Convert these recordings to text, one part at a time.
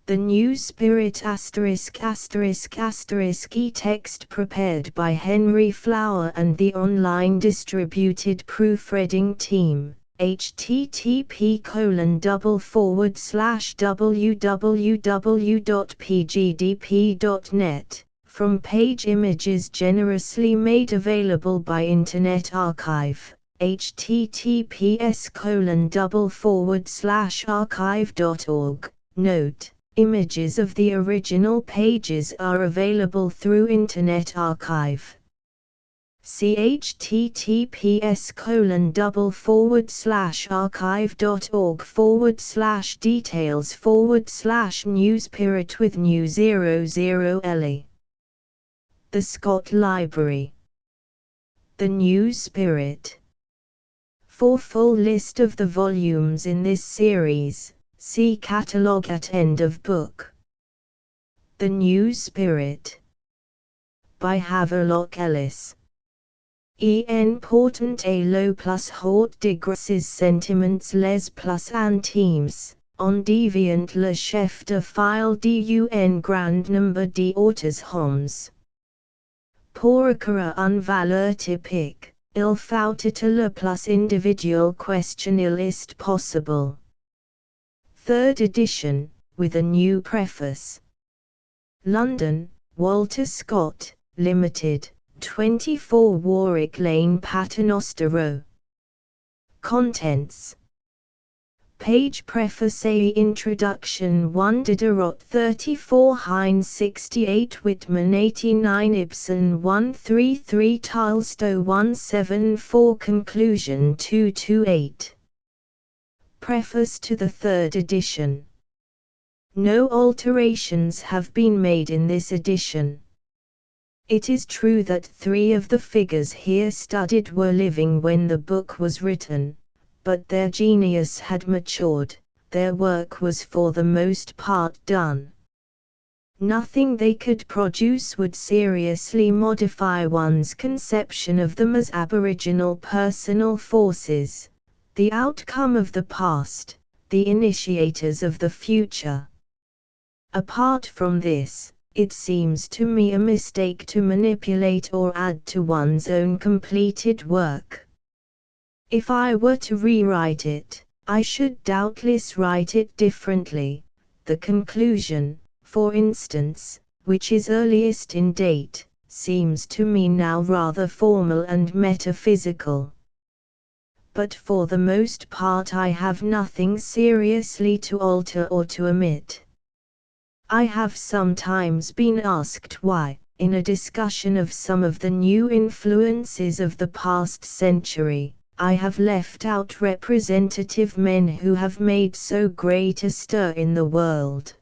The New Spirit **** e-text prepared by Henry Flower and the online distributed proofreading team. http://www.pgdp.net. From page images generously made available by Internet Archive. https://archive.org. Note: images of the original pages are available through Internet Archive. See https://archive.org/details/newspirit with new 00 Ellie. The Scott Library. The New Spirit. For full list of the volumes in this series, see Catalogue at end of book. The New Spirit. By Havelock Ellis. En portant a lo plus haut digresses sentiments les plus intimes, on deviant le chef de file d'un grand nombre d'autres hommes. Pour acquérir une valeur typique, il faut être le plus individual questionalist possible. Third edition, with a new preface. London, Walter Scott, Limited, 24 Warwick Lane, Paternoster Row. Contents. Page preface. Introduction. 1 Diderot 34 Hines 68 Whitman 89 Ibsen 133 Tolstoy 174 Conclusion 228. Preface to the third edition. No alterations have been made in this edition. It is true that 3 of the figures here studied were living when the book was written, but their genius had matured, their work was for the most part done. Nothing they could produce would seriously modify one's conception of them as aboriginal personal forces, the outcome of the past, the initiators of the future. Apart from this, it seems to me a mistake to manipulate or add to one's own completed work. If I were to rewrite it, I should doubtless write it differently. The conclusion, for instance, which is earliest in date, seems to me now rather formal and metaphysical. But for the most part I have nothing seriously to alter or to omit. I have sometimes been asked why, in a discussion of some of the new influences of the past century, I have left out representative men who have made so great a stir in the world.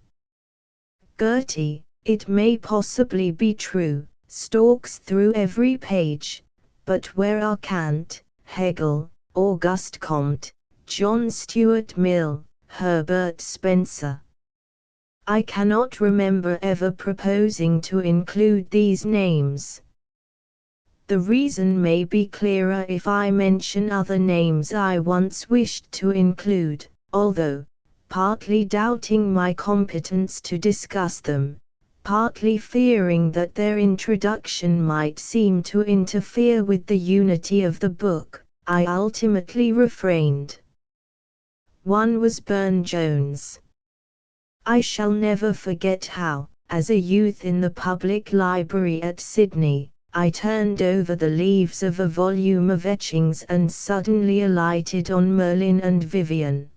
Goethe, it may possibly be true, stalks through every page, but where are Kant, Hegel, Auguste Comte, John Stuart Mill, Herbert Spencer? I cannot remember ever proposing to include these names. The reason may be clearer if I mention other names I once wished to include, although, partly doubting my competence to discuss them, partly fearing that their introduction might seem to interfere with the unity of the book, I ultimately refrained. One was Burne-Jones. I shall never forget how, as a youth in the public library at Sydney, I turned over the leaves of a volume of etchings and suddenly alighted on Merlin and Vivian.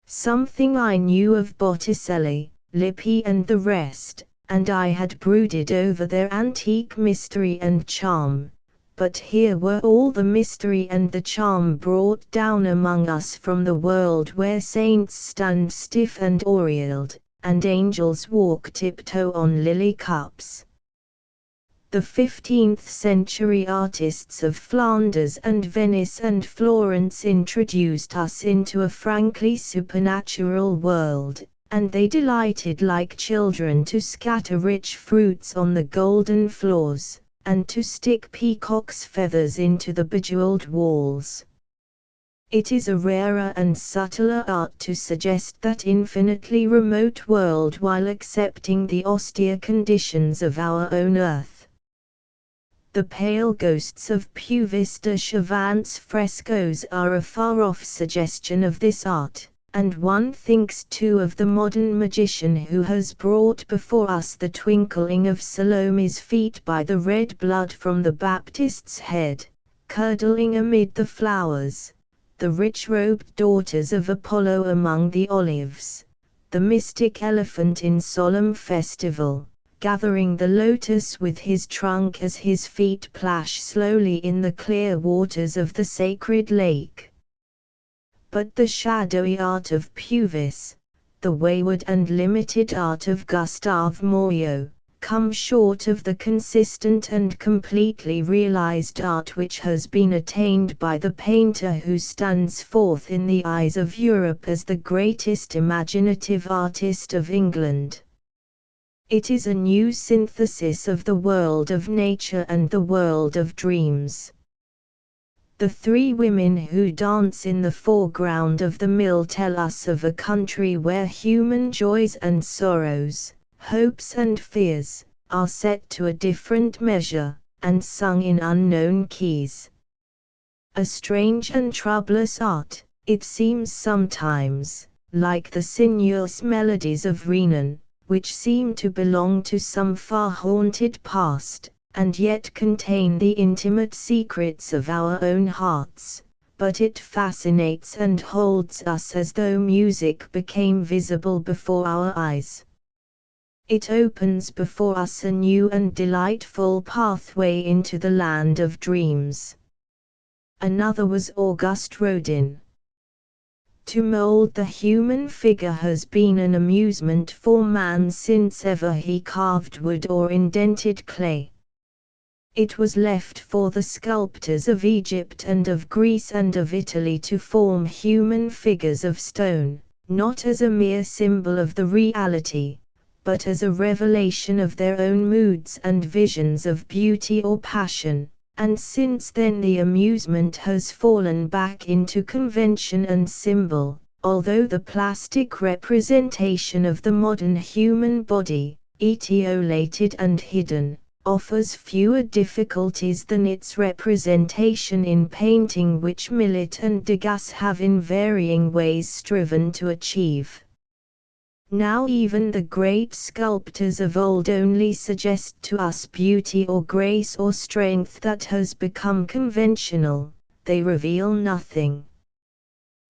Something I knew of Botticelli, Lippi and the rest, and I had brooded over their antique mystery and charm, but here were all the mystery and the charm brought down among us from the world where saints stand stiff and aureoled, and angels walk tiptoe on lily cups. The 15th-century artists of Flanders and Venice and Florence introduced us into a frankly supernatural world, and they delighted like children to scatter rich fruits on the golden floors, and to stick peacocks' feathers into the bejeweled walls. It is a rarer and subtler art to suggest that infinitely remote world while accepting the austere conditions of our own earth. The pale ghosts of Puvis de Chavannes frescoes are a far-off suggestion of this art, and one thinks too of the modern magician who has brought before us the twinkling of Salome's feet by the red blood from the Baptist's head, curdling amid the flowers, the rich-robed daughters of Apollo among the olives, the mystic elephant in solemn festival, gathering the lotus with his trunk as his feet plash slowly in the clear waters of the sacred lake. But the shadowy art of Puvis, the wayward and limited art of Gustave Moreau, come short of the consistent and completely realized art which has been attained by the painter who stands forth in the eyes of Europe as the greatest imaginative artist of England. It is a new synthesis of the world of nature and the world of dreams. The three women who dance in the foreground of the mill tell us of a country where human joys and sorrows, hopes and fears, are set to a different measure, and sung in unknown keys. A strange and troublous art, it seems sometimes, like the sinuous melodies of Renan, which seem to belong to some far-haunted past, and yet contain the intimate secrets of our own hearts, but it fascinates and holds us as though music became visible before our eyes. It opens before us a new and delightful pathway into the land of dreams. Another was Auguste Rodin. To mold the human figure has been an amusement for man since ever he carved wood or indented clay. It was left for the sculptors of Egypt and of Greece and of Italy to form human figures of stone, not as a mere symbol of the reality, but as a revelation of their own moods and visions of beauty or passion, and since then the amusement has fallen back into convention and symbol, although the plastic representation of the modern human body, etiolated and hidden, offers fewer difficulties than its representation in painting, which Millet and Degas have in varying ways striven to achieve. Now even the great sculptors of old only suggest to us beauty or grace or strength that has become conventional, they reveal nothing.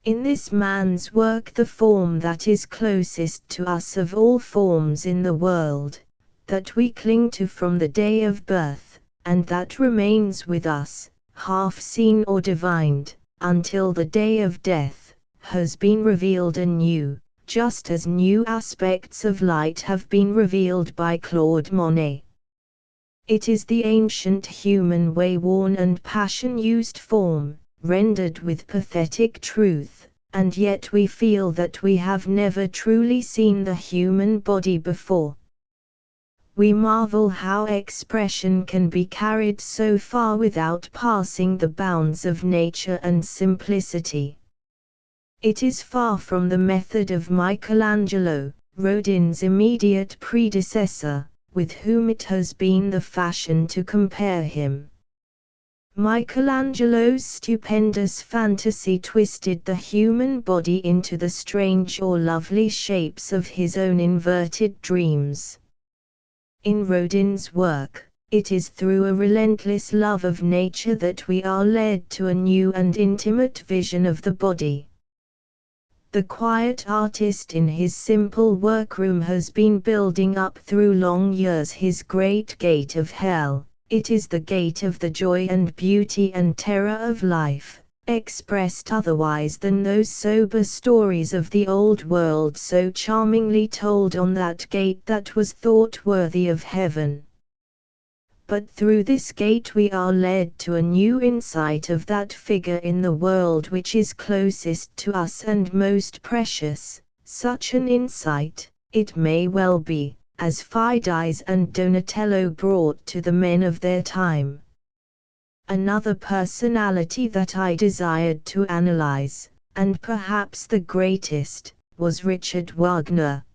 In this man's work the form that is closest to us of all forms in the world, that we cling to from the day of birth, and that remains with us, half seen or divined, until the day of death, has been revealed anew, just as new aspects of light have been revealed by Claude Monet. It is the ancient human way-worn and passion-used form, rendered with pathetic truth, and yet we feel that we have never truly seen the human body before. We marvel how expression can be carried so far without passing the bounds of nature and simplicity. It is far from the method of Michelangelo, Rodin's immediate predecessor, with whom it has been the fashion to compare him. Michelangelo's stupendous fantasy twisted the human body into the strange or lovely shapes of his own inverted dreams. In Rodin's work, it is through a relentless love of nature that we are led to a new and intimate vision of the body. The quiet artist in his simple workroom has been building up through long years his great gate of hell. It is the gate of the joy and beauty and terror of life, expressed otherwise than those sober stories of the old world so charmingly told on that gate that was thought worthy of heaven. But through this gate we are led to a new insight of that figure in the world which is closest to us and most precious. Such an insight, it may well be, as Fides and Donatello brought to the men of their time. Another personality that I desired to analyze, and perhaps the greatest, was Richard Wagner.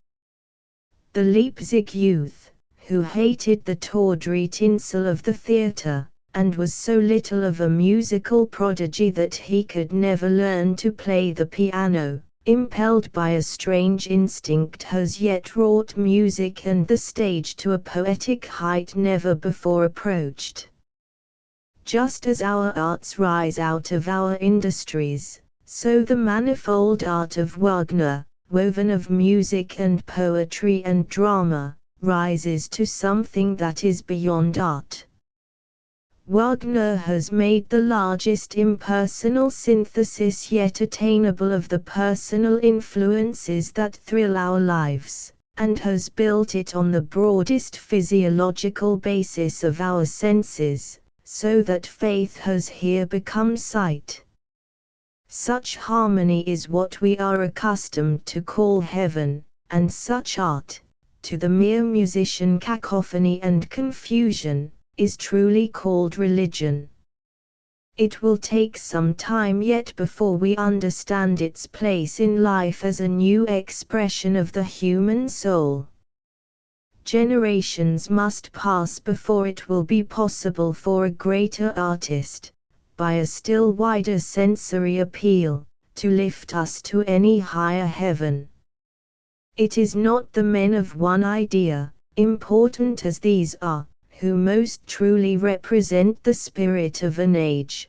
The Leipzig youth, who hated the tawdry tinsel of the theatre, and was so little of a musical prodigy that he could never learn to play the piano, impelled by a strange instinct has yet wrought music and the stage to a poetic height never before approached. Just as our arts rise out of our industries, so the manifold art of Wagner, woven of music and poetry and drama, rises to something that is beyond art. Wagner has made the largest impersonal synthesis yet attainable of the personal influences that thrill our lives, and has built it on the broadest physiological basis of our senses, so that faith has here become sight. Such harmony is what we are accustomed to call heaven, and such art, to the mere musician cacophony and confusion, is truly called religion. It will take some time yet before we understand its place in life as a new expression of the human soul. Generations must pass before it will be possible for a greater artist, by a still wider sensory appeal, to lift us to any higher heaven. It is not the men of one idea, important as these are, who most truly represent the spirit of an age.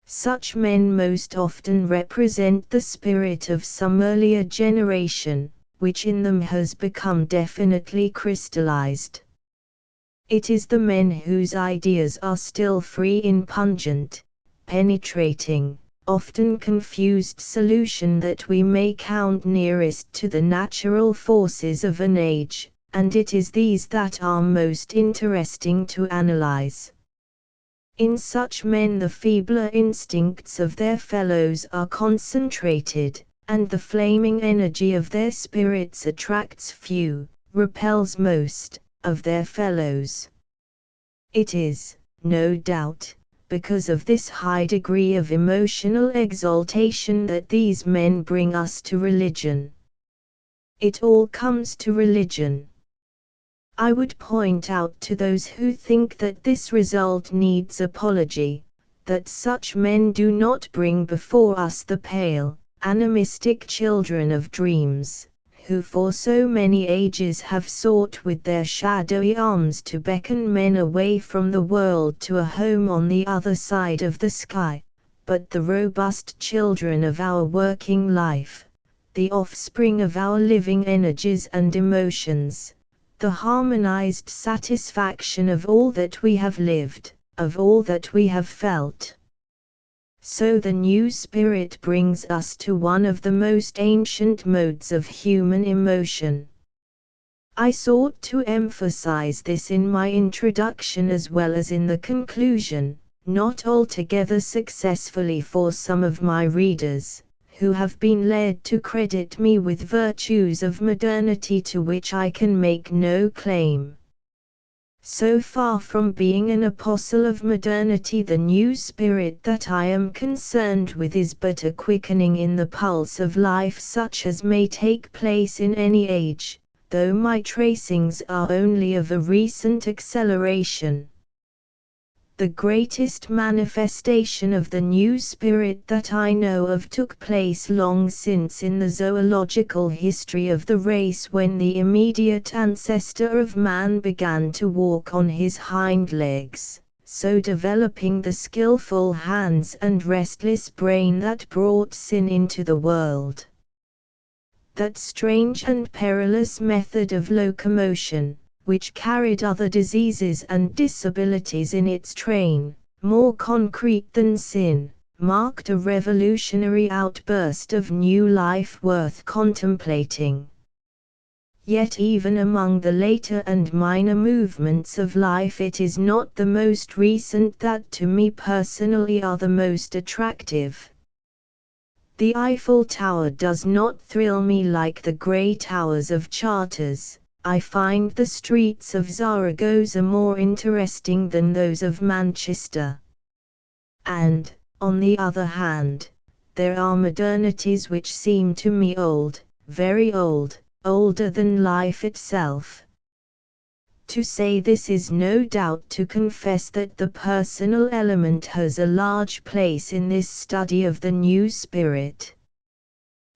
Such men most often represent the spirit of some earlier generation, which in them has become definitely crystallized. It is the men whose ideas are still free in pungent, penetrating, often confused solution that we may count nearest to the natural forces of an age, and it is these that are most interesting to analyze. In such men the feebler instincts of their fellows are concentrated, and the flaming energy of their spirits attracts few, repels most, of their fellows. It is, no doubt, because of this high degree of emotional exaltation that these men bring us to religion. It all comes to religion. I would point out to those who think that this result needs apology, that such men do not bring before us the pale, animistic children of dreams, who for so many ages have sought with their shadowy arms to beckon men away from the world to a home on the other side of the sky, but the robust children of our working life, the offspring of our living energies and emotions, the harmonized satisfaction of all that we have lived, of all that we have felt. So the new spirit brings us to one of the most ancient modes of human emotion. I sought to emphasize this in my introduction as well as in the conclusion, not altogether successfully for some of my readers, who have been led to credit me with virtues of modernity to which I can make no claim. So far from being an apostle of modernity, the new spirit that I am concerned with is but a quickening in the pulse of life such as may take place in any age, though my tracings are only of a recent acceleration. The greatest manifestation of the new spirit that I know of took place long since in the zoological history of the race, when the immediate ancestor of man began to walk on his hind legs, so developing the skillful hands and restless brain that brought sin into the world. That strange and perilous method of locomotion, which carried other diseases and disabilities in its train, more concrete than sin, marked a revolutionary outburst of new life worth contemplating. Yet even among the later and minor movements of life, it is not the most recent that to me personally are the most attractive. The Eiffel Tower does not thrill me like the grey towers of Chartres. I find the streets of Zaragoza more interesting than those of Manchester, And, on the other hand, there are modernities which seem to me old, very old, older than life itself. To say this is no doubt to confess that the personal element has a large place in this study of the new spirit.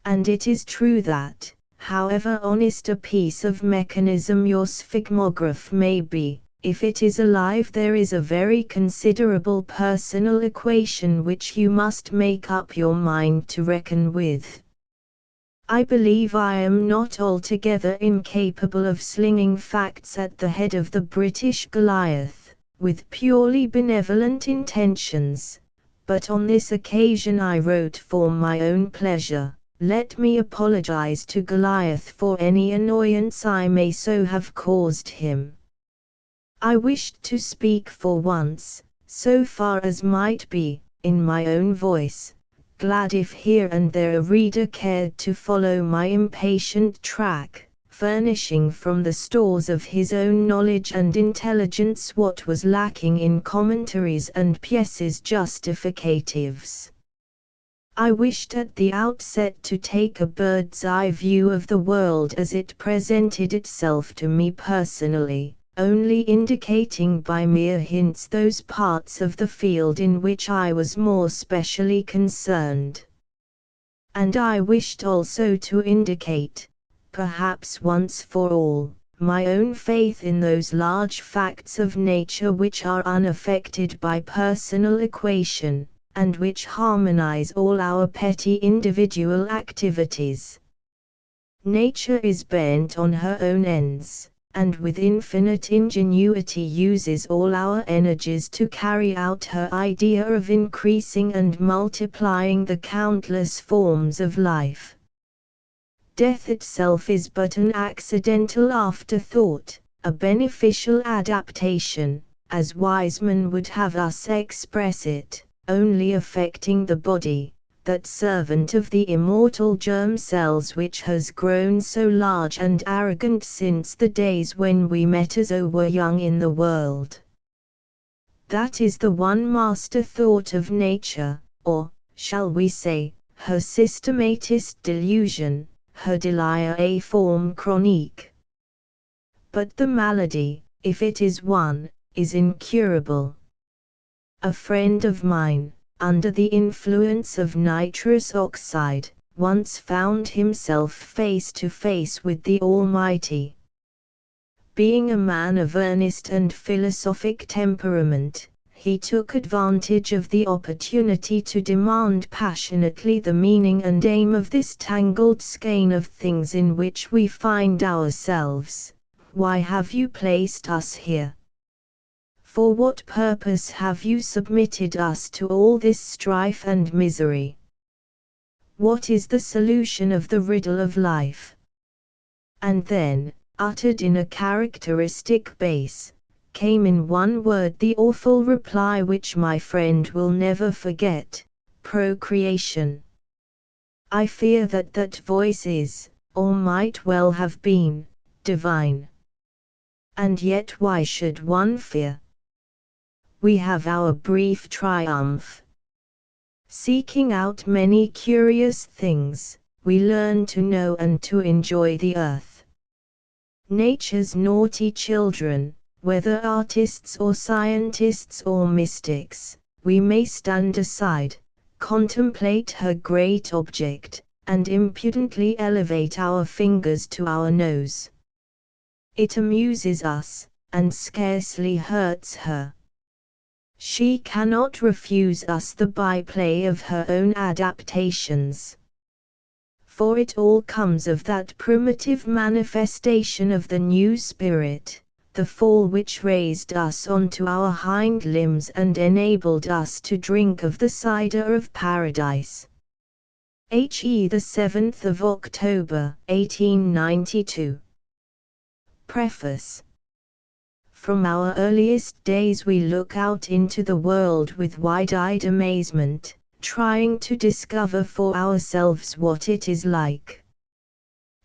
And it is true that, however honest a piece of mechanism your sphygmograph may be, if it is alive there is a very considerable personal equation which you must make up your mind to reckon with. I believe I am not altogether incapable of slinging facts at the head of the British Goliath, with purely benevolent intentions, but on this occasion I wrote for my own pleasure. Let me apologize to Goliath for any annoyance I may so have caused him. I wished to speak for once, so far as might be, in my own voice, glad if here and there a reader cared to follow my impatient track, furnishing from the stores of his own knowledge and intelligence what was lacking in commentaries and pièces justificatives. I wished at the outset to take a bird's-eye view of the world as it presented itself to me personally, only indicating by mere hints those parts of the field in which I was more specially concerned. And I wished also to indicate, perhaps once for all, my own faith in those large facts of nature which are unaffected by personal equation, and which harmonize all our petty individual activities. Nature is bent on her own ends, and with infinite ingenuity uses all our energies to carry out her idea of increasing and multiplying the countless forms of life. Death itself is but an accidental afterthought, a beneficial adaptation, as Wiseman would have us express it, only affecting the body, that servant of the immortal germ cells which has grown so large and arrogant since the days when we Metazo were young in the world. That is the one master thought of nature, or, shall we say, her systematist delusion, her délire à forme chronique. But the malady, if it is one, is incurable. A friend of mine, under the influence of nitrous oxide, once found himself face to face with the Almighty. Being a man of earnest and philosophic temperament, he took advantage of the opportunity to demand passionately the meaning and aim of this tangled skein of things in which we find ourselves. Why have you placed us here? For what purpose have you submitted us to all this strife and misery? What is the solution of the riddle of life? And then, uttered in a characteristic bass, came in one word the awful reply which my friend will never forget: procreation. I fear that that voice is, or might well have been, divine. And yet why should one fear? We have our brief triumph. Seeking out many curious things, we learn to know and to enjoy the earth. Nature's naughty children, whether artists or scientists or mystics, we may stand aside, contemplate her great object, and impudently elevate our fingers to our nose. It amuses us, and scarcely hurts her. She cannot refuse us the byplay of her own adaptations. For it all comes of that primitive manifestation of the new spirit, the fall which raised us onto our hind limbs and enabled us to drink of the cider of paradise. He the 7th of October, 1892. Preface. From our earliest days we look out into the world with wide-eyed amazement, trying to discover for ourselves what it is like.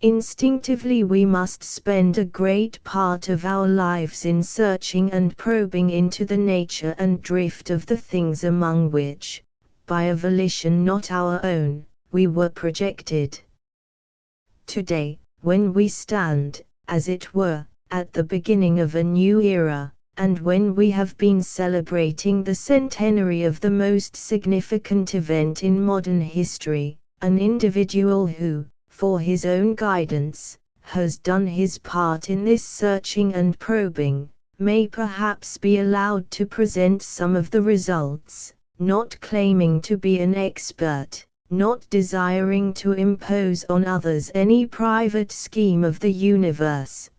Instinctively we must spend a great part of our lives in searching and probing into the nature and drift of the things among which, by a volition not our own, we were projected. Today, when we stand, as it were, at the beginning of a new era, and when we have been celebrating the centenary of the most significant event in modern history, an individual who, for his own guidance, has done his part in this searching and probing, may perhaps be allowed to present some of the results, not claiming to be an expert, not desiring to impose on others any private scheme of the universe.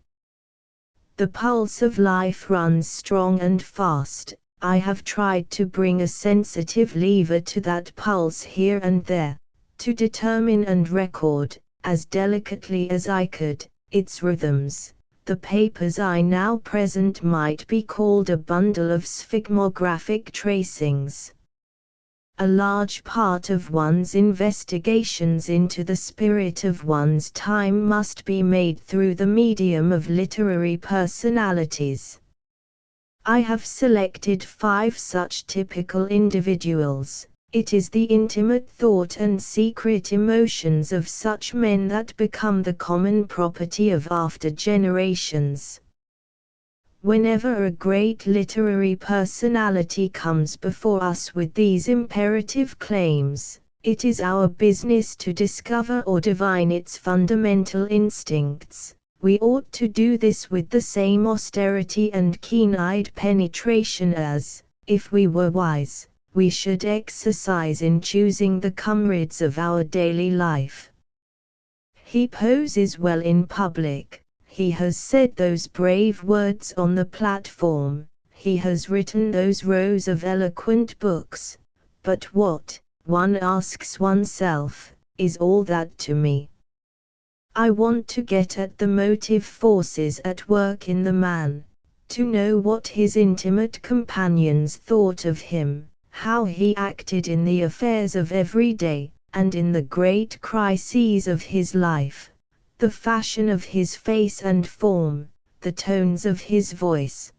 The pulse of life runs strong and fast. I have tried to bring a sensitive lever to that pulse here and there, to determine and record, as delicately as I could, its rhythms. The papers I now present might be called a bundle of sphygmographic tracings. A large part of one's investigations into the spirit of one's time must be made through the medium of literary personalities. I have selected 5 such typical individuals. It is the intimate thought and secret emotions of such men that become the common property of after generations. Whenever a great literary personality comes before us with these imperative claims, it is our business to discover or divine its fundamental instincts. We ought to do this with the same austerity and keen-eyed penetration as, if we were wise, we should exercise in choosing the comrades of our daily life. He poses well in public. He has said those brave words on the platform, he has written those rows of eloquent books, but what, one asks oneself, is all that to me? I want to get at the motive forces at work in the man, to know what his intimate companions thought of him, how he acted in the affairs of every day, and in the great crises of his life. The fashion of his face and form, the tones of his voice.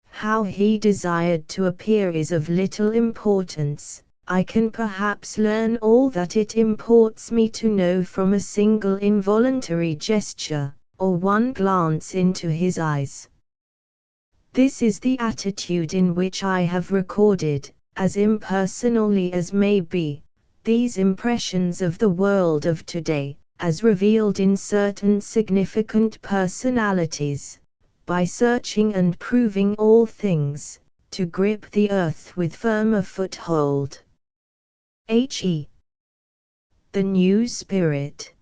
How he desired to appear is of little importance. I can perhaps learn all that it imports me to know from a single involuntary gesture, or one glance into his eyes. This is the attitude in which I have recorded, as impersonally as may be, these impressions of the world of today, as revealed in certain significant personalities, by searching and proving all things, to grip the earth with firmer foothold. H.E. The New Spirit.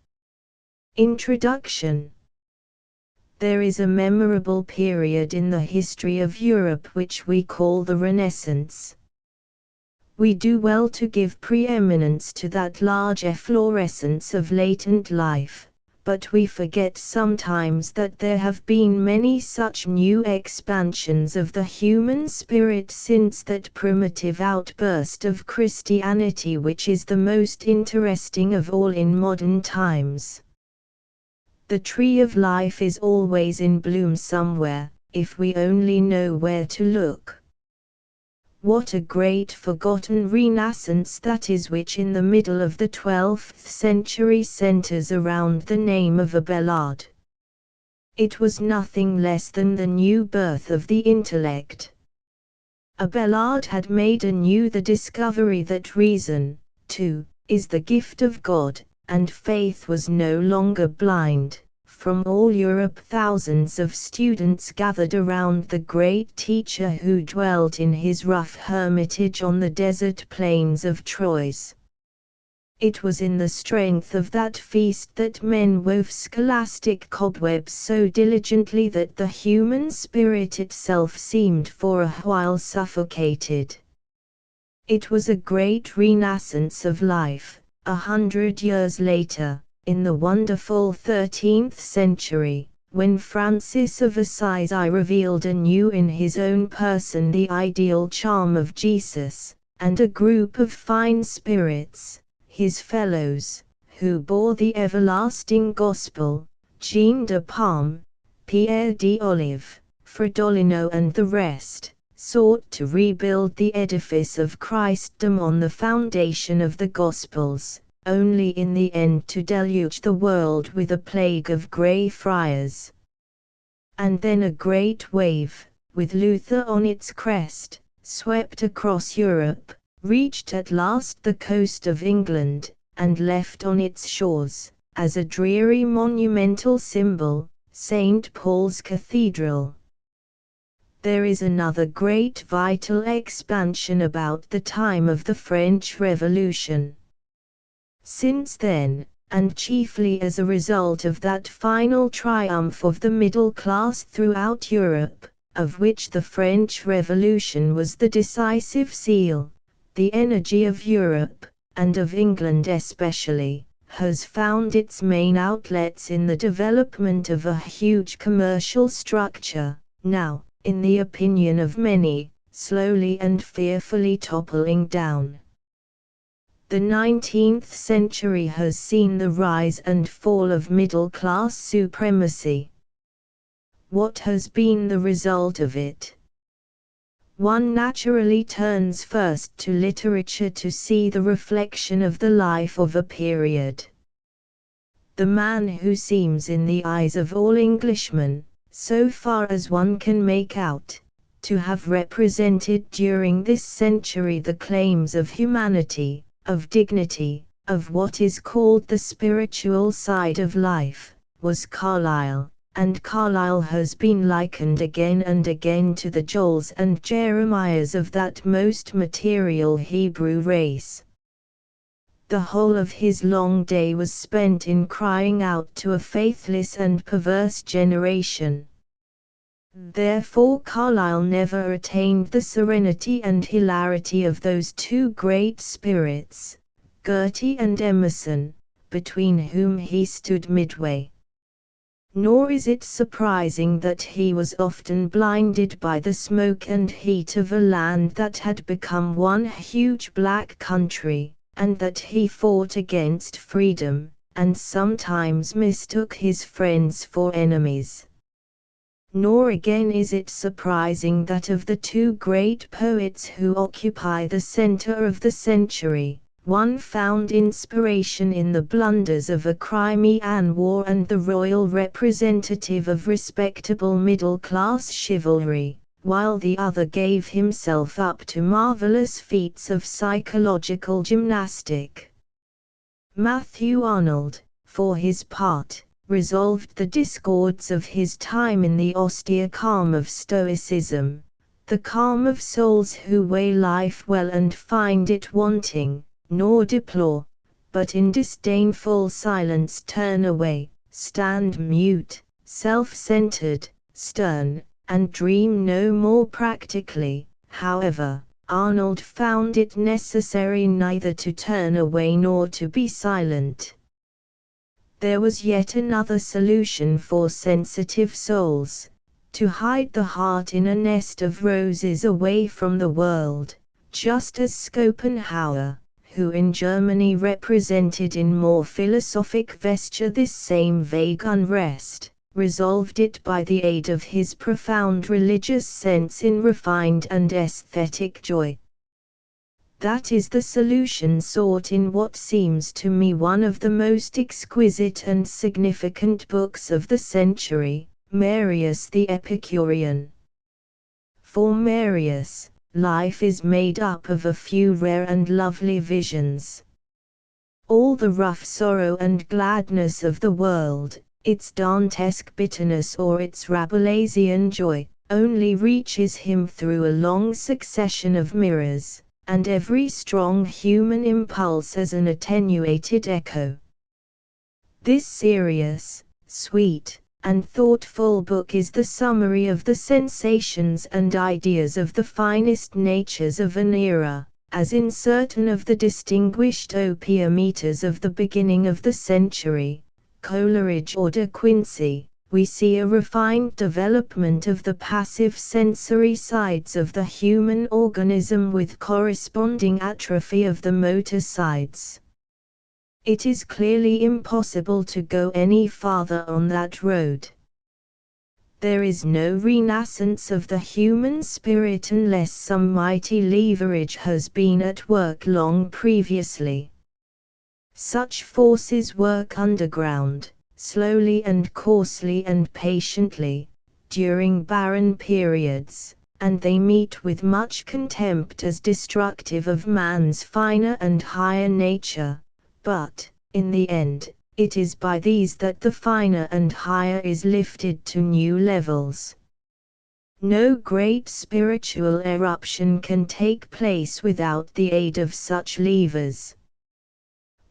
Introduction. There is a memorable period in the history of Europe which we call the Renaissance. We do well to give preeminence to that large efflorescence of latent life, but we forget sometimes that there have been many such new expansions of the human spirit since that primitive outburst of Christianity which is the most interesting of all in modern times. The tree of life is always in bloom somewhere, if we only know where to look. What a great forgotten renaissance that is which in the middle of the 12th century centers around the name of Abelard. It was nothing less than the new birth of the intellect. Abelard had made anew the discovery that reason, too, is the gift of God, and faith was no longer blind. From all Europe thousands of students gathered around the great teacher who dwelt in his rough hermitage on the desert plains of Troyes. It was in the strength of that feast that men wove scholastic cobwebs so diligently that the human spirit itself seemed for a while suffocated. It was a great renaissance of life. 100 years later, in the wonderful 13th century, when Francis of Assisi revealed anew in his own person the ideal charm of Jesus, and a group of fine spirits, his fellows, who bore the everlasting gospel, Jean de Palme, Pierre d'Olive, Fridolino and the rest, sought to rebuild the edifice of Christendom on the foundation of the Gospels, only in the end to deluge the world with a plague of Grey Friars. And then a great wave, with Luther on its crest, swept across Europe, reached at last the coast of England, and left on its shores, as a dreary monumental symbol, St. Paul's Cathedral. There is another great vital expansion about the time of the French Revolution. Since then, and chiefly as a result of that final triumph of the middle class throughout Europe, of which the French Revolution was the decisive seal, the energy of Europe, and of England especially, has found its main outlets in the development of a huge commercial structure, now, in the opinion of many, slowly and fearfully toppling down. The 19th century has seen the rise and fall of middle-class supremacy. What has been the result of it? One naturally turns first to literature to see the reflection of the life of a period. The man who seems in the eyes of all Englishmen, so far as one can make out, to have represented during this century the claims of humanity, of dignity, of what is called the spiritual side of life, was Carlyle, and Carlyle has been likened again and again to the Joels and Jeremiahs of that most material Hebrew race. The whole of his long day was spent in crying out to a faithless and perverse generation. Therefore Carlyle never attained the serenity and hilarity of those two great spirits, Gerty and Emerson, between whom he stood midway. Nor is it surprising that he was often blinded by the smoke and heat of a land that had become one huge black country, and that he fought against freedom, and sometimes mistook his friends for enemies. Nor again is it surprising that of the two great poets who occupy the center of the century, one found inspiration in the blunders of a Crimean war and the royal representative of respectable middle-class chivalry, while the other gave himself up to marvelous feats of psychological gymnastic. Matthew Arnold, for his part, resolved the discords of his time in the austere calm of Stoicism, the calm of souls who weigh life well and find it wanting, nor deplore, but in disdainful silence turn away, stand mute, self-centered, stern, and dream no more practically. However, Arnold found it necessary neither to turn away nor to be silent. There was yet another solution for sensitive souls, to hide the heart in a nest of roses away from the world, just as Schopenhauer, who in Germany represented in more philosophic vesture this same vague unrest, resolved it by the aid of his profound religious sense in refined and aesthetic joy. That is the solution sought in what seems to me one of the most exquisite and significant books of the century, Marius the Epicurean. For Marius, life is made up of a few rare and lovely visions. All the rough sorrow and gladness of the world, its Dantesque bitterness or its Rabelaisian joy, only reaches him through a long succession of mirrors, and every strong human impulse as an attenuated echo. This serious, sweet, and thoughtful book is the summary of the sensations and ideas of the finest natures of an era, as in certain of the distinguished opium eaters of the beginning of the century, Coleridge or De Quincey, we see a refined development of the passive sensory sides of the human organism with corresponding atrophy of the motor sides. It is clearly impossible to go any farther on that road. There is no renascence of the human spirit unless some mighty leverage has been at work long previously. Such forces work underground, slowly and coarsely and patiently, during barren periods, and they meet with much contempt as destructive of man's finer and higher nature, but, in the end, it is by these that the finer and higher is lifted to new levels. No great spiritual eruption can take place without the aid of such levers.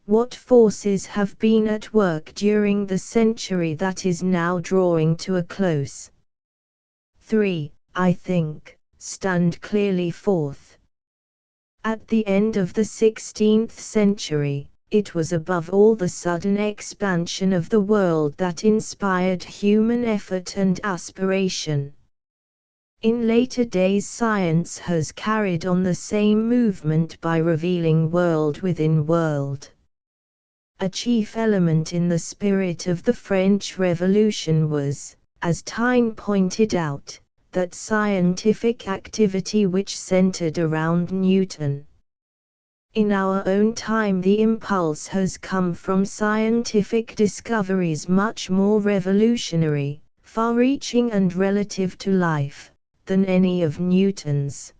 What forces have been at work during the century that is now drawing to a close? 3, I think, stand clearly forth. At the end of the 16th century, it was above all the sudden expansion of the world that inspired human effort and aspiration. In later days science has carried on the same movement by revealing world within world. A chief element in the spirit of the French Revolution was, as Taine pointed out, that scientific activity which centered around Newton. In our own time the impulse has come from scientific discoveries much more revolutionary, far-reaching and relative to life, than any of Newton's.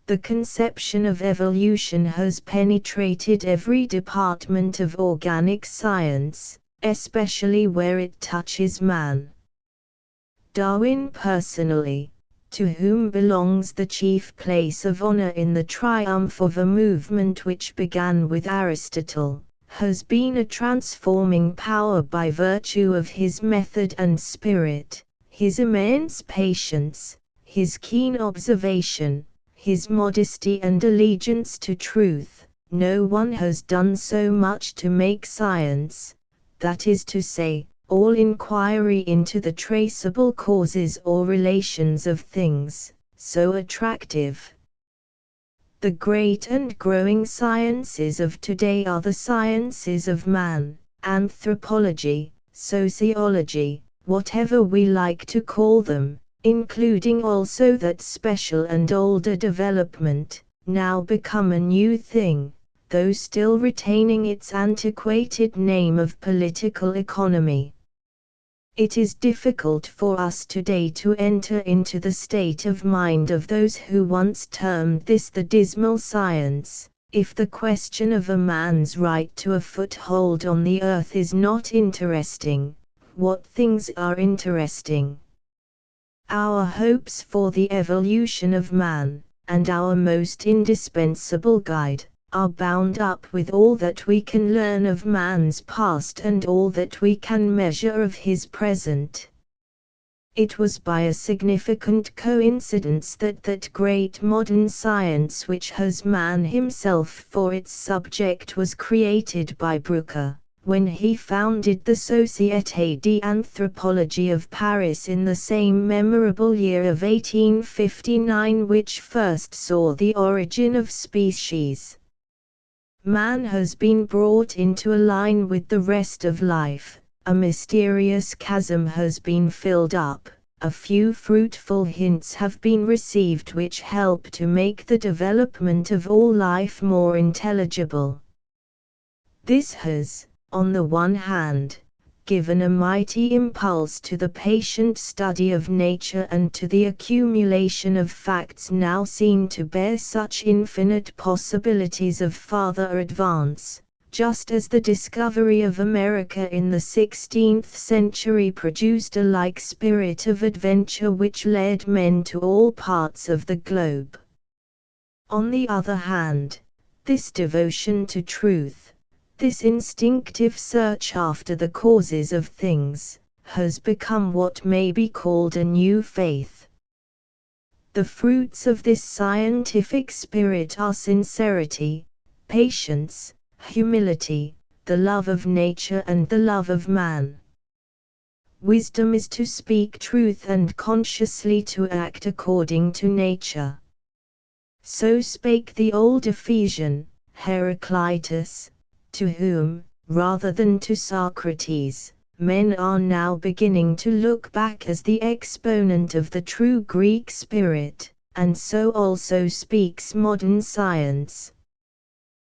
The conception of evolution has penetrated every department of organic science, especially where it touches man. Darwin personally, to whom belongs the chief place of honor in the triumph of a movement which began with Aristotle, has been a transforming power by virtue of his method and spirit, his immense patience, his keen observation, his modesty and allegiance to truth. No one has done so much to make science, that is to say, all inquiry into the traceable causes or relations of things, so attractive. The great and growing sciences of today are the sciences of man, anthropology, sociology, whatever we like to call them, including also that special and older development, now become a new thing, though still retaining its antiquated name of political economy. It is difficult for us today to enter into the state of mind of those who once termed this the dismal science, if the question of a man's right to a foothold on the earth is not interesting. What things are interesting? Our hopes for the evolution of man, and our most indispensable guide, are bound up with all that we can learn of man's past and all that we can measure of his present. It was by a significant coincidence that great modern science which has man himself for its subject was created by Breucker, when he founded the Société d'Anthropologie of Paris in the same memorable year of 1859, which first saw the origin of species. Man has been brought into a line with the rest of life, a mysterious chasm has been filled up, a few fruitful hints have been received which help to make the development of all life more intelligible. This has, on the one hand, given a mighty impulse to the patient study of nature and to the accumulation of facts now seen to bear such infinite possibilities of farther advance, just as the discovery of America in the 16th century produced a like spirit of adventure which led men to all parts of the globe. On the other hand, this devotion to truth, this instinctive search after the causes of things, has become what may be called a new faith. The fruits of this scientific spirit are sincerity, patience, humility, the love of nature and the love of man. Wisdom is to speak truth and consciously to act according to nature. So spake the old Ephesian, Heraclitus, to whom, rather than to Socrates, men are now beginning to look back as the exponent of the true Greek spirit, and so also speaks modern science.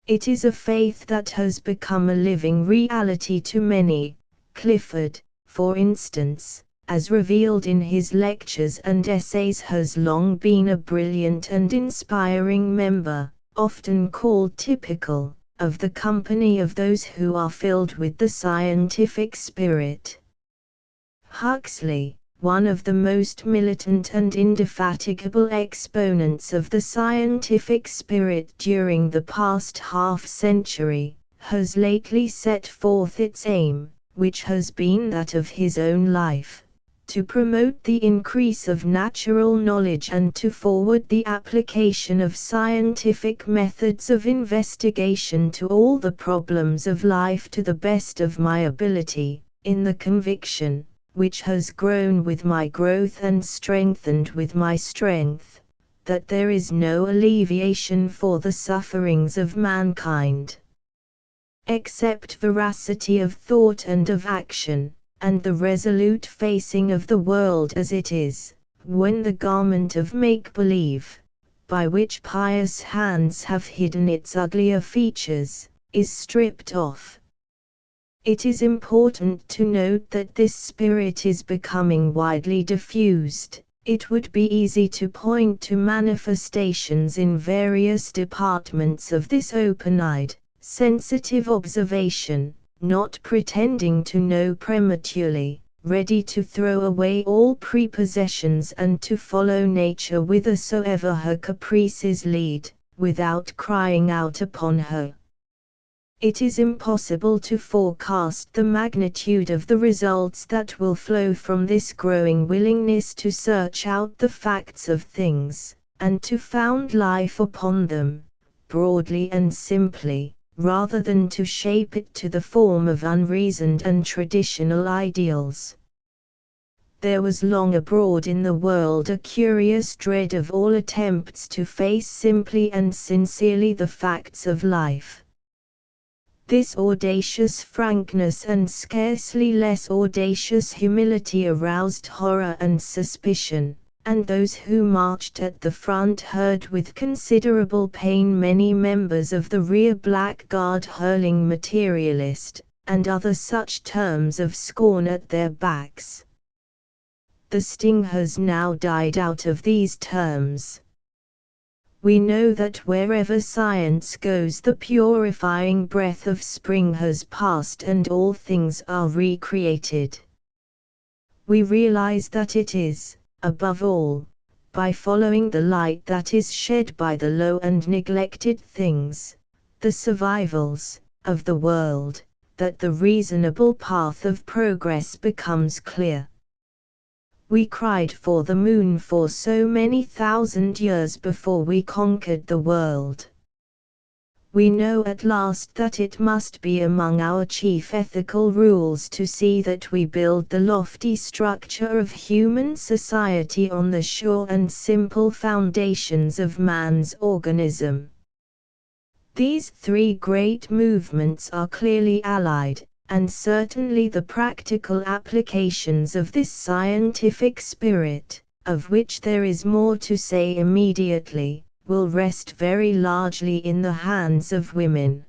It is a faith that has become a living reality to many. Clifford, for instance, as revealed in his lectures and essays, has long been a brilliant and inspiring member, often called typical, of the company of those who are filled with the scientific spirit. Huxley, one of the most militant and indefatigable exponents of the scientific spirit during the past half-century, has lately set forth its aim, which has been that of his own life, to promote the increase of natural knowledge and to forward the application of scientific methods of investigation to all the problems of life to the best of my ability, in the conviction, which has grown with my growth and strengthened with my strength, that there is no alleviation for the sufferings of mankind, except veracity of thought and of action, and the resolute facing of the world as it is, when the garment of make-believe, by which pious hands have hidden its uglier features, is stripped off. It is important to note that this spirit is becoming widely diffused. It would be easy to point to manifestations in various departments of this open-eyed, sensitive observation, not pretending to know prematurely, ready to throw away all prepossessions and to follow nature whithersoever her caprices lead, without crying out upon her. It is impossible to forecast the magnitude of the results that will flow from this growing willingness to search out the facts of things, and to found life upon them, broadly and simply, rather than to shape it to the form of unreasoned and traditional ideals. There was long abroad in the world a curious dread of all attempts to face simply and sincerely the facts of life. This audacious frankness and scarcely less audacious humility aroused horror and suspicion, and those who marched at the front heard with considerable pain many members of the rear blackguard hurling materialist, and other such terms of scorn at their backs. The sting has now died out of these terms. We know that wherever science goes, the purifying breath of spring has passed and all things are recreated. We realize that it is, above all, by following the light that is shed by the low and neglected things, the survivals, of the world, that the reasonable path of progress becomes clear. We cried for the moon for so many thousand years before we conquered the world. We know at last that it must be among our chief ethical rules to see that we build the lofty structure of human society on the sure and simple foundations of man's organism. These three great movements are clearly allied, and certainly the practical applications of this scientific spirit, of which there is more to say immediately, will rest very largely in the hands of women.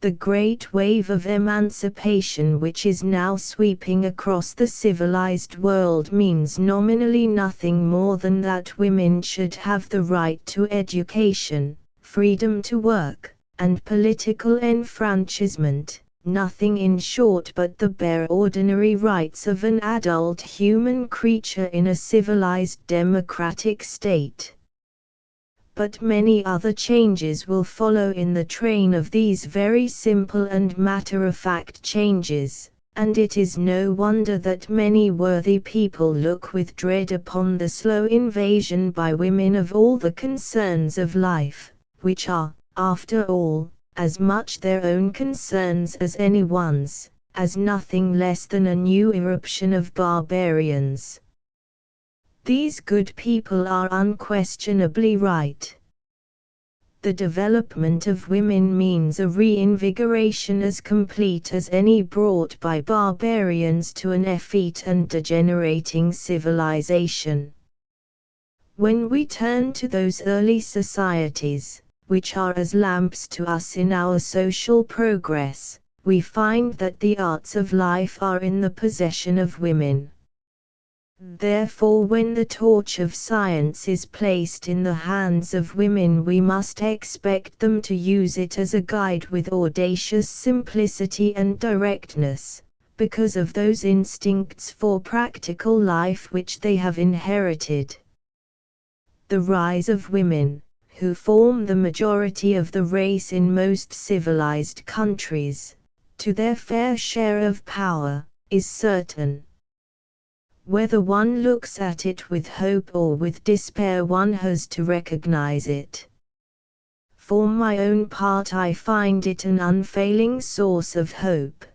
The great wave of emancipation which is now sweeping across the civilized world means nominally nothing more than that women should have the right to education, freedom to work, and political enfranchisement. Nothing in short but the bare ordinary rights of an adult human creature in a civilized democratic state. But many other changes will follow in the train of these very simple and matter-of-fact changes, and it is no wonder that many worthy people look with dread upon the slow invasion by women of all the concerns of life, which are, after all, as much their own concerns as anyone's, as nothing less than a new eruption of barbarians. These good people are unquestionably right. The development of women means a reinvigoration as complete as any brought by barbarians to an effete and degenerating civilization. When we turn to those early societies, which are as lamps to us in our social progress, we find that the arts of life are in the possession of women. Therefore, when the torch of science is placed in the hands of women, we must expect them to use it as a guide with audacious simplicity and directness, because of those instincts for practical life which they have inherited. The rise of women, who form the majority of the race in most civilized countries, to their fair share of power, is certain. Whether one looks at it with hope or with despair, one has to recognize it. For my own part, I find it an unfailing source of hope.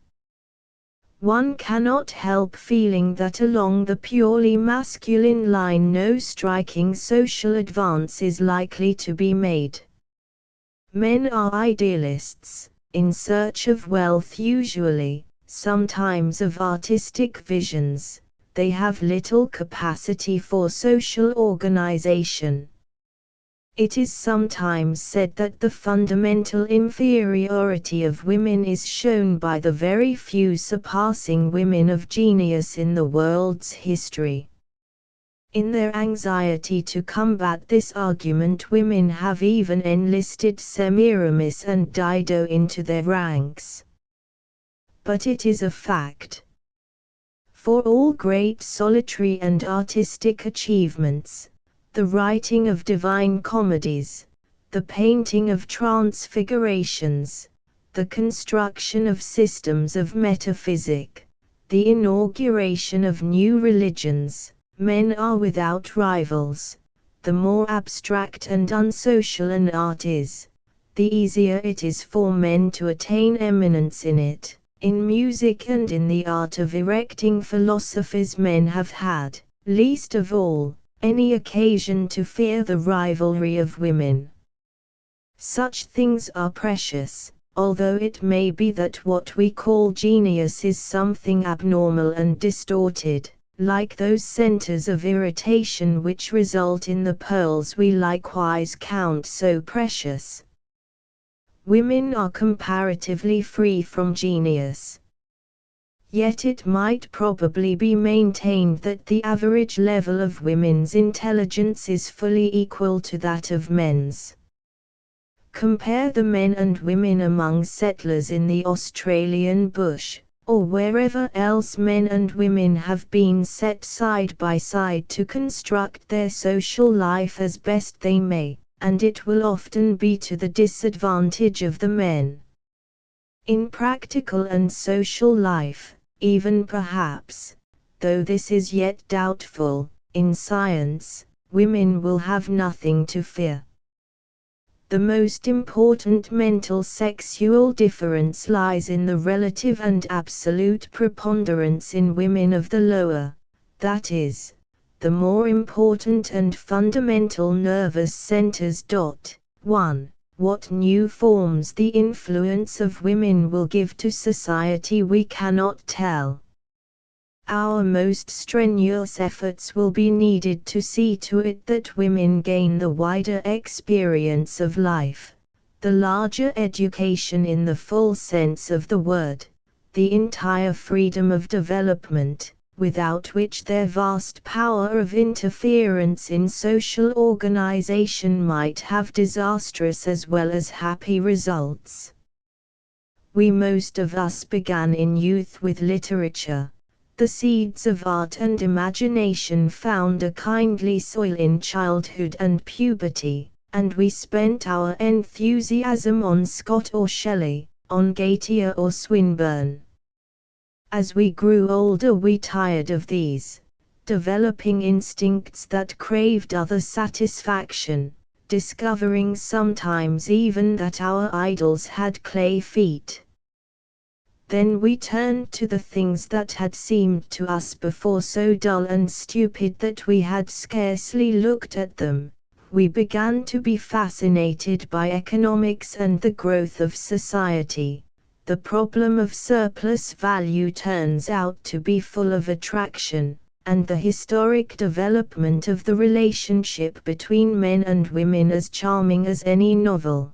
One cannot help feeling that along the purely masculine line no striking social advance is likely to be made. Men are idealists, in search of wealth usually, sometimes of artistic visions. They have little capacity for social organization. It is sometimes said that the fundamental inferiority of women is shown by the very few surpassing women of genius in the world's history. In their anxiety to combat this argument, women have even enlisted Semiramis and Dido into their ranks. But it is a fact. For all great solitary and artistic achievements, the writing of divine comedies, the painting of transfigurations, the construction of systems of metaphysic, the inauguration of new religions, men are without rivals. The more abstract and unsocial an art is, the easier it is for men to attain eminence in it. In music and in the art of erecting philosophers, men have had, least of all, any occasion to fear the rivalry of women. Such things are precious, although it may be that what we call genius is something abnormal and distorted, like those centers of irritation which result in the pearls we likewise count so precious. Women are comparatively free from genius. Yet it might probably be maintained that the average level of women's intelligence is fully equal to that of men's. Compare the men and women among settlers in the Australian bush, or wherever else men and women have been set side by side to construct their social life as best they may, and it will often be to the disadvantage of the men. In practical and social life, even perhaps, though this is yet doubtful, in science, women will have nothing to fear. The most important mental sexual difference lies in the relative and absolute preponderance in women of the lower, that is, the more important and fundamental nervous centers. 1. What new forms the influence of women will give to society we cannot tell. Our most strenuous efforts will be needed to see to it that women gain the wider experience of life, the larger education in the full sense of the word, the entire freedom of development, without which their vast power of interference in social organization might have disastrous as well as happy results. We most of us began in youth with literature. The seeds of art and imagination found a kindly soil in childhood and puberty, and we spent our enthusiasm on Scott or Shelley, on Gautier or Swinburne. As we grew older, we tired of these, developing instincts that craved other satisfaction, discovering sometimes even that our idols had clay feet. Then we turned to the things that had seemed to us before so dull and stupid that we had scarcely looked at them. we began to be fascinated by economics and the growth of society. The problem of surplus value turns out to be full of attraction, and the historic development of the relationship between men and women as charming as any novel.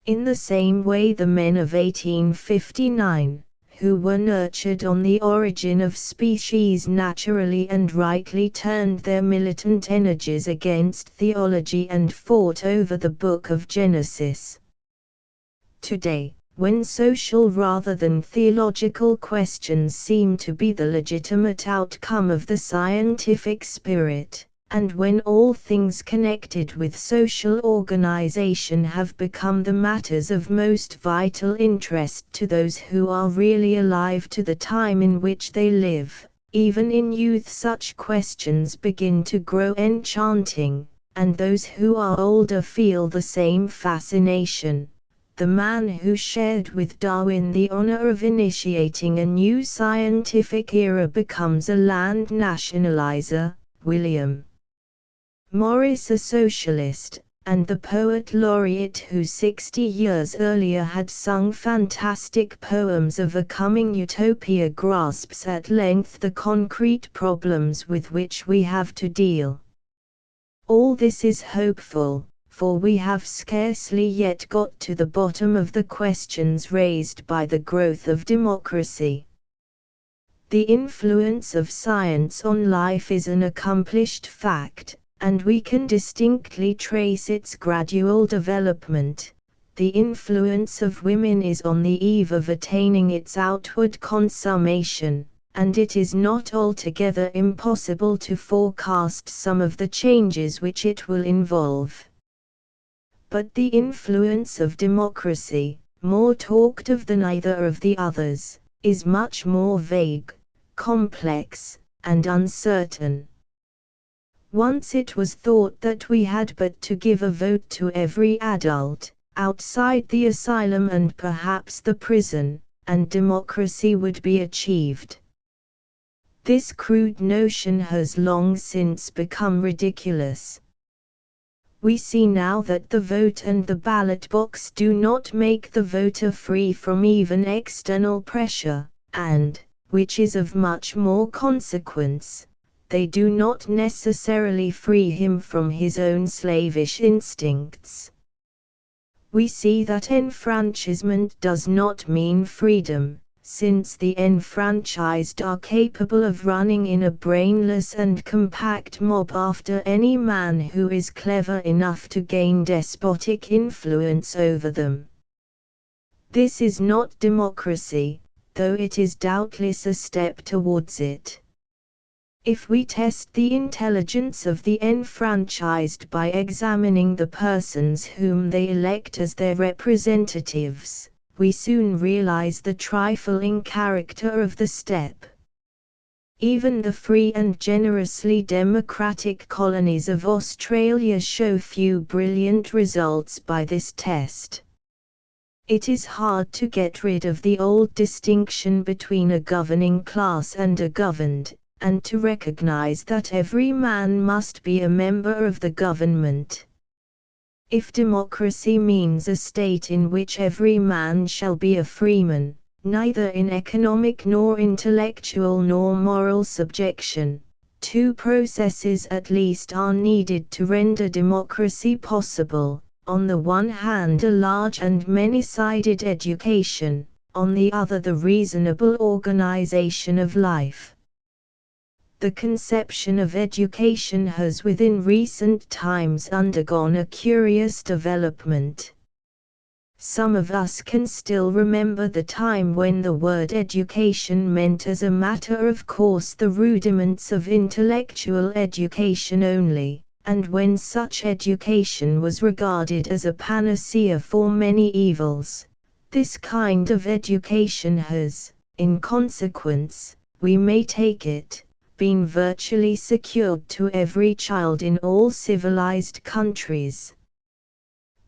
In the same way, the men of 1859, who were nurtured on the origin of species naturally and rightly, turned their militant energies against theology and fought over the book of Genesis. Today, when social rather than theological questions seem to be the legitimate outcome of the scientific spirit, and when all things connected with social organization have become the matters of most vital interest to those who are really alive to the time in which they live, even in youth such questions begin to grow enchanting, and those who are older feel the same fascination. The man who shared with Darwin the honor of initiating a new scientific era becomes a land nationalizer, William Morris a socialist, and the poet laureate who 60 years earlier had sung fantastic poems of a coming utopia grasps at length the concrete problems with which we have to deal. All this is hopeful, for we have scarcely yet got to the bottom of the questions raised by the growth of democracy. The influence of science on life is an accomplished fact, and we can distinctly trace its gradual development. The influence of women is on the eve of attaining its outward consummation, and it is not altogether impossible to forecast some of the changes which it will involve. But the influence of democracy, more talked of than either of the others, is much more vague, complex, and uncertain. Once it was thought that we had but to give a vote to every adult, outside the asylum and perhaps the prison, and democracy would be achieved. This crude notion has long since become ridiculous. We see now that the vote and the ballot box do not make the voter free from even external pressure, and, which is of much more consequence, they do not necessarily free him from his own slavish instincts. We see that enfranchisement does not mean freedom, since the enfranchised are capable of running in a brainless and compact mob after any man who is clever enough to gain despotic influence over them. This is not democracy, though it is doubtless a step towards it. If we test the intelligence of the enfranchised by examining the persons whom they elect as their representatives, we soon realize the trifling character of the step. Even the free and generously democratic colonies of Australia show few brilliant results by this test. It is hard to get rid of the old distinction between a governing class and a governed, and to recognize that every man must be a member of the government. If democracy means a state in which every man shall be a freeman, neither in economic nor intellectual nor moral subjection, two processes at least are needed to render democracy possible: on the one hand a large and many-sided education, on the other the reasonable organization of life. The conception of education has within recent times undergone a curious development. Some of us can still remember the time when the word education meant as a matter of course the rudiments of intellectual education only, and when such education was regarded as a panacea for many evils. This kind of education has, in consequence, we may take it, been virtually secured to every child in all civilized countries.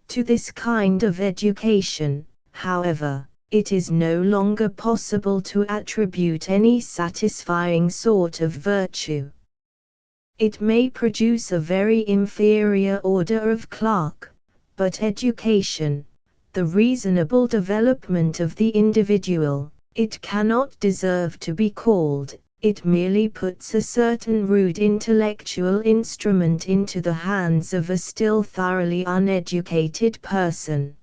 To this kind of education, however, it is no longer possible to attribute any satisfying sort of virtue. It may produce a very inferior order of clerk, but education, the reasonable development of the individual, it cannot deserve to be called. It merely puts a certain rude intellectual instrument into the hands of a still thoroughly uneducated person.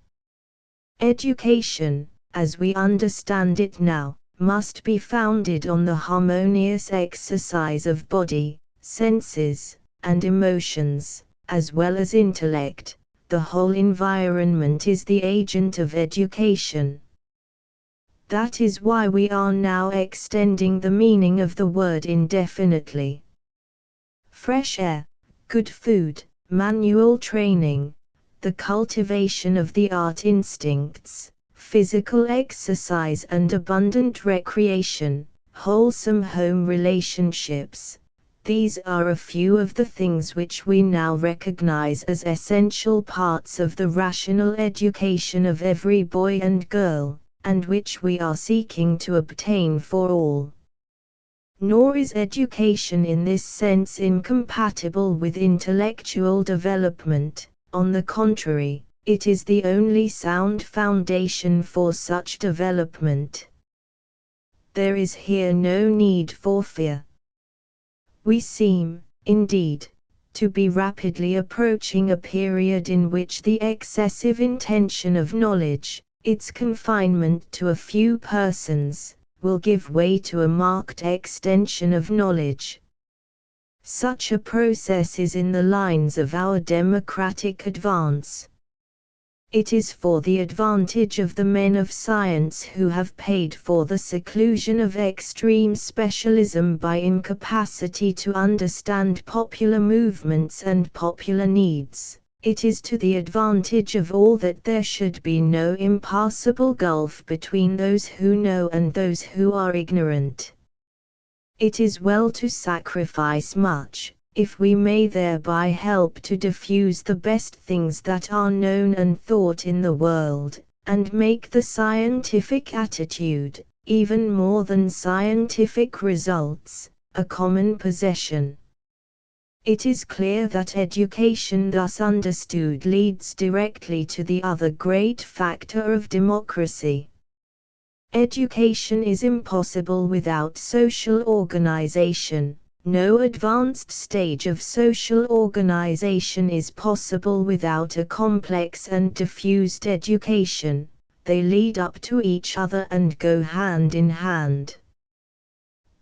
Education, as we understand it now, must be founded on the harmonious exercise of body, senses, and emotions, as well as intellect. The whole environment is the agent of education. That is why we are now extending the meaning of the word indefinitely. Fresh air, good food, manual training, the cultivation of the art instincts, physical exercise and abundant recreation, wholesome home relationships. These are a few of the things which we now recognize as essential parts of the rational education of every boy and girl, and which we are seeking to obtain for all. Nor is education in this sense incompatible with intellectual development. On the contrary, it is the only sound foundation for such development. There is here no need for fear. We seem, indeed, to be rapidly approaching a period in which the excessive intention of knowledge, its confinement to a few persons, will give way to a marked extension of knowledge. Such a process is in the lines of our democratic advance. It is for the advantage of the men of science who have paid for the seclusion of extreme specialism by incapacity to understand popular movements and popular needs. It is to the advantage of all that there should be no impassable gulf between those who know and those who are ignorant. It is well to sacrifice much, if we may thereby help to diffuse the best things that are known and thought in the world, and make the scientific attitude, even more than scientific results, a common possession. It is clear that education thus understood leads directly to the other great factor of democracy. Education is impossible without social organization. No advanced stage of social organization is possible without a complex and diffused education. They lead up to each other and go hand in hand.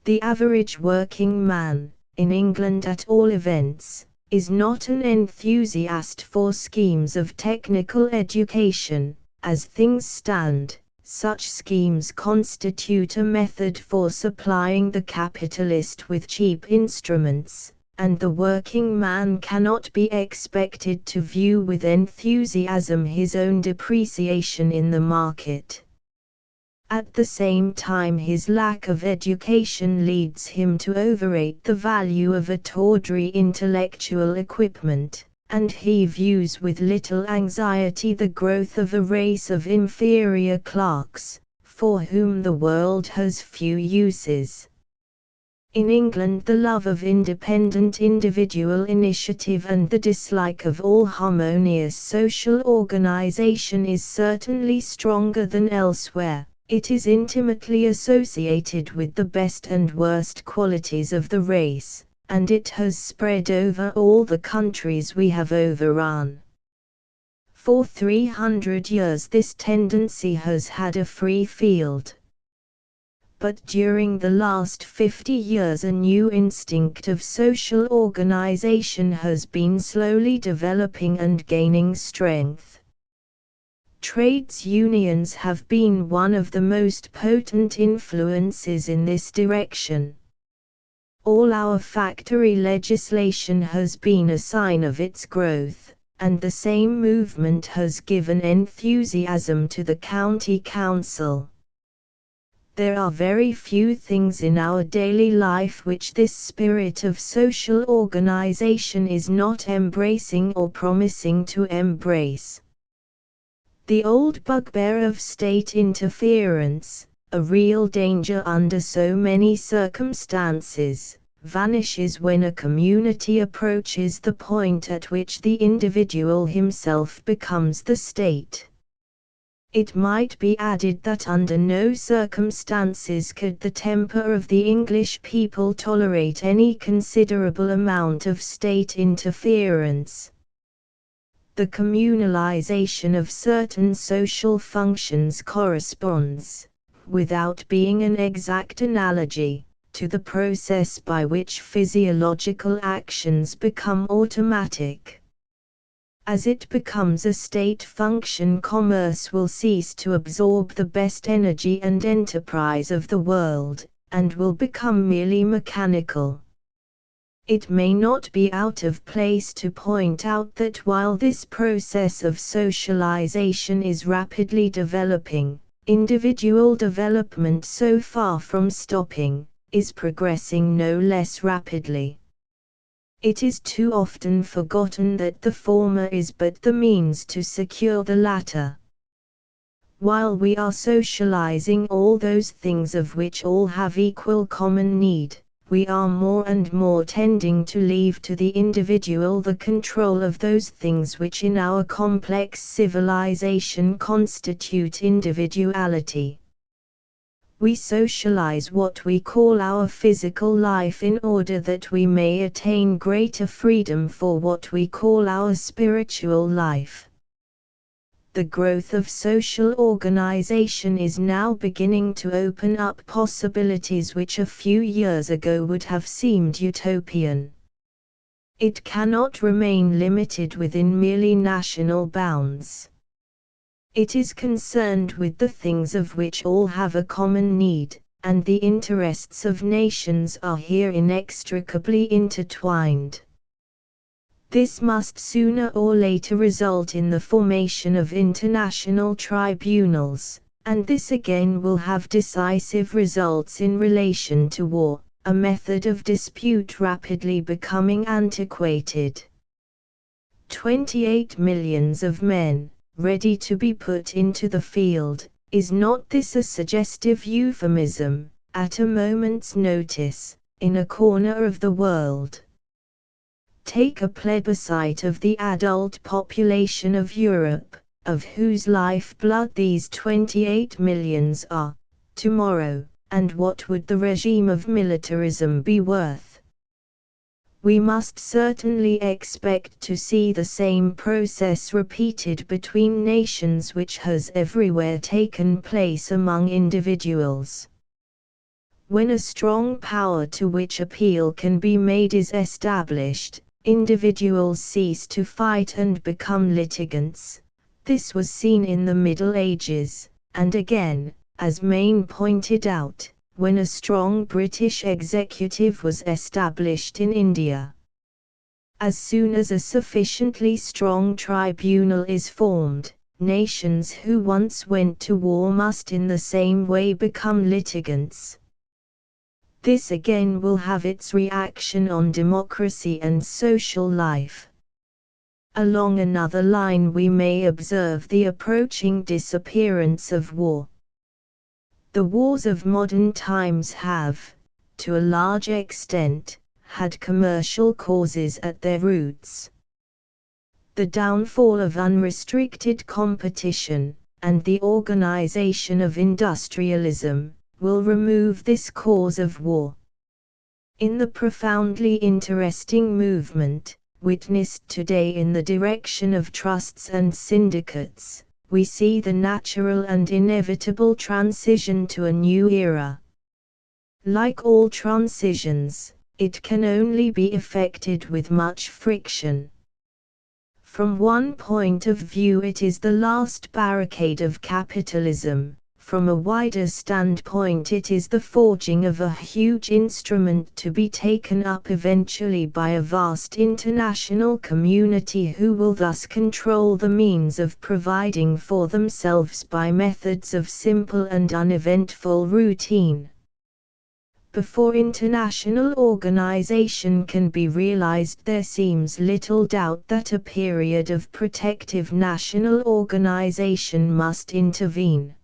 The average working man, in England at all events, is not an enthusiast for schemes of technical education. As things stand, such schemes constitute a method for supplying the capitalist with cheap instruments, and the working man cannot be expected to view with enthusiasm his own depreciation in the market. At the same time, his lack of education leads him to overrate the value of a tawdry intellectual equipment, and he views with little anxiety the growth of a race of inferior clerks, for whom the world has few uses. In England, the love of independent individual initiative and the dislike of all harmonious social organization is certainly stronger than elsewhere. It is intimately associated with the best and worst qualities of the race, and it has spread over all the countries we have overrun. For 300 years this tendency has had a free field. But during the last 50 years a new instinct of social organization has been slowly developing and gaining strength. Trades unions have been one of the most potent influences in this direction. All our factory legislation has been a sign of its growth, and the same movement has given enthusiasm to the county council. There are very few things in our daily life which this spirit of social organization is not embracing or promising to embrace. The old bugbear of state interference, a real danger under so many circumstances, vanishes when a community approaches the point at which the individual himself becomes the state. It might be added that under no circumstances could the temper of the English people tolerate any considerable amount of state interference. The communalization of certain social functions corresponds, without being an exact analogy, to the process by which physiological actions become automatic. As it becomes a state function, commerce will cease to absorb the best energy and enterprise of the world, and will become merely mechanical. It may not be out of place to point out that while this process of socialization is rapidly developing, individual development, so far from stopping, is progressing no less rapidly. It is too often forgotten that the former is but the means to secure the latter. While we are socializing all those things of which all have equal common need, we are more and more tending to leave to the individual the control of those things which in our complex civilization constitute individuality. We socialize what we call our physical life in order that we may attain greater freedom for what we call our spiritual life. The growth of social organization is now beginning to open up possibilities which a few years ago would have seemed utopian. It cannot remain limited within merely national bounds. It is concerned with the things of which all have a common need, and the interests of nations are here inextricably intertwined. This must sooner or later result in the formation of international tribunals, and this again will have decisive results in relation to war, a method of dispute rapidly becoming antiquated. 28 millions of men, ready to be put into the field, is not this a suggestive euphemism, at a moment's notice, in a corner of the world? Take a plebiscite of the adult population of Europe, of whose lifeblood these 28 millions are, tomorrow, and what would the regime of militarism be worth? We must certainly expect to see the same process repeated between nations which has everywhere taken place among individuals. When a strong power to which appeal can be made is established, individuals cease to fight and become litigants. This was seen in the Middle Ages, and again, as Maine pointed out, when a strong British executive was established in India. As soon as a sufficiently strong tribunal is formed, nations who once went to war must in the same way become litigants. This again will have its reaction on democracy and social life. Along another line we may observe the approaching disappearance of war. The wars of modern times have, to a large extent, had commercial causes at their roots. The downfall of unrestricted competition, and the organization of industrialism, will remove this cause of war. In the profoundly interesting movement, witnessed today in the direction of trusts and syndicates, we see the natural and inevitable transition to a new era. Like all transitions, it can only be effected with much friction. From one point of view it is the last barricade of capitalism. From a wider standpoint it is the forging of a huge instrument to be taken up eventually by a vast international community who will thus control the means of providing for themselves by methods of simple and uneventful routine. Before international organization can be realized there seems little doubt that a period of protective national organization must intervene.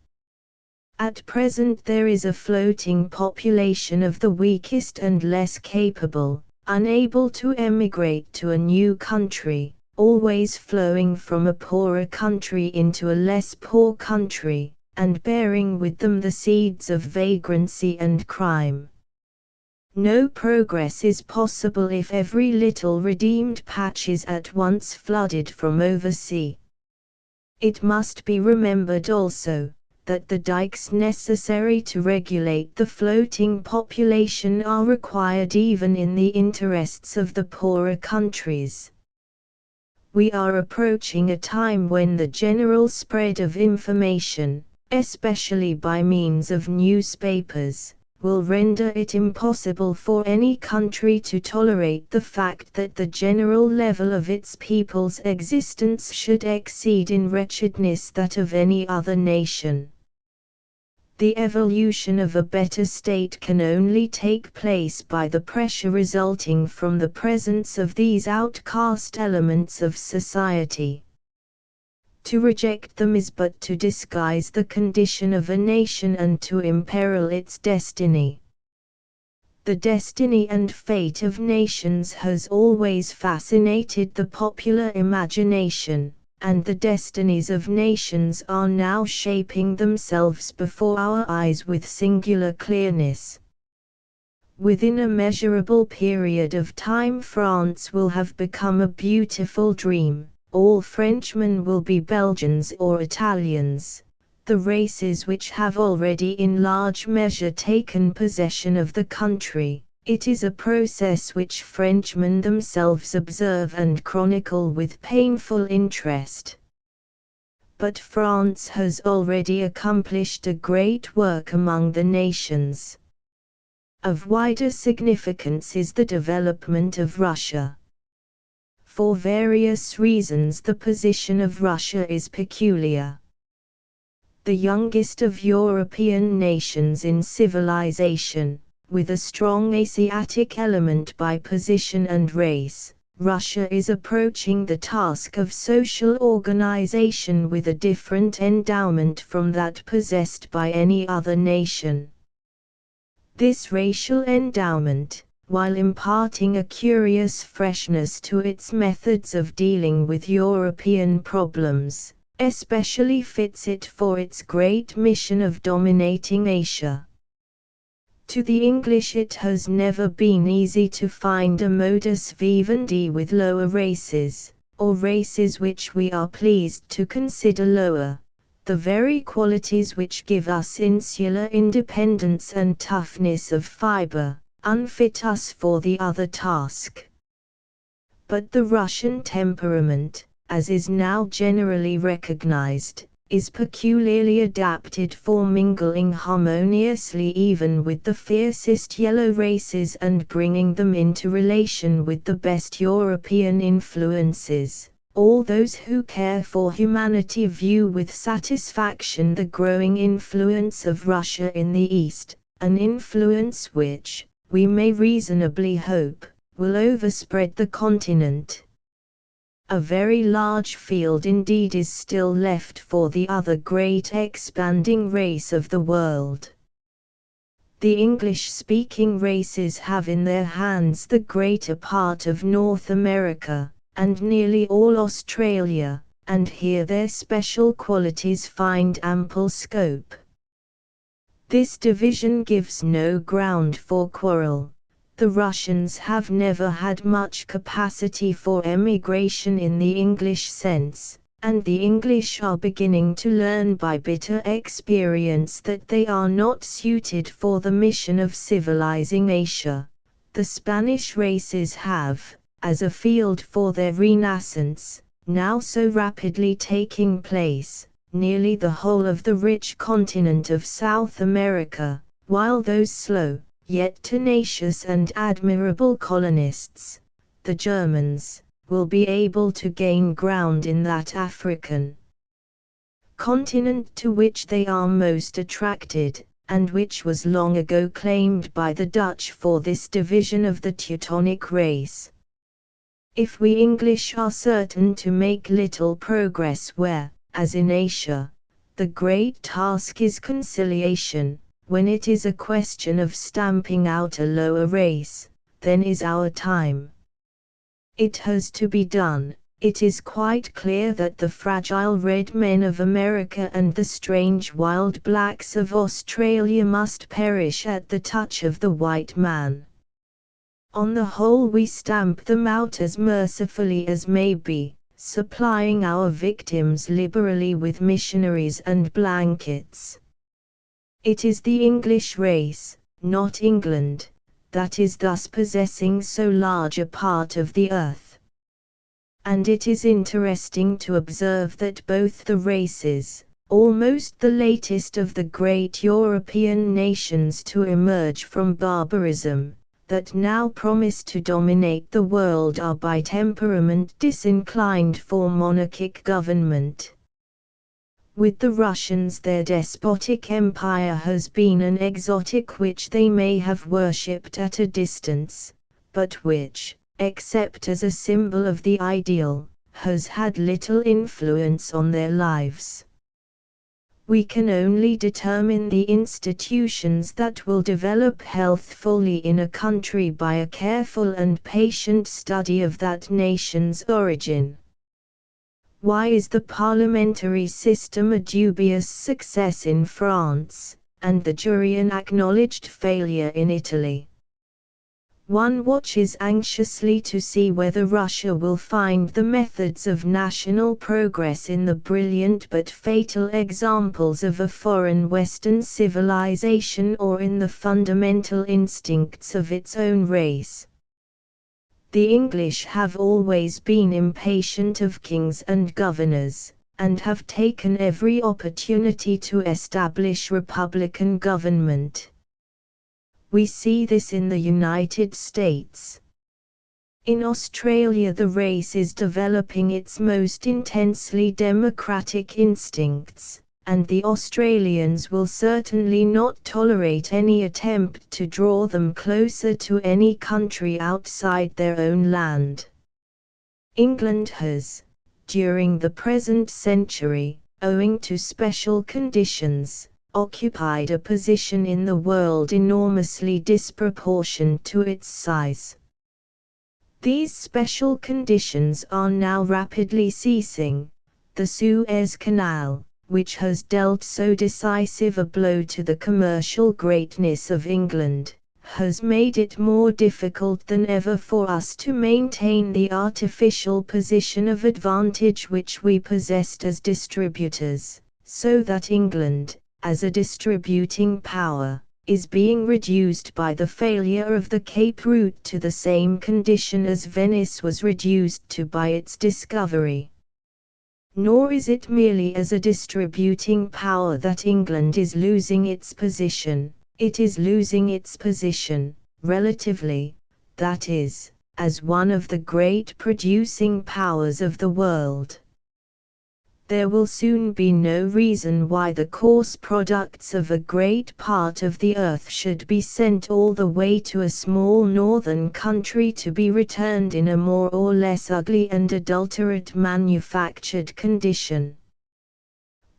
At present there is a floating population of the weakest and less capable, unable to emigrate to a new country, always flowing from a poorer country into a less poor country, and bearing with them the seeds of vagrancy and crime. No progress is possible if every little redeemed patch is at once flooded from oversea. It must be remembered also, that the dikes necessary to regulate the floating population are required even in the interests of the poorer countries. We are approaching a time when the general spread of information, especially by means of newspapers, will render it impossible for any country to tolerate the fact that the general level of its people's existence should exceed in wretchedness that of any other nation. The evolution of a better state can only take place by the pressure resulting from the presence of these outcast elements of society. To reject them is but to disguise the condition of a nation and to imperil its destiny. The destiny and fate of nations has always fascinated the popular imagination, and the destinies of nations are now shaping themselves before our eyes with singular clearness. Within a measurable period of time France will have become a beautiful dream. All Frenchmen will be Belgians or Italians, the races which have already in large measure taken possession of the country. It is a process which Frenchmen themselves observe and chronicle with painful interest. But France has already accomplished a great work among the nations. Of wider significance is the development of Russia. For various reasons the position of Russia is peculiar. The youngest of European nations in civilization, with a strong Asiatic element by position and race, Russia is approaching the task of social organization with a different endowment from that possessed by any other nation. This racial endowment, while imparting a curious freshness to its methods of dealing with European problems, especially fits it for its great mission of dominating Asia. To the English it has never been easy to find a modus vivendi with lower races, or races which we are pleased to consider lower. The very qualities which give us insular independence and toughness of fiber, unfit us for the other task. But the Russian temperament, as is now generally recognized, is peculiarly adapted for mingling harmoniously even with the fiercest yellow races and bringing them into relation with the best European influences. All those who care for humanity view with satisfaction the growing influence of Russia in the East, an influence which, we may reasonably hope, will overspread the continent. A very large field indeed is still left for the other great expanding race of the world. The English-speaking races have in their hands the greater part of North America, and nearly all Australia, and here their special qualities find ample scope. This division gives no ground for quarrel. The Russians have never had much capacity for emigration in the English sense, and the English are beginning to learn by bitter experience that they are not suited for the mission of civilizing Asia. The Spanish races have, as a field for their renaissance, now so rapidly taking place, nearly the whole of the rich continent of South America, while those slow, yet tenacious and admirable colonists, the Germans, will be able to gain ground in that African continent to which they are most attracted, and which was long ago claimed by the Dutch for this division of the Teutonic race. If we English are certain to make little progress where, as in Asia, the great task is conciliation. When it is a question of stamping out a lower race, then is our time. It has to be done. It is quite clear that the fragile red men of America and the strange wild blacks of Australia must perish at the touch of the white man. On the whole, we stamp them out as mercifully as may be, supplying our victims liberally with missionaries and blankets. It is the English race, not England, that is thus possessing so large a part of the earth. And it is interesting to observe that both the races, almost the latest of the great European nations to emerge from barbarism, that now promise to dominate the world, are by temperament disinclined for monarchic government. With the Russians, their despotic empire has been an exotic which they may have worshipped at a distance, but which, except as a symbol of the ideal, has had little influence on their lives. We can only determine the institutions that will develop healthfully in a country by a careful and patient study of that nation's origin. Why is the parliamentary system a dubious success in France, and the jury an acknowledged failure in Italy? One watches anxiously to see whether Russia will find the methods of national progress in the brilliant but fatal examples of a foreign Western civilization, or in the fundamental instincts of its own race. The English have always been impatient of kings and governors, and have taken every opportunity to establish republican government. We see this in the United States. In Australia, the race is developing its most intensely democratic instincts, and the Australians will certainly not tolerate any attempt to draw them closer to any country outside their own land. England has, during the present century, owing to special conditions, occupied a position in the world enormously disproportioned to its size. These special conditions are now rapidly ceasing. The Suez Canal, which has dealt so decisive a blow to the commercial greatness of England, has made it more difficult than ever for us to maintain the artificial position of advantage which we possessed as distributors, so that England, as a distributing power, is being reduced by the failure of the Cape route to the same condition as Venice was reduced to by its discovery. Nor is it merely as a distributing power that England is losing its position. It is losing its position, relatively, that is, as one of the great producing powers of the world. There will soon be no reason why the coarse products of a great part of the earth should be sent all the way to a small northern country to be returned in a more or less ugly and adulterate manufactured condition.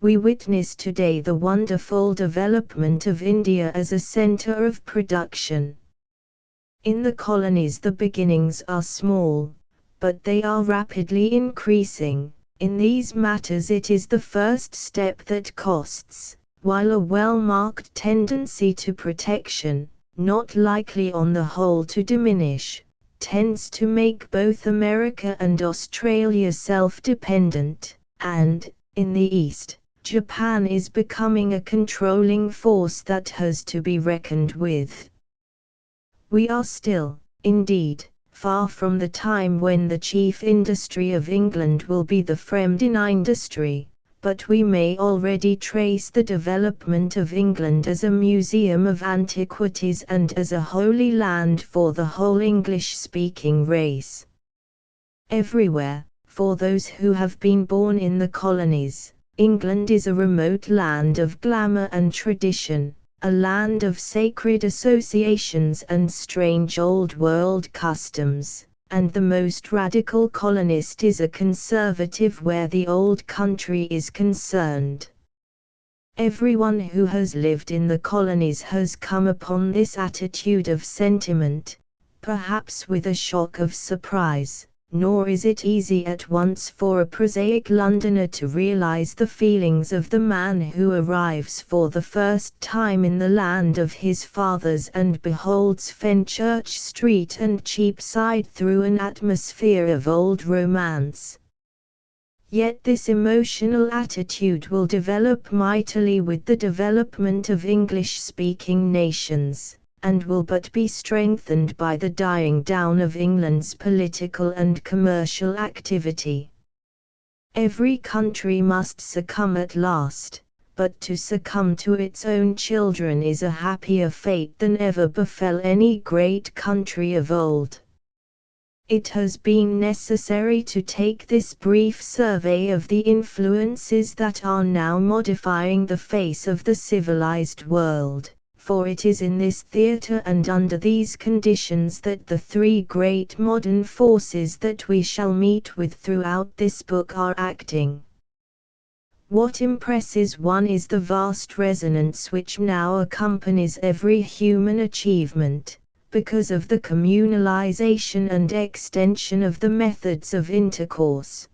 We witness today the wonderful development of India as a center of production. In the colonies the beginnings are small, but they are rapidly increasing. In these matters it is the first step that costs, while a well-marked tendency to protection, not likely on the whole to diminish, tends to make both America and Australia self-dependent, and, in the East, Japan is becoming a controlling force that has to be reckoned with. We are still, indeed, far from the time when the chief industry of England will be the Fremden industry, but we may already trace the development of England as a museum of antiquities and as a holy land for the whole English-speaking race. Everywhere, for those who have been born in the colonies, England is a remote land of glamour and tradition, a land of sacred associations and strange old-world customs, and the most radical colonist is a conservative where the old country is concerned. Everyone who has lived in the colonies has come upon this attitude of sentiment, perhaps with a shock of surprise, nor is it easy at once for a prosaic Londoner to realize the feelings of the man who arrives for the first time in the land of his fathers and beholds Fenchurch Street and Cheapside through an atmosphere of old romance. Yet this emotional attitude will develop mightily with the development of English-speaking nations, and will but be strengthened by the dying down of England's political and commercial activity. Every country must succumb at last, but to succumb to its own children is a happier fate than ever befell any great country of old. It has been necessary to take this brief survey of the influences that are now modifying the face of the civilized world, for it is in this theater and under these conditions that the three great modern forces that we shall meet with throughout this book are acting. What impresses one is the vast resonance which now accompanies every human achievement, because of the communalization and extension of the methods of intercourse.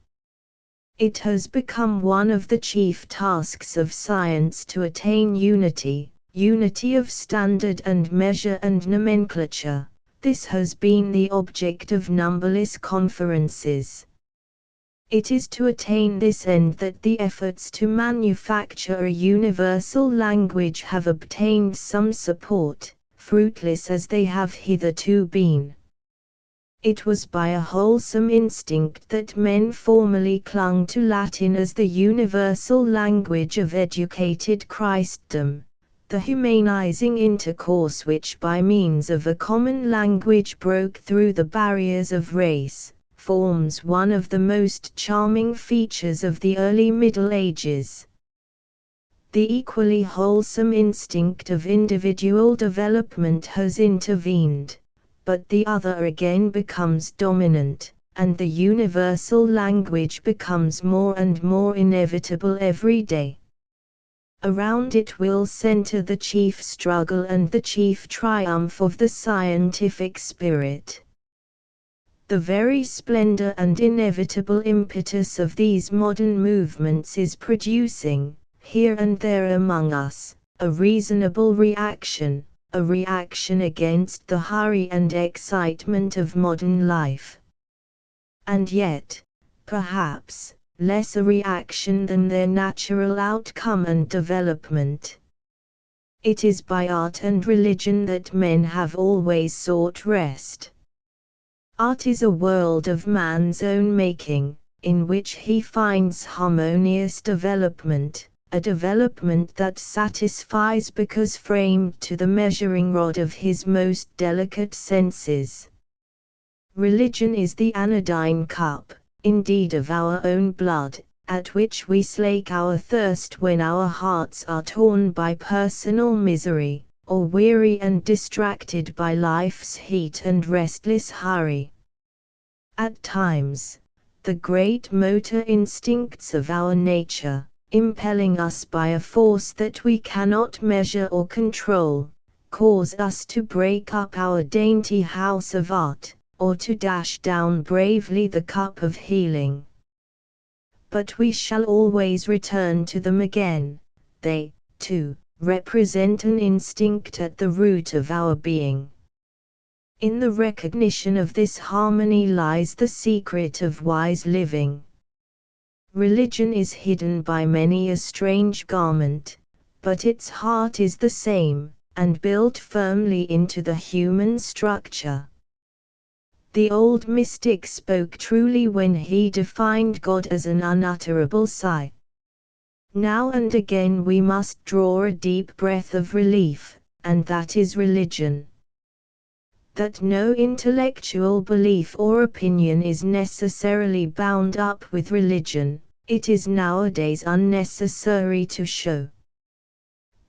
It has become one of the chief tasks of science to attain unity of standard and measure and nomenclature. This has been the object of numberless conferences. It is to attain this end that the efforts to manufacture a universal language have obtained some support, fruitless as they have hitherto been. It was by a wholesome instinct that men formerly clung to Latin as the universal language of educated Christendom, the humanizing intercourse which by means of a common language broke through the barriers of race, forms one of the most charming features of the early Middle Ages. The equally wholesome instinct of individual development has intervened, but the other again becomes dominant, and the universal language becomes more and more inevitable every day. Around it will center the chief struggle and the chief triumph of the scientific spirit. The very splendor and inevitable impetus of these modern movements is producing, here and there among us, a reasonable reaction, a reaction against the hurry and excitement of modern life. And yet, perhaps, less a reaction than their natural outcome and development. It is by art and religion that men have always sought rest. Art is a world of man's own making, in which he finds harmonious development, a development that satisfies because framed to the measuring rod of his most delicate senses. Religion is the anodyne cup, indeed of our own blood, at which we slake our thirst when our hearts are torn by personal misery, or weary and distracted by life's heat and restless hurry. At times, the great motor instincts of our nature, impelling us by a force that we cannot measure or control, cause us to break up our dainty house of art, or to dash down bravely the cup of healing. But we shall always return to them again. They, too, represent an instinct at the root of our being. In the recognition of this harmony lies the secret of wise living. Religion is hidden by many a strange garment, but its heart is the same, and built firmly into the human structure. The old mystic spoke truly when he defined God as an unutterable sigh. Now and again we must draw a deep breath of relief, and that is religion. That no intellectual belief or opinion is necessarily bound up with religion, it is nowadays unnecessary to show.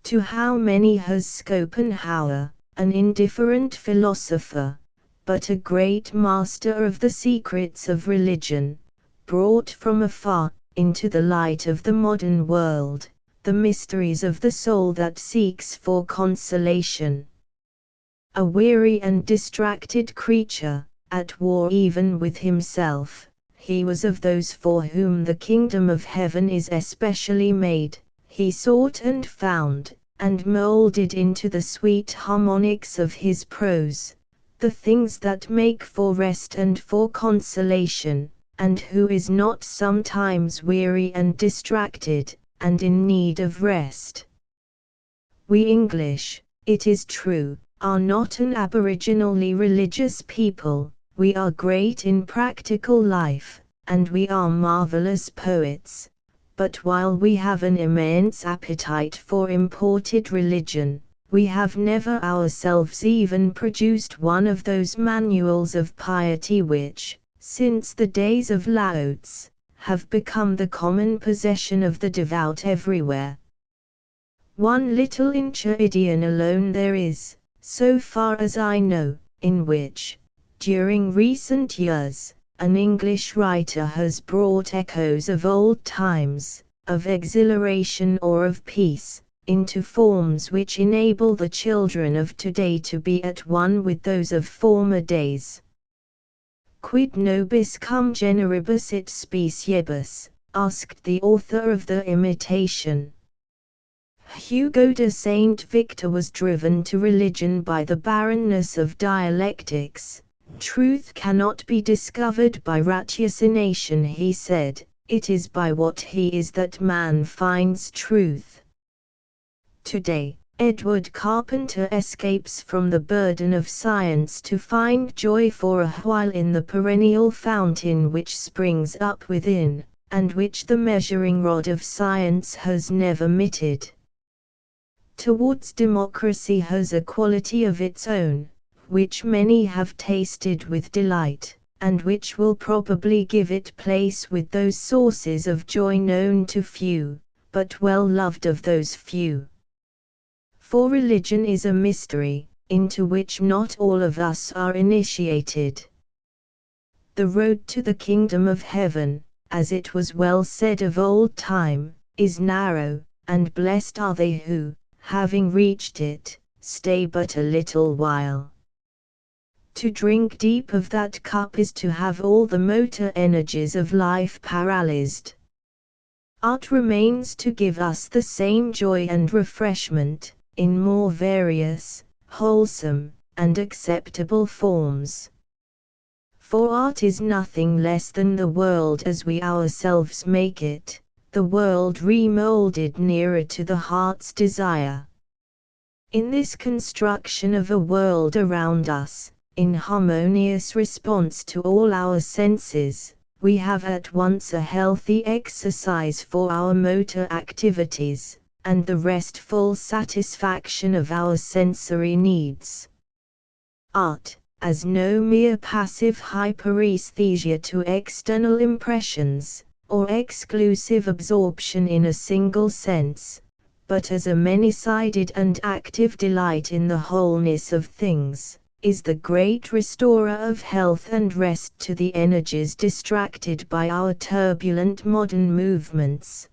To how many has Schopenhauer, an indifferent philosopher, but a great master of the secrets of religion, brought from afar, into the light of the modern world, the mysteries of the soul that seeks for consolation. A weary and distracted creature, at war even with himself, he was of those for whom the kingdom of heaven is especially made. He sought and found, and molded into the sweet harmonics of his prose, the things that make for rest and for consolation, and who is not sometimes weary and distracted, and in need of rest. We English, it is true, are not an aboriginally religious people. We are great in practical life, and we are marvelous poets. But while we have an immense appetite for imported religion, we have never ourselves even produced one of those manuals of piety which, since the days of Laozi, have become the common possession of the devout everywhere. One little enchiridion alone there is, so far as I know, in which, during recent years, an English writer has brought echoes of old times, of exhilaration or of peace, into forms which enable the children of today to be at one with those of former days. Quid nobis cum generibus et speciebus? Asked the author of the Imitation. Hugo de Saint Victor was driven to religion by the barrenness of dialectics. Truth cannot be discovered by ratiocination, he said, it is by what he is that man finds truth. Today, Edward Carpenter escapes from the burden of science to find joy for a while in the perennial fountain which springs up within, and which the measuring rod of science has never mitted. Towards democracy has a quality of its own, which many have tasted with delight, and which will probably give it place with those sources of joy known to few, but well loved of those few. For religion is a mystery, into which not all of us are initiated. The road to the kingdom of heaven, as it was well said of old time, is narrow, and blessed are they who, having reached it, stay but a little while. To drink deep of that cup is to have all the motor energies of life paralyzed. Art remains to give us the same joy and refreshment, in more various, wholesome, and acceptable forms. For art is nothing less than the world as we ourselves make it, the world remolded nearer to the heart's desire. In this construction of a world around us, in harmonious response to all our senses, we have at once a healthy exercise for our motor activities, and the restful satisfaction of our sensory needs. Art, as no mere passive hyperesthesia to external impressions, or exclusive absorption in a single sense, but as a many-sided and active delight in the wholeness of things, is the great restorer of health and rest to the energies distracted by our turbulent modern movements.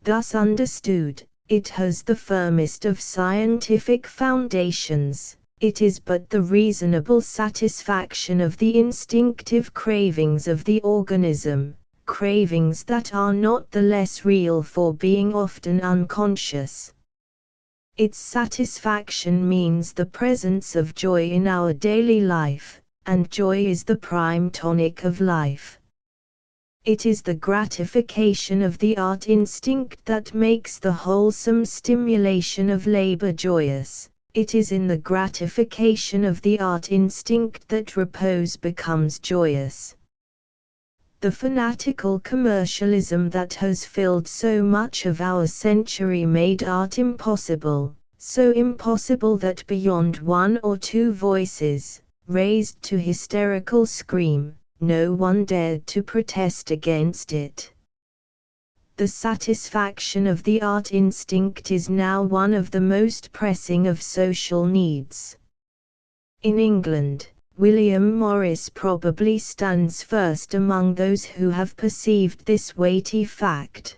Thus understood, it has the firmest of scientific foundations. It is but the reasonable satisfaction of the instinctive cravings of the organism, cravings that are not the less real for being often unconscious. Its satisfaction means the presence of joy in our daily life, and joy is the prime tonic of life. It is the gratification of the art instinct that makes the wholesome stimulation of labor joyous. It is in the gratification of the art instinct that repose becomes joyous. The fanatical commercialism that has filled so much of our century made art impossible, so impossible that beyond one or two voices, raised to hysterical scream, no one dared to protest against it. The satisfaction of the art instinct is now one of the most pressing of social needs. In England, William Morris probably stands first among those who have perceived this weighty fact.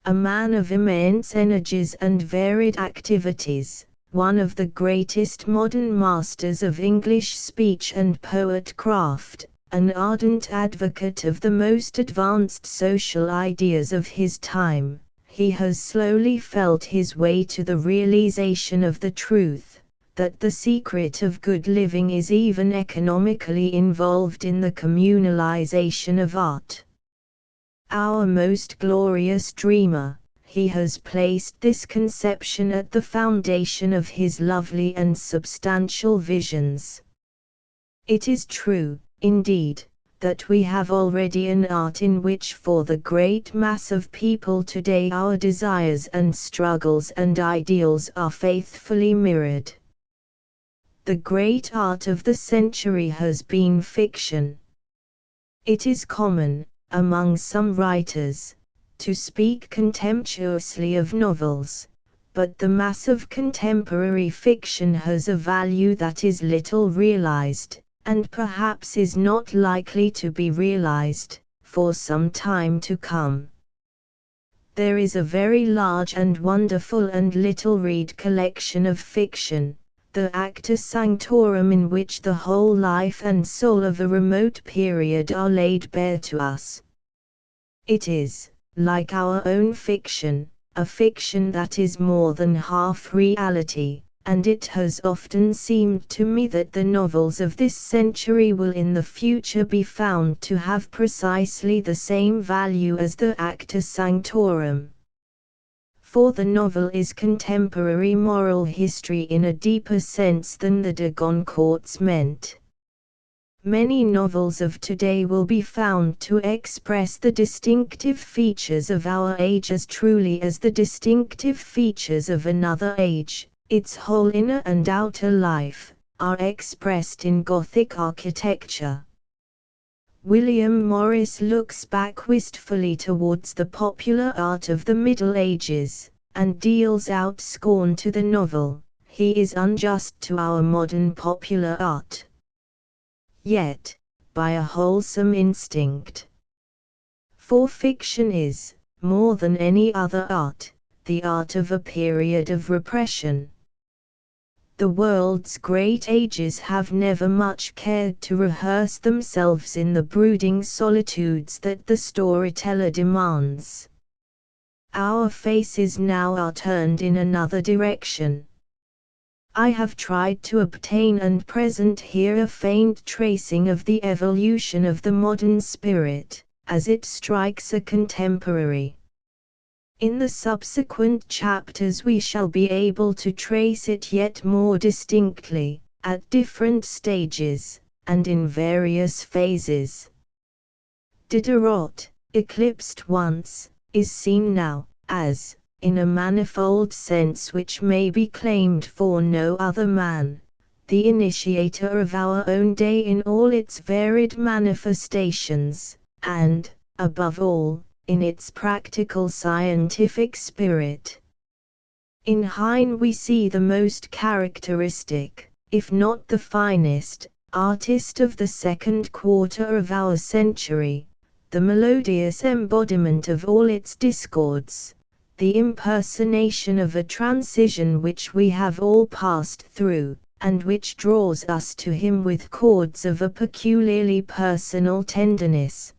a man of immense energies and varied activities, one of the greatest modern masters of English speech and poet craft, an ardent advocate of the most advanced social ideas of his time, he has slowly felt his way to the realization of the truth, that the secret of good living is even economically involved in the communalization of art. Our most glorious dreamer, he has placed this conception at the foundation of his lovely and substantial visions. It is true, indeed, that we have already an art in which for the great mass of people today our desires and struggles and ideals are faithfully mirrored. The great art of the century has been fiction. It is common, among some writers, to speak contemptuously of novels, but the mass of contemporary fiction has a value that is little realized, and perhaps is not likely to be realized, for some time to come. There is a very large and wonderful and little-read collection of fiction, the Acta Sanctorum, in which the whole life and soul of a remote period are laid bare to us. It is, like our own fiction, a fiction that is more than half reality, and it has often seemed to me that the novels of this century will in the future be found to have precisely the same value as the Acta Sanctorum. For the novel is contemporary moral history in a deeper sense than the de Goncourts meant. Many novels of today will be found to express the distinctive features of our age as truly as the distinctive features of another age. Its whole inner and outer life are expressed in Gothic architecture. William Morris looks back wistfully towards the popular art of the Middle Ages, and deals out scorn to the novel. He is unjust to our modern popular art. Yet, by a wholesome instinct. For fiction is, more than any other art, the art of a period of repression. The world's great ages have never much cared to rehearse themselves in the brooding solitudes that the storyteller demands. Our faces now are turned in another direction. I have tried to obtain and present here a faint tracing of the evolution of the modern spirit, as it strikes a contemporary. In the subsequent chapters we shall be able to trace it yet more distinctly, at different stages, and in various phases. Diderot, eclipsed once, is seen now, as, in a manifold sense which may be claimed for no other man, the initiator of our own day in all its varied manifestations, and, above all, in its practical scientific spirit. In Heine we see the most characteristic, if not the finest, artist of the second quarter of our century, the melodious embodiment of all its discords, the impersonation of a transition which we have all passed through, and which draws us to him with chords of a peculiarly personal tenderness.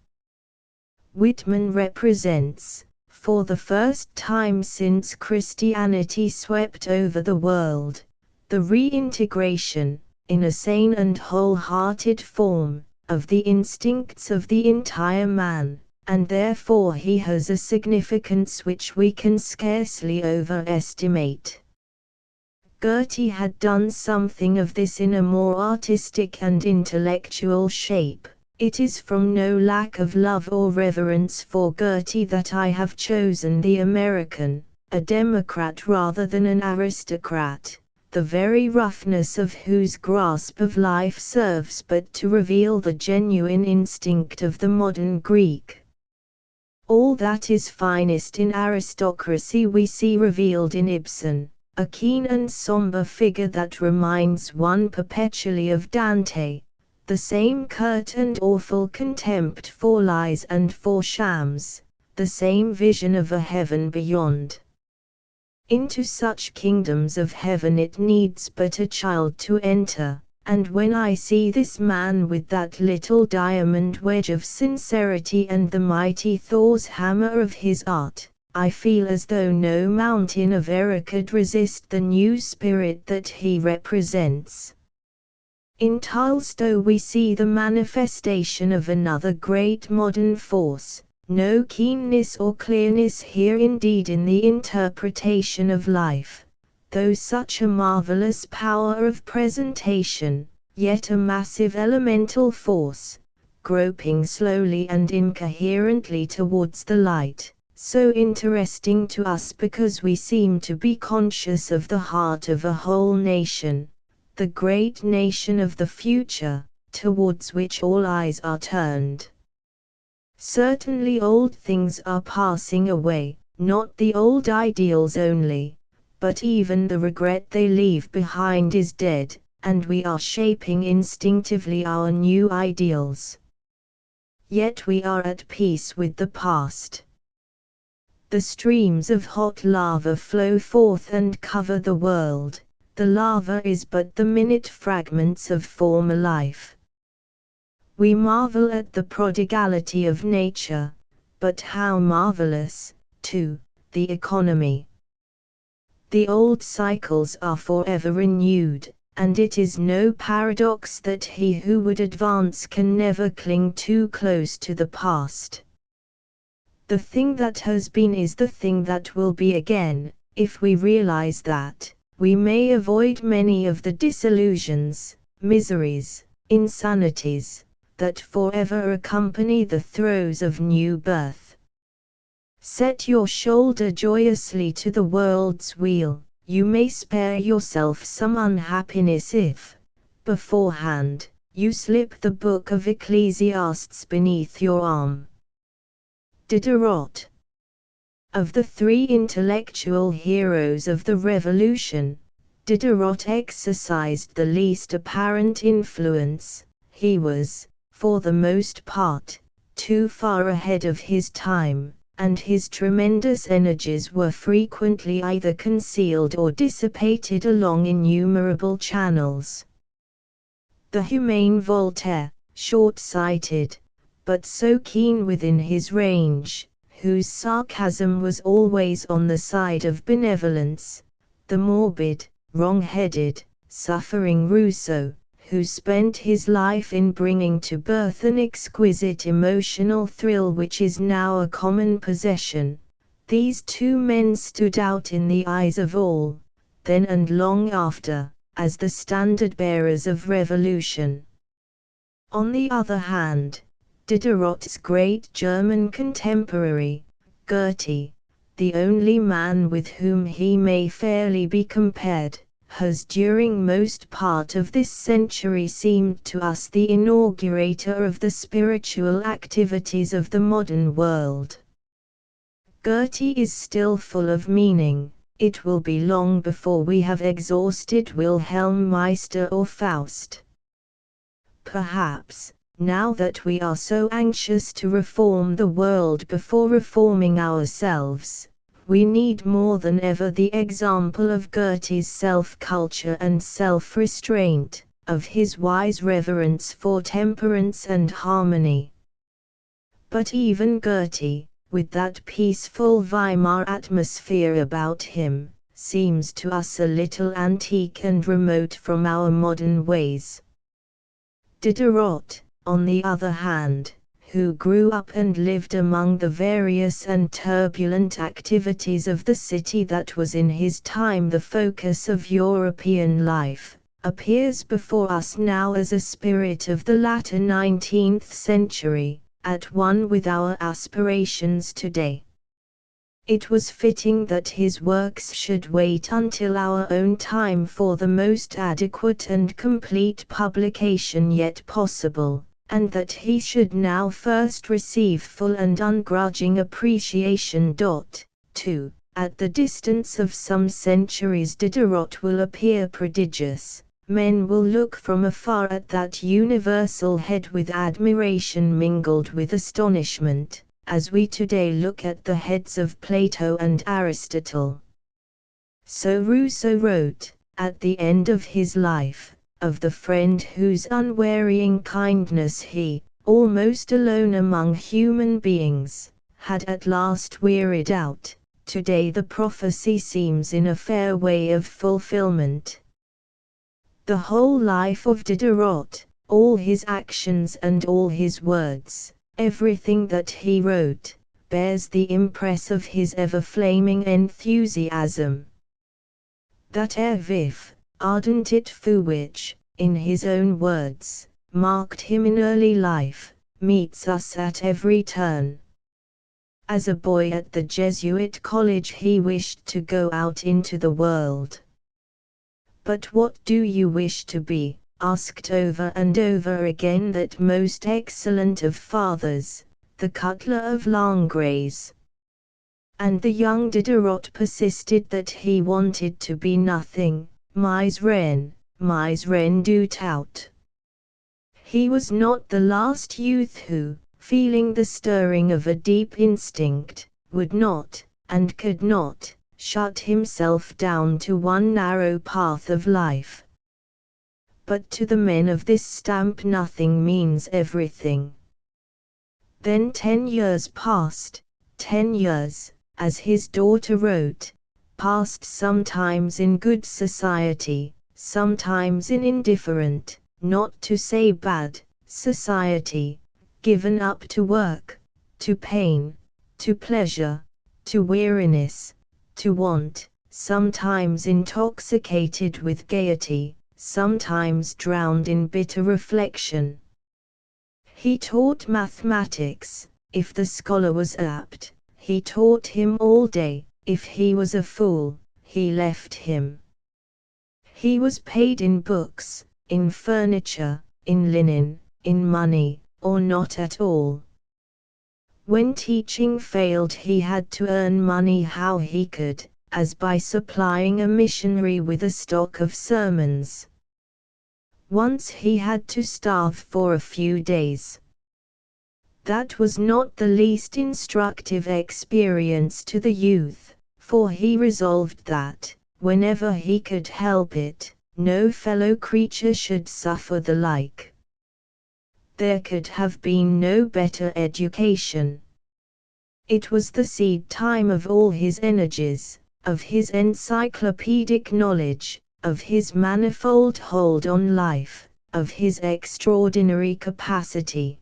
Whitman represents, for the first time since Christianity swept over the world, the reintegration, in a sane and whole-hearted form, of the instincts of the entire man, and therefore he has a significance which we can scarcely overestimate. Goethe had done something of this in a more artistic and intellectual shape. It is from no lack of love or reverence for Goethe that I have chosen the American, a democrat rather than an aristocrat, the very roughness of whose grasp of life serves but to reveal the genuine instinct of the modern Greek. All that is finest in aristocracy we see revealed in Ibsen, a keen and somber figure that reminds one perpetually of Dante. The same curt and awful contempt for lies and for shams, the same vision of a heaven beyond. Into such kingdoms of heaven it needs but a child to enter, and when I see this man with that little diamond wedge of sincerity and the mighty Thor's hammer of his art, I feel as though no mountain of error could resist the new spirit that he represents. In Tolstoy we see the manifestation of another great modern force, no keenness or clearness here indeed in the interpretation of life, though such a marvelous power of presentation, yet a massive elemental force, groping slowly and incoherently towards the light, so interesting to us because we seem to be conscious of the heart of a whole nation, the great nation of the future, towards which all eyes are turned. Certainly old things are passing away, not the old ideals only, but even the regret they leave behind is dead, and we are shaping instinctively our new ideals. Yet we are at peace with the past. The streams of hot lava flow forth and cover the world. The lava is but the minute fragments of former life. We marvel at the prodigality of nature, but how marvelous, too, the economy. The old cycles are forever renewed, and it is no paradox that he who would advance can never cling too close to the past. The thing that has been is the thing that will be again. If we realize that, we may avoid many of the disillusions, miseries, insanities, that forever accompany the throes of new birth. Set your shoulder joyously to the world's wheel, you may spare yourself some unhappiness if, beforehand, you slip the book of Ecclesiastes beneath your arm. Diderot. Of the three intellectual heroes of the Revolution, Diderot exercised the least apparent influence. He was, for the most part, too far ahead of his time, and his tremendous energies were frequently either concealed or dissipated along innumerable channels. The humane Voltaire, short-sighted, but so keen within his range, whose sarcasm was always on the side of benevolence, the morbid, wrong-headed, suffering Rousseau, who spent his life in bringing to birth an exquisite emotional thrill which is now a common possession. These two men stood out in the eyes of all, then and long after, as the standard-bearers of revolution. On the other hand, Diderot's great German contemporary, Goethe, the only man with whom he may fairly be compared, has during most part of this century seemed to us the inaugurator of the spiritual activities of the modern world. Goethe is still full of meaning. It will be long before we have exhausted Wilhelm Meister or Faust. Perhaps, now that we are so anxious to reform the world before reforming ourselves, we need more than ever the example of Goethe's self-culture and self-restraint, of his wise reverence for temperance and harmony. But even Goethe, with that peaceful Weimar atmosphere about him, seems to us a little antique and remote from our modern ways. Diderot, on the other hand, who grew up and lived among the various and turbulent activities of the city that was in his time the focus of European life, appears before us now as a spirit of the latter 19th century, at one with our aspirations today. It was fitting that his works should wait until our own time for the most adequate and complete publication yet possible, and that he should now first receive full and ungrudging appreciation. 2. At the distance of some centuries Diderot will appear prodigious. Men will look from afar at that universal head with admiration mingled with astonishment, as we today look at the heads of Plato and Aristotle. So Rousseau wrote, at the end of his life, of the friend whose unwearying kindness he, almost alone among human beings, had at last wearied out. Today the prophecy seems in a fair way of fulfillment. The whole life of Diderot, all his actions and all his words, everything that he wrote, bears the impress of his ever-flaming enthusiasm. That air vif, ardent it fou which, in his own words, marked him in early life, meets us at every turn. As a boy at the Jesuit college he wished to go out into the world. But what do you wish to be? Asked over and over again that most excellent of fathers, the cutler of Langres. And the young Diderot persisted that he wanted to be nothing, mais rien du tout. He was not the last youth who, feeling the stirring of a deep instinct, would not, and could not, shut himself down to one narrow path of life. But to the men of this stamp nothing means everything. Then 10 years passed, 10 years, as his daughter wrote, passed sometimes in good society, sometimes in indifferent, not to say bad, society, given up to work, to pain, to pleasure, to weariness, to want, sometimes intoxicated with gaiety, sometimes drowned in bitter reflection. He taught mathematics, if the scholar was apt, he taught him all day, if he was a fool, he left him. He was paid in books, in furniture, in linen, in money, or not at all. When teaching failed he had to earn money how he could, as by supplying a missionary with a stock of sermons. Once he had to starve for a few days. That was not the least instructive experience to the youth, for he resolved that, whenever he could help it, no fellow creature should suffer the like. There could have been no better education. It was the seed time of all his energies, of his encyclopedic knowledge, of his manifold hold on life, of his extraordinary capacity.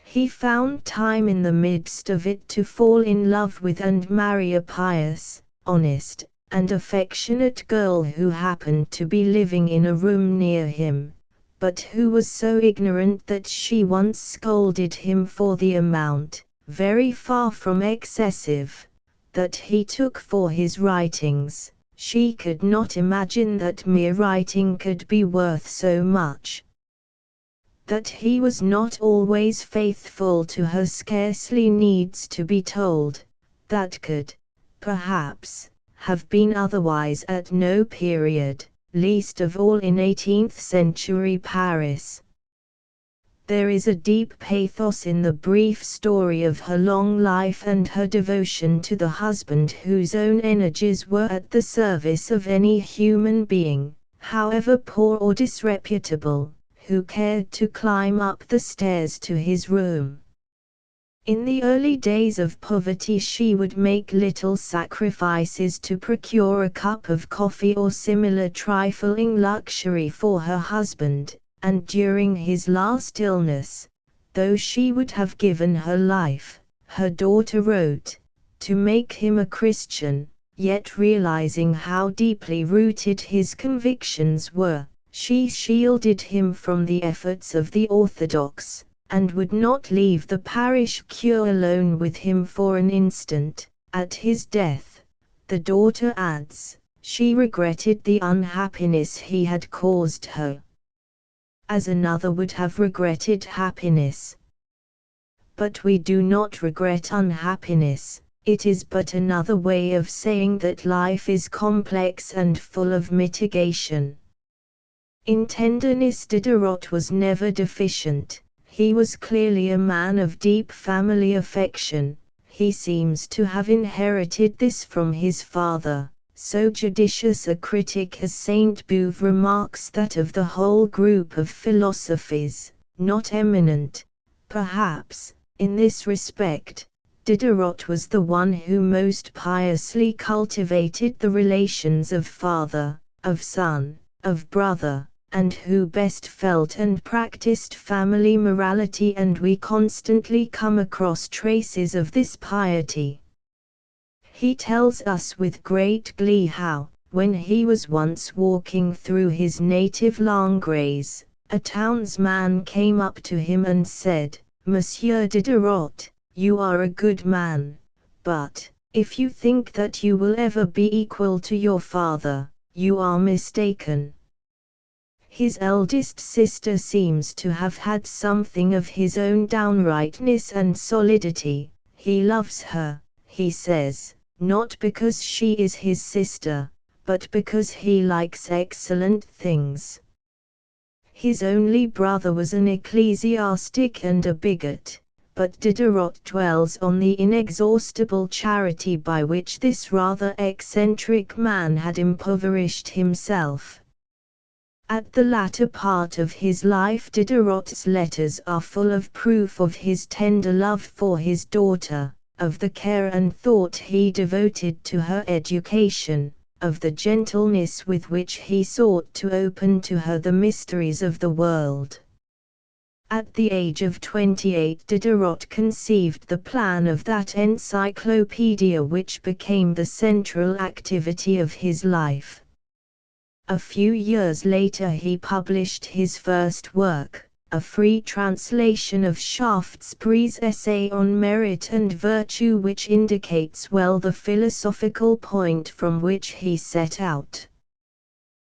He found time in the midst of it to fall in love with and marry a pious, honest, and affectionate girl who happened to be living in a room near him, but who was so ignorant that she once scolded him for the amount, very far from excessive, that he took for his writings. She could not imagine that mere writing could be worth so much. That he was not always faithful to her scarcely needs to be told. That could, perhaps, have been otherwise at no period, least of all in 18th century Paris. There is a deep pathos in the brief story of her long life and her devotion to the husband whose own energies were at the service of any human being, however poor or disreputable, who cared to climb up the stairs to his room. In the early days of poverty she would make little sacrifices to procure a cup of coffee or similar trifling luxury for her husband, and during his last illness, though she would have given her life, her daughter wrote, to make him a Christian, yet realizing how deeply rooted his convictions were, she shielded him from the efforts of the orthodox, and would not leave the parish cure alone with him for an instant. At his death, the daughter adds, she regretted the unhappiness he had caused her, as another would have regretted happiness. But we do not regret unhappiness, it is but another way of saying that life is complex and full of mitigation. In tenderness Diderot was never deficient. He was clearly a man of deep family affection. He seems to have inherited this from his father. So judicious a critic as Saint Beuve remarks that of the whole group of philosophies, not eminent, perhaps, in this respect, Diderot was the one who most piously cultivated the relations of father, of son, of brother, and who best felt and practiced family morality, and we constantly come across traces of this piety. He tells us with great glee how, when he was once walking through his native Langres, a townsman came up to him and said, "Monsieur Diderot, you are a good man, but, if you think that you will ever be equal to your father, you are mistaken." His eldest sister seems to have had something of his own downrightness and solidity. He loves her, he says, not because she is his sister, but because he likes excellent things. His only brother was an ecclesiastic and a bigot, but Diderot dwells on the inexhaustible charity by which this rather eccentric man had impoverished himself. At the latter part of his life, Diderot's letters are full of proof of his tender love for his daughter, of the care and thought he devoted to her education, of the gentleness with which he sought to open to her the mysteries of the world. At the age of 28, Diderot conceived the plan of that encyclopedia which became the central activity of his life. A few years later he published his first work, a free translation of Shaftesbury's essay on merit and virtue, which indicates well the philosophical point from which he set out.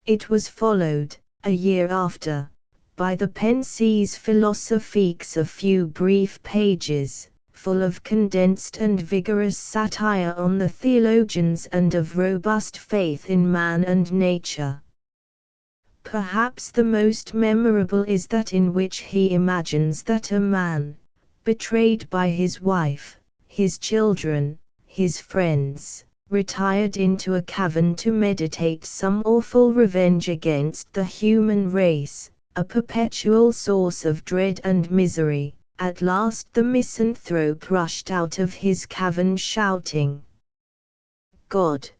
It was followed, a year after, by the Pensées philosophiques, a few brief pages, full of condensed and vigorous satire on the theologians and of robust faith in man and nature. Perhaps the most memorable is that in which he imagines that a man, betrayed by his wife, his children, his friends, retired into a cavern to meditate some awful revenge against the human race, a perpetual source of dread and misery. At last the misanthrope rushed out of his cavern shouting, "God!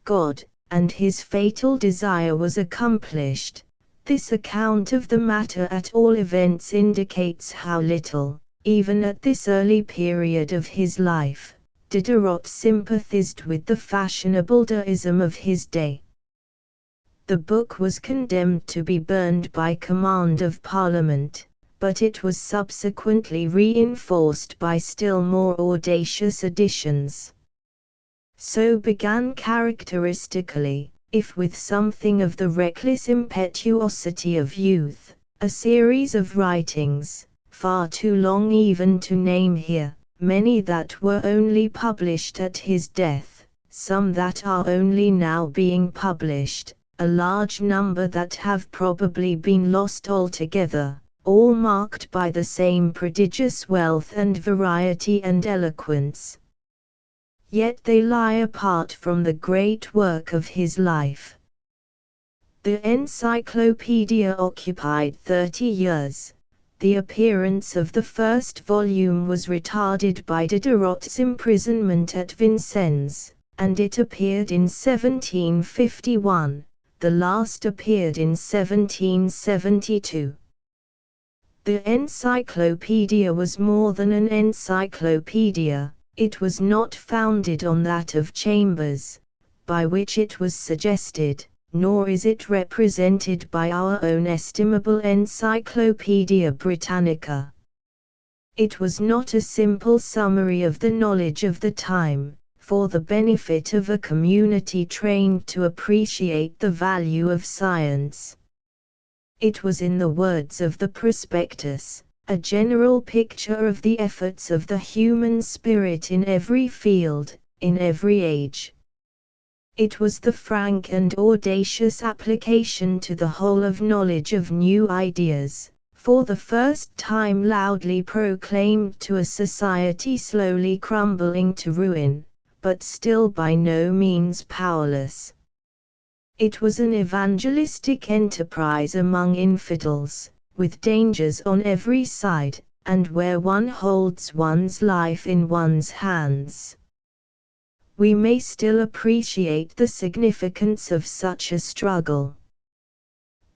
God!" and his fatal desire was accomplished. This account of the matter at all events indicates how little, even at this early period of his life, Diderot sympathized with the fashionable deism of his day. The book was condemned to be burned by command of Parliament, but it was subsequently reinforced by still more audacious additions. So began characteristically, if with something of the reckless impetuosity of youth, a series of writings, far too long even to name here, many that were only published at his death, some that are only now being published, a large number that have probably been lost altogether, all marked by the same prodigious wealth and variety and eloquence. Yet they lie apart from the great work of his life. The encyclopedia occupied 30 years. The appearance of the first volume was retarded by Diderot's imprisonment at Vincennes, and it appeared in 1751. The last appeared in 1772. The encyclopedia was more than an encyclopedia. It was not founded on that of Chambers, by which it was suggested, nor is it represented by our own estimable Encyclopaedia Britannica. It was not a simple summary of the knowledge of the time, for the benefit of a community trained to appreciate the value of science. It was, in the words of the prospectus, a general picture of the efforts of the human spirit in every field, in every age. It was the frank and audacious application to the whole of knowledge of new ideas, for the first time loudly proclaimed to a society slowly crumbling to ruin, but still by no means powerless. It was an evangelistic enterprise among infidels, with dangers on every side, and where one holds one's life in one's hands. We may still appreciate the significance of such a struggle.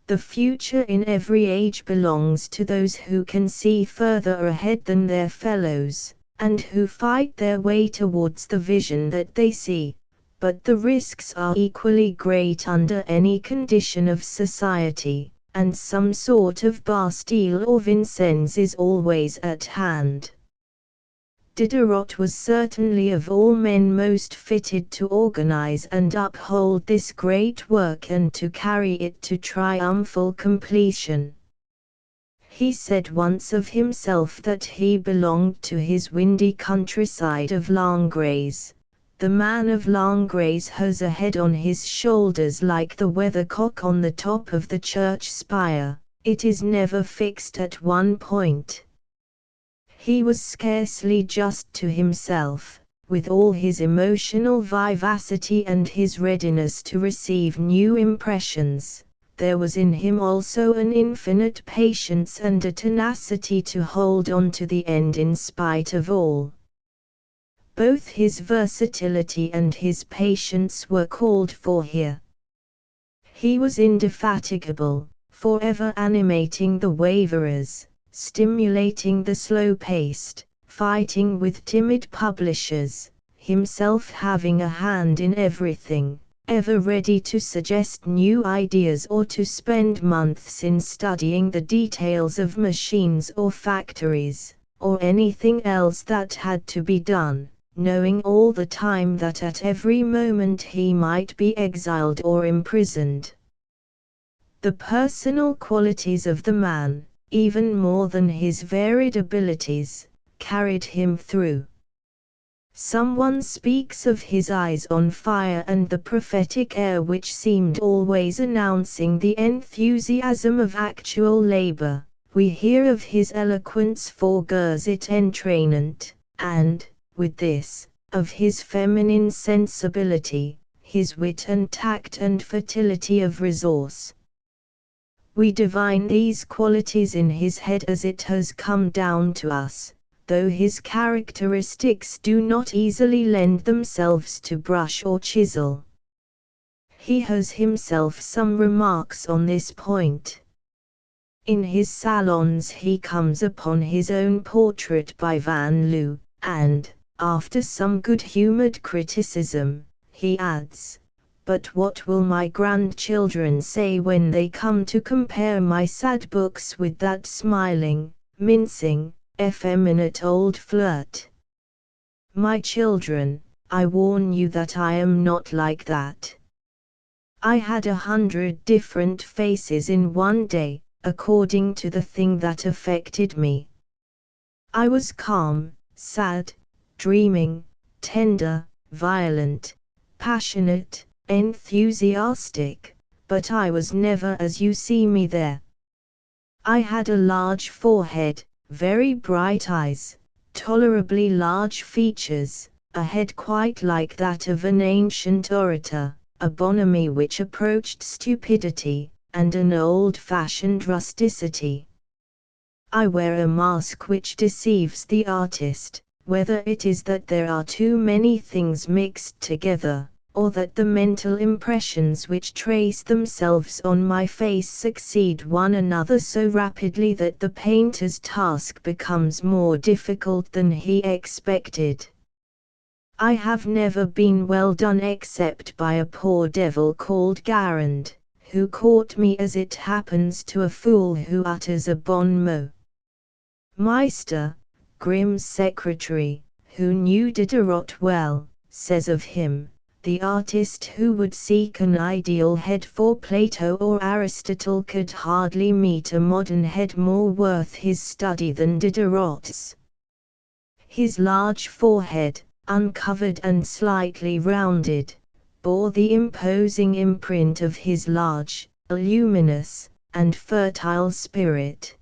The future in every age belongs to those who can see further ahead than their fellows, and who fight their way towards the vision that they see, but the risks are equally great under any condition of society, and some sort of Bastille or Vincennes is always at hand. Diderot was certainly of all men most fitted to organize and uphold this great work and to carry it to triumphal completion. He said once of himself that he belonged to his windy countryside of Langres. The man of Langres has a head on his shoulders like the weathercock on the top of the church spire, it is never fixed at one point. He was scarcely just to himself, with all his emotional vivacity and his readiness to receive new impressions. There was in him also an infinite patience and a tenacity to hold on to the end in spite of all. Both his versatility and his patience were called for here. He was indefatigable, forever animating the waverers, stimulating the slow-paced, fighting with timid publishers, himself having a hand in everything, ever ready to suggest new ideas or to spend months in studying the details of machines or factories, or anything else that had to be done, knowing all the time that at every moment he might be exiled or imprisoned. The personal qualities of the man, even more than his varied abilities, carried him through. Someone speaks of his eyes on fire and the prophetic air which seemed always announcing the enthusiasm of actual labor. We hear of his eloquence for Gers it entraînant, and, with this, of his feminine sensibility, his wit and tact and fertility of resource. We divine these qualities in his head as it has come down to us, though his characteristics do not easily lend themselves to brush or chisel. He has himself some remarks on this point. In his salons he comes upon his own portrait by Van Loo, and, after some good-humored criticism, he adds, "But what will my grandchildren say when they come to compare my sad books with that smiling, mincing, effeminate old flirt? My children, I warn you that I am not like that. I had 100 different faces in one day, according to the thing that affected me. I was calm, sad, dreaming, tender, violent, passionate, enthusiastic, but I was never as you see me there. I had a large forehead, very bright eyes, tolerably large features, a head quite like that of an ancient orator, a bonhomie which approached stupidity, and an old-fashioned rusticity. I wear a mask which deceives the artist, whether it is that there are too many things mixed together, or that the mental impressions which trace themselves on my face succeed one another so rapidly that the painter's task becomes more difficult than he expected. I have never been well done except by a poor devil called Garand, who caught me as it happens to a fool who utters a bon mot. Meister, Grimm's secretary, who knew Diderot well, says of him, the artist who would seek an ideal head for Plato or Aristotle could hardly meet a modern head more worth his study than Diderot's. His large forehead, uncovered and slightly rounded, bore the imposing imprint of his large, luminous, and fertile spirit.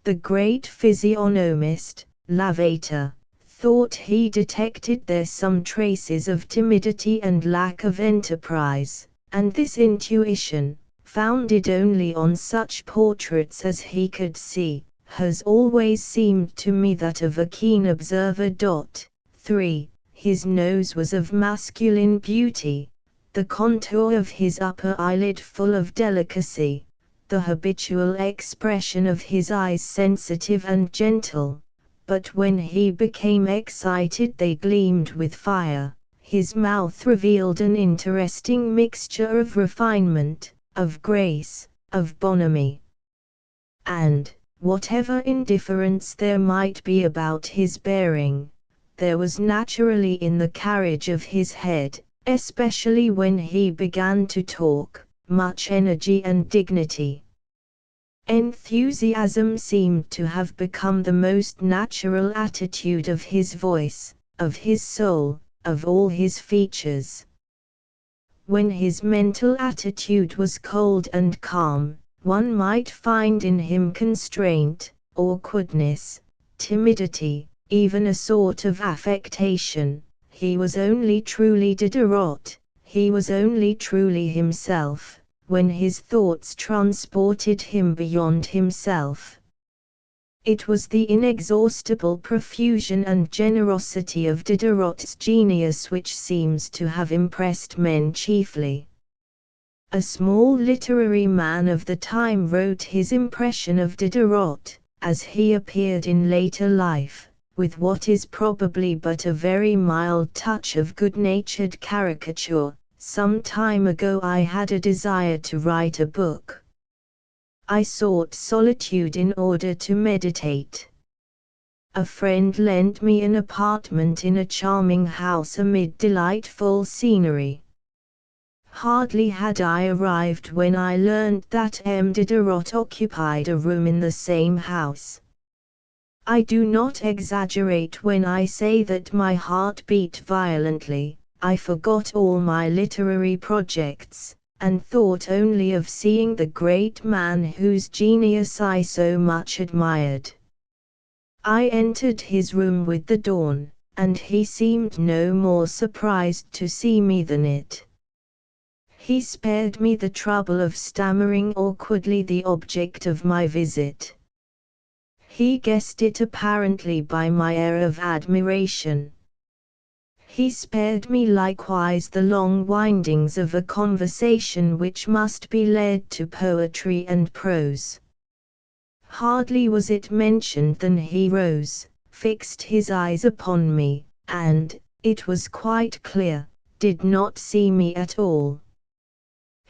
The great physiognomist, Lavater, thought he detected there some traces of timidity and lack of enterprise, and this intuition, founded only on such portraits as he could see, has always seemed to me that of a keen observer. 3. His nose was of masculine beauty, the contour of his upper eyelid full of delicacy, the habitual expression of his eyes sensitive and gentle, but when he became excited they gleamed with fire. His mouth revealed an interesting mixture of refinement, of grace, of bonhomie. And, whatever indifference there might be about his bearing, there was naturally in the carriage of his head, especially when he began to talk, much energy and dignity. Enthusiasm seemed to have become the most natural attitude of his voice, of his soul, of all his features. When his mental attitude was cold and calm, one might find in him constraint, awkwardness, timidity, even a sort of affectation. He was only truly Diderot, he was only truly himself, when his thoughts transported him beyond himself. It was the inexhaustible profusion and generosity of Diderot's genius which seems to have impressed men chiefly. A small literary man of the time wrote his impression of Diderot, as he appeared in later life, with what is probably but a very mild touch of good-natured caricature. Some time ago I had a desire to write a book. I sought solitude in order to meditate. A friend lent me an apartment in a charming house amid delightful scenery. Hardly had I arrived when I learned that M. Diderot occupied a room in the same house. I do not exaggerate when I say that my heart beat violently. I forgot all my literary projects, and thought only of seeing the great man whose genius I so much admired. I entered his room with the dawn, and he seemed no more surprised to see me than it. He spared me the trouble of stammering awkwardly the object of my visit. He guessed it apparently by my air of admiration. He spared me likewise the long windings of a conversation which must be led to poetry and prose. Hardly was it mentioned than he rose, fixed his eyes upon me, and, it was quite clear, did not see me at all.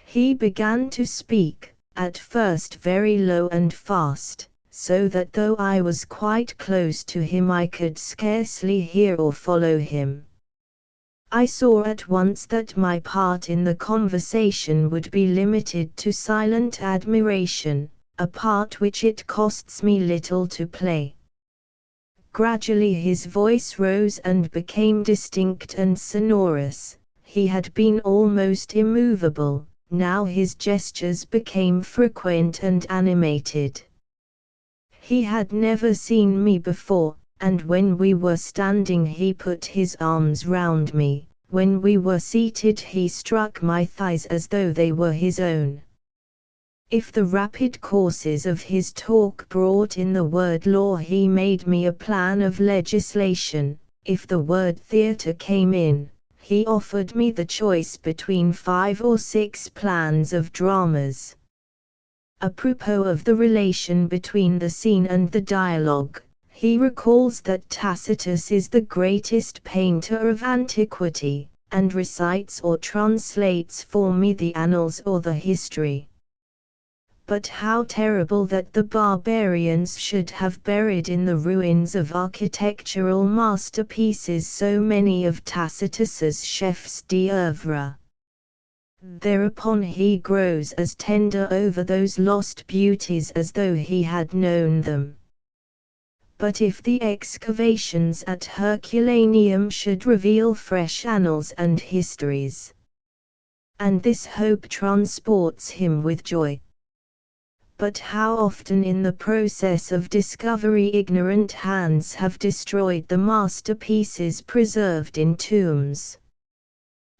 He began to speak, at first very low and fast, so that though I was quite close to him I could scarcely hear or follow him. I saw at once that my part in the conversation would be limited to silent admiration, a part which it costs me little to play. Gradually his voice rose and became distinct and sonorous. He had been almost immovable, now his gestures became frequent and animated. He had never seen me before, and when we were standing he put his arms round me, when we were seated he struck my thighs as though they were his own. If the rapid courses of his talk brought in the word law he made me a plan of legislation, if the word theatre came in, he offered me the choice between 5 or 6 plans of dramas. Apropos of the relation between the scene and the dialogue, he recalls that Tacitus is the greatest painter of antiquity, and recites or translates for me the annals or the history. But how terrible that the barbarians should have buried in the ruins of architectural masterpieces so many of Tacitus's chefs d'œuvre. Thereupon he grows as tender over those lost beauties as though he had known them. But if the excavations at Herculaneum should reveal fresh annals and histories, and this hope transports him with joy. but how often in the process of discovery ignorant hands have destroyed the masterpieces preserved in tombs.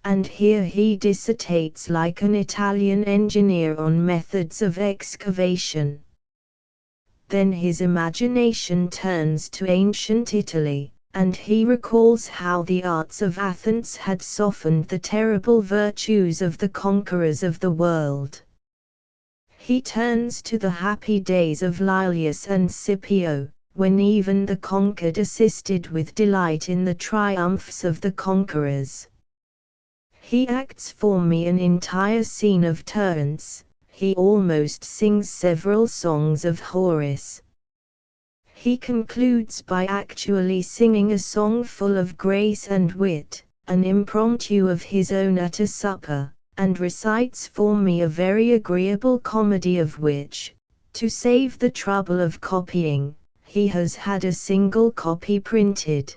And here he dissertates like an Italian engineer on methods of excavation. Then his imagination turns to ancient Italy, and he recalls how the arts of Athens had softened the terrible virtues of the conquerors of the world. He turns to the happy days of Laelius and Scipio, when even the conquered assisted with delight in the triumphs of the conquerors. He acts for me an entire scene of Terence. He almost sings several songs of Horace. He concludes by actually singing a song full of grace and wit, an impromptu of his own at a supper, and recites for me a very agreeable comedy of which, to save the trouble of copying, he has had a single copy printed.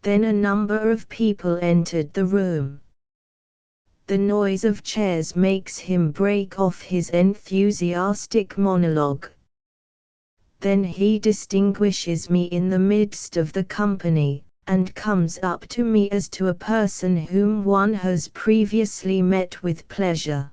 Then a number of people entered the room. The noise of chairs makes him break off his enthusiastic monologue. Then he distinguishes me in the midst of the company, and comes up to me as to a person whom one has previously met with pleasure.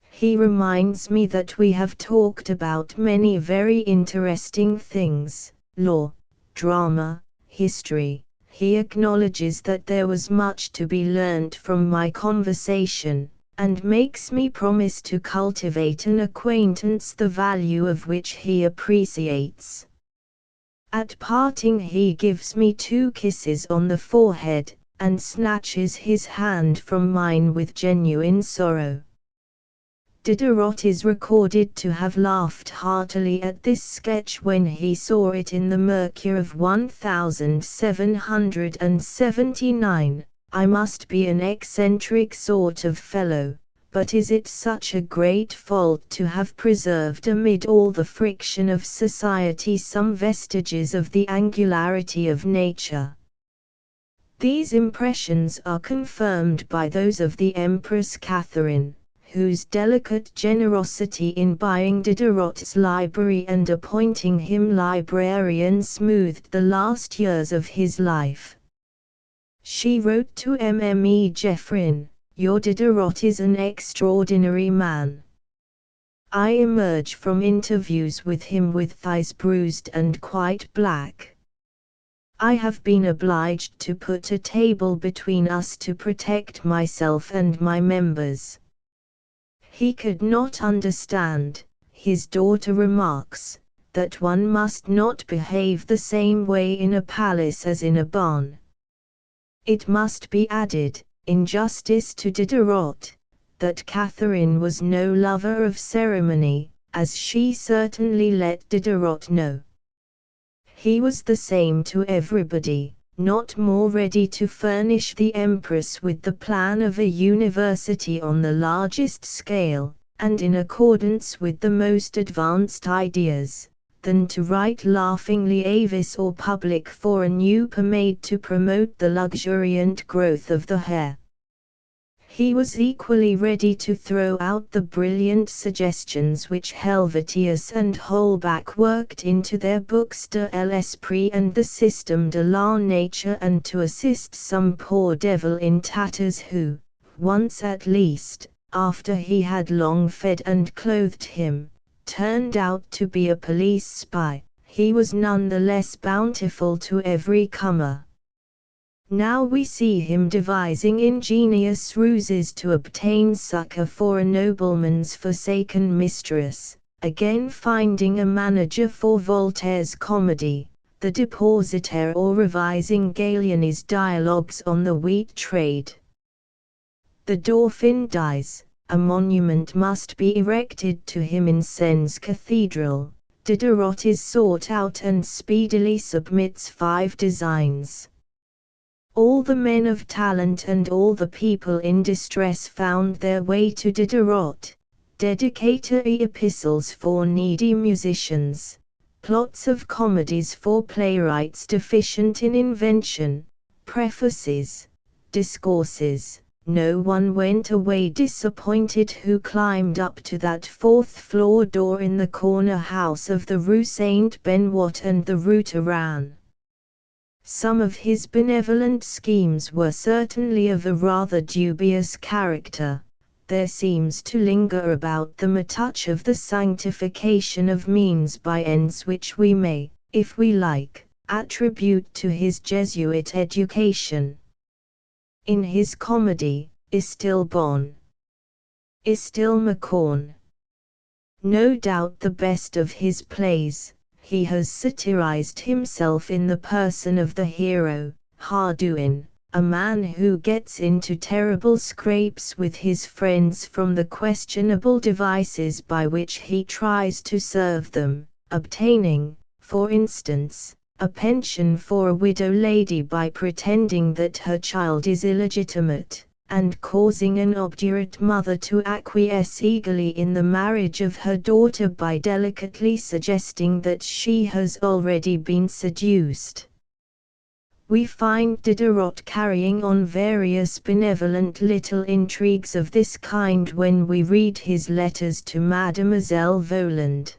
He reminds me that we have talked about many very interesting things, law, drama, history. He acknowledges that there was much to be learned from my conversation, and makes me promise to cultivate an acquaintance the value of which he appreciates. At parting he gives me 2 kisses on the forehead, and snatches his hand from mine with genuine sorrow. Diderot is recorded to have laughed heartily at this sketch when he saw it in the Mercure of 1779. I must be an eccentric sort of fellow, but is it such a great fault to have preserved amid all the friction of society some vestiges of the angularity of nature? These impressions are confirmed by those of the Empress Catherine, whose delicate generosity in buying Diderot's library and appointing him librarian smoothed the last years of his life. She wrote to Mme. Geoffrin, "Your Diderot is an extraordinary man. I emerge from interviews with him with thighs bruised and quite black. I have been obliged to put a table between us to protect myself and my members." He could not understand, his daughter remarks, that one must not behave the same way in a palace as in a barn. It must be added, in justice to Diderot, that Catherine was no lover of ceremony, as she certainly let Diderot know. He was the same to everybody, not more ready to furnish the Empress with the plan of a university on the largest scale, and in accordance with the most advanced ideas, than to write laughingly avis or public for a new pomade to promote the luxuriant growth of the hair. He was equally ready to throw out the brilliant suggestions which Helvetius and Holbach worked into their books de l'Esprit and the Système de la Nature, and to assist some poor devil in tatters who, once at least, after he had long fed and clothed him, turned out to be a police spy. He was none the less bountiful to every comer. Now we see him devising ingenious ruses to obtain succor for a nobleman's forsaken mistress, again finding a manager for Voltaire's comedy, the Depositaire, or revising Gallieni's dialogues on the wheat trade. The Dauphin dies. A monument must be erected to him in Sens Cathedral. Diderot is sought out and speedily submits 5 designs. All the men of talent and all the people in distress found their way to Diderot, dedicatory epistles for needy musicians, plots of comedies for playwrights deficient in invention, prefaces, discourses, no one went away disappointed who climbed up to that fourth-floor door in the corner house of the Rue Saint-Benoît and the Rue Taran. Some of his benevolent schemes were certainly of a rather dubious character. There seems to linger about them a touch of the sanctification of means by ends which we may, if we like, attribute to his Jesuit education. In his comedy, Estelle Bon, Estelle Macorn, no doubt the best of his plays, he has satirized himself in the person of the hero, Hardouin, a man who gets into terrible scrapes with his friends from the questionable devices by which he tries to serve them, obtaining, for instance, a pension for a widow lady by pretending that her child is illegitimate, and causing an obdurate mother to acquiesce eagerly in the marriage of her daughter by delicately suggesting that she has already been seduced. We find Diderot carrying on various benevolent little intrigues of this kind when we read his letters to Mademoiselle Voland.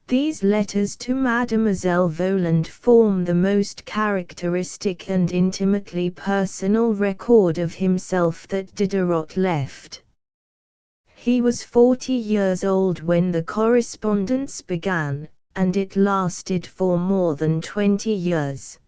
These letters to Mademoiselle Voland form the most characteristic and intimately personal record of himself that Diderot left. He was 40 years old when the correspondence began, and it lasted for more than 20 years.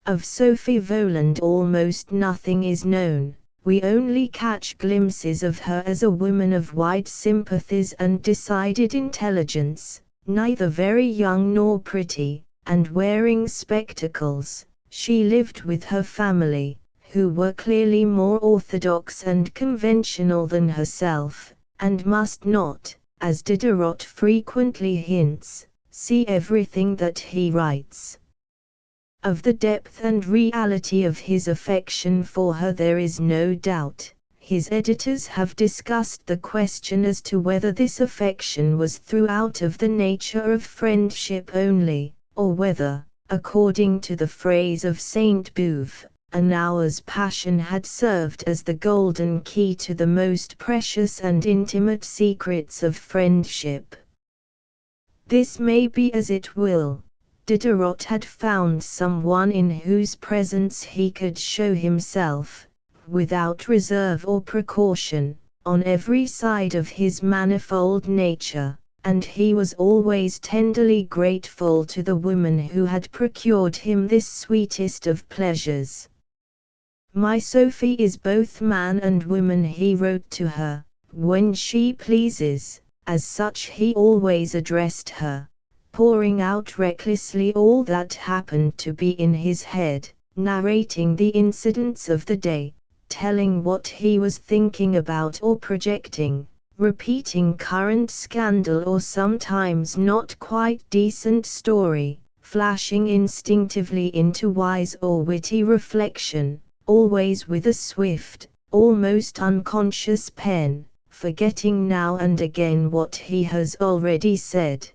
Of Sophie Voland almost nothing is known. We only catch glimpses of her as a woman of wide sympathies and decided intelligence, neither very young nor pretty, and wearing spectacles. She lived with her family, who were clearly more orthodox and conventional than herself, and must not, as Diderot frequently hints, see everything that he writes. Of the depth and reality of his affection for her there is no doubt. His editors have discussed the question as to whether this affection was throughout of the nature of friendship only, or whether, according to the phrase of Sainte-Beuve, an hour's passion had served as the golden key to the most precious and intimate secrets of friendship. This may be as it will. Diderot had found someone in whose presence he could show himself, without reserve or precaution, on every side of his manifold nature, and he was always tenderly grateful to the woman who had procured him this sweetest of pleasures. My Sophie is both man and woman, he wrote to her, when she pleases, as such he always addressed her, pouring out recklessly all that happened to be in his head, narrating the incidents of the day, telling what he was thinking about or projecting, repeating current scandal or sometimes not quite decent story, flashing instinctively into wise or witty reflection, always with a swift, almost unconscious pen, forgetting now and again what he has already said.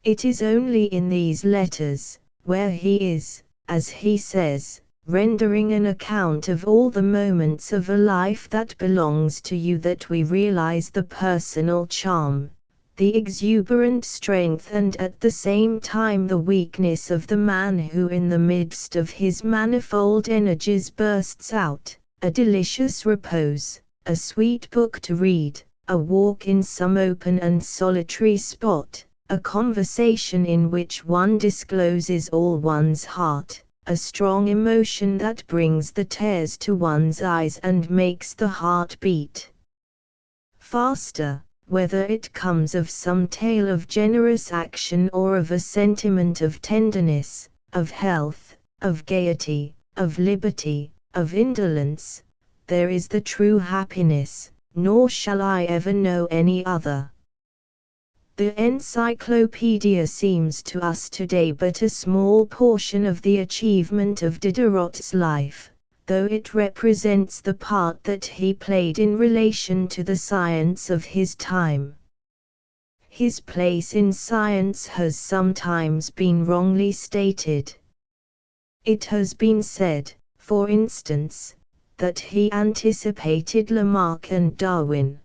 It is only in these letters, where he is, as he says, rendering an account of all the moments of a life that belongs to you, that we realize the personal charm, the exuberant strength and at the same time the weakness of the man who in the midst of his manifold energies bursts out, a delicious repose, a sweet book to read, a walk in some open and solitary spot, a conversation in which one discloses all one's heart, a strong emotion that brings the tears to one's eyes and makes the heart beat faster, whether it comes of some tale of generous action or of a sentiment of tenderness, of health, of gaiety, of liberty, of indolence. There is the true happiness, nor shall I ever know any other. The encyclopedia seems to us today but a small portion of the achievement of Diderot's life, though it represents the part that he played in relation to the science of his time. His place in science has sometimes been wrongly stated. It has been said, for instance, that he anticipated Lamarck and Darwin.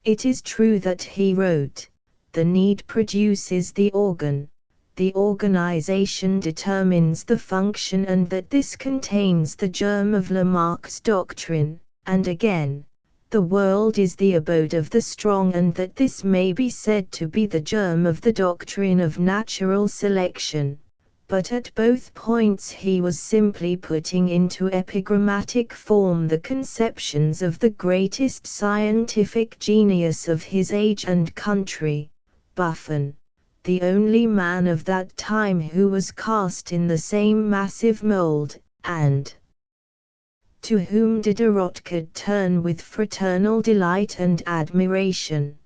It is true that he wrote, "The need produces the organ, the organization determines the function," and that this contains the germ of Lamarck's doctrine, and again, "The world is the abode of the strong," and that this may be said to be the germ of the doctrine of natural selection. But at both points he was simply putting into epigrammatic form the conceptions of the greatest scientific genius of his age and country, Buffon, the only man of that time who was cast in the same massive mold, and to whom Diderot could turn with fraternal delight and admiration.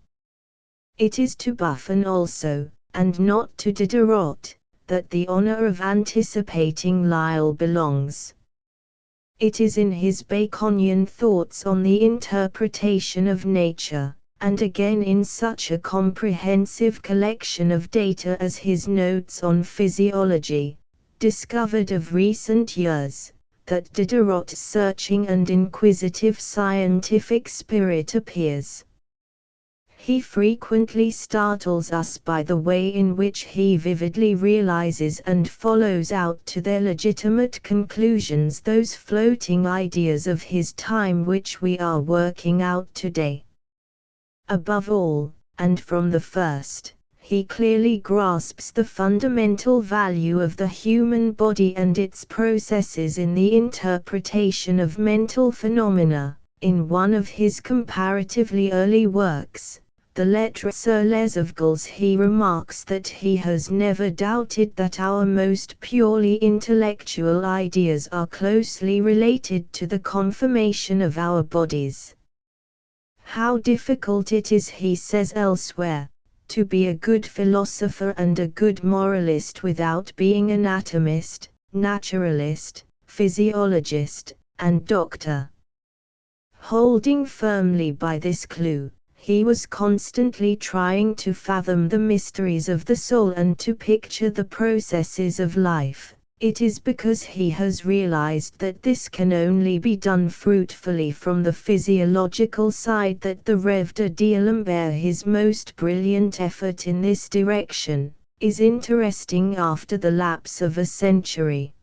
It is to Buffon also, and not to Diderot, that the honor of anticipating Lyell belongs. It is in his Baconian thoughts on the interpretation of nature, and again in such a comprehensive collection of data as his Notes on Physiology, discovered of recent years, that Diderot's searching and inquisitive scientific spirit appears. He frequently startles us by the way in which he vividly realizes and follows out to their legitimate conclusions those floating ideas of his time which we are working out today. Above all, and from the first, he clearly grasps the fundamental value of the human body and its processes in the interpretation of mental phenomena. In one of his comparatively early works, the Lettres sur les Avgals, he remarks that he has never doubted that our most purely intellectual ideas are closely related to the conformation of our bodies. How difficult it is, he says elsewhere, to be a good philosopher and a good moralist without being anatomist, naturalist, physiologist, and doctor. Holding firmly by this clue, he was constantly trying to fathom the mysteries of the soul and to picture the processes of life. It is because he has realized that this can only be done fruitfully from the physiological side that the Rev de D'Alembert, his most brilliant effort in this direction, is interesting after the lapse of a century.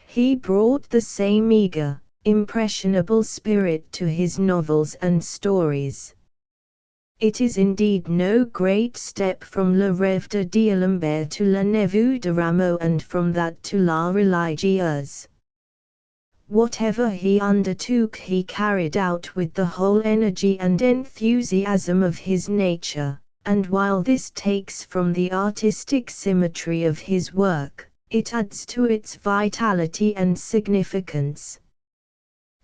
He brought the same eager, impressionable spirit to his novels and stories. It is indeed no great step from Le Rêve de D'Alembert to La Neveu de Rameau, and from that to La Religieuse. Whatever he undertook he carried out with the whole energy and enthusiasm of his nature, and while this takes from the artistic symmetry of his work, it adds to its vitality and significance.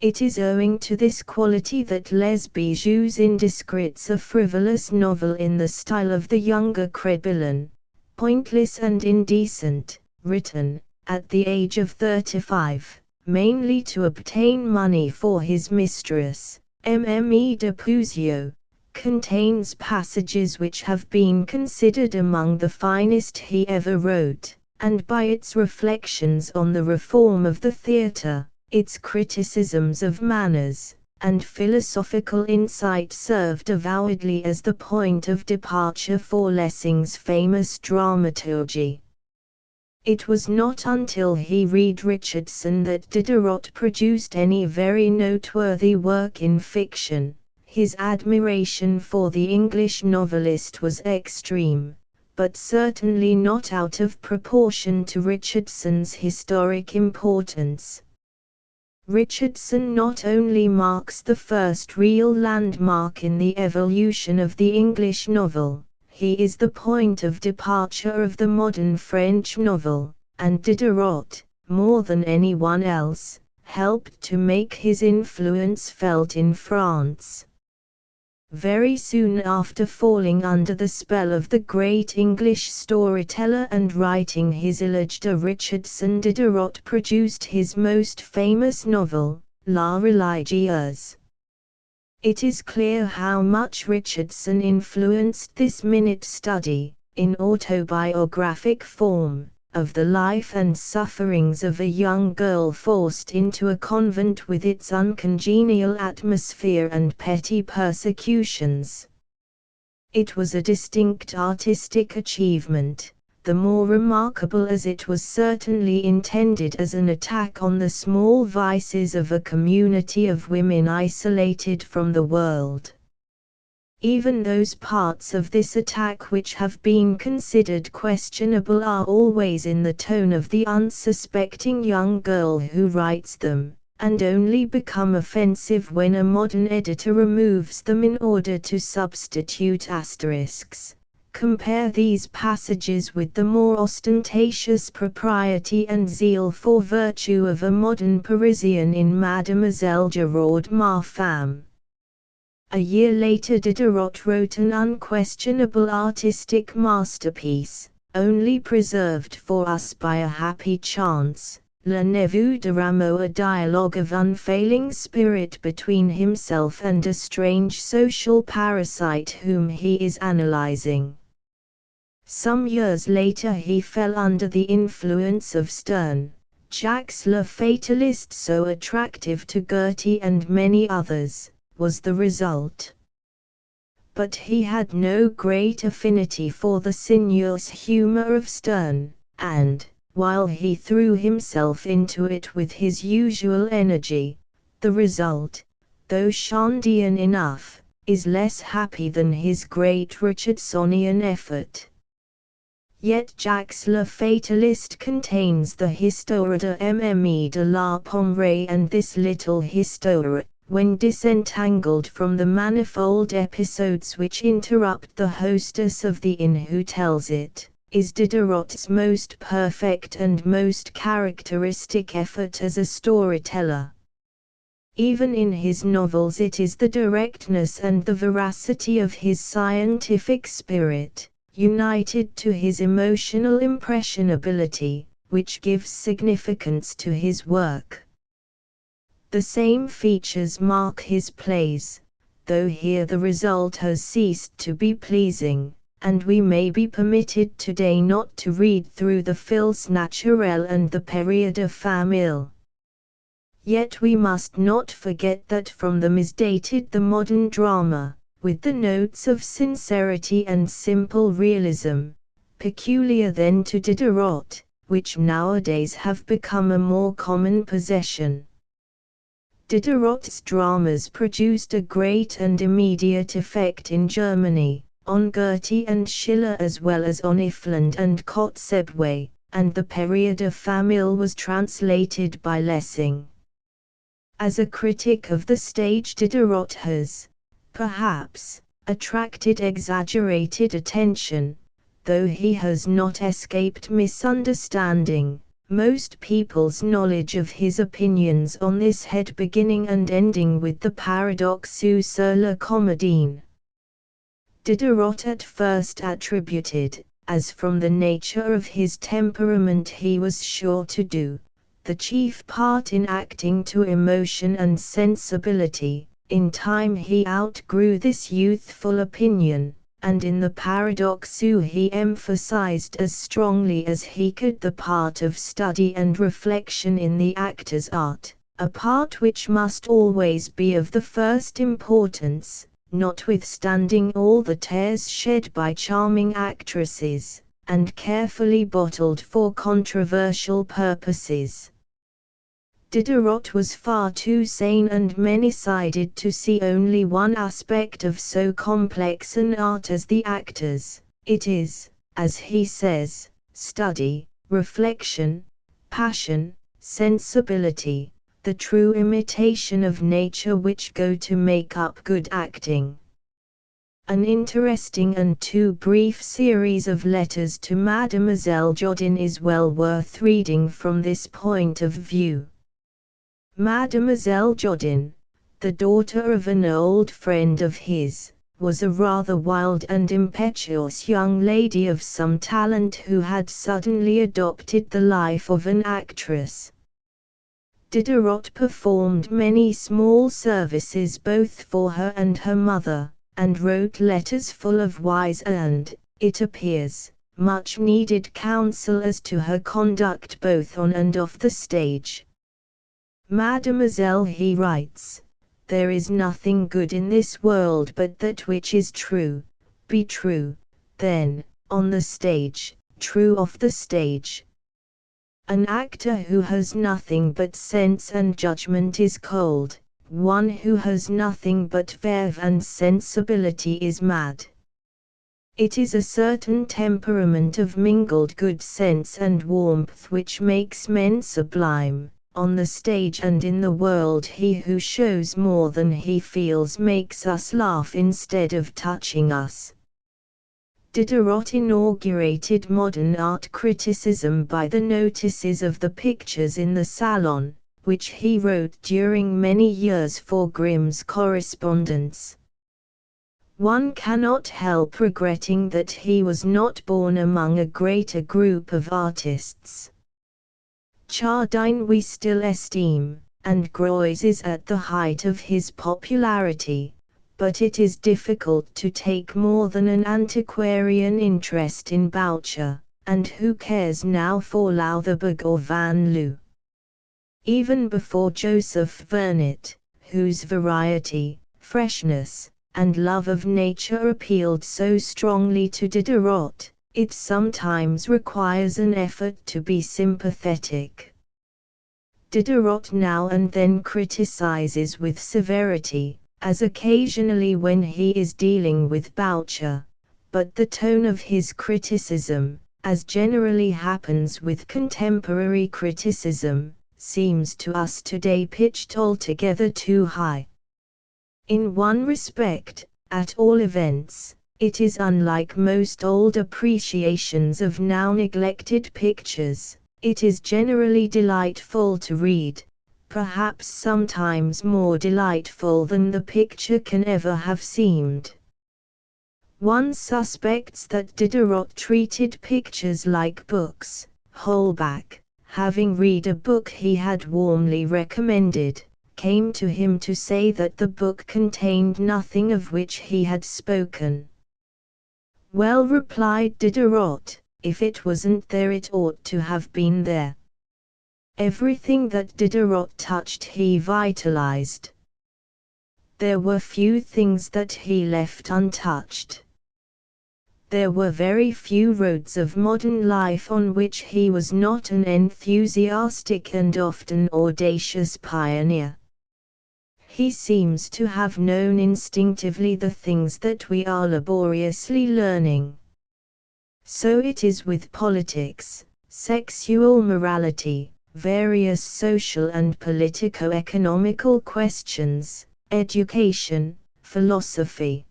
It is owing to this quality that Les Bijoux Indiscrets, a frivolous novel in the style of the younger Crebillon, pointless and indecent, written, at the age of 35, mainly to obtain money for his mistress, Mme de Pouziot, contains passages which have been considered among the finest he ever wrote, and by its reflections on the reform of the theatre, its criticisms of manners, and philosophical insight served avowedly as the point of departure for Lessing's famous dramaturgy. It was not until he read Richardson that Diderot produced any very noteworthy work in fiction. His admiration for the English novelist was extreme, but certainly not out of proportion to Richardson's historic importance. Richardson not only marks the first real landmark in the evolution of the English novel, he is the point of departure of the modern French novel, and Diderot, more than anyone else, helped to make his influence felt in France. Very soon after falling under the spell of the great English storyteller and writing his Éloge de Richardson, Diderot produced his most famous novel, La Religieuse. It is clear how much Richardson influenced this minute study, in autobiographic form, of the life and sufferings of a young girl forced into a convent with its uncongenial atmosphere and petty persecutions. It was a distinct artistic achievement, the more remarkable as it was certainly intended as an attack on the small vices of a community of women isolated from the world. Even those parts of this attack which have been considered questionable are always in the tone of the unsuspecting young girl who writes them, and only become offensive when a modern editor removes them in order to substitute asterisks. Compare these passages with the more ostentatious propriety and zeal for virtue of a modern Parisian in Mademoiselle Gerard ma femme. A year later Diderot wrote an unquestionable artistic masterpiece, only preserved for us by a happy chance, Le Neveu de Rameau, a dialogue of unfailing spirit between himself and a strange social parasite whom he is analyzing. Some years later he fell under the influence of Sterne, Jacques le Fatalist, so attractive to Goethe and many others, was the result. But he had no great affinity for the sinuous humor of Sterne, and, while he threw himself into it with his usual energy, the result, though Shandian enough, is less happy than his great Richardsonian effort. Yet Jacques le Fatalist contains the Histoire de Mme de la Pommeraye, and this little histoire, when disentangled from the manifold episodes which interrupt the hostess of the inn who tells it, is Diderot's most perfect and most characteristic effort as a storyteller. Even in his novels it is the directness and the veracity of his scientific spirit, united to his emotional impressionability, which gives significance to his work. The same features mark his plays, though here the result has ceased to be pleasing, and we may be permitted today not to read through the Fils Naturel and the Période Famille. Yet we must not forget that from them is dated the modern drama, with the notes of sincerity and simple realism, peculiar then to Diderot, which nowadays have become a more common possession. Diderot's dramas produced a great and immediate effect in Germany, on Goethe and Schiller as well as on Iffland and Kotzebue, and the Période Famille was translated by Lessing. As a critic of the stage Diderot has, perhaps, attracted exaggerated attention, though he has not escaped misunderstanding. Most people's knowledge of his opinions on this head beginning and ending with the Paradoxe sur la comédie. Diderot at first attributed, as from the nature of his temperament he was sure to do, the chief part in acting to emotion and sensibility. In time he outgrew this youthful opinion, and in the Paradoxe he emphasized as strongly as he could the part of study and reflection in the actor's art, a part which must always be of the first importance, notwithstanding all the tears shed by charming actresses, and carefully bottled for controversial purposes. Diderot was far too sane and many-sided to see only one aspect of so complex an art as the actor's. It is, as he says, study, reflection, passion, sensibility, the true imitation of nature which go to make up good acting. An interesting and too brief series of letters to Mademoiselle Jodin is well worth reading from this point of view. Mademoiselle Jodin, the daughter of an old friend of his, was a rather wild and impetuous young lady of some talent who had suddenly adopted the life of an actress. Diderot performed many small services both for her and her mother, and wrote letters full of wise and, it appears, much needed counsel as to her conduct both on and off the stage. Mademoiselle, he writes, there is nothing good in this world but that which is true. Be true, then, on the stage, true off the stage. An actor who has nothing but sense and judgment is cold, one who has nothing but verve and sensibility is mad. It is a certain temperament of mingled good sense and warmth which makes men sublime. On the stage and in the world, he who shows more than he feels makes us laugh instead of touching us. Diderot inaugurated modern art criticism by the notices of the pictures in the Salon, which he wrote during many years for Grimm's correspondence. One cannot help regretting that he was not born among a greater group of artists. Chardin we still esteem, and Greuze is at the height of his popularity, but it is difficult to take more than an antiquarian interest in Boucher, and who cares now for Loutherbourg or Van Loo? Even before Joseph Vernet, whose variety, freshness, and love of nature appealed so strongly to Diderot, it sometimes requires an effort to be sympathetic. Diderot now and then criticizes with severity, as occasionally when he is dealing with Boucher, but the tone of his criticism, as generally happens with contemporary criticism, seems to us today pitched altogether too high. In one respect, at all events, it is unlike most old appreciations of now neglected pictures. It is generally delightful to read, perhaps sometimes more delightful than the picture can ever have seemed. One suspects that Diderot treated pictures like books. Holbach, having read a book he had warmly recommended, came to him to say that the book contained nothing of which he had spoken. Well, replied Diderot, if it wasn't there it ought to have been there. Everything that Diderot touched he vitalized. There were few things that he left untouched. There were very few roads of modern life on which he was not an enthusiastic and often audacious pioneer. He seems to have known instinctively the things that we are laboriously learning. So it is with politics, sexual morality, various social and politico-economical questions, education, philosophy.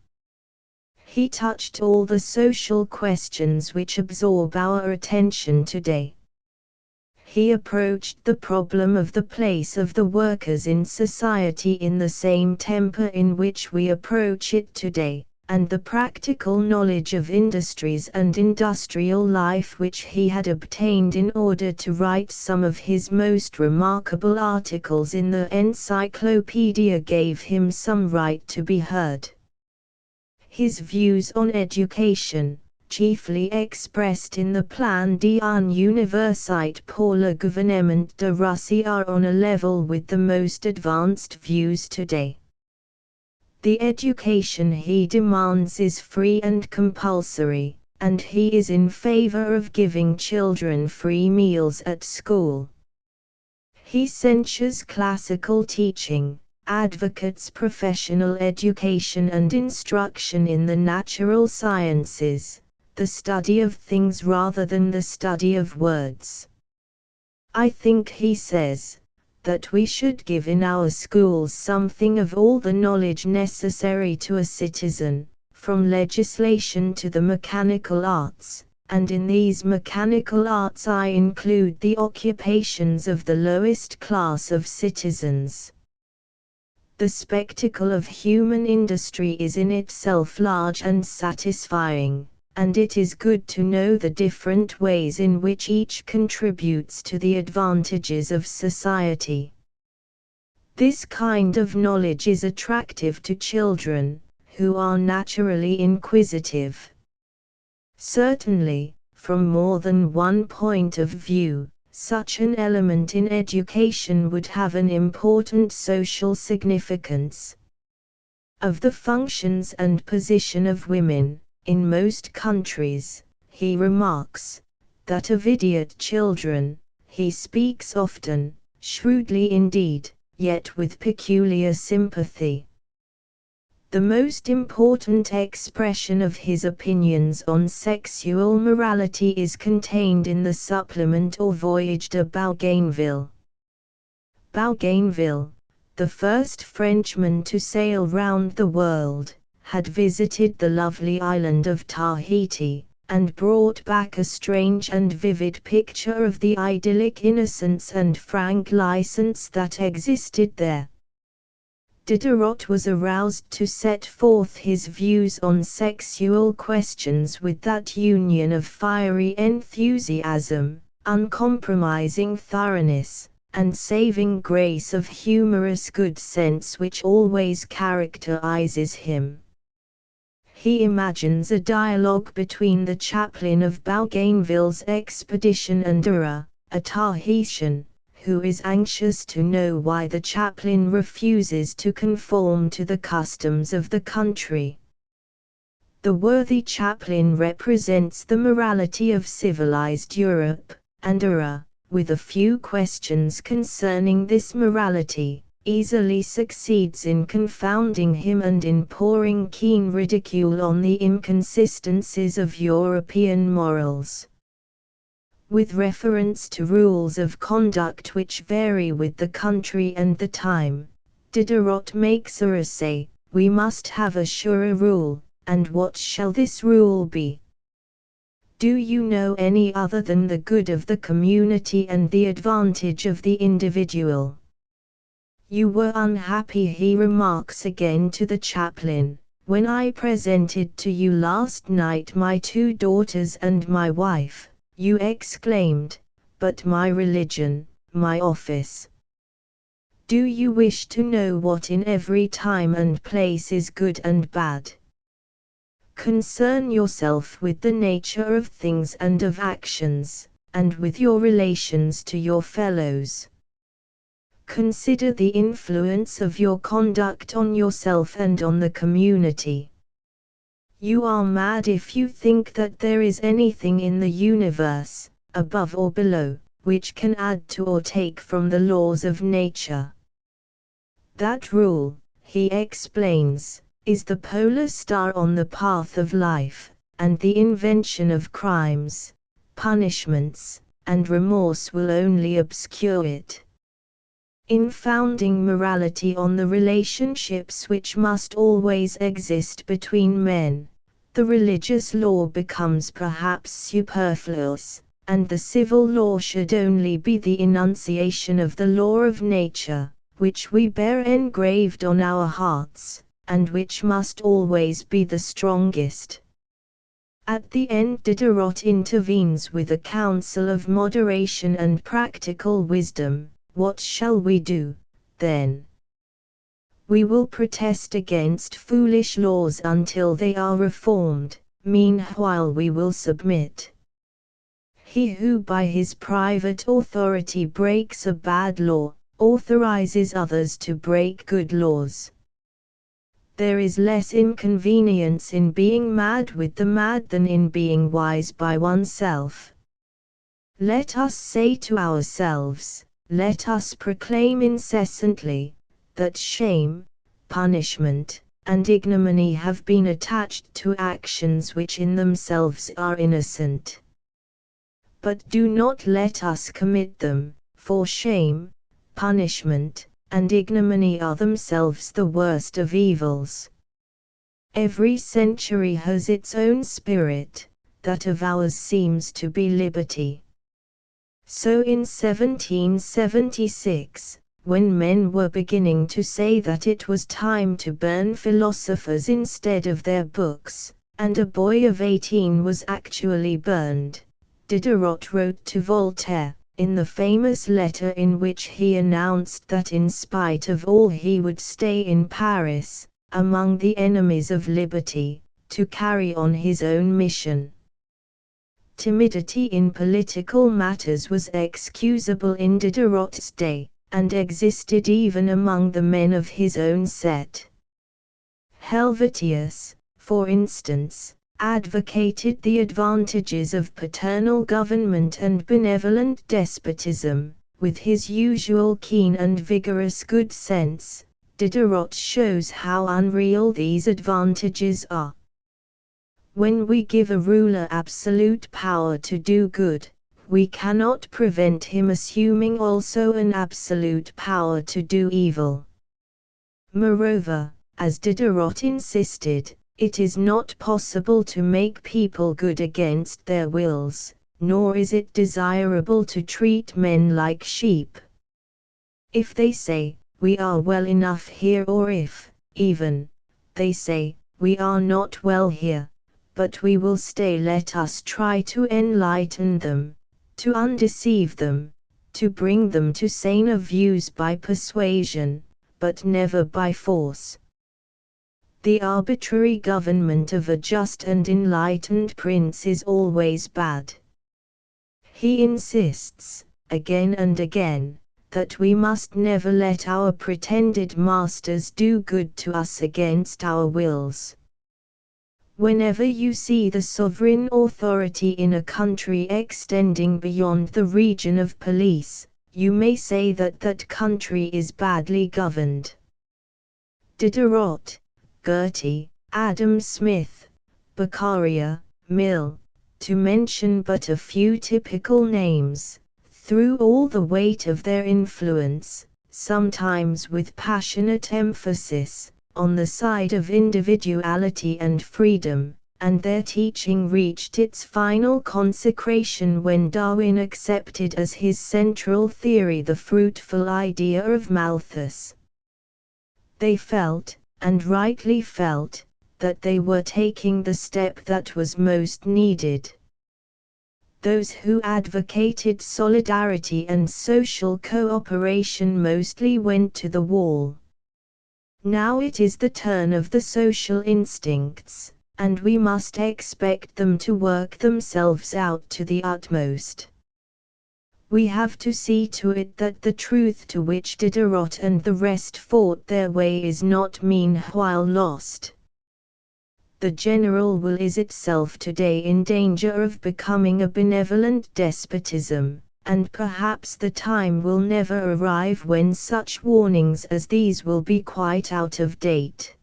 He touched all the social questions which absorb our attention today. He approached the problem of the place of the workers in society in the same temper in which we approach it today, and the practical knowledge of industries and industrial life which he had obtained in order to write some of his most remarkable articles in the encyclopedia gave him some right to be heard. His views on education, chiefly expressed in the Plan d'un université pour le gouvernement de Russie, are on a level with the most advanced views today. The education he demands is free and compulsory, and he is in favor of giving children free meals at school. He censures classical teaching, advocates professional education and instruction in the natural sciences, the study of things rather than the study of words. I think, he says, that we should give in our schools something of all the knowledge necessary to a citizen, from legislation to the mechanical arts, and in these mechanical arts I include the occupations of the lowest class of citizens. The spectacle of human industry is in itself large and satisfying, and it is good to know the different ways in which each contributes to the advantages of society. This kind of knowledge is attractive to children, who are naturally inquisitive. Certainly, from more than one point of view, such an element in education would have an important social significance. Of the functions and position of women, in most countries, he remarks, that of idiot children, he speaks often, shrewdly indeed, yet with peculiar sympathy. The most important expression of his opinions on sexual morality is contained in the supplement or Voyage de Bougainville. Bougainville, the first Frenchman to sail round the world, had visited the lovely island of Tahiti, and brought back a strange and vivid picture of the idyllic innocence and frank license that existed there. Diderot was aroused to set forth his views on sexual questions with that union of fiery enthusiasm, uncompromising thoroughness, and saving grace of humorous good sense which always characterizes him. He imagines a dialogue between the chaplain of Bougainville's expedition and a Tahitian, who is anxious to know why the chaplain refuses to conform to the customs of the country. The worthy chaplain represents the morality of civilized Europe, and with a few questions concerning this morality, easily succeeds in confounding him and in pouring keen ridicule on the inconsistencies of European morals. With reference to rules of conduct which vary with the country and the time, Diderot makes a essay, "We must have a surer rule, and what shall this rule be? Do you know any other than the good of the community and the advantage of the individual?" "You were unhappy," he remarks again to the chaplain, "when I presented to you last night my 2 daughters and my wife. You exclaimed, 'But my religion, my office.' Do you wish to know what in every time and place is good and bad? Concern yourself with the nature of things and of actions, and with your relations to your fellows. Consider the influence of your conduct on yourself and on the community. You are mad if you think that there is anything in the universe, above or below, which can add to or take from the laws of nature. That rule," he explains, "is the polar star on the path of life, and the invention of crimes, punishments, and remorse will only obscure it. In founding morality on the relationships which must always exist between men, the religious law becomes perhaps superfluous, and the civil law should only be the enunciation of the law of nature, which we bear engraved on our hearts, and which must always be the strongest." At the end Diderot intervenes with a counsel of moderation and practical wisdom. "What shall we do, then? We will protest against foolish laws until they are reformed, meanwhile we will submit. He who by his private authority breaks a bad law, authorizes others to break good laws. There is less inconvenience in being mad with the mad than in being wise by oneself. Let us say to ourselves, let us proclaim incessantly, that shame, punishment, and ignominy have been attached to actions which in themselves are innocent. But do not let us commit them, for shame, punishment, and ignominy are themselves the worst of evils. Every century has its own spirit, that of ours seems to be liberty. So in 1776, when men were beginning to say that it was time to burn philosophers instead of their books, and a boy of 18 was actually burned, Diderot wrote to Voltaire, in the famous letter in which he announced that in spite of all he would stay in Paris, among the enemies of liberty, to carry on his own mission. timidity in political matters was excusable in Diderot's day, and existed even among the men of his own set. Helvetius, for instance, advocated the advantages of paternal government and benevolent despotism. With his usual keen and vigorous good sense, Diderot shows how unreal these advantages are. When we give a ruler absolute power to do good, we cannot prevent him assuming also an absolute power to do evil. Moreover, as Diderot insisted, it is not possible to make people good against their wills, nor is it desirable to treat men like sheep. If they say, we are well enough here, or if, even, they say, we are not well here, but we will stay, let us try to enlighten them, to undeceive them, to bring them to saner views by persuasion, but never by force. The arbitrary government of a just and enlightened prince is always bad. He insists, again and again, that we must never let our pretended masters do good to us against our wills. Whenever you see the sovereign authority in a country extending beyond the region of police, you may say that that country is badly governed. Diderot, Gertie, Adam Smith, Beccaria, Mill, to mention but a few typical names, threw all the weight of their influence, sometimes with passionate emphasis, on the side of individuality and freedom, and their teaching reached its final consecration when Darwin accepted as his central theory the fruitful idea of Malthus. They felt, and rightly felt, that they were taking the step that was most needed. Those who advocated solidarity and social cooperation mostly went to the wall. Now it is the turn of the social instincts, and we must expect them to work themselves out to the utmost. We have to see to it that the truth to which Diderot and the rest fought their way is not meanwhile lost. The general will is itself today in danger of becoming a benevolent despotism, and perhaps the time will never arrive when such warnings as these will be quite out of date.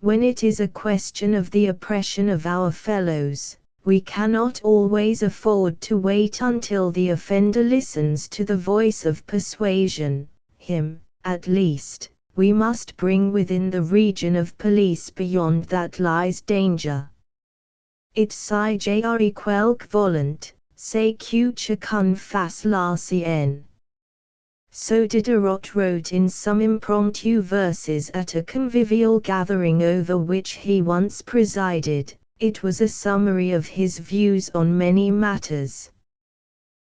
When it is a question of the oppression of our fellows, we cannot always afford to wait until the offender listens to the voice of persuasion. Him, at least, we must bring within the region of police. Beyond that lies danger. It si jre quelque volant, c'est que chacun fasse la sienne. So Diderot wrote in some impromptu verses at a convivial gathering over which he once presided. It was a summary of his views on many matters.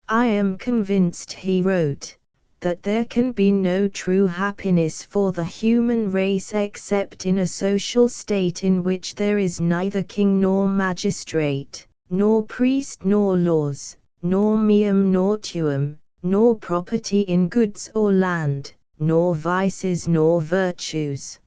I am convinced, he wrote, that there can be no true happiness for the human race except in a social state in which there is neither king nor magistrate, nor priest nor laws, nor meum nor tuum, nor property in goods or land, nor vices nor virtues.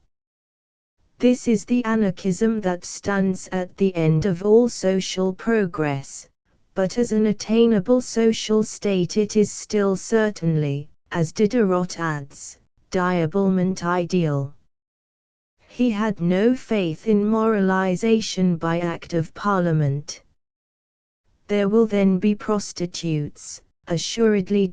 This is the anarchism that stands at the end of all social progress, but as an attainable social state it is still certainly, as Diderot adds, diabolement ideal. He had no faith in moralization by Act of Parliament. There will then be prostitutes, assuredly.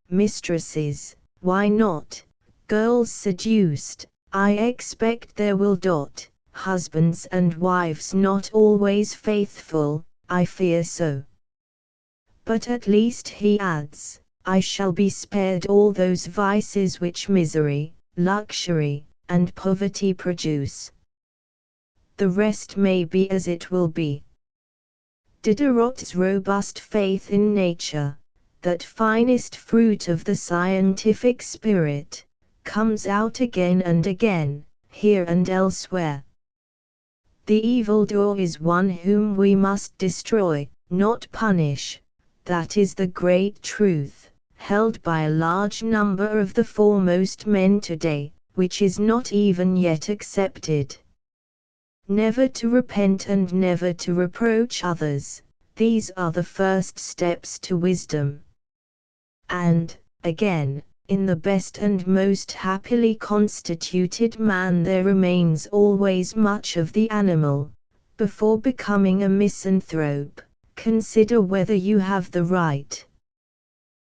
Mistresses, why not? Girls seduced, I expect there will. Husbands and wives not always faithful, I fear so. But at least, he adds, I shall be spared all those vices which misery, luxury, and poverty produce. The rest may be as it will be. Diderot's robust faith in nature, that finest fruit of the scientific spirit, comes out again and again, here and elsewhere. The evildoer is one whom we must destroy, not punish. That is the great truth, held by a large number of the foremost men today, which is not even yet accepted. Never to repent and never to reproach others, these are the first steps to wisdom. And, again, in the best and most happily constituted man there remains always much of the animal. Before becoming a misanthrope, consider whether you have the right.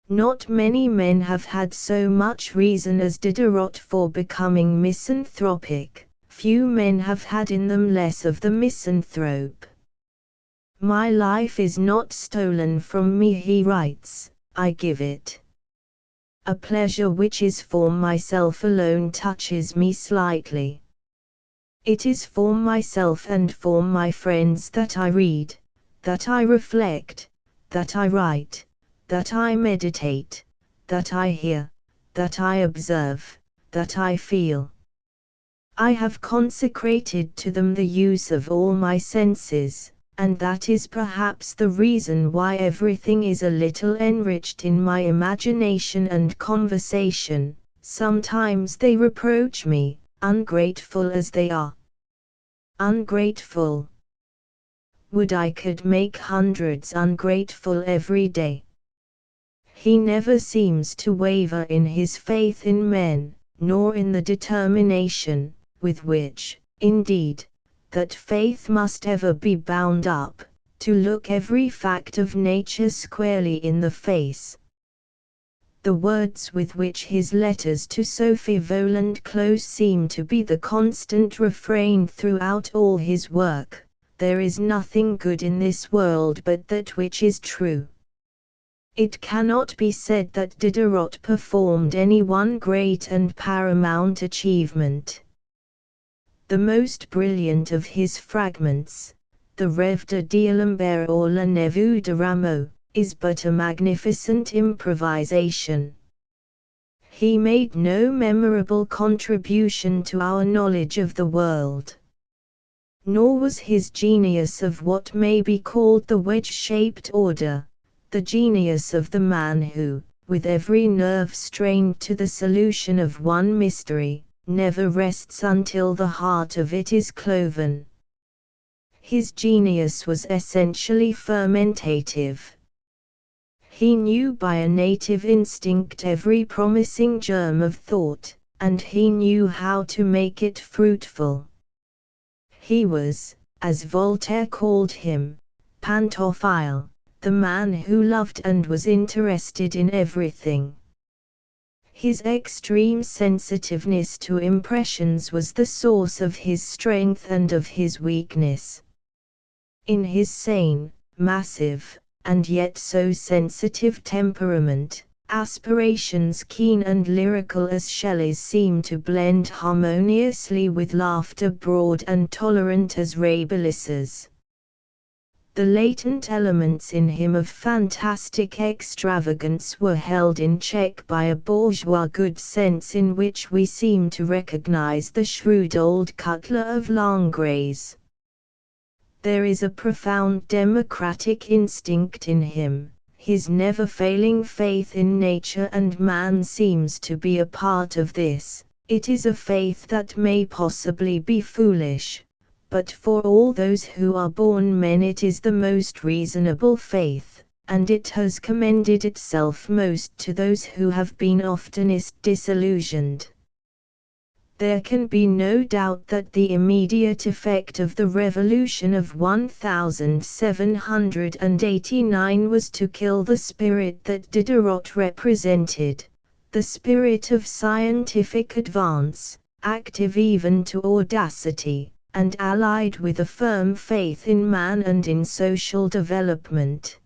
Not many men have had so much reason as Diderot for becoming misanthropic. Few men have had in them less of the misanthrope. My life is not stolen from me, he writes, I give it. A pleasure which is for myself alone touches me slightly. It is for myself and for my friends that I read, that I reflect, that I write, that I meditate, that I hear, that I observe, that I feel. I have consecrated to them the use of all my senses, and that is perhaps the reason why everything is a little enriched in my imagination and conversation. Sometimes they reproach me, ungrateful as they are. Ungrateful. Would I could make hundreds ungrateful every day. He never seems to waver in his faith in men, nor in the determination, with which, indeed, that faith must ever be bound up, to look every fact of nature squarely in the face. The words with which his letters to Sophie Voland close seem to be the constant refrain throughout all his work: there is nothing good in this world but that which is true. It cannot be said that Diderot performed any one great and paramount achievement. The most brilliant of his fragments, the Rêve de D'Alembert or La Neveu de Rameau, is but a magnificent improvisation. He made no memorable contribution to our knowledge of the world. Nor was his genius of what may be called the wedge-shaped order, the genius of the man who, with every nerve strained to the solution of one mystery, never rests until the heart of it is cloven. His genius was essentially fermentative. He knew by a native instinct every promising germ of thought, and he knew how to make it fruitful. He was, as Voltaire called him, pantophile, the man who loved and was interested in everything. His extreme sensitiveness to impressions was the source of his strength and of his weakness. In his sane, massive, and yet so sensitive temperament, aspirations keen and lyrical as Shelley's seem to blend harmoniously with laughter broad and tolerant as Rabelais's. The latent elements in him of fantastic extravagance were held in check by a bourgeois good sense in which we seem to recognize the shrewd old cutler of Langres. There is a profound democratic instinct in him. His never-failing faith in nature and man seems to be a part of this. It is a faith that may possibly be foolish, but for all those who are born men it is the most reasonable faith, and it has commended itself most to those who have been oftenest disillusioned. There can be no doubt that the immediate effect of the revolution of 1789 was to kill the spirit that Diderot represented, the spirit of scientific advance, active even to audacity, and allied with a firm faith in man and in social development.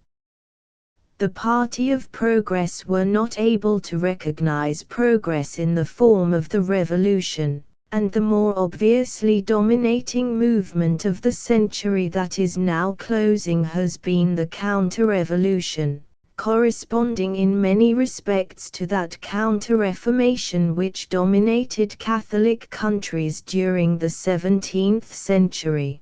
The party of progress were not able to recognize progress in the form of the revolution, and the more obviously dominating movement of the century that is now closing has been the counter-revolution, corresponding in many respects to that counter-reformation which dominated Catholic countries during the 17th century.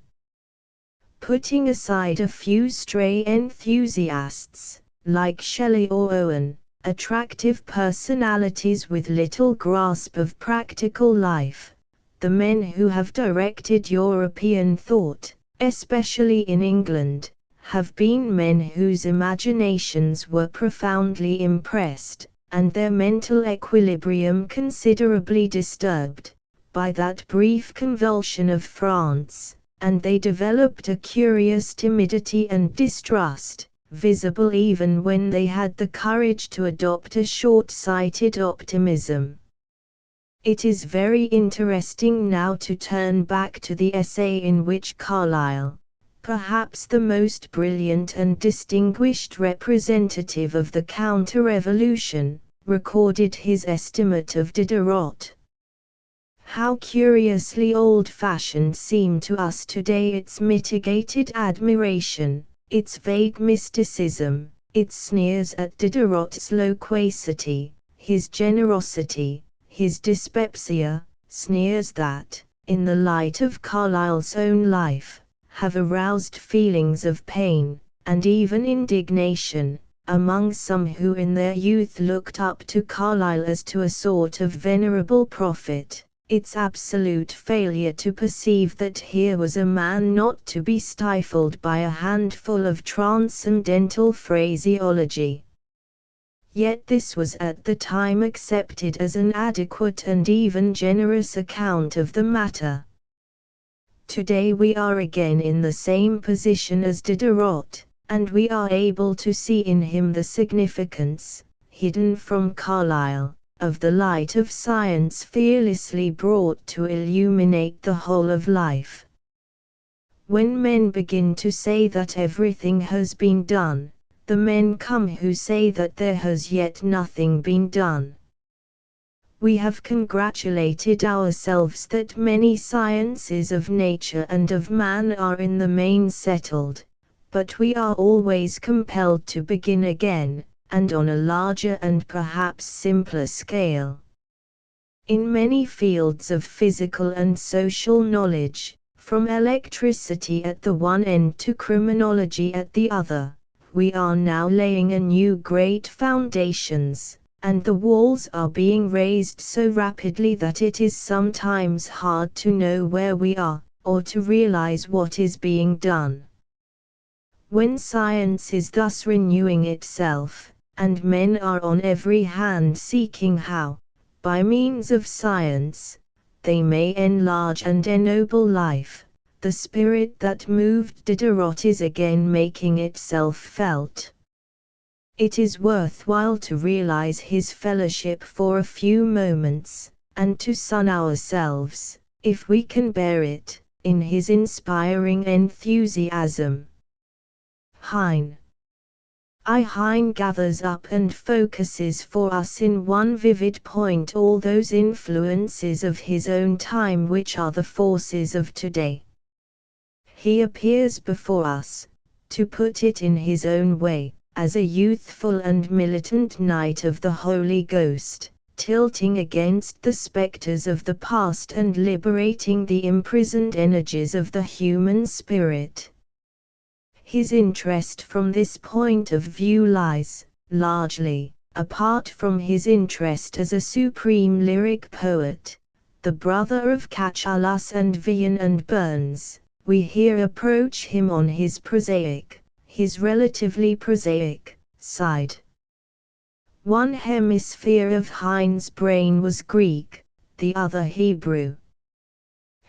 Putting aside a few stray enthusiasts, like Shelley or Owen, attractive personalities with little grasp of practical life, the men who have directed European thought, especially in England, have been men whose imaginations were profoundly impressed, and their mental equilibrium considerably disturbed, by that brief convulsion of France, and they developed a curious timidity and distrust, visible even when they had the courage to adopt a short-sighted optimism. It is very interesting now to turn back to the essay in which Carlyle, perhaps the most brilliant and distinguished representative of the counter-revolution, recorded his estimate of Diderot. How curiously old-fashioned seem to us today its mitigated admiration, its vague mysticism, its sneers at Diderot's loquacity, his generosity, his dyspepsia, sneers that, in the light of Carlyle's own life, have aroused feelings of pain, and even indignation, among some who in their youth looked up to Carlyle as to a sort of venerable prophet. Its absolute failure to perceive that here was a man not to be stifled by a handful of transcendental phraseology. Yet this was at the time accepted as an adequate and even generous account of the matter. Today we are again in the same position as Diderot, and we are able to see in him the significance, hidden from Carlyle, of the light of science fearlessly brought to illuminate the whole of life. When men begin to say that everything has been done, the men come who say that there has yet nothing been done. We have congratulated ourselves that many sciences of nature and of man are in the main settled, but we are always compelled to begin again, and on a larger and perhaps simpler scale. In many fields of physical and social knowledge, from electricity at the one end to criminology at the other, we are now laying anew great foundations, and the walls are being raised so rapidly that it is sometimes hard to know where we are, or to realize what is being done. When science is thus renewing itself, and men are on every hand seeking how, by means of science, they may enlarge and ennoble life, the spirit that moved Diderot is again making itself felt. It is worthwhile to realize his fellowship for a few moments, and to sun ourselves, if we can bear it, in his inspiring enthusiasm. Heine gathers up and focuses for us in one vivid point all those influences of his own time which are the forces of today. He appears before us, to put it in his own way, as a youthful and militant knight of the Holy Ghost, tilting against the spectres of the past and liberating the imprisoned energies of the human spirit. His interest from this point of view lies, largely, apart from his interest as a supreme lyric poet, the brother of Catullus and Villon and Burns. We here approach him on his prosaic, his relatively prosaic, side. One hemisphere of Heine's brain was Greek, the other Hebrew.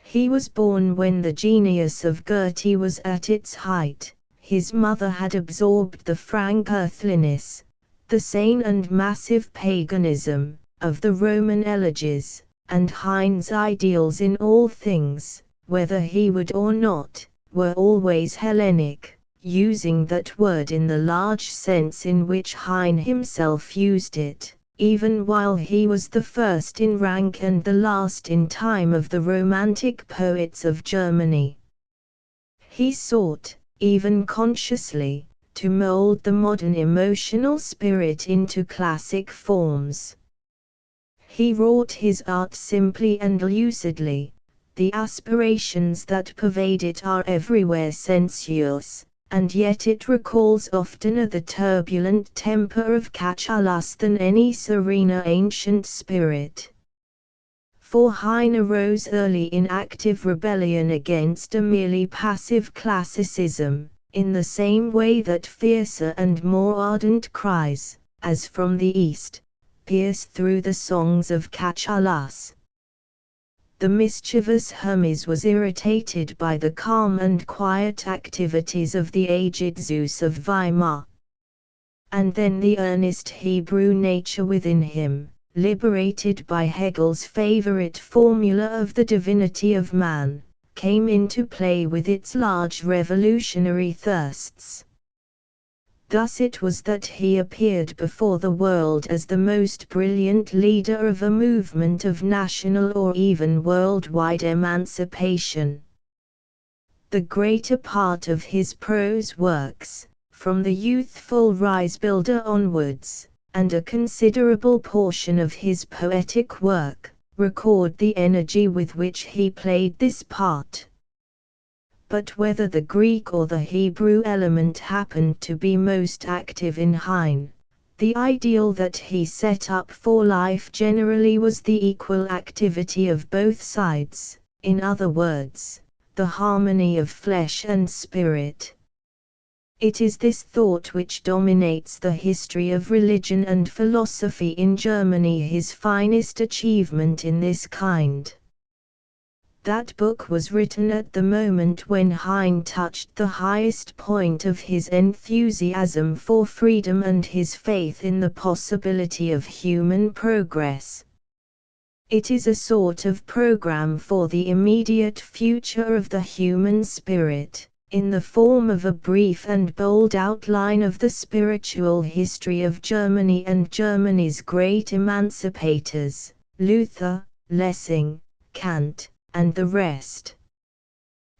He was born when the genius of Goethe was at its height. His mother had absorbed the frank earthliness, the sane and massive paganism, of the Roman elegies, and Heine's ideals in all things, whether he would or not, were always Hellenic, using that word in the large sense in which Heine himself used it, even while he was the first in rank and the last in time of the Romantic poets of Germany. He sought, even consciously, to mold the modern emotional spirit into classic forms. He wrought his art simply and lucidly, The aspirations that pervade it are everywhere sensuous, and yet it recalls oftener the turbulent temper of Catullus than any serener ancient spirit. For Heine arose early in active rebellion against a merely passive classicism, in the same way that fiercer and more ardent cries, as from the east, pierce through the songs of Catullus. The mischievous Hermes was irritated by the calm and quiet activities of the aged Zeus of Weimar. And then the earnest Hebrew nature within him, liberated by Hegel's favorite formula of the divinity of man, came into play with its large revolutionary thirsts. Thus it was that he appeared before the world as the most brilliant leader of a movement of national or even worldwide emancipation. The greater part of his prose works, from the youthful Rise Builder onwards, and a considerable portion of his poetic work, record the energy with which he played this part. But whether the Greek or the Hebrew element happened to be most active in Heine, the ideal that he set up for life generally was the equal activity of both sides, in other words, the harmony of flesh and spirit. It is this thought which dominates the history of religion and philosophy in Germany, his finest achievement in this kind. That book was written at the moment when Heine touched the highest point of his enthusiasm for freedom and his faith in the possibility of human progress. It is a sort of program for the immediate future of the human spirit, in the form of a brief and bold outline of the spiritual history of Germany and Germany's great emancipators, Luther, Lessing, Kant, and the rest.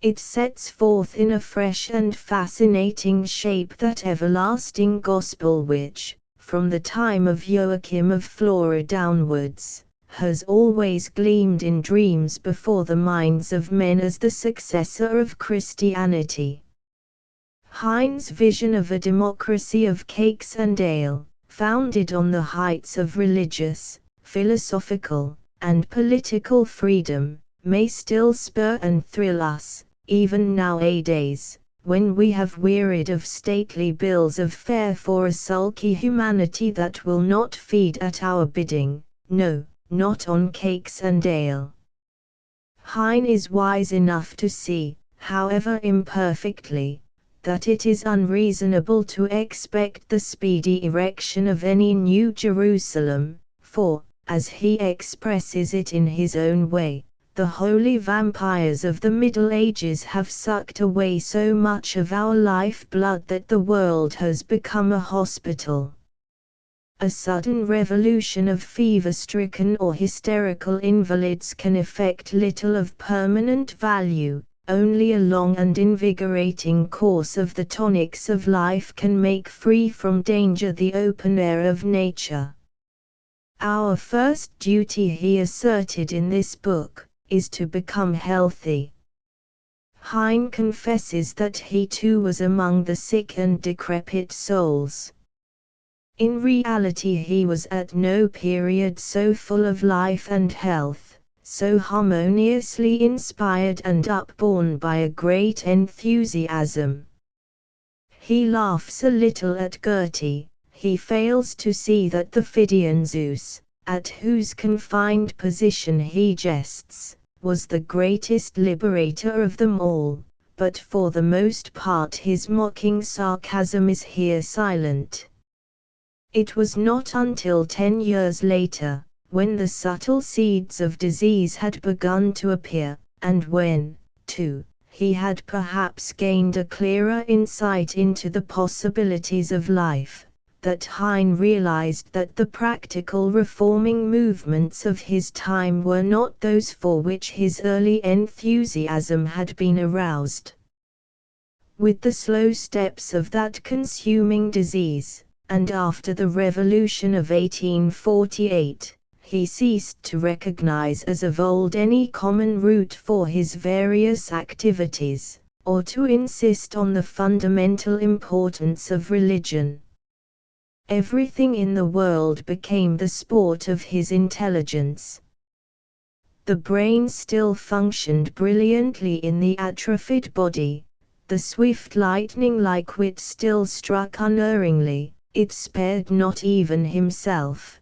It sets forth in a fresh and fascinating shape that everlasting gospel which, from the time of Joachim of Flora downwards, has always gleamed in dreams before the minds of men as the successor of Christianity. Heine's vision of a democracy of cakes and ale, founded on the heights of religious, philosophical, and political freedom, may still spur and thrill us, even nowadays, when we have wearied of stately bills of fare for a sulky humanity that will not feed at our bidding, no, not on cakes and ale. Heine is wise enough to see, however imperfectly, that it is unreasonable to expect the speedy erection of any new Jerusalem, for, as he expresses it in his own way, the holy vampires of the Middle Ages have sucked away so much of our life-blood that the world has become a hospital. A sudden revolution of fever-stricken or hysterical invalids can effect little of permanent value, only a long and invigorating course of the tonics of life can make free from danger the open air of nature. Our first duty, he asserted in this book, is to become healthy. Heine confesses that he too was among the sick and decrepit souls. In reality he was at no period so full of life and health, so harmoniously inspired and upborne by a great enthusiasm. He laughs a little at Goethe, he fails to see that the Phidian Zeus, at whose confined position he jests, was the greatest liberator of them all, but for the most part his mocking sarcasm is here silent. It was not until 10 years later, when the subtle seeds of disease had begun to appear, and when, too, he had perhaps gained a clearer insight into the possibilities of life, that Heine realized that the practical reforming movements of his time were not those for which his early enthusiasm had been aroused. With the slow steps of that consuming disease, and after the Revolution of 1848, he ceased to recognize as of old any common route for his various activities, or to insist on the fundamental importance of religion. Everything in the world became the sport of his intelligence. The brain still functioned brilliantly in the atrophied body, the swift lightning-like wit still struck unerringly, it spared not even himself.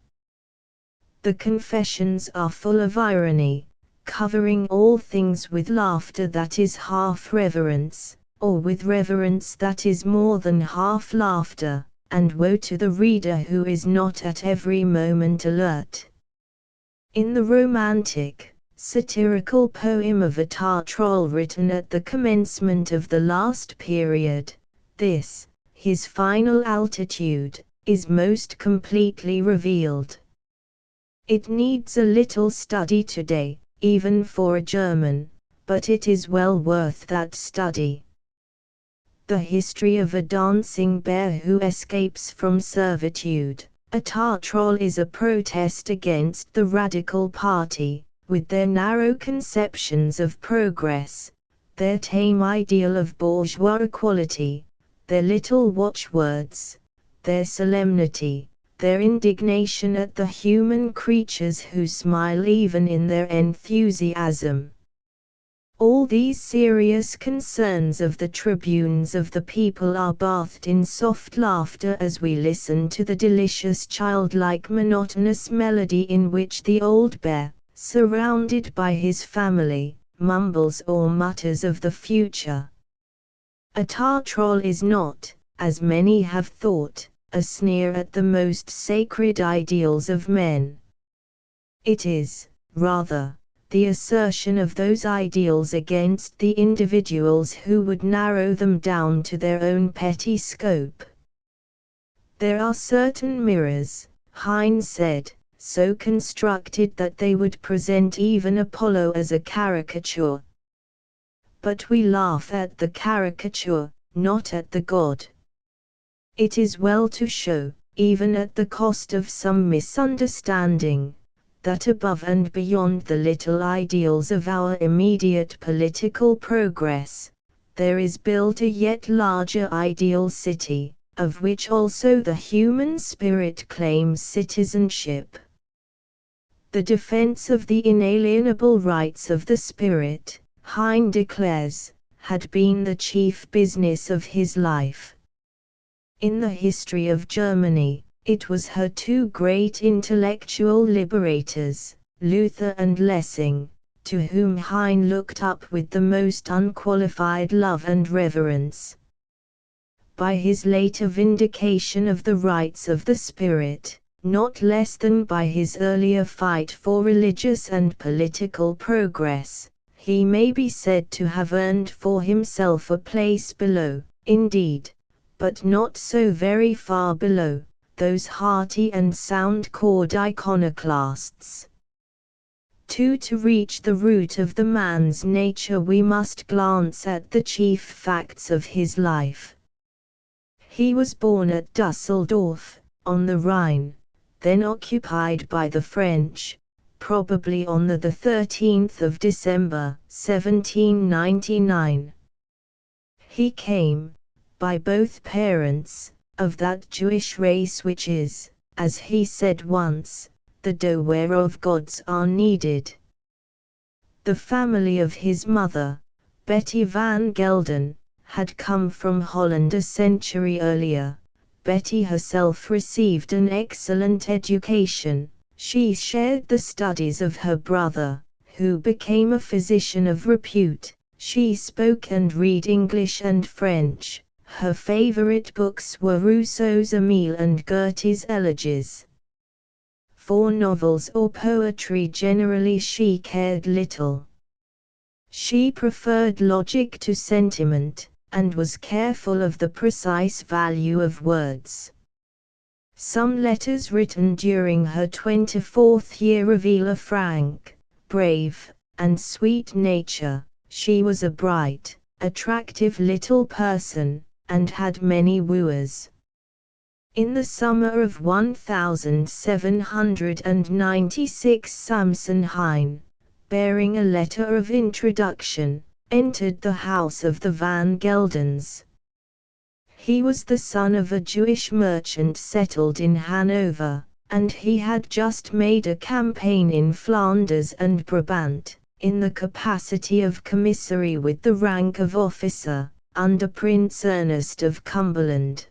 The confessions are full of irony, covering all things with laughter that is half reverence, or with reverence that is more than half laughter, and woe to the reader who is not at every moment alert. In the romantic, satirical poem of a tar troll written at the commencement of the last period, this, his final altitude, is most completely revealed. It needs a little study today, even for a German, but it is well worth that study. The history of a dancing bear who escapes from servitude. A tar troll is a protest against the radical party, with their narrow conceptions of progress, their tame ideal of bourgeois equality, their little watchwords, their solemnity, their indignation at the human creatures who smile even in their enthusiasm. All these serious concerns of the tribunes of the people are bathed in soft laughter as we listen to the delicious childlike monotonous melody in which the old bear, surrounded by his family, mumbles or mutters of the future. A tar troll is not, as many have thought, a sneer at the most sacred ideals of men. It is, rather, the assertion of those ideals against the individuals who would narrow them down to their own petty scope. There are certain mirrors, Heine said, so constructed that they would present even Apollo as a caricature. But we laugh at the caricature, not at the god. It is well to show, even at the cost of some misunderstanding, that above and beyond the little ideals of our immediate political progress, there is built a yet larger ideal city, of which also the human spirit claims citizenship. The defense of the inalienable rights of the spirit, Heine declares, had been the chief business of his life. In the history of Germany, it was her two great intellectual liberators, Luther and Lessing, to whom Heine looked up with the most unqualified love and reverence. By his later vindication of the rights of the spirit, not less than by his earlier fight for religious and political progress, he may be said to have earned for himself a place below, indeed, but not so very far below, those hearty and sound-chord iconoclasts. To reach the root of the man's nature we must glance at the chief facts of his life. He was born at Dusseldorf, on the Rhine, then occupied by the French, probably on the 13th of December, 1799. He came, by both parents, of that Jewish race which is, as he said once, the dough whereof gods are kneaded. The family of his mother, Betty van Gelden, had come from Holland a century earlier. Betty herself received an excellent education. She shared the studies of her brother, who became a physician of repute. She spoke and read English and French. Her favorite books were Rousseau's Emile and Goethe's Elegies. For novels or poetry generally she cared little. She preferred logic to sentiment, and was careful of the precise value of words. Some letters written during her 24th year reveal a frank, brave, and sweet nature. She was a bright, attractive little person, and had many wooers. In the summer of 1796 Samson Hine, bearing a letter of introduction, entered the house of the Van Geldens. He was the son of a Jewish merchant settled in Hanover, and he had just made a campaign in Flanders and Brabant, in the capacity of commissary with the rank of officer, under Prince Ernest of Cumberland.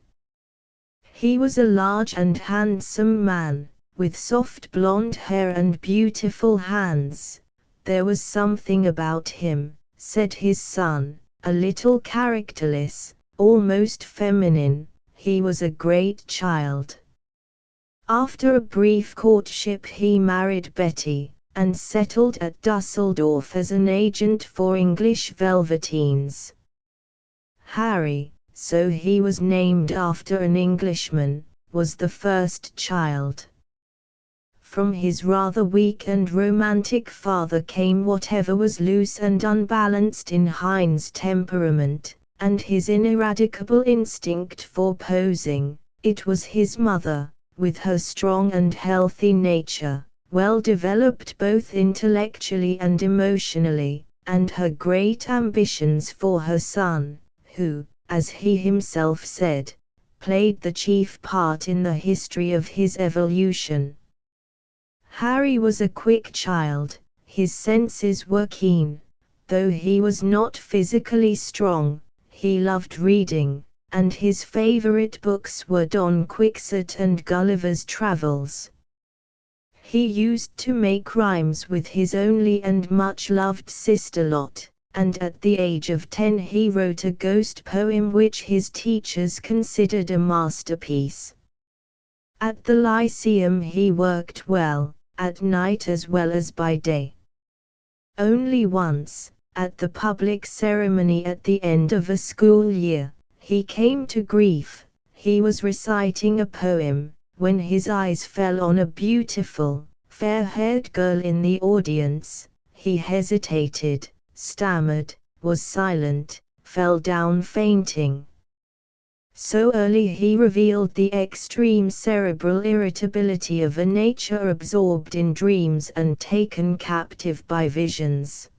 He was a large and handsome man, with soft blonde hair and beautiful hands. There was something about him, said his son, a little characterless, almost feminine. He was a great child. After a brief courtship he married Betty, and settled at Dusseldorf as an agent for English velveteens. Harry, so he was named after an Englishman, was the first child. From his rather weak and romantic father came whatever was loose and unbalanced in Hine's temperament, and his ineradicable instinct for posing. It was his mother, with her strong and healthy nature, well developed both intellectually and emotionally, and her great ambitions for her son, who, as he himself said, played the chief part in the history of his evolution. Harry was a quick child, his senses were keen. Though he was not physically strong, he loved reading, and his favorite books were Don Quixote and Gulliver's Travels. He used to make rhymes with his only and much-loved sister Lot, and at the age of 10 he wrote a ghost poem which his teachers considered a masterpiece. At the Lyceum he worked well, at night as well as by day. Only once, at the public ceremony at the end of a school year, he came to grief. He was reciting a poem, when his eyes fell on a beautiful, fair-haired girl in the audience. He hesitated, stammered, was silent, fell down fainting. So early he revealed the extreme cerebral irritability of a nature absorbed in dreams and taken captive by visions.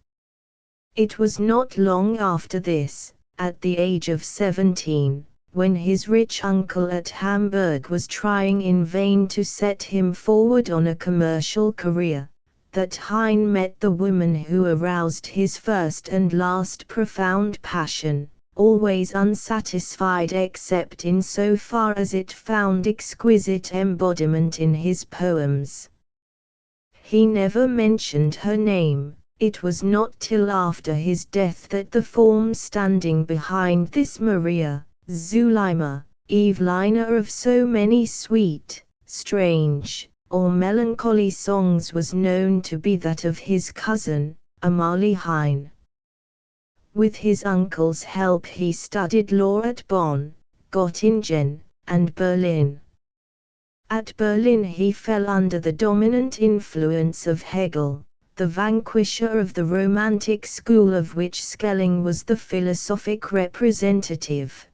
It was not long after this, at the age of 17, when his rich uncle at Hamburg was trying in vain to set him forward on a commercial career, that Hine met the woman who aroused his first and last profound passion, always unsatisfied except in so far as it found exquisite embodiment in his poems. He never mentioned her name. It was not till after his death that the form standing behind this Maria, Zulima, Evelina of so many sweet, strange, or melancholy songs was known to be that of his cousin, Amalie Hine. With his uncle's help he studied law at Bonn, Göttingen, and Berlin. At Berlin he fell under the dominant influence of Hegel, the vanquisher of the Romantic school of which Schelling was the philosophic representative.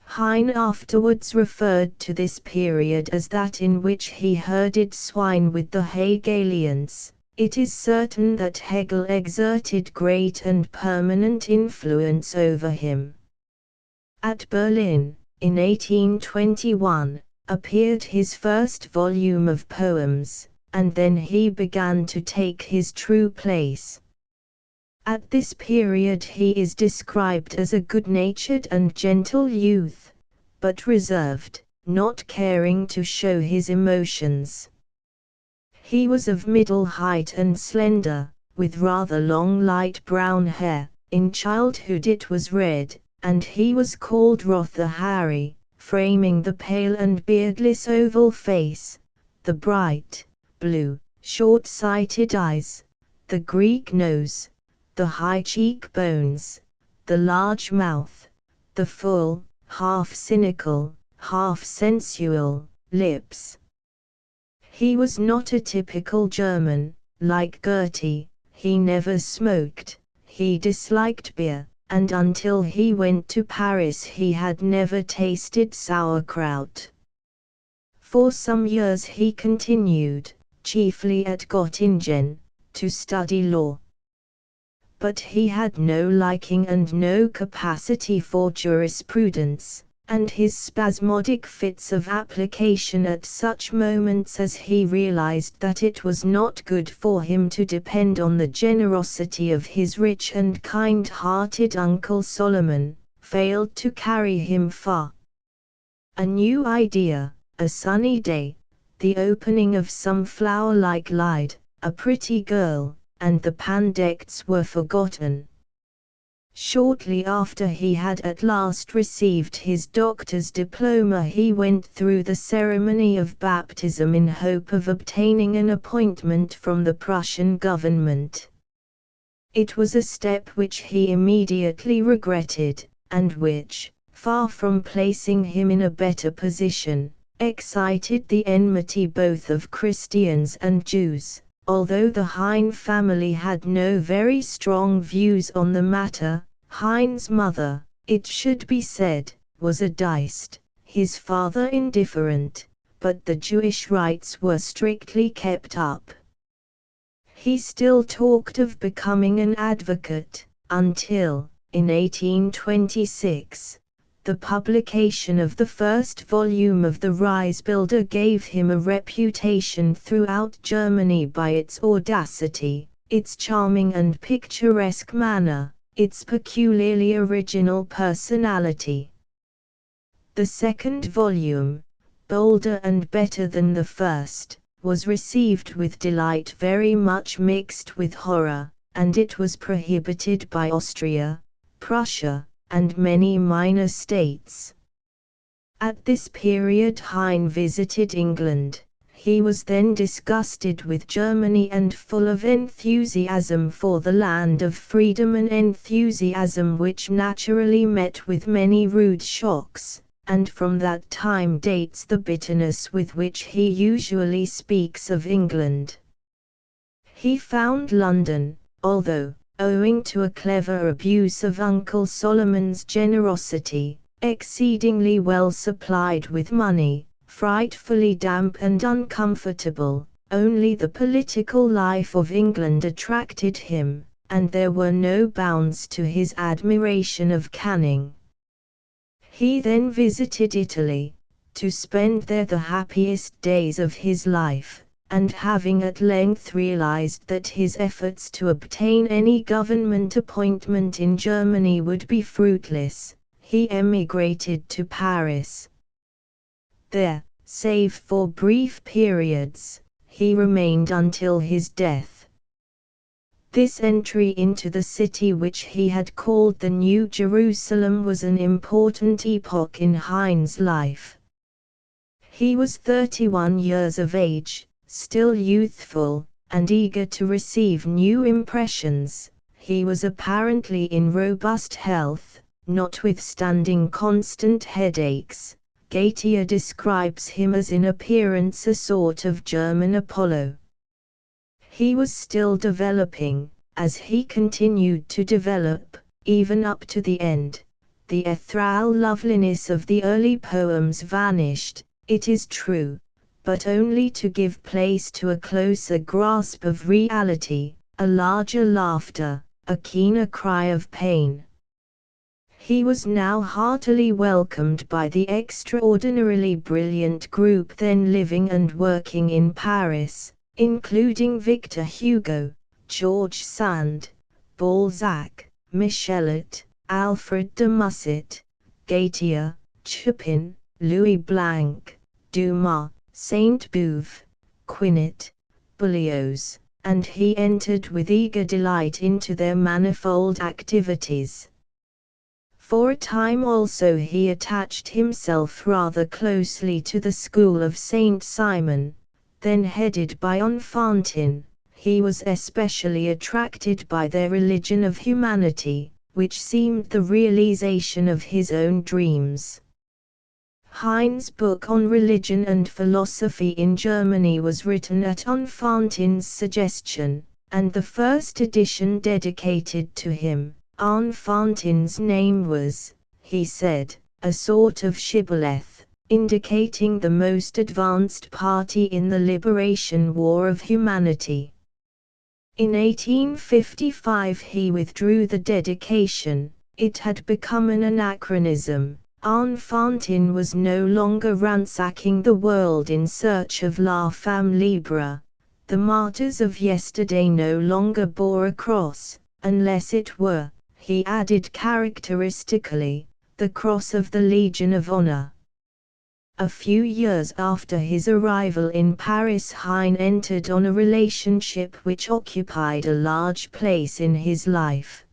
Hine afterwards referred to this period as that in which he herded swine with the Hegelians. It is certain that Hegel exerted great and permanent influence over him. At Berlin, in 1821, appeared his first volume of poems, and then he began to take his true place. At this period he is described as a good-natured and gentle youth, but reserved, not caring to show his emotions. He was of middle height and slender, with rather long light brown hair. In childhood it was red, and he was called Rother Harry, framing the pale and beardless oval face, the bright, blue, short-sighted eyes, the Greek nose, the high cheekbones, the large mouth, the full, half-cynical, half-sensual, lips. He was not a typical German, like Goethe. He never smoked, he disliked beer, and until he went to Paris he had never tasted sauerkraut. For some years he continued, chiefly at Göttingen, to study law. But he had no liking and no capacity for jurisprudence, and his spasmodic fits of application at such moments as he realized that it was not good for him to depend on the generosity of his rich and kind-hearted Uncle Solomon, failed to carry him far. A new idea, a sunny day, the opening of some flower-like light, a pretty girl, and the Pandects were forgotten. Shortly after he had at last received his doctor's diploma, he went through the ceremony of baptism in hope of obtaining an appointment from the Prussian government. It was a step which he immediately regretted, and which, far from placing him in a better position, excited the enmity both of Christians and Jews. Although the Heine family had no very strong views on the matter, Heine's mother, it should be said, was a deist, his father indifferent, but the Jewish rites were strictly kept up. He still talked of becoming an advocate, until, in 1826, the publication of the first volume of the Reisbilder gave him a reputation throughout Germany by its audacity, its charming and picturesque manner, its peculiarly original personality. The second volume, bolder and better than the first, was received with delight very much mixed with horror, and it was prohibited by Austria, Prussia, and many minor states. At this period Heine visited England. He was then disgusted with Germany and full of enthusiasm for the land of freedom, an enthusiasm which naturally met with many rude shocks, and from that time dates the bitterness with which he usually speaks of England. He found London, although, owing to a clever abuse of Uncle Solomon's generosity, exceedingly well supplied with money, frightfully damp and uncomfortable. Only the political life of England attracted him, and there were no bounds to his admiration of Canning. He then visited Italy, to spend there the happiest days of his life, and having at length realized that his efforts to obtain any government appointment in Germany would be fruitless, he emigrated to Paris. There, save for brief periods, he remained until his death. This entry into the city, which he had called the New Jerusalem, was an important epoch in Heine's life. He was 31 years of age, still youthful, and eager to receive new impressions. He was apparently in robust health, notwithstanding constant headaches. Gautier describes him as in appearance a sort of German Apollo. He was still developing, as he continued to develop, even up to the end. The ethereal loveliness of the early poems vanished, it is true, but only to give place to a closer grasp of reality, a larger laughter, a keener cry of pain. He was now heartily welcomed by the extraordinarily brilliant group then living and working in Paris, including Victor Hugo, George Sand, Balzac, Michelet, Alfred de Musset, Gautier, Chopin, Louis Blanc, Dumas, Sainte-Beuve, Quinet, Berlioz, and he entered with eager delight into their manifold activities. For a time also he attached himself rather closely to the school of Saint Simon, then headed by Enfantin. He was especially attracted by their religion of humanity, which seemed the realization of his own dreams. Heine's book on religion and philosophy in Germany was written at Enfantin's suggestion, and the first edition dedicated to him. Enfantin's name was, he said, a sort of shibboleth, indicating the most advanced party in the liberation war of humanity. In 1855 he withdrew the dedication. It had become an anachronism. Enfantin was no longer ransacking the world in search of la femme libre. The martyrs of yesterday no longer bore a cross, unless it were, he added characteristically, the cross of the Legion of Honor. A few years after his arrival in Paris, Heine entered on a relationship which occupied a large place in his life.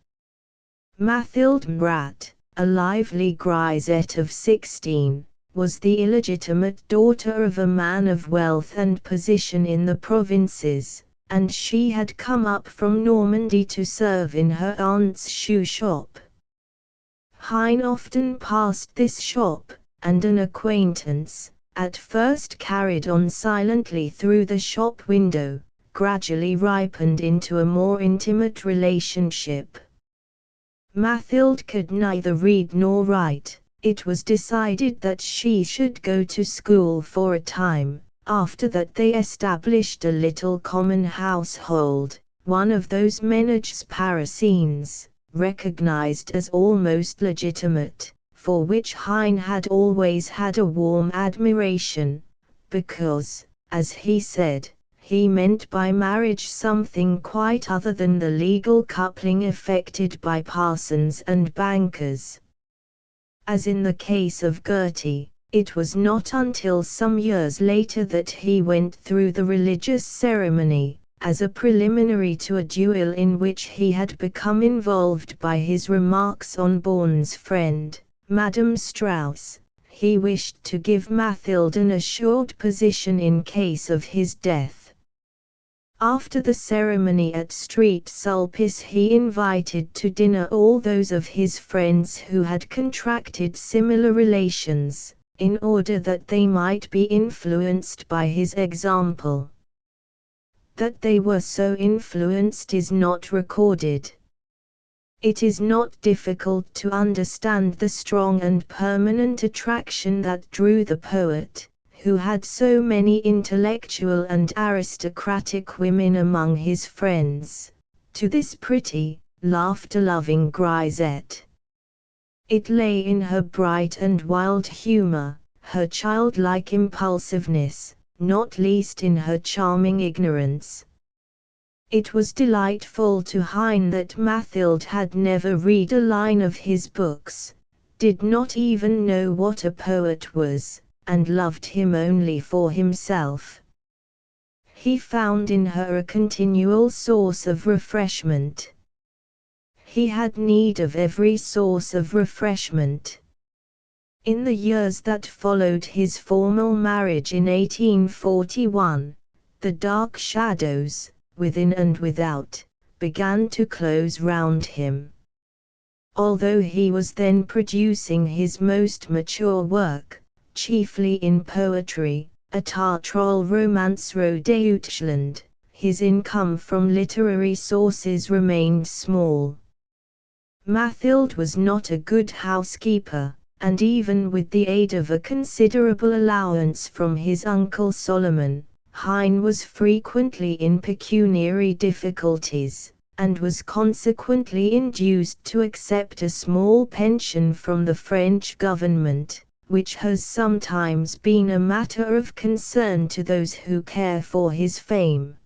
Mathilde Murat, a lively grisette of 16, was the illegitimate daughter of a man of wealth and position in the provinces, and she had come up from Normandy to serve in her aunt's shoe shop. Heine often passed this shop, and an acquaintance, at first carried on silently through the shop window, gradually ripened into a more intimate relationship. Mathilde could neither read nor write. It was decided that she should go to school for a time. After that they established a little common household, one of those ménages parisiens, recognized as almost legitimate, for which Heine had always had a warm admiration, because, as he said, he meant by marriage something quite other than the legal coupling effected by parsons and bankers. As in the case of Gertie, it was not until some years later that he went through the religious ceremony, as a preliminary to a duel in which he had become involved by his remarks on Born's friend, Madame Strauss. He wished to give Mathilde an assured position in case of his death. After the ceremony at Street Sulpice he invited to dinner all those of his friends who had contracted similar relations, in order that they might be influenced by his example. That they were so influenced is not recorded. It is not difficult to understand the strong and permanent attraction that drew the poet, who had so many intellectual and aristocratic women among his friends, to this pretty, laughter-loving grisette. It lay in her bright and wild humor, her childlike impulsiveness, not least in her charming ignorance. It was delightful to Heine that Mathilde had never read a line of his books, did not even know what a poet was, and loved him only for himself. He found in her a continual source of refreshment. He had need of every source of refreshment. In the years that followed his formal marriage in 1841, the dark shadows, within and without, began to close round him. Although he was then producing his most mature work, chiefly in poetry, a Tartrol Romancero Deutschland, his income from literary sources remained small. Mathilde was not a good housekeeper, and even with the aid of a considerable allowance from his uncle Solomon, Heine was frequently in pecuniary difficulties, and was consequently induced to accept a small pension from the French government, which has sometimes been a matter of concern to those who care for his fame.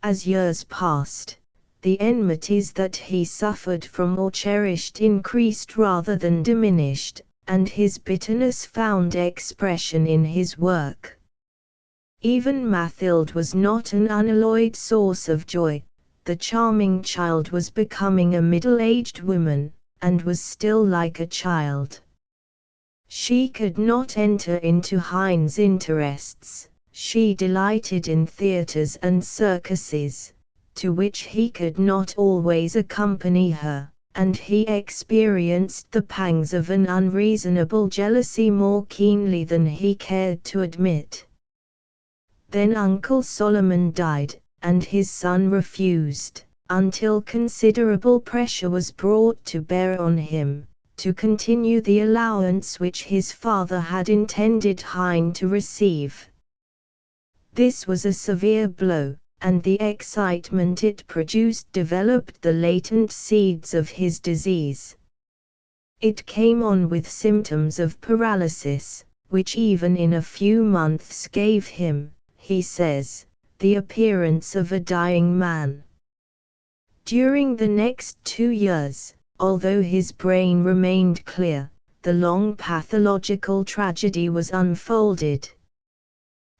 As years passed, the enmities that he suffered from or cherished increased rather than diminished, and his bitterness found expression in his work. Even Mathilde was not an unalloyed source of joy. The charming child was becoming a middle-aged woman, and was still like a child. She could not enter into Heine's interests. She delighted in theatres and circuses, to which he could not always accompany her, and he experienced the pangs of an unreasonable jealousy more keenly than he cared to admit. Then Uncle Solomon died, and his son refused, until considerable pressure was brought to bear on him, to continue the allowance which his father had intended Hein to receive. This was a severe blow, and the excitement it produced developed the latent seeds of his disease. It came on with symptoms of paralysis, which even in a few months gave him, he says, the appearance of a dying man. During the next 2 years, although his brain remained clear, the long pathological tragedy was unfolded.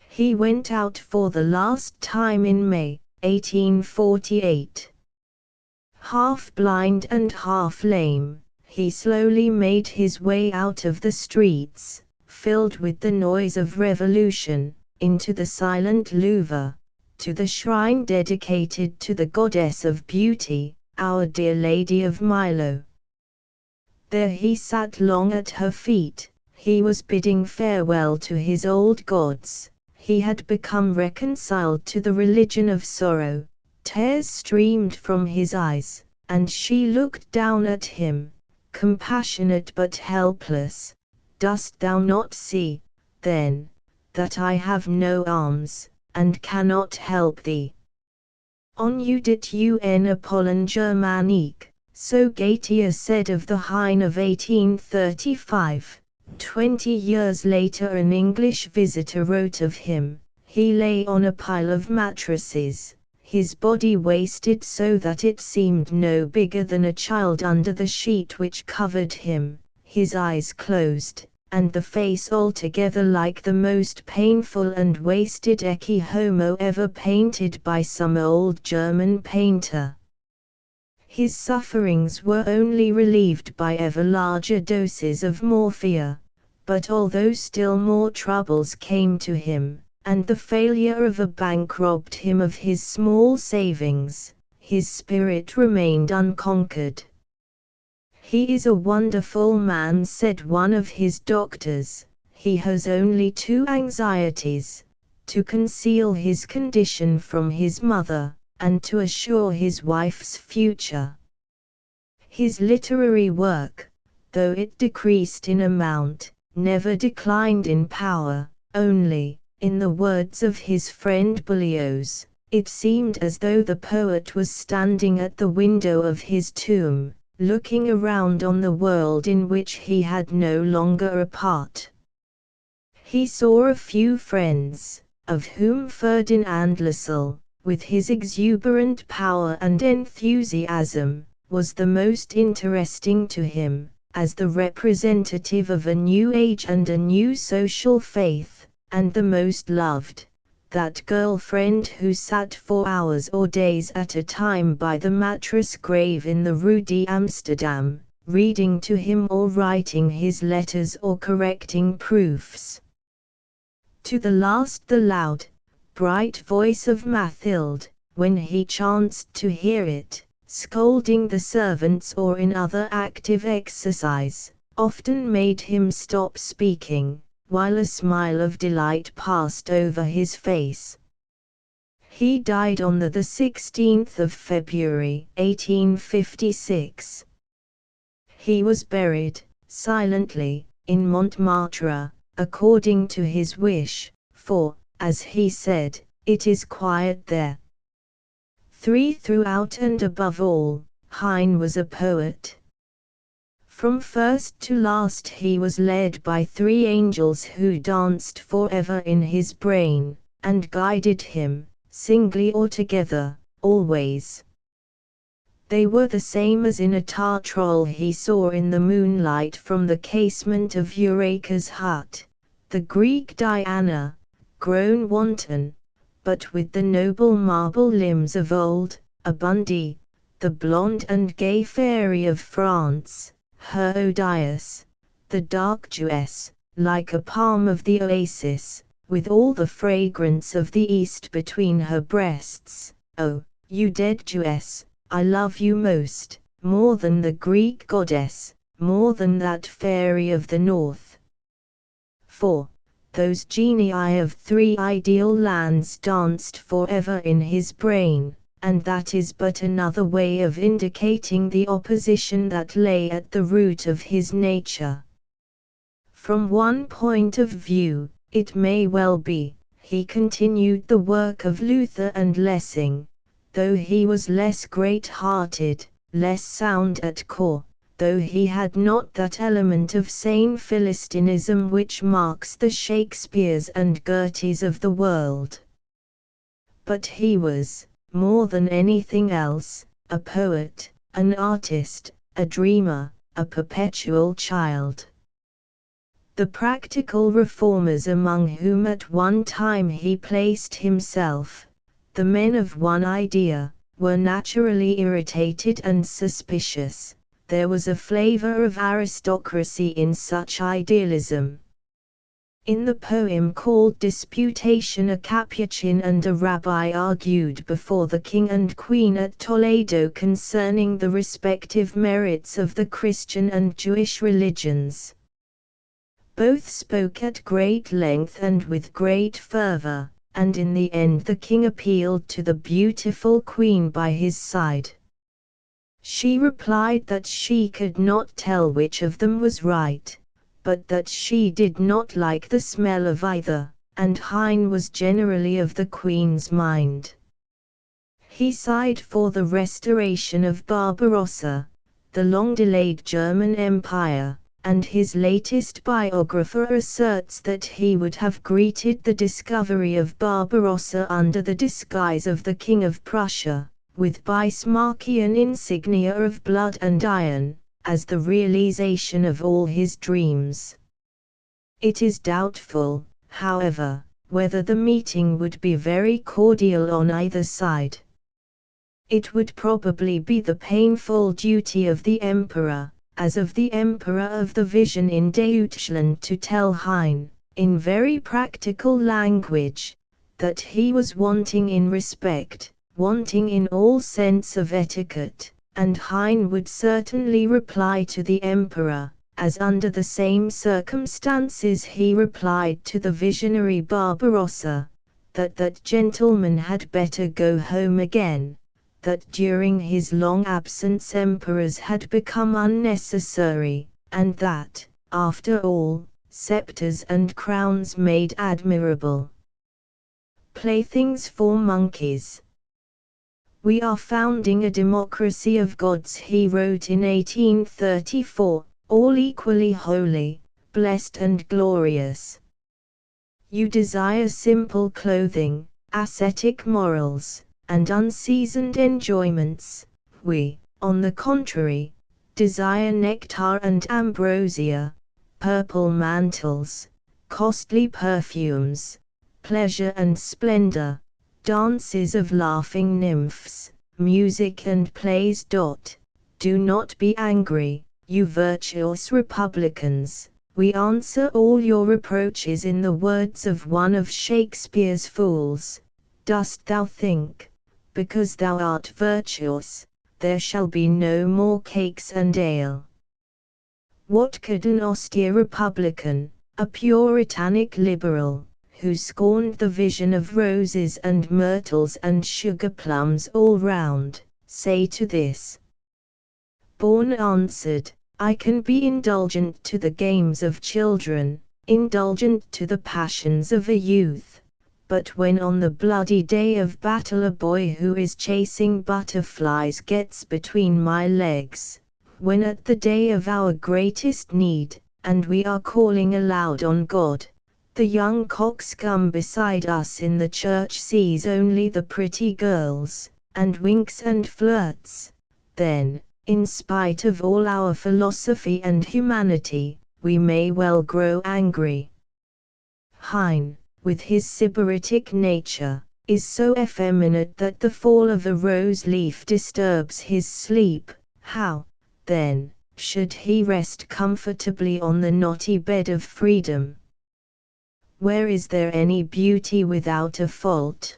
He went out for the last time in May, 1848. Half blind and half lame, he slowly made his way out of the streets, filled with the noise of revolution, into the silent Louvre, to the shrine dedicated to the goddess of beauty, Our Dear Lady of Milo. There he sat long at her feet. He was bidding farewell to his old gods. He had become reconciled to the religion of sorrow. Tears streamed from his eyes, and she looked down at him, compassionate but helpless. Dost thou not see, then, that I have no arms, and cannot help thee? On Judith un Apollon Germanique, so Gautier said of the Hein of 1835. 20 years later an English visitor wrote of him, he lay on a pile of mattresses, his body wasted so that it seemed no bigger than a child under the sheet which covered him, his eyes closed, and the face altogether like the most painful and wasted Ecce Homo ever painted by some old German painter. His sufferings were only relieved by ever larger doses of morphia, but although still more troubles came to him, and the failure of a bank robbed him of his small savings, his spirit remained unconquered. He is a wonderful man, said one of his doctors. He has only 2 anxieties: to conceal his condition from his mother, and to assure his wife's future. His literary work, though it decreased in amount, never declined in power, only, in the words of his friend Berlioz, it seemed as though the poet was standing at the window of his tomb, looking around on the world in which he had no longer a part. He saw a few friends, of whom Ferdinand Lassalle, with his exuberant power and enthusiasm, was the most interesting to him, as the representative of a new age and a new social faith, and the most loved, that girl-friend who sat for hours or days at a time by the mattress grave in the Rue d'Amsterdam, reading to him or writing his letters or correcting proofs. To the last the loud, bright voice of Mathilde, when he chanced to hear it, scolding the servants or in other active exercise, often made him stop speaking, while a smile of delight passed over his face. He died on the 16th of February, 1856. He was buried, silently, in Montmartre, according to his wish, for, as he said, it is quiet there. Throughout and above all, Hein was a poet. From first to last he was led by 3 angels who danced forever in his brain, and guided him, singly or together, always. They were the same as in a tartrol he saw in the moonlight from the casement of Eureka's hut, the Greek Diana, grown wanton, but with the noble marble limbs of old, Abundi, the blonde and gay fairy of France, Herodias, the dark Jewess, like a palm of the oasis, with all the fragrance of the East between her breasts. Oh, you dead Jewess, I love you most, more than the Greek goddess, more than that fairy of the north. 4. Those genii of 3 ideal lands danced forever in his brain, and that is but another way of indicating the opposition that lay at the root of his nature. From one point of view, it may well be, he continued the work of Luther and Lessing, though he was less great-hearted, less sound at core, though he had not that element of sane Philistinism which marks the Shakespeares and Goethes of the world. But he was, more than anything else, a poet, an artist, a dreamer, a perpetual child. The practical reformers among whom at one time he placed himself, the men of one idea, were naturally irritated and suspicious. There was a flavor of aristocracy in such idealism. In the poem called Disputation, a Capuchin and a rabbi argued before the king and queen at Toledo concerning the respective merits of the Christian and Jewish religions. Both spoke at great length and with great fervor, and in the end the king appealed to the beautiful queen by his side. She replied that she could not tell which of them was right, but that she did not like the smell of either, and Heine was generally of the queen's mind. He sighed for the restoration of Barbarossa, the long-delayed German Empire, and his latest biographer asserts that he would have greeted the discovery of Barbarossa under the disguise of the King of Prussia, with Bismarckian insignia of blood and iron, as the realization of all his dreams. It is doubtful, however, whether the meeting would be very cordial on either side. It would probably be the painful duty of the emperor, as of the emperor of the vision in Deutschland, to tell Heine, in very practical language, that he was wanting in respect, wanting in all sense of etiquette, and Heine would certainly reply to the emperor, as under the same circumstances he replied to the visionary Barbarossa, that that gentleman had better go home again, that during his long absence emperors had become unnecessary, and that, after all, scepters and crowns made admirable playthings for monkeys. We are founding a democracy of gods, he wrote in 1834, all equally holy, blessed and glorious. You desire simple clothing, ascetic morals, and unseasoned enjoyments. We, on the contrary, desire nectar and ambrosia, purple mantles, costly perfumes, pleasure and splendor, dances of laughing nymphs, music and plays. Do not be angry, you virtuous republicans. We answer all your reproaches in the words of one of Shakespeare's fools. Dost thou think, because thou art virtuous, there shall be no more cakes and ale? What could an austere republican, a puritanic liberal, who scorned the vision of roses and myrtles and sugar plums all round, say to this? Bourne answered, I can be indulgent to the games of children, indulgent to the passions of a youth, but when on the bloody day of battle a boy who is chasing butterflies gets between my legs, when at the day of our greatest need, and we are calling aloud on God, the young coxcomb beside us in the church sees only the pretty girls, and winks and flirts, then, in spite of all our philosophy and humanity, we may well grow angry. Heine, with his sybaritic nature, is so effeminate that the fall of a rose leaf disturbs his sleep. How, then, should he rest comfortably on the knotty bed of freedom? Where is there any beauty without a fault?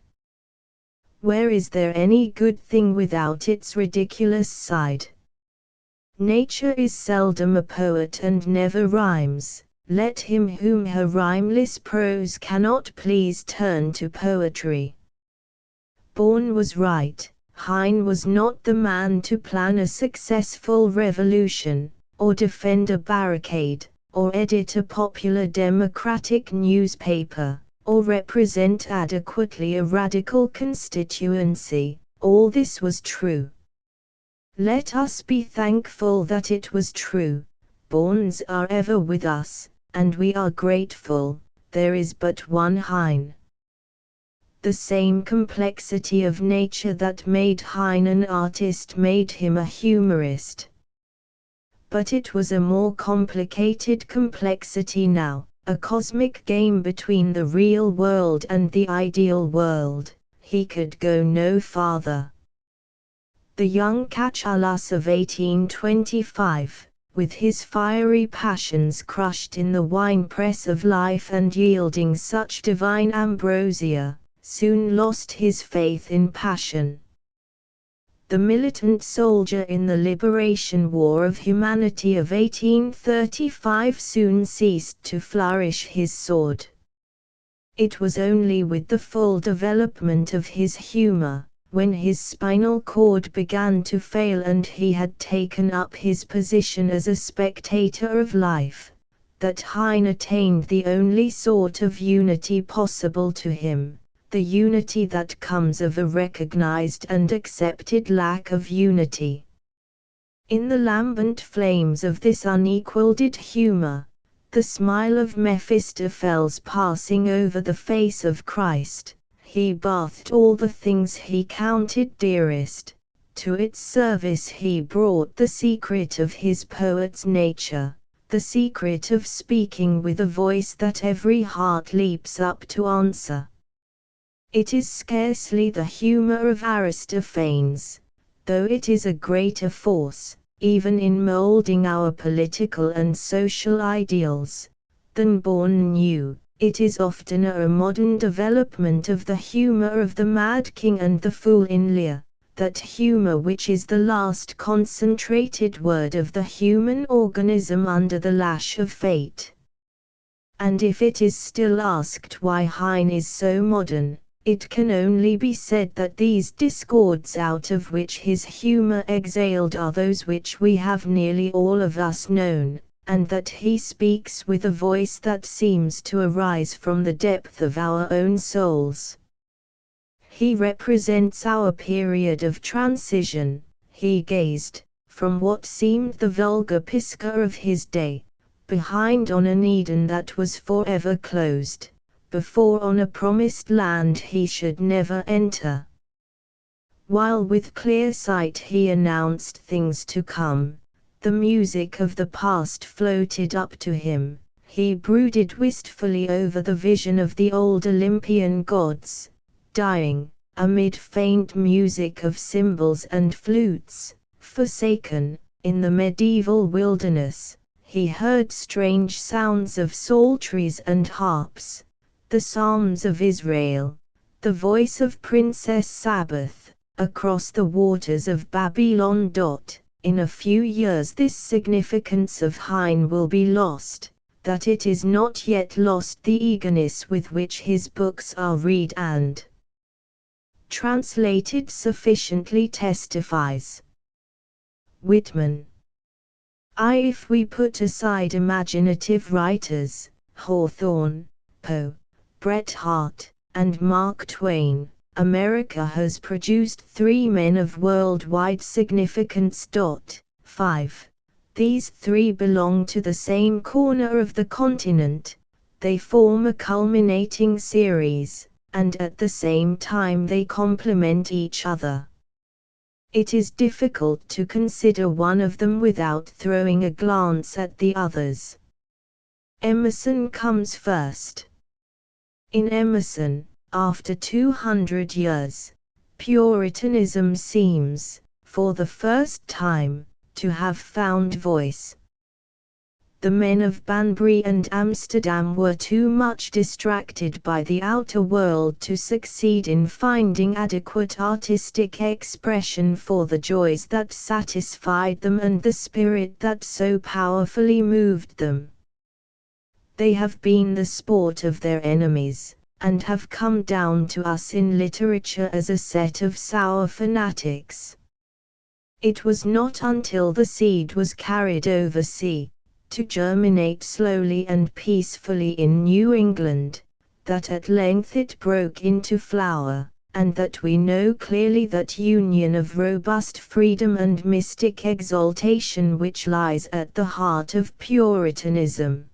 Where is there any good thing without its ridiculous side? Nature is seldom a poet and never rhymes. Let him whom her rhymeless prose cannot please turn to poetry. Bourne was right, Heine was not the man to plan a successful revolution, or defend a barricade, or edit a popular democratic newspaper, or represent adequately a radical constituency. All this was true. Let us be thankful that it was true. Bonds are ever with us, and we are grateful. There is but one Heine. The same complexity of nature that made Heine an artist made him a humorist. But it was a more complicated complexity now, a cosmic game between the real world and the ideal world. He could go no farther. The young Catullus of 1825, with his fiery passions crushed in the winepress of life and yielding such divine ambrosia, soon lost his faith in passion. The militant soldier in the Liberation War of Humanity of 1835 soon ceased to flourish his sword. It was only with the full development of his humor, when his spinal cord began to fail and he had taken up his position as a spectator of life, that Heine attained the only sort of unity possible to him. The unity that comes of a recognized and accepted lack of unity. In the lambent flames of this unequaled humor, the smile of Mephistopheles passing over the face of Christ, he bathed all the things he counted dearest, to its service he brought the secret of his poet's nature, the secret of speaking with a voice that every heart leaps up to answer. It is scarcely the humor of Aristophanes, though it is a greater force, even in molding our political and social ideals, than born new. It is oftener a modern development of the humor of the mad king and the fool in Lear, that humor which is the last concentrated word of the human organism under the lash of fate. And if it is still asked why Heine is so modern, it can only be said that these discords out of which his humor exhaled are those which we have nearly all of us known, and that he speaks with a voice that seems to arise from the depth of our own souls. He represents our period of transition. He gazed, from what seemed the vulgar Pisgah of his day, behind on an Eden that was forever closed, before on a promised land he should never enter. While with clear sight he announced things to come, the music of the past floated up to him. He brooded wistfully over the vision of the old Olympian gods, dying, amid faint music of cymbals and flutes, forsaken, in the medieval wilderness. He heard strange sounds of psalteries and harps, the psalms of Israel, the voice of Princess Sabbath, across the waters of Babylon. In a few years this significance of Heine will be lost, that it is not yet lost the eagerness with which his books are read and translated sufficiently testifies. Whitman. If we put aside imaginative writers, Hawthorne, Poe, Bret Harte, and Mark Twain, America has produced three men of worldwide significance. 5. These three belong to the same corner of the continent, they form a culminating series, and at the same time they complement each other. It is difficult to consider one of them without throwing a glance at the others. Emerson comes first. In Emerson, after 200 years, Puritanism seems, for the first time, to have found voice. The men of Banbury and Amsterdam were too much distracted by the outer world to succeed in finding adequate artistic expression for the joys that satisfied them and the spirit that so powerfully moved them. They have been the sport of their enemies, and have come down to us in literature as a set of sour fanatics. It was not until the seed was carried over sea, to germinate slowly and peacefully in New England, that at length it broke into flower, and that we know clearly that union of robust freedom and mystic exaltation which lies at the heart of Puritanism.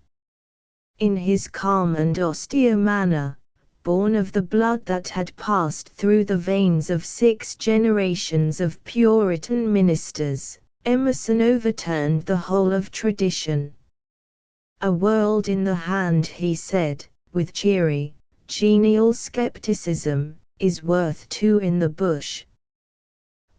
In his calm and austere manner, born of the blood that had passed through the veins of 6 generations of Puritan ministers, Emerson overturned the whole of tradition. "A world in the hand," he said, with cheery, genial skepticism, "is worth 2 in the bush."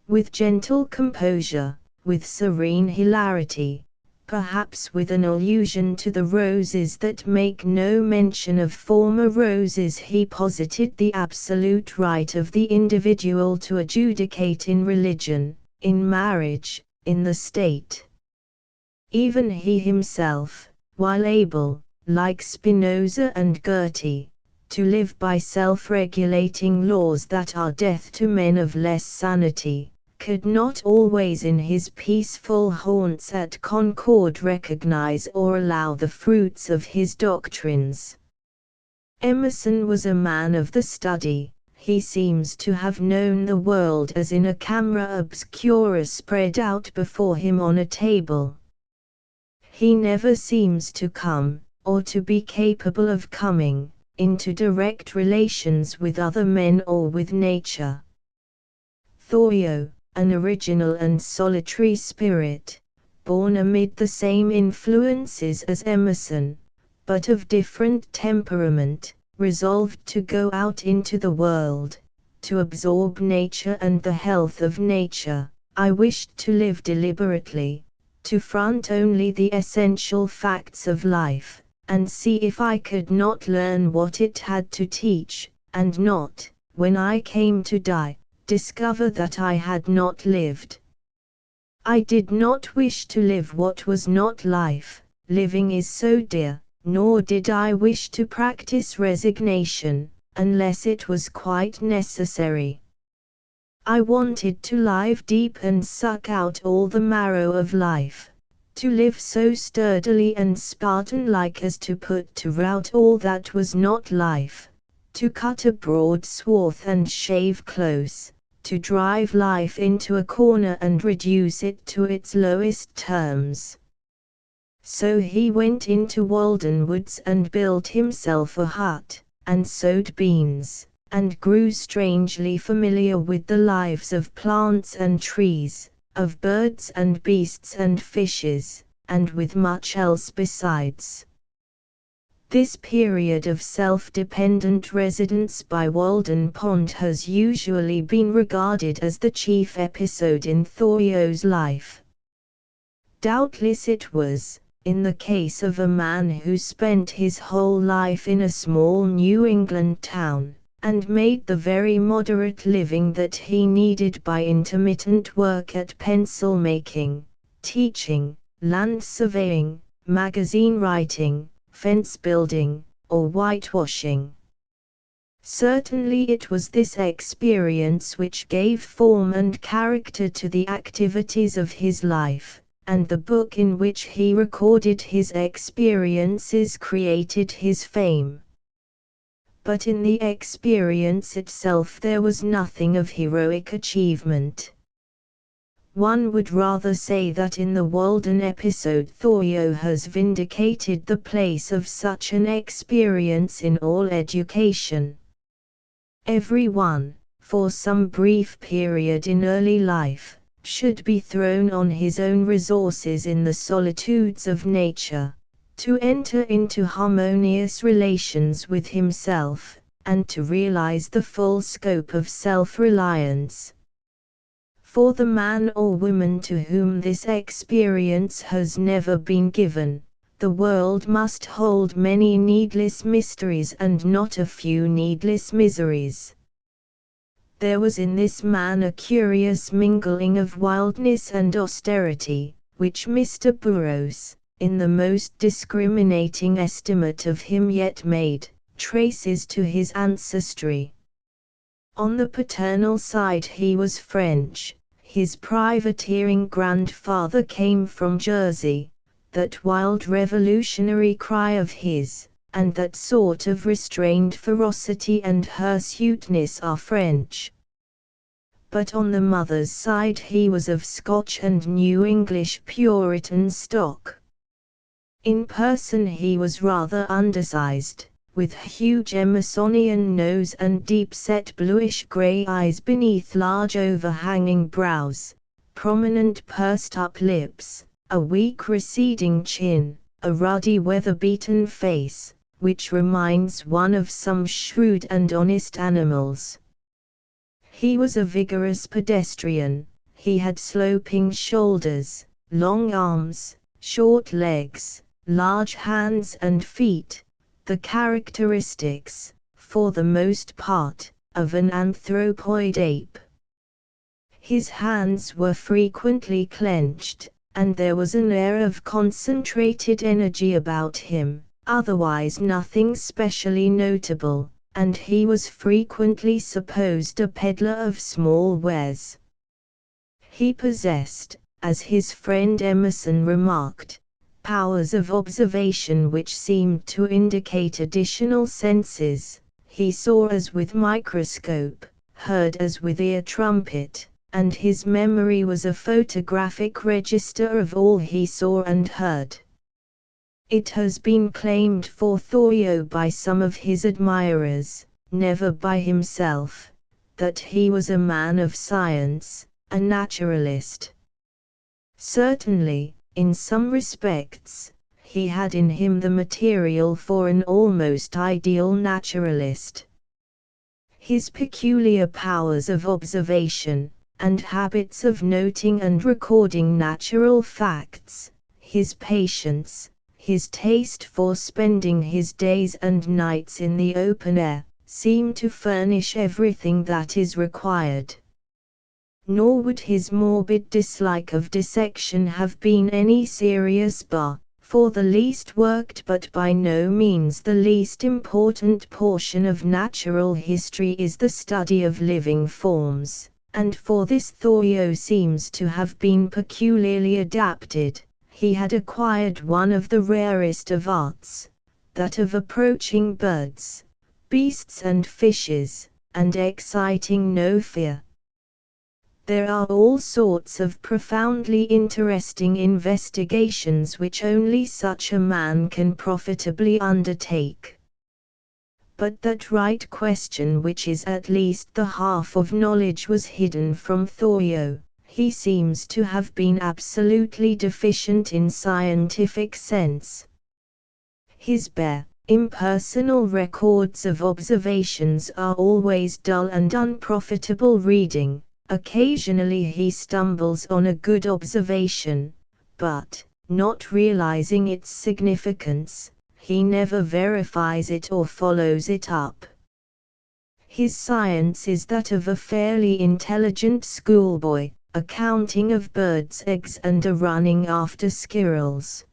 With gentle composure, with serene hilarity, perhaps with an allusion to the roses that make no mention of former roses, he posited the absolute right of the individual to adjudicate in religion, in marriage, in the state. Even he himself, while able, like Spinoza and Goethe, to live by self-regulating laws that are death to men of less sanity, could not always in his peaceful haunts at Concord recognize or allow the fruits of his doctrines. Emerson was a man of the study. He seems to have known the world as in a camera obscura spread out before him on a table. He never seems to come, or to be capable of coming, into direct relations with other men or with nature. Thoreau, an original and solitary spirit, born amid the same influences as Emerson, but of different temperament, resolved to go out into the world, to absorb nature and the health of nature. "I wished to live deliberately, to front only the essential facts of life, and see if I could not learn what it had to teach, and not, when I came to die, discover that I had not lived. I did not wish to live what was not life, living is so dear, nor did I wish to practice resignation, unless it was quite necessary. I wanted to live deep and suck out all the marrow of life, to live so sturdily and Spartan-like as to put to rout all that was not life, to cut a broad swath and shave close, to drive life into a corner and reduce it to its lowest terms." So he went into Walden Woods and built himself a hut, and sowed beans, and grew strangely familiar with the lives of plants and trees, of birds and beasts and fishes, and with much else besides. This period of self-dependent residence by Walden Pond has usually been regarded as the chief episode in Thoreau's life. Doubtless it was, in the case of a man who spent his whole life in a small New England town, and made the very moderate living that he needed by intermittent work at pencil making, teaching, land surveying, magazine writing, fence building, or whitewashing. Certainly it was this experience which gave form and character to the activities of his life, and the book in which he recorded his experiences created his fame. But in the experience itself there was nothing of heroic achievement. One would rather say that in the Walden episode Thoreau has vindicated the place of such an experience in all education. Every one, for some brief period in early life, should be thrown on his own resources in the solitudes of nature, to enter into harmonious relations with himself, and to realize the full scope of self-reliance. For the man or woman to whom this experience has never been given, the world must hold many needless mysteries and not a few needless miseries. There was in this man a curious mingling of wildness and austerity, which Mr. Burroughs, in the most discriminating estimate of him yet made, traces to his ancestry. On the paternal side he was French. His privateering grandfather came from Jersey. That wild revolutionary cry of his, and that sort of restrained ferocity and hirsuteness are French. But on the mother's side he was of Scotch and New English Puritan stock. In person he was rather undersized, with huge Emersonian nose and deep-set bluish-grey eyes beneath large overhanging brows, prominent pursed-up lips, a weak receding chin, a ruddy weather-beaten face, which reminds one of some shrewd and honest animals. He was a vigorous pedestrian. He had sloping shoulders, long arms, short legs, large hands and feet, the characteristics, for the most part, of an anthropoid ape. His hands were frequently clenched, and there was an air of concentrated energy about him, otherwise nothing specially notable, and he was frequently supposed a peddler of small wares. He possessed, as his friend Emerson remarked, powers of observation which seemed to indicate additional senses. He saw as with microscope, heard as with ear trumpet, and his memory was a photographic register of all he saw and heard. It has been claimed for Thoreau by some of his admirers, never by himself, that he was a man of science, a naturalist. Certainly, in some respects, he had in him the material for an almost ideal naturalist. His peculiar powers of observation, and habits of noting and recording natural facts, his patience, his taste for spending his days and nights in the open air, seem to furnish everything that is required. Nor would his morbid dislike of dissection have been any serious bar, for the least worked but by no means the least important portion of natural history is the study of living forms, and for this Thoreau seems to have been peculiarly adapted. He had acquired one of the rarest of arts, that of approaching birds, beasts and fishes, and exciting no fear. There are all sorts of profoundly interesting investigations which only such a man can profitably undertake. But that right question which is at least the half of knowledge was hidden from Thoreau. He seems to have been absolutely deficient in scientific sense. His bare, impersonal records of observations are always dull and unprofitable reading. Occasionally he stumbles on a good observation, but, not realizing its significance, he never verifies it or follows it up. His science is that of a fairly intelligent schoolboy, a counting of birds' eggs and a running after squirrels.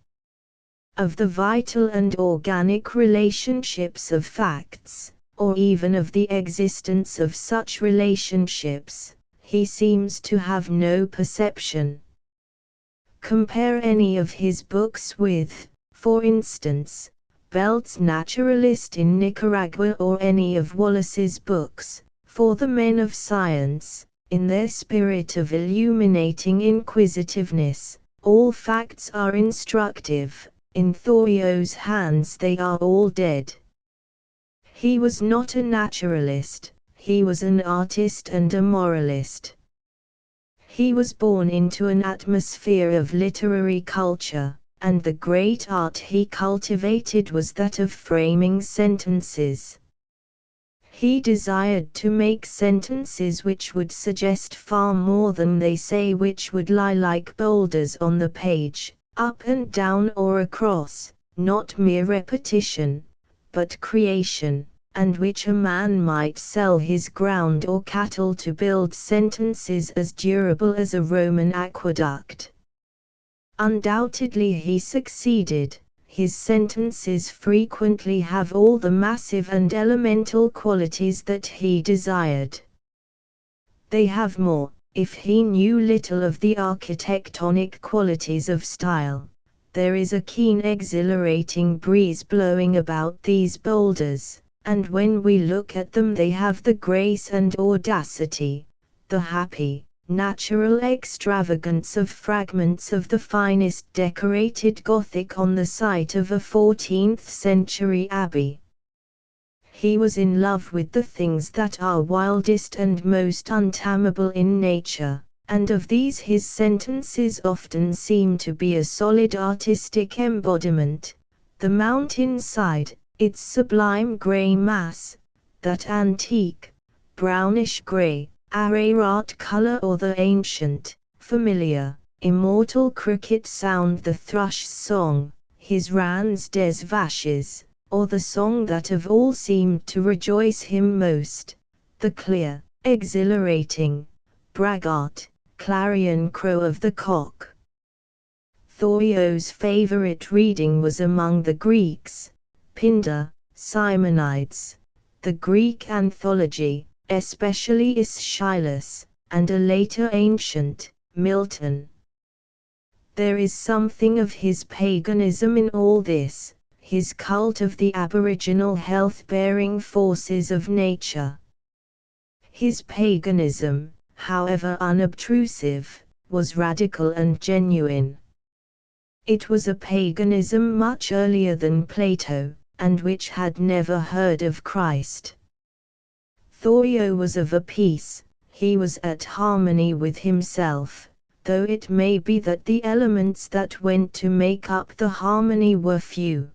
Of the vital and organic relationships of facts, or even of the existence of such relationships, he seems to have no perception. Compare any of his books with, for instance, Belt's Naturalist in Nicaragua or any of Wallace's books, for the men of science. In their spirit of illuminating inquisitiveness, all facts are instructive. In Thoreau's hands they are all dead. He was not a naturalist, he was an artist and a moralist. He was born into an atmosphere of literary culture, and the great art he cultivated was that of framing sentences. He desired to make sentences which would suggest far more than they say, which would lie like boulders on the page, up and down or across, not mere repetition, but creation, and which a man might sell his ground or cattle to build sentences as durable as a Roman aqueduct. Undoubtedly he succeeded. his sentences frequently have all the massive and elemental qualities that he desired. They have more, if he knew little of the architectonic qualities of style. There is a keen exhilarating breeze blowing about these boulders, and when we look at them they have the grace and audacity, the happy, natural extravagance of fragments of the finest decorated Gothic on the site of a 14th-century abbey. He was in love with the things that are wildest and most untamable in nature, and of these his sentences often seem to be a solid artistic embodiment. The mountain-side, its sublime grey mass, that antique, brownish-grey, Ararat color, or the ancient, familiar, immortal cricket sound, the thrush's song, his Ranz des Vaches, or the song that of all seemed to rejoice him most, the clear, exhilarating, braggart, clarion crow of the cock. Thoreau's favorite reading was among the Greeks, Pindar, Simonides, the Greek anthology, especially Aeschylus, and a later ancient, Milton. There is something of his paganism in all this, his cult of the aboriginal health-bearing forces of nature. His paganism, however unobtrusive, was radical and genuine. It was a paganism much earlier than Plato, and which had never heard of Christ. Thoreau was of a piece, he was at harmony with himself, though it may be that the elements that went to make up the harmony were few.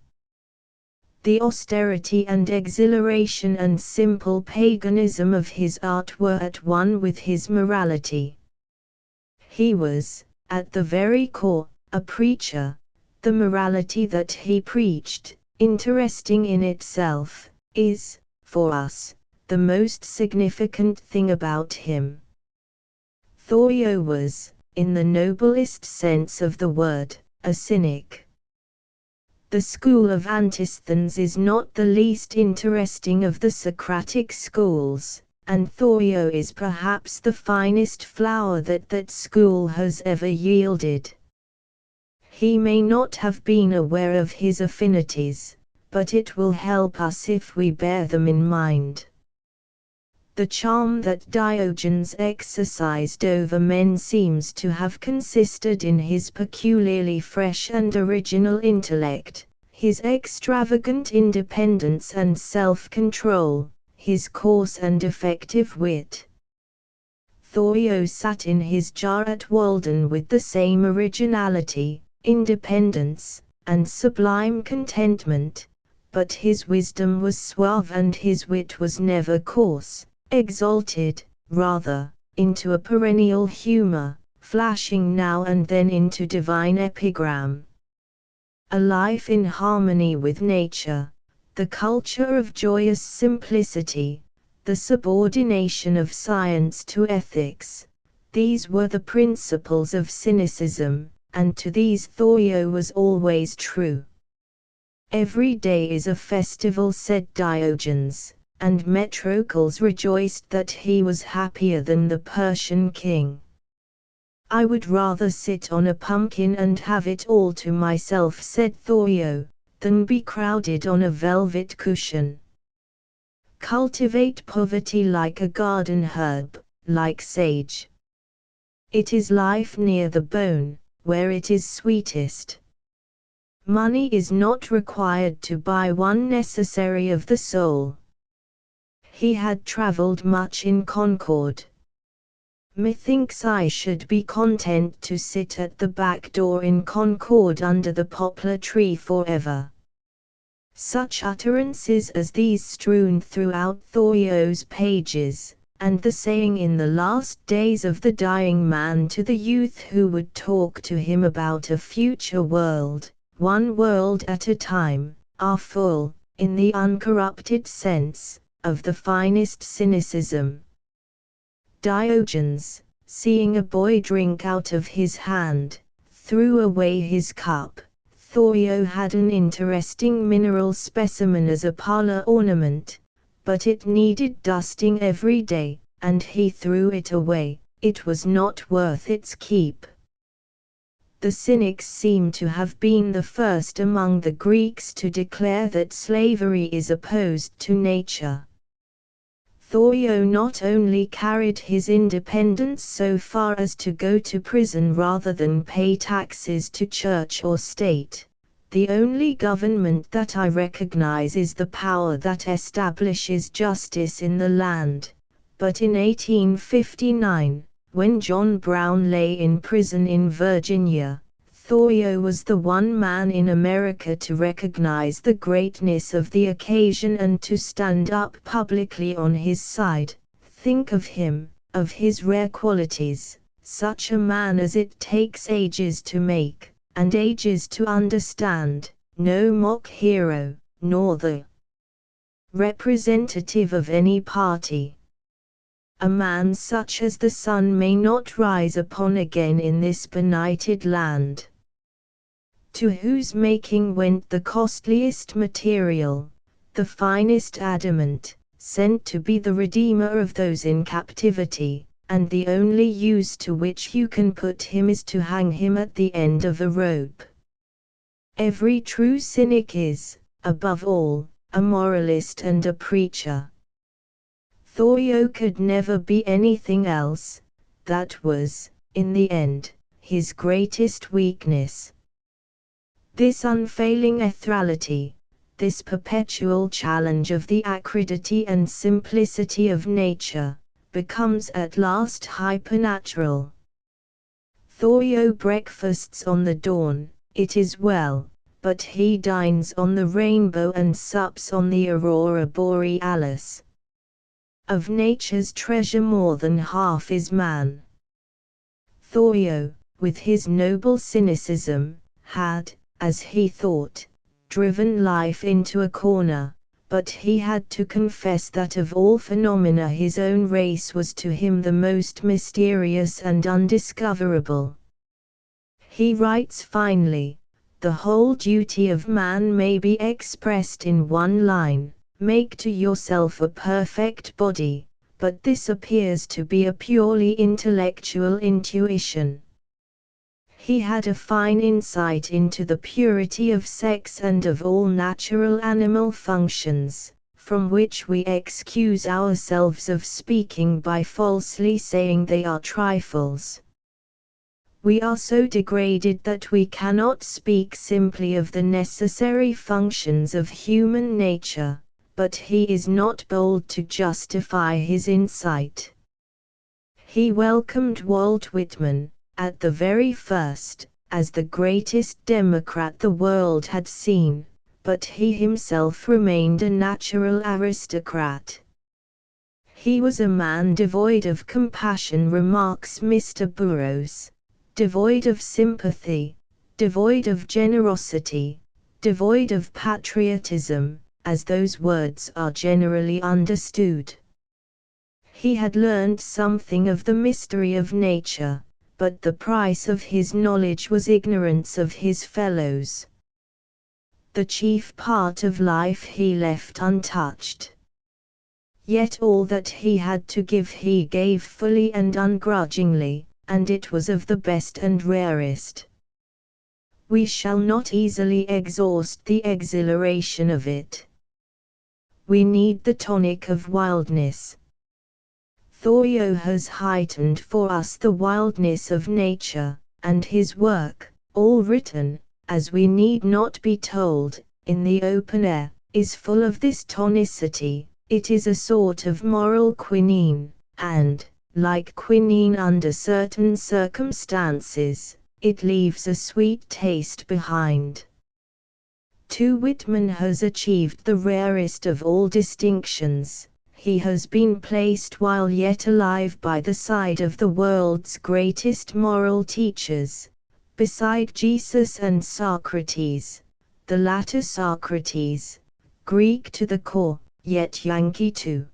The austerity and exhilaration and simple paganism of his art were at one with his morality. He was, at the very core, a preacher. The morality that he preached, interesting in itself, is, for us, the most significant thing about him. Thoreau was, in the noblest sense of the word, a cynic. The school of Antisthenes is not the least interesting of the Socratic schools, and Thoreau is perhaps the finest flower that school has ever yielded. He may not have been aware of his affinities, but it will help us if we bear them in mind. The charm that Diogenes exercised over men seems to have consisted in his peculiarly fresh and original intellect, his extravagant independence and self-control, his coarse and effective wit. Thoreau sat in his jar at Walden with the same originality, independence, and sublime contentment, but his wisdom was suave and his wit was never coarse, exalted, rather, into a perennial humor, flashing now and then into divine epigram. A life in harmony with nature, the culture of joyous simplicity, the subordination of science to ethics, these were the principles of cynicism, and to these Thoreau was always true. Every day is a festival, said Diogenes, and Metrocles rejoiced that he was happier than the Persian king. I would rather sit on a pumpkin and have it all to myself, said Thoreau, than be crowded on a velvet cushion. Cultivate poverty like a garden herb, like sage. It is life near the bone, where it is sweetest. Money is not required to buy one necessary of the soul. He had travelled much in Concord. Methinks I should be content to sit at the back door in Concord under the poplar tree forever. Such utterances as these strewn throughout Thoreau's pages, and the saying in the last days of the dying man to the youth who would talk to him about a future world, one world at a time, are full, in the uncorrupted sense, of the finest cynicism. Diogenes, seeing a boy drink out of his hand, threw away his cup, Thoreau had an interesting mineral specimen as a parlor ornament, but it needed dusting every day, and he threw it away. It was not worth its keep. The Cynics seem to have been the first among the Greeks to declare that slavery is opposed to nature. Thoreau not only carried his independence so far as to go to prison rather than pay taxes to church or state. The only government that I recognize is the power that establishes justice in the land. But in 1859, when John Brown lay in prison in Virginia, Thoreau was the one man in America to recognize the greatness of the occasion and to stand up publicly on his side. Think of him, of his rare qualities, such a man as it takes ages to make, and ages to understand, no mock hero, nor the representative of any party. A man such as the sun may not rise upon again in this benighted land. To whose making went the costliest material, the finest adamant, sent to be the redeemer of those in captivity, and the only use to which you can put him is to hang him at the end of a rope. Every true cynic is, above all, a moralist and a preacher. Thoreau could never be anything else. That was, in the end, his greatest weakness. This unfailing ethereality, this perpetual challenge of the acridity and simplicity of nature, becomes at last hypernatural. Thoreau breakfasts on the dawn, it is well, but he dines on the rainbow and sups on the aurora borealis. Of nature's treasure more than half is man. Thoreau, with his noble cynicism, had, as he thought, driven life into a corner, but he had to confess that of all phenomena his own race was to him the most mysterious and undiscoverable. He writes finely, "The whole duty of man may be expressed in one line, make to yourself a perfect body," but this appears to be a purely intellectual intuition. He had a fine insight into the purity of sex and of all natural animal functions, from which we excuse ourselves of speaking by falsely saying they are trifles. We are so degraded that we cannot speak simply of the necessary functions of human nature, but he is not bold to justify his insight. He welcomed Walt Whitman, at the very first, as the greatest democrat the world had seen, but he himself remained a natural aristocrat. He was a man devoid of compassion, remarks Mr. Burroughs, devoid of sympathy, devoid of generosity, devoid of patriotism, as those words are generally understood. He had learned something of the mystery of nature, but the price of his knowledge was ignorance of his fellows. The chief part of life he left untouched. Yet all that he had to give he gave fully and ungrudgingly, and it was of the best and rarest. We shall not easily exhaust the exhilaration of it. We need the tonic of wildness. Thoreau has heightened for us the wildness of nature, and his work, all written, as we need not be told, in the open air, is full of this tonicity. It is a sort of moral quinine, and, like quinine under certain circumstances, it leaves a sweet taste behind. Too, Whitman has achieved the rarest of all distinctions. He has been placed while yet alive by the side of the world's greatest moral teachers, beside Jesus and Socrates, the latter Socrates, Greek to the core, yet Yankee too.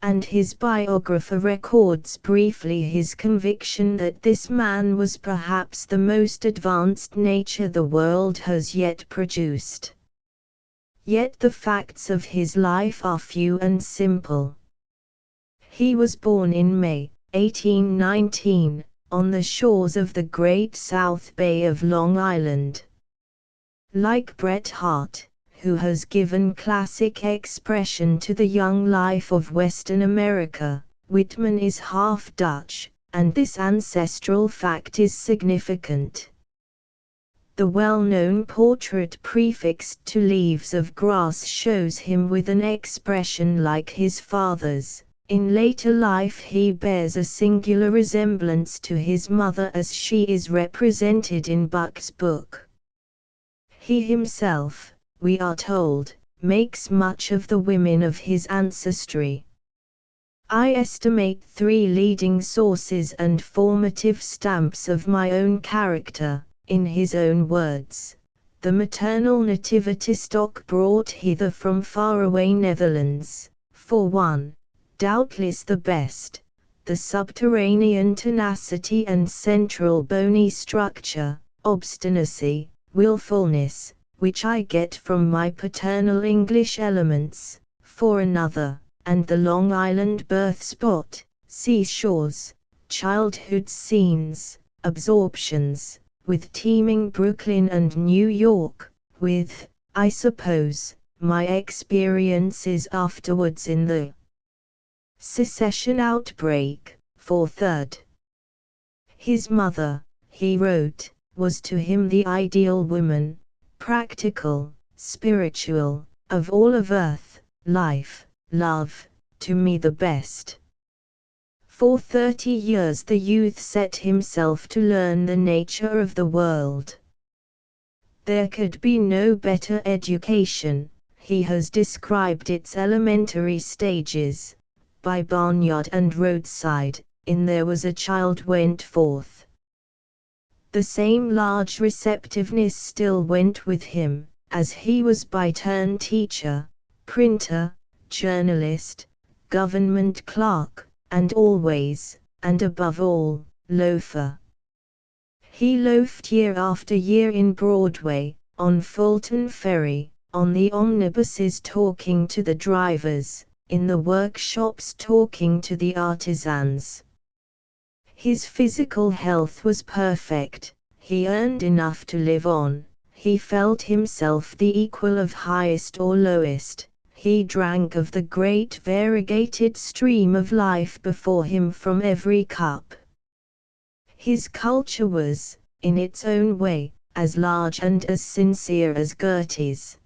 and his biographer records briefly his conviction that this man was perhaps the most advanced nature the world has yet produced. Yet the facts of his life are few and simple. He was born in May, 1819, on the shores of the Great South Bay of Long Island. Like Bret Harte, who has given classic expression to the young life of Western America, Whitman is half Dutch, and this ancestral fact is significant. The well-known portrait prefixed to Leaves of Grass shows him with an expression like his father's. In later life he bears a singular resemblance to his mother as she is represented in Buck's book. He himself, we are told, makes much of the women of his ancestry. I estimate 3 leading sources and formative stamps of my own character, in his own words: the maternal nativity stock brought hither from faraway Netherlands, for one, doubtless the best, the subterranean tenacity and central bony structure, obstinacy, willfulness, which I get from my paternal English elements, for another, and the Long Island birth spot, seashores, childhood scenes, absorptions, with teeming Brooklyn and New York, with, I suppose, my experiences afterwards in the secession outbreak, for third. His mother, he wrote, was to him the ideal woman, practical, spiritual, of all of earth, life, love, to me the best. For 30 years the youth set himself to learn the nature of the world. There could be no better education, he has described its elementary stages, by barnyard and roadside, in There Was a Child Went Forth. The same large receptiveness still went with him, as he was by turn teacher, printer, journalist, government clerk, and always, and above all, loafer. He loafed year after year in Broadway, on Fulton Ferry, on the omnibuses talking to the drivers, in the workshops talking to the artisans. His physical health was perfect, he earned enough to live on, he felt himself the equal of highest or lowest, he drank of the great variegated stream of life before him from every cup. His culture was, in its own way, as large and as sincere as Goethe's.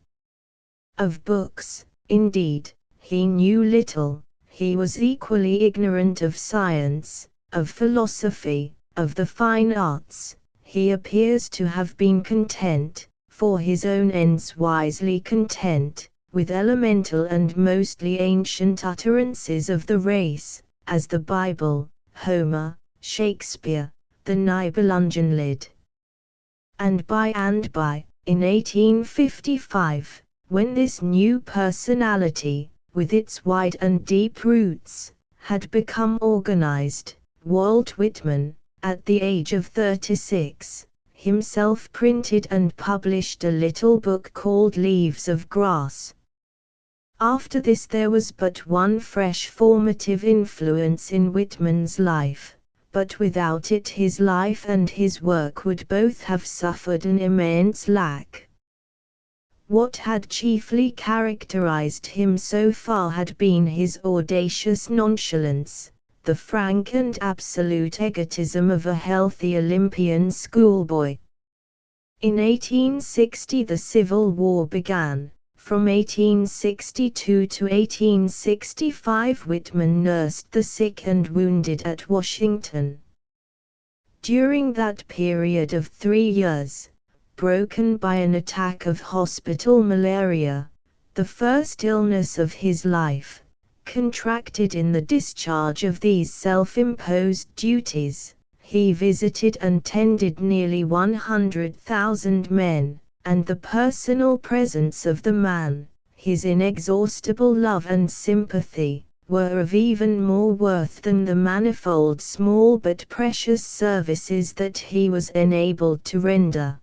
Of books, indeed, he knew little, he was equally ignorant of science, of philosophy, of the fine arts. He appears to have been content, for his own ends wisely content, with elemental and mostly ancient utterances of the race, as the Bible, Homer, Shakespeare, the Nibelungenlied. And by, in 1855, when this new personality, with its wide and deep roots, had become organized, Walt Whitman, at the age of 36, himself printed and published a little book called Leaves of Grass. After this there was but one fresh formative influence in Whitman's life, but without it his life and his work would both have suffered an immense lack. What had chiefly characterized him so far had been his audacious nonchalance, the frank and absolute egotism of a healthy Olympian schoolboy. In 1860 the Civil War began. From 1862 to 1865 Whitman nursed the sick and wounded at Washington. During that period of 3 years, broken by an attack of hospital malaria, the first illness of his life, contracted in the discharge of these self-imposed duties, he visited and tended nearly 100,000 men, and the personal presence of the man, his inexhaustible love and sympathy, were of even more worth than the manifold small but precious services that he was enabled to render.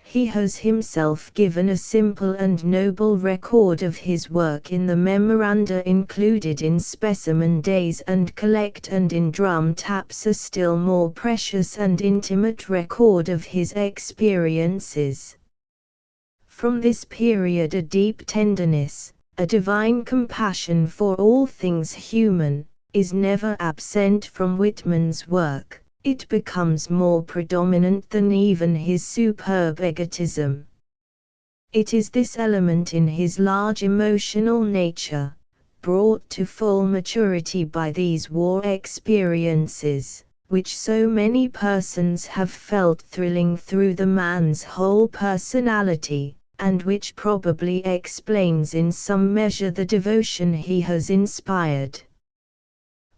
He has himself given a simple and noble record of his work in the memoranda included in Specimen Days, and collect and in Drum Taps a still more precious and intimate record of his experiences. From this period a deep tenderness, a divine compassion for all things human, is never absent from Whitman's work. It becomes more predominant than even his superb egotism. It is this element in his large emotional nature, brought to full maturity by these war experiences, which so many persons have felt thrilling through the man's whole personality, and which probably explains in some measure the devotion he has inspired.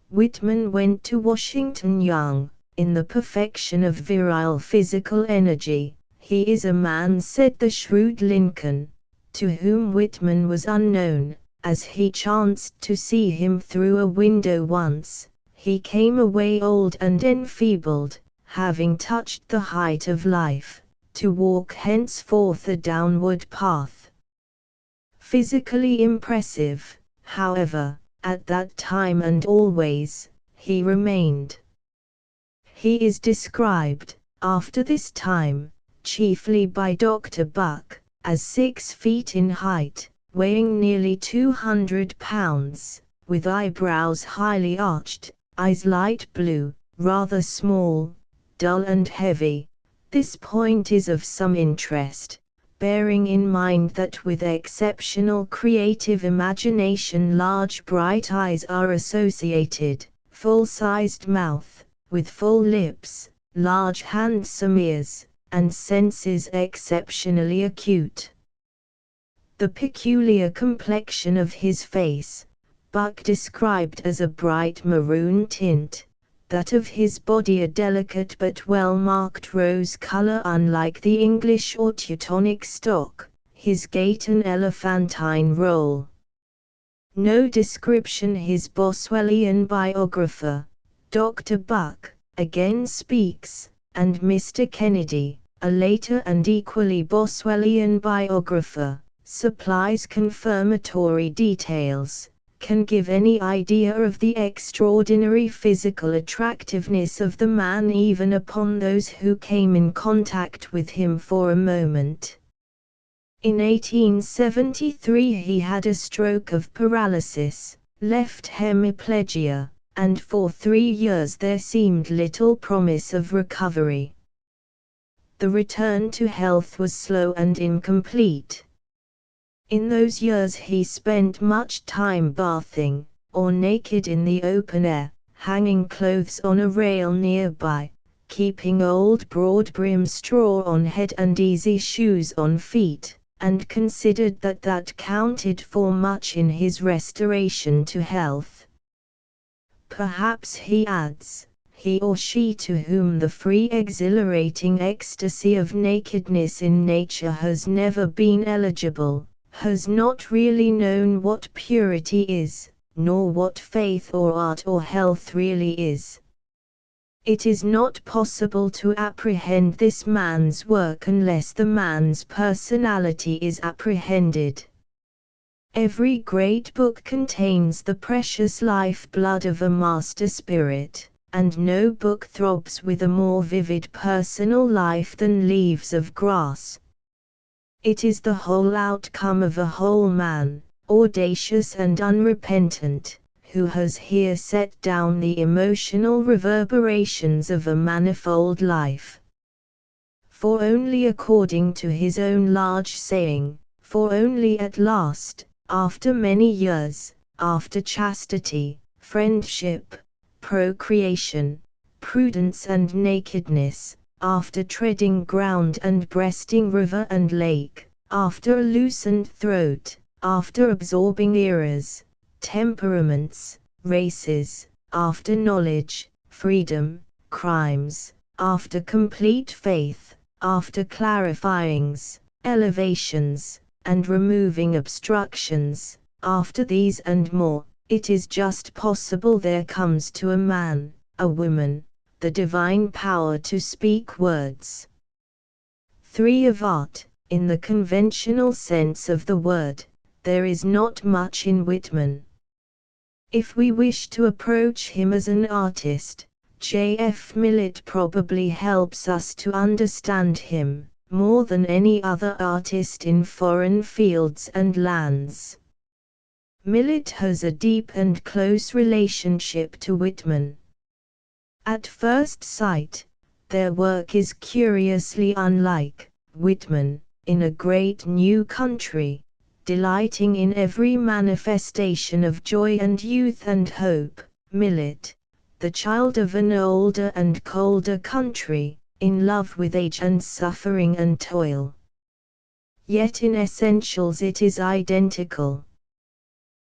Whitman went to Washington young, in the perfection of virile physical energy. He is a man, said the shrewd Lincoln, to whom Whitman was unknown. As he chanced to see him through a window once, he came away old and enfeebled, having touched the height of life, to walk henceforth a downward path. Physically impressive, however, at that time and always, he remained. He is described, after this time, chiefly by Dr. Buck, as 6 feet in height, weighing nearly 200 pounds, with eyebrows highly arched, eyes light blue, rather small, dull and heavy. This point is of some interest, bearing in mind that with exceptional creative imagination large bright eyes are associated, full-sized mouth, with full lips, large handsome ears, and senses exceptionally acute. The peculiar complexion of his face, Buck described as a bright maroon tint, that of his body a delicate but well-marked rose color unlike the English or Teutonic stock, his gait an elephantine roll. No description. His Boswellian biographer, Dr. Buck, again speaks, and Mr. Kennedy, a later and equally Boswellian biographer, supplies confirmatory details, can give any idea of the extraordinary physical attractiveness of the man even upon those who came in contact with him for a moment. In 1873 he had a stroke of paralysis, left hemiplegia, and for 3 years there seemed little promise of recovery. The return to health was slow and incomplete. In those years he spent much time bathing, or naked in the open air, hanging clothes on a rail nearby, keeping old broad-brimmed straw on head and easy shoes on feet, and considered that that counted for much in his restoration to health. Perhaps, he adds, he or she to whom the free exhilarating ecstasy of nakedness in nature has never been eligible, has not really known what purity is, nor what faith or art or health really is. It is not possible to apprehend this man's work unless the man's personality is apprehended. Every great book contains the precious life-blood of a master spirit, and no book throbs with a more vivid personal life than Leaves of Grass. It is the whole outcome of a whole man, audacious and unrepentant, who has here set down the emotional reverberations of a manifold life. For only according to his own large saying, for only at last, after many years, after chastity, friendship, procreation, prudence and nakedness, after treading ground and breasting river and lake, after a loosened throat, after absorbing eras, temperaments, races, after knowledge, freedom, crimes, after complete faith, after clarifyings, elevations, and removing obstructions, after these and more, it is just possible there comes to a man, a woman, the divine power to speak words. 3. Of art, in the conventional sense of the word, there is not much in Whitman. If we wish to approach him as an artist, J.F. Millett probably helps us to understand him, more than any other artist in foreign fields and lands. Millett has a deep and close relationship to Whitman. At first sight, their work is curiously unlike Whitman, in a great new country, delighting in every manifestation of joy and youth and hope. Millett, the child of an older and colder country, in love with age and suffering and toil. Yet in essentials it is identical.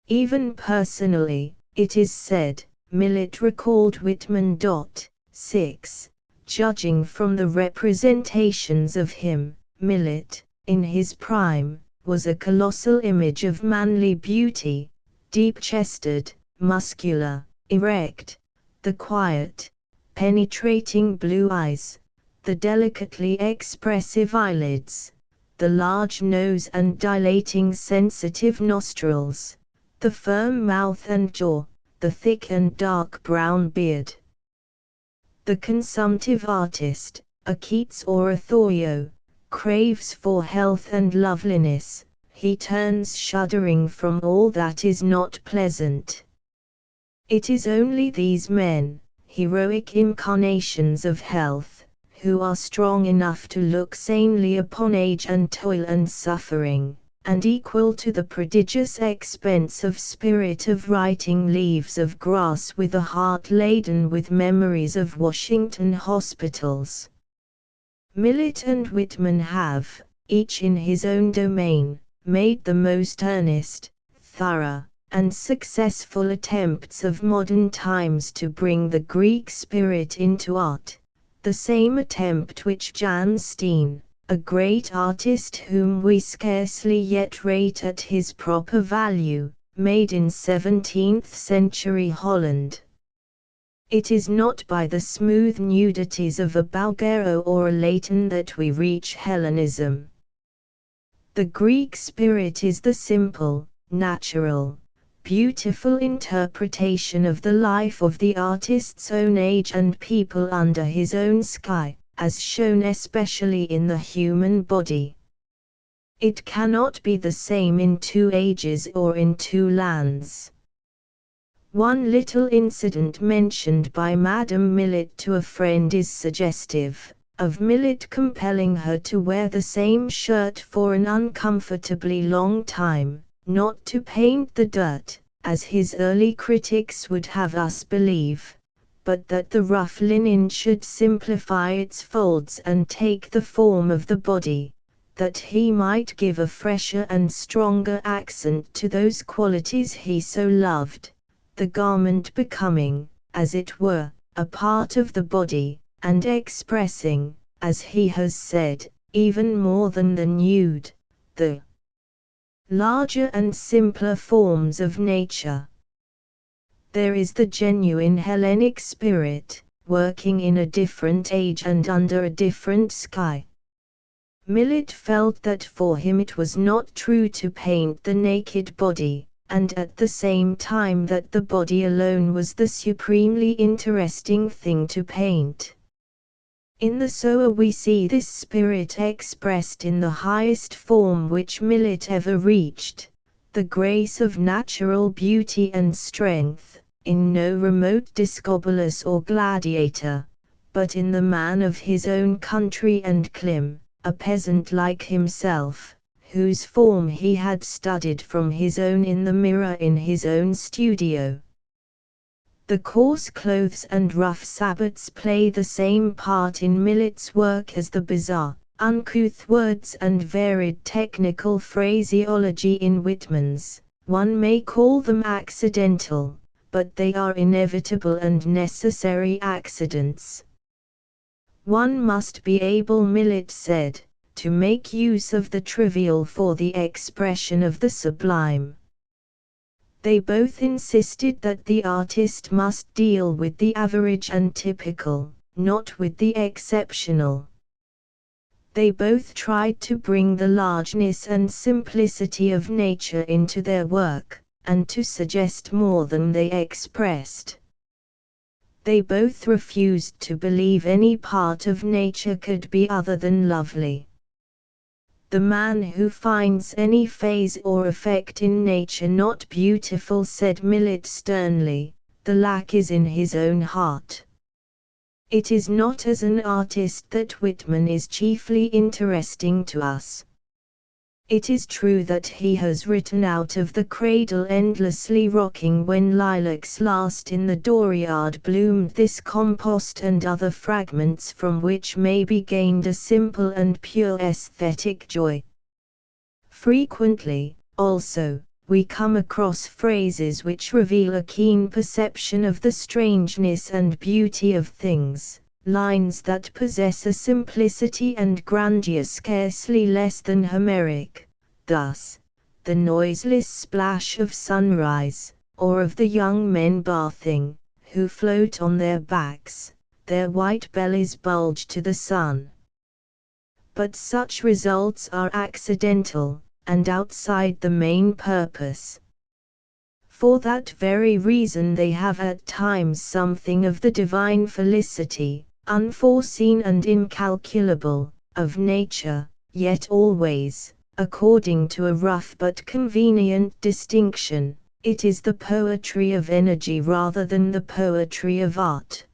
Even personally, it is said, Millett recalled Whitman. 6. Judging from the representations of him, Millett, in his prime, was a colossal image of manly beauty, deep-chested, muscular, erect, the quiet, penetrating blue eyes, the delicately expressive eyelids, the large nose and dilating sensitive nostrils, the firm mouth and jaw, the thick and dark brown beard. The consumptive artist, a Keats or a Thoreau, craves for health and loveliness, he turns shuddering from all that is not pleasant. It is only these men, heroic incarnations of health, who are strong enough to look sanely upon age and toil and suffering, and equal to the prodigious expense of spirit of writing leaves of grass with a heart laden with memories of Washington hospitals. Millett and Whitman have, each in his own domain, made the most earnest, thorough, and successful attempts of modern times to bring the Greek spirit into art, the same attempt which Jan Steen, a great artist whom we scarcely yet rate at his proper value, made in 17th-century Holland. It is not by the smooth nudities of a Bulgaro or a Leighton that we reach Hellenism. The Greek spirit is the simple, natural, beautiful interpretation of the life of the artist's own age and people under his own sky, as shown especially in the human body. It cannot be the same in two ages or in two lands. One little incident mentioned by Madame Millett to a friend is suggestive of Millett compelling her to wear the same shirt for an uncomfortably long time, not to paint the dirt, as his early critics would have us believe, but that the rough linen should simplify its folds and take the form of the body, that he might give a fresher and stronger accent to those qualities he so loved, the garment becoming, as it were, a part of the body, and expressing, as he has said, even more than the nude, the larger and simpler forms of nature. There is the genuine Hellenic spirit, working in a different age and under a different sky. Millett felt that for him it was not true to paint the naked body, and at the same time that the body alone was the supremely interesting thing to paint. In the Sower we see this spirit expressed in the highest form which Millett ever reached, the grace of natural beauty and strength, in no remote Discobolus or gladiator, but in the man of his own country and clime, a peasant like himself, whose form he had studied from his own in the mirror in his own studio. The coarse clothes and rough sabots play the same part in Millett's work as the bizarre, uncouth words and varied technical phraseology in Whitman's. One may call them accidental, but they are inevitable and necessary accidents. One must be able, Millett said, to make use of the trivial for the expression of the sublime. They both insisted that the artist must deal with the average and typical, not with the exceptional. They both tried to bring the largeness and simplicity of nature into their work, and to suggest more than they expressed. They both refused to believe any part of nature could be other than lovely. The man who finds any phase or effect in nature not beautiful, said Millet sternly, the lack is in his own heart. It is not as an artist that Whitman is chiefly interesting to us. It is true that he has written out of the cradle endlessly rocking when lilacs last in the dooryard bloomed this compost and other fragments from which may be gained a simple and pure aesthetic joy. Frequently, also, we come across phrases which reveal a keen perception of the strangeness and beauty of things, lines that possess a simplicity and grandeur scarcely less than Homeric, thus, the noiseless splash of sunrise, or of the young men bathing, who float on their backs, their white bellies bulge to the sun. But such results are accidental, and outside the main purpose. For that very reason they have at times something of the divine felicity, unforeseen and incalculable, of nature, yet always, according to a rough but convenient distinction, it is the poetry of energy rather than the poetry of art.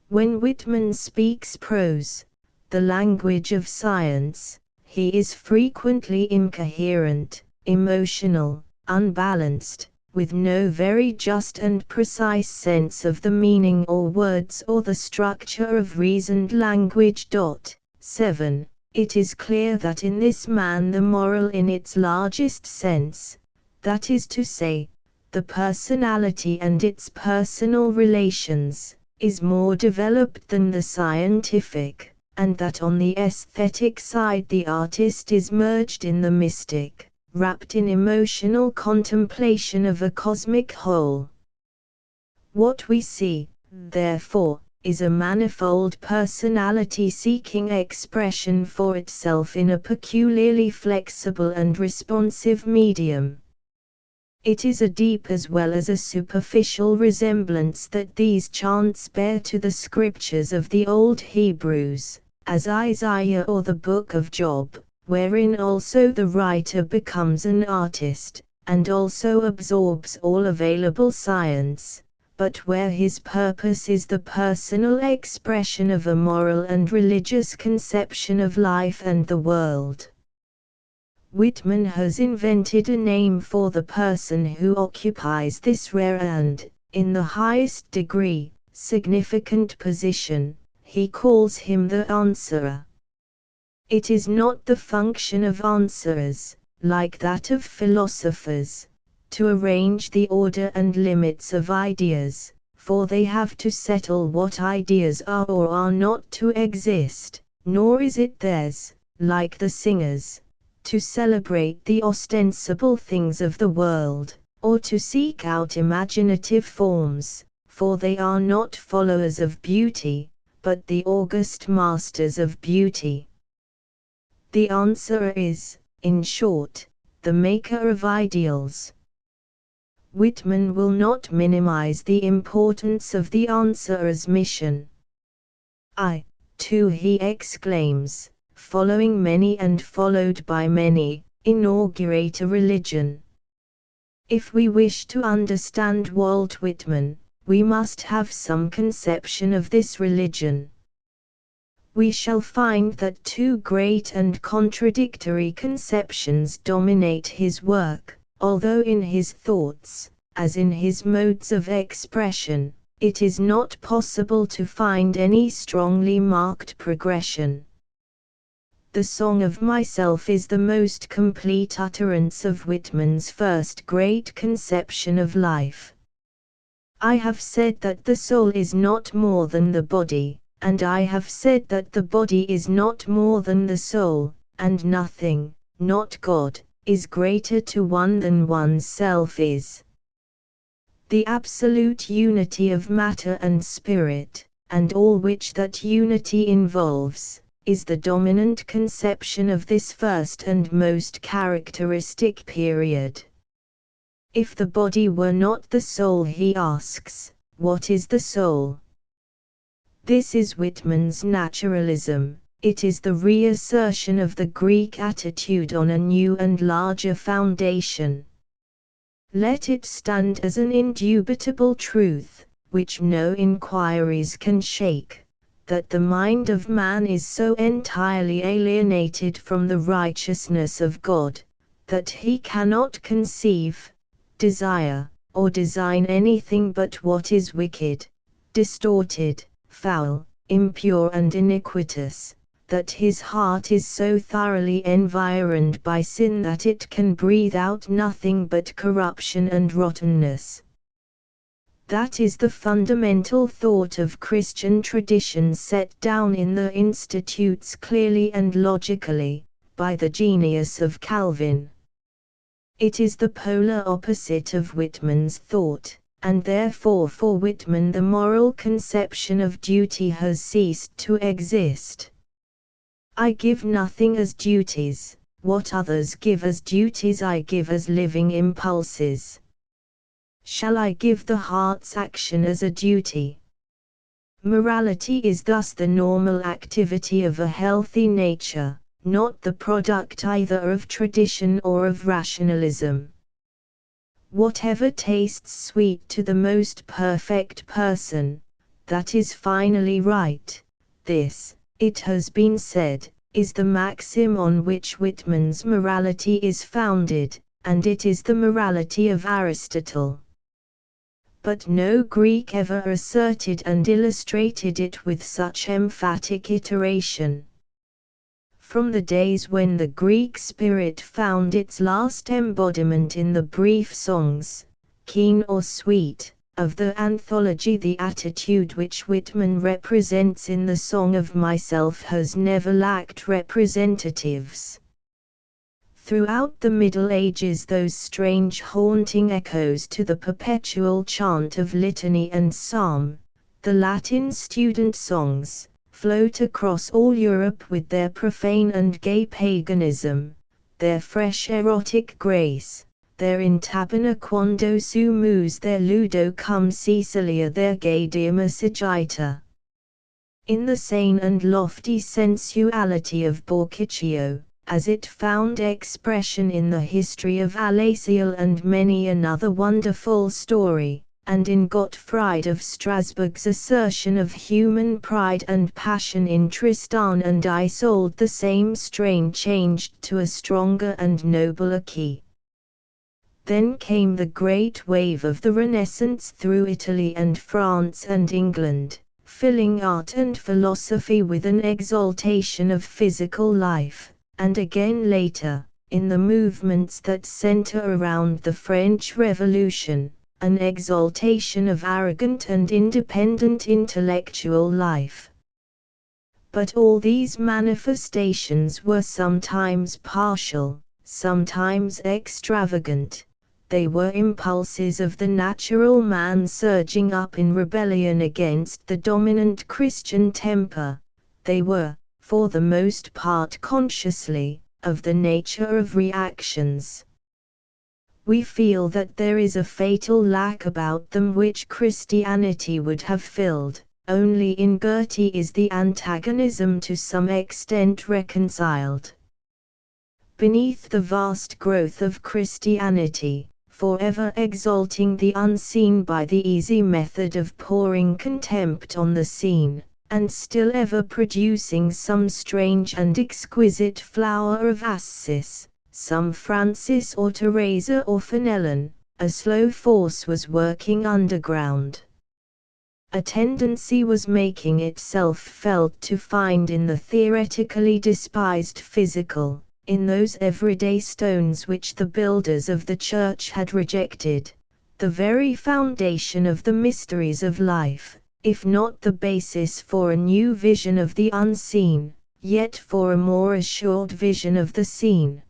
When Whitman speaks prose, the language of science, he is frequently incoherent, emotional, unbalanced, with no very just and precise sense of the meaning or words or the structure of reasoned language. 7. It is clear that in this man the moral in its largest sense, that is to say, the personality and its personal relations, is more developed than the scientific, and that on the aesthetic side the artist is merged in the mystic, wrapped in emotional contemplation of a cosmic whole. What we see, therefore, is a manifold personality seeking expression for itself in a peculiarly flexible and responsive medium. It is a deep as well as a superficial resemblance that these chants bear to the scriptures of the old Hebrews, as Isaiah or the Book of Job, wherein also the writer becomes an artist, and also absorbs all available science, but where his purpose is the personal expression of a moral and religious conception of life and the world. Whitman has invented a name for the person who occupies this rare and, in the highest degree, significant position. He calls him the answerer. It is not the function of answerers, like that of philosophers, to arrange the order and limits of ideas, for they have to settle what ideas are or are not to exist, nor is it theirs, like the singers, to celebrate the ostensible things of the world, or to seek out imaginative forms, for they are not followers of beauty, but the august masters of beauty. The answerer is, in short, the maker of ideals. Whitman will not minimize the importance of the answerer's mission. I, too, he exclaims, following many and followed by many, inaugurate a religion. If we wish to understand Walt Whitman, we must have some conception of this religion. We shall find that two great and contradictory conceptions dominate his work, although in his thoughts, as in his modes of expression, it is not possible to find any strongly marked progression. The Song of Myself is the most complete utterance of Whitman's first great conception of life. I have said that the soul is not more than the body, and I have said that the body is not more than the soul, and nothing, not God, is greater to one than oneself is. The absolute unity of matter and spirit, and all which that unity involves, is the dominant conception of this first and most characteristic period. If the body were not the soul, he asks, what is the soul? This is Whitman's naturalism. It is the reassertion of the Greek attitude on a new and larger foundation. Let it stand as an indubitable truth, which no inquiries can shake, that the mind of man is so entirely alienated from the righteousness of God, that he cannot conceive, desire, or design anything but what is wicked, distorted, foul, impure and iniquitous, that his heart is so thoroughly environed by sin that it can breathe out nothing but corruption and rottenness. That is the fundamental thought of Christian tradition set down in the Institutes clearly and logically, by the genius of Calvin. It is the polar opposite of Whitman's thought, and therefore for Whitman the moral conception of duty has ceased to exist. I give nothing as duties, what others give as duties I give as living impulses. Shall I give the heart's action as a duty? Morality is thus the normal activity of a healthy nature, not the product either of tradition or of rationalism. Whatever tastes sweet to the most perfect person, that is finally right. This, it has been said, is the maxim on which Whitman's morality is founded, and it is the morality of Aristotle. But no Greek ever asserted and illustrated it with such emphatic iteration. From the days when the Greek spirit found its last embodiment in the brief songs, keen or sweet, of the anthology, the attitude which Whitman represents in the Song of Myself has never lacked representatives. Throughout the Middle Ages those strange haunting echoes to the perpetual chant of litany and psalm, the Latin student songs, float across all Europe with their profane and gay paganism, their fresh erotic grace, their intabina quando sumus, their ludo cum Caecilia, their gaudium assigita. In the sane and lofty sensuality of Boccaccio, as it found expression in the history of Alaciel and many another wonderful story, and in Gottfried of Strasbourg's assertion of human pride and passion in Tristan and Isolde, the same strain changed to a stronger and nobler key. Then came the great wave of the Renaissance through Italy and France and England, filling art and philosophy with an exaltation of physical life, and again later, in the movements that center around the French Revolution, an exaltation of arrogant and independent intellectual life. But all these manifestations were sometimes partial, sometimes extravagant. They were impulses of the natural man surging up in rebellion against the dominant Christian temper. They were, for the most part consciously, of the nature of reactions. We feel that there is a fatal lack about them which Christianity would have filled. Only in Goethe is the antagonism to some extent reconciled. Beneath the vast growth of Christianity, forever exalting the unseen by the easy method of pouring contempt on the seen, and still ever producing some strange and exquisite flower of Assis, some Francis or Teresa or Fenelon, a slow force was working underground. A tendency was making itself felt to find in the theoretically despised physical, in those everyday stones which the builders of the church had rejected, the very foundation of the mysteries of life, if not the basis for a new vision of the unseen, yet for a more assured vision of the seen.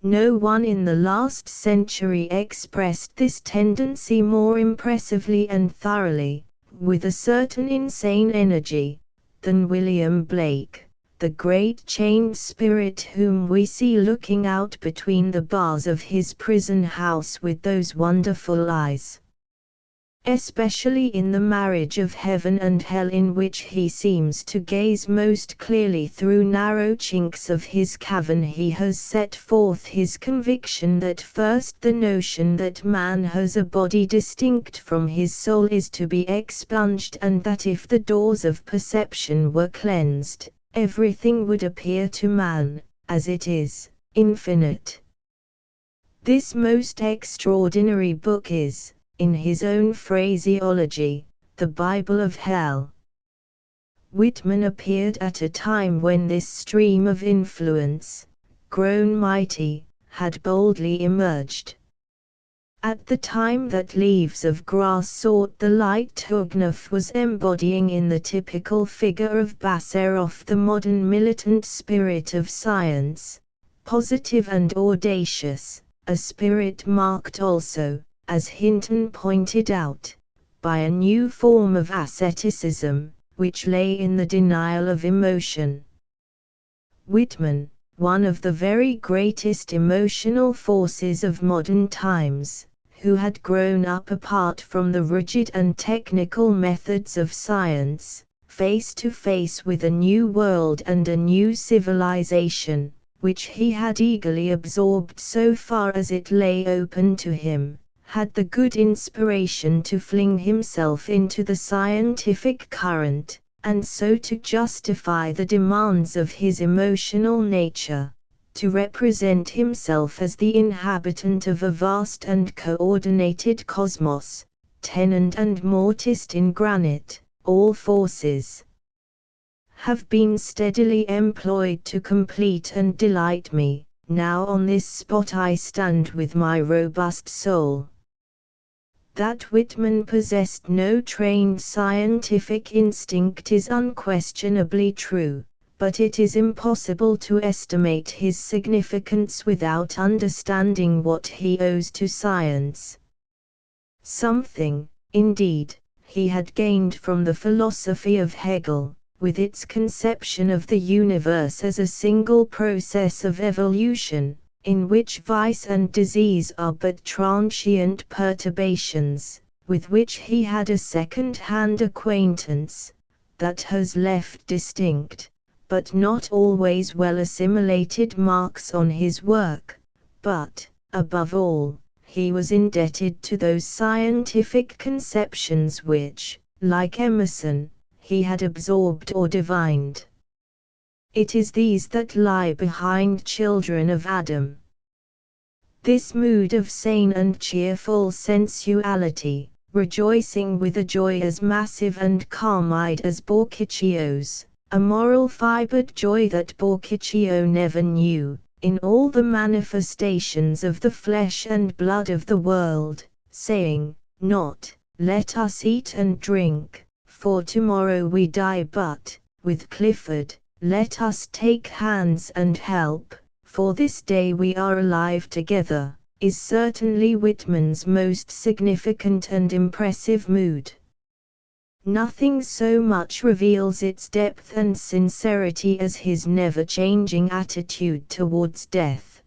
No one in the last century expressed this tendency more impressively and thoroughly, with a certain insane energy, than William Blake, the great chained spirit whom we see looking out between the bars of his prison house with those wonderful eyes. Especially in the marriage of heaven and hell, in which he seems to gaze most clearly through narrow chinks of his cavern, he has set forth his conviction that first the notion that man has a body distinct from his soul is to be expunged, and that if the doors of perception were cleansed, everything would appear to man, as it is, infinite. This most extraordinary book is, in his own phraseology, the Bible of Hell. Whitman appeared at a time when this stream of influence, grown mighty, had boldly emerged. At the time that Leaves of Grass sought the light, Turgenev was embodying in the typical figure of Basarov the modern militant spirit of science, positive and audacious, a spirit marked also, as Hinton pointed out, by a new form of asceticism, which lay in the denial of emotion. Whitman, one of the very greatest emotional forces of modern times, who had grown up apart from the rigid and technical methods of science, face to face with a new world and a new civilization, which he had eagerly absorbed so far as it lay open to him, had the good inspiration to fling himself into the scientific current, and so to justify the demands of his emotional nature, to represent himself as the inhabitant of a vast and coordinated cosmos, tenant and mortised in granite. All forces have been steadily employed to complete and delight me. Now on this spot I stand with my robust soul. That Whitman possessed no trained scientific instinct is unquestionably true, but it is impossible to estimate his significance without understanding what he owes to science. Something, indeed, he had gained from the philosophy of Hegel, with its conception of the universe as a single process of evolution, in which vice and disease are but transient perturbations, with which he had a second-hand acquaintance, that has left distinct, but not always well assimilated marks on his work. But, above all, he was indebted to those scientific conceptions which, like Emerson, he had absorbed or divined. It is these that lie behind Children of Adam. This mood of sane and cheerful sensuality, rejoicing with a joy as massive and calm-eyed as Boccacio's, a moral-fibered joy that Boccaccio never knew, in all the manifestations of the flesh and blood of the world, saying, not, let us eat and drink, for tomorrow we die, but, with Clifford, let us take hands and help, for this day we are alive together, is certainly Whitman's most significant and impressive mood. Nothing so much reveals its depth and sincerity as his never-changing attitude towards death.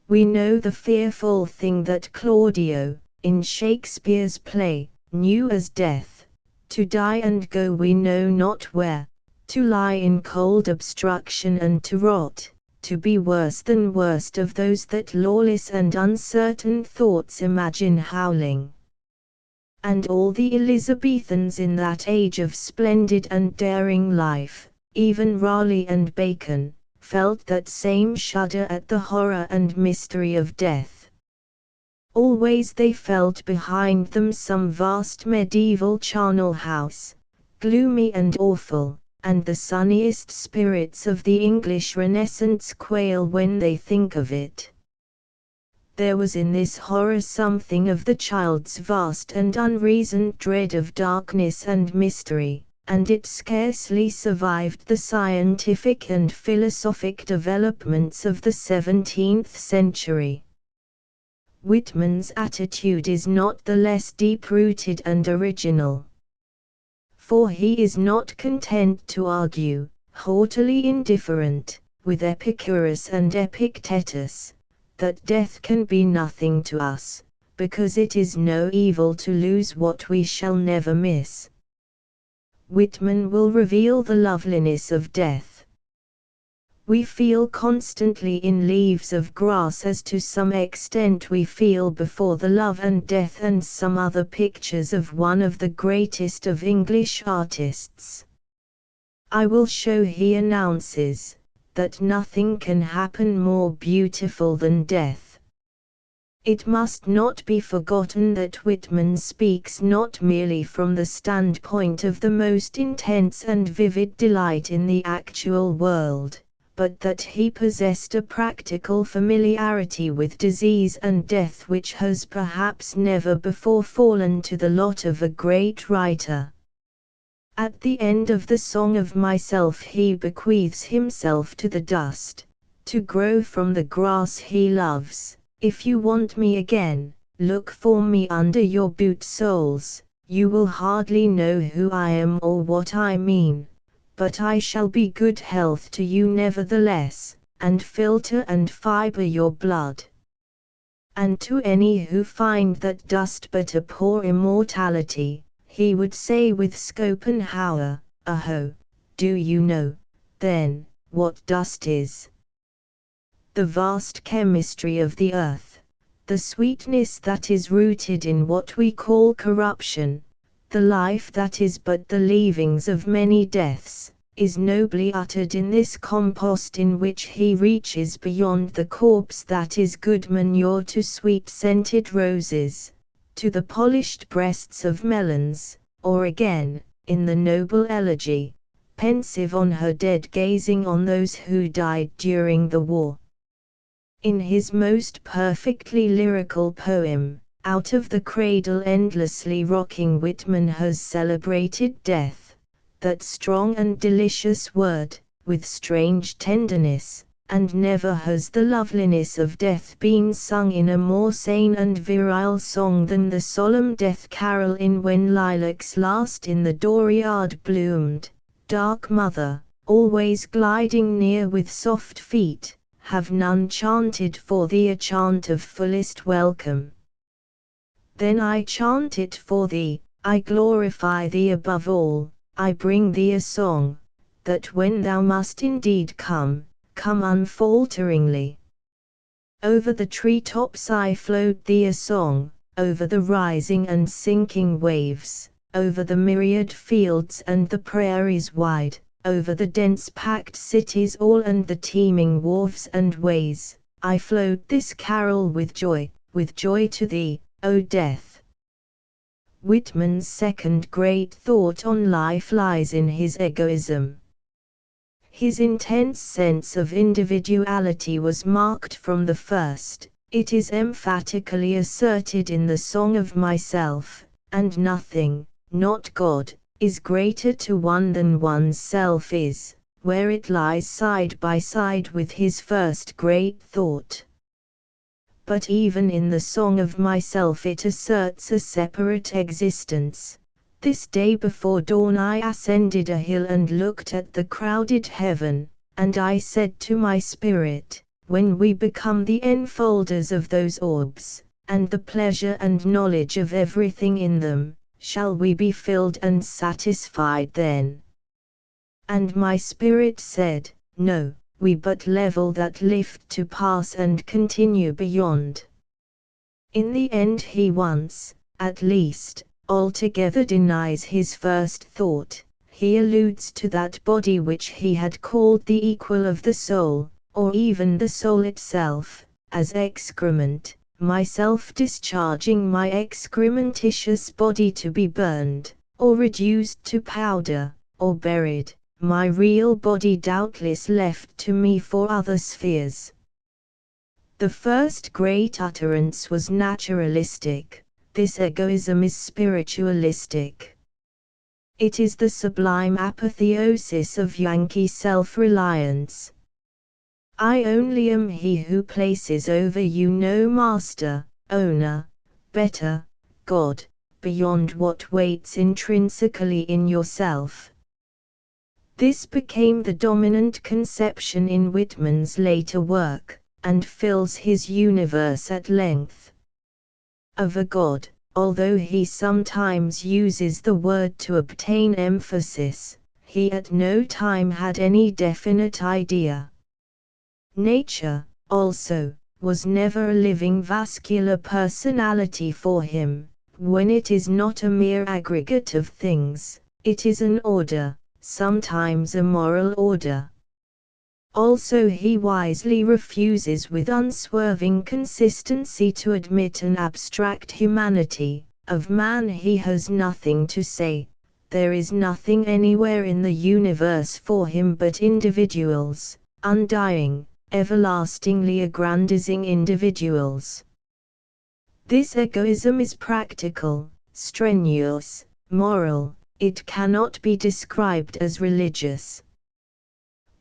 We know the fearful thing that Claudio, in Shakespeare's play, knew as death, to die and go we know not where, to lie in cold obstruction and to rot, to be worse than worst of those that lawless and uncertain thoughts imagine howling. And all the Elizabethans in that age of splendid and daring life, even Raleigh and Bacon, felt that same shudder at the horror and mystery of death. Always they felt behind them some vast medieval charnel house, gloomy and awful, and the sunniest spirits of the English Renaissance quail when they think of it. There was in this horror something of the child's vast and unreasoned dread of darkness and mystery, and it scarcely survived the scientific and philosophic developments of the 17th century. Whitman's attitude is not the less deep-rooted and original. For he is not content to argue, haughtily indifferent, with Epicurus and Epictetus, that death can be nothing to us, because it is no evil to lose what we shall never miss. Whitman will reveal the loveliness of death. We feel constantly in Leaves of Grass as to some extent we feel before The Love and Death and some other pictures of one of the greatest of English artists. I will show, he announces, that nothing can happen more beautiful than death. It must not be forgotten that Whitman speaks not merely from the standpoint of the most intense and vivid delight in the actual world, but that he possessed a practical familiarity with disease and death which has perhaps never before fallen to the lot of a great writer. At the end of the Song of Myself he bequeaths himself to the dust, to grow from the grass he loves. If you want me again, look for me under your boot soles. You will hardly know who I am or what I mean, but I shall be good health to you nevertheless, and filter and fibre your blood. And to any who find that dust but a poor immortality, he would say with Schopenhauer, "Aho, do you know, then, what dust is? The vast chemistry of the earth, the sweetness that is rooted in what we call corruption, the life that is but the leavings of many deaths, is nobly uttered in this compost in which he reaches beyond the corpse that is good manure to sweet-scented roses, to the polished breasts of melons, or again, in the noble elegy, pensive on her dead gazing on those who died during the war." In his most perfectly lyrical poem, Out of the Cradle endlessly rocking, Whitman has celebrated death, that strong and delicious word, with strange tenderness, and never has the loveliness of death been sung in a more sane and virile song than the solemn death carol in When Lilacs Last in the Dooryard Bloomed. Dark mother, always gliding near with soft feet, have none chanted for thee a chant of fullest welcome. Then I chant it for thee, I glorify thee above all, I bring thee a song, that when thou must indeed come, come unfalteringly. Over the tree-tops I float thee a song, over the rising and sinking waves, over the myriad fields and the prairies wide, over the dense-packed cities all and the teeming wharves and ways, I float this carol with joy to thee, O death. Whitman's second great thought on life lies in his egoism. His intense sense of individuality was marked from the first. It is emphatically asserted in the Song of Myself, and nothing, not God, is greater to one than one's self is, where it lies side by side with his first great thought. But even in the Song of Myself it asserts a separate existence. This day before dawn I ascended a hill and looked at the crowded heaven, and I said to my spirit, when we become the enfolders of those orbs, and the pleasure and knowledge of everything in them, shall we be filled and satisfied then? And my spirit said, no, we but level that lift to pass and continue beyond. In the end he once, at least, altogether denies his first thought. He alludes to that body which he had called the equal of the soul, or even the soul itself, as excrement, myself discharging my excrementitious body to be burned, or reduced to powder, or buried, my real body doubtless left to me for other spheres. The first great utterance was naturalistic, this egoism is spiritualistic. It is the sublime apotheosis of Yankee self-reliance. I only am he who places over you no master, owner, better, God, beyond what waits intrinsically in yourself. This became the dominant conception in Whitman's later work, and fills his universe at length. Of a God, although he sometimes uses the word to obtain emphasis, he at no time had any definite idea. Nature, also, was never a living vascular personality for him. When it is not a mere aggregate of things, it is an order, sometimes a moral order. Also he wisely refuses with unswerving consistency to admit an abstract humanity. Of man he has nothing to say. There is nothing anywhere in the universe for him but individuals, undying, everlastingly aggrandizing individuals. This egoism is practical, strenuous, moral. It cannot be described as religious.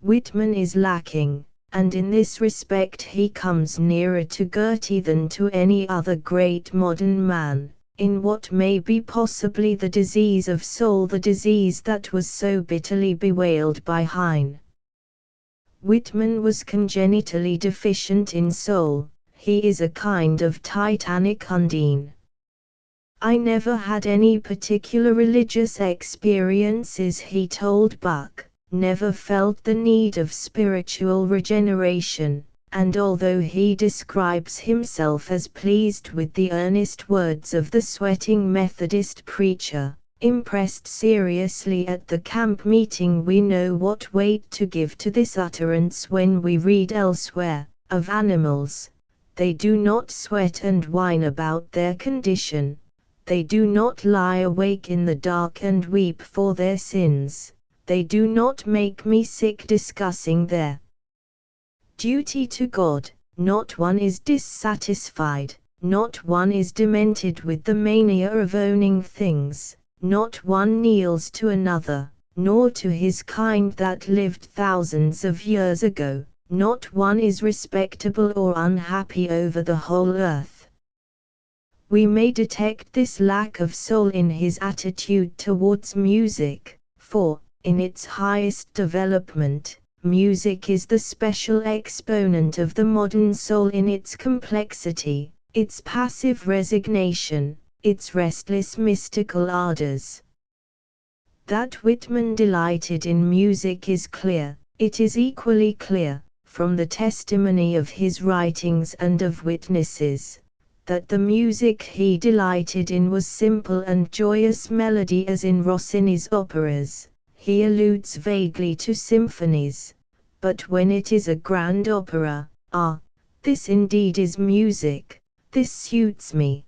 Whitman is lacking, and in this respect he comes nearer to Goethe than to any other great modern man, in what may be possibly the disease of soul, the disease that was so bitterly bewailed by Heine. Whitman was congenitally deficient in soul. He is a kind of Titanic Undine. I never had any particular religious experiences, he told Buck, never felt the need of spiritual regeneration, and although he describes himself as pleased with the earnest words of the sweating Methodist preacher, impressed seriously at the camp meeting, we know what weight to give to this utterance when we read elsewhere, of animals. They do not sweat and whine about their condition. They do not lie awake in the dark and weep for their sins. They do not make me sick discussing their duty to God. Not one is dissatisfied, not one is demented with the mania of owning things, not one kneels to another, nor to his kind that lived thousands of years ago, not one is respectable or unhappy over the whole earth. We may detect this lack of soul in his attitude towards music, for, in its highest development, music is the special exponent of the modern soul in its complexity, its passive resignation, its restless mystical ardors. That Whitman delighted in music is clear. It is equally clear, from the testimony of his writings and of witnesses, that the music he delighted in was simple and joyous melody, as in Rossini's operas. He alludes vaguely to symphonies, but when it is a grand opera, this indeed is music, this suits me.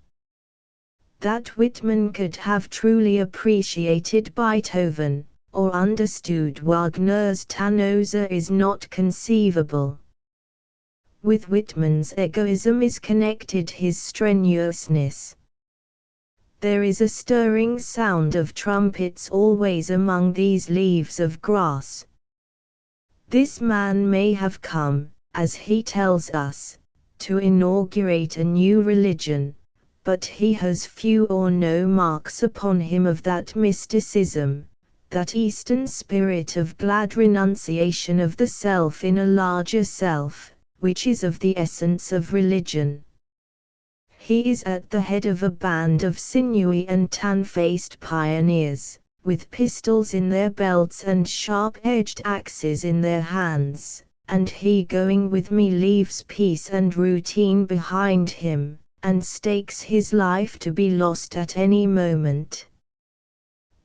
That Whitman could have truly appreciated Beethoven, or understood Wagner's Tannhäuser is not conceivable. With Whitman's egoism is connected his strenuousness. There is a stirring sound of trumpets always among these leaves of grass. This man may have come, as he tells us, to inaugurate a new religion, but he has few or no marks upon him of that mysticism, that Eastern spirit of glad renunciation of the self in a larger self, which is of the essence of religion. He is at the head of a band of sinewy and tan-faced pioneers, with pistols in their belts and sharp-edged axes in their hands, and he going with me leaves peace and routine behind him, and stakes his life to be lost at any moment.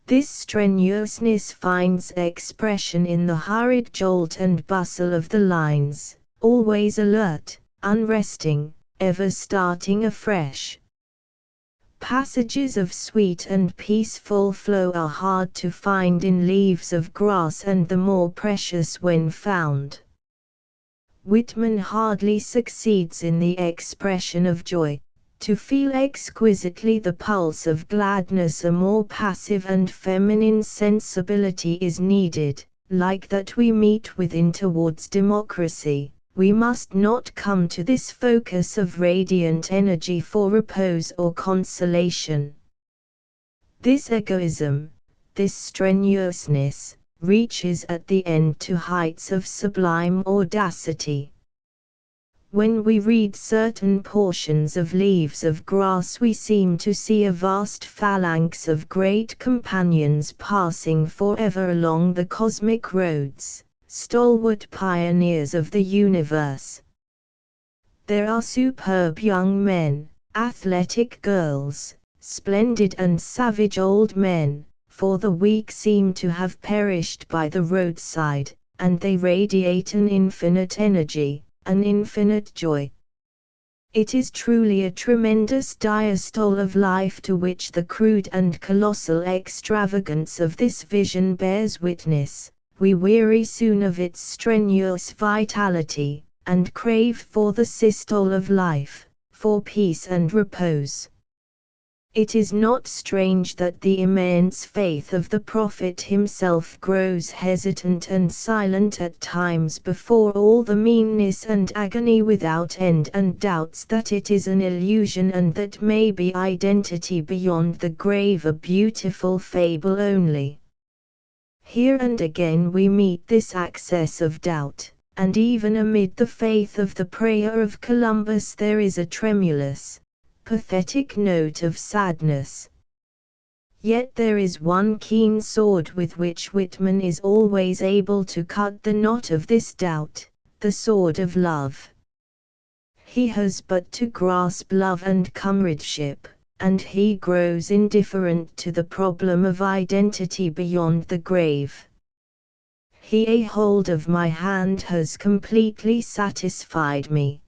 This strenuousness finds expression in the hurried jolt and bustle of the lines, always alert, unresting, ever starting afresh. Passages of sweet and peaceful flow are hard to find in Leaves of Grass, and the more precious when found. Whitman hardly succeeds in the expression of joy. To feel exquisitely the pulse of gladness, a more passive and feminine sensibility is needed, like that we meet within towards democracy. We must not come to this focus of radiant energy for repose or consolation. This egoism, this strenuousness, reaches at the end to heights of sublime audacity. When we read certain portions of Leaves of Grass, we seem to see a vast phalanx of great companions passing forever along the cosmic roads, stalwart pioneers of the universe. There are superb young men, athletic girls, splendid and savage old men, for the weak seem to have perished by the roadside, and they radiate an infinite energy, an infinite joy. It is truly a tremendous diastole of life to which the crude and colossal extravagance of this vision bears witness. We weary soon of its strenuous vitality, and crave for the systole of life, for peace and repose. It is not strange that the immense faith of the prophet himself grows hesitant and silent at times before all the meanness and agony without end, and doubts that it is an illusion and that maybe identity beyond the grave a beautiful fable only. Here and again we meet this access of doubt, and even amid the faith of the prayer of Columbus there is a tremulous, pathetic note of sadness. Yet there is one keen sword with which Whitman is always able to cut the knot of this doubt, the sword of love. He has but to grasp love and comradeship, and he grows indifferent to the problem of identity beyond the grave. A hold of my hand has completely satisfied me.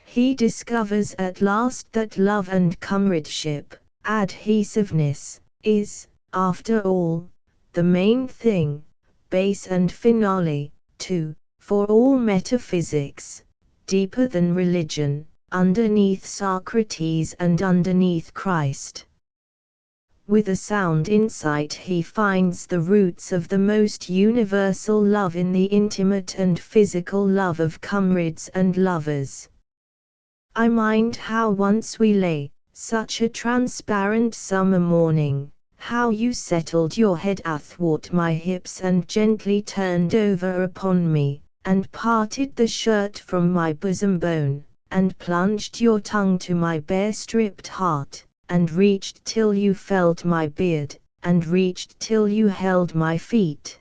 He discovers at last that love and comradeship, adhesiveness, is, after all, the main thing, base and finale, too, for all metaphysics, deeper than religion, underneath Socrates and underneath Christ. With a sound insight he finds the roots of the most universal love in the intimate and physical love of comrades and lovers. I mind how once we lay, such a transparent summer morning, how you settled your head athwart my hips and gently turned over upon me, and parted the shirt from my bosom bone, and plunged your tongue to my bare stripped heart, and reached till you felt my beard, and reached till you held my feet.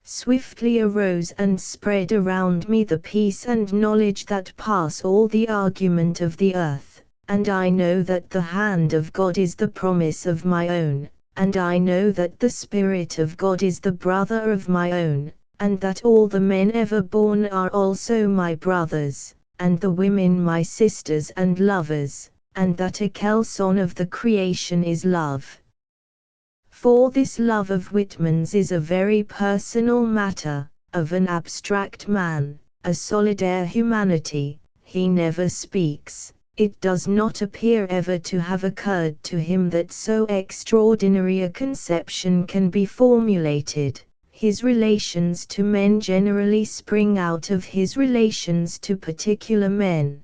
Swiftly arose and spread around me the peace and knowledge that pass all the argument of the earth, and I know that the hand of God is the promise of my own, and I know that the Spirit of God is the brother of my own, and that all the men ever born are also my brothers, and the women my sisters and lovers, and that a kelson of the creation is love. For this love of Whitman's is a very personal matter, of an abstract man, a solidaire humanity. He never speaks. It does not appear ever to have occurred to him that so extraordinary a conception can be formulated. His relations to men generally spring out of his relations to particular men.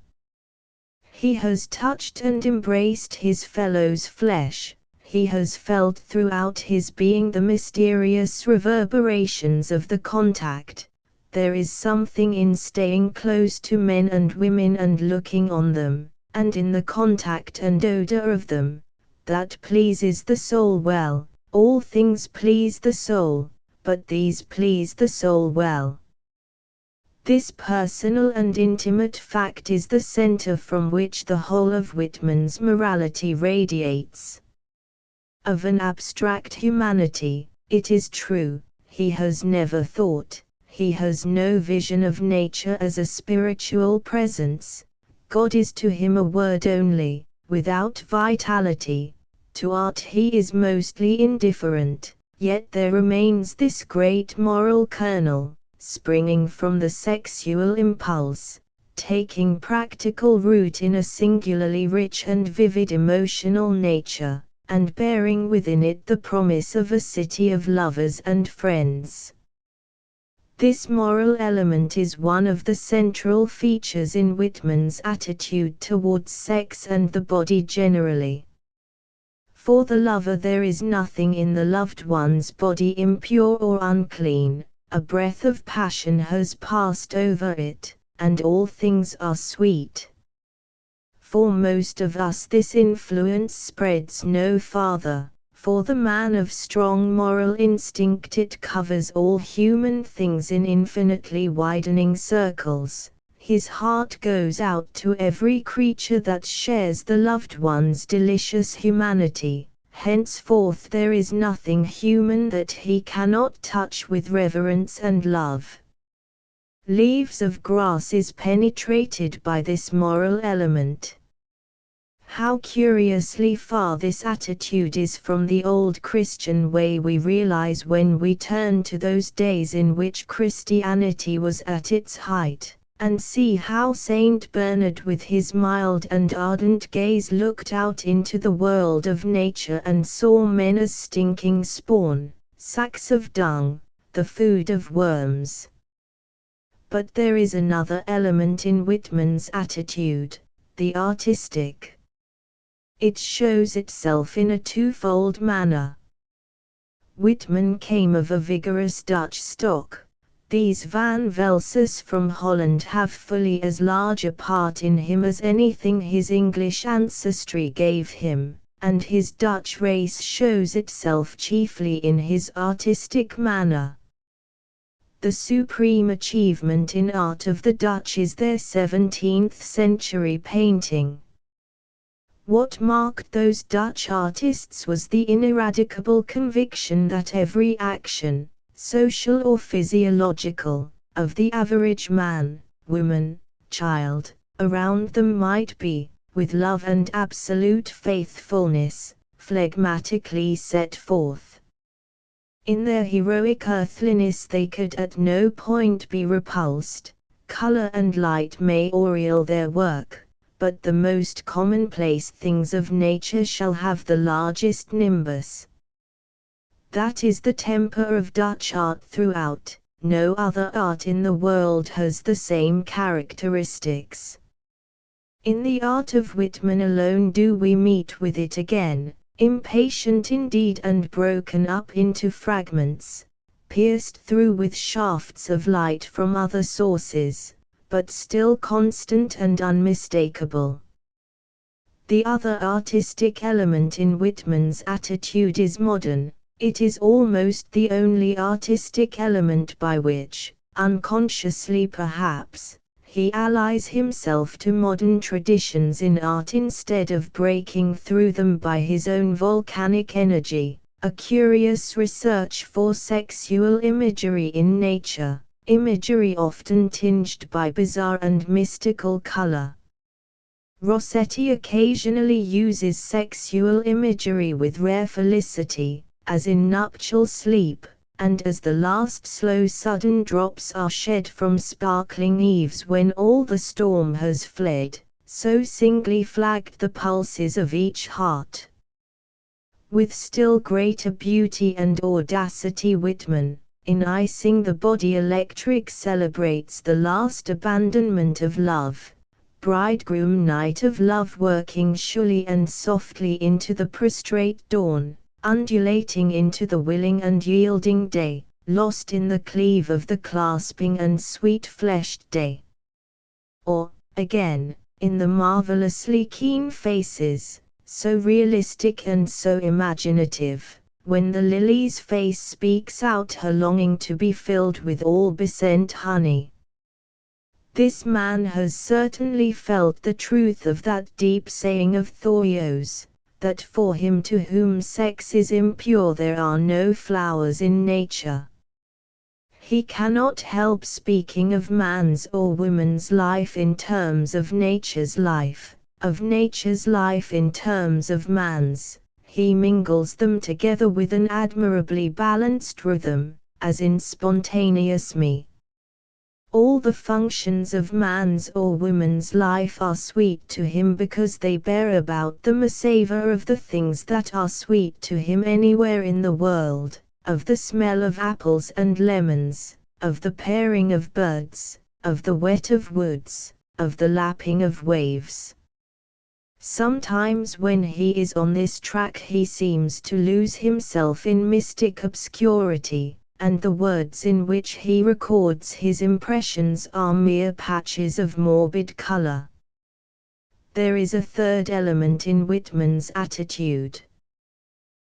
He has touched and embraced his fellow's flesh. He has felt throughout his being the mysterious reverberations of the contact. There is something in staying close to men and women and looking on them, and in the contact and odor of them, that pleases the soul well. All things please the soul, but these please the soul well. This personal and intimate fact is the center from which the whole of Whitman's morality radiates. Of an abstract humanity, it is true, he has never thought. He has no vision of nature as a spiritual presence. God is to him a word only, without vitality. To art he is mostly indifferent, yet there remains this great moral kernel, springing from the sexual impulse, taking practical root in a singularly rich and vivid emotional nature, and bearing within it the promise of a city of lovers and friends. This moral element is one of the central features in Whitman's attitude towards sex and the body generally. For the lover there is nothing in the loved one's body impure or unclean, a breath of passion has passed over it, and all things are sweet. For most of us this influence spreads no farther. For the man of strong moral instinct it covers all human things in infinitely widening circles. His heart goes out to every creature that shares the loved one's delicious humanity. Henceforth there is nothing human that he cannot touch with reverence and love. Leaves of Grass is penetrated by this moral element. How curiously far this attitude is from the old Christian way we realize when we turn to those days in which Christianity was at its height, and see how Saint Bernard with his mild and ardent gaze looked out into the world of nature and saw men as stinking spawn, sacks of dung, the food of worms. But there is another element in Whitman's attitude, the artistic. It shows itself in a twofold manner. Whitman came of a vigorous Dutch stock. These Van Velsers from Holland have fully as large a part in him as anything his English ancestry gave him, and his Dutch race shows itself chiefly in his artistic manner. The supreme achievement in art of the Dutch is their 17th-century painting. What marked those Dutch artists was the ineradicable conviction that every action, social or physiological, of the average man, woman, child, around them might be, with love and absolute faithfulness, phlegmatically set forth. In their heroic earthliness they could at no point be repulsed. Color and light may aureole their work, but the most commonplace things of nature shall have the largest nimbus. That is the temper of Dutch art throughout. No other art in the world has the same characteristics. In the art of Whitman alone do we meet with it again, impatient indeed and broken up into fragments, pierced through with shafts of light from other sources, but still constant and unmistakable. The other artistic element in Whitman's attitude is modern. It is almost the only artistic element by which, unconsciously perhaps, he allies himself to modern traditions in art instead of breaking through them by his own volcanic energy, a curious research for sexual imagery in nature. Imagery often tinged by bizarre and mystical color. Rossetti occasionally uses sexual imagery with rare felicity, as in Nuptial Sleep, and as the last slow sudden drops are shed from sparkling eaves when all the storm has fled, so singly flagged the pulses of each heart. With still greater beauty and audacity Whitman, in Icing the Body Electric celebrates the last abandonment of love, bridegroom night of love working surely and softly into the prostrate dawn, undulating into the willing and yielding day, lost in the cleave of the clasping and sweet-fleshed day. Or, again, in the marvelously keen faces, so realistic and so imaginative, when the lily's face speaks out her longing to be filled with all besent honey. This man has certainly felt the truth of that deep saying of Thoreau's, that for him to whom sex is impure there are no flowers in nature. He cannot help speaking of man's or woman's life in terms of nature's life, of nature's life in terms of man's. He mingles them together with an admirably balanced rhythm, as in spontaneous me. All the functions of man's or woman's life are sweet to him because they bear about them a savor of the things that are sweet to him anywhere in the world, of the smell of apples and lemons, of the pairing of birds, of the wet of woods, of the lapping of waves. Sometimes when he is on this track he seems to lose himself in mystic obscurity, and the words in which he records his impressions are mere patches of morbid color. There is a third element in Whitman's attitude.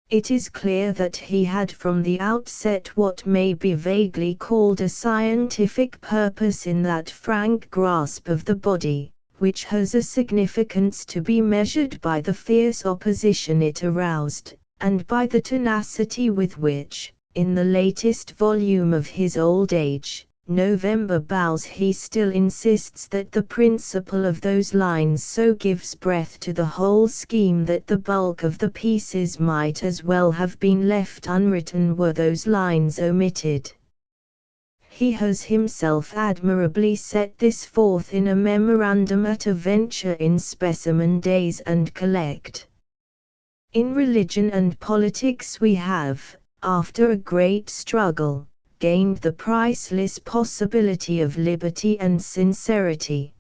It is clear that he had from the outset what may be vaguely called a scientific purpose in that frank grasp of the body, which has a significance to be measured by the fierce opposition it aroused, and by the tenacity with which, in the latest volume of his old age, November Boughs, he still insists that the principle of those lines so gives breath to the whole scheme that the bulk of the pieces might as well have been left unwritten were those lines omitted. He has himself admirably set this forth in a memorandum at a venture in Specimen Days and Collect. In religion and politics we have, after a great struggle, gained the priceless possibility of liberty and sincerity.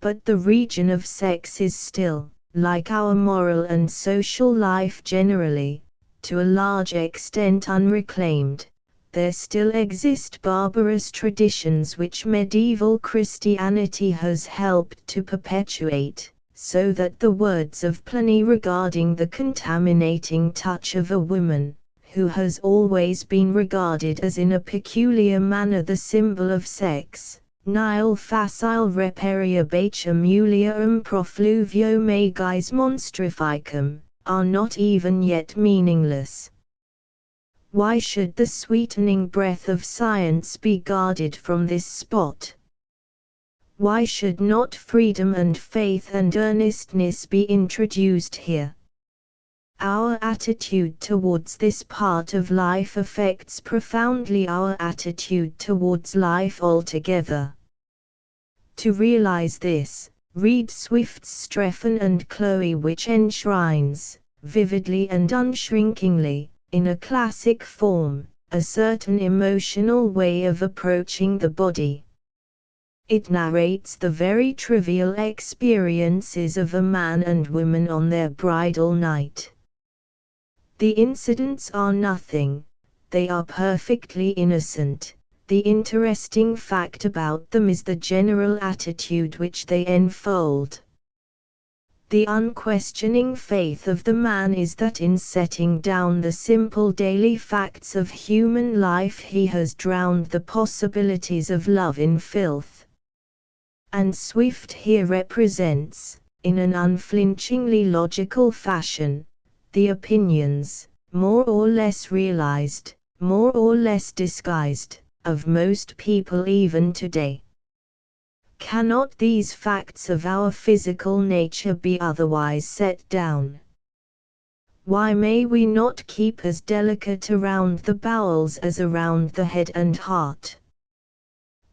But the region of sex is still, like our moral and social life generally, to a large extent unreclaimed. There still exist barbarous traditions which medieval Christianity has helped to perpetuate, so that the words of Pliny regarding the contaminating touch of a woman, who has always been regarded as in a peculiar manner the symbol of sex, nihil facile reperia bacia mulierum profluvio magis monstrificum, are not even yet meaningless. Why should the sweetening breath of science be guarded from this spot? Why should not freedom and faith and earnestness be introduced here? Our attitude towards this part of life affects profoundly our attitude towards life altogether. To realize this, read Swift's Strephon and Chloe, which enshrines, vividly and unshrinkingly, in a classic form, a certain emotional way of approaching the body. It narrates the very trivial experiences of a man and woman on their bridal night. The incidents are nothing, they are perfectly innocent. The interesting fact about them is the general attitude which they enfold. The unquestioning faith of the man is that in setting down the simple daily facts of human life he has drowned the possibilities of love in filth. And Swift here represents, in an unflinchingly logical fashion, the opinions, more or less realized, more or less disguised, of most people even today. Cannot these facts of our physical nature be otherwise set down? Why may we not keep as delicate around the bowels as around the head and heart?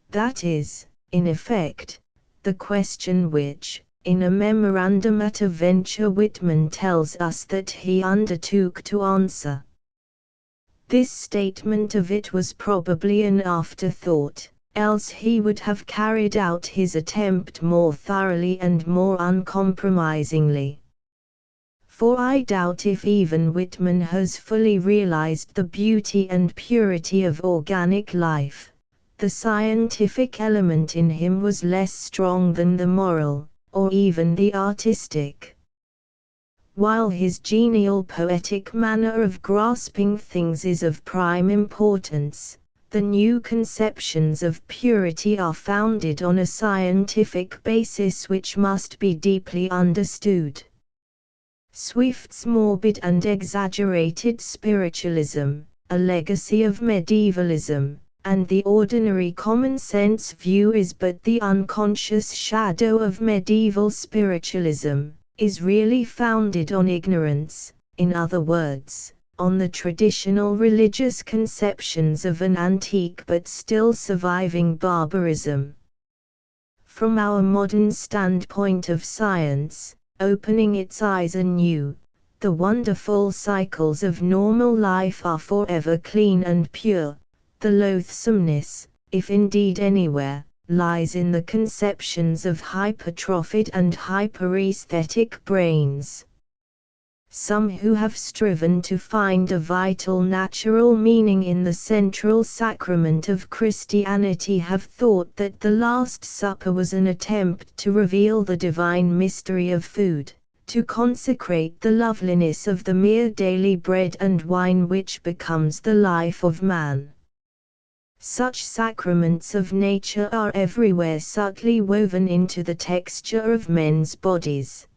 That is, in effect, the question which, in a memorandum at a venture, Whitman tells us that he undertook to answer. This statement of it was probably an afterthought, else he would have carried out his attempt more thoroughly and more uncompromisingly. For I doubt if even Whitman has fully realized the beauty and purity of organic life. The scientific element in him was less strong than the moral, or even the artistic. While his genial poetic manner of grasping things is of prime importance, the new conceptions of purity are founded on a scientific basis which must be deeply understood. Swift's morbid and exaggerated spiritualism, a legacy of medievalism, and the ordinary common-sense view is but the unconscious shadow of medieval spiritualism, is really founded on ignorance, in other words, on the traditional religious conceptions of an antique but still surviving barbarism. From our modern standpoint of science, opening its eyes anew, the wonderful cycles of normal life are forever clean and pure. The loathsomeness, if indeed anywhere, lies in the conceptions of hypertrophied and hyperesthetic brains. Some who have striven to find a vital natural meaning in the central sacrament of Christianity have thought that the Last Supper was an attempt to reveal the divine mystery of food, to consecrate the loveliness of the mere daily bread and wine which becomes the life of man. Such sacraments of nature are everywhere subtly woven into the texture of men's bodies.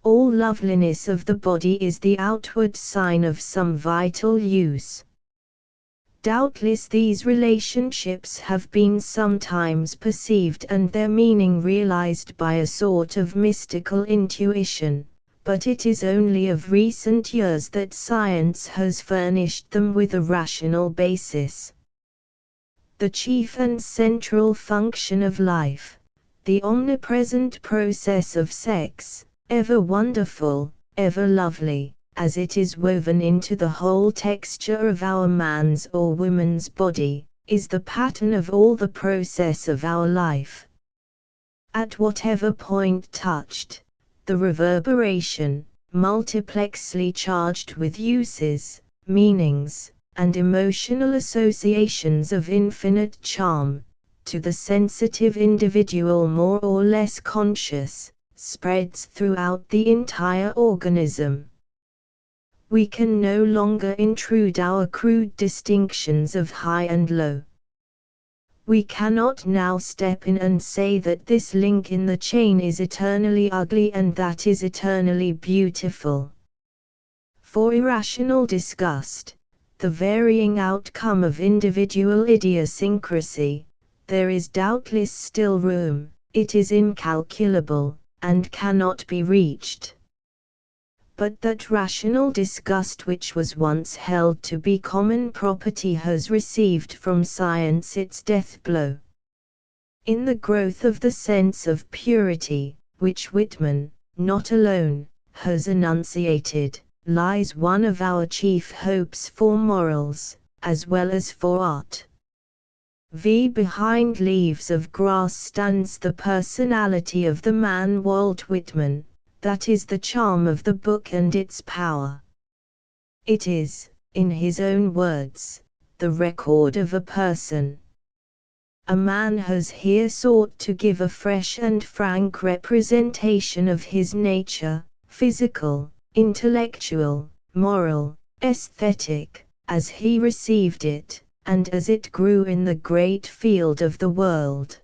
All loveliness of the body is the outward sign of some vital use. Doubtless these relationships have been sometimes perceived and their meaning realized by a sort of mystical intuition, but it is only of recent years that science has furnished them with a rational basis. The chief and central function of life, the omnipresent process of sex, ever wonderful, ever lovely, as it is woven into the whole texture of our man's or woman's body, is the pattern of all the process of our life. At whatever point touched, the reverberation, multiplexly charged with uses, meanings, and emotional associations of infinite charm, to the sensitive individual more or less conscious, spreads throughout the entire organism. We can no longer intrude our crude distinctions of high and low. We cannot now step in and say that this link in the chain is eternally ugly and that is eternally beautiful. For irrational disgust, the varying outcome of individual idiosyncrasy, there is doubtless still room. It is incalculable, and cannot be reached. But that rational disgust which was once held to be common property has received from science its death blow. In the growth of the sense of purity, which Whitman, not alone, has enunciated, lies one of our chief hopes for morals, as well as for art. Behind Leaves of Grass stands the personality of the man Walt Whitman. That is the charm of the book and its power. It is, in his own words, the record of a person. A man has here sought to give a fresh and frank representation of his nature, physical, intellectual, moral, aesthetic, as he received it, and as it grew in the great field of the world.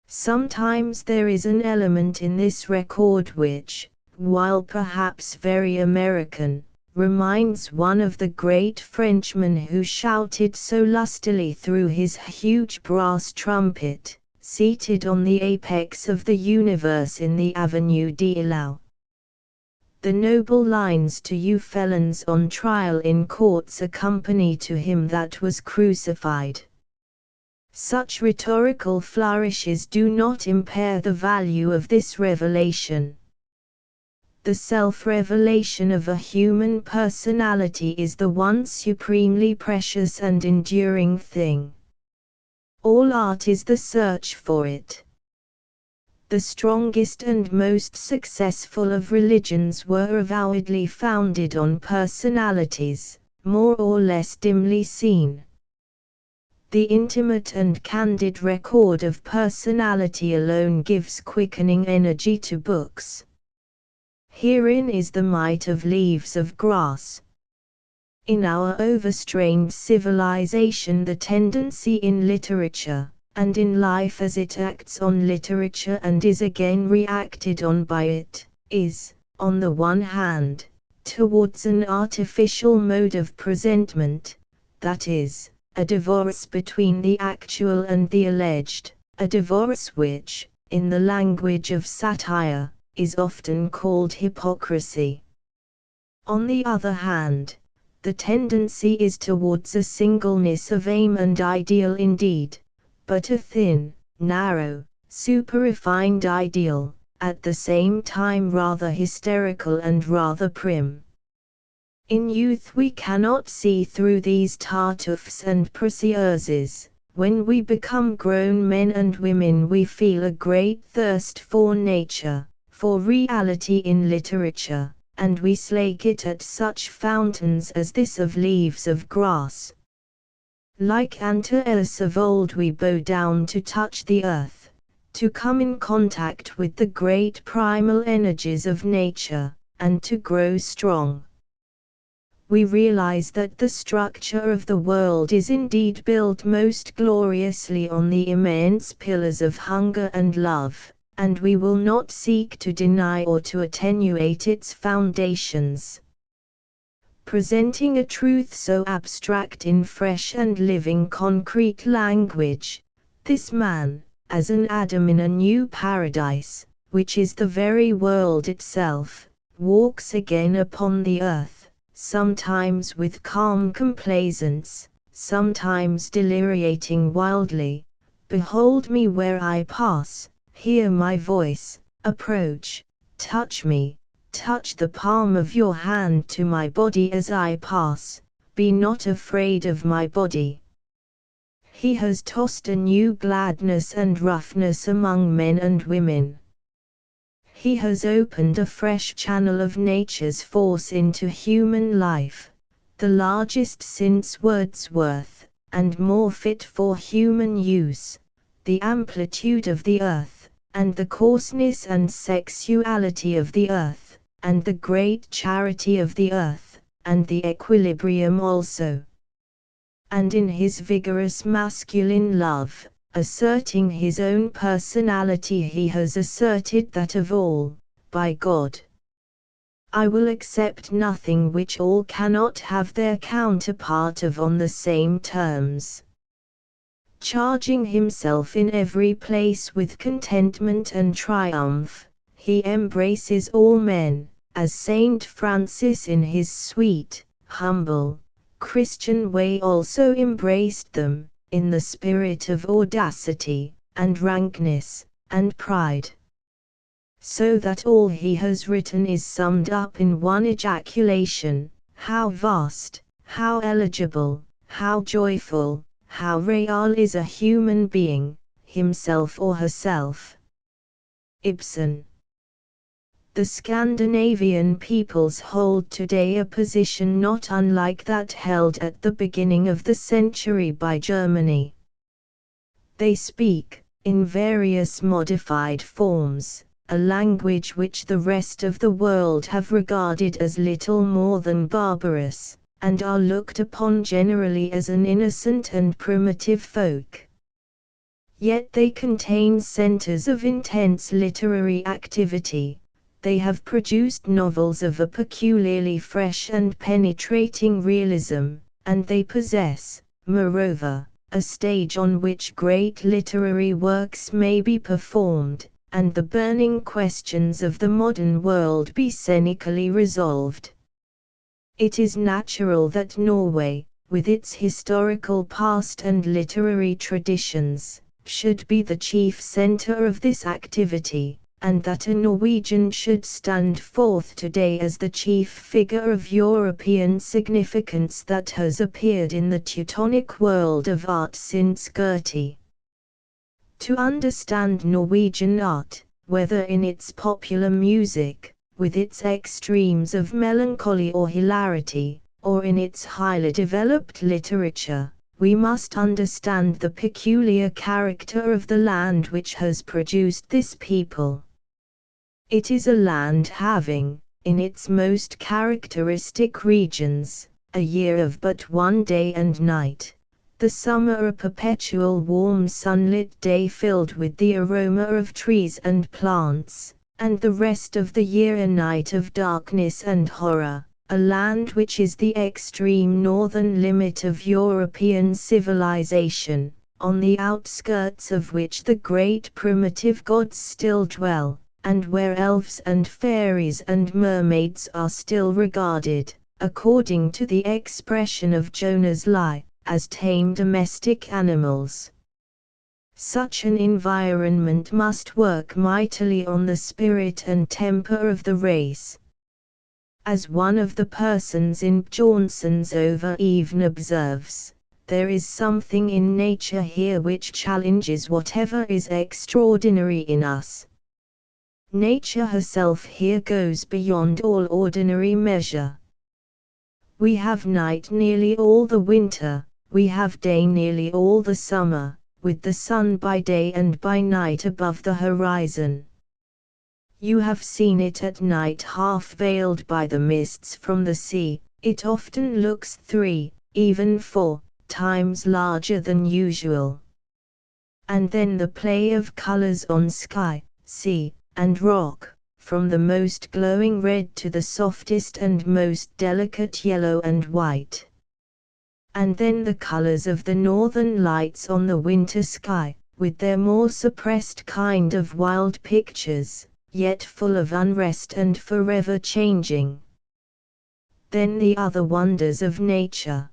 Sometimes there is an element in this record which, while perhaps very American, reminds one of the great Frenchman who shouted so lustily through his huge brass trumpet, seated on the apex of the universe in the Avenue d'Eylau. The noble lines to you felons on trial in courts accompany to him that was crucified. Such rhetorical flourishes do not impair the value of this revelation. The self-revelation of a human personality is the one supremely precious and enduring thing. All art is the search for it. The strongest and most successful of religions were avowedly founded on personalities, more or less dimly seen. The intimate and candid record of personality alone gives quickening energy to books. Herein is the might of Leaves of Grass. In our overstrained civilization, the tendency in literature, and in life as it acts on literature and is again reacted on by it, is, on the one hand, towards an artificial mode of presentment, that is, a divorce between the actual and the alleged, a divorce which, in the language of satire, is often called hypocrisy. On the other hand, The tendency is towards a singleness of aim and ideal indeed, but a thin, narrow, super-refined ideal, at the same time rather hysterical and rather prim. In youth we cannot see through these tartuffes and precieuses. When we become grown men and women we feel a great thirst for nature, for reality in literature, and we slake it at such fountains as this of Leaves of Grass. Like Havelock Ellis of old we bow down to touch the earth, to come in contact with the great primal energies of nature, and to grow strong. We realize that the structure of the world is indeed built most gloriously on the immense pillars of hunger and love, and we will not seek to deny or to attenuate its foundations. Presenting a truth so abstract in fresh and living concrete language, this man, as an Adam in a new paradise, which is the very world itself, walks again upon the earth, sometimes with calm complaisance, sometimes deliriating wildly. Behold me where I pass, hear my voice, approach, touch me, touch the palm of your hand to my body as I pass, be not afraid of my body. He has tossed a new gladness and roughness among men and women. He has opened a fresh channel of nature's force into human life, the largest since Wordsworth, and more fit for human use, the amplitude of the earth, and the coarseness and sexuality of the earth, and the great charity of the earth, and the equilibrium also. And in his vigorous masculine love, asserting his own personality, he has asserted that of all, by God, I will accept nothing which all cannot have their counterpart of on the same terms. Charging himself in every place with contentment and triumph, he embraces all men, as Saint Francis in his sweet, humble, Christian way also embraced them, in the spirit of audacity, and rankness, and pride. So that all he has written is summed up in one ejaculation: how vast, how eligible, how joyful, how real is a human being, himself or herself. Ibsen. The Scandinavian peoples hold today a position not unlike that held at the beginning of the century by Germany. They speak, in various modified forms, a language which the rest of the world have regarded as little more than barbarous, and are looked upon generally as an innocent and primitive folk. Yet they contain centers of intense literary activity. They have produced novels of a peculiarly fresh and penetrating realism, and they possess, moreover, a stage on which great literary works may be performed, and the burning questions of the modern world be scenically resolved. It is natural that Norway, with its historical past and literary traditions, should be the chief center of this activity, and that a Norwegian should stand forth today as the chief figure of European significance that has appeared in the Teutonic world of art since Goethe. To understand Norwegian art, whether in its popular music, with its extremes of melancholy or hilarity, or in its highly developed literature, we must understand the peculiar character of the land which has produced this people. It is a land having, in its most characteristic regions, a year of but one day and night, the summer a perpetual warm sunlit day filled with the aroma of trees and plants, and the rest of the year a night of darkness and horror, a land which is the extreme northern limit of European civilization, on the outskirts of which the great primitive gods still dwell, and where elves and fairies and mermaids are still regarded, according to the expression of Jonah's lie, as tame domestic animals. Such an environment must work mightily on the spirit and temper of the race. As one of the persons in Bjornson's Over Even observes, there is something in nature here which challenges whatever is extraordinary in us. Nature herself here goes beyond all ordinary measure. We have night nearly all the winter, we have day nearly all the summer, with the sun by day and by night above the horizon. You have seen it at night half veiled by the mists from the sea. It often looks 3, even 4, times larger than usual. And then the play of colors on sky, sea, and rock, from the most glowing red to the softest and most delicate yellow and white. And then the colors of the northern lights on the winter sky, with their more suppressed kind of wild pictures, yet full of unrest and forever changing. Then the other wonders of nature.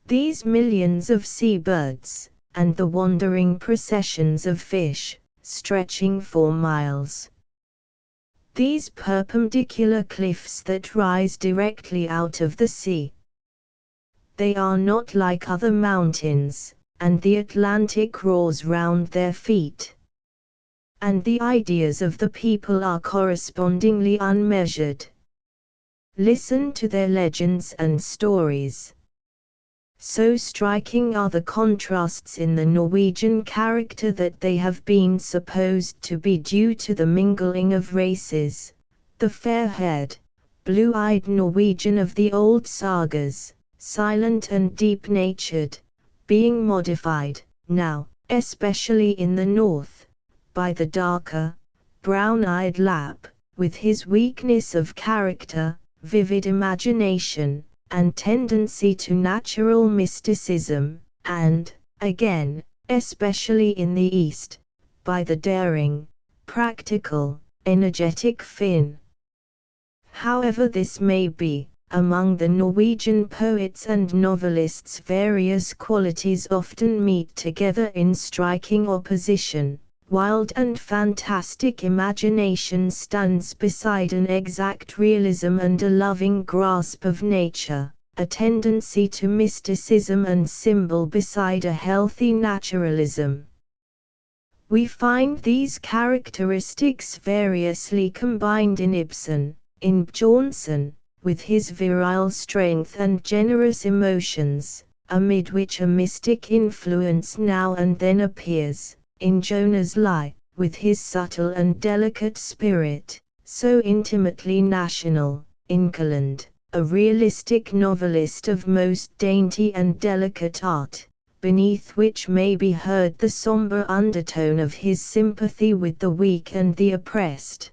These millions of seabirds, and the wandering processions of fish, stretching for miles. These perpendicular cliffs that rise directly out of the sea. They are not like other mountains, and the Atlantic roars round their feet. And the ideas of the people are correspondingly unmeasured. Listen to their legends and stories. So striking are the contrasts in the Norwegian character that they have been supposed to be due to the mingling of races, the fair-haired, blue-eyed Norwegian of the old sagas, silent and deep-natured, being modified, now, especially in the north, by the darker, brown-eyed Lapp, with his weakness of character, vivid imagination, and tendency to natural mysticism, and, again, especially in the East, by the daring, practical, energetic Finn. However this may be, among the Norwegian poets and novelists various qualities often meet together in striking opposition. Wild and fantastic imagination stands beside an exact realism and a loving grasp of nature, a tendency to mysticism and symbol beside a healthy naturalism. We find these characteristics variously combined in Ibsen, in Bjornson, with his virile strength and generous emotions, amid which a mystic influence now and then appears. In Jonah's lie, with his subtle and delicate spirit, so intimately national, in Kjellund, a realistic novelist of most dainty and delicate art, beneath which may be heard the somber undertone of his sympathy with the weak and the oppressed.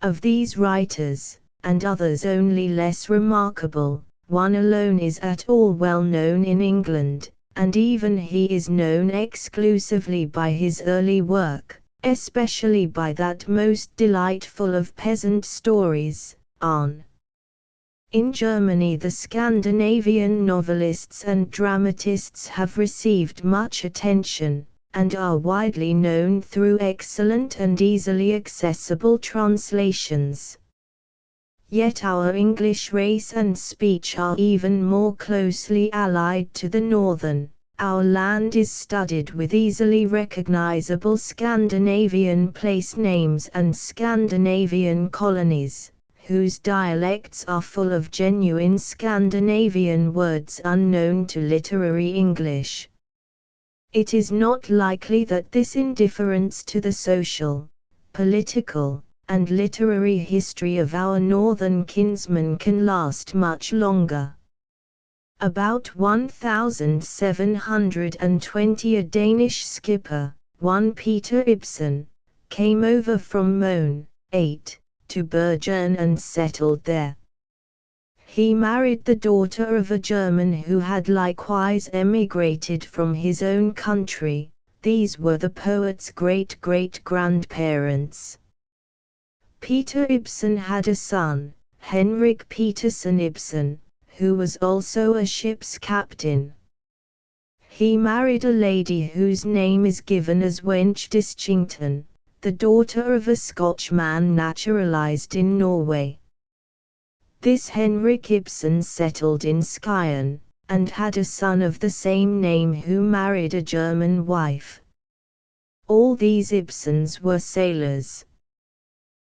Of these writers, and others only less remarkable, one alone is at all well known in England, and even he is known exclusively by his early work, especially by that most delightful of peasant stories, Arne. In Germany the Scandinavian novelists and dramatists have received much attention, and are widely known through excellent and easily accessible translations. Yet our English race and speech are even more closely allied to the northern. Our land is studded with easily recognizable Scandinavian place names and Scandinavian colonies, whose dialects are full of genuine Scandinavian words unknown to literary English. It is not likely that this indifference to the social, political, and literary history of our northern kinsmen can last much longer. About 1720 a Danish skipper, one Peter Ibsen, came over from Møn, 8, to Bergen and settled there. He married the daughter of a German who had likewise emigrated from his own country. These were the poet's great-great-grandparents. Peter Ibsen had a son, Henrik Peterson Ibsen, who was also a ship's captain. He married a lady whose name is given as Wenche Dischington, the daughter of a Scotchman naturalized in Norway. This Henrik Ibsen settled in Skien, and had a son of the same name who married a German wife. All these Ibsens were sailors.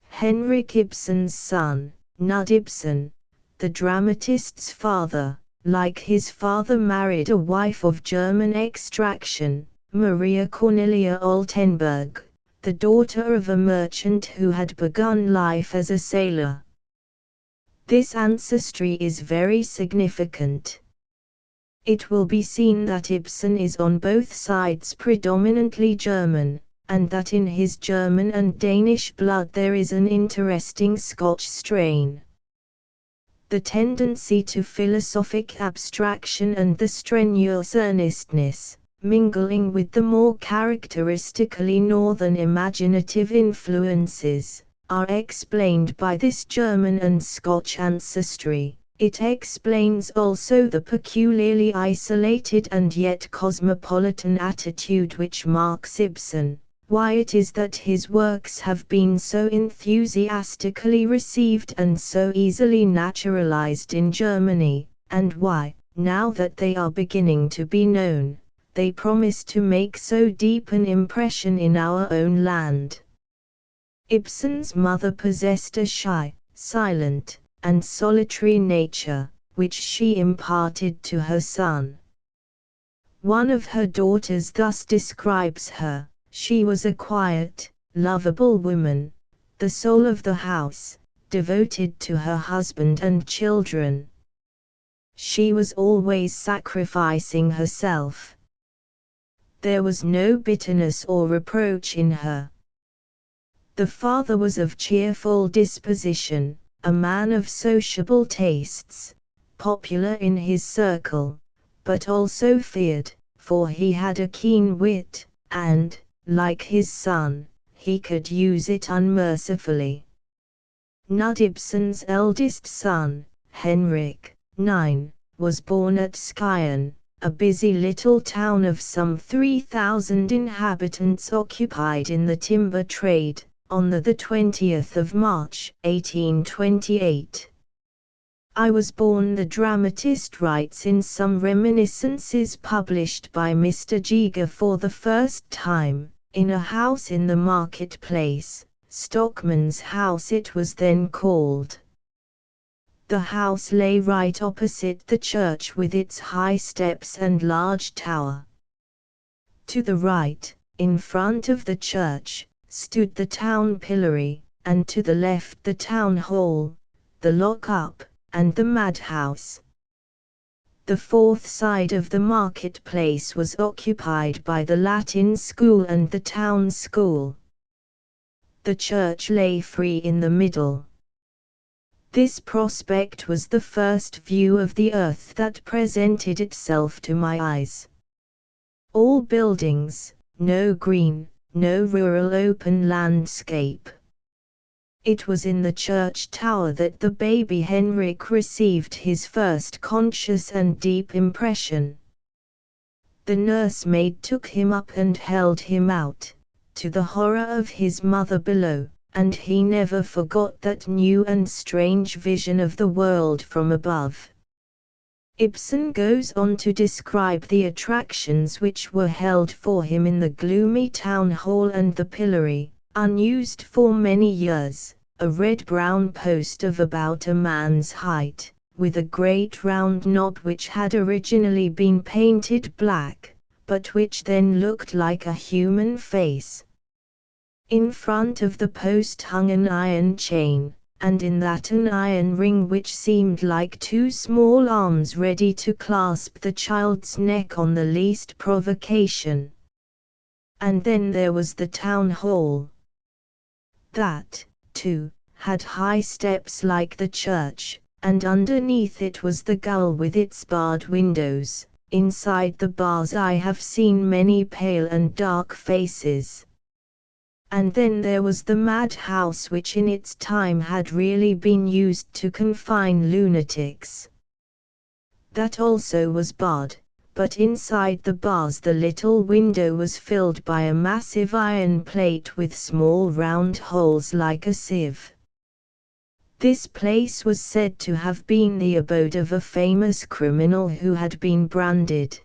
Henrik Ibsen's son, Knud Ibsen, the dramatist's father, like his father married a wife of German extraction, Maria Cornelia Altenburg, the daughter of a merchant who had begun life as a sailor. This ancestry is very significant. It will be seen that Ibsen is on both sides predominantly German, and that in his German and Danish blood there is an interesting Scotch strain. The tendency to philosophic abstraction and the strenuous earnestness, mingling with the more characteristically northern imaginative influences, are explained by this German and Scotch ancestry. It explains also the peculiarly isolated and yet cosmopolitan attitude which marks Ibsen, why it is that his works have been so enthusiastically received and so easily naturalized in Germany, and why, now that they are beginning to be known, they promise to make so deep an impression in our own land. Ibsen's mother possessed a shy, silent, and solitary nature, which she imparted to her son. One of her daughters thus describes her: "She was a quiet, lovable woman, the soul of the house, devoted to her husband and children. She was always sacrificing herself. There was no bitterness or reproach in her." The father was of cheerful disposition, a man of sociable tastes, popular in his circle, but also feared, for he had a keen wit, and, like his son, he could use it unmercifully. Knud Ibsen's eldest son, Henrik, 9, was born at Skien, a busy little town of some 3,000 inhabitants occupied in the timber trade, on the 20th of March, 1828. "I was born," the dramatist writes in some reminiscences published by Mr. Giger for the first time, "in a house in the market-place, Stockman's House it was then called. The house lay right opposite the church with its high steps and large tower. To the right, in front of the church, stood the town pillory, and to the left the town hall, the lock-up, and the madhouse. The fourth side of the market-place was occupied by the Latin school and the town school. The church lay free in the middle. This prospect was the first view of the earth that presented itself to my eyes. All buildings, no green, no rural open landscape. It was in the church tower that the baby Henrik received his first conscious and deep impression. The nursemaid took him up and held him out, to the horror of his mother below, and he never forgot that new and strange vision of the world from above." Ibsen goes on to describe the attractions which were held for him in the gloomy town hall and the pillory, unused for many years, a red-brown post of about a man's height, with a great round knob which had originally been painted black, but which then looked like a human face. In front of the post hung an iron chain, and in that an iron ring which seemed like two small arms ready to clasp the child's neck on the least provocation. And then there was the town hall. That, too, had high steps like the church, and underneath it was the gull with its barred windows. Inside the bars I have seen many pale and dark faces. And then there was the madhouse, which in its time had really been used to confine lunatics. That also was barred, but inside the bars the little window was filled by a massive iron plate with small round holes like a sieve. This place was said to have been the abode of a famous criminal who had been branded.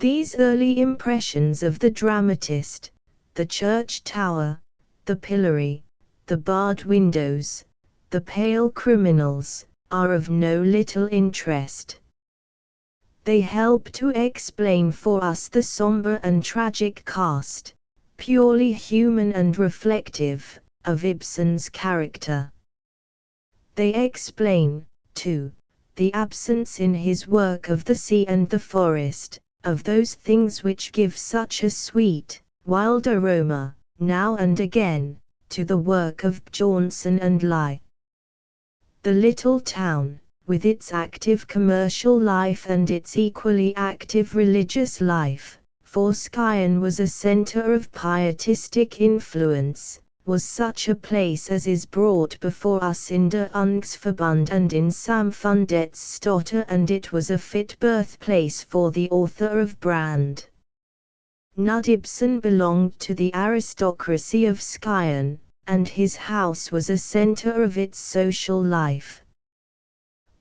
These early impressions of the dramatist, the church tower, the pillory, the barred windows, the pale criminals, are of no little interest. They help to explain for us the somber and tragic cast, purely human and reflective, of Ibsen's character. They explain, too, the absence in his work of the sea and the forest, of those things which give such a sweet, wild aroma, now and again, to the work of Björnson and Lie. The little town, with its active commercial life and its equally active religious life, for Skyen was a center of pietistic influence, was such a place as is brought before us in De Ungsverbund and in Samfundets Stotter, and it was a fit birthplace for the author of Brand. Knud Ibsen belonged to the aristocracy of Skyen, and his house was a center of its social life.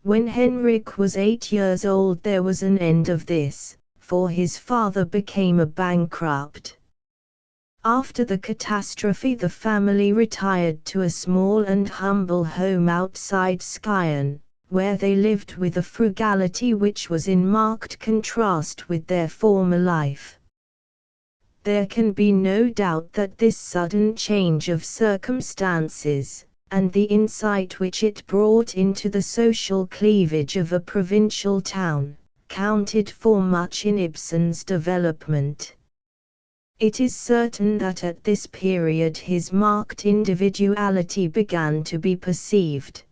When Henrik was 8 years old there was an end of this, for his father became a bankrupt. After the catastrophe the family retired to a small and humble home outside Skyen, where they lived with a frugality which was in marked contrast with their former life. There can be no doubt that this sudden change of circumstances, and the insight which it brought into the social cleavage of a provincial town, counted for much in Ibsen's development. It is certain that at this period his marked individuality began to be perceived.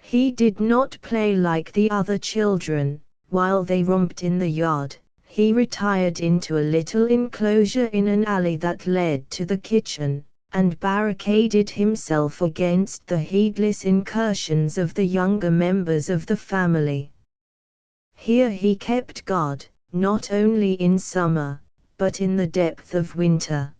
He did not play like the other children, while they romped in the yard. He retired into a little enclosure in an alley that led to the kitchen, and barricaded himself against the heedless incursions of the younger members of the family. Here he kept guard, not only in summer, but in the depth of winter.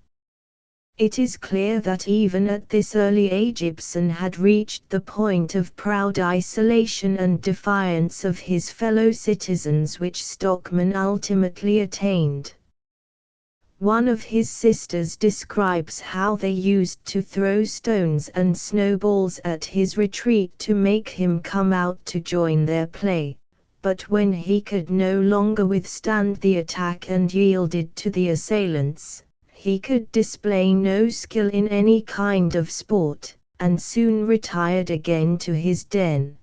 It is clear that even at this early age Ibsen had reached the point of proud isolation and defiance of his fellow citizens which Stockman ultimately attained. One of his sisters describes how they used to throw stones and snowballs at his retreat to make him come out to join their play, but when he could no longer withstand the attack and yielded to the assailants, he could display no skill in any kind of sport, and soon retired again to his den.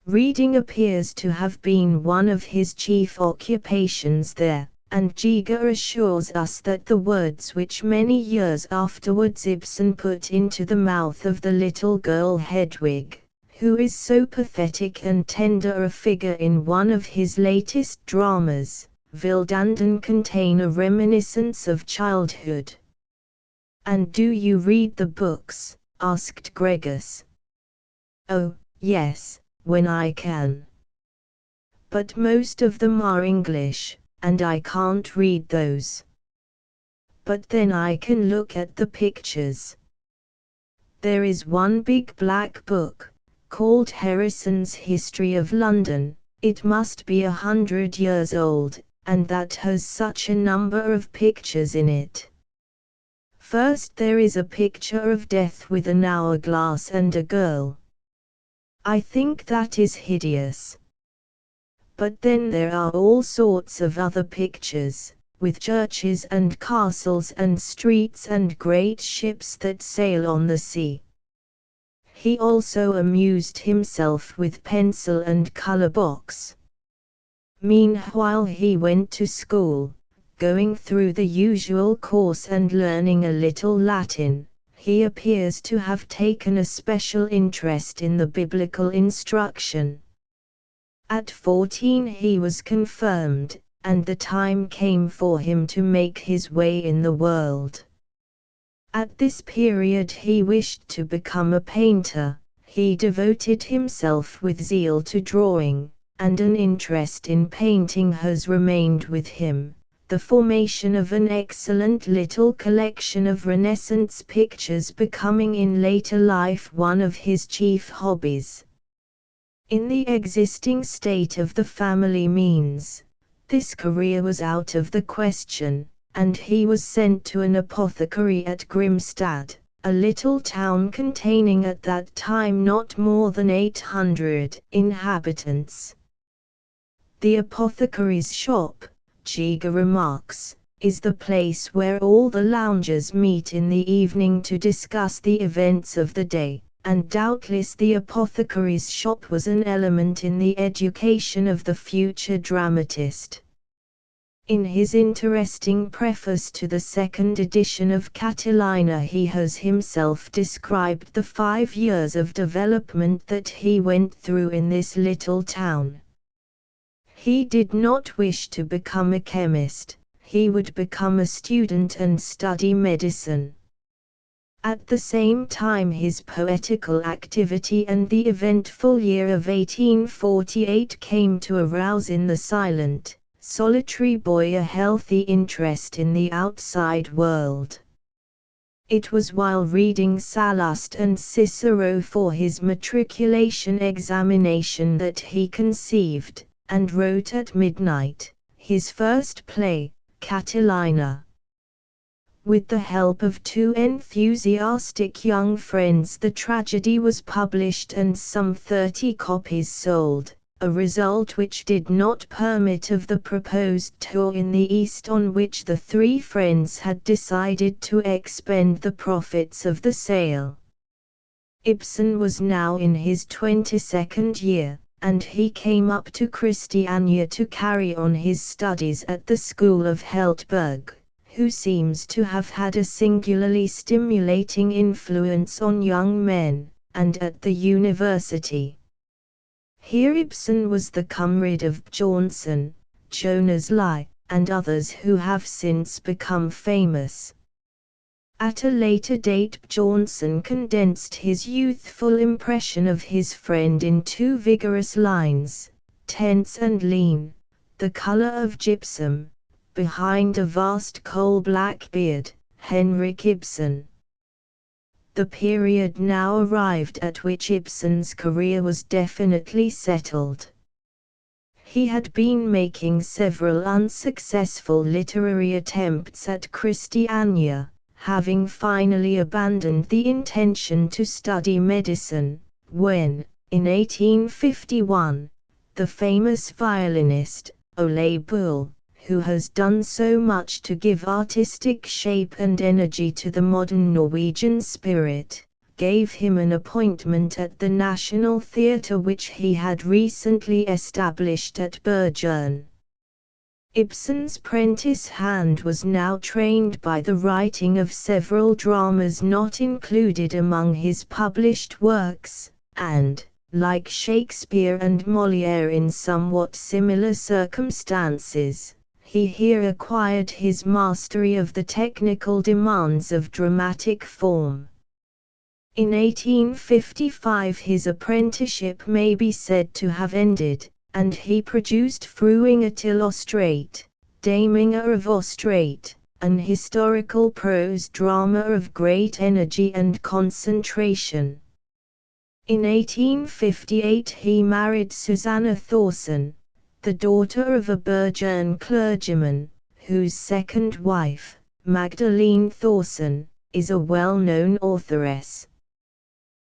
Reading appears to have been one of his chief occupations there, and Giger assures us that the words which many years afterwards Ibsen put into the mouth of the little girl Hedwig, who is so pathetic and tender a figure in one of his latest dramas, Vildanden, contain a reminiscence of childhood. "And do you read the books?" asked Gregers. "Oh, yes, when I can. But most of them are English, and I can't read those. But then I can look at the pictures. There is one big black book, called Harrison's History of London. It must be 100 years old, and that has such a number of pictures in it. First there is a picture of death with an hourglass and a girl. I think that is hideous. But then there are all sorts of other pictures, with churches and castles and streets and great ships that sail on the sea." He also amused himself with pencil and color box. Meanwhile he went to school, going through the usual course and learning a little Latin. He appears to have taken a special interest in the biblical instruction. At 14 he was confirmed, and the time came for him to make his way in the world. At this period he wished to become a painter. He devoted himself with zeal to drawing, and an interest in painting has remained with him, the formation of an excellent little collection of Renaissance pictures becoming in later life one of his chief hobbies. In the existing state of the family means, this career was out of the question, and he was sent to an apothecary at Grimstad, a little town containing at that time not more than 800 inhabitants. The apothecary's shop, Giger remarks, is the place where all the loungers meet in the evening to discuss the events of the day, and doubtless the apothecary's shop was an element in the education of the future dramatist. In his interesting preface to the second edition of Catilina he has himself described the 5 years of development that he went through in this little town. He did not wish to become a chemist, he would become a student and study medicine. At the same time his poetical activity and the eventful year of 1848 came to arouse in the silent, solitary boy a healthy interest in the outside world. It was while reading Sallust and Cicero for his matriculation examination that he conceived, and wrote at midnight, his first play, Catilina. With the help of 2 enthusiastic young friends the tragedy was published and some 30 copies sold, a result which did not permit of the proposed tour in the East on which the 3 friends had decided to expend the profits of the sale. Ibsen was now in his 22nd year, and he came up to Christiania to carry on his studies at the school of Heltberg, who seems to have had a singularly stimulating influence on young men, and at the university. Here Ibsen was the comrade of Björnson, Jonas Lie, and others who have since become famous. At a later date Björnson condensed his youthful impression of his friend in 2 vigorous lines, tense and lean, the color of gypsum, behind a vast coal-black beard, Henrik Ibsen. The period now arrived at which Ibsen's career was definitely settled. He had been making several unsuccessful literary attempts at Christiania, having finally abandoned the intention to study medicine, when, in 1851, the famous violinist, Ole Bull, who has done so much to give artistic shape and energy to the modern Norwegian spirit, gave him an appointment at the National Theatre which he had recently established at Bergen. Ibsen's prentice hand was now trained by the writing of several dramas not included among his published works, and, like Shakespeare and Molière in somewhat similar circumstances, he here acquired his mastery of the technical demands of dramatic form. In 1855 his apprenticeship may be said to have ended, and he produced Fruinga til Ostrate, Daminga of Ostrate, an historical prose drama of great energy and concentration. In 1858 he married Susanna Thorsen, the daughter of a Bergen clergyman, whose second wife, Magdalene Thorsen, is a well-known authoress.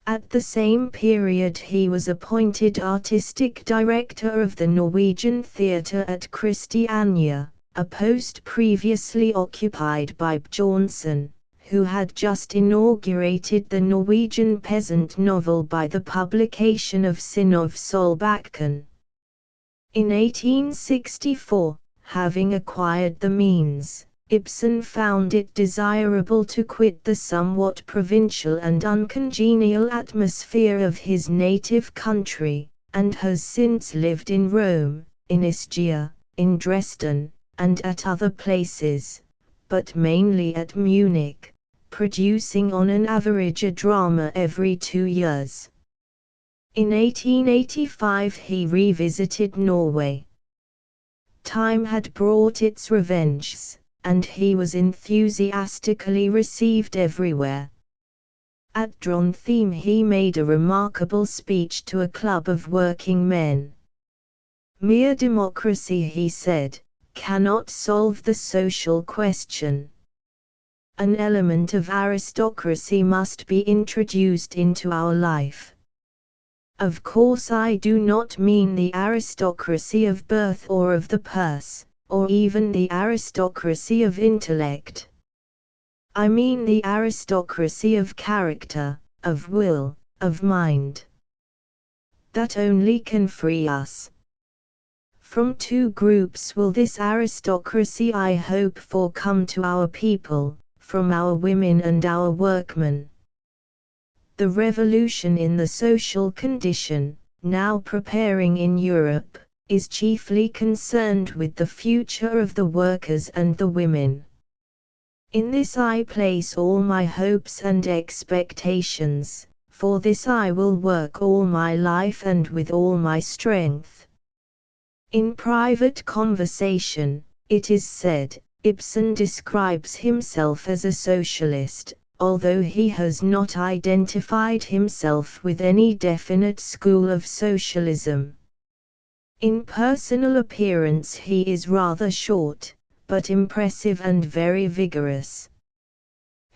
At the same period he was appointed artistic director of the Norwegian Theatre at Christiania, a post previously occupied by Björnson, who had just inaugurated the Norwegian peasant novel by the publication of Synnøve Solbakken. In 1864, having acquired the means, Ibsen found it desirable to quit the somewhat provincial and uncongenial atmosphere of his native country, and has since lived in Rome, in Ischia, in Dresden, and at other places, but mainly at Munich, producing on an average a drama every 2 years. In 1885 he revisited Norway. Time had brought its revenges, and he was enthusiastically received everywhere. At Trondheim he made a remarkable speech to a club of working men. Mere democracy, he said, cannot solve the social question. An element of aristocracy must be introduced into our life. Of course I do not mean the aristocracy of birth or of the purse, or even the aristocracy of intellect. I mean the aristocracy of character, of will, of mind. That only can free us. From two groups will this aristocracy, I hope for, come to our people, from our women and our workmen. The revolution in the social condition, now preparing in Europe, is chiefly concerned with the future of the workers and the women. In this I place all my hopes and expectations, for this I will work all my life and with all my strength. In private conversation, it is said, Ibsen describes himself as a socialist, although he has not identified himself with any definite school of socialism. In personal appearance he is rather short, but impressive and very vigorous.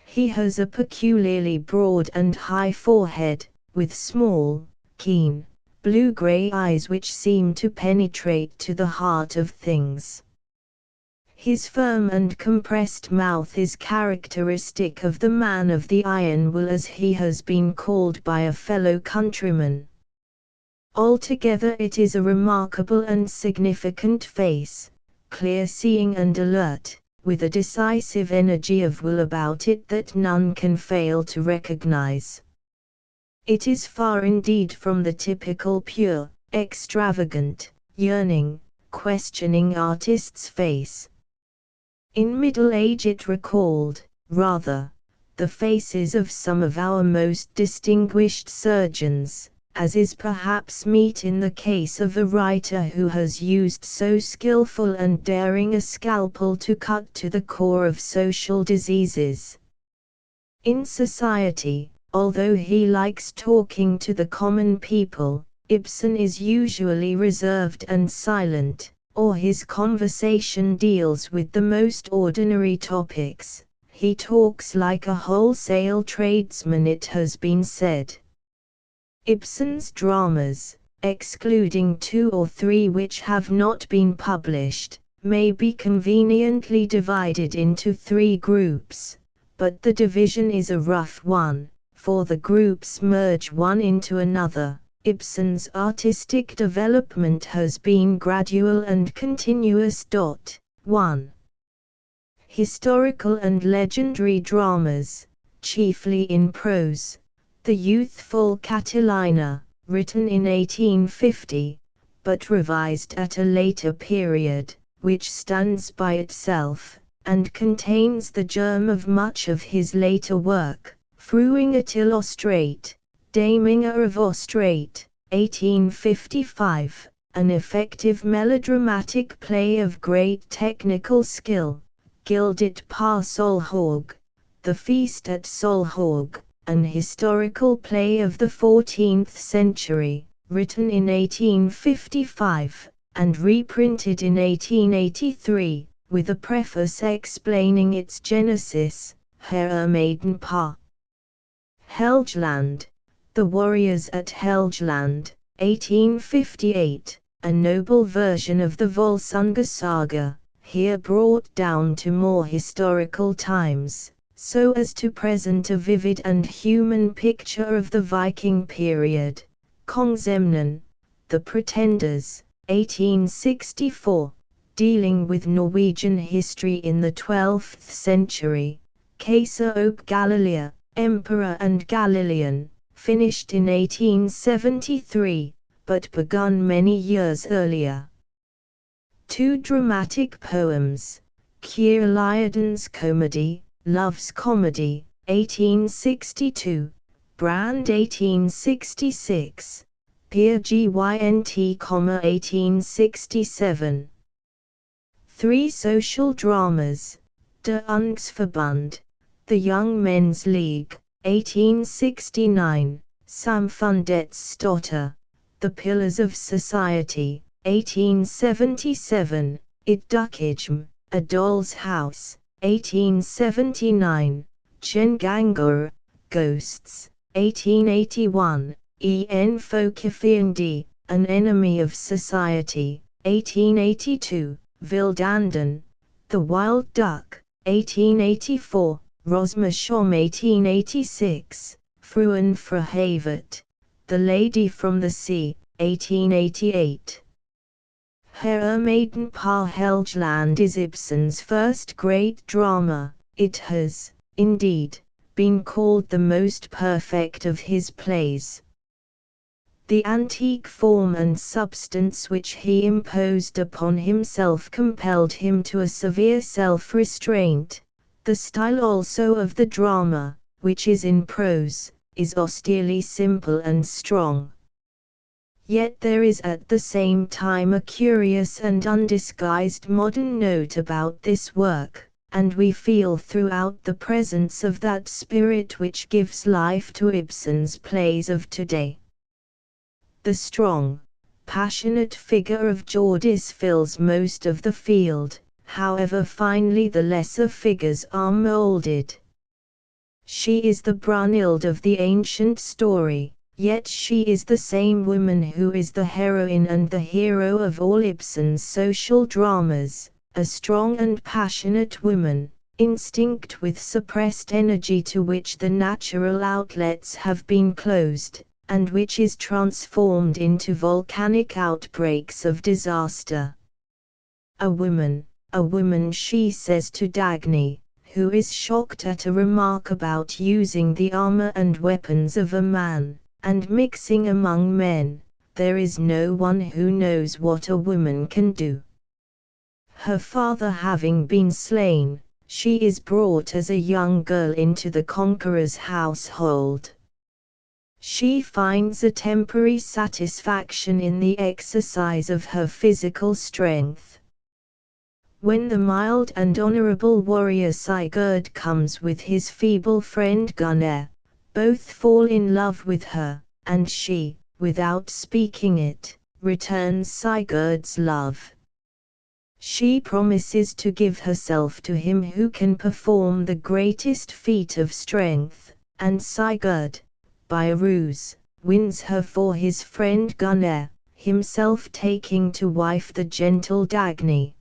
He has a peculiarly broad and high forehead, with small, keen, blue-gray eyes which seem to penetrate to the heart of things. His firm and compressed mouth is characteristic of the man of the iron will, as he has been called by a fellow countryman. Altogether it is a remarkable and significant face, clear-seeing and alert, with a decisive energy of will about it that none can fail to recognize. It is far indeed from the typical pure, extravagant, yearning, questioning artist's face. In middle age it recalled, rather, the faces of some of our most distinguished surgeons, as is perhaps meet in the case of a writer who has used so skillful and daring a scalpel to cut to the core of social diseases. In society, although he likes talking to the common people, Ibsen is usually reserved and silent, or his conversation deals with the most ordinary topics. He talks like a wholesale tradesman, it has been said. Ibsen's dramas, excluding 2 or 3 which have not been published, may be conveniently divided into 3 groups, but the division is a rough one, for the groups merge one into another. Ibsen's artistic development has been gradual and continuous. 1. Historical and legendary dramas, chiefly in prose. The youthful Catilina, written in 1850, but revised at a later period, which stands by itself, and contains the germ of much of his later work. Fruinga till Ostrate, Daminga of Ostrate, 1855, an effective melodramatic play of great technical skill. Gildet par Solhaug, The Feast at Solhaug, an historical play of the 14th century, written in 1855, and reprinted in 1883, with a preface explaining its genesis. Hermaiden par Helgeland, The Warriors at Helgeland, 1858, a noble version of the Volsunga saga, here brought down to more historical times, so as to present a vivid and human picture of the Viking period. Kongsemnen, The Pretenders, 1864, dealing with Norwegian history in the 12th century. Kejser og Galilea, Emperor and Galilean, finished in 1873, but begun many years earlier. 2 dramatic poems, Kjærlighedens Comedy, Love's Comedy, 1862, Brand 1866, Peer Gynt, 1867. 3 Social Dramas, De Ungsverbund, The Young Men's League, 1869, Samfundetsstotter, The Pillars of Society, 1877, It Duckigem, A Doll's House, 1879, Gengangur, Ghosts, 1881, En Folkefiende, An Enemy of Society, 1882, Vildanden, The Wild Duck, 1884, Rosmersholm 1886, Fruen fra Havet, The Lady from the Sea, 1888. Herr Maiden på Helgeland is Ibsen's first great drama. It has, indeed, been called the most perfect of his plays. The antique form and substance which he imposed upon himself compelled him to a severe self-restraint. The style also of the drama, which is in prose, is austerely simple and strong. Yet there is at the same time a curious and undisguised modern note about this work, and we feel throughout the presence of that spirit which gives life to Ibsen's plays of today. The strong, passionate figure of Hjordis fills most of the field, however finely the lesser figures are moulded. She is the Brunhild of the ancient story. Yet she is the same woman who is the heroine and the hero of all Ibsen's social dramas, a strong and passionate woman, instinct with suppressed energy to which the natural outlets have been closed, and which is transformed into volcanic outbreaks of disaster. A woman, she says to Dagny, who is shocked at a remark about using the armor and weapons of a man. And mixing among men, there is no one who knows what a woman can do. Her father having been slain, she is brought as a young girl into the conqueror's household. She finds a temporary satisfaction in the exercise of her physical strength. When the mild and honorable warrior Sigurd comes with his feeble friend Gunnar, both fall in love with her, and she, without speaking it, returns Sigurd's love. She promises to give herself to him who can perform the greatest feat of strength, and Sigurd, by a ruse, wins her for his friend Gunnar, himself taking to wife the gentle Dagny.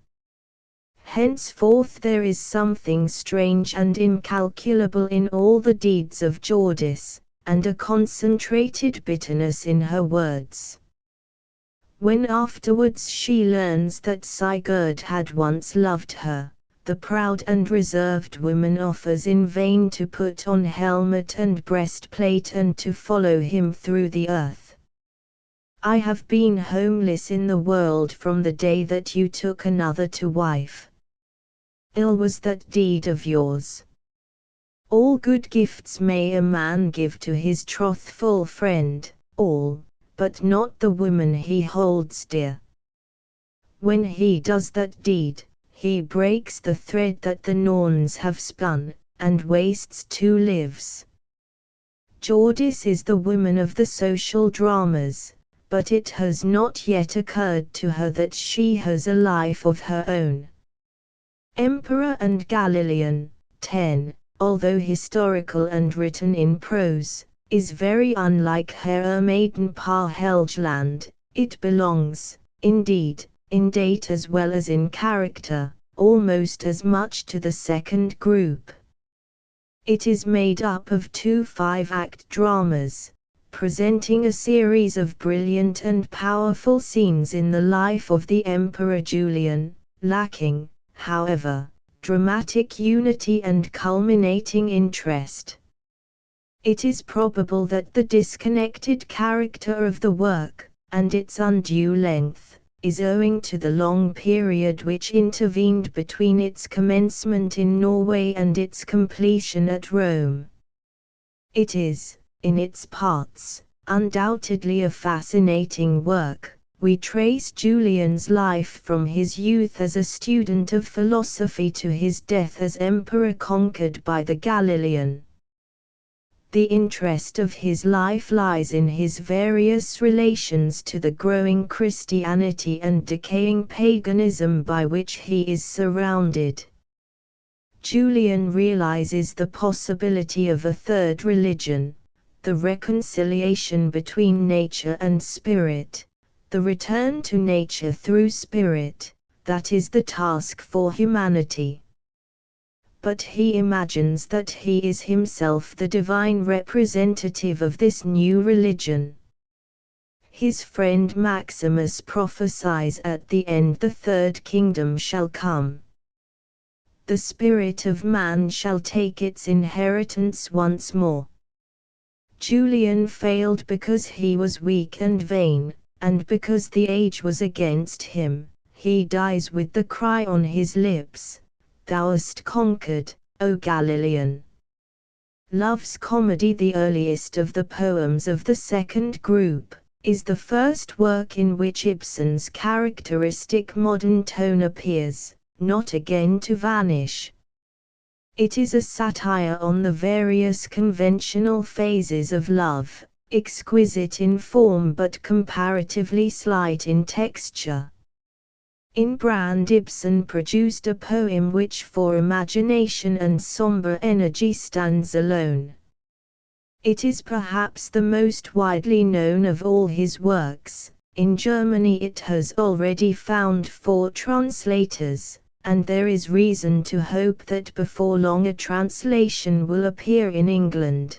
Henceforth there is something strange and incalculable in all the deeds of Hjordis, and a concentrated bitterness in her words. When afterwards she learns that Sigurd had once loved her, the proud and reserved woman offers in vain to put on helmet and breastplate and to follow him through the earth. I have been homeless in the world from the day that you took another to wife. Ill was that deed of yours. All good gifts may a man give to his trothful friend, all, but not the woman he holds dear. When he does that deed, he breaks the thread that the Norns have spun, and wastes 2 lives. Hjordis is the woman of the social dramas, but it has not yet occurred to her that she has a life of her own. Emperor and Galilean, 10, although historical and written in prose, is very unlike Herr Maiden på Helgeland. It belongs, indeed, in date as well as in character, almost as much to the second group. It is made up of 2 5-act dramas, presenting a series of brilliant and powerful scenes in the life of the Emperor Julian, lacking, however, dramatic unity and culminating interest. It is probable that the disconnected character of the work, and its undue length, is owing to the long period which intervened between its commencement in Norway and its completion at Rome. It is, in its parts, undoubtedly a fascinating work. We trace Julian's life from his youth as a student of philosophy to his death as emperor conquered by the Galilean. The interest of his life lies in his various relations to the growing Christianity and decaying paganism by which he is surrounded. Julian realizes the possibility of a third religion, the reconciliation between nature and spirit, the return to nature through spirit. That is the task for humanity. But he imagines that he is himself the divine representative of this new religion. His friend Maximus prophesies at the end the third kingdom shall come. The spirit of man shall take its inheritance once more. Julian failed because he was weak and vain, and because the age was against him. He dies with the cry on his lips, "Thou hast conquered, O Galilean." Love's Comedy, the earliest of the poems of the second group, is the first work in which Ibsen's characteristic modern tone appears, not again to vanish. It is a satire on the various conventional phases of love, exquisite in form but comparatively slight in texture. In Brand, Ibsen produced a poem which for imagination and somber energy stands alone. It is perhaps the most widely known of all his works. In Germany it has already found 4 translators, and there is reason to hope that before long a translation will appear in England.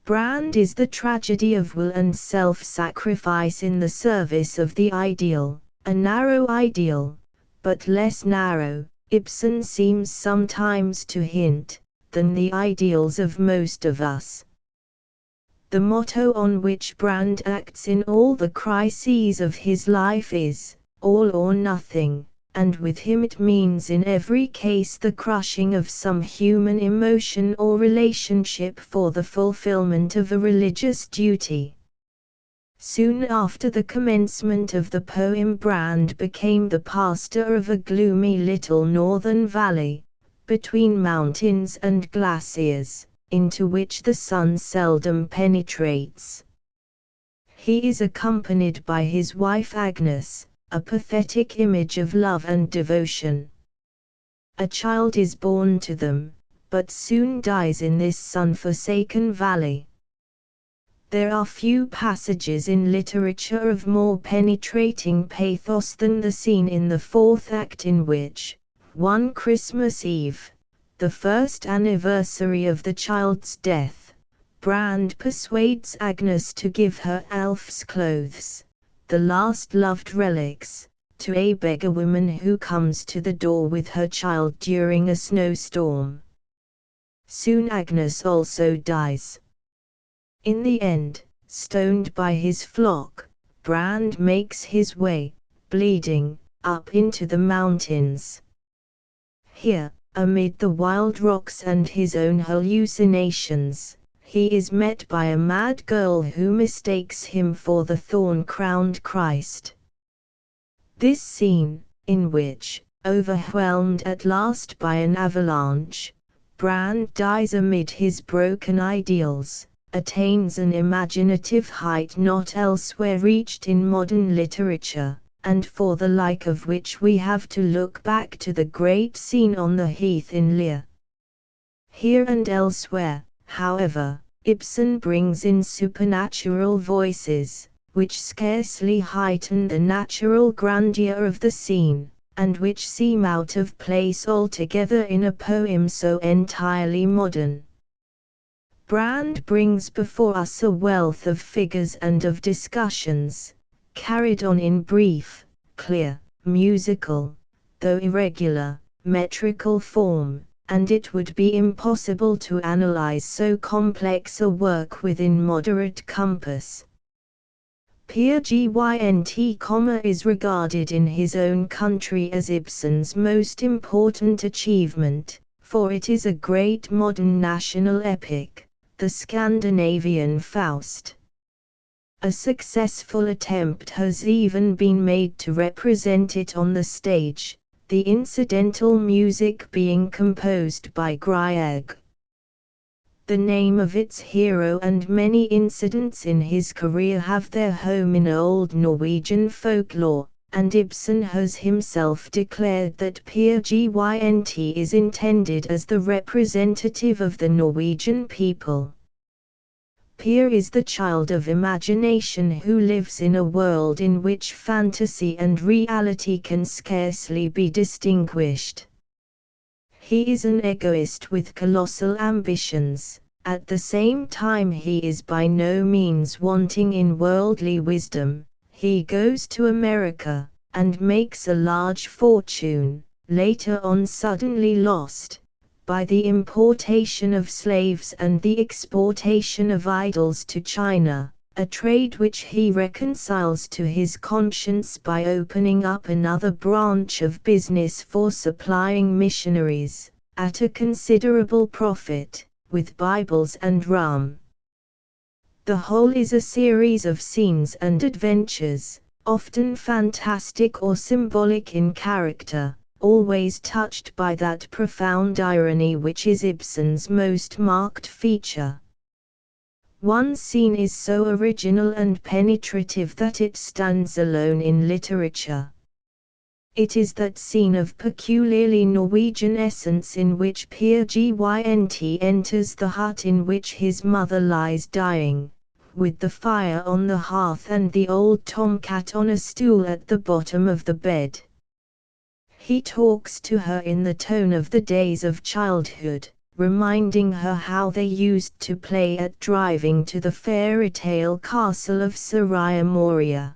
Brand is the tragedy of will and self-sacrifice in the service of the ideal. A narrow ideal, but less narrow, Ibsen seems sometimes to hint, than the ideals of most of us. The motto on which Brand acts in all the crises of his life is, all or nothing, and with him it means in every case the crushing of some human emotion or relationship for the fulfillment of a religious duty. Soon after the commencement of the poem, Brand became the pastor of a gloomy little northern valley, between mountains and glaciers, into which the sun seldom penetrates. He is accompanied by his wife Agnes, a pathetic image of love and devotion. A child is born to them, but soon dies in this sun-forsaken valley. There are few passages in literature of more penetrating pathos than the scene in the 4th act in which, one Christmas Eve, the first anniversary of the child's death, Brand persuades Agnes to give her elf's clothes, the last loved relics, to a beggar woman who comes to the door with her child during a snowstorm. Soon Agnes also dies. In the end, stoned by his flock, Brand makes his way, bleeding, up into the mountains. Here, amid the wild rocks and his own hallucinations, he is met by a mad girl who mistakes him for the thorn-crowned Christ. This scene, in which, overwhelmed at last by an avalanche, Brand dies amid his broken ideals, attains an imaginative height not elsewhere reached in modern literature, and for the like of which we have to look back to the great scene on the heath in Lear. Here and elsewhere, however, Ibsen brings in supernatural voices, which scarcely heighten the natural grandeur of the scene, and which seem out of place altogether in a poem so entirely modern. Brand brings before us a wealth of figures and of discussions, carried on in brief, clear, musical, though irregular, metrical form, and it would be impossible to analyze so complex a work within moderate compass. Peer Gynt, is regarded in his own country as Ibsen's most important achievement, for it is a great modern national epic, the Scandinavian Faust. A successful attempt has even been made to represent it on the stage, the incidental music being composed by Grieg. The name of its hero and many incidents in his career have their home in old Norwegian folklore, and Ibsen has himself declared that Peer Gynt is intended as the representative of the Norwegian people. Peer is the child of imagination who lives in a world in which fantasy and reality can scarcely be distinguished. He is an egoist with colossal ambitions. At the same time he is by no means wanting in worldly wisdom. He goes to America, and makes a large fortune, later on suddenly lost, by the importation of slaves and the exportation of idols to China, a trade which he reconciles to his conscience by opening up another branch of business for supplying missionaries, at a considerable profit, with Bibles and rum. The whole is a series of scenes and adventures, often fantastic or symbolic in character, always touched by that profound irony which is Ibsen's most marked feature. One scene is so original and penetrative that it stands alone in literature. It is that scene of peculiarly Norwegian essence in which Peer Gynt enters the hut in which his mother lies dying, with the fire on the hearth and the old tomcat on a stool at the bottom of the bed. He talks to her in the tone of the days of childhood, reminding her how they used to play at driving to the fairy tale castle of Saria Moria.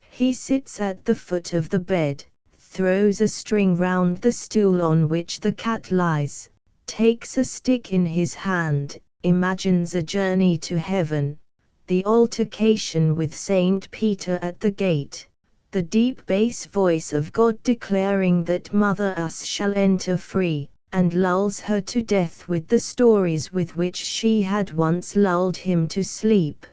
He sits at the foot of the bed, throws a string round the stool on which the cat lies, takes a stick in his hand, imagines a journey to heaven, the altercation with Saint Peter at the gate, the deep bass voice of God declaring that Mother Us shall enter free, and lulls her to death with the stories with which she had once lulled him to sleep.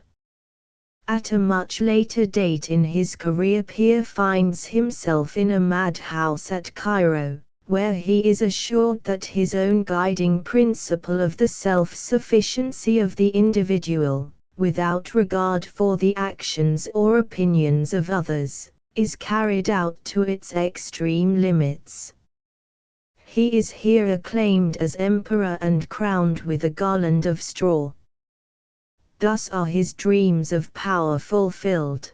At a much later date in his career Peer finds himself in a madhouse at Cairo, where he is assured that his own guiding principle of the self-sufficiency of the individual, without regard for the actions or opinions of others, is carried out to its extreme limits. He is here acclaimed as emperor and crowned with a garland of straw. Thus are his dreams of power fulfilled.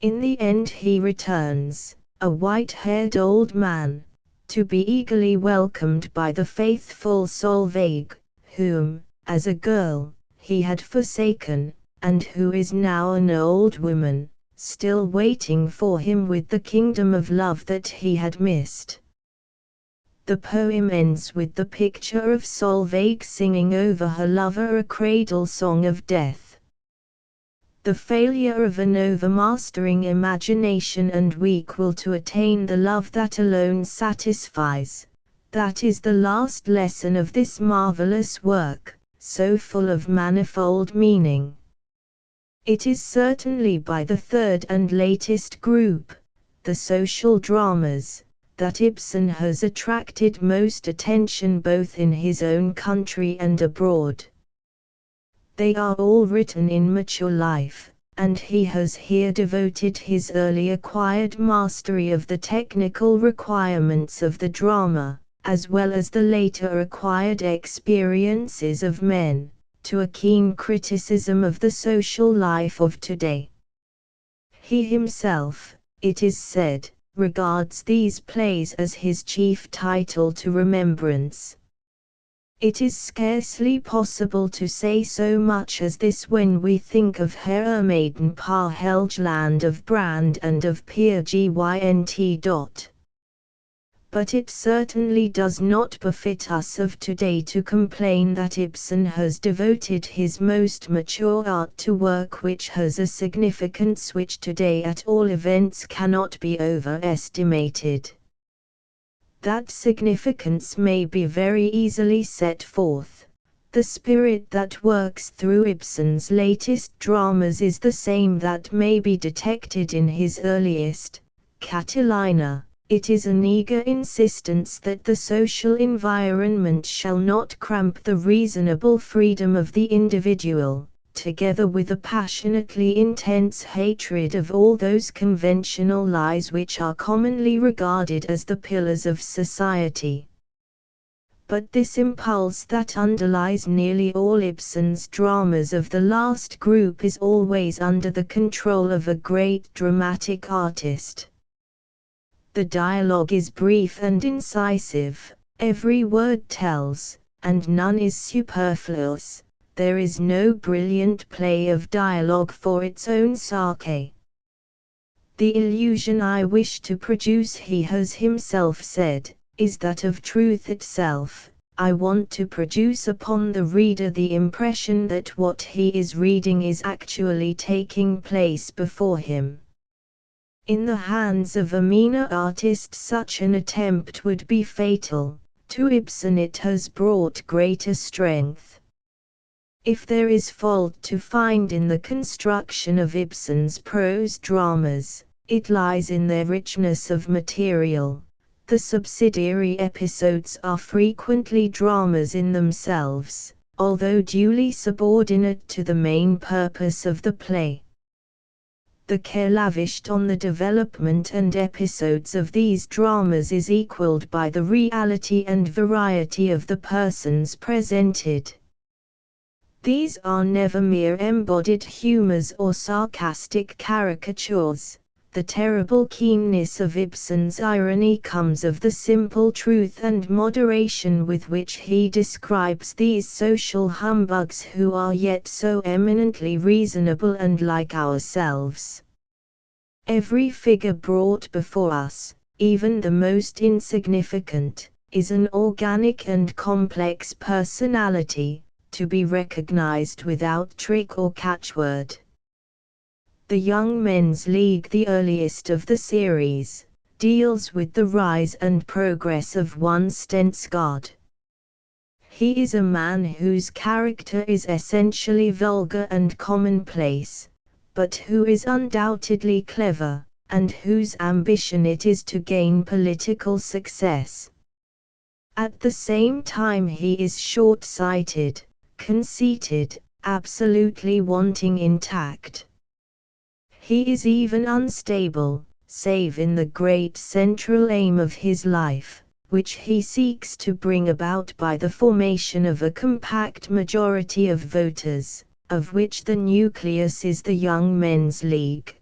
In the end he returns, a white-haired old man, to be eagerly welcomed by the faithful Solveig, whom, as a girl, he had forsaken, and who is now an old woman, still waiting for him with the kingdom of love that he had missed. The poem ends with the picture of Solveig singing over her lover a cradle song of death. The failure of an overmastering imagination and weak will to attain the love that alone satisfies, that is the last lesson of this marvelous work, so full of manifold meaning. It is certainly by the third and latest group, the social dramas, that Ibsen has attracted most attention both in his own country and abroad. They are all written in mature life, and he has here devoted his early acquired mastery of the technical requirements of the drama, as well as the later acquired experiences of men, to a keen criticism of the social life of today. He himself, it is said, regards these plays as his chief title to remembrance. It is scarcely possible to say so much as this when we think of Hermaiden på Helgeland of Brand and of Peer Gynt. But it certainly does not befit us of today to complain that Ibsen has devoted his most mature art to work which has a significance which today at all events cannot be overestimated. That significance may be very easily set forth. The spirit that works through Ibsen's latest dramas is the same that may be detected in his earliest, Catalina. It is an eager insistence that the social environment shall not cramp the reasonable freedom of the individual, together with a passionately intense hatred of all those conventional lies which are commonly regarded as the pillars of society. But this impulse that underlies nearly all Ibsen's dramas of the last group is always under the control of a great dramatic artist. The dialogue is brief and incisive, every word tells, and none is superfluous. There is no brilliant play of dialogue for its own sake. The illusion I wish to produce, he has himself said, is that of truth itself. I want to produce upon the reader the impression that what he is reading is actually taking place before him. In the hands of a meaner artist such an attempt would be fatal. To Ibsen it has brought greater strength. If there is fault to find in the construction of Ibsen's prose dramas, it lies in their richness of material. The subsidiary episodes are frequently dramas in themselves, although duly subordinate to the main purpose of the play. The care lavished on the development and episodes of these dramas is equaled by the reality and variety of the persons presented. These are never mere embodied humors or sarcastic caricatures. The terrible keenness of Ibsen's irony comes of the simple truth and moderation with which he describes these social humbugs who are yet so eminently reasonable and like ourselves. Every figure brought before us, even the most insignificant, is an organic and complex personality, to be recognized without trick or catchword. The Young Men's League, the earliest of the series, deals with the rise and progress of one Stensgaard. He is a man whose character is essentially vulgar and commonplace, but who is undoubtedly clever, and whose ambition it is to gain political success. At the same time he is short-sighted, conceited, absolutely wanting in tact. He is even unstable, save in the great central aim of his life, which he seeks to bring about by the formation of a compact majority of voters, of which the nucleus is the Young Men's League.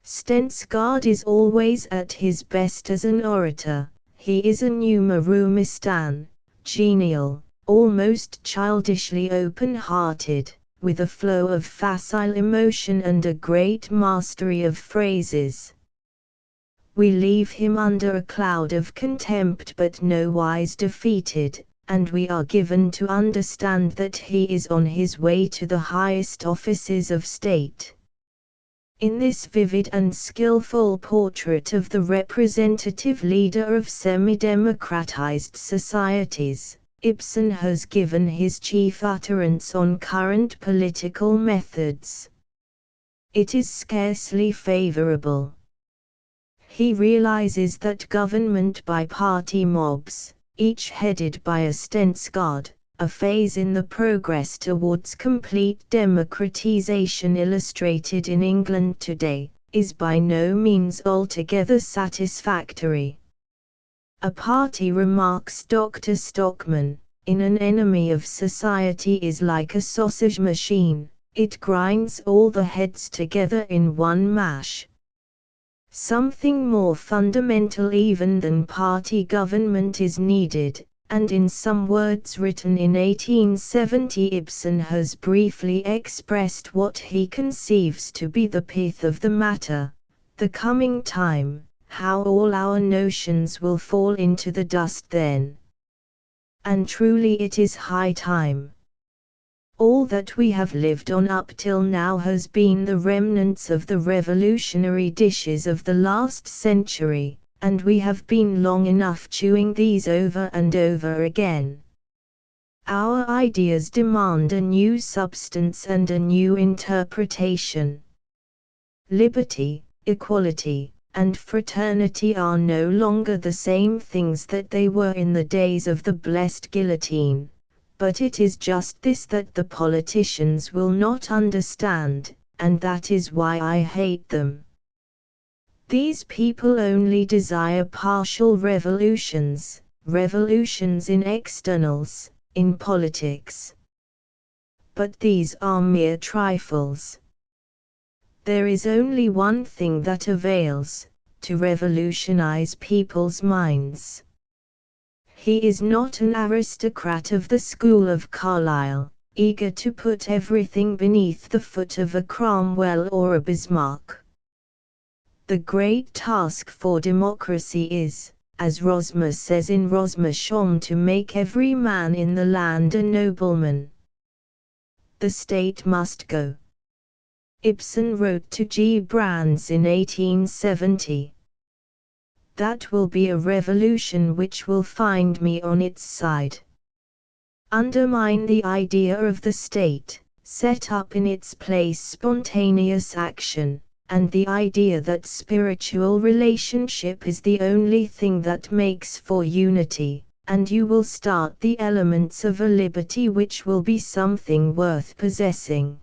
Stensgaard is always at his best as an orator. He is a numerumistan, genial, almost childishly open-hearted, with a flow of facile emotion and a great mastery of phrases. We leave him under a cloud of contempt but nowise defeated, and we are given to understand that he is on his way to the highest offices of state. In this vivid and skillful portrait of the representative leader of semi-democratized societies, Ibsen has given his chief utterance on current political methods. It is scarcely favorable. He realizes that government by party mobs, each headed by a Stensgaard, a phase in the progress towards complete democratization illustrated in England today, is by no means altogether satisfactory. A party, remarks Dr. Stockman, in An Enemy of Society is like a sausage machine, it grinds all the heads together in one mash. Something more fundamental even than party government is needed, and in some words written in 1870 Ibsen has briefly expressed what he conceives to be the pith of the matter: the coming time, how all our notions will fall into the dust then. And truly it is high time. All that we have lived on up till now has been the remnants of the revolutionary dishes of the last century, and we have been long enough chewing these over and over again. Our ideas demand a new substance and a new interpretation. Liberty, equality, and fraternity are no longer the same things that they were in the days of the blessed guillotine, but it is just this that the politicians will not understand, and that is why I hate them. These people only desire partial revolutions, revolutions in externals, in politics. But these are mere trifles. There is only one thing that avails, to revolutionize people's minds. He is not an aristocrat of the school of Carlyle, eager to put everything beneath the foot of a Cromwell or a Bismarck. The great task for democracy is, as Rosmer says in Rosmersholm, to make every man in the land a nobleman. The state must go. Ibsen wrote to G. Brands in 1870. That will be a revolution which will find me on its side. Undermine the idea of the state, set up in its place spontaneous action, and the idea that spiritual relationship is the only thing that makes for unity, and you will start the elements of a liberty which will be something worth possessing.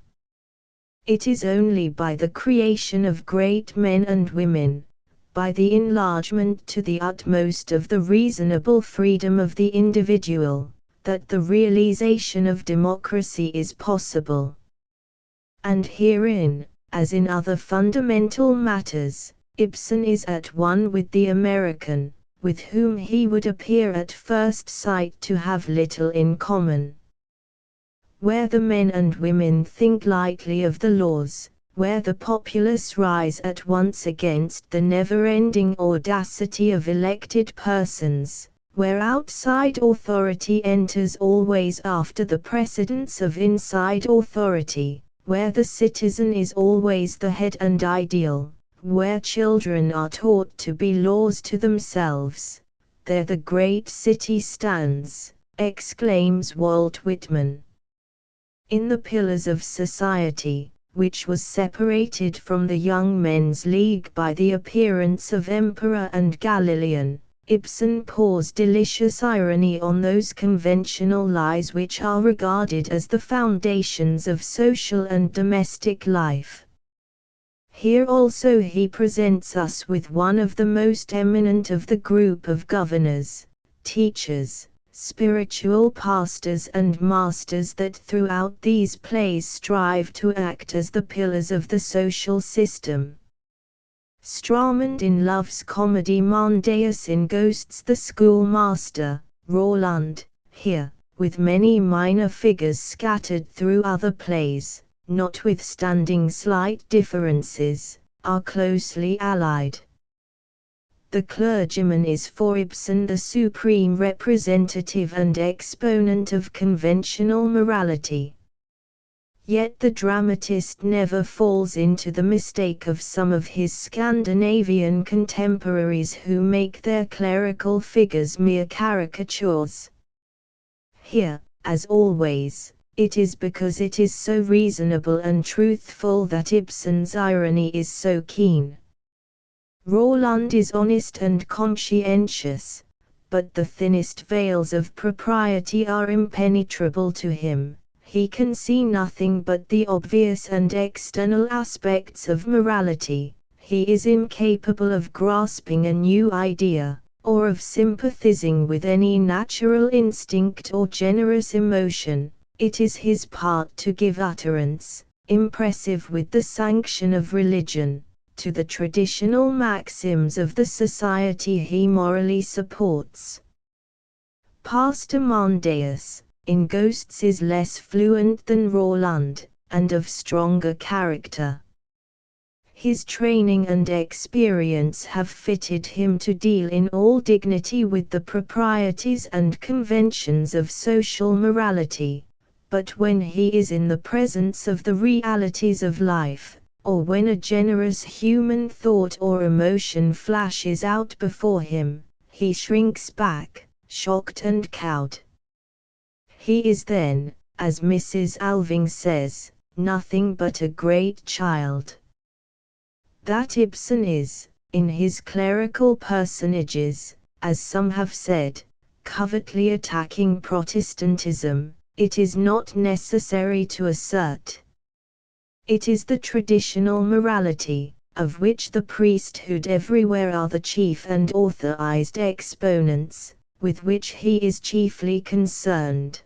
It is only by the creation of great men and women, by the enlargement to the utmost of the reasonable freedom of the individual, that the realization of democracy is possible. And herein, as in other fundamental matters, Ibsen is at one with the American, with whom he would appear at first sight to have little in common. Where the men and women think lightly of the laws, where the populace rise at once against the never-ending audacity of elected persons, where outside authority enters always after the precedence of inside authority, where the citizen is always the head and ideal, where children are taught to be laws to themselves, there the great city stands, exclaims Walt Whitman. In the Pillars of Society, which was separated from the Young Men's League by the appearance of Emperor and Galilean, Ibsen pours delicious irony on those conventional lies which are regarded as the foundations of social and domestic life. Here also he presents us with one of the most eminent of the group of governors, teachers, spiritual pastors and masters that throughout these plays strive to act as the pillars of the social system. Stramond in Love's comedy Mondaeus in Ghosts the schoolmaster, Roland, here, with many minor figures scattered through other plays, notwithstanding slight differences, are closely allied. The clergyman is for Ibsen the supreme representative and exponent of conventional morality. Yet the dramatist never falls into the mistake of some of his Scandinavian contemporaries who make their clerical figures mere caricatures. Here, as always, it is because it is so reasonable and truthful that Ibsen's irony is so keen. Roland is honest and conscientious, but the thinnest veils of propriety are impenetrable to him. He can see nothing but the obvious and external aspects of morality. He is incapable of grasping a new idea, or of sympathizing with any natural instinct or generous emotion. It is his part to give utterance, impressive with the sanction of religion, to the traditional maxims of the society he morally supports. Pastor Mondaeus, in Ghosts, is less fluent than Roland, and of stronger character. His training and experience have fitted him to deal in all dignity with the proprieties and conventions of social morality, but when he is in the presence of the realities of life, or when a generous human thought or emotion flashes out before him, he shrinks back, shocked and cowed. He is then, as Mrs. Alving says, nothing but a great child. That Ibsen is, in his clerical personages, as some have said, covertly attacking Protestantism, it is not necessary to assert. It is the traditional morality, of which the priesthood everywhere are the chief and authorized exponents, with which he is chiefly concerned.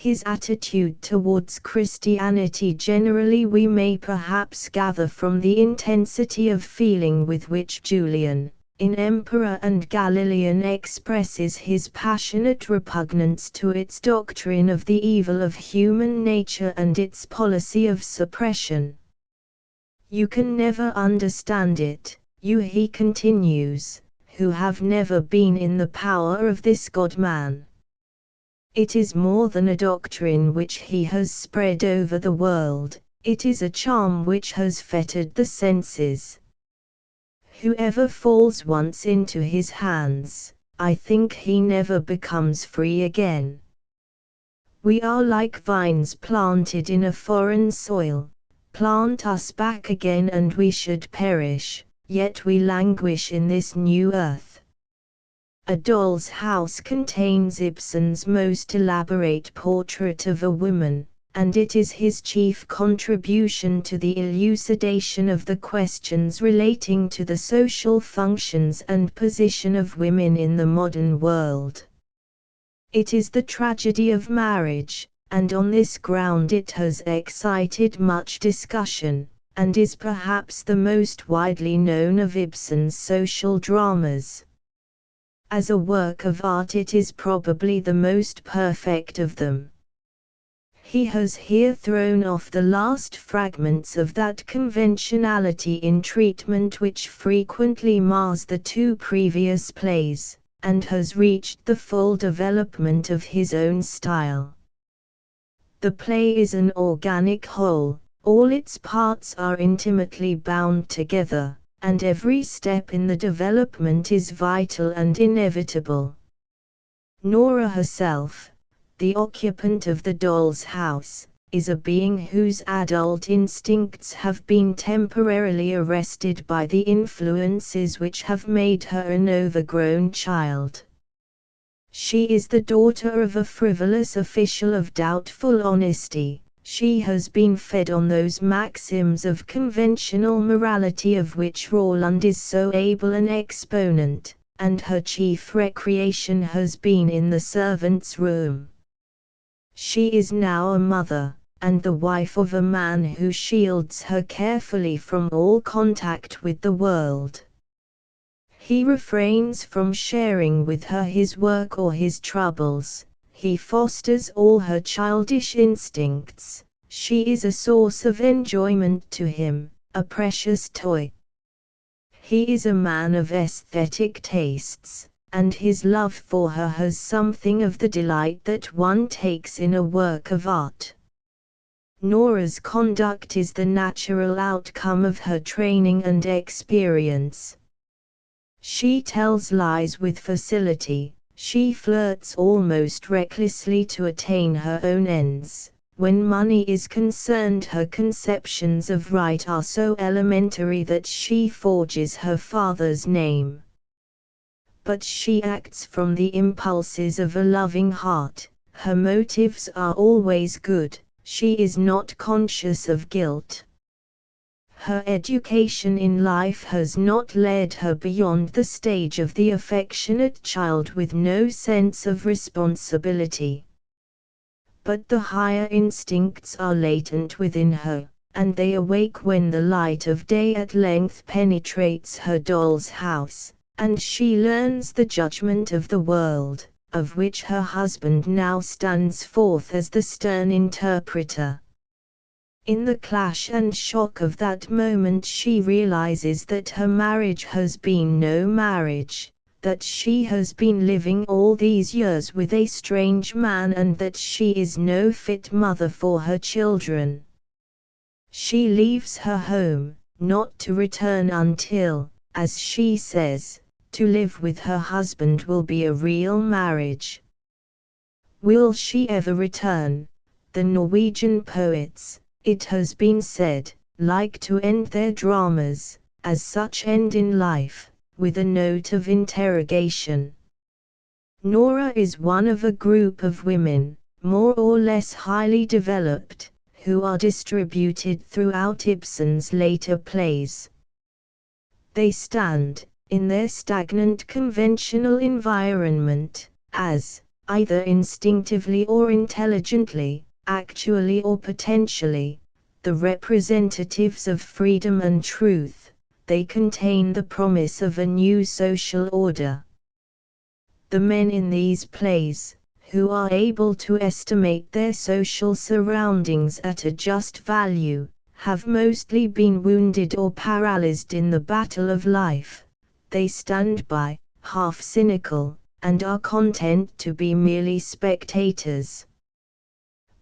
His attitude towards Christianity generally we may perhaps gather from the intensity of feeling with which Julian, in Emperor and Galilean, expresses his passionate repugnance to its doctrine of the evil of human nature and its policy of suppression. You can never understand it, you, he continues, who have never been in the power of this God-man. It is more than a doctrine which he has spread over the world, it is a charm which has fettered the senses. Whoever falls once into his hands, I think he never becomes free again. We are like vines planted in a foreign soil. Plant us back again and we should perish, yet we languish in this new earth. A Doll's House contains Ibsen's most elaborate portrait of a woman, and it is his chief contribution to the elucidation of the questions relating to the social functions and position of women in the modern world. It is the tragedy of marriage, and on this ground it has excited much discussion, and is perhaps the most widely known of Ibsen's social dramas. As a work of art it is probably the most perfect of them. He has here thrown off the last fragments of that conventionality in treatment which frequently mars the two previous plays, and has reached the full development of his own style. The play is an organic whole, all its parts are intimately bound together, and every step in the development is vital and inevitable. Nora herself, the occupant of the doll's house, is a being whose adult instincts have been temporarily arrested by the influences which have made her an overgrown child. She is the daughter of a frivolous official of doubtful honesty. She has been fed on those maxims of conventional morality of which Roland is so able an exponent, and her chief recreation has been in the servants' room. She is now a mother, and the wife of a man who shields her carefully from all contact with the world. He refrains from sharing with her his work or his troubles. He fosters all her childish instincts. She is a source of enjoyment to him, a precious toy. He is a man of aesthetic tastes, and his love for her has something of the delight that one takes in a work of art. Nora's conduct is the natural outcome of her training and experience. She tells lies with facility. She flirts almost recklessly to attain her own ends. When money is concerned, her conceptions of right are so elementary that she forges her father's name. But she acts from the impulses of a loving heart. Her motives are always good. She is not conscious of guilt. Her education in life has not led her beyond the stage of the affectionate child with no sense of responsibility. But the higher instincts are latent within her, and they awake when the light of day at length penetrates her doll's house, and she learns the judgment of the world, of which her husband now stands forth as the stern interpreter. In the clash and shock of that moment she realizes that her marriage has been no marriage, that she has been living all these years with a strange man and that she is no fit mother for her children. She leaves her home, not to return until, as she says, to live with her husband will be a real marriage. Will she ever return? The Norwegian poets, it has been said, like to end their dramas, as such end in life, with a note of interrogation. Nora is one of a group of women, more or less highly developed, who are distributed throughout Ibsen's later plays. They stand, in their stagnant conventional environment, as, either instinctively or intelligently, actually or potentially, the representatives of freedom and truth. They contain the promise of a new social order. The men in these plays, who are able to estimate their social surroundings at a just value, have mostly been wounded or paralyzed in the battle of life. They stand by, half cynical, and are content to be merely spectators.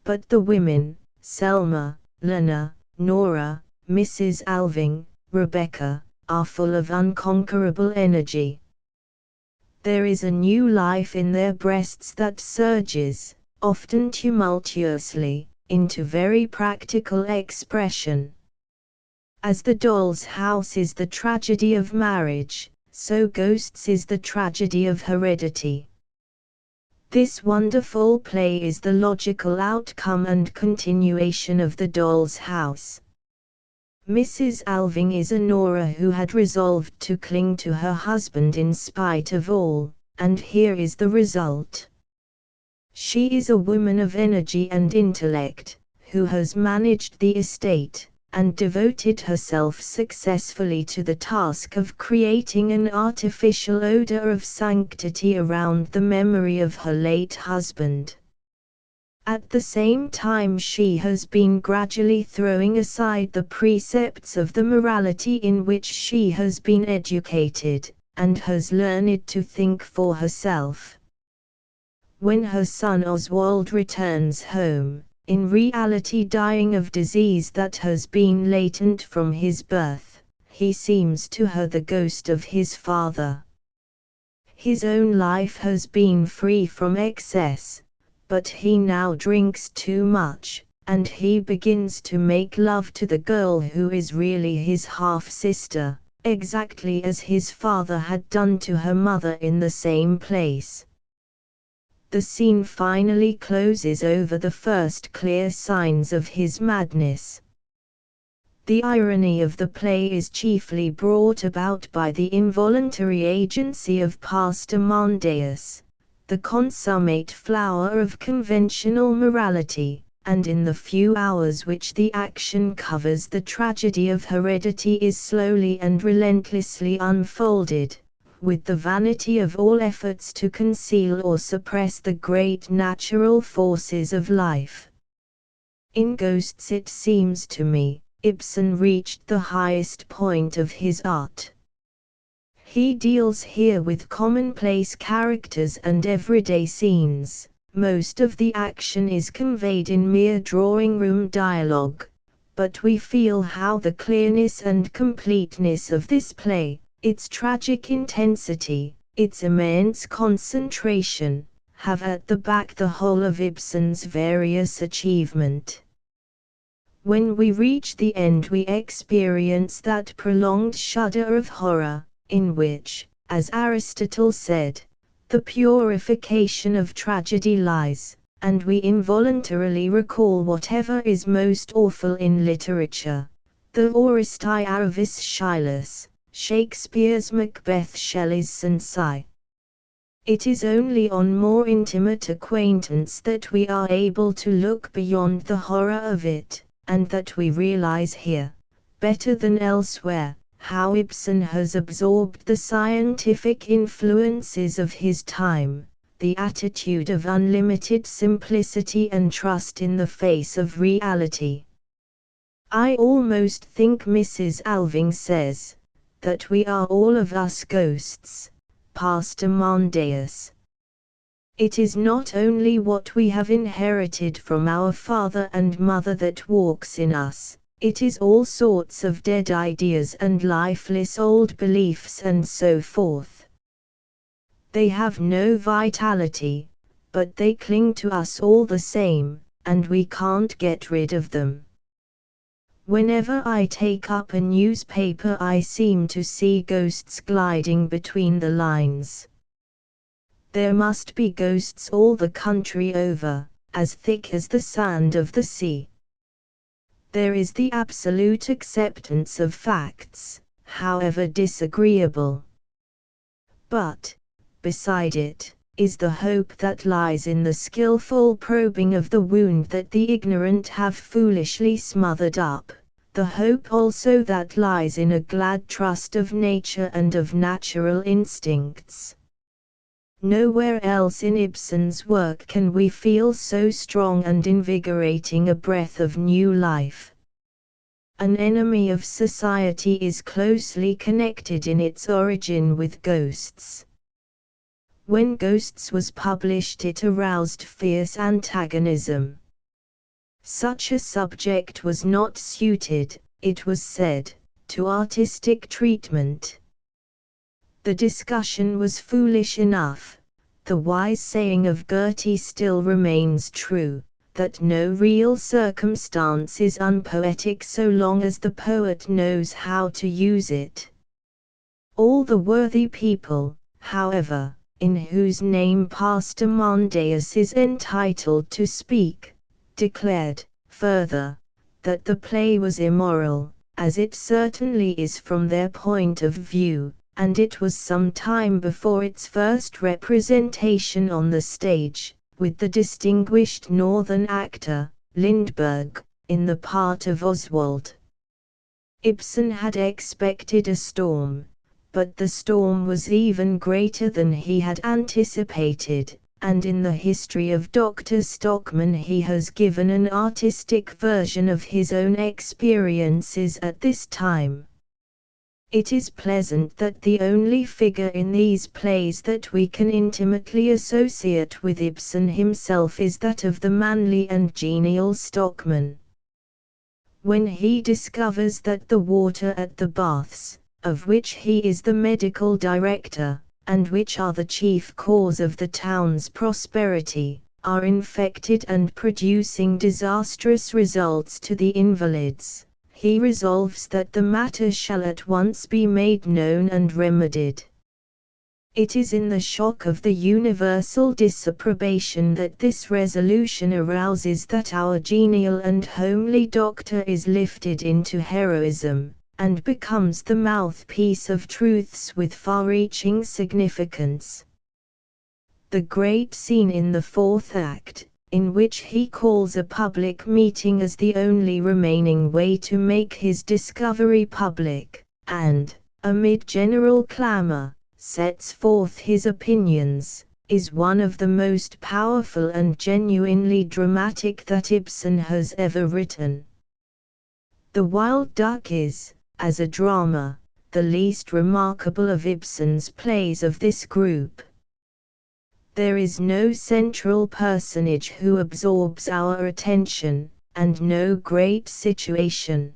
But the women, Selma, Lena, Nora, Mrs. Alving, Rebecca, are full of unconquerable energy. There is a new life in their breasts that surges, often tumultuously, into very practical expression. As the doll's house is the tragedy of marriage, so Ghosts is the tragedy of heredity. This wonderful play is the logical outcome and continuation of the doll's house. Mrs. Alving is a Nora who had resolved to cling to her husband in spite of all, and here is the result. She is a woman of energy and intellect, who has managed the estate, and devoted herself successfully to the task of creating an artificial odor of sanctity around the memory of her late husband. At the same time she has been gradually throwing aside the precepts of the morality in which she has been educated, and has learned to think for herself. When her son Oswald returns home, in reality dying of disease that has been latent from his birth, he seems to her the ghost of his father. His own life has been free from excess, but he now drinks too much, and he begins to make love to the girl who is really his half-sister, exactly as his father had done to her mother in the same place. The scene finally closes over the first clear signs of his madness. The irony of the play is chiefly brought about by the involuntary agency of Pastor Mandeus, the consummate flower of conventional morality, and in the few hours which the action covers the tragedy of heredity is slowly and relentlessly unfolded, with the vanity of all efforts to conceal or suppress the great natural forces of life. In Ghosts, it seems to me, Ibsen reached the highest point of his art. He deals here with commonplace characters and everyday scenes. Most of the action is conveyed in mere drawing room dialogue, but we feel how the clearness and completeness of this play, its tragic intensity, its immense concentration, have at the back the whole of Ibsen's various achievement. When we reach the end we experience that prolonged shudder of horror, in which, as Aristotle said, the purification of tragedy lies, and we involuntarily recall whatever is most awful in literature, the Oresteia Arvis Schylus, Shakespeare's Macbeth, Shelley's Sansai. It is only on more intimate acquaintance that we are able to look beyond the horror of it, and that we realize here, better than elsewhere, how Ibsen has absorbed the scientific influences of his time, the attitude of unlimited simplicity and trust in the face of reality. I almost think Mrs. Alving says, that we are all of us ghosts, Pastor Mandeus. It is not only what we have inherited from our father and mother that walks in us, it is all sorts of dead ideas and lifeless old beliefs and so forth. They have no vitality, but they cling to us all the same, and we can't get rid of them. Whenever I take up a newspaper I seem to see ghosts gliding between the lines. There must be ghosts all the country over, as thick as the sand of the sea. There is the absolute acceptance of facts, however disagreeable. But, beside it, is the hope that lies in the skillful probing of the wound that the ignorant have foolishly smothered up, the hope also that lies in a glad trust of nature and of natural instincts. Nowhere else in Ibsen's work can we feel so strong and invigorating a breath of new life. An enemy of society is closely connected in its origin with Ghosts. When Ghosts was published it aroused fierce antagonism. Such a subject was not suited, it was said, to artistic treatment. The discussion was foolish enough. The wise saying of Goethe still remains true, that no real circumstance is unpoetic so long as the poet knows how to use it. All the worthy people, however, in whose name Pastor Mondaeus is entitled to speak, declared, further, that the play was immoral, as it certainly is from their point of view, and it was some time before its first representation on the stage, with the distinguished northern actor, Lindbergh, in the part of Oswald. Ibsen had expected a storm, but the storm was even greater than he had anticipated, and in the history of Dr. Stockman he has given an artistic version of his own experiences at this time. It is pleasant that the only figure in these plays that we can intimately associate with Ibsen himself is that of the manly and genial Stockman. When he discovers that the water at the baths, of which he is the medical director, and which are the chief cause of the town's prosperity, are infected and producing disastrous results to the invalids, he resolves that the matter shall at once be made known and remedied. It is in the shock of the universal disapprobation that this resolution arouses that our genial and homely doctor is lifted into heroism, and becomes the mouthpiece of truths with far-reaching significance. The great scene in the fourth act, in which he calls a public meeting as the only remaining way to make his discovery public, and, amid general clamor, sets forth his opinions, is one of the most powerful and genuinely dramatic that Ibsen has ever written. The Wild Duck is, as a drama, the least remarkable of Ibsen's plays of this group. There is no central personage who absorbs our attention, and no great situation.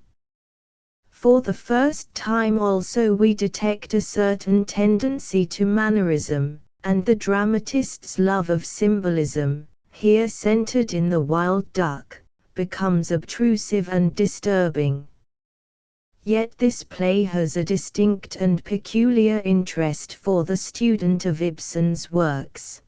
For the first time also we detect a certain tendency to mannerism, and the dramatist's love of symbolism, here centered in the Wild Duck, becomes obtrusive and disturbing. Yet this play has a distinct and peculiar interest for the student of Ibsen's works.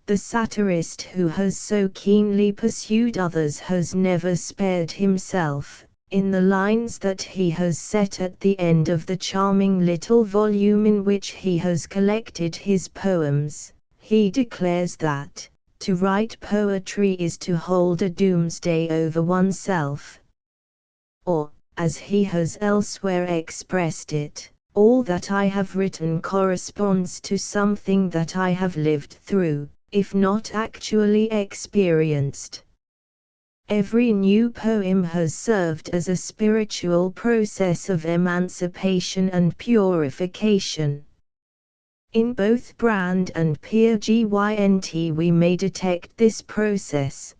The satirist who has so keenly pursued others has never spared himself. In the lines that he has set at the end of the charming little volume in which he has collected his poems, he declares that, to write poetry is to hold a doomsday over oneself. Or, as he has elsewhere expressed it, all that I have written corresponds to something that I have lived through, if not actually experienced. Every new poem has served as a spiritual process of emancipation and purification. In both Brand and Peer Gynt we may detect this process.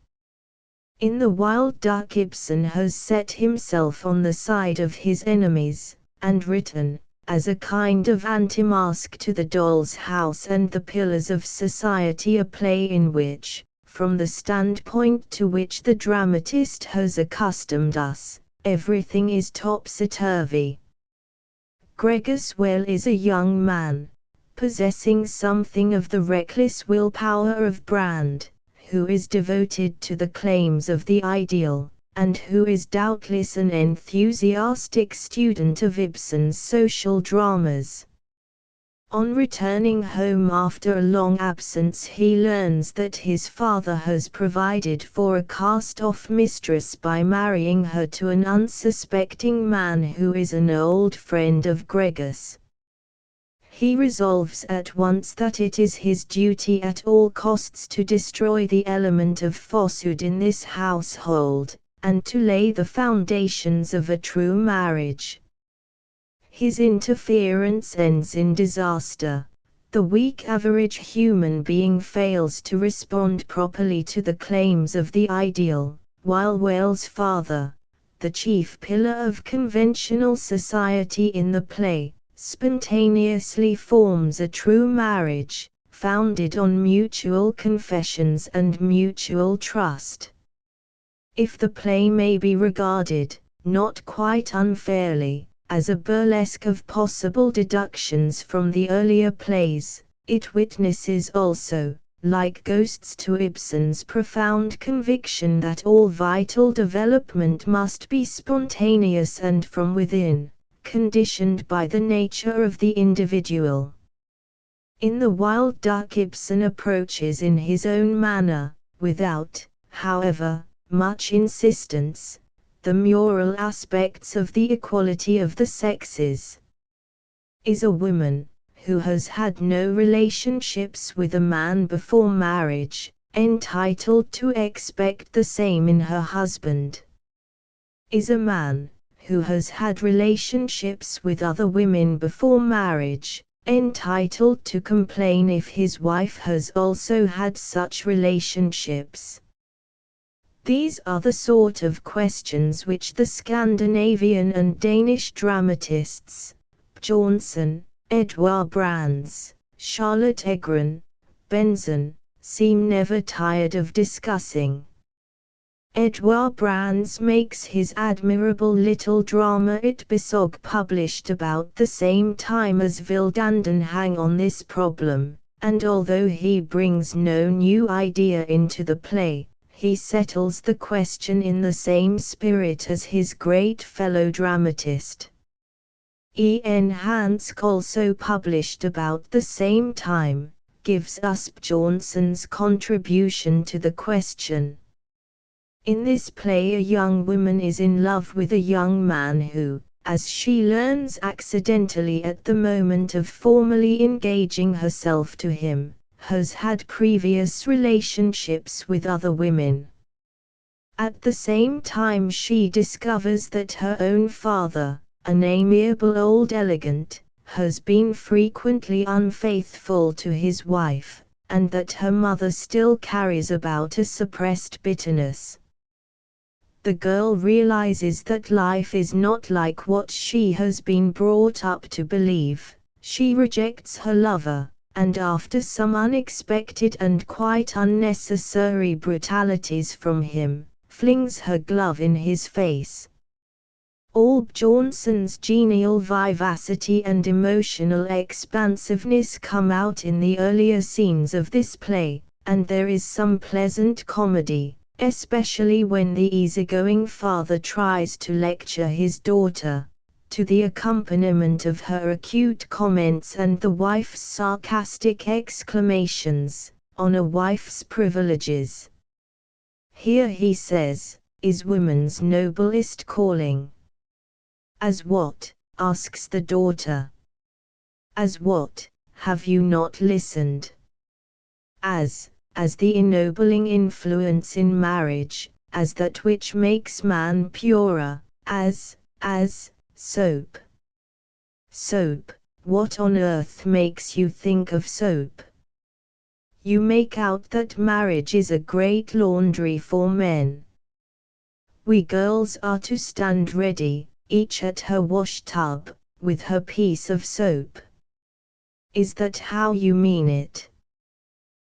In The Wild Duck Ibsen has set himself on the side of his enemies, and written, as a kind of anti-mask to the doll's house and the pillars of society, a play in which, from the standpoint to which the dramatist has accustomed us, everything is topsy-turvy. Gregor Well is a young man, possessing something of the reckless willpower of Brand, who is devoted to the claims of the ideal, and who is doubtless an enthusiastic student of Ibsen's social dramas. On returning home after a long absence, he learns that his father has provided for a cast-off mistress by marrying her to an unsuspecting man who is an old friend of Gregor's. He resolves at once that it is his duty at all costs to destroy the element of falsehood in this household, and to lay the foundations of a true marriage. His interference ends in disaster. The weak average human being fails to respond properly to the claims of the ideal, while Wells's father, the chief pillar of conventional society in the play, spontaneously forms a true marriage, founded on mutual confessions and mutual trust. If the play may be regarded, not quite unfairly, as a burlesque of possible deductions from the earlier plays, it witnesses also, like Ghosts, to Ibsen's profound conviction that all vital development must be spontaneous and from within, conditioned by the nature of the individual. In The Wild Duck, Ibsen approaches in his own manner, without, however, much insistence, the moral aspects of the equality of the sexes. Is a woman, who has had no relationships with a man before marriage, entitled to expect the same in her husband? Is a man, who has had relationships with other women before marriage, entitled to complain if his wife has also had such relationships? These are the sort of questions which the Scandinavian and Danish dramatists, Bjørnson, Edvard Brands, Charlotte Egren, Benson, seem never tired of discussing. Edvard Brands makes his admirable little drama It Besog published about the same time as Vildanden hang on this problem, and although he brings no new idea into the play, he settles the question in the same spirit as his great fellow dramatist. E.N. Hansk, also published about the same time, gives us Bjørnson's contribution to the question. In this play, a young woman is in love with a young man who, as she learns accidentally at the moment of formally engaging herself to him, has had previous relationships with other women. At the same time, she discovers that her own father, an amiable old elegant, has been frequently unfaithful to his wife, and that her mother still carries about a suppressed bitterness. The girl realizes that life is not like what she has been brought up to believe. She rejects her lover, and after some unexpected and quite unnecessary brutalities from him, flings her glove in his face. All Bjørnson's genial vivacity and emotional expansiveness come out in the earlier scenes of this play, and there is some pleasant comedy, especially when the easygoing father tries to lecture his daughter, to the accompaniment of her acute comments and the wife's sarcastic exclamations, on a wife's privileges. Here he says, is woman's noblest calling. As what? Asks the daughter. As what? Have you not listened? As the ennobling influence in marriage, as that which makes man purer, as soap. Soap, what on earth makes you think of soap? You make out that marriage is a great laundry for men. We girls are to stand ready, each at her wash tub, with her piece of soap. Is that how you mean it?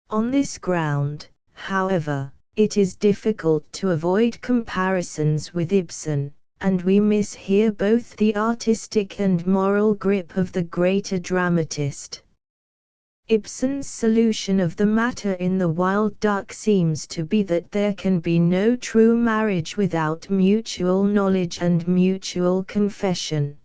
On this ground, however, it is difficult to avoid comparisons with Ibsen, and we miss here both the artistic and moral grip of the greater dramatist. Ibsen's solution of the matter in The Wild Duck seems to be that there can be no true marriage without mutual knowledge and mutual confession.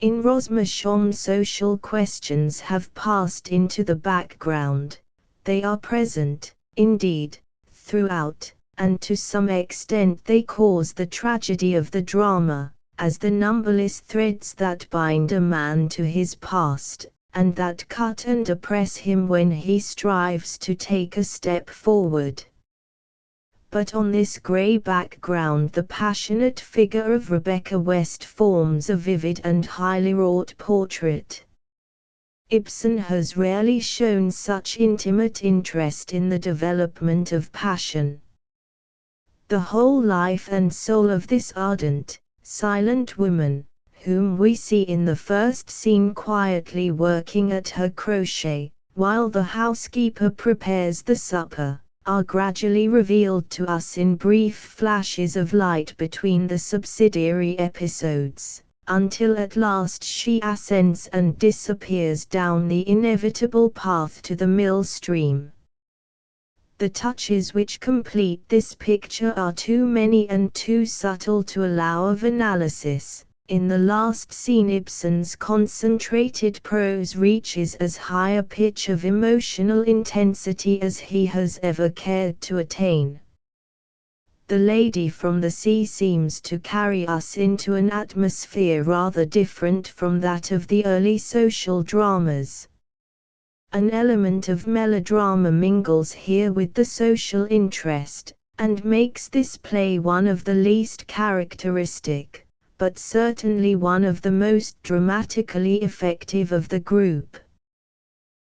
In Rosmersholm, social questions have passed into the background. They are present, indeed, throughout, and to some extent they cause the tragedy of the drama, as the numberless threads that bind a man to his past, and that cut and oppress him when he strives to take a step forward. But on this grey background the passionate figure of Rebecca West forms a vivid and highly wrought portrait. Ibsen has rarely shown such intimate interest in the development of passion. The whole life and soul of this ardent, silent woman, whom we see in the first scene quietly working at her crochet, while the housekeeper prepares the supper, are gradually revealed to us in brief flashes of light between the subsidiary episodes, until at last she ascends and disappears down the inevitable path to the mill stream. The touches which complete this picture are too many and too subtle to allow of analysis. In the last scene, Ibsen's concentrated prose reaches as high a pitch of emotional intensity as he has ever cared to attain. The Lady from the Sea seems to carry us into an atmosphere rather different from that of the early social dramas. An element of melodrama mingles here with the social interest, and makes this play one of the least characteristic, but certainly one of the most dramatically effective of the group.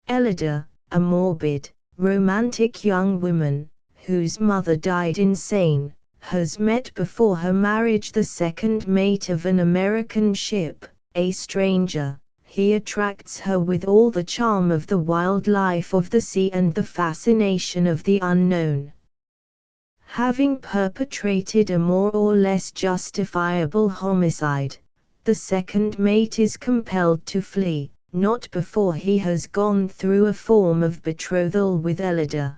Elida, a morbid, romantic young woman, whose mother died insane, has met before her marriage the second mate of an American ship, a stranger. He attracts her with all the charm of the wild life of the sea and the fascination of the unknown. Having perpetrated a more or less justifiable homicide, the second mate is compelled to flee, not before he has gone through a form of betrothal with Elida.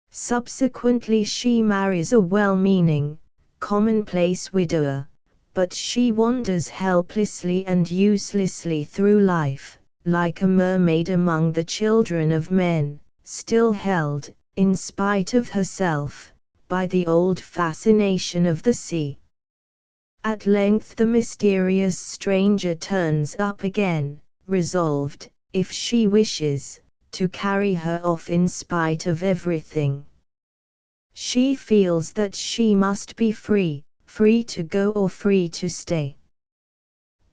Subsequently she marries a well-meaning, commonplace widower, but she wanders helplessly and uselessly through life, like a mermaid among the children of men, still held, in spite of herself, by the old fascination of the sea. At length the mysterious stranger turns up again, resolved, if she wishes, to carry her off in spite of everything. She feels that she must be free, free to go or free to stay.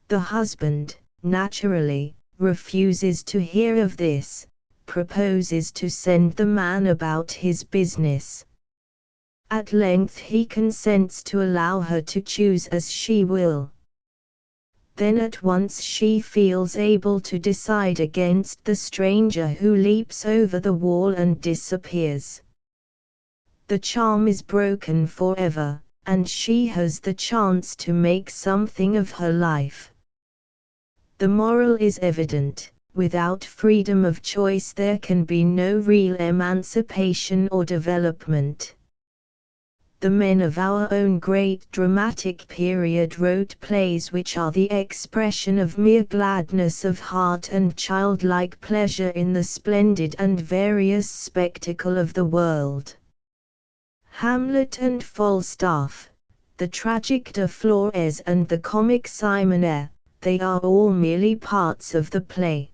The husband, naturally, refuses to hear of this, proposes to send the man about his business. At length he consents to allow her to choose as she will. Then at once she feels able to decide against the stranger who leaps over the wall and disappears. The charm is broken forever, and she has the chance to make something of her life. The moral is evident: without freedom of choice there can be no real emancipation or development. The men of our own great dramatic period wrote plays which are the expression of mere gladness of heart and childlike pleasure in the splendid and various spectacle of the world. Hamlet and Falstaff, the tragic de Flores and the comic Simone, they are all merely parts of the play.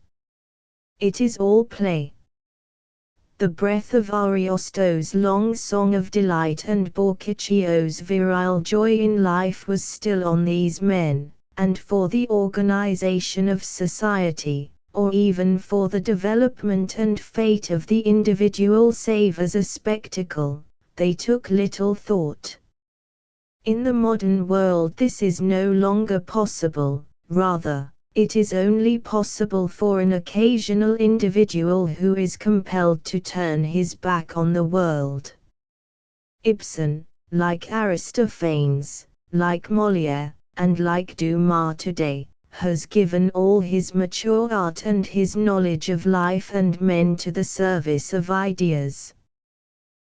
It is all play. The breath of Ariosto's long song of delight and Borchiccio's virile joy in life was still on these men, and for the organization of society, or even for the development and fate of the individual save as a spectacle, they took little thought. In the modern world this is no longer possible. Rather, it is only possible for an occasional individual who is compelled to turn his back on the world. Ibsen, like Aristophanes, like Molière, and like Dumas today, has given all his mature art and his knowledge of life and men to the service of ideas.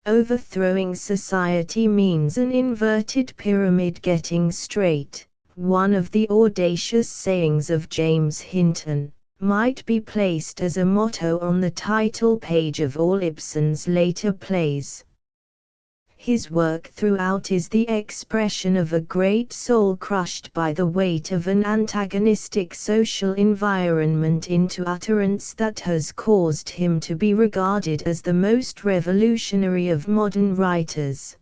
Overthrowing society means an inverted pyramid getting straight. One of the audacious sayings of James Hinton might be placed as a motto on the title page of all Ibsen's later plays. His work throughout is the expression of a great soul crushed by the weight of an antagonistic social environment into utterance that has caused him to be regarded as the most revolutionary of modern writers.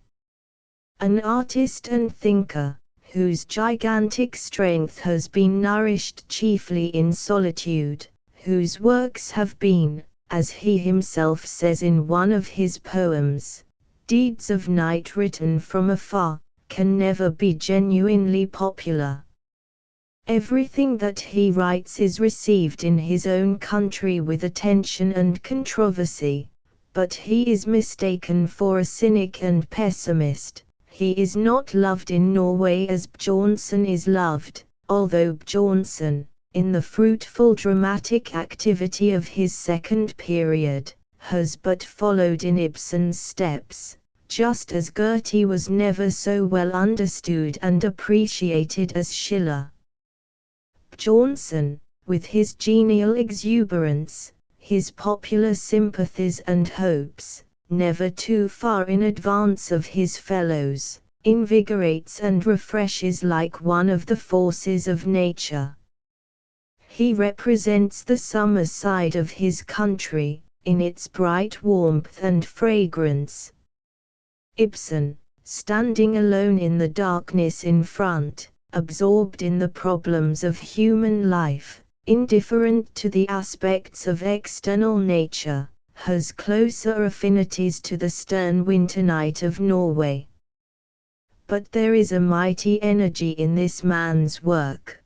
An artist and thinker, whose gigantic strength has been nourished chiefly in solitude, whose works have been, as he himself says in one of his poems, deeds of night written from afar, can never be genuinely popular. Everything that he writes is received in his own country with attention and controversy, but he is mistaken for a cynic and pessimist. He is not loved in Norway as Bjørnson is loved, although Bjørnson, in the fruitful dramatic activity of his second period, has but followed in Ibsen's steps, just as Goethe was never so well understood and appreciated as Schiller. Bjørnson, with his genial exuberance, his popular sympathies and hopes, never too far in advance of his fellows, invigorates and refreshes like one of the forces of nature. He represents the summer side of his country, in its bright warmth and fragrance. Ibsen, standing alone in the darkness in front, absorbed in the problems of human life, indifferent to the aspects of external nature, has closer affinities to the stern winter night of Norway. But there is a mighty energy in this man's work.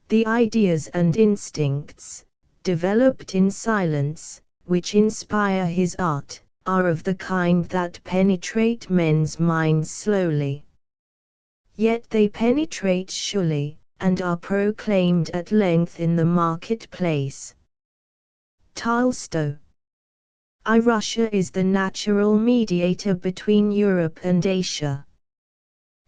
The ideas and instincts, developed in silence, which inspire his art, are of the kind that penetrate men's minds slowly. Yet they penetrate surely, and are proclaimed at length in the marketplace. Tolstoy. Russia is the natural mediator between Europe and Asia.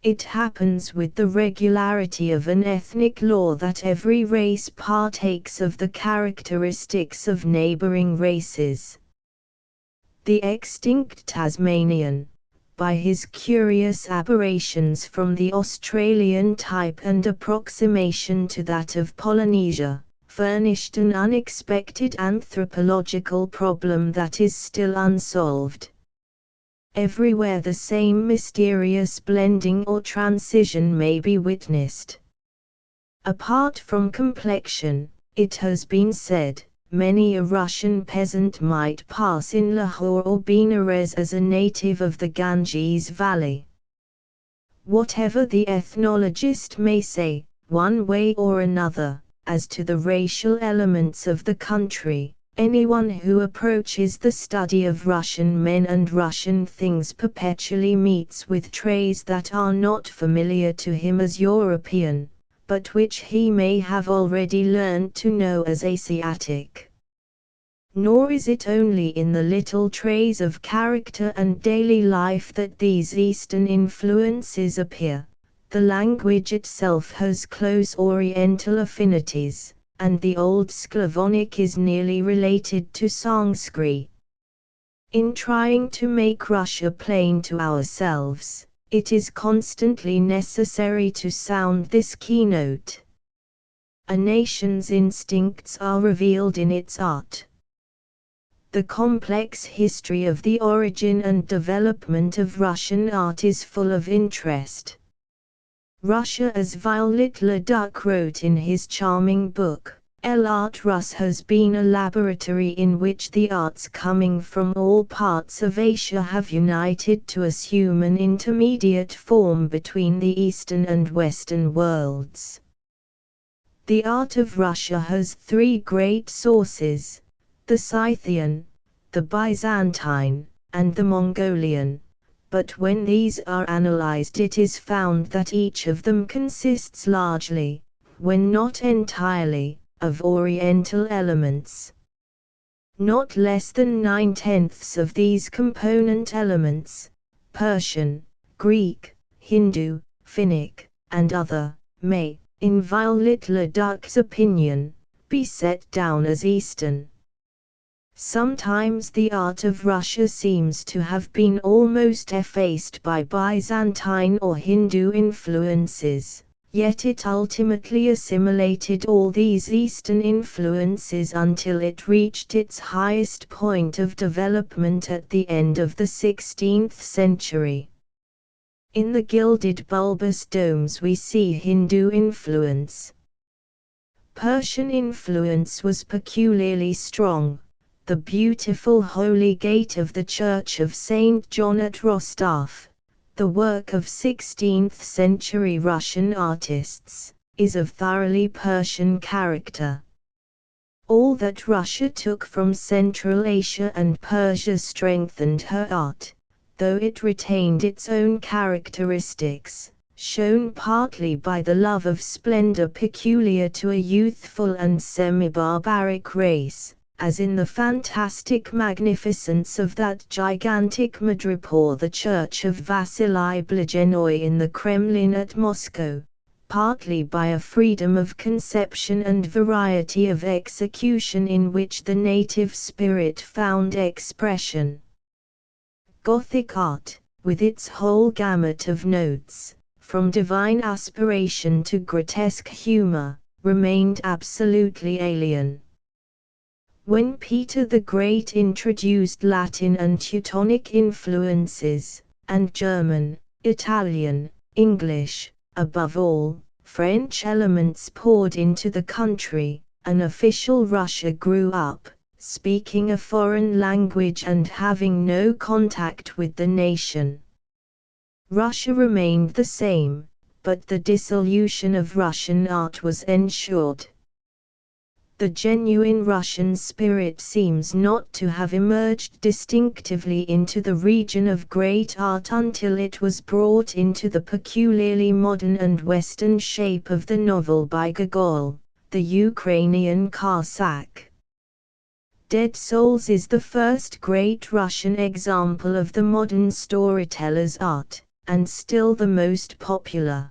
It happens with the regularity of an ethnic law that every race partakes of the characteristics of neighboring races. The extinct Tasmanian, by his curious aberrations from the Australian type and approximation to that of Polynesia, furnished an unexpected anthropological problem that is still unsolved. Everywhere the same mysterious blending or transition may be witnessed. Apart from complexion, it has been said, many a Russian peasant might pass in Lahore or Benares as a native of the Ganges Valley. Whatever the ethnologist may say, one way or another, as to the racial elements of the country, anyone who approaches the study of Russian men and Russian things perpetually meets with traits that are not familiar to him as European, but which he may have already learned to know as Asiatic. Nor is it only in the little traits of character and daily life that these Eastern influences appear. The language itself has close Oriental affinities, and the Old Slavonic is nearly related to Sanskrit. In trying to make Russia plain to ourselves, it is constantly necessary to sound this keynote. A nation's instincts are revealed in its art. The complex history of the origin and development of Russian art is full of interest. Russia, as Violet Leduc wrote in his charming book, L'Art Russe, has been a laboratory in which the arts coming from all parts of Asia have united to assume an intermediate form between the Eastern and Western worlds. The art of Russia has three great sources: the Scythian, the Byzantine, and the Mongolian. But when these are analyzed, it is found that each of them consists largely, when not entirely, of Oriental elements. Not less than 9/10 of these component elements, Persian, Greek, Hindu, Finnic, and other, may, in Viollet-le-Duc's opinion, be set down as Eastern. Sometimes the art of Russia seems to have been almost effaced by Byzantine or Hindu influences, yet it ultimately assimilated all these Eastern influences until it reached its highest point of development at the end of the 16th century. In the gilded bulbous domes we see Hindu influence. Persian influence was peculiarly strong. The beautiful Holy Gate of the Church of St. John at Rostov, the work of 16th-century Russian artists, is of thoroughly Persian character. All that Russia took from Central Asia and Persia strengthened her art, though it retained its own characteristics, shown partly by the love of splendor peculiar to a youthful and semi-barbaric race, as in the fantastic magnificence of that gigantic madripoor, the Church of Vasily Blagenoy in the Kremlin at Moscow, partly by a freedom of conception and variety of execution in which the native spirit found expression. Gothic art, with its whole gamut of notes, from divine aspiration to grotesque humor, remained absolutely alien. When Peter the Great introduced Latin and Teutonic influences, and German, Italian, English, above all, French elements poured into the country, an official Russia grew up, speaking a foreign language and having no contact with the nation. Russia remained the same, but the dissolution of Russian art was ensured. The genuine Russian spirit seems not to have emerged distinctively into the region of great art until it was brought into the peculiarly modern and Western shape of the novel by Gogol, the Ukrainian Cossack. Dead Souls is the first great Russian example of the modern storyteller's art, and still the most popular.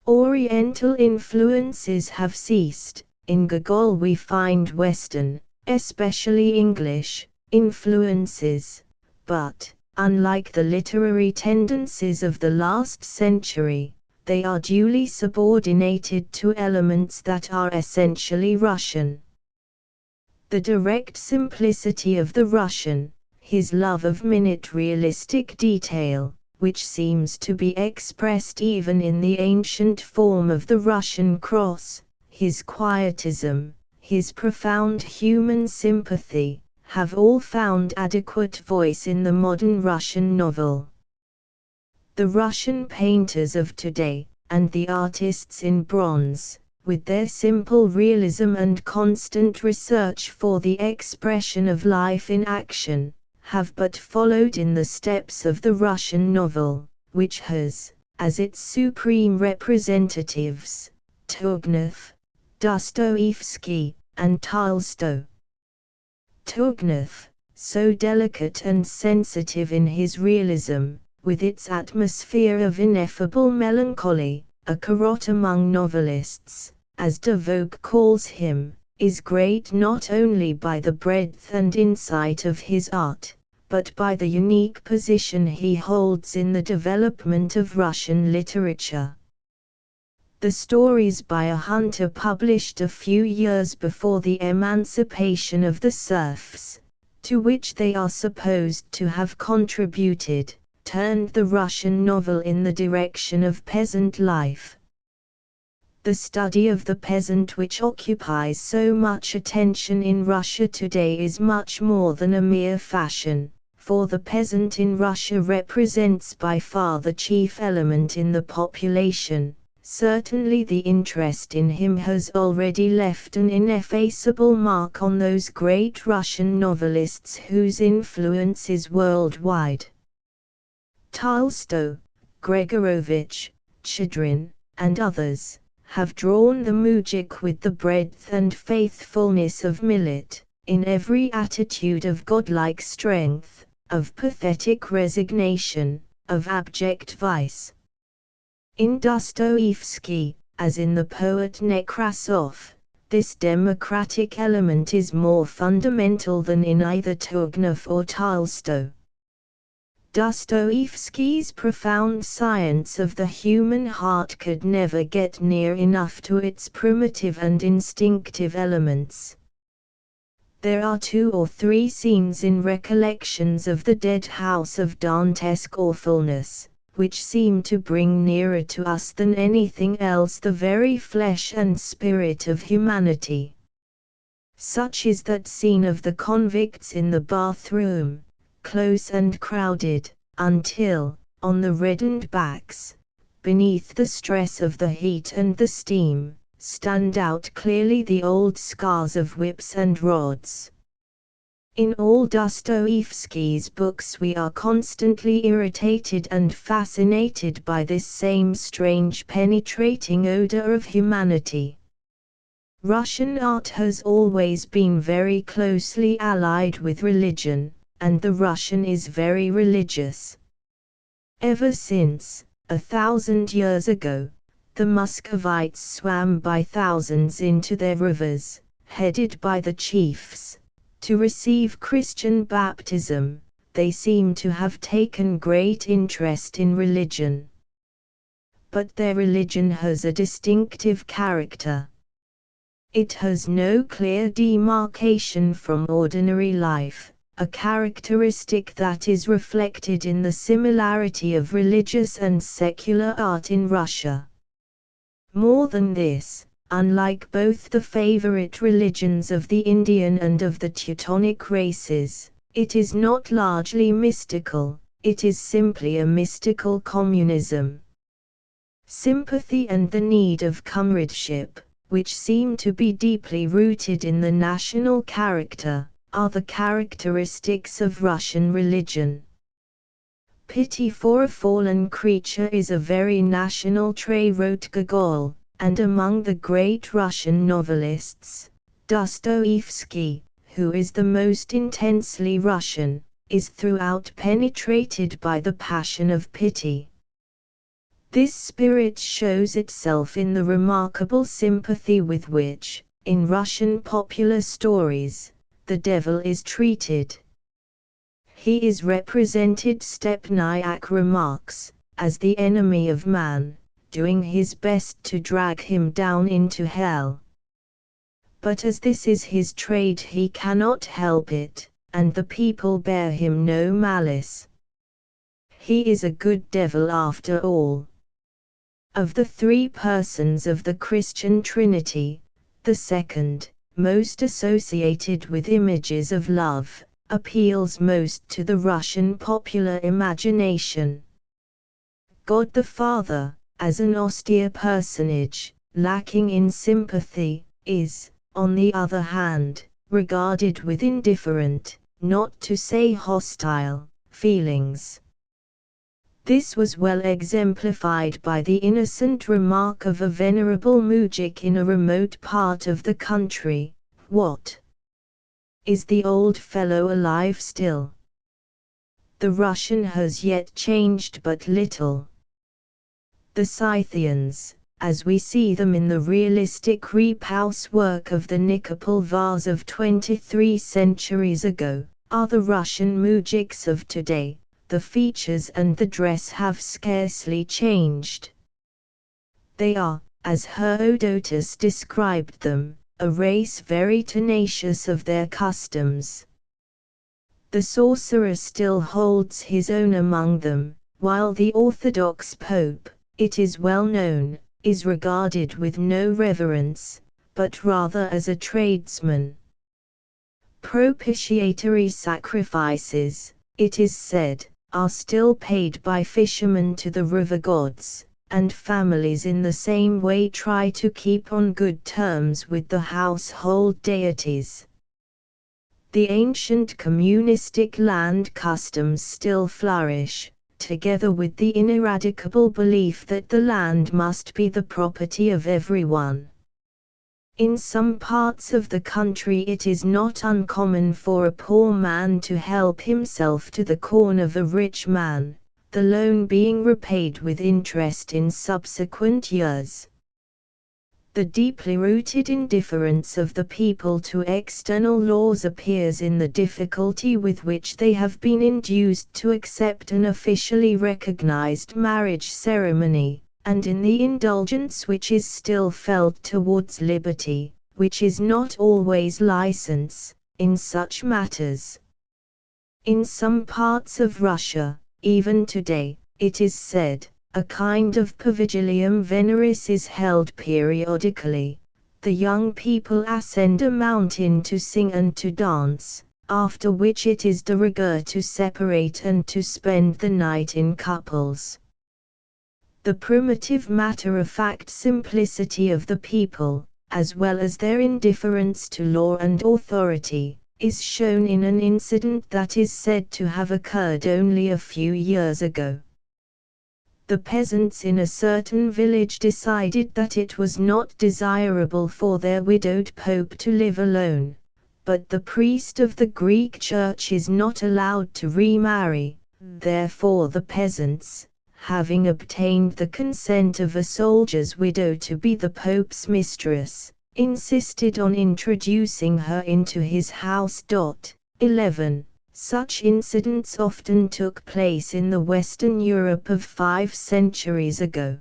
Oriental influences have ceased. In Gogol we find Western, especially English, influences, but, unlike the literary tendencies of the last century, they are duly subordinated to elements that are essentially Russian. The direct simplicity of the Russian, his love of minute realistic detail, which seems to be expressed even in the ancient form of the Russian cross, his quietism, his profound human sympathy, have all found adequate voice in the modern Russian novel. The Russian painters of today, and the artists in bronze, with their simple realism and constant research for the expression of life in action, have but followed in the steps of the Russian novel, which has, as its supreme representatives, Turgenev, Dostoevsky, and Tolstoy. Turgenev, so delicate and sensitive in his realism, with its atmosphere of ineffable melancholy, a Corot among novelists, as De Vogue calls him, is great not only by the breadth and insight of his art, but by the unique position he holds in the development of Russian literature. The stories by a hunter published a few years before the emancipation of the serfs, to which they are supposed to have contributed, turned the Russian novel in the direction of peasant life. The study of the peasant which occupies so much attention in Russia today is much more than a mere fashion, for the peasant in Russia represents by far the chief element in the population, Certainly the interest in him has already left an ineffaceable mark on those great Russian novelists whose influence is worldwide. Tolstoy, Grigorovich, Chudrin, and others, have drawn the mujik with the breadth and faithfulness of millet, in every attitude of godlike strength, of pathetic resignation, of abject vice. In Dostoevsky, as in the poet Nekrasov, this democratic element is more fundamental than in either Turgenev or Tolstoy. Dostoevsky's profound science of the human heart could never get near enough to its primitive and instinctive elements. There are 2 or 3 scenes in Recollections of the Dead House of Dantesque awfulness, which seem to bring nearer to us than anything else the very flesh and spirit of humanity. Such is that scene of the convicts in the bathroom, close and crowded, until, on the reddened backs, beneath the stress of the heat and the steam, stand out clearly the old scars of whips and rods. In all Dostoevsky's books we are constantly irritated and fascinated by this same strange penetrating odor of humanity. Russian art has always been very closely allied with religion, and the Russian is very religious. Ever since, 1,000 years ago, the Muscovites swam by thousands into their rivers, headed by the chiefs, to receive Christian baptism. They seem to have taken great interest in religion. But their religion has a distinctive character. It has no clear demarcation from ordinary life, a characteristic that is reflected in the similarity of religious and secular art in Russia. More than this, unlike both the favorite religions of the Indian and of the Teutonic races, it is not largely mystical, it is simply a mystical communism. Sympathy and the need of comradeship, which seem to be deeply rooted in the national character, are the characteristics of Russian religion. Pity for a fallen creature is a very national trait, wrote Gogol, and among the great Russian novelists, Dostoevsky, who is the most intensely Russian, is throughout penetrated by the passion of pity. This spirit shows itself in the remarkable sympathy with which, in Russian popular stories, the devil is treated. He is represented, Stepniak remarks, as the enemy of man, doing his best to drag him down into hell. But as this is his trade he cannot help it, and the people bear him no malice. He is a good devil after all. Of the 3 persons of the Christian Trinity, the second, most associated with images of love, appeals most to the Russian popular imagination. God the Father, as an austere personage, lacking in sympathy, is, on the other hand, regarded with indifferent, not to say hostile, feelings. This was well exemplified by the innocent remark of a venerable mujik in a remote part of the country, "What? Is the old fellow alive still?" The Russian has yet changed but little. The Scythians, as we see them in the realistic repulse work of the Nikopol vase of 23 centuries ago, are the Russian mujiks of today. The features and the dress have scarcely changed. They are, as Herodotus described them, a race very tenacious of their customs. The sorcerer still holds his own among them, while the Orthodox Pope, it is well known, is regarded with no reverence, but rather as a tradesman. Propitiatory sacrifices, it is said, are still paid by fishermen to the river gods, and families in the same way try to keep on good terms with the household deities. The ancient communistic land customs still flourish, together with the ineradicable belief that the land must be the property of everyone. In some parts of the country it is not uncommon for a poor man to help himself to the corn of a rich man, the loan being repaid with interest in subsequent years. The deeply rooted indifference of the people to external laws appears in the difficulty with which they have been induced to accept an officially recognized marriage ceremony, and in the indulgence which is still felt towards liberty, which is not always license, in such matters. In some parts of Russia, even today, it is said, a kind of Pavigilium Veneris is held periodically. The young people ascend a mountain to sing and to dance, after which it is de rigueur to separate and to spend the night in couples. The primitive matter-of-fact simplicity of the people, as well as their indifference to law and authority, is shown in an incident that is said to have occurred only a few years ago. The peasants in a certain village decided that it was not desirable for their widowed pope to live alone, but the priest of the Greek Church is not allowed to remarry. Therefore the peasants, having obtained the consent of a soldier's widow to be the pope's mistress, insisted on introducing her into his house. 11. Such incidents often took place in the Western Europe of 5 centuries ago.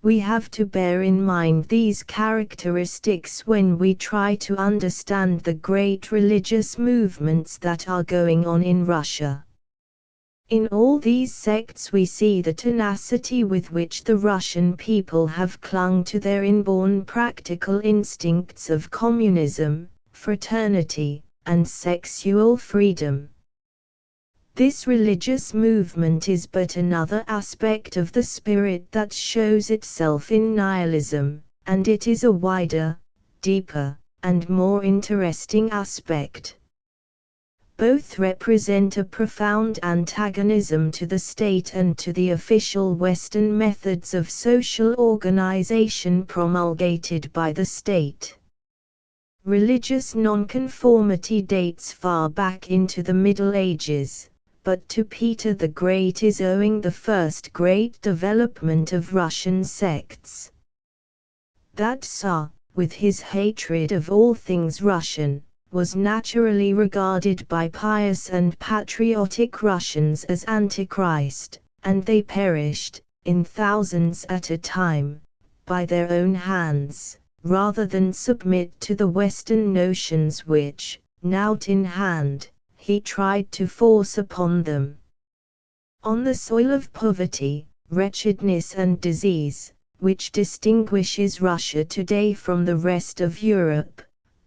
We have to bear in mind these characteristics when we try to understand the great religious movements that are going on in Russia. In all these sects we see the tenacity with which the Russian people have clung to their inborn practical instincts of communism, fraternity, and sexual freedom. This religious movement is but another aspect of the spirit that shows itself in nihilism, and it is a wider, deeper, and more interesting aspect. Both represent a profound antagonism to the state and to the official Western methods of social organization promulgated by the state. Religious nonconformity dates far back into the Middle Ages, but to Peter the Great is owing the first great development of Russian sects. That Tsar, with his hatred of all things Russian, was naturally regarded by pious and patriotic Russians as Antichrist, and they perished, in thousands at a time, by their own hands, rather than submit to the Western notions which, knout in hand, he tried to force upon them. On the soil of poverty, wretchedness and disease, which distinguishes Russia today from the rest of Europe,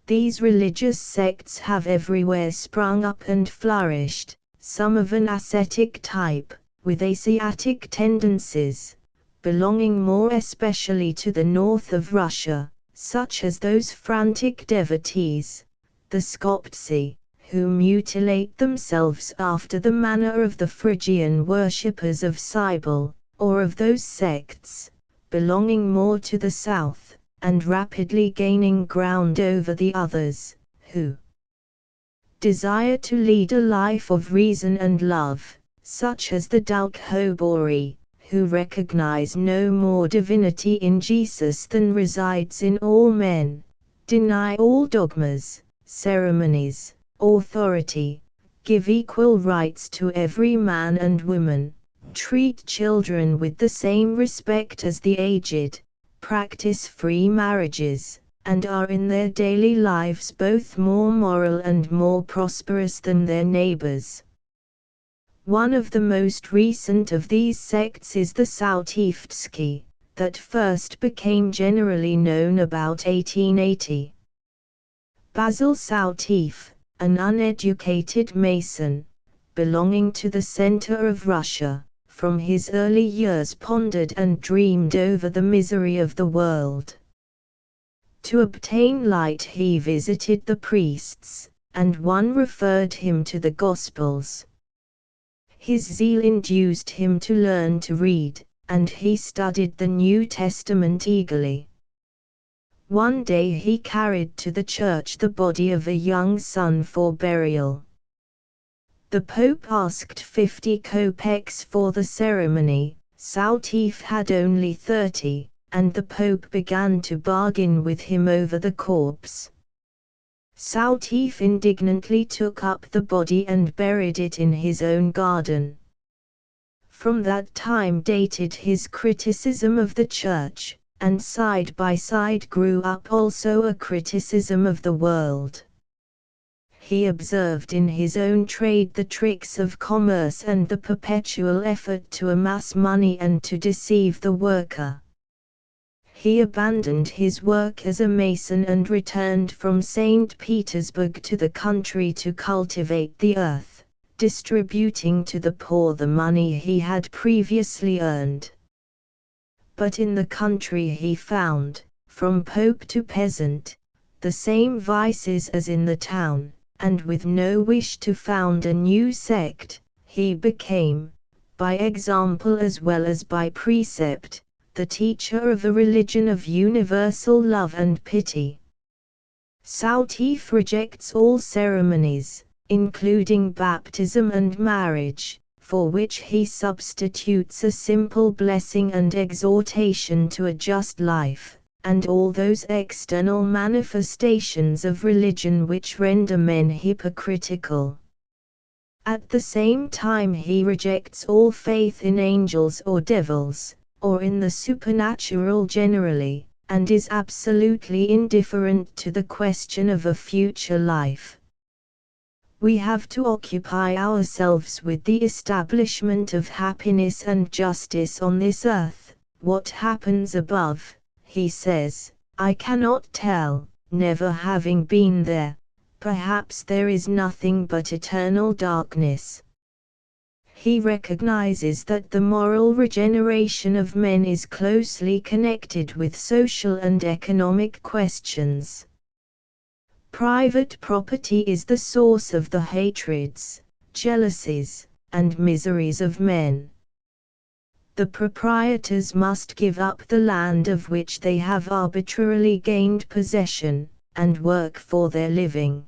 these religious sects have everywhere sprung up and flourished, some of an ascetic type, with Asiatic tendencies, belonging more especially to the north of Russia, such as those frantic devotees, the Skoptsi, who mutilate themselves after the manner of the Phrygian worshippers of Cybele, or of those sects, belonging more to the south, and rapidly gaining ground over the others, who desire to lead a life of reason and love, such as the Dalkhobori, who recognize no more divinity in Jesus than resides in all men, deny all dogmas, ceremonies, authority, give equal rights to every man and woman, treat children with the same respect as the aged, practice free marriages, and are in their daily lives both more moral and more prosperous than their neighbors. One of the most recent of these sects is the Sautifsky, that first became generally known about 1880. Basil Sautif, an uneducated Mason, belonging to the center of Russia, from his early years pondered and dreamed over the misery of the world. To obtain light he visited the priests, and one referred him to the Gospels. His zeal induced him to learn to read, and he studied the New Testament eagerly. One day he carried to the church the body of a young son for burial. The Pope asked 50 kopecks for the ceremony. Sautif had only 30, and the Pope began to bargain with him over the corpse. Sautif indignantly took up the body and buried it in his own garden. From that time dated his criticism of the Church, and side by side grew up also a criticism of the world. He observed in his own trade the tricks of commerce and the perpetual effort to amass money and to deceive the worker. He abandoned his work as a mason and returned from St. Petersburg to the country to cultivate the earth, distributing to the poor the money he had previously earned. But in the country he found, from pope to peasant, the same vices as in the town, and with no wish to found a new sect, he became, by example as well as by precept, the teacher of a religion of universal love and pity. Sautif rejects all ceremonies, including baptism and marriage, for which he substitutes a simple blessing and exhortation to a just life, and all those external manifestations of religion which render men hypocritical. At the same time he rejects all faith in angels or devils, or in the supernatural generally, and is absolutely indifferent to the question of a future life. We have to occupy ourselves with the establishment of happiness and justice on this earth. What happens above, he says, I cannot tell, never having been there. Perhaps there is nothing but eternal darkness. He recognizes that the moral regeneration of men is closely connected with social and economic questions. Private property is the source of the hatreds, jealousies, and miseries of men. The proprietors must give up the land of which they have arbitrarily gained possession, and work for their living.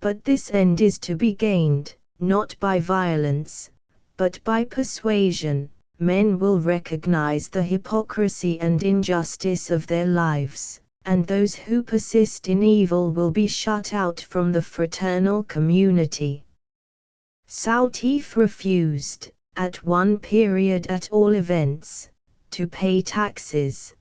But this end is to be gained, not by violence, but by persuasion. Men will recognize the hypocrisy and injustice of their lives, and those who persist in evil will be shut out from the fraternal community. Sautif refused, at one period at all events, to pay taxes.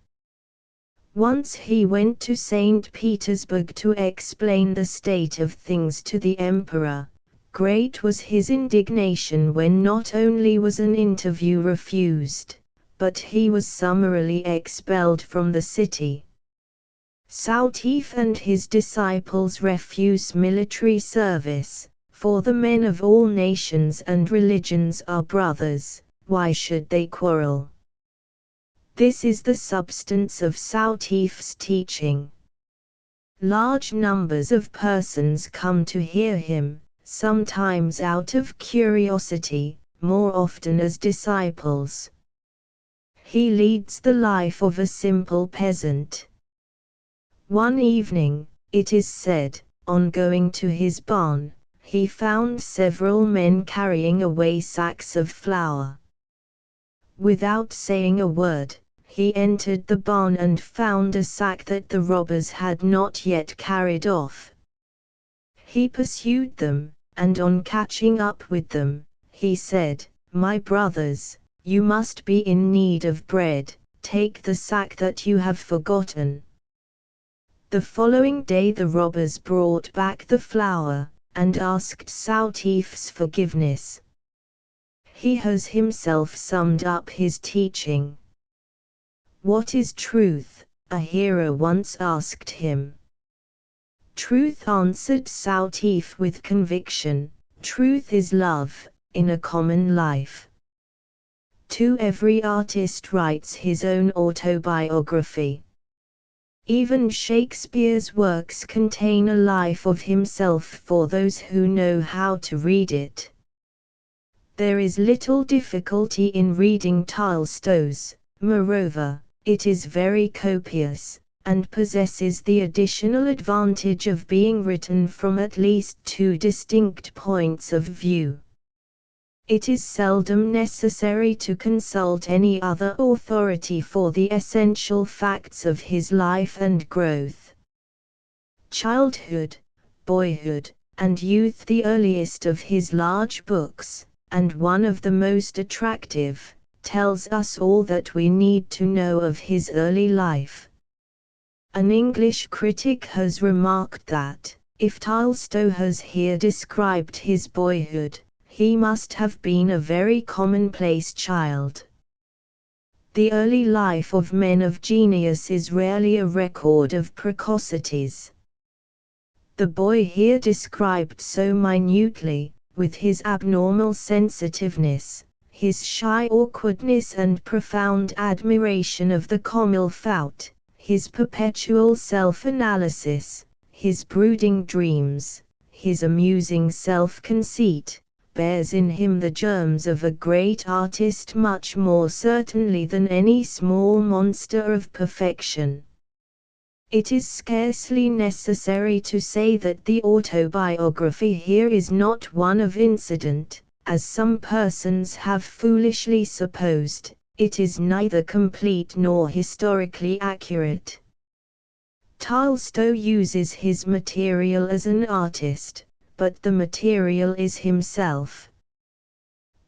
Once he went to St. Petersburg to explain the state of things to the emperor. Great was his indignation when not only was an interview refused, but he was summarily expelled from the city. Sautif and his disciples refuse military service, for the men of all nations and religions are brothers, why should they quarrel? This is the substance of Sautif's teaching. Large numbers of persons come to hear him, sometimes out of curiosity, more often as disciples. He leads the life of a simple peasant. One evening, it is said, on going to his barn, he found several men carrying away sacks of flour. Without saying a word, he entered the barn and found a sack that the robbers had not yet carried off. He pursued them, and on catching up with them, he said, "My brothers, you must be in need of bread, take the sack that you have forgotten." The following day the robbers brought back the flour, and asked Sautif's forgiveness. He has himself summed up his teaching. "What is truth?" a hearer once asked him. "Truth," answered Sautif with conviction, "truth is love, in a common life." 2. Every artist writes his own autobiography. Even Shakespeare's works contain a life of himself for those who know how to read it. There is little difficulty in reading Tolstoy's. Moreover, it is very copious, and possesses the additional advantage of being written from at least 2 distinct points of view. It is seldom necessary to consult any other authority for the essential facts of his life and growth. Childhood, boyhood, and youth, the earliest of his large books, and one of the most attractive, tells us all that we need to know of his early life. An English critic has remarked that, if Tolstoy has here described his boyhood, he must have been a very commonplace child. The early life of men of genius is rarely a record of precocities. The boy here described so minutely, with his abnormal sensitiveness, his shy awkwardness and profound admiration of the Comilfaut, his perpetual self-analysis, his brooding dreams, his amusing self-conceit, bears in him the germs of a great artist much more certainly than any small monster of perfection. It is scarcely necessary to say that the autobiography here is not one of incident, as some persons have foolishly supposed. It is neither complete nor historically accurate. Tolstoy uses his material as an artist, but the material is himself.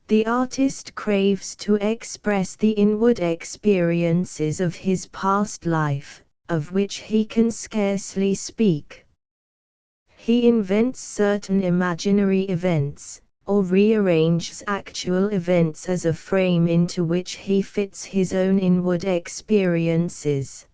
The artist craves to express the inward experiences of his past life, of which he can scarcely speak. He invents certain imaginary events, or rearranges actual events as a frame into which he fits his own inward experiences.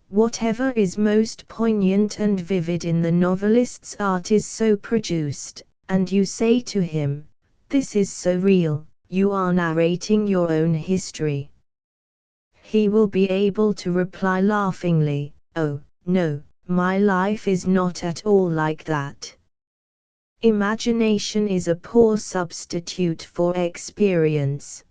Whatever is most poignant and vivid in the novelist's art is so produced, and you say to him, "This is so real, you are narrating your own history." He will be able to reply laughingly, "Oh, no, my life is not at all like that." Imagination is a poor substitute for experience.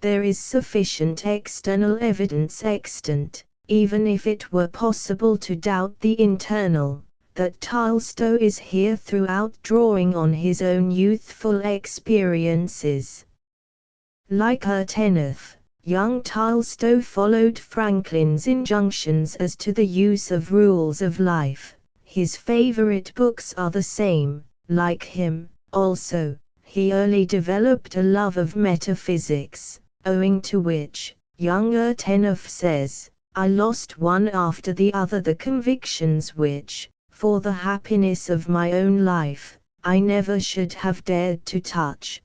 There is sufficient external evidence extant, even if it were possible to doubt the internal, that Tolstoy is here throughout drawing on his own youthful experiences. Like Urteneff, young Tolstoy followed Franklin's injunctions as to the use of rules of life. His favorite books are the same. Like him, also, he early developed a love of metaphysics, owing to which, young Urteneff says, "I lost one after the other the convictions which, for the happiness of my own life, I never should have dared to touch."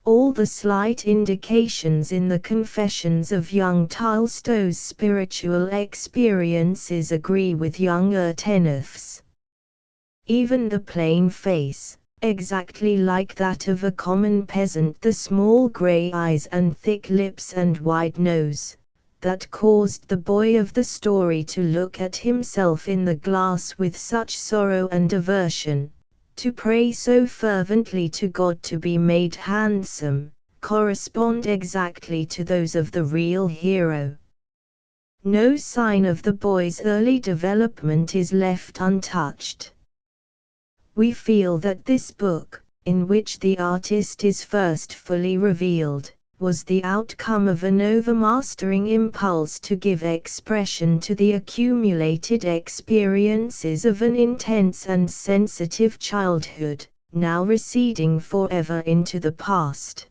All the slight indications in the confessions of young Tolstoy's spiritual experiences agree with young Urteneff's. Even the plain face, exactly like that of a common peasant, the small grey eyes and thick lips and wide nose, that caused the boy of the story to look at himself in the glass with such sorrow and aversion, to pray so fervently to God to be made handsome, correspond exactly to those of the real hero. No sign of the boy's early development is left untouched. We feel that this book, in which the artist is first fully revealed, was the outcome of an overmastering impulse to give expression to the accumulated experiences of an intense and sensitive childhood, now receding forever into the past.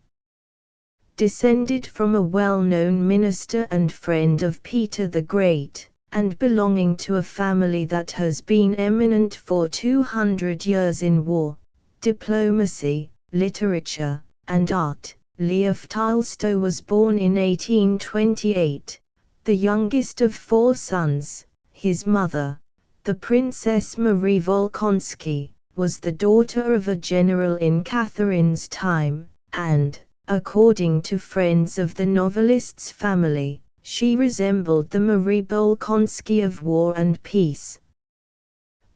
Descended from a well-known minister and friend of Peter the Great, and belonging to a family that has been eminent for 200 years in war, diplomacy, literature, and art, Lev Tolstoy was born in 1828, the youngest of 4 sons. His mother, the Princess Marie Volkonsky, was the daughter of a general in Catherine's time, and, According to friends of the novelist's family, she resembled the Marie Bolkonsky of War and Peace.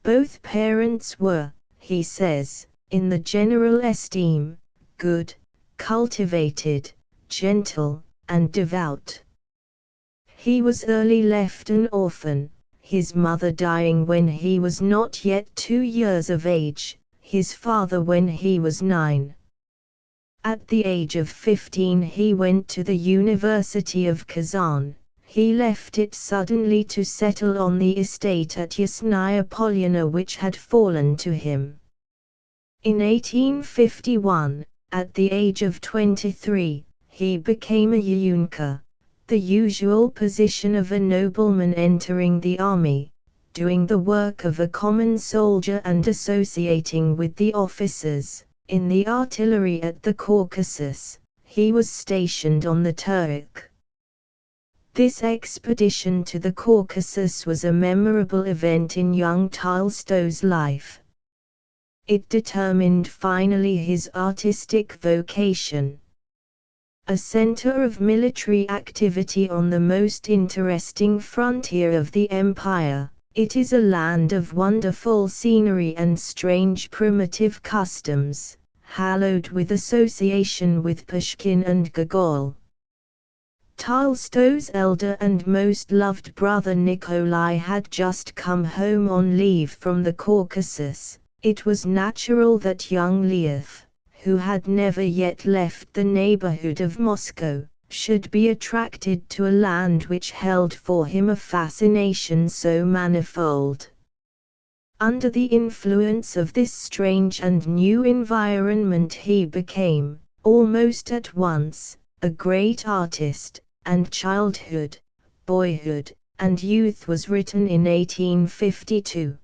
Both parents were, he says, in the general esteem, good, cultivated, gentle, and devout. He was early left an orphan, his mother dying when he was not yet 2 years of age, his father when he was 9. At the age of 15 he went to the University of Kazan. He left it suddenly to settle on the estate at Yasnaya Polyana which had fallen to him. In 1851, at the age of 23, he became a yunker, the usual position of a nobleman entering the army, doing the work of a common soldier and associating with the officers. In the artillery at the Caucasus, he was stationed on the Terek. This expedition to the Caucasus was a memorable event in young Tolstoy's life. It determined finally his artistic vocation. A center of military activity on the most interesting frontier of the empire, it is a land of wonderful scenery and strange primitive customs, hallowed with association with Pushkin and Gogol. Tolstoy's elder and most loved brother Nikolai had just come home on leave from the Caucasus. It was natural that young Lev, who had never yet left the neighborhood of Moscow, should be attracted to a land which held for him a fascination so manifold. Under the influence of this strange and new environment he became, almost at once, a great artist, and Childhood, Boyhood, and Youth was written in 1852.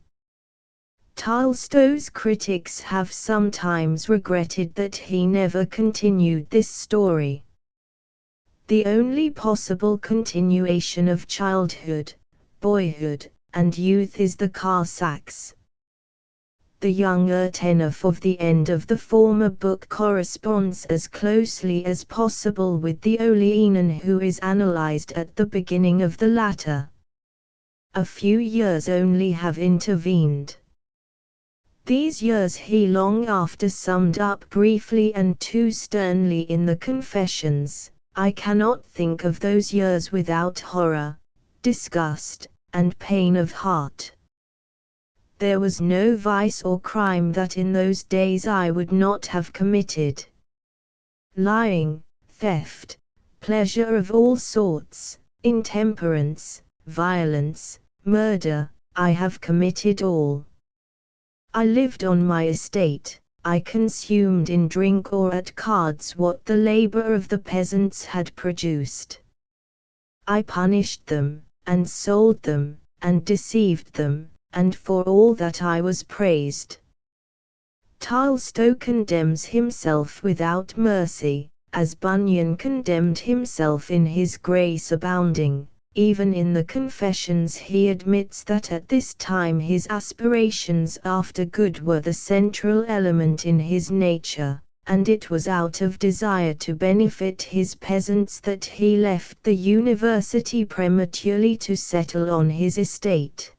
Tolstoy's critics have sometimes regretted that he never continued this story. The only possible continuation of Childhood, Boyhood, and Youth is the Cossacks. The younger tenor of the end of the former book corresponds as closely as possible with the Olenin who is analyzed at the beginning of the latter. A few years only have intervened. These years he long after summed up briefly and too sternly in the Confessions. I cannot think of those years without horror, disgust, and pain of heart. There was no vice or crime that in those days I would not have committed. Lying, theft, pleasure of all sorts, intemperance, violence, murder, I have committed all. I lived on my estate, I consumed in drink or at cards what the labor of the peasants had produced. I punished them, and sold them, and deceived them, and for all that I was praised. Tolstoy condemns himself without mercy, as Bunyan condemned himself in his Grace Abounding. Even in the Confessions he admits that at this time his aspirations after good were the central element in his nature, and it was out of desire to benefit his peasants that he left the university prematurely to settle on his estate.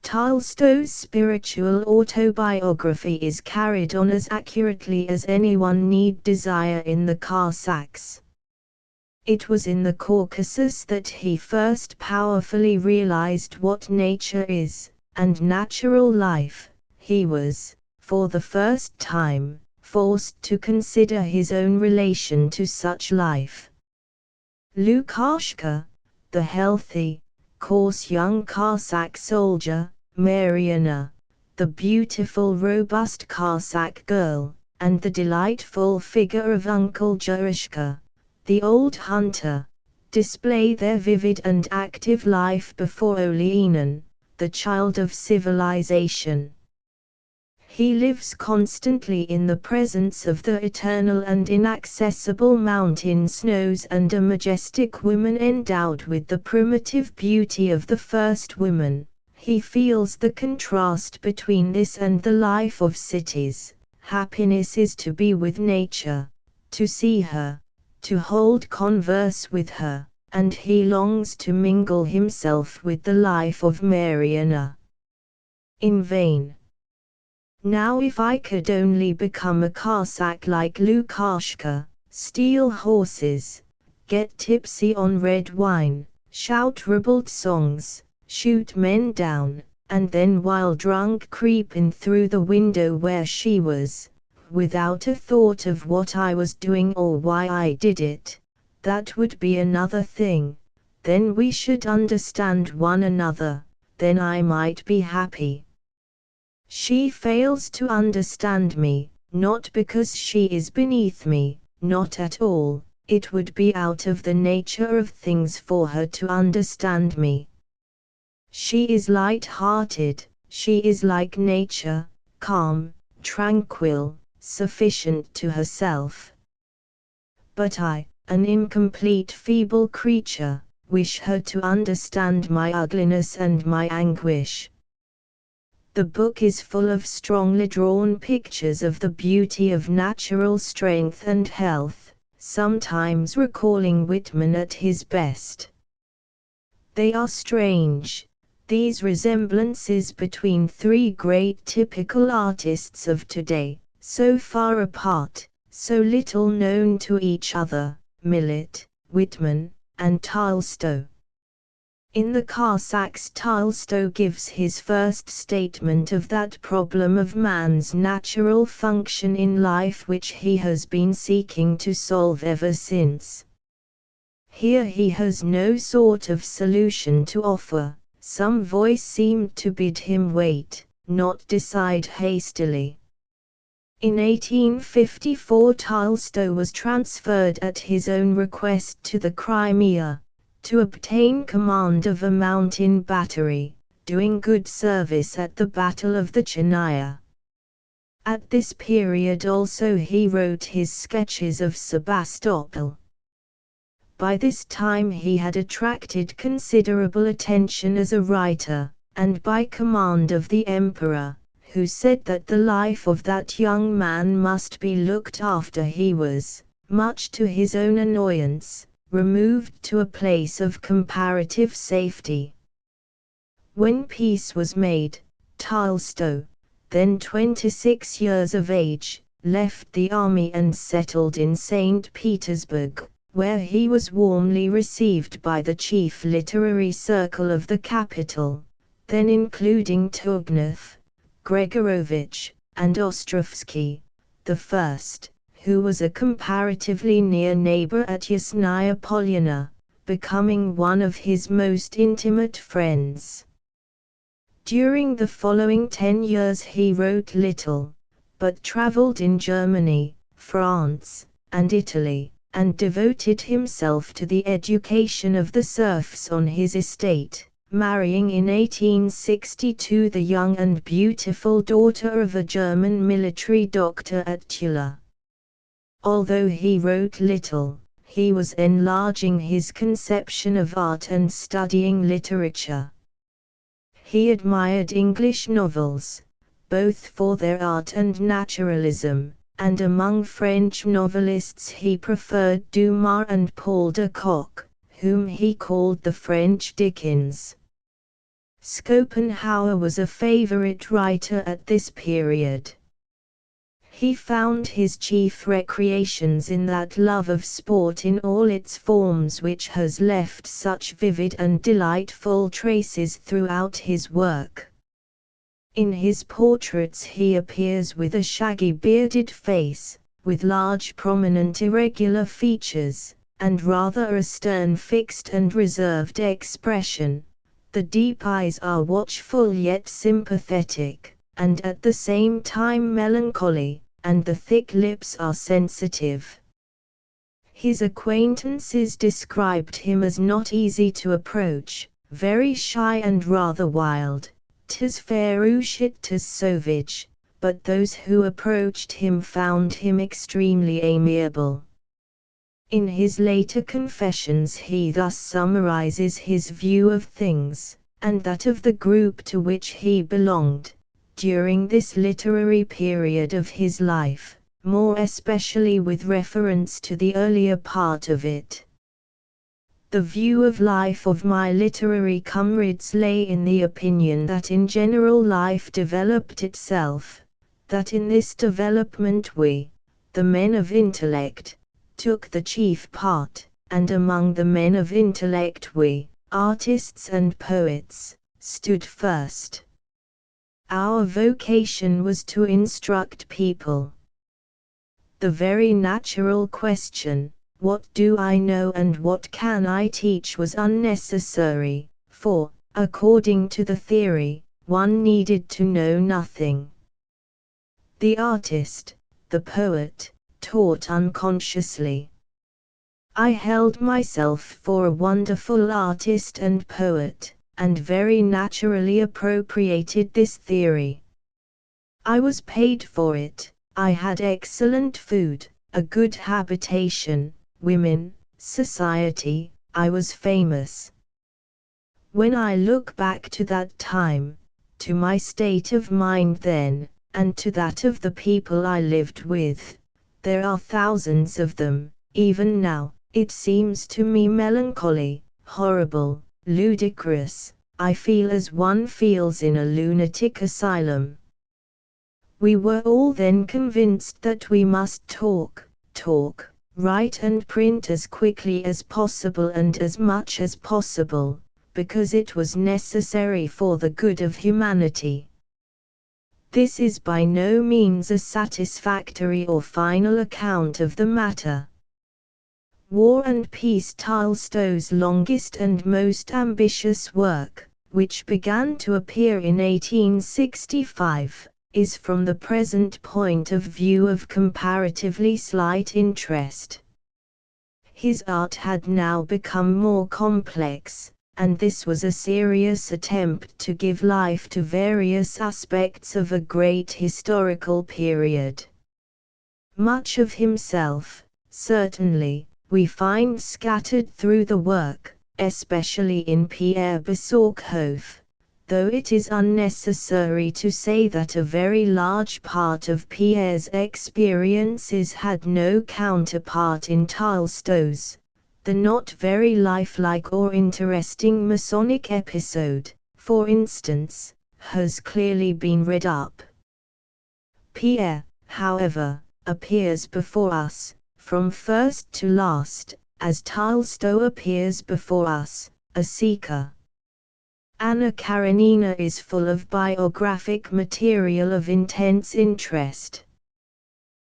Tolstoy's spiritual autobiography is carried on as accurately as anyone need desire in the Cossacks. It was in the Caucasus that he first powerfully realized what nature is, and natural life. He was, for the first time, forced to consider his own relation to such life. Lukashka, the healthy, coarse young Cossack soldier, Mariana, the beautiful robust Cossack girl, and the delightful figure of Uncle Jurushka, the old hunter, display their vivid and active life before Olenin, the child of civilization. He lives constantly in the presence of the eternal and inaccessible mountain snows and a majestic woman endowed with the primitive beauty of the first woman. He feels the contrast between this and the life of cities. Happiness is to be with nature, to see her, to hold converse with her, and he longs to mingle himself with the life of Mariana. In vain. Now if I could only become a Cossack like Lukashka, steal horses, get tipsy on red wine, shout ribald songs, shoot men down, and then while drunk creep in through the window where she was, without a thought of what I was doing or why I did it, that would be another thing. Then we should understand one another, then I might be happy. She fails to understand me, not because she is beneath me, not at all. It would be out of the nature of things for her to understand me. She is light-hearted, she is like nature, calm, tranquil, sufficient to herself. But I, an incomplete feeble creature, wish her to understand my ugliness and my anguish. The book is full of strongly drawn pictures of the beauty of natural strength and health, sometimes recalling Whitman at his best. They are strange, these resemblances between three great typical artists of today, so far apart, so little known to each other, Millet, Whitman, and Tolstoy. In the Cossacks, Tolstoy gives his first statement of that problem of man's natural function in life which he has been seeking to solve ever since. Here he has no sort of solution to offer. Some voice seemed to bid him wait, not decide hastily. In 1854 Tolstoy was transferred at his own request to the Crimea, to obtain command of a mountain battery, doing good service at the Battle of the Chernaya. At this period also he wrote his sketches of Sebastopol. By this time he had attracted considerable attention as a writer, and by command of the Emperor, who said that the life of that young man must be looked after, he was, much to his own annoyance, removed to a place of comparative safety. When peace was made, Tolstoy, then 26 years of age, left the army and settled in St. Petersburg, where he was warmly received by the chief literary circle of the capital, then including Turgenev, Gregorovitch, and Ostrovsky, the first, who was a comparatively near neighbor at Yasnaya Polyana, becoming one of his most intimate friends. During the following 10 years he wrote little, but traveled in Germany, France, and Italy, and devoted himself to the education of the serfs on his estate, marrying in 1862 the young and beautiful daughter of a German military doctor at Tula. Although he wrote little, he was enlarging his conception of art and studying literature. He admired English novels, both for their art and naturalism, and among French novelists he preferred Dumas and Paul de Kock, whom he called the French Dickens. Schopenhauer was a favorite writer at this period. He found his chief recreations in that love of sport in all its forms which has left such vivid and delightful traces throughout his work. In his portraits he appears with a shaggy bearded face, with large prominent irregular features, and rather a stern fixed and reserved expression. The deep eyes are watchful yet sympathetic, and at the same time melancholy, and the thick lips are sensitive. His acquaintances described him as not easy to approach, very shy and rather wild, "'tis ferocious, 'tis savage," but those who approached him found him extremely amiable. In his later confessions he thus summarizes his view of things, and that of the group to which he belonged. During this literary period of his life, more especially with reference to the earlier part of it. The view of life of my literary comrades lay in the opinion that in general life developed itself, that in this development we, the men of intellect, took the chief part, and among the men of intellect we, artists and poets, stood first. Our vocation was to instruct people. The very natural question, what do I know and what can I teach, was unnecessary, for, according to the theory, one needed to know nothing. The artist, the poet, taught unconsciously. I held myself for a wonderful artist and poet, and very naturally appropriated this theory. I was paid for it, I had excellent food, a good habitation, women, society, I was famous. When I look back to that time, to my state of mind then, and to that of the people I lived with, there are thousands of them, even now, it seems to me melancholy, horrible, ludicrous, I feel as one feels in a lunatic asylum. We were all then convinced that we must talk, write and print as quickly as possible and as much as possible, because it was necessary for the good of humanity. This is by no means a satisfactory or final account of the matter. War and Peace, Tolstoy's longest and most ambitious work, which began to appear in 1865, is from the present point of view of comparatively slight interest. His art had now become more complex, and this was a serious attempt to give life to various aspects of a great historical period. Much of himself, certainly, we find scattered through the work, especially in Pierre Besorghof, though it is unnecessary to say that a very large part of Pierre's experiences had no counterpart in Tolstoy's. The not very lifelike or interesting Masonic episode, for instance, has clearly been read up. Pierre, however, appears before us, from first to last, as Tolstoy appears before us, a seeker. Anna Karenina is full of biographic material of intense interest.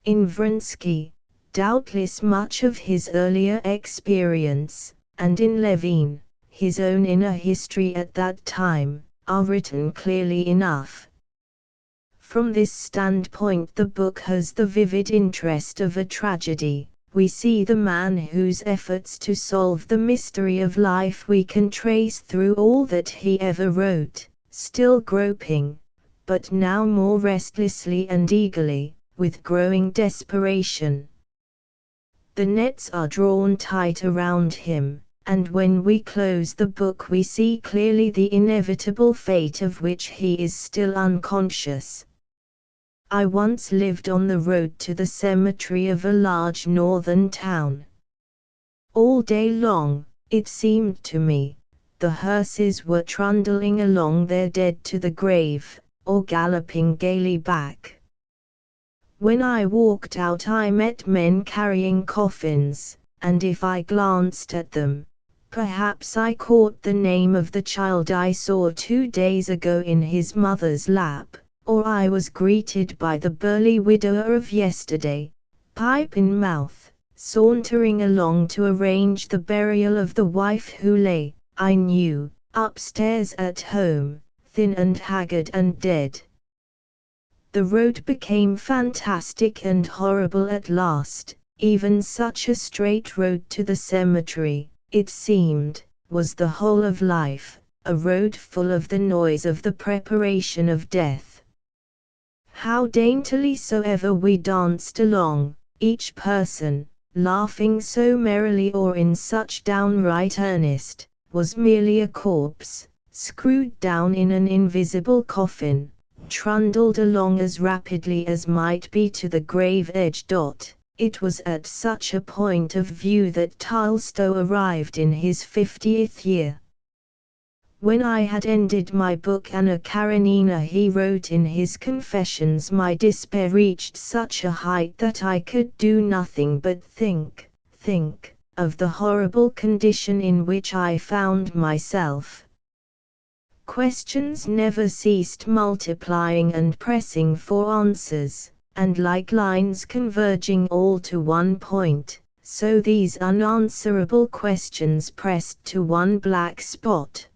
In Vronsky, doubtless much of his earlier experience, and in Levine, his own inner history at that time, are written clearly enough. From this standpoint the book has the vivid interest of a tragedy. We see the man whose efforts to solve the mystery of life we can trace through all that he ever wrote, still groping, but now more restlessly and eagerly, with growing desperation. The nets are drawn tight around him, and when we close the book we see clearly the inevitable fate of which he is still unconscious. I once lived on the road to the cemetery of a large northern town. All day long, it seemed to me, the hearses were trundling along their dead to the grave, or galloping gaily back. When I walked out I met men carrying coffins, and if I glanced at them, perhaps I caught the name of the child I saw 2 days ago in his mother's lap, or I was greeted by the burly widower of yesterday, pipe in mouth, sauntering along to arrange the burial of the wife who lay, I knew, upstairs at home, thin and haggard and dead. The road became fantastic and horrible at last. Even such a straight road to the cemetery, it seemed, was the whole of life, a road full of the noise of the preparation of death. How daintily soever we danced along, each person, laughing so merrily or in such downright earnest, was merely a corpse, screwed down in an invisible coffin, trundled along as rapidly as might be to the grave edge. It was at such a point of view that Tolstoy arrived in his 50th year. When I had ended my book Anna Karenina, he wrote in his Confessions, my despair reached such a height that I could do nothing but think of the horrible condition in which I found myself. Questions never ceased multiplying and pressing for answers, and like lines converging all to one point, so these unanswerable questions pressed to one black spot.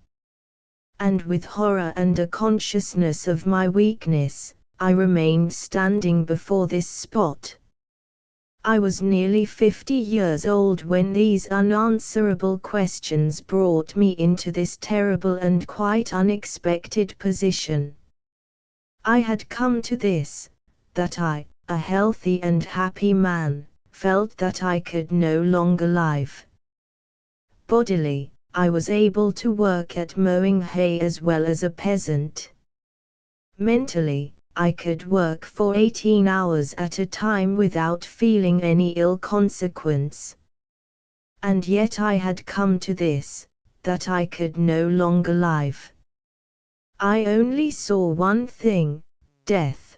And with horror and a consciousness of my weakness, I remained standing before this spot. I was nearly 50 years old when these unanswerable questions brought me into this terrible and quite unexpected position. I had come to this, that I, a healthy and happy man, felt that I could no longer live. Bodily, I was able to work at mowing hay as well as a peasant. Mentally, I could work for 18 hours at a time without feeling any ill consequence. And yet I had come to this, that I could no longer live. I only saw one thing, death.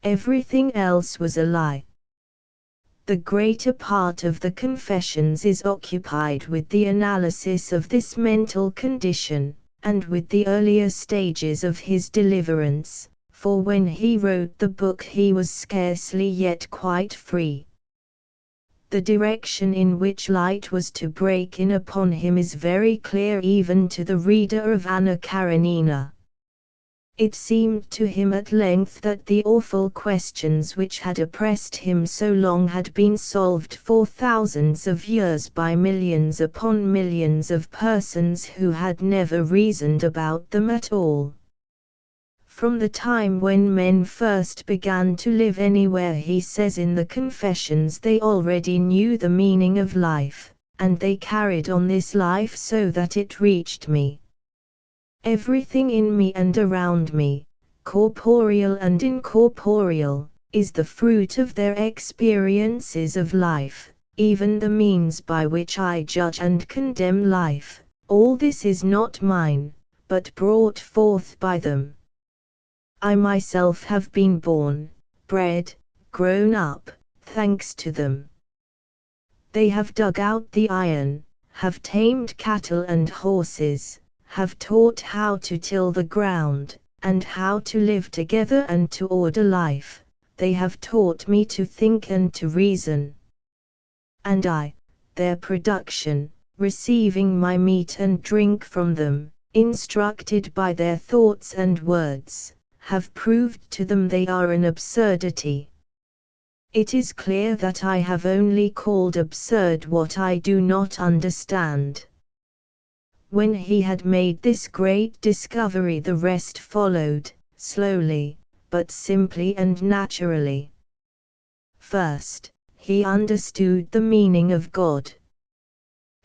Everything else was a lie. The greater part of the Confessions is occupied with the analysis of this mental condition, and with the earlier stages of his deliverance, for when he wrote the book he was scarcely yet quite free. The direction in which light was to break in upon him is very clear even to the reader of Anna Karenina. It seemed to him at length that the awful questions which had oppressed him so long had been solved for thousands of years by millions upon millions of persons who had never reasoned about them at all. From the time when men first began to live anywhere, he says in the Confessions, they already knew the meaning of life, and they carried on this life so that it reached me. Everything in me and around me, corporeal and incorporeal, is the fruit of their experiences of life, even the means by which I judge and condemn life. All this is not mine, but brought forth by them. I myself have been born, bred, grown up, thanks to them. They have dug out the iron, have tamed cattle and horses, have taught how to till the ground, and how to live together and to order life. They have taught me to think and to reason. And I, their production, receiving my meat and drink from them, instructed by their thoughts and words, have proved to them they are an absurdity. It is clear that I have only called absurd what I do not understand. When he had made this great discovery, the rest followed, slowly, but simply and naturally. First, he understood the meaning of God.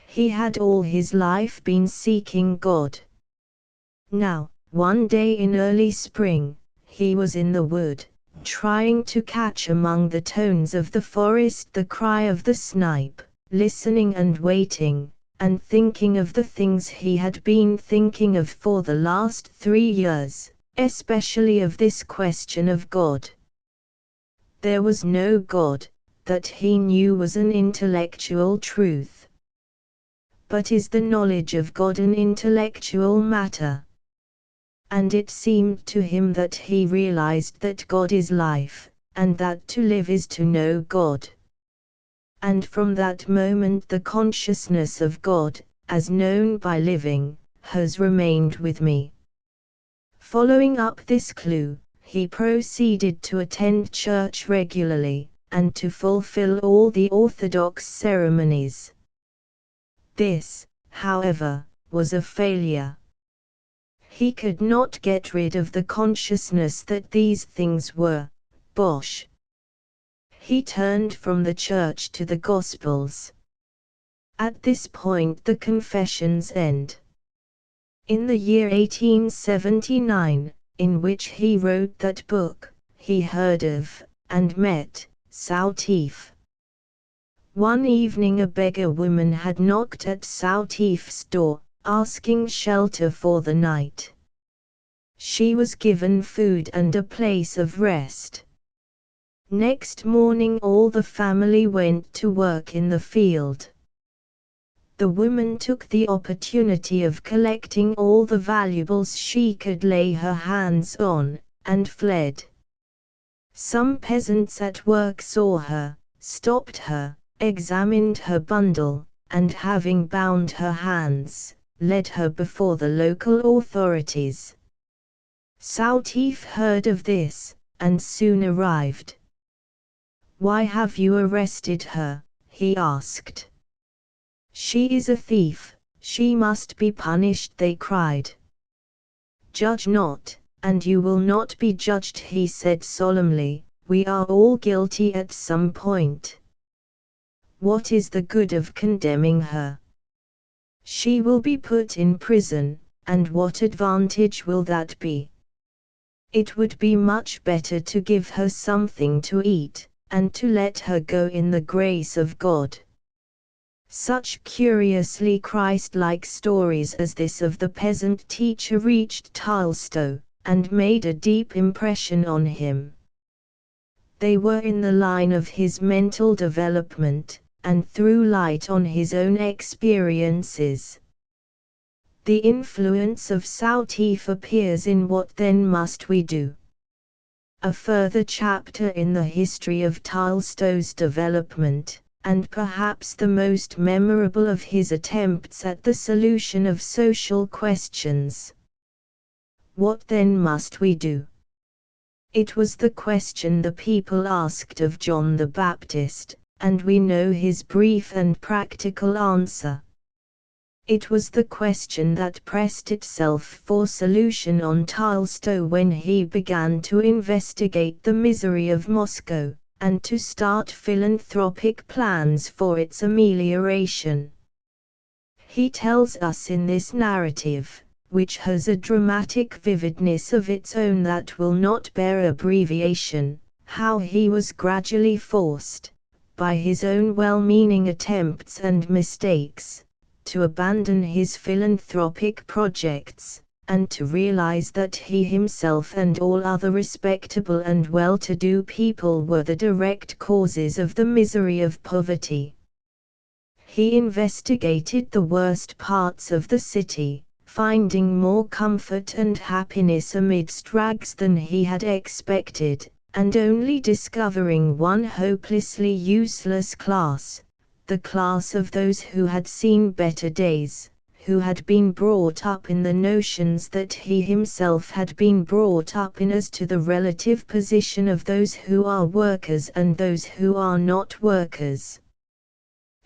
He had all his life been seeking God. Now, one day in early spring, he was in the wood, trying to catch among the tones of the forest the cry of the snipe, listening and waiting, and thinking of the things he had been thinking of for the last 3 years, especially of this question of God. There was no God, that he knew was an intellectual truth. But is the knowledge of God an intellectual matter? And it seemed to him that he realized that God is life, and that to live is to know God. And from that moment the consciousness of God, as known by living, has remained with me. Following up this clue, he proceeded to attend church regularly, and to fulfill all the orthodox ceremonies. This, however, was a failure. He could not get rid of the consciousness that these things were bosh. He turned from the church to the Gospels. At this point the Confessions end. In the year 1879, in which he wrote that book he heard of and met Sautif. One evening a beggar woman had knocked at Sautif's door, asking shelter for the night. She was given food and a place of rest. Next morning all the family went to work in the field. The woman took the opportunity of collecting all the valuables she could lay her hands on, and fled. Some peasants at work saw her, stopped her, examined her bundle, and having bound her hands, led her before the local authorities. Sautif heard of this, and soon arrived. "Why have you arrested her?" he asked. "She is a thief, she must be punished," they cried. "Judge not, and you will not be judged," he said solemnly. "We are all guilty at some point. What is the good of condemning her? She will be put in prison, and what advantage will that be? It would be much better to give her something to eat, and to let her go in the grace of God." Such curiously Christ-like stories as this of the peasant teacher reached Tolstoy, and made a deep impression on him. They were in the line of his mental development, and threw light on his own experiences. The influence of Sautif appears in What Then Must We Do?, a further chapter in the history of Tolstoy's development, and perhaps the most memorable of his attempts at the solution of social questions. What then must we do? It was the question the people asked of John the Baptist, and we know his brief and practical answer. It was the question that pressed itself for solution on Tolstoy when he began to investigate the misery of Moscow, and to start philanthropic plans for its amelioration. He tells us in this narrative, which has a dramatic vividness of its own that will not bear abbreviation, how he was gradually forced, by his own well-meaning attempts and mistakes, to abandon his philanthropic projects, and to realize that he himself and all other respectable and well-to-do people were the direct causes of the misery of poverty. He investigated the worst parts of the city, finding more comfort and happiness amidst rags than he had expected, and only discovering one hopelessly useless class, the class of those who had seen better days, who had been brought up in the notions that he himself had been brought up in as to the relative position of those who are workers and those who are not workers.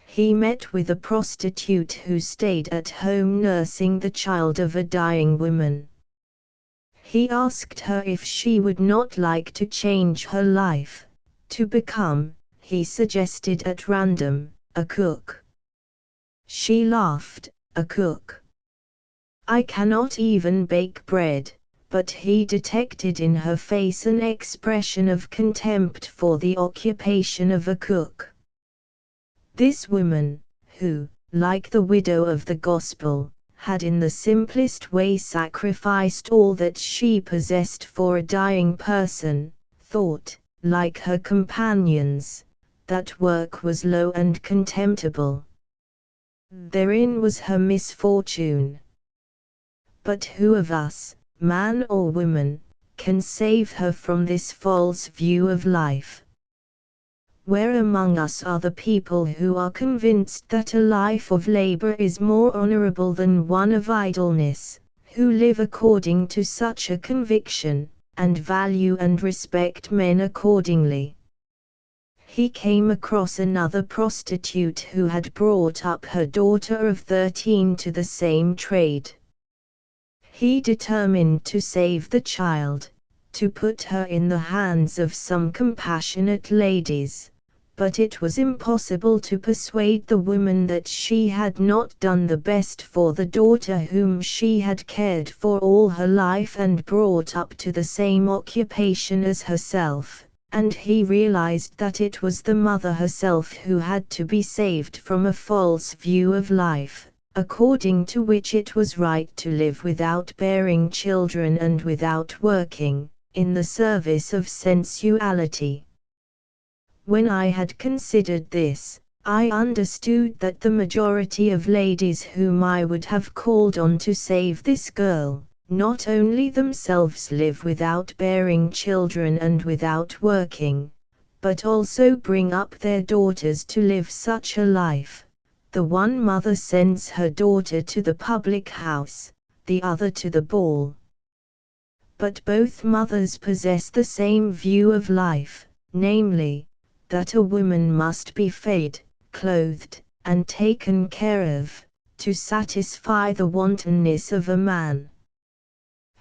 He met with a prostitute who stayed at home nursing the child of a dying woman. He asked her if she would not like to change her life, to become, he suggested at random, a cook. She laughed. "A cook? I cannot even bake bread," but he detected in her face an expression of contempt for the occupation of a cook. This woman, who, like the widow of the Gospel, had in the simplest way sacrificed all that she possessed for a dying person, thought, like her companions, that work was low and contemptible. Therein was her misfortune. But who of us, man or woman, can save her from this false view of life? Where among us are the people who are convinced that a life of labor is more honorable than one of idleness, who live according to such a conviction, and value and respect men accordingly? He came across another prostitute who had brought up her daughter of 13 to the same trade. He determined to save the child, to put her in the hands of some compassionate ladies, but it was impossible to persuade the woman that she had not done the best for the daughter whom she had cared for all her life and brought up to the same occupation as herself, and he realized that it was the mother herself who had to be saved from a false view of life, according to which it was right to live without bearing children and without working, in the service of sensuality. When I had considered this, I understood that the majority of ladies whom I would have called on to save this girl, not only themselves live without bearing children and without working, but also bring up their daughters to live such a life. The one mother sends her daughter to the public house, the other to the ball. But both mothers possess the same view of life, namely, that a woman must be fed, clothed, and taken care of, to satisfy the wantonness of a man.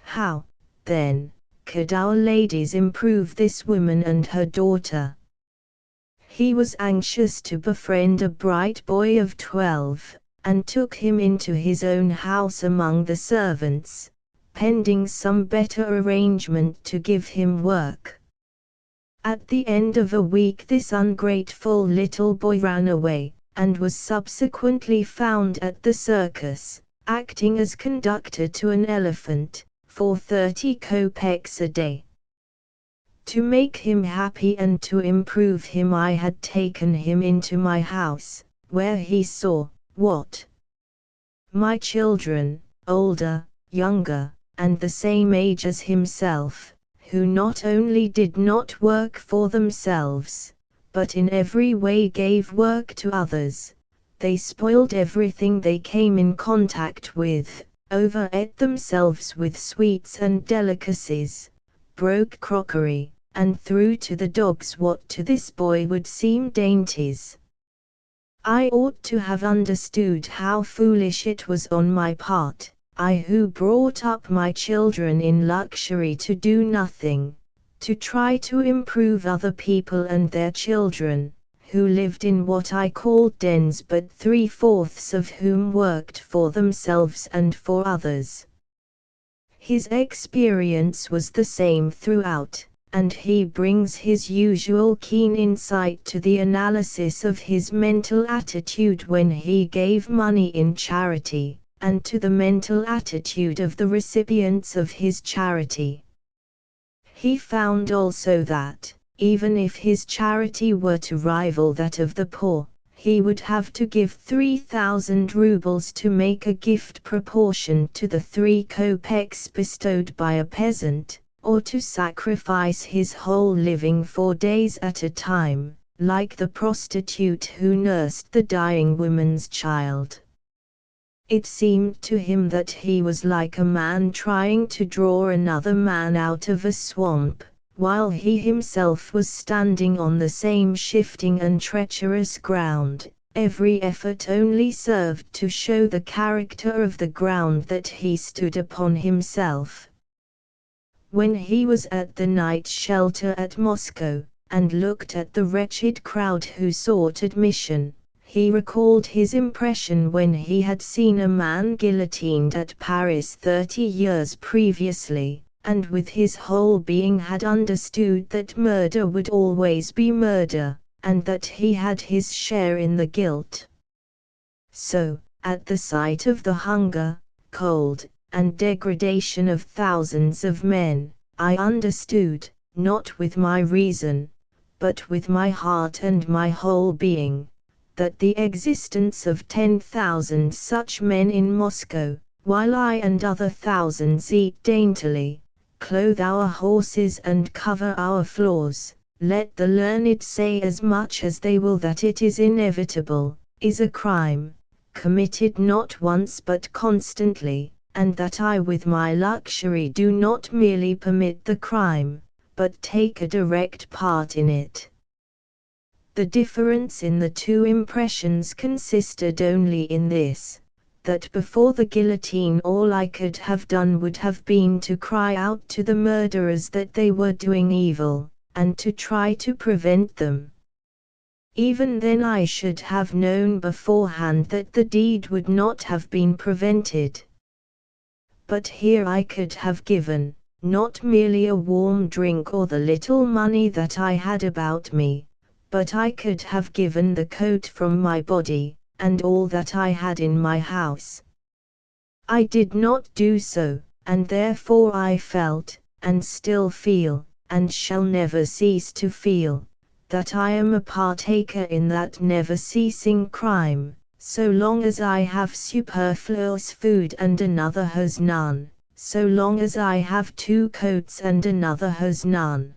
How, then, could our ladies improve this woman and her daughter? He was anxious to befriend a bright boy of 12, and took him into his own house among the servants, pending some better arrangement to give him work. At the end of a week this ungrateful little boy ran away, and was subsequently found at the circus, acting as conductor to an elephant, for 30 kopecks a day. To make him happy and to improve him I had taken him into my house, where he saw, what? My children, older, younger, and the same age as himself, who not only did not work for themselves, but in every way gave work to others. They spoiled everything they came in contact with, overate themselves with sweets and delicacies, broke crockery, and threw to the dogs what to this boy would seem dainties. I ought to have understood how foolish it was on my part, I who brought up my children in luxury, to do nothing, to try to improve other people and their children, who lived in what I called dens, but 3/4 of whom worked for themselves and for others. His experience was the same throughout, and he brings his usual keen insight to the analysis of his mental attitude when he gave money in charity, and to the mental attitude of the recipients of his charity. He found also that, even if his charity were to rival that of the poor, he would have to give 3,000 rubles to make a gift proportioned to the 3 kopecks bestowed by a peasant, or to sacrifice his whole living for days at a time, like the prostitute who nursed the dying woman's child. It seemed to him that he was like a man trying to draw another man out of a swamp, while he himself was standing on the same shifting and treacherous ground. Every effort only served to show the character of the ground that he stood upon himself. When he was at the night shelter at Moscow, and looked at the wretched crowd who sought admission, he recalled his impression when he had seen a man guillotined at Paris 30 years previously, and with his whole being had understood that murder would always be murder, and that he had his share in the guilt. So, at the sight of the hunger, cold, and degradation of thousands of men, I understood, not with my reason, but with my heart and my whole being, that the existence of 10,000 such men in Moscow, while I and other thousands eat daintily, clothe our horses and cover our floors, let the learned say as much as they will that it is inevitable, is a crime, committed not once but constantly, and that I with my luxury do not merely permit the crime, but take a direct part in it. The difference in the two impressions consisted only in this, that before the guillotine all I could have done would have been to cry out to the murderers that they were doing evil, and to try to prevent them. Even then I should have known beforehand that the deed would not have been prevented. But here I could have given, not merely a warm drink or the little money that I had about me, but I could have given the coat from my body, and all that I had in my house. I did not do so, and therefore I felt, and still feel, and shall never cease to feel, that I am a partaker in that never-ceasing crime. So long as I have superfluous food and another has none, so long as I have 2 coats and another has none.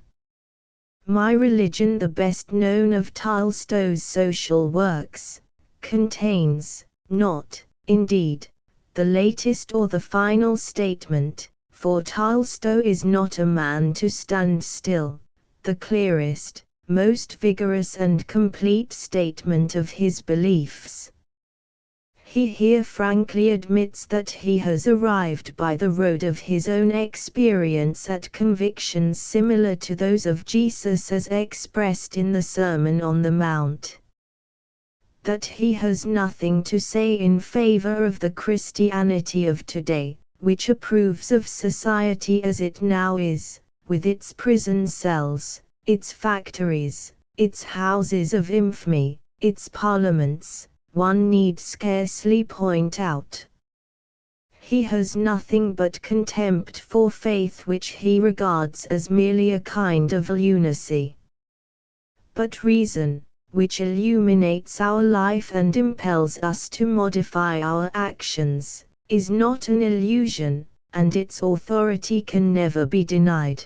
My Religion, the best known of Tolstoy's social works, contains, not, indeed, the latest or the final statement, for Tolstoy is not a man to stand still, the clearest, most vigorous and complete statement of his beliefs. He here frankly admits that he has arrived by the road of his own experience at convictions similar to those of Jesus as expressed in the Sermon on the Mount. That he has nothing to say in favor of the Christianity of today, which approves of society as it now is, with its prison cells, its factories, its houses of infamy, its parliaments, one need scarcely point out. He has nothing but contempt for faith, which he regards as merely a kind of lunacy. But reason, which illuminates our life and impels us to modify our actions, is not an illusion, and its authority can never be denied.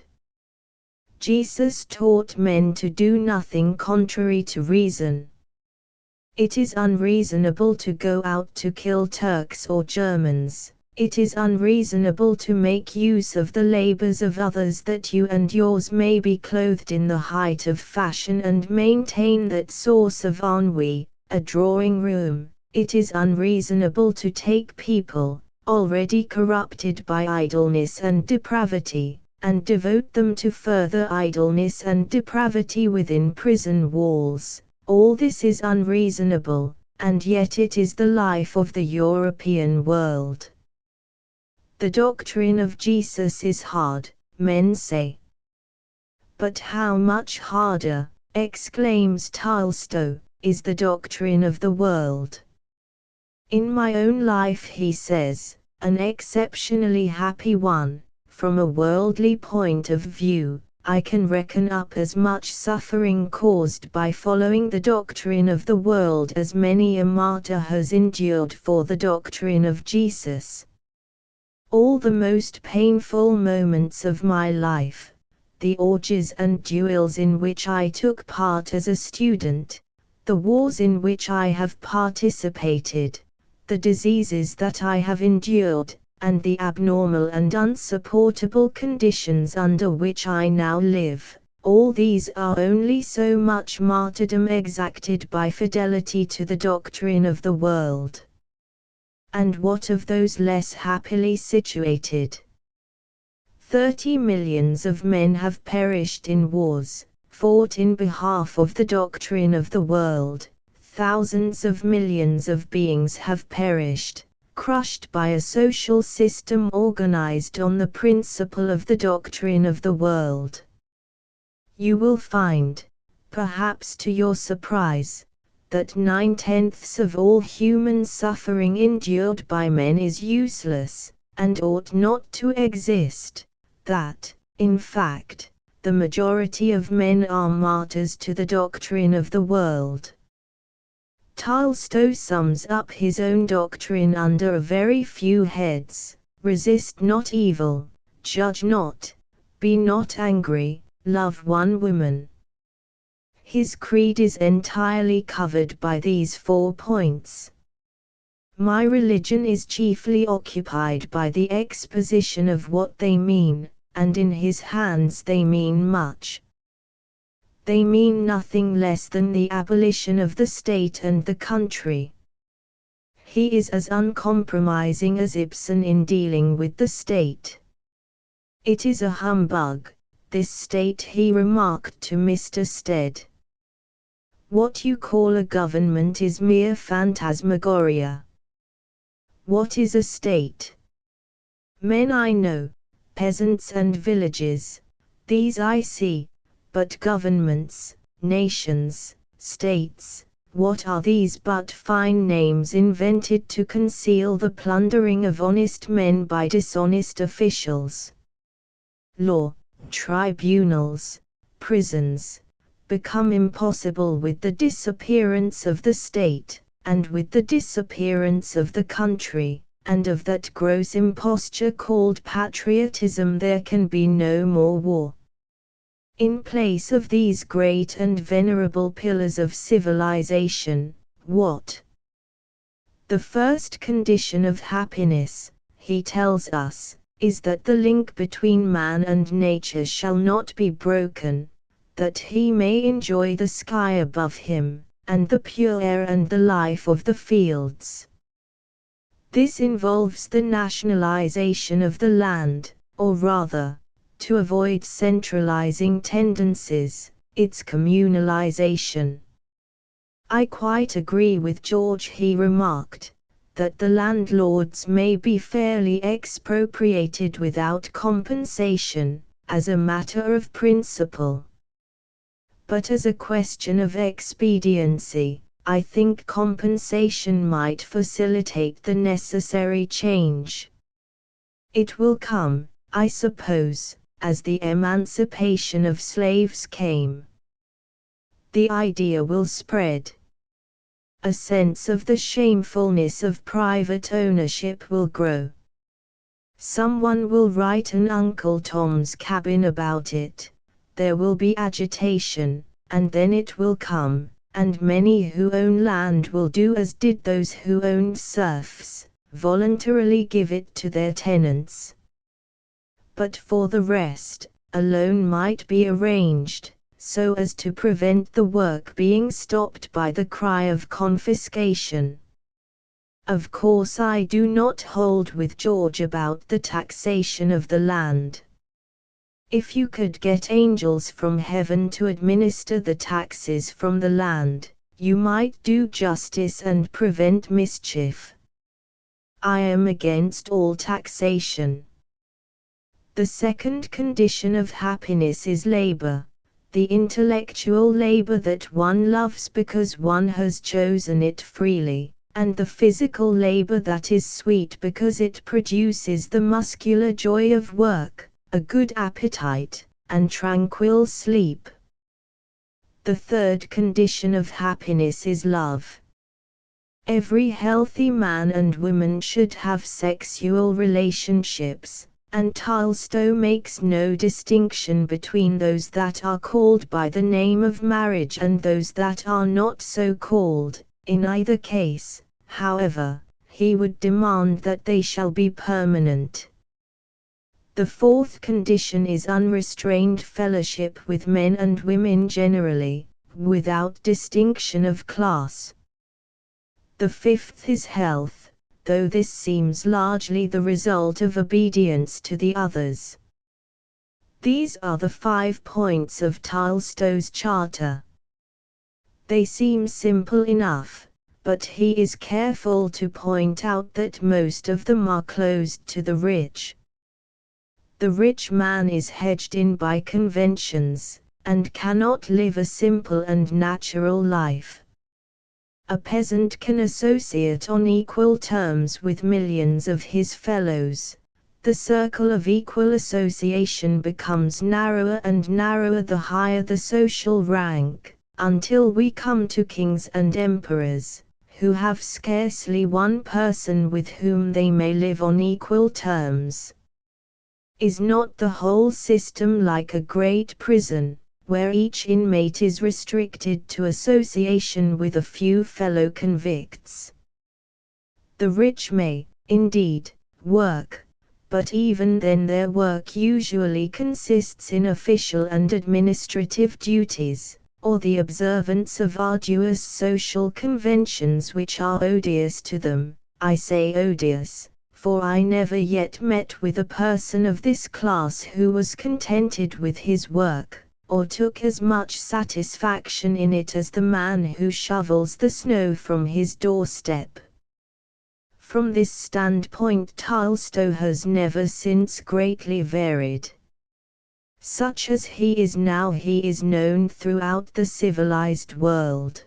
Jesus taught men to do nothing contrary to reason. It is unreasonable to go out to kill Turks or Germans. It is unreasonable to make use of the labors of others that you and yours may be clothed in the height of fashion and maintain that source of ennui, a drawing room. It is unreasonable to take people, already corrupted by idleness and depravity, and devote them to further idleness and depravity within prison walls. All this is unreasonable, and yet it is the life of the European world. The doctrine of Jesus is hard, men say. But how much harder, exclaims Tolstoy, is the doctrine of the world. In my own life, he says, an exceptionally happy one, from a worldly point of view, I can reckon up as much suffering caused by following the doctrine of the world as many a martyr has endured for the doctrine of Jesus. All the most painful moments of my life, the orgies and duels in which I took part as a student, the wars in which I have participated, the diseases that I have endured, and the abnormal and unsupportable conditions under which I now live, all these are only so much martyrdom exacted by fidelity to the doctrine of the world. And what of those less happily situated? 30 millions of men have perished in wars, fought in behalf of the doctrine of the world. Thousands of millions of beings have perished, crushed by a social system organized on the principle of the doctrine of the world. You will find, perhaps to your surprise, that 9/10 of all human suffering endured by men is useless, and ought not to exist, that, in fact, the majority of men are martyrs to the doctrine of the world. Tolstoy sums up his own doctrine under a very few heads: resist not evil, judge not, be not angry, love one woman. His creed is entirely covered by these 4 points. My religion is chiefly occupied by the exposition of what they mean, and in his hands they mean much. They mean nothing less than the abolition of the state and the country. He is as uncompromising as Ibsen in dealing with the state. It is a humbug, this state, he remarked to Mr. Stead. What you call a government is mere phantasmagoria. What is a state? Men I know, peasants and villages, these I see, but governments, nations, states, what are these but fine names invented to conceal the plundering of honest men by dishonest officials? Law, tribunals, prisons, become impossible with the disappearance of the state, and with the disappearance of the country, and of that gross imposture called patriotism there can be no more war. In place of these great and venerable pillars of civilization, what? The first condition of happiness, he tells us, is that the link between man and nature shall not be broken, that he may enjoy the sky above him, and the pure air and the life of the fields. This involves the nationalization of the land, or rather, to avoid centralizing tendencies, its communalization. I quite agree with George. He remarked that the landlords may be fairly expropriated without compensation, as a matter of principle. But as a question of expediency, I think compensation might facilitate the necessary change. It will come, I suppose, as the emancipation of slaves came. The idea will spread. A sense of the shamefulness of private ownership will grow. Someone will write an Uncle Tom's Cabin about it. There will be agitation, and then it will come, and many who own land will do as did those who owned serfs, voluntarily give it to their tenants. But for the rest, a loan might be arranged, so as to prevent the work being stopped by the cry of confiscation. Of course I do not hold with George about the taxation of the land. If you could get angels from heaven to administer the taxes from the land, you might do justice and prevent mischief. I am against all taxation. The second condition of happiness is labor, the intellectual labor that one loves because one has chosen it freely, and the physical labor that is sweet because it produces the muscular joy of work, a good appetite, and tranquil sleep. The third condition of happiness is love. Every healthy man and woman should have sexual relationships, and Tolstoy makes no distinction between those that are called by the name of marriage and those that are not so called. In either case, however, he would demand that they shall be permanent. The fourth condition is unrestrained fellowship with men and women generally, without distinction of class. The fifth is health, though this seems largely the result of obedience to the others. These are the 5 points of Tolstoy's charter. They seem simple enough, but he is careful to point out that most of them are closed to the rich. The rich man is hedged in by conventions, and cannot live a simple and natural life. A peasant can associate on equal terms with millions of his fellows. The circle of equal association becomes narrower and narrower the higher the social rank, until we come to kings and emperors, who have scarcely one person with whom they may live on equal terms. Is not the whole system like a great prison, where each inmate is restricted to association with a few fellow convicts? The rich may, indeed, work, but even then their work usually consists in official and administrative duties, or the observance of arduous social conventions which are odious to them. I say odious, for I never yet met with a person of this class who was contented with his work, or took as much satisfaction in it as the man who shovels the snow from his doorstep. From this standpoint, Tolstoy has never since greatly varied. Such as he is now, he is known throughout the civilized world.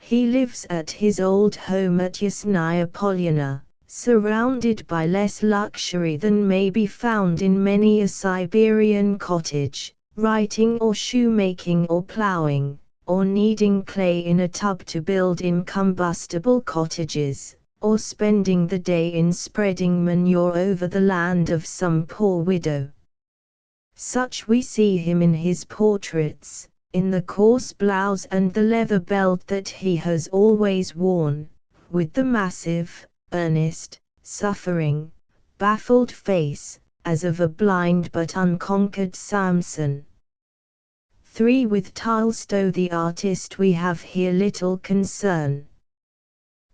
He lives at his old home at Yasnaya Polyana, surrounded by less luxury than may be found in many a Siberian cottage, writing or shoemaking or ploughing, or kneading clay in a tub to build incombustible cottages, or spending the day in spreading manure over the land of some poor widow. Such we see him in his portraits, in the coarse blouse and the leather belt that he has always worn, with the massive, earnest, suffering, baffled face, as of a blind but unconquered Samson. 3. With Tolstoy the artist we have here little concern.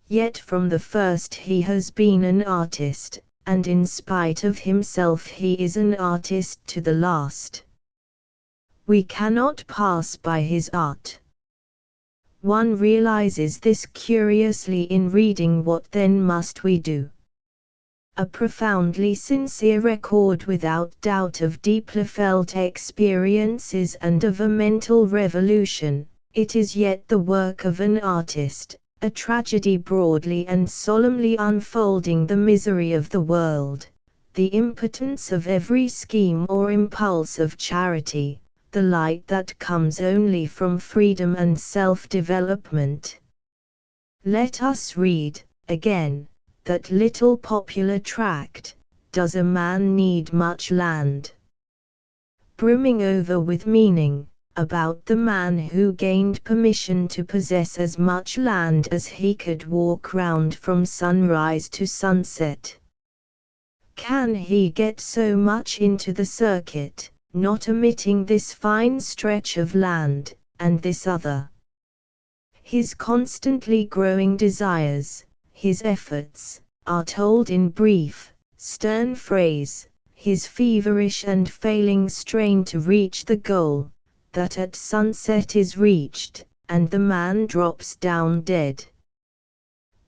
Yet from the first he has been an artist, and in spite of himself he is an artist to the last. We cannot pass by his art. One realizes this curiously in reading What Then Must We Do? A profoundly sincere record without doubt of deeply felt experiences and of a mental revolution. It is yet the work of an artist, a tragedy broadly and solemnly unfolding the misery of the world, the impotence of every scheme or impulse of charity, the light that comes only from freedom and self-development. Let us read, again, that little popular tract, Does a Man Need Much Land? Brimming over with meaning, about the man who gained permission to possess as much land as he could walk round from sunrise to sunset. Can he get so much into the circuit, not omitting this fine stretch of land, and this other? His constantly growing desires, his efforts, are told in brief, stern phrase, his feverish and failing strain to reach the goal, that at sunset is reached, and the man drops down dead.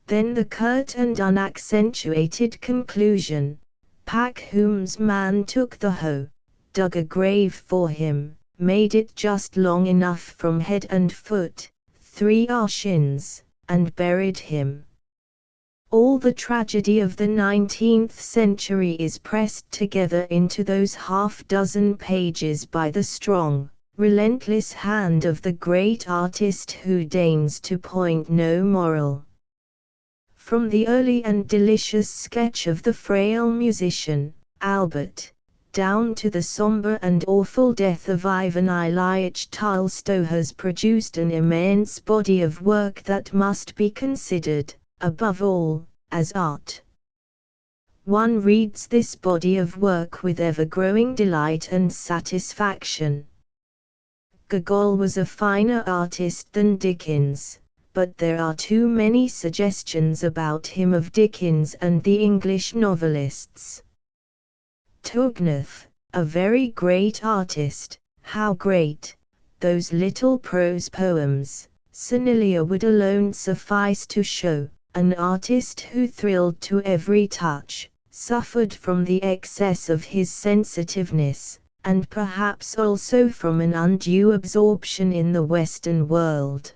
Then the curt and unaccentuated conclusion, Pakhum's man took the hoe, dug a grave for him, made it just long enough from head and foot, 3 arshins, and buried him. All the tragedy of the 19th century is pressed together into those half-dozen pages by the strong, relentless hand of the great artist who deigns to point no moral. From the early and delicious sketch of the frail musician, Albert, down to the somber and awful death of Ivan Ilyich Tolstoy has produced an immense body of work that must be considered, above all, as art. One reads this body of work with ever-growing delight and satisfaction. Gogol was a finer artist than Dickens, but there are too many suggestions about him of Dickens and the English novelists. Tognef, a very great artist, how great, those little prose poems, Senilia would alone suffice to show, an artist who thrilled to every touch, suffered from the excess of his sensitiveness, and perhaps also from an undue absorption in the Western world.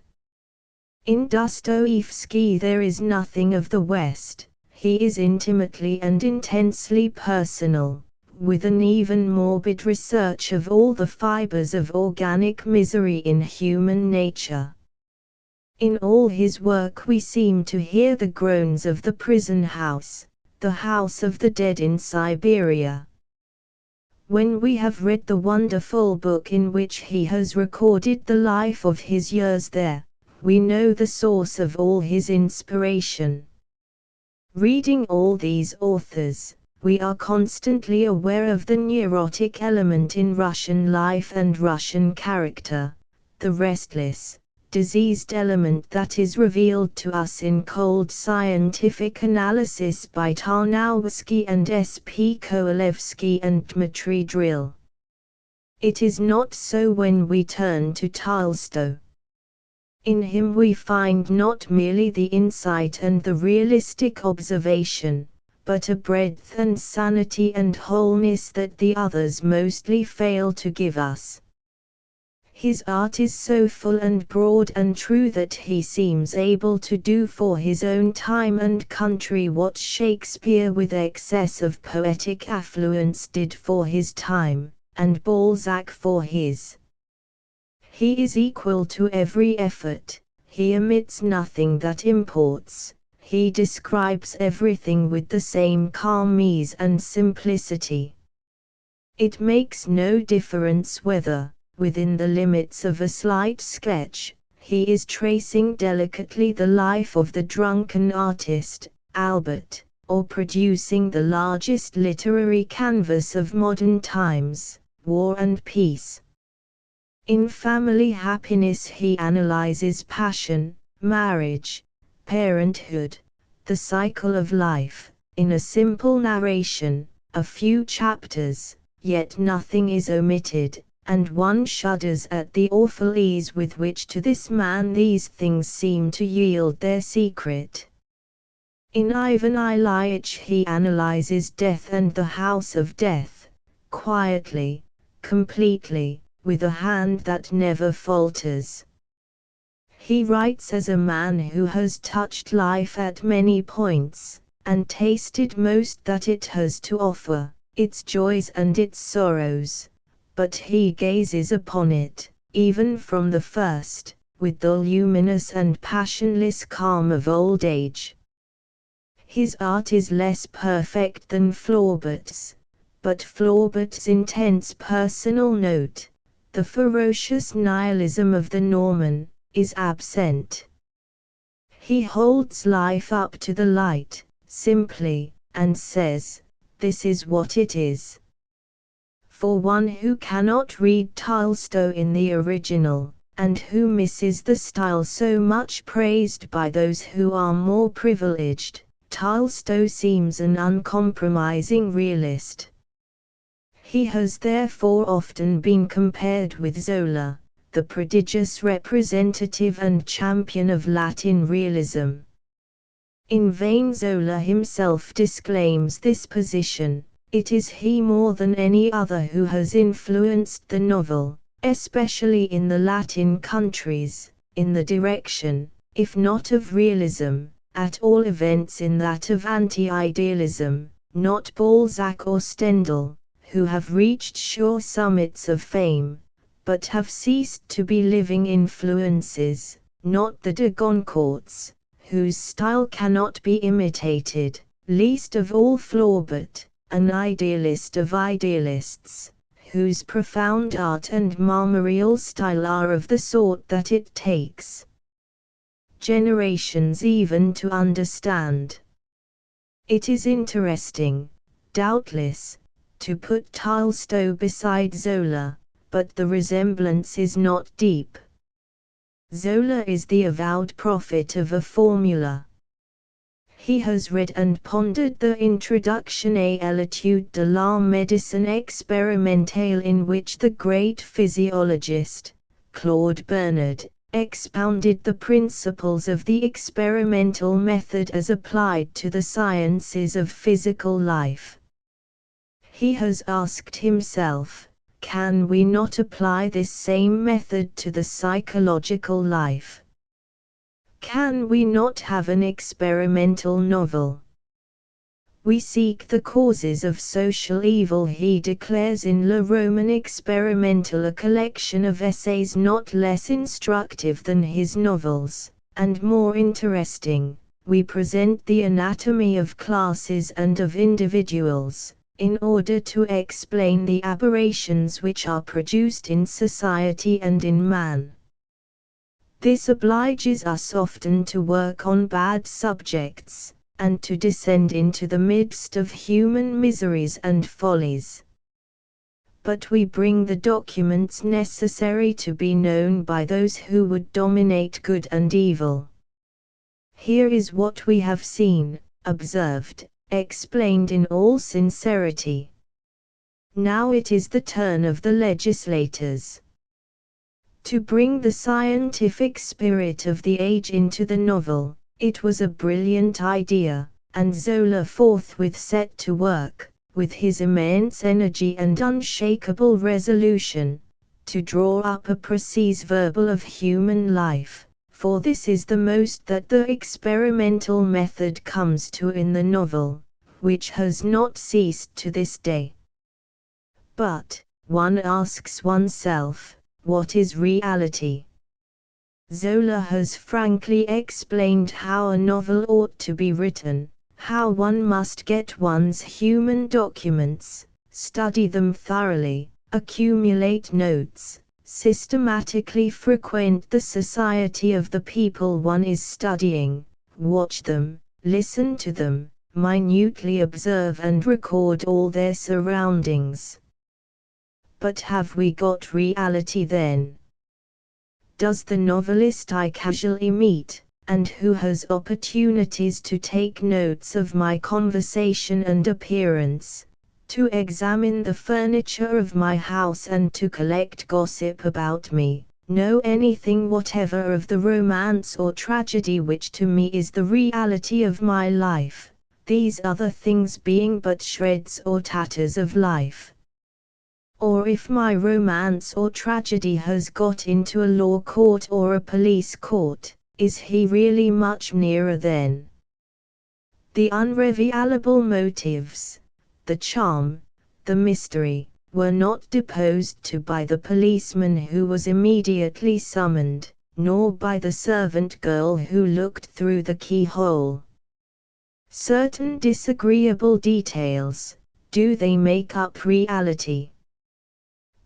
In Dostoevsky there is nothing of the West, he is intimately and intensely personal, with an even morbid research of all the fibers of organic misery in human nature. In all his work we seem to hear the groans of the prison house, the house of the dead in Siberia. When we have read the wonderful book in which he has recorded the life of his years there, we know the source of all his inspiration. Reading all these authors, we are constantly aware of the neurotic element in Russian life and Russian character, the restless, diseased element that is revealed to us in cold scientific analysis by Tarnowski and S. P. Kovalevsky and Dmitry Drill. It is not so when we turn to Tolstoy. In him we find not merely the insight and the realistic observation, but a breadth and sanity and wholeness that the others mostly fail to give us. His art is so full and broad and true that he seems able to do for his own time and country what Shakespeare with excess of poetic affluence did for his time, and Balzac for his. He is equal to every effort, he omits nothing that imports, he describes everything with the same calm ease and simplicity. It makes no difference whether, within the limits of a slight sketch, he is tracing delicately the life of the drunken artist, Albert, or producing the largest literary canvas of modern times, War and Peace. In Family Happiness he analyzes passion, marriage, parenthood, the cycle of life, in a simple narration, a few chapters, yet nothing is omitted, and one shudders at the awful ease with which to this man these things seem to yield their secret. In Ivan Ilyich he analyzes death and the house of death, quietly, completely, with a hand that never falters. He writes as a man who has touched life at many points, and tasted most that it has to offer, its joys and its sorrows, but he gazes upon it, even from the first, with the luminous and passionless calm of old age. His art is less perfect than Flaubert's, but Flaubert's intense personal note, the ferocious nihilism of the Norman, is absent. He holds life up to the light, simply, and says, "This is what it is." For one who cannot read Tolstoy in the original, and who misses the style so much praised by those who are more privileged, Tolstoy seems an uncompromising realist. He has therefore often been compared with Zola, the prodigious representative and champion of Latin realism. In vain Zola himself disclaims this position. It is he more than any other who has influenced the novel, especially in the Latin countries, in the direction, if not of realism, at all events in that of anti-idealism, not Balzac or Stendhal, who have reached sure summits of fame, but have ceased to be living influences, not the de Goncourts, whose style cannot be imitated, least of all Flaubert, an idealist of idealists, whose profound art and marmoreal style are of the sort that it takes generations even to understand. It is interesting, doubtless, to put Tolstoy beside Zola, but the resemblance is not deep. Zola is the avowed prophet of a formula. He has read and pondered the Introduction à l'étude de la médecine expérimentale in which the great physiologist, Claude Bernard, expounded the principles of the experimental method as applied to the sciences of physical life. He has asked himself, can we not apply this same method to the psychological life? Can we not have an experimental novel? We seek the causes of social evil, he declares in Le Roman Experimental, a collection of essays not less instructive than his novels, and more interesting. We present the anatomy of classes and of individuals, in order to explain the aberrations which are produced in society and in man. This obliges us often to work on bad subjects, and to descend into the midst of human miseries and follies. But we bring the documents necessary to be known by those who would dominate good and evil. Here is what we have seen, observed, explained in all sincerity. Now it is the turn of the legislators to bring the scientific spirit of the age into the novel. It was a brilliant idea, and Zola forthwith set to work, with his immense energy and unshakable resolution, to draw up a precise verbal of human life, for this is the most that the experimental method comes to in the novel, which has not ceased to this day. But, one asks oneself, what is reality? Zola has frankly explained how a novel ought to be written, how one must get one's human documents, study them thoroughly, accumulate notes, systematically frequent the society of the people one is studying, watch them, listen to them, minutely observe and record all their surroundings. But have we got reality then? Does the novelist I casually meet, and who has opportunities to take notes of my conversation and appearance, to examine the furniture of my house and to collect gossip about me, know anything whatever of the romance or tragedy which to me is the reality of my life, these other things being but shreds or tatters of life? Or if my romance or tragedy has got into a law court or a police court, is he really much nearer then? The unrevealable motives, the charm, the mystery, were not deposed to by the policeman who was immediately summoned, nor by the servant girl who looked through the keyhole. Certain disagreeable details, do they make up reality?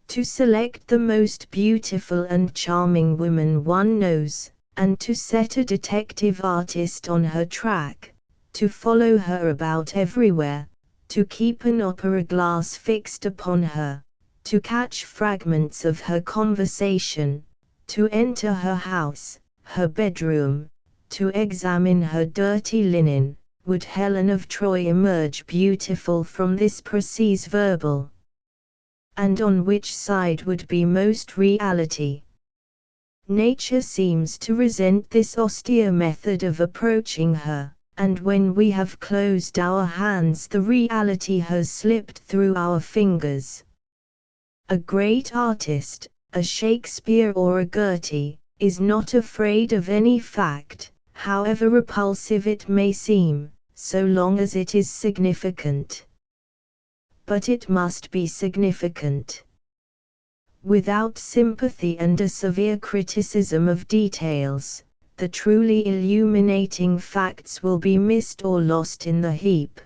To select the most beautiful and charming woman one knows, and to set a detective artist on her track, to follow her about everywhere, to keep an opera glass fixed upon her, to catch fragments of her conversation, to enter her house, her bedroom, to examine her dirty linen, would Helen of Troy emerge beautiful from this precise verbal? And on which side would be most reality? Nature seems to resent this austere method of approaching her, and when we have closed our hands the reality has slipped through our fingers. A great artist, a Shakespeare or a Goethe, is not afraid of any fact, however repulsive it may seem, so long as it is significant. But it must be significant. Without sympathy and a severe criticism of details, the truly illuminating facts will be missed or lost in the heap.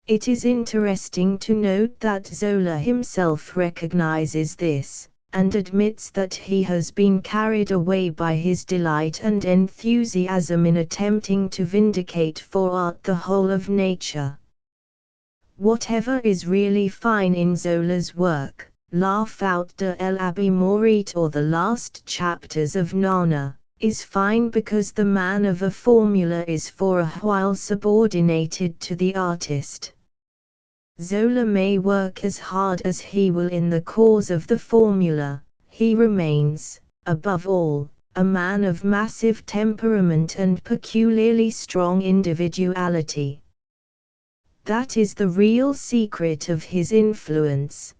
It is interesting to note that Zola himself recognizes this, and admits that he has been carried away by his delight and enthusiasm in attempting to vindicate for art the whole of nature. Whatever is really fine in Zola's work, La Faute de l'Abbé Mouret or the last chapters of Nana, is fine because the man of a formula is for a while subordinated to the artist. Zola may work as hard as he will in the cause of the formula, he remains, above all, a man of massive temperament and peculiarly strong individuality. That is the real secret of his influence.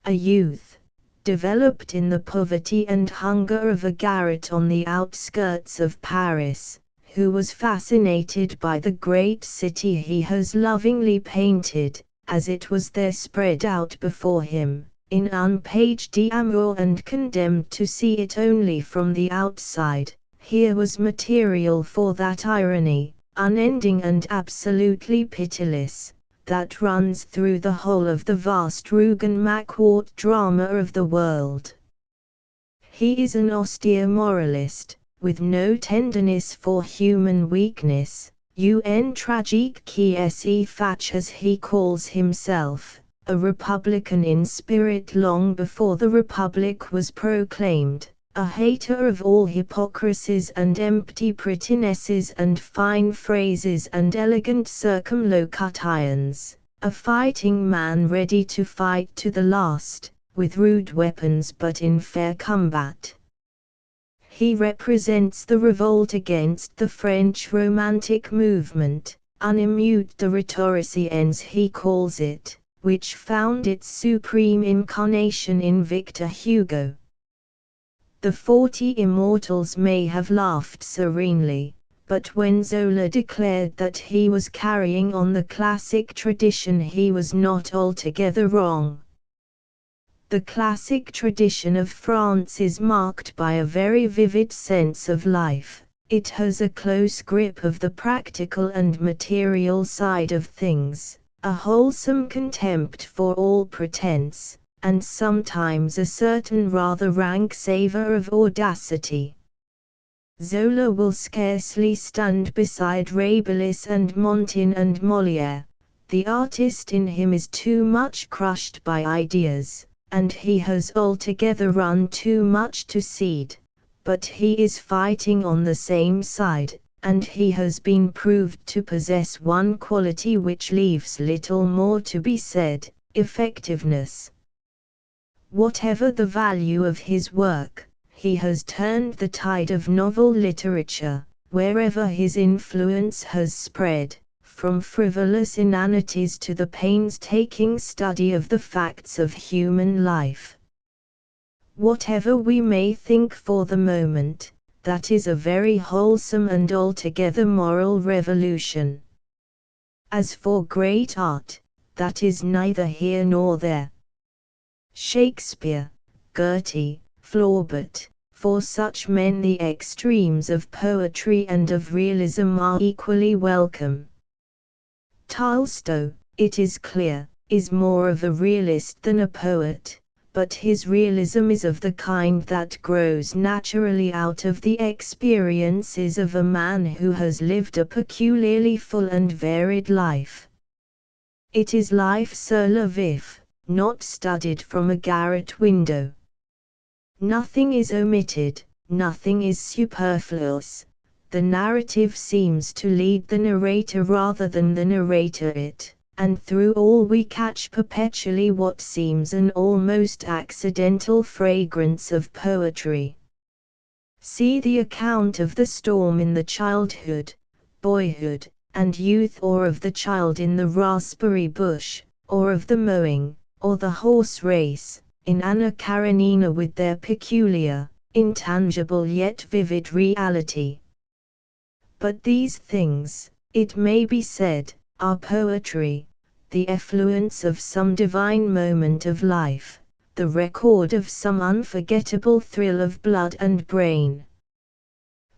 A youth, developed in the poverty and hunger of a garret on the outskirts of Paris, who was fascinated by the great city he has lovingly painted, as it was there spread out before him, in un page d'amour and condemned to see it only from the outside, here was material for that irony, unending and absolutely pitiless, that runs through the whole of the vast Rougon-Macquart drama of the world. He is an austere moralist, with no tenderness for human weakness, un tragique qui se fâche as he calls himself, a republican in spirit long before the republic was proclaimed, a hater of all hypocrisies and empty prettinesses and fine phrases and elegant circumlocutions, a fighting man ready to fight to the last, with rude weapons but in fair combat. He represents the revolt against the French Romantic movement, unimmued de rhétoriciens he calls it, which found its supreme incarnation in Victor Hugo. The 40 immortals may have laughed serenely, but when Zola declared that he was carrying on the classic tradition, he was not altogether wrong. The classic tradition of France is marked by a very vivid sense of life. It has a close grip of the practical and material side of things, a wholesome contempt for all pretense, and sometimes a certain rather rank savor of audacity. Zola will scarcely stand beside Rabelais and Montaigne and Molière. The artist in him is too much crushed by ideas, and he has altogether run too much to seed, but he is fighting on the same side, and he has been proved to possess one quality which leaves little more to be said: effectiveness. Whatever the value of his work, he has turned the tide of novel literature, wherever his influence has spread, from frivolous inanities to the painstaking study of the facts of human life. Whatever we may think for the moment, that is a very wholesome and altogether moral revolution. As for great art, that is neither here nor there. Shakespeare, Goethe, Flaubert, for such men the extremes of poetry and of realism are equally welcome. Tolstoy, it is clear, is more of a realist than a poet, but his realism is of the kind that grows naturally out of the experiences of a man who has lived a peculiarly full and varied life. It is life sur le vif, not studied from a garret window. Nothing is omitted, nothing is superfluous. The narrative seems to lead the narrator rather than the narrator it, and through all we catch perpetually what seems an almost accidental fragrance of poetry. See the account of the storm in the childhood, boyhood, and youth, or of the child in the raspberry bush, or of the mowing, or the horse race, in Anna Karenina, with their peculiar, intangible yet vivid reality. But these things, it may be said, are poetry, the effluence of some divine moment of life, the record of some unforgettable thrill of blood and brain.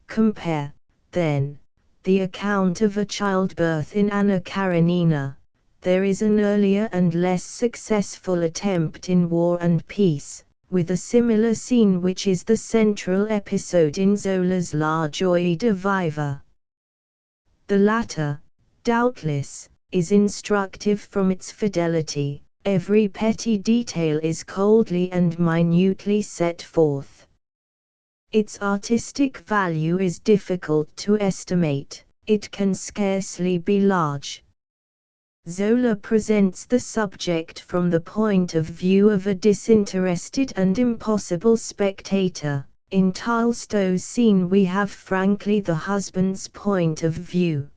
Compare, then, the account of a childbirth in Anna Karenina. There is an earlier and less successful attempt in War and Peace, with a similar scene which is the central episode in Zola's La Joie de Vivre. The latter, doubtless, is instructive from its fidelity. Every petty detail is coldly and minutely set forth. Its artistic value is difficult to estimate, it can scarcely be large. Zola presents the subject from the point of view of a disinterested and impossible spectator. In Tolstoy's scene we have frankly the husband's point of view.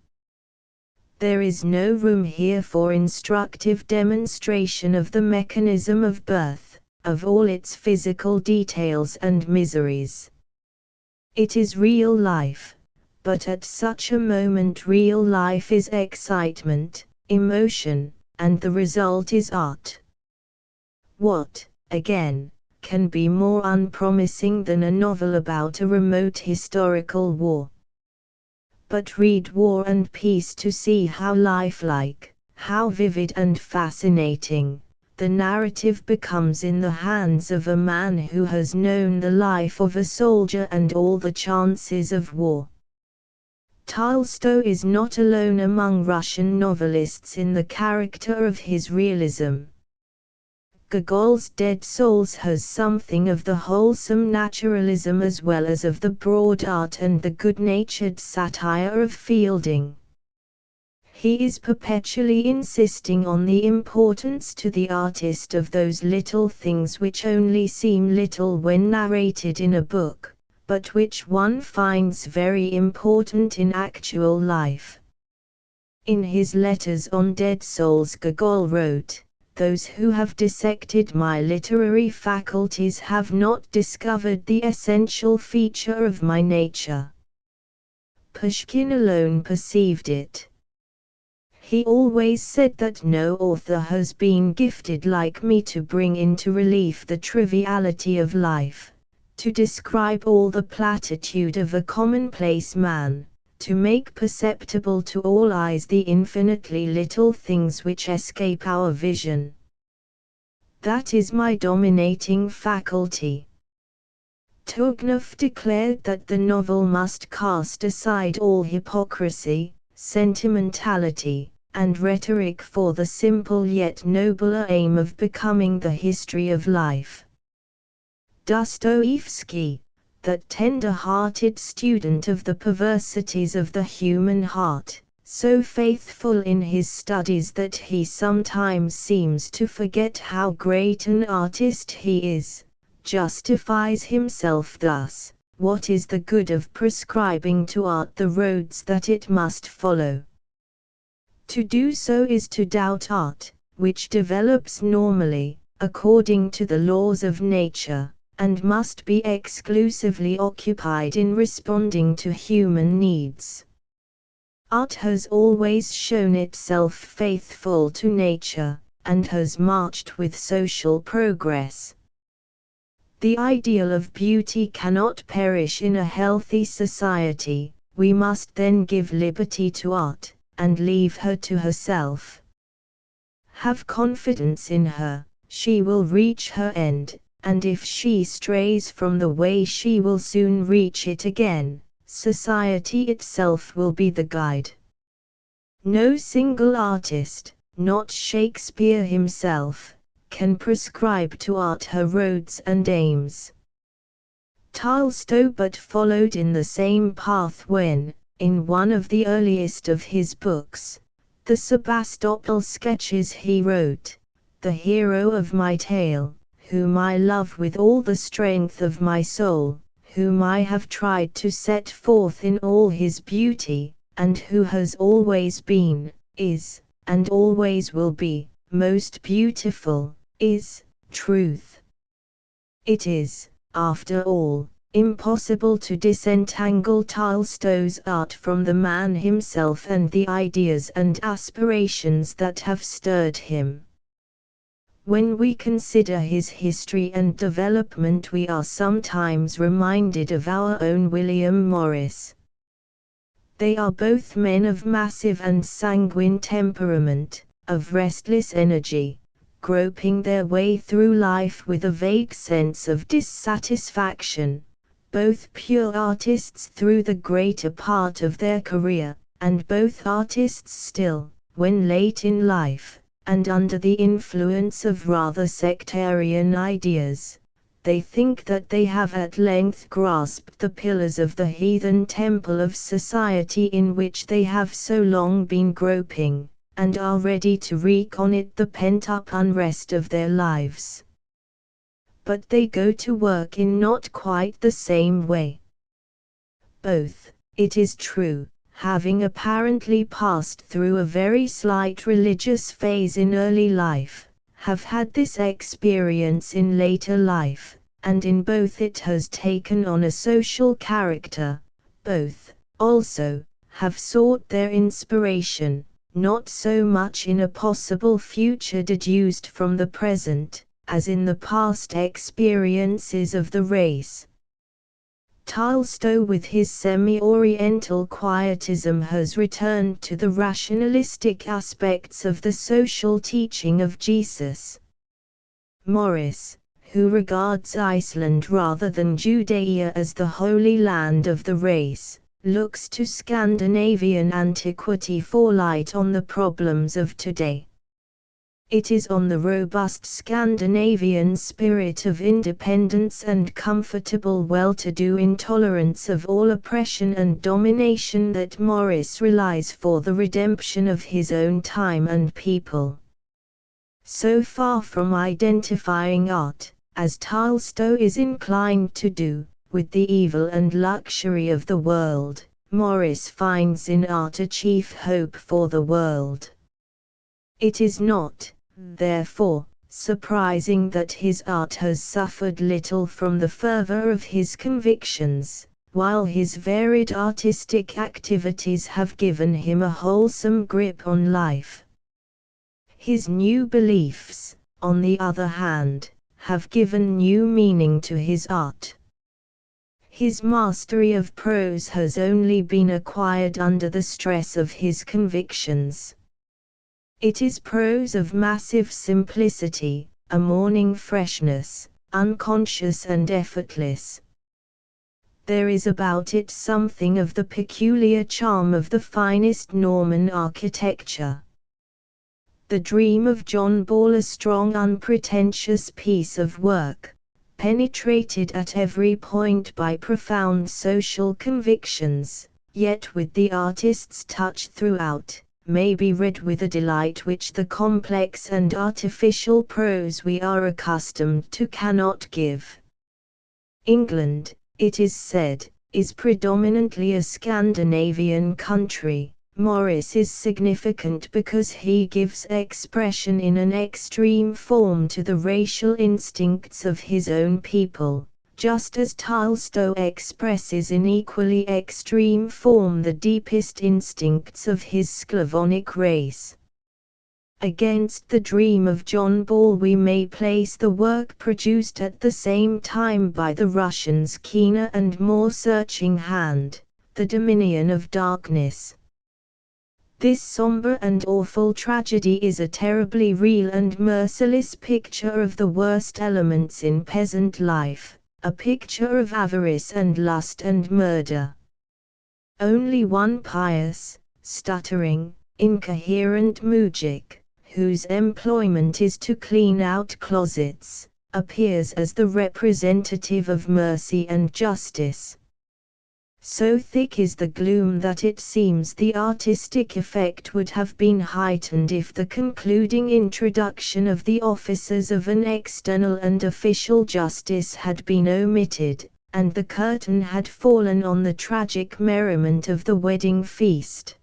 There is no room here for instructive demonstration of the mechanism of birth, of all its physical details and miseries. It is real life, but at such a moment real life is excitement, emotion, and the result is art. What, again, can be more unpromising than a novel about a remote historical war? But read War and Peace to see how lifelike, how vivid and fascinating, the narrative becomes in the hands of a man who has known the life of a soldier and all the chances of war. Tolstoy is not alone among Russian novelists in the character of his realism. Gogol's Dead Souls has something of the wholesome naturalism as well as of the broad art and the good-natured satire of Fielding. He is perpetually insisting on the importance to the artist of those little things which only seem little when narrated in a book, but which one finds very important in actual life. In his letters on dead souls, Gogol wrote, "Those who have dissected my literary faculties have not discovered the essential feature of my nature. Pushkin alone perceived it." He always said that no author has been gifted like me to bring into relief the triviality of life, to describe all the platitude of a commonplace man, to make perceptible to all eyes the infinitely little things which escape our vision. That is my dominating faculty. Tourguenieff declared that the novel must cast aside all hypocrisy, sentimentality, and rhetoric for the simple yet nobler aim of becoming the history of life. Dostoevsky, that tender-hearted student of the perversities of the human heart, so faithful in his studies that he sometimes seems to forget how great an artist he is, justifies himself thus: "What is the good of prescribing to art the roads that it must follow? To do so is to doubt art, which develops normally, according to the laws of nature, and must be exclusively occupied in responding to human needs. Art has always shown itself faithful to nature, and has marched with social progress. The ideal of beauty cannot perish in a healthy society. We must then give liberty to art, and leave her to herself. Have confidence in her, she will reach her end, and if she strays from the way she will soon reach it again. Society itself will be the guide. No single artist, not Shakespeare himself, can prescribe to art her roads and aims." Tolstoy but followed in the same path when, in one of the earliest of his books, the Sebastopol sketches, he wrote, "The hero of my tale, whom I love with all the strength of my soul, whom I have tried to set forth in all his beauty, and who has always been, is, and always will be, most beautiful, is truth." It is, after all, impossible to disentangle Tolstoy's art from the man himself and the ideas and aspirations that have stirred him. When we consider his history and development, we are sometimes reminded of our own William Morris. They are both men of massive and sanguine temperament, of restless energy, groping their way through life with a vague sense of dissatisfaction, both pure artists through the greater part of their career, and both artists still, when late in life, and under the influence of rather sectarian ideas. They think that they have at length grasped the pillars of the heathen temple of society in which they have so long been groping, and are ready to wreak on it the pent-up unrest of their lives. But they go to work in not quite the same way. Both, it is true, having apparently passed through a very slight religious phase in early life, have had this experience in later life, and in both it has taken on a social character. Both, also, have sought their inspiration, not so much in a possible future deduced from the present, as in the past experiences of the race. Tolstoy with his semi-Oriental quietism has returned to the rationalistic aspects of the social teaching of Jesus. Morris, who regards Iceland rather than Judea as the holy land of the race, looks to Scandinavian antiquity for light on the problems of today. It is on the robust Scandinavian spirit of independence and comfortable well-to-do intolerance of all oppression and domination that Morris relies for the redemption of his own time and people. So far from identifying art, as Tolstoy is inclined to do, with the evil and luxury of the world, Morris finds in art a chief hope for the world. It is not, therefore, surprising that his art has suffered little from the fervor of his convictions, while his varied artistic activities have given him a wholesome grip on life. His new beliefs, on the other hand, have given new meaning to his art. His mastery of prose has only been acquired under the stress of his convictions. It is prose of massive simplicity, a morning freshness, unconscious and effortless. There is about it something of the peculiar charm of the finest Norman architecture. The Dream of John Ball, a strong unpretentious piece of work, penetrated at every point by profound social convictions, yet with the artist's touch throughout, may be read with a delight which the complex and artificial prose we are accustomed to cannot give. England, it is said, is predominantly a Scandinavian country. Morris is significant because he gives expression in an extreme form to the racial instincts of his own people, just as Tolstoy expresses in equally extreme form the deepest instincts of his Slavonic race. Against the Dream of John Ball we may place the work produced at the same time by the Russian's keener and more searching hand, The Dominion of Darkness. This somber and awful tragedy is a terribly real and merciless picture of the worst elements in peasant life, a picture of avarice and lust and murder. Only one pious, stuttering, incoherent mujik, whose employment is to clean out closets, appears as the representative of mercy and justice. So thick is the gloom that it seems the artistic effect would have been heightened if the concluding introduction of the officers of an external and official justice had been omitted, and the curtain had fallen on the tragic merriment of the wedding feast.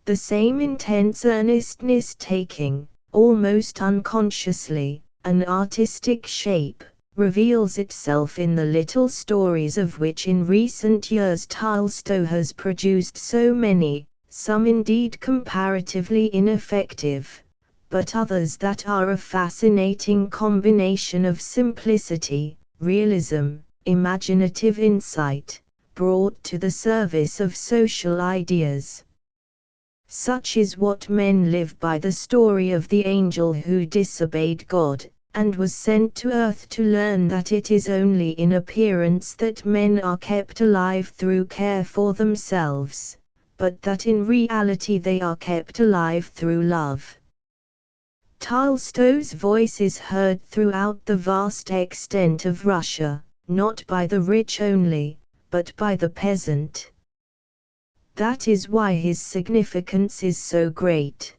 The same intense earnestness taking, almost unconsciously, an artistic shape, reveals itself in the little stories of which in recent years Tolstoy has produced so many, some indeed comparatively ineffective, but others that are a fascinating combination of simplicity, realism, imaginative insight, brought to the service of social ideas. Such is What Men Live By, the story of the angel who disobeyed God, and was sent to earth to learn that it is only in appearance that men are kept alive through care for themselves, but that in reality they are kept alive through love. Tolstoy's voice is heard throughout the vast extent of Russia, not by the rich only, but by the peasant. That is why his significance is so great.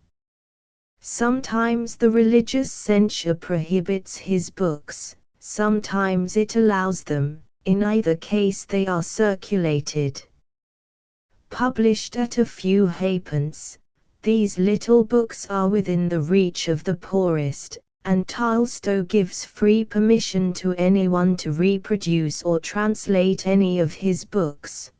Sometimes the religious censure prohibits his books, sometimes it allows them, in either case they are circulated. Published at a few halfpence, these little books are within the reach of the poorest, and Tolstoy gives free permission to anyone to reproduce or translate any of his books.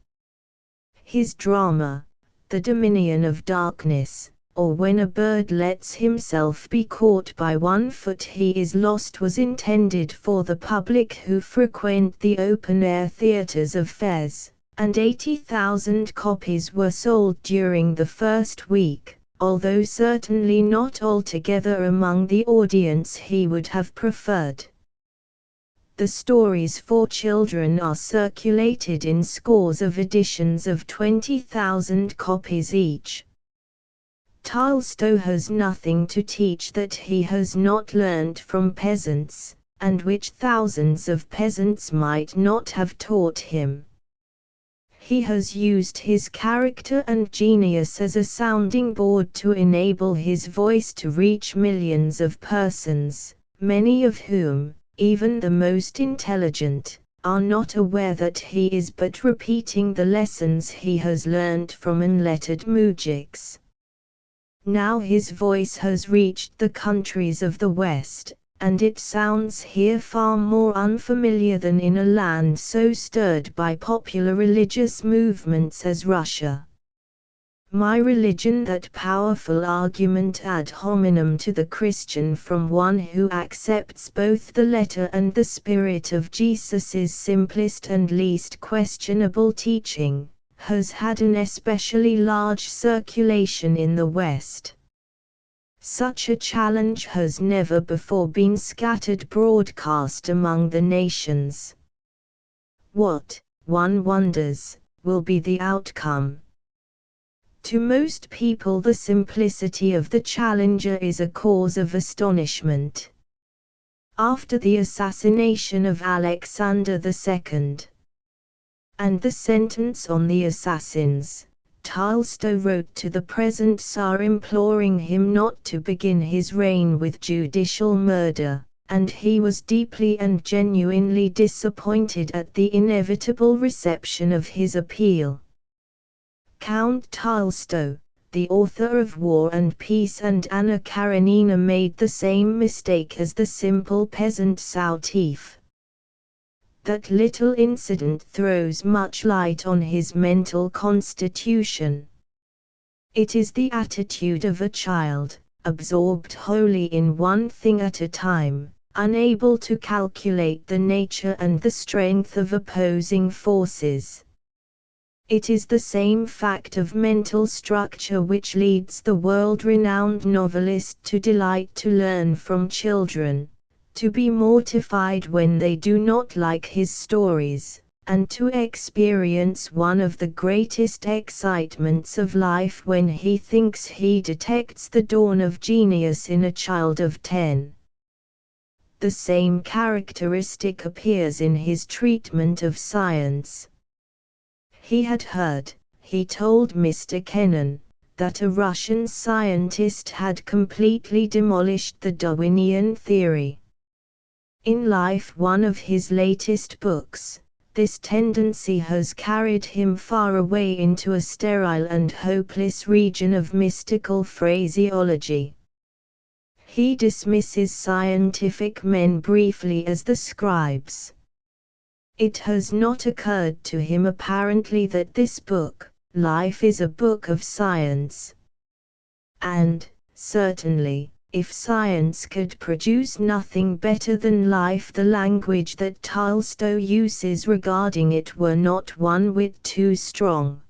His drama, The Dominion of Darkness, or When a Bird Lets Himself Be Caught by One Foot He Is Lost, was intended for the public who frequent the open-air theatres of Fez, and 80,000 copies were sold during the first week, although certainly not altogether among the audience he would have preferred. The stories for children are circulated in scores of editions of 20,000 copies each. Tolstoy has nothing to teach that he has not learned from peasants, and which thousands of peasants might not have taught him. He has used his character and genius as a sounding board to enable his voice to reach millions of persons, many of whom, even the most intelligent, are not aware that he is but repeating the lessons he has learned from unlettered mujiks. Now his voice has reached the countries of the West, and it sounds here far more unfamiliar than in a land so stirred by popular religious movements as Russia. My religion, that powerful argument ad hominem to the Christian from one who accepts both the letter and the spirit of Jesus's simplest and least questionable teaching, has had an especially large circulation in the West. Such a challenge has never before been scattered broadcast among the nations. What, one wonders, will be the outcome? To most people the simplicity of the challenger is a cause of astonishment. After the assassination of Alexander II, and the sentence on the assassins, Tolstoy wrote to the present Tsar imploring him not to begin his reign with judicial murder, and he was deeply and genuinely disappointed at the inevitable reception of his appeal. Count Tolstoy, the author of War and Peace and Anna Karenina, made the same mistake as the simple peasant Soutif. That little incident throws much light on his mental constitution. It is the attitude of a child, absorbed wholly in one thing at a time, unable to calculate the nature and the strength of opposing forces. It is the same fact of mental structure which leads the world-renowned novelist to delight to learn from children, to be mortified when they do not like his stories, and to experience one of the greatest excitements of life when he thinks he detects the dawn of genius in a child of 10. The same characteristic appears in his treatment of science. He had heard, he told Mr. Kennan, that a Russian scientist had completely demolished the Darwinian theory. In Life, one of his latest books, this tendency has carried him far away into a sterile and hopeless region of mystical phraseology. He dismisses scientific men briefly as the scribes. It has not occurred to him apparently that this book, Life, is a book of science. And, certainly, if science could produce nothing better than life, the language that Tolstoy uses regarding it were not one whit too strong.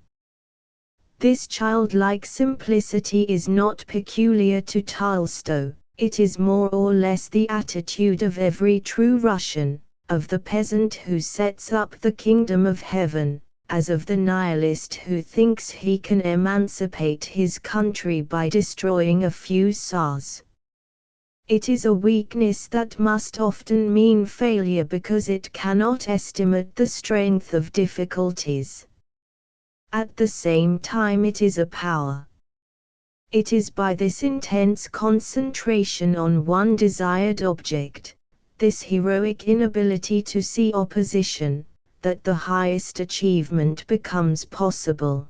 This childlike simplicity is not peculiar to Tolstoy, it is more or less the attitude of every true Russian, of the peasant who sets up the kingdom of heaven, as of the nihilist who thinks he can emancipate his country by destroying a few Tsars. It is a weakness that must often mean failure because it cannot estimate the strength of difficulties. At the same time it is a power. It is by this intense concentration on one desired object, this heroic inability to see opposition, that the highest achievement becomes possible.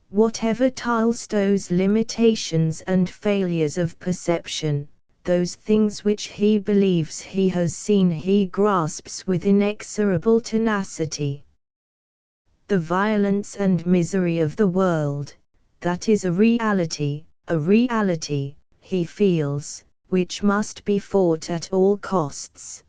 Whatever Tolstoy's limitations and failures of perception, those things which he believes he has seen he grasps with inexorable tenacity. The violence and misery of the world, that is a reality, he feels, which must be fought at all costs.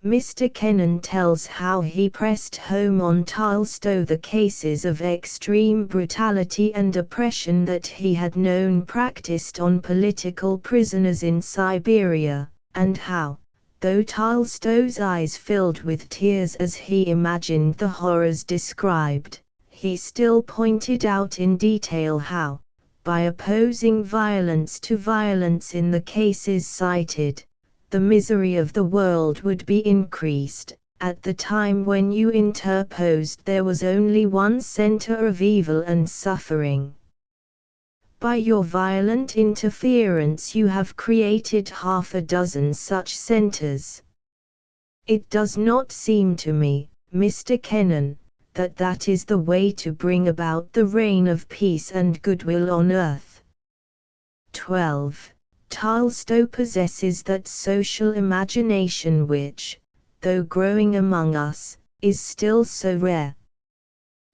Mr. Kennan tells how he pressed home on Tolstoy the cases of extreme brutality and oppression that he had known practiced on political prisoners in Siberia, and how, though Tolstoy's eyes filled with tears as he imagined the horrors described, he still pointed out in detail how, by opposing violence to violence in the cases cited, the misery of the world would be increased. At the time when you interposed, there was only one center of evil and suffering. By your violent interference you have created half a dozen such centers. It does not seem to me, Mr. Kennan, that that is the way to bring about the reign of peace and goodwill on earth. 12. Tolstoy possesses that social imagination which, though growing among us, is still so rare.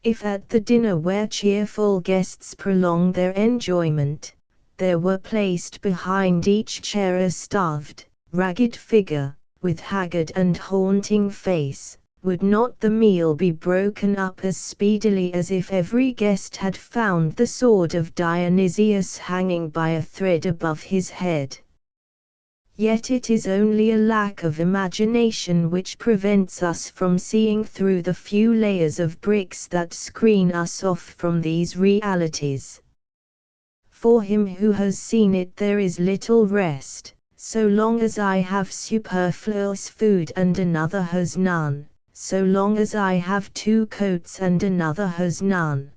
If at the dinner where cheerful guests prolong their enjoyment, there were placed behind each chair a starved, ragged figure, with haggard and haunting face, would not the meal be broken up as speedily as if every guest had found the sword of Dionysius hanging by a thread above his head? Yet it is only a lack of imagination which prevents us from seeing through the few layers of bricks that screen us off from these realities. For him who has seen it, there is little rest, so long as I have superfluous food and another has none, so long as I have 2 coats and another has none.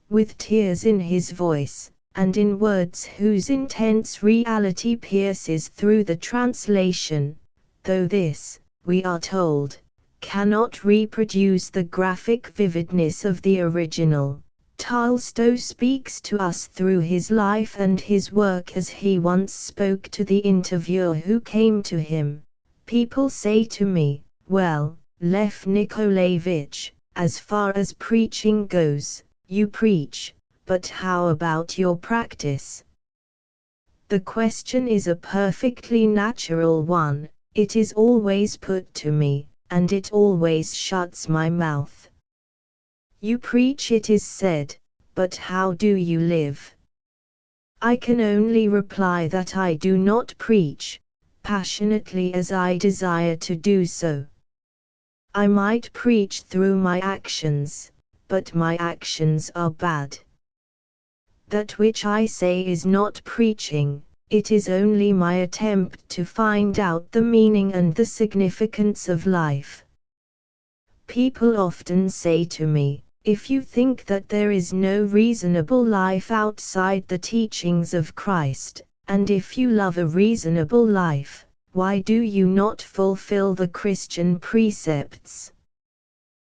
With tears in his voice, and in words whose intense reality pierces through the translation, though this, we are told, cannot reproduce the graphic vividness of the original, Tolstoy speaks to us through his life and his work as he once spoke to the interviewer who came to him. People say to me, well, Lev Nikolaevich, as far as preaching goes, you preach, but how about your practice? The question is a perfectly natural one. It is always put to me, and it always shuts my mouth. You preach, it is said, but how do you live? I can only reply that I do not preach, passionately as I desire to do so. I might preach through my actions, but my actions are bad. That which I say is not preaching, it is only my attempt to find out the meaning and the significance of life. People often say to me, if you think that there is no reasonable life outside the teachings of Christ, and if you love a reasonable life, why do you not fulfill the Christian precepts?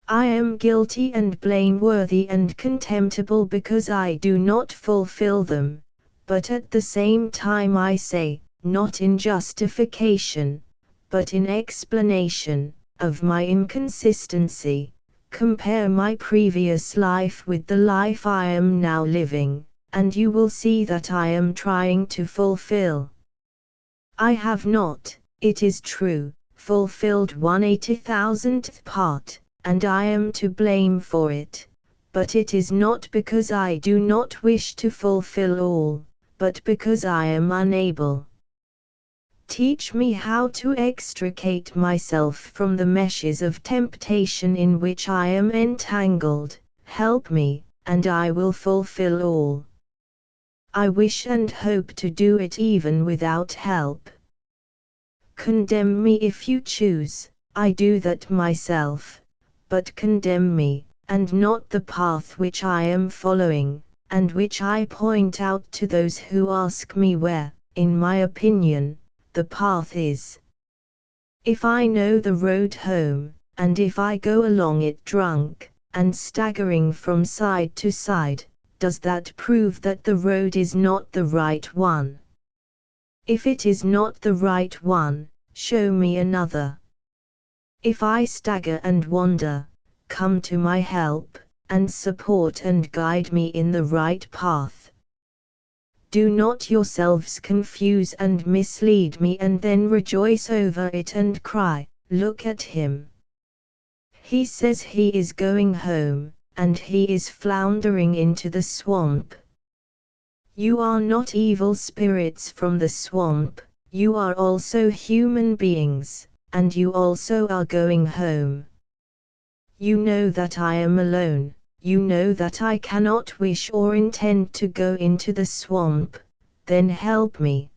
I am guilty and blameworthy and contemptible because I do not fulfill them, but at the same time I say, not in justification, but in explanation, of my inconsistency, compare my previous life with the life I am now living, and you will see that I am trying to fulfill. I have not, it is true, fulfilled 1/80,000th part, and I am to blame for it, but it is not because I do not wish to fulfill all, but because I am unable. Teach me how to extricate myself from the meshes of temptation in which I am entangled, help me, and I will fulfill all. I wish and hope to do it even without help. Condemn me if you choose, I do that myself. But condemn me, and not the path which I am following, and which I point out to those who ask me where, in my opinion, the path is. If I know the road home, and if I go along it drunk, and staggering from side to side, does that prove that the road is not the right one? If it is not the right one, show me another. If I stagger and wander, come to my help, and support and guide me in the right path. Do not yourselves confuse and mislead me and then rejoice over it and cry, look at him. He says he is going home, and he is floundering into the swamp. You are not evil spirits from the swamp, you are also human beings, and you also are going home. You know that I am alone, you know that I cannot wish or intend to go into the swamp, then help me.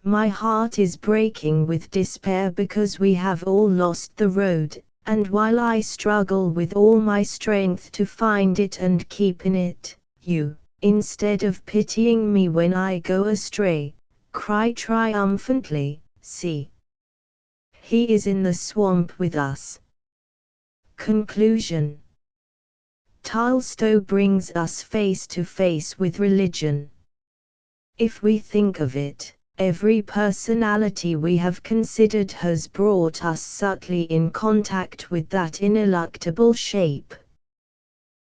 My heart is breaking with despair because we have all lost the road, and while I struggle with all my strength to find it and keep in it, you, instead of pitying me when I go astray, cry triumphantly, see! He is in the swamp with us. Conclusion. Tolstoy brings us face to face with religion. If we think of it, every personality we have considered has brought us subtly in contact with that ineluctable shape.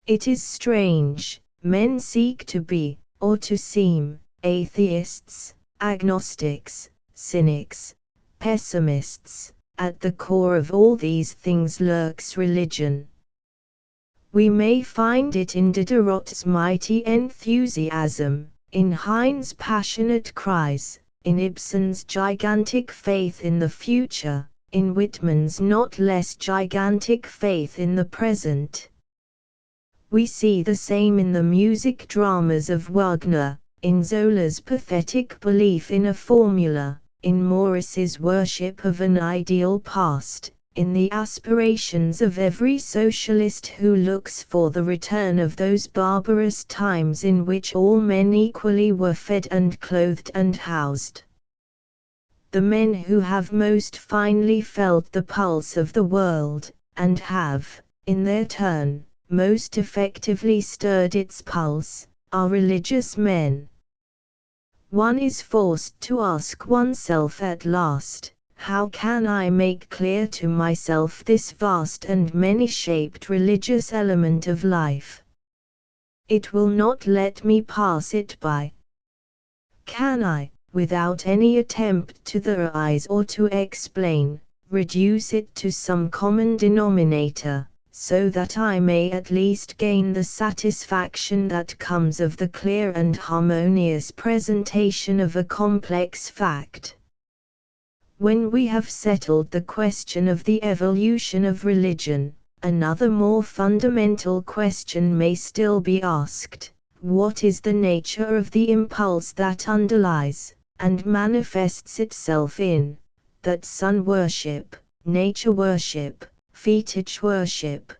It is strange, men seek to be, or to seem, atheists, agnostics, cynics, pessimists. At the core of all these things lurks religion. We may find it in Diderot's mighty enthusiasm, in Heine's passionate cries, in Ibsen's gigantic faith in the future, in Whitman's not less gigantic faith in the present. We see the same in the music dramas of Wagner, in Zola's pathetic belief in a formula, in Morris's worship of an ideal past, in the aspirations of every socialist who looks for the return of those barbarous times in which all men equally were fed and clothed and housed. The men who have most finely felt the pulse of the world, and have, in their turn, most effectively stirred its pulse, are religious men. One is forced to ask oneself at last, how can I make clear to myself this vast and many-shaped religious element of life? It will not let me pass it by. Can I, without any attempt to theorize or to explain, reduce it to some common denominator, so that I may at least gain the satisfaction that comes of the clear and harmonious presentation of a complex fact? When we have settled the question of the evolution of religion, another more fundamental question may still be asked: what is the nature of the impulse that underlies, and manifests itself in, that sun worship, nature worship, fetish worship,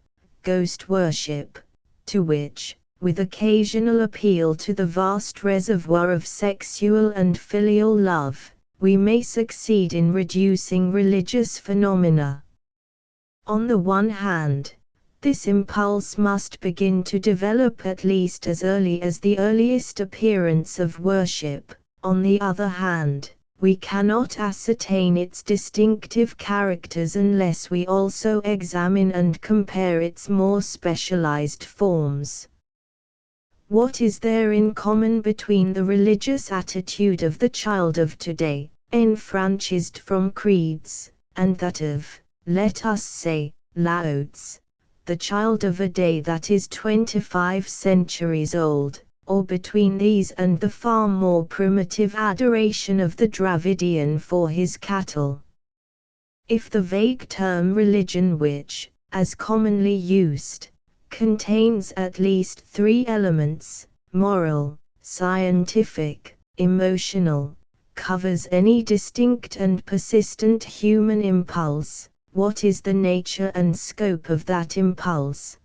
ghost worship, to which, with occasional appeal to the vast reservoir of sexual and filial love, we may succeed in reducing religious phenomena? On the one hand, this impulse must begin to develop at least as early as the earliest appearance of worship. On the other hand, we cannot ascertain its distinctive characters unless we also examine and compare its more specialized forms. What is there in common between the religious attitude of the child of today, enfranchised from creeds, and that of, let us say, Lao Tzu, the child of a day that is 25 centuries old, or between these and the far more primitive adoration of the Dravidian for his cattle? If the vague term religion, which, as commonly used, contains at least three elements, moral, scientific, emotional, covers any distinct and persistent human impulse, what is the nature and scope of that impulse?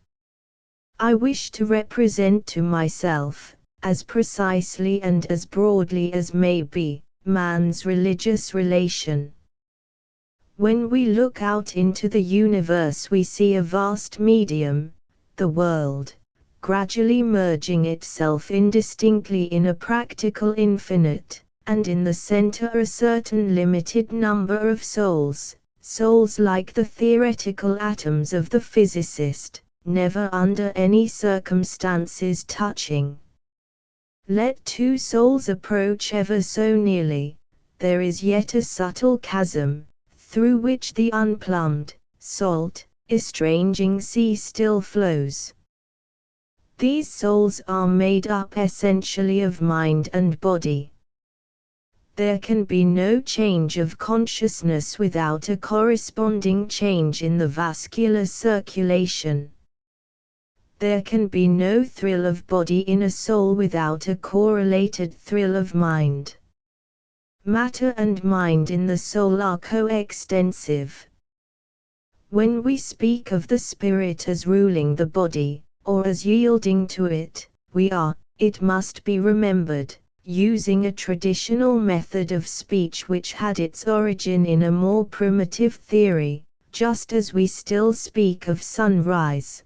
I wish to represent to myself, as precisely and as broadly as may be, man's religious relation. When we look out into the universe, we see a vast medium, the world, gradually merging itself indistinctly in a practical infinite, and in the center a certain limited number of souls, souls like the theoretical atoms of the physicist, never under any circumstances touching. Let two souls approach ever so nearly, there is yet a subtle chasm, through which the unplumbed, salt, estranging sea still flows. These souls are made up essentially of mind and body. There can be no change of consciousness without a corresponding change in the vascular circulation. There can be no thrill of body in a soul without a correlated thrill of mind. Matter and mind in the soul are coextensive. When we speak of the spirit as ruling the body, or as yielding to it, we are, it must be remembered, using a traditional method of speech which had its origin in a more primitive theory, just as we still speak of sunrise.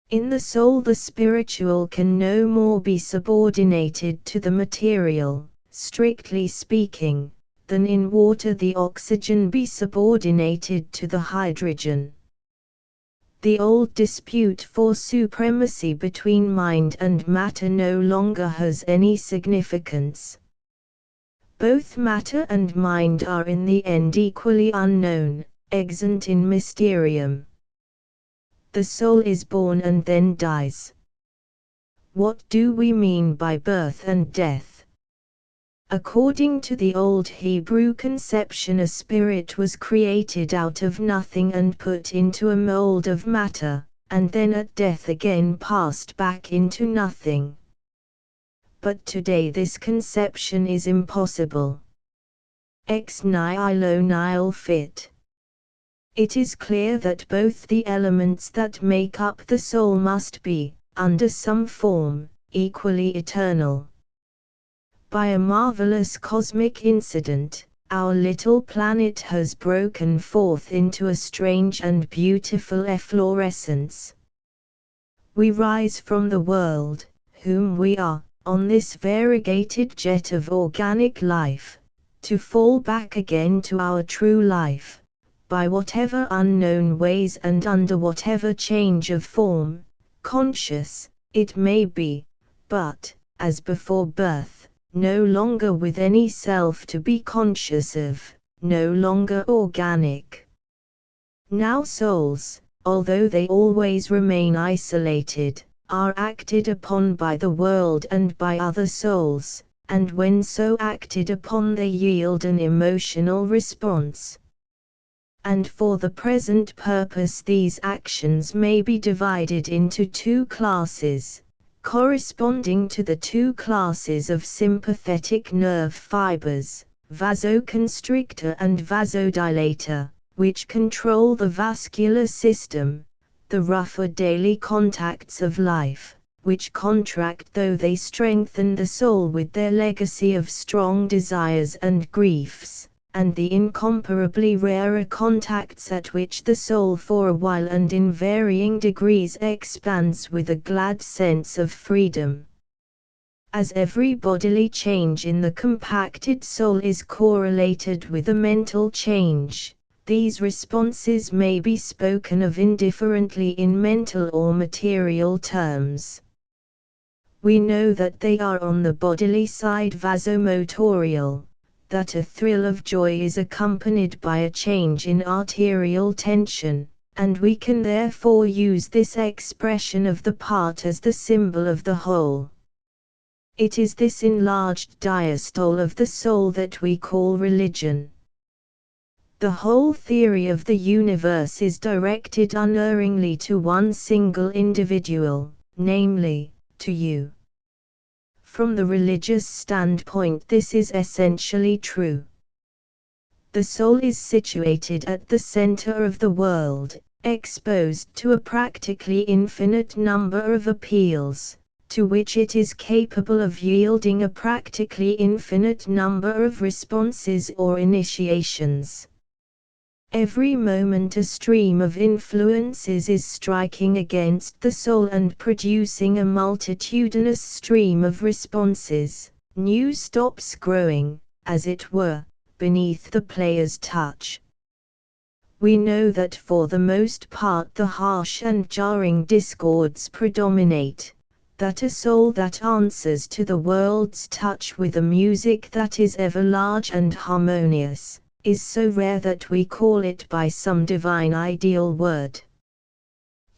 In the soul, the spiritual can no more be subordinated to the material, strictly speaking, than in water the oxygen be subordinated to the hydrogen. The old dispute for supremacy between mind and matter no longer has any significance. Both matter and mind are in the end equally unknown, extant in mysterium. The soul is born and then dies. What do we mean by birth and death? According to the old Hebrew conception, a spirit was created out of nothing and put into a mold of matter, and then at death again passed back into nothing. But today this conception is impossible. Ex nihilo nihil fit. It is clear that both the elements that make up the soul must be, under some form, equally eternal. By a marvelous cosmic incident, our little planet has broken forth into a strange and beautiful efflorescence. We rise from the world, whom we are, on this variegated jet of organic life, to fall back again to our true life, by whatever unknown ways and under whatever change of form, conscious, it may be, but, as before birth, no longer with any self to be conscious of, no longer organic. Now souls, although they always remain isolated, are acted upon by the world and by other souls, and when so acted upon they yield an emotional response. And for the present purpose these actions may be divided into two classes, corresponding to the two classes of sympathetic nerve fibers, vasoconstrictor and vasodilator, which control the vascular system, the rougher daily contacts of life, which contract though they strengthen the soul with their legacy of strong desires and griefs, and the incomparably rarer contacts at which the soul for a while and in varying degrees expands with a glad sense of freedom. As every bodily change in the compacted soul is correlated with a mental change, these responses may be spoken of indifferently in mental or material terms. We know that they are on the bodily side vasomotorial, that a thrill of joy is accompanied by a change in arterial tension, and we can therefore use this expression of the part as the symbol of the whole. It is this enlarged diastole of the soul that we call religion. The whole theory of the universe is directed unerringly to one single individual, namely, to you. From the religious standpoint, this is essentially true. The soul is situated at the center of the world, exposed to a practically infinite number of appeals, to which it is capable of yielding a practically infinite number of responses or initiations. Every moment a stream of influences is striking against the soul and producing a multitudinous stream of responses, new stops growing, as it were, beneath the player's touch. We know that for the most part the harsh and jarring discords predominate, that a soul that answers to the world's touch with a music that is ever large and harmonious, is so rare that we call it by some divine ideal word.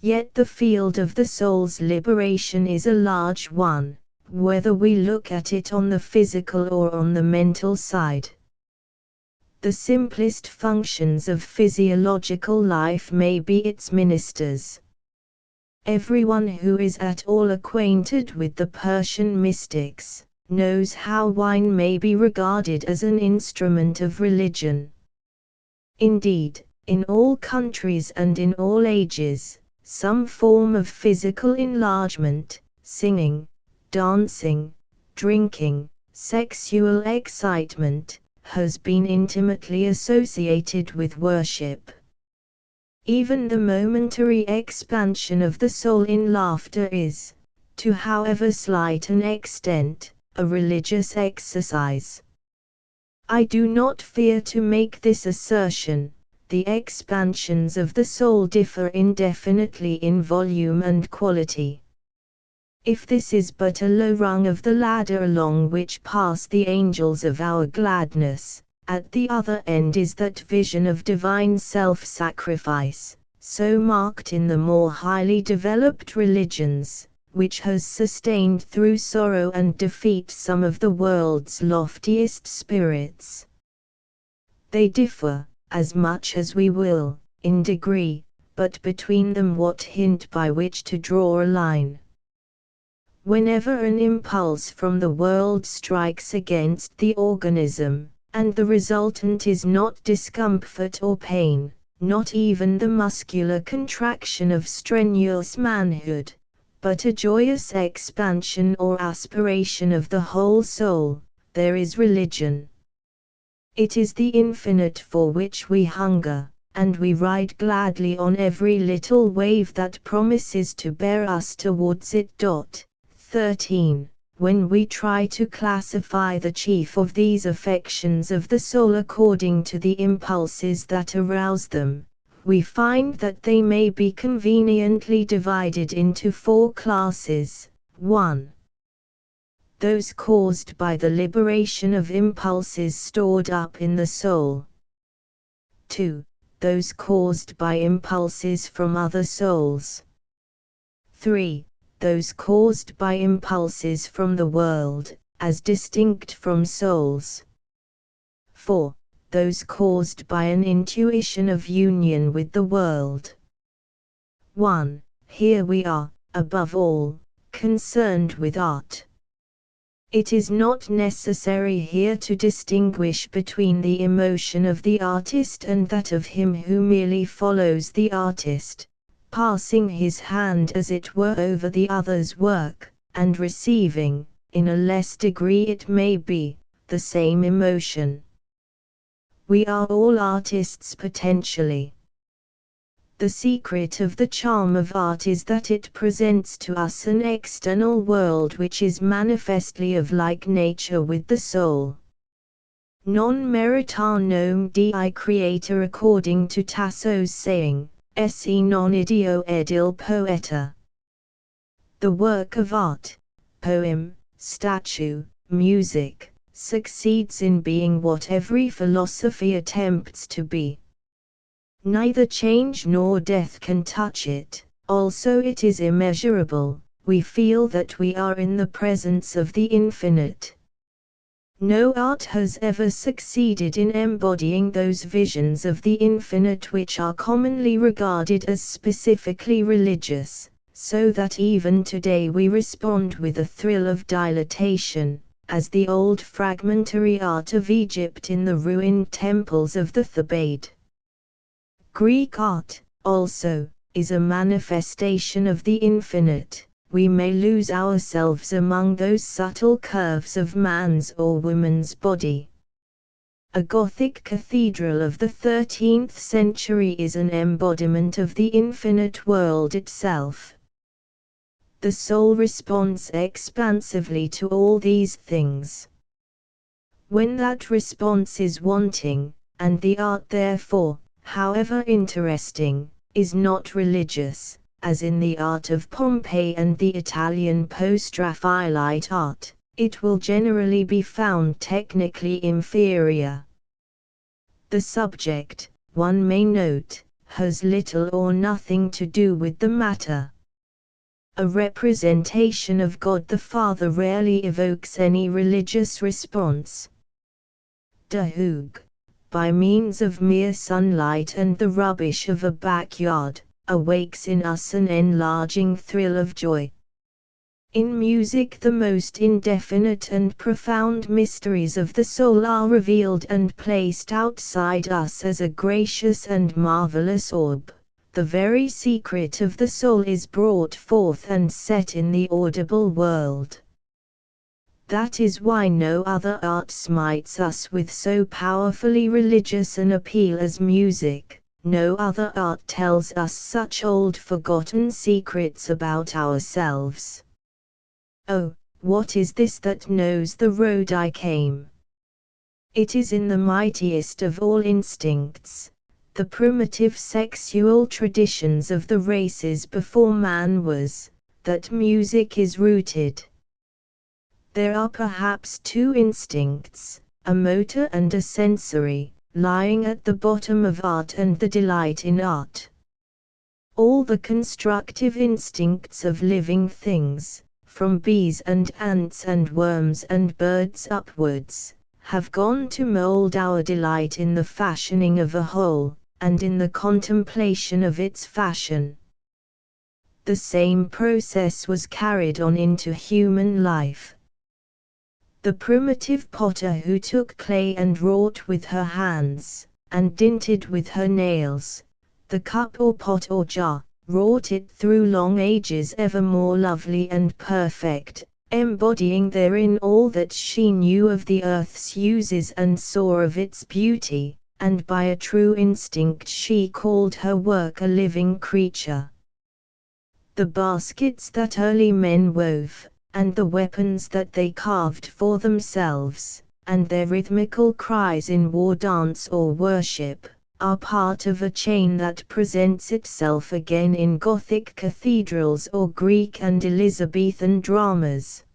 Yet the field of the soul's liberation is a large one, whether we look at it on the physical or on the mental side. The simplest functions of physiological life may be its ministers. Everyone who is at all acquainted with the Persian mystics knows how wine may be regarded as an instrument of religion. Indeed, in all countries and in all ages, some form of physical enlargement, singing, dancing, drinking, sexual excitement, has been intimately associated with worship. Even the momentary expansion of the soul in laughter is, to however slight an extent, a religious exercise. I do not fear to make this assertion. The expansions of the soul differ indefinitely in volume and quality. If this is but a low rung of the ladder along which pass the angels of our gladness, at the other end is that vision of divine self-sacrifice, so marked in the more highly developed religions, which has sustained through sorrow and defeat some of the world's loftiest spirits. They differ, as much as we will, in degree, but between them what hint by which to draw a line? Whenever an impulse from the world strikes against the organism, and the resultant is not discomfort or pain, not even the muscular contraction of strenuous manhood, but a joyous expansion or aspiration of the whole soul, there is religion. It is the infinite for which we hunger, and we ride gladly on every little wave that promises to bear us towards it. 13. When we try to classify the chief of these affections of the soul according to the impulses that arouse them, we find that they may be conveniently divided into 4 classes. 1. Those caused by the liberation of impulses stored up in the soul. 2. Those caused by impulses from other souls. 3. Those caused by impulses from the world, as distinct from souls. 4. Those caused by an intuition of union with the world. 1. Here we are, above all, concerned with art. It is not necessary here to distinguish between the emotion of the artist and that of him who merely follows the artist, passing his hand as it were over the other's work, and receiving, in a less degree it may be, the same emotion. We are all artists potentially. The secret of the charm of art is that it presents to us an external world which is manifestly of like nature with the soul. Non merita nom Dei creator, according to Tasso's saying, esse non ideo ed il poeta. The work of art, poem, statue, music, succeeds in being what every philosophy attempts to be. Neither change nor death can touch it, also it is immeasurable. We feel that we are in the presence of the infinite. No art has ever succeeded in embodying those visions of the infinite which are commonly regarded as specifically religious, so that even today we respond with a thrill of dilatation, as the old fragmentary art of Egypt in the ruined temples of the Thebaid. Greek art, also, is a manifestation of the infinite. We may lose ourselves among those subtle curves of man's or woman's body. A Gothic cathedral of the 13th century is an embodiment of the infinite world itself. The soul responds expansively to all these things. When that response is wanting, and the art therefore, however interesting, is not religious, as in the art of Pompeii and the Italian post-Raphaelite art, it will generally be found technically inferior. The subject, one may note, has little or nothing to do with the matter. A representation of God the Father rarely evokes any religious response. De Hoogh, by means of mere sunlight and the rubbish of a backyard, awakes in us an enlarging thrill of joy. In music the most indefinite and profound mysteries of the soul are revealed and placed outside us as a gracious and marvelous orb. The very secret of the soul is brought forth and set in the audible world. That is why no other art smites us with so powerfully religious an appeal as music. No other art tells us such old forgotten secrets about ourselves. Oh, what is this that knows the road I came? It is in the mightiest of all instincts, the primitive sexual traditions of the races before man was, that music is rooted. There are perhaps two instincts, a motor and a sensory, lying at the bottom of art and the delight in art. All the constructive instincts of living things, from bees and ants and worms and birds upwards, have gone to mold our delight in the fashioning of a whole, and in the contemplation of its fashion. The same process was carried on into human life. The primitive potter who took clay and wrought with her hands, and dinted with her nails, the cup or pot or jar, wrought it through long ages ever more lovely and perfect, embodying therein all that she knew of the earth's uses and saw of its beauty, and by a true instinct she called her work a living creature. The baskets that early men wove, and the weapons that they carved for themselves, and their rhythmical cries in war dance or worship, are part of a chain that presents itself again in Gothic cathedrals or Greek and Elizabethan dramas.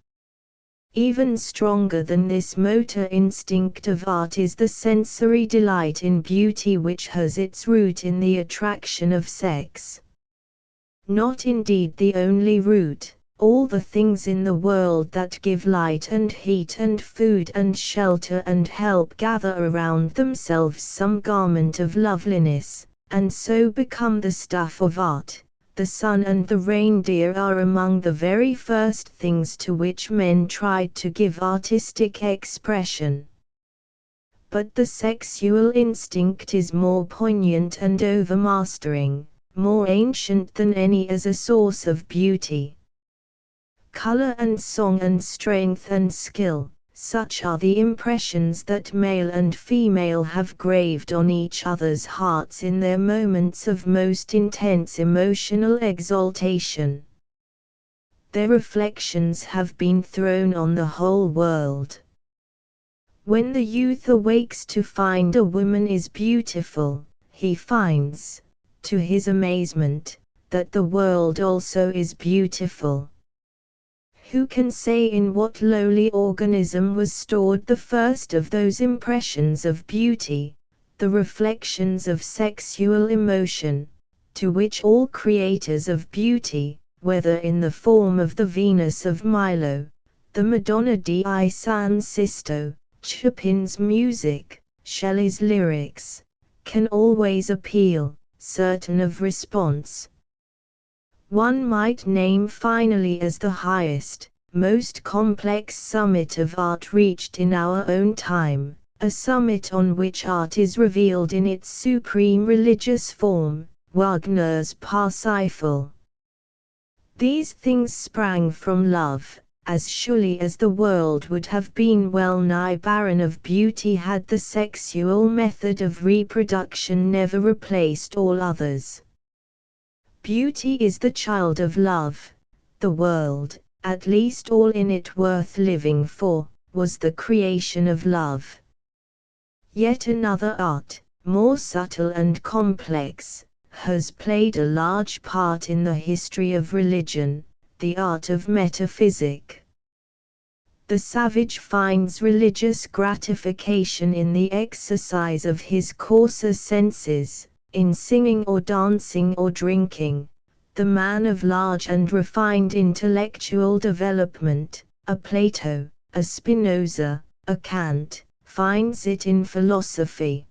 Even stronger than this motor instinct of art is the sensory delight in beauty which has its root in the attraction of sex. Not indeed the only root. All the things in the world that give light and heat and food and shelter and help gather around themselves some garment of loveliness, and so become the stuff of art. The sun and the reindeer are among the very first things to which men tried to give artistic expression. But the sexual instinct is more poignant and overmastering, more ancient than any as a source of beauty. Color and song and strength and skill, such are the impressions that male and female have graved on each other's hearts in their moments of most intense emotional exaltation. Their reflections have been thrown on the whole world. When the youth awakes to find a woman is beautiful, he finds, to his amazement, that the world also is beautiful. Who can say in what lowly organism was stored the first of those impressions of beauty, the reflections of sexual emotion, to which all creators of beauty, whether in the form of the Venus of Milo, the Madonna di San Sisto, Chopin's music, Shelley's lyrics, can always appeal, certain of response. One might name finally as the highest, most complex summit of art reached in our own time, a summit on which art is revealed in its supreme religious form, Wagner's Parsifal. These things sprang from love, as surely as the world would have been well nigh barren of beauty had the sexual method of reproduction never replaced all others. Beauty is the child of love. The world, at least all in it worth living for, was the creation of love. Yet another art, more subtle and complex, has played a large part in the history of religion, the art of metaphysic. The savage finds religious gratification in the exercise of his coarser senses, in singing or dancing or drinking. The man of large and refined intellectual development, a Plato, a Spinoza, a Kant, finds it in philosophy.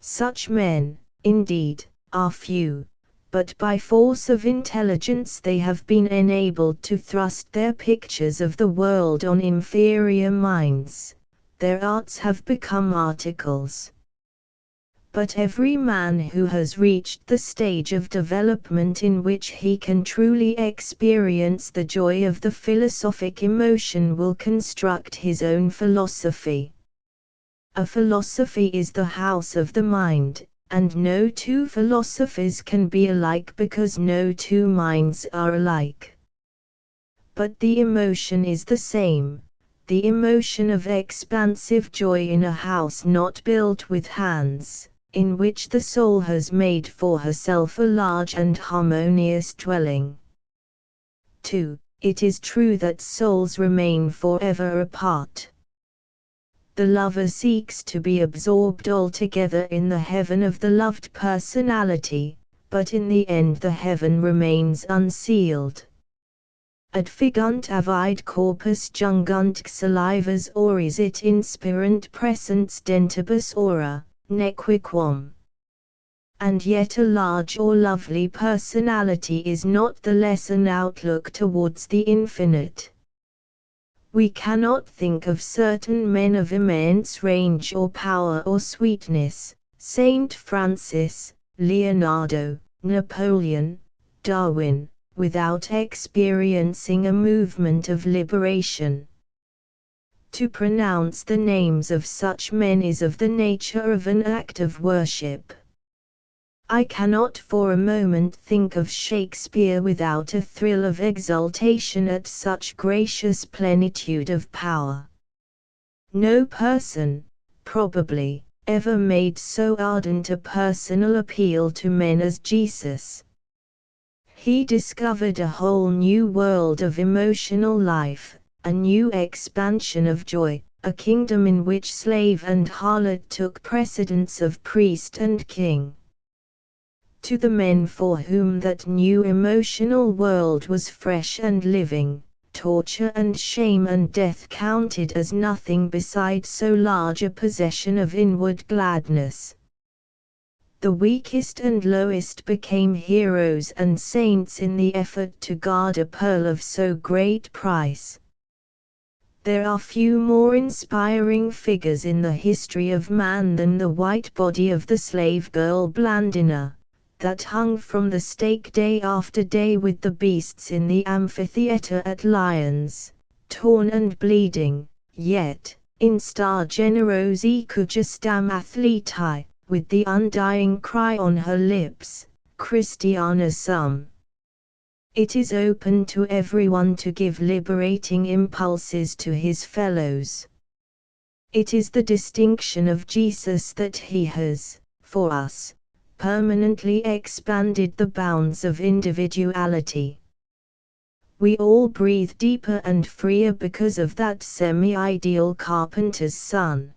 Such men, indeed, are few, but by force of intelligence they have been enabled to thrust their pictures of the world on inferior minds. Their arts have become articles. But every man who has reached the stage of development in which he can truly experience the joy of the philosophic emotion will construct his own philosophy. A philosophy is the house of the mind, and no two philosophies can be alike because no two minds are alike. But the emotion is the same, the emotion of expansive joy in a house not built with hands, in which the soul has made for herself a large and harmonious dwelling. 2. It is true that souls remain forever apart. The lover seeks to be absorbed altogether in the heaven of the loved personality, but in the end the heaven remains unsealed. Adfigunt avid corpus jungunt salivas orisit inspirant presens dentibus ora, nequiquam. And yet a large or lovely personality is not the less an outlook towards the infinite. We cannot think of certain men of immense range or power or sweetness, Saint Francis, Leonardo, Napoleon, Darwin, without experiencing a movement of liberation. To pronounce the names of such men is of the nature of an act of worship. I cannot for a moment think of Shakespeare without a thrill of exultation at such gracious plenitude of power. No person, probably, ever made so ardent a personal appeal to men as Jesus. He discovered a whole new world of emotional life, a new expansion of joy, a kingdom in which slave and harlot took precedence of priest and king. To the men for whom that new emotional world was fresh and living, torture and shame and death counted as nothing beside so large a possession of inward gladness. The weakest and lowest became heroes and saints in the effort to guard a pearl of so great price. There are few more inspiring figures in the history of man than the white body of the slave girl Blandina, that hung from the stake day after day with the beasts in the amphitheatre at Lyons, torn and bleeding, yet, in star generosi cugestam athletae, with the undying cry on her lips, Christiana sum. It is open to everyone to give liberating impulses to his fellows. It is the distinction of Jesus that he has, for us, permanently expanded the bounds of individuality. We all breathe deeper and freer because of that semi-ideal carpenter's son.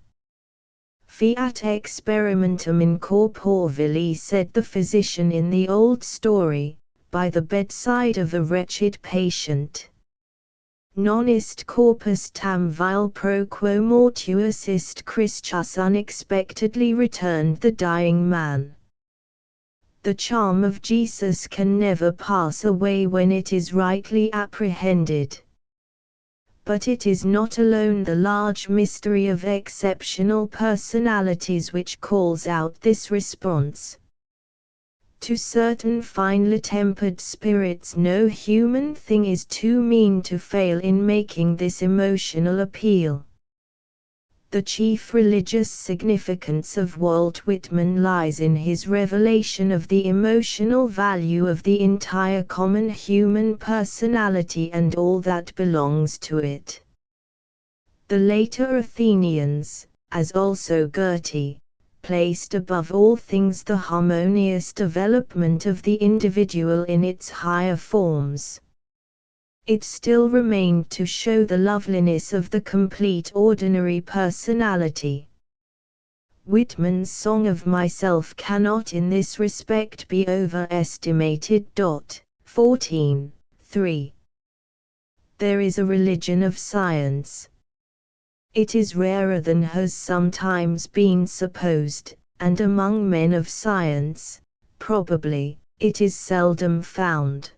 Fiat experimentum in corpore vili, said the physician in the old story, by the bedside of a wretched patient. Non est corpus tam vile pro quo mortuus ist Christus, unexpectedly returned the dying man. The charm of Jesus can never pass away when it is rightly apprehended. But it is not alone the large mystery of exceptional personalities which calls out this response. To certain finely tempered spirits no human thing is too mean to fail in making this emotional appeal. The chief religious significance of Walt Whitman lies in his revelation of the emotional value of the entire common human personality and all that belongs to it. The later Athenians, as also Goethe, placed above all things the harmonious development of the individual in its higher forms. It still remained to show the loveliness of the complete ordinary personality. Whitman's Song of Myself cannot in this respect be overestimated. 14. 3. There is a religion of science. It is rarer than has sometimes been supposed, and among men of science, probably, it is seldom found.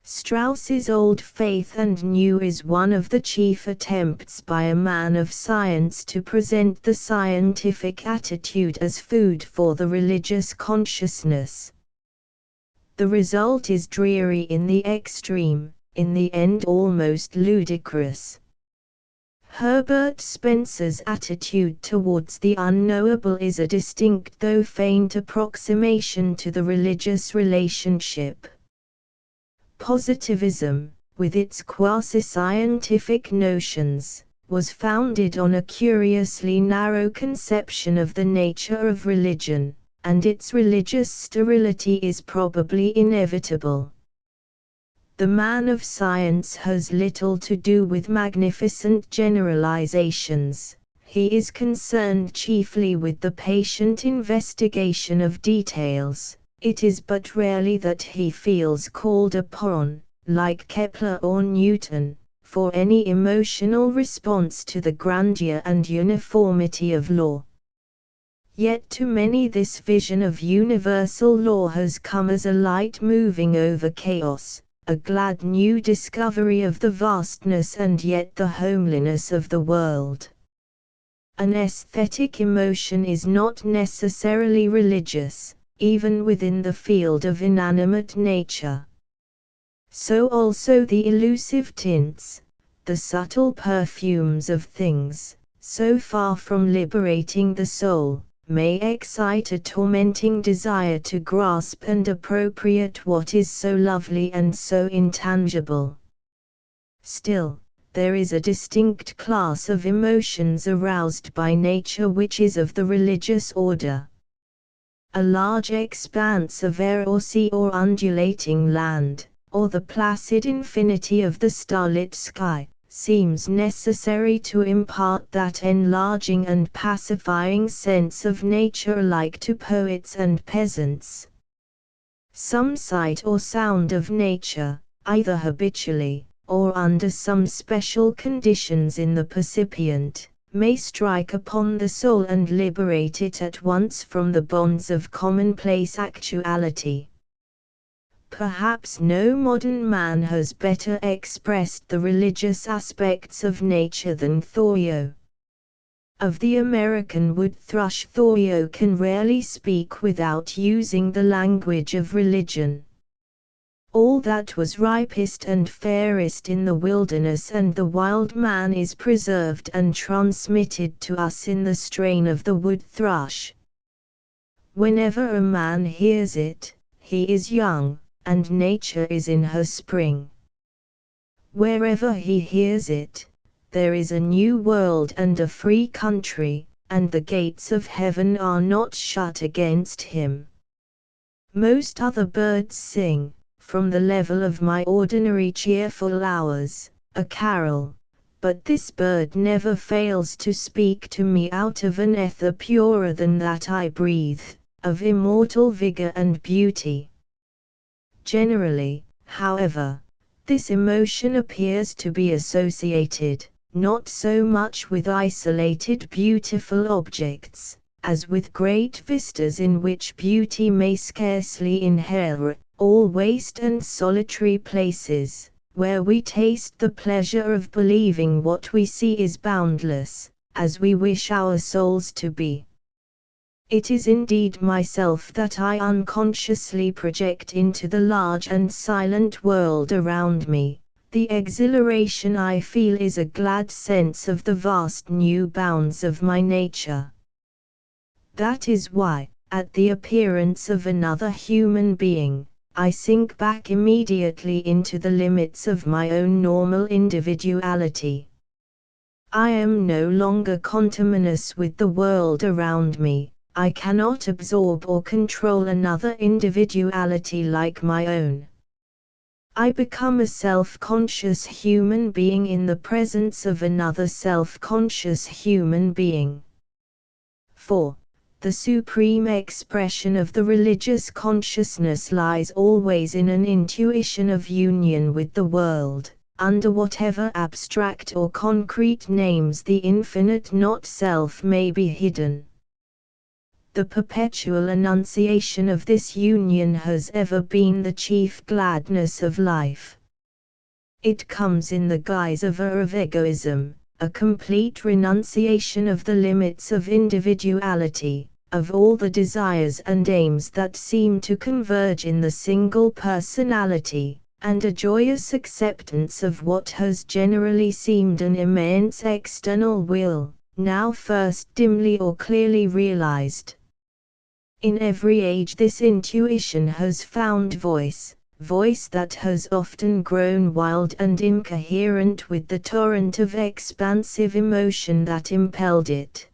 Strauss's Old Faith and New is one of the chief attempts by a man of science to present the scientific attitude as food for the religious consciousness. The result is dreary in the extreme, in the end almost ludicrous. Herbert Spencer's attitude towards the unknowable is a distinct though faint approximation to the religious relationship. Positivism, with its quasi-scientific notions, was founded on a curiously narrow conception of the nature of religion, and its religious sterility is probably inevitable. The man of science has little to do with magnificent generalizations. He is concerned chiefly with the patient investigation of details. It is but rarely that he feels called upon, like Kepler or Newton, for any emotional response to the grandeur and uniformity of law. Yet to many this vision of universal law has come as a light moving over chaos, a glad new discovery of the vastness and yet the homeliness of the world. An aesthetic emotion is not necessarily religious, even within the field of inanimate nature. So also the elusive tints, the subtle perfumes of things, so far from liberating the soul, may excite a tormenting desire to grasp and appropriate what is so lovely and so intangible. Still, there is a distinct class of emotions aroused by nature which is of the religious order. A large expanse of air or sea or undulating land, or the placid infinity of the starlit sky, seems necessary to impart that enlarging and pacifying sense of nature alike to poets and peasants. Some sight or sound of nature, either habitually, or under some special conditions in the percipient, may strike upon the soul and liberate it at once from the bonds of commonplace actuality. Perhaps no modern man has better expressed the religious aspects of nature than Thoreau. Of the American wood thrush, Thoreau can rarely speak without using the language of religion. All that was ripest and fairest in the wilderness and the wild man is preserved and transmitted to us in the strain of the wood thrush. Whenever a man hears it, he is young, and nature is in her spring. Wherever he hears it, there is a new world and a free country, and the gates of heaven are not shut against him. Most other birds sing, from the level of my ordinary cheerful hours, a carol, but this bird never fails to speak to me out of an ether purer than that I breathe, of immortal vigor and beauty. Generally, however, this emotion appears to be associated, not so much with isolated beautiful objects, as with great vistas in which beauty may scarcely inhere, all waste and solitary places, where we taste the pleasure of believing what we see is boundless, as we wish our souls to be. It is indeed myself that I unconsciously project into the large and silent world around me. The exhilaration I feel is a glad sense of the vast new bounds of my nature. That is why, at the appearance of another human being, I sink back immediately into the limits of my own normal individuality. I am no longer conterminous with the world around me. I cannot absorb or control another individuality like my own. I become a self-conscious human being in the presence of another self-conscious human being. 4. The supreme expression of the religious consciousness lies always in an intuition of union with the world, under whatever abstract or concrete names the infinite not self may be hidden. The perpetual enunciation of this union has ever been the chief gladness of life. It comes in the guise of egoism, a complete renunciation of the limits of individuality, of all the desires and aims that seem to converge in the single personality, and a joyous acceptance of what has generally seemed an immense external will, now first dimly or clearly realized. In every age this intuition has found voice that has often grown wild and incoherent with the torrent of expansive emotion that impelled it.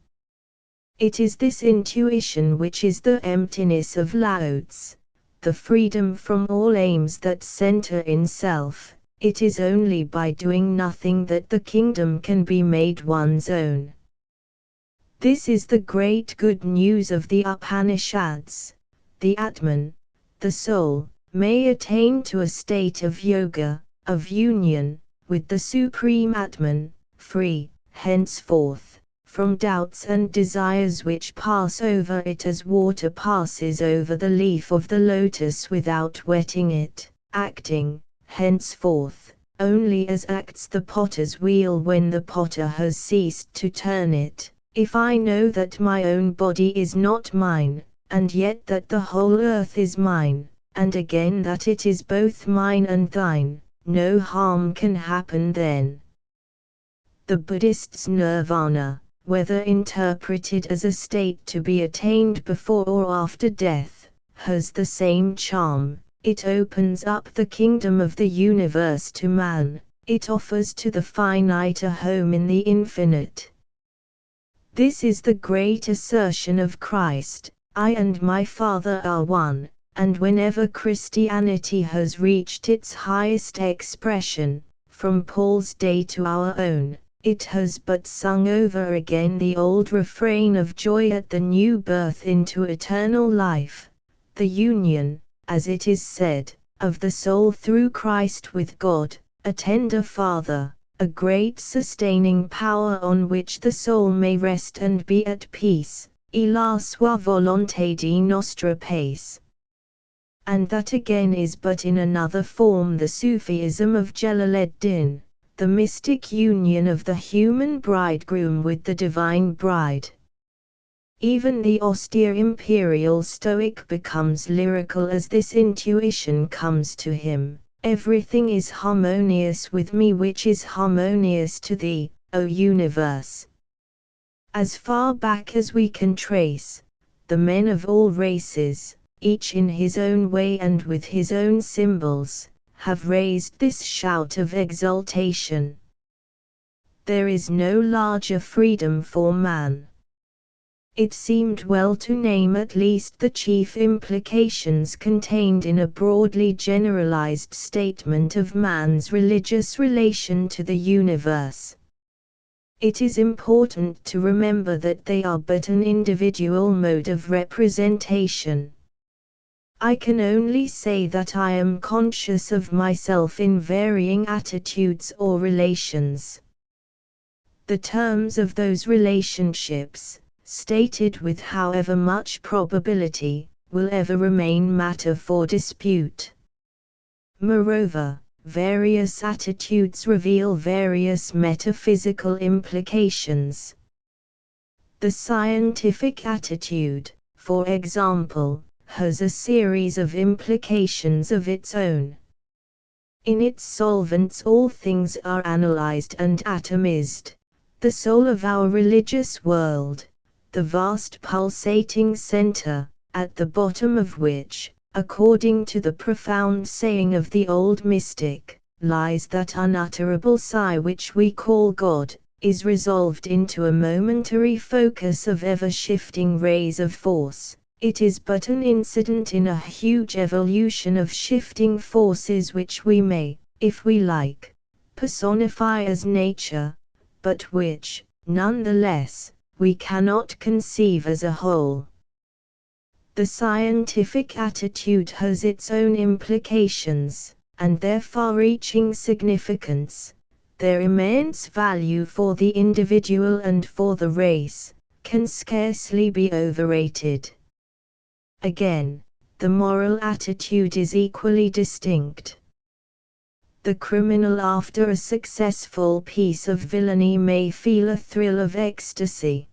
It is this intuition which is the emptiness of Laozi, the freedom from all aims that center in self. It is only by doing nothing that the kingdom can be made one's own. This is the great good news of the Upanishads. The Atman, the soul, may attain to a state of yoga, of union, with the Supreme Atman, free, henceforth, from doubts and desires which pass over it as water passes over the leaf of the lotus without wetting it, acting, henceforth, only as acts the potter's wheel when the potter has ceased to turn it. If I know that my own body is not mine, and yet that the whole earth is mine, and again that it is both mine and thine, no harm can happen then. The Buddhist's nirvana, whether interpreted as a state to be attained before or after death, has the same charm. It opens up the kingdom of the universe to man, it offers to the finite a home in the infinite. This is the great assertion of Christ, I and my Father are one, and whenever Christianity has reached its highest expression, from Paul's day to our own, it has but sung over again the old refrain of joy at the new birth into eternal life, the union, as it is said, of the soul through Christ with God, a tender Father, a great sustaining power on which the soul may rest and be at peace, e la sua volonté di nostra pace. And that again is but in another form the Sufism of Jalaluddin, the mystic union of the human bridegroom with the divine bride. Even the austere imperial Stoic becomes lyrical as this intuition comes to him. Everything is harmonious with me which is harmonious to thee, O universe. As far back as we can trace, the men of all races, each in his own way and with his own symbols, have raised this shout of exultation. There is no larger freedom for man. It seemed well to name at least the chief implications contained in a broadly generalized statement of man's religious relation to the universe. It is important to remember that they are but an individual mode of representation. I can only say that I am conscious of myself in varying attitudes or relations. The terms of those relationships, stated with however much probability, will ever remain matter for dispute. Moreover, various attitudes reveal various metaphysical implications. The scientific attitude, for example, has a series of implications of its own. In its solvents all things are analyzed and atomized. The soul of our religious world, the vast pulsating center, at the bottom of which, according to the profound saying of the old mystic, lies that unutterable sigh which we call God, is resolved into a momentary focus of ever-shifting rays of force. It is but an incident in a huge evolution of shifting forces which we may, if we like, personify as nature, but which, nonetheless, we cannot conceive as a whole. The scientific attitude has its own implications, and their far-reaching significance, their immense value for the individual and for the race, can scarcely be overrated. Again, the moral attitude is equally distinct. The criminal after a successful piece of villainy may feel a thrill of ecstasy.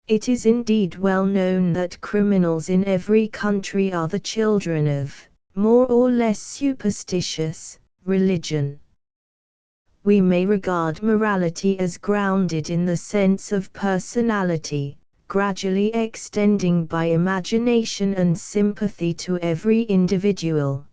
It is indeed well known that criminals in every country are the children of, more or less superstitious, religion. We may regard morality as grounded in the sense of personality, gradually extending by imagination and sympathy to every individual.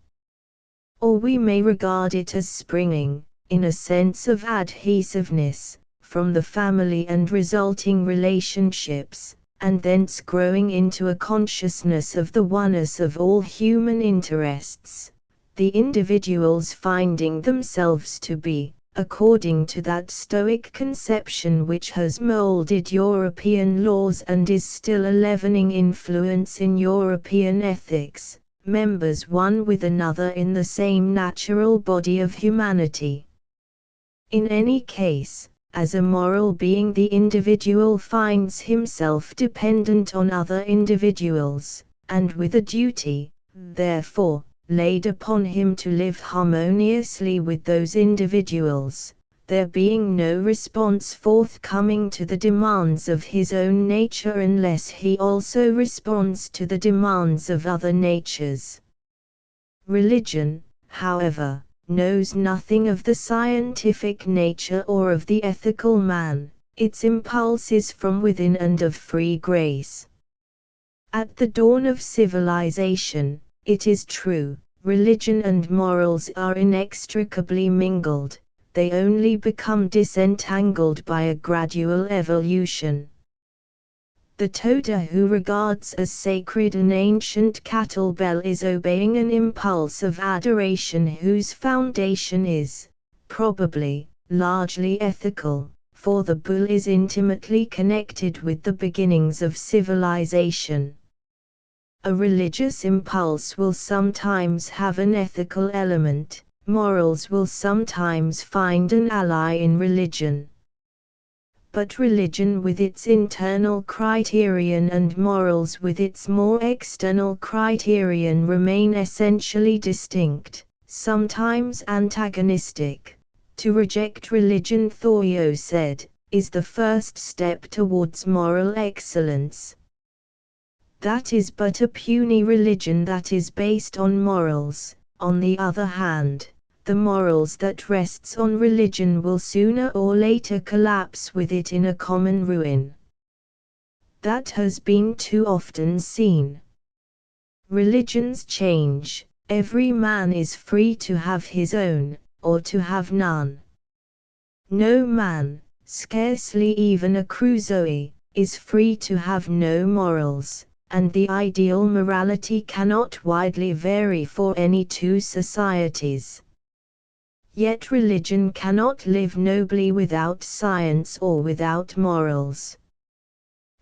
Or we may regard it as springing, in a sense of adhesiveness, from the family and resulting relationships, and thence growing into a consciousness of the oneness of all human interests, the individuals finding themselves to be, according to that Stoic conception which has molded European laws and is still a leavening influence in European ethics, members one with another in the same natural body of humanity. In any case, as a moral being, the individual finds himself dependent on other individuals, and with a duty, therefore, laid upon him to live harmoniously with those individuals, there being no response forthcoming to the demands of his own nature unless he also responds to the demands of other natures. Religion, however, knows nothing of the scientific nature or of the ethical man. Its impulse is from within and of free grace. At the dawn of civilization, it is true, religion and morals are inextricably mingled. They only become disentangled by a gradual evolution. The Toda who regards as sacred an ancient cattle bell is obeying an impulse of adoration whose foundation is, probably, largely ethical, for the bull is intimately connected with the beginnings of civilization. A religious impulse will sometimes have an ethical element. Morals will sometimes find an ally in religion. But religion with its internal criterion and morals with its more external criterion remain essentially distinct, sometimes antagonistic. To reject religion, Thoreau said, is the first step towards moral excellence. That is but a puny religion that is based on morals. On the other hand, the morals that rests on religion will sooner or later collapse with it in a common ruin. That has been too often seen. Religions change, every man is free to have his own, or to have none. No man, scarcely even a Crusoe, is free to have no morals, and the ideal morality cannot widely vary for any two societies. Yet religion cannot live nobly without science or without morals.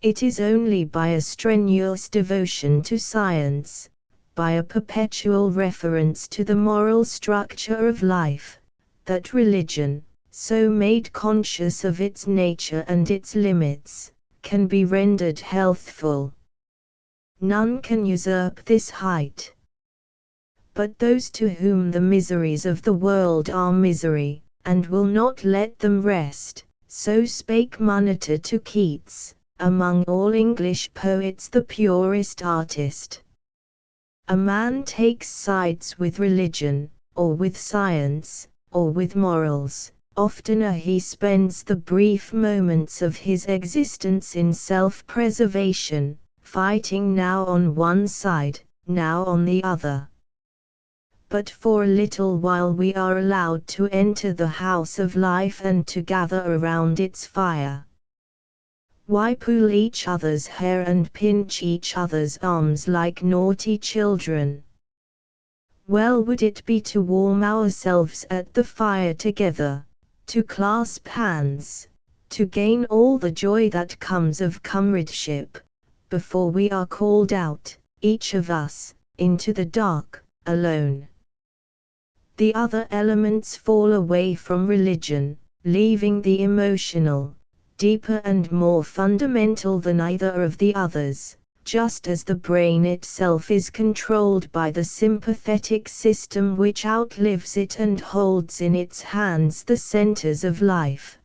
It is only by a strenuous devotion to science, by a perpetual reference to the moral structure of life, that religion, so made conscious of its nature and its limits, can be rendered healthful. None can usurp this height. But those to whom the miseries of the world are misery, and will not let them rest, so spake Monitor to Keats, among all English poets the purest artist. A man takes sides with religion, or with science, or with morals. Oftener he spends the brief moments of his existence in self-preservation, fighting now on one side, now on the other. But for a little while we are allowed to enter the house of life and to gather around its fire. Why pull each other's hair and pinch each other's arms like naughty children? Well would it be to warm ourselves at the fire together, to clasp hands, to gain all the joy that comes of comradeship, before we are called out, each of us, into the dark, alone. The other elements fall away from religion, leaving the emotional, deeper and more fundamental than either of the others, just as the brain itself is controlled by the sympathetic system which outlives it and holds in its hands the centers of life.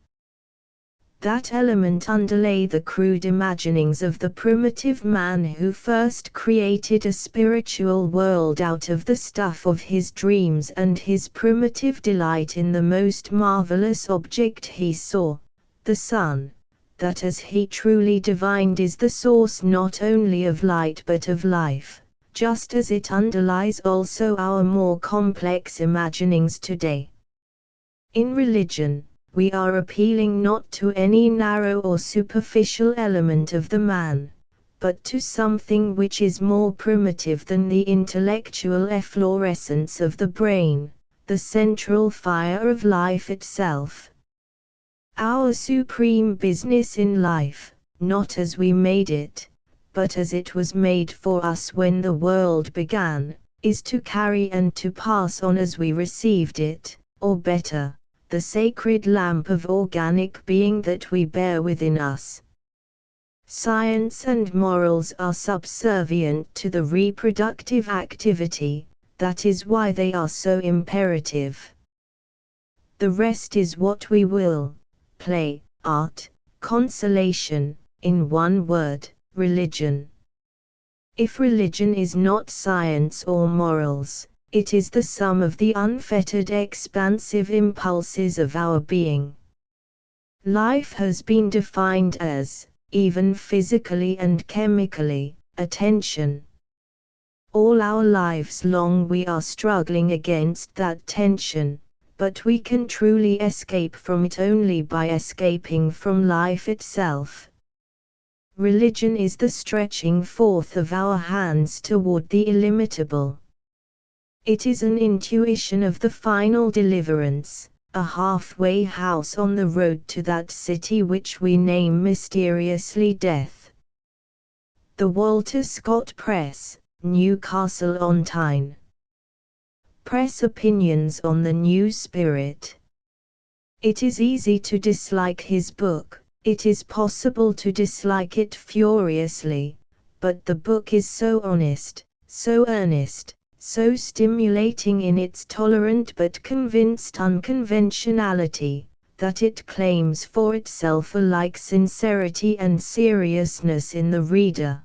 That element underlay the crude imaginings of the primitive man who first created a spiritual world out of the stuff of his dreams and his primitive delight in the most marvelous object he saw, the sun, that as he truly divined is the source not only of light but of life, just as it underlies also our more complex imaginings today. In religion, we are appealing not to any narrow or superficial element of the man, but to something which is more primitive than the intellectual efflorescence of the brain, the central fire of life itself. Our supreme business in life, not as we made it, but as it was made for us when the world began, is to carry and to pass on as we received it, or better, the sacred lamp of organic being that we bear within us. Science and morals are subservient to the reproductive activity, that is why they are so imperative. The rest is what we will, play, art, consolation, in one word, religion. If religion is not science or morals, it is the sum of the unfettered expansive impulses of our being. Life has been defined as, even physically and chemically, attention. All our lives long we are struggling against that tension, but we can truly escape from it only by escaping from life itself. Religion is the stretching forth of our hands toward the illimitable. It is an intuition of the final deliverance, a halfway house on the road to that city which we name mysteriously death. The Walter Scott Press, Newcastle-on-Tyne. Press opinions on the New Spirit. It is easy to dislike his book, it is possible to dislike it furiously, but the book is so honest, so earnest, so stimulating in its tolerant but convinced unconventionality, that it claims for itself alike sincerity and seriousness in the reader.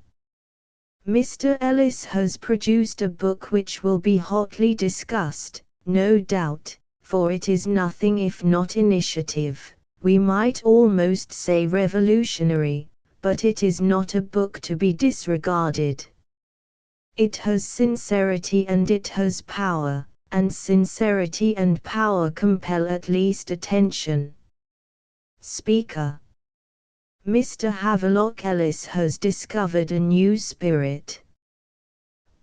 Mr. Ellis has produced a book which will be hotly discussed, no doubt, for it is nothing if not initiative, we might almost say revolutionary, but it is not a book to be disregarded. It has sincerity and it has power, and sincerity and power compel at least attention. Speaker. Mr. Havelock Ellis has discovered a new spirit.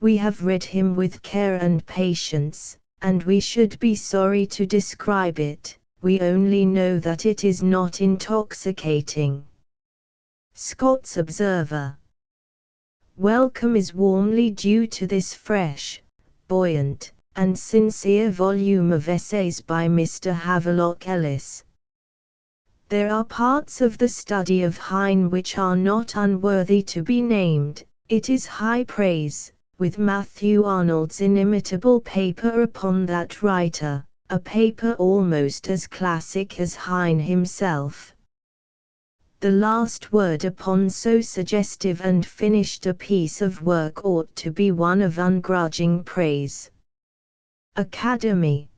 We have read him with care and patience, and we should be sorry to describe it, we only know that it is not intoxicating. Scott's Observer. Welcome is warmly due to this fresh, buoyant, and sincere volume of essays by Mr. Havelock Ellis. There are parts of the study of Heine which are not unworthy to be named, it is high praise, with Matthew Arnold's inimitable paper upon that writer, a paper almost as classic as Heine himself. The last word upon so suggestive and finished a piece of work ought to be one of ungrudging praise. Academy.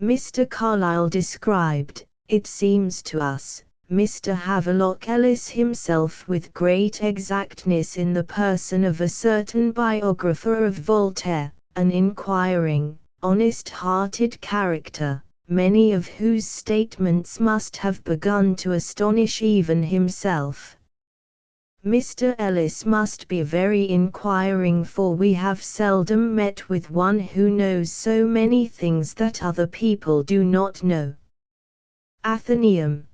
Mr. Carlyle described, it seems to us, Mr. Havelock Ellis himself with great exactness in the person of a certain biographer of Voltaire, an inquiring, honest-hearted character, many of whose statements must have begun to astonish even himself. Mr. Ellis must be very inquiring, for we have seldom met with one who knows so many things that other people do not know. Athenaeum.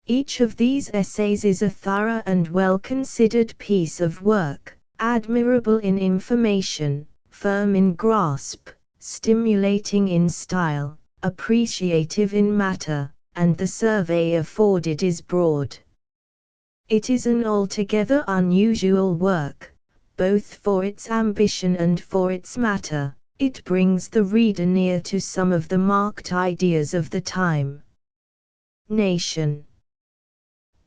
Each of these essays is a thorough and well-considered piece of work, admirable in information, firm in grasp, stimulating in style, appreciative in matter, and the survey afforded is broad. It is an altogether unusual work, both for its ambition and for its matter. It brings the reader near to some of the marked ideas of the time. Nation.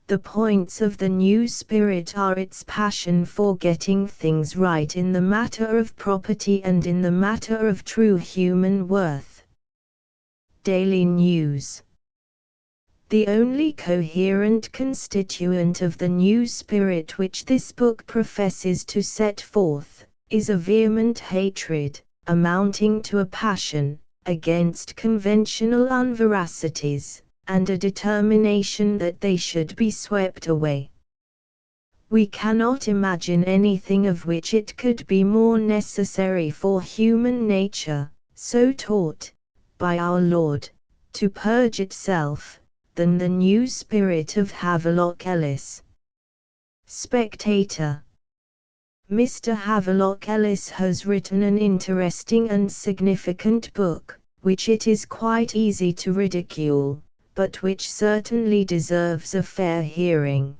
The points of the new spirit are its passion for getting things right in the matter of property and in the matter of true human worth. Daily news. The only coherent constituent of the new spirit which this book professes to set forth, is a vehement hatred, amounting to a passion, against conventional unveracities, and a determination that they should be swept away. We cannot imagine anything of which it could be more necessary for human nature, so taught, by our Lord, to purge itself, than the new spirit of Havelock Ellis. Spectator. Mr. Havelock Ellis has written an interesting and significant book, which it is quite easy to ridicule, but which certainly deserves a fair hearing.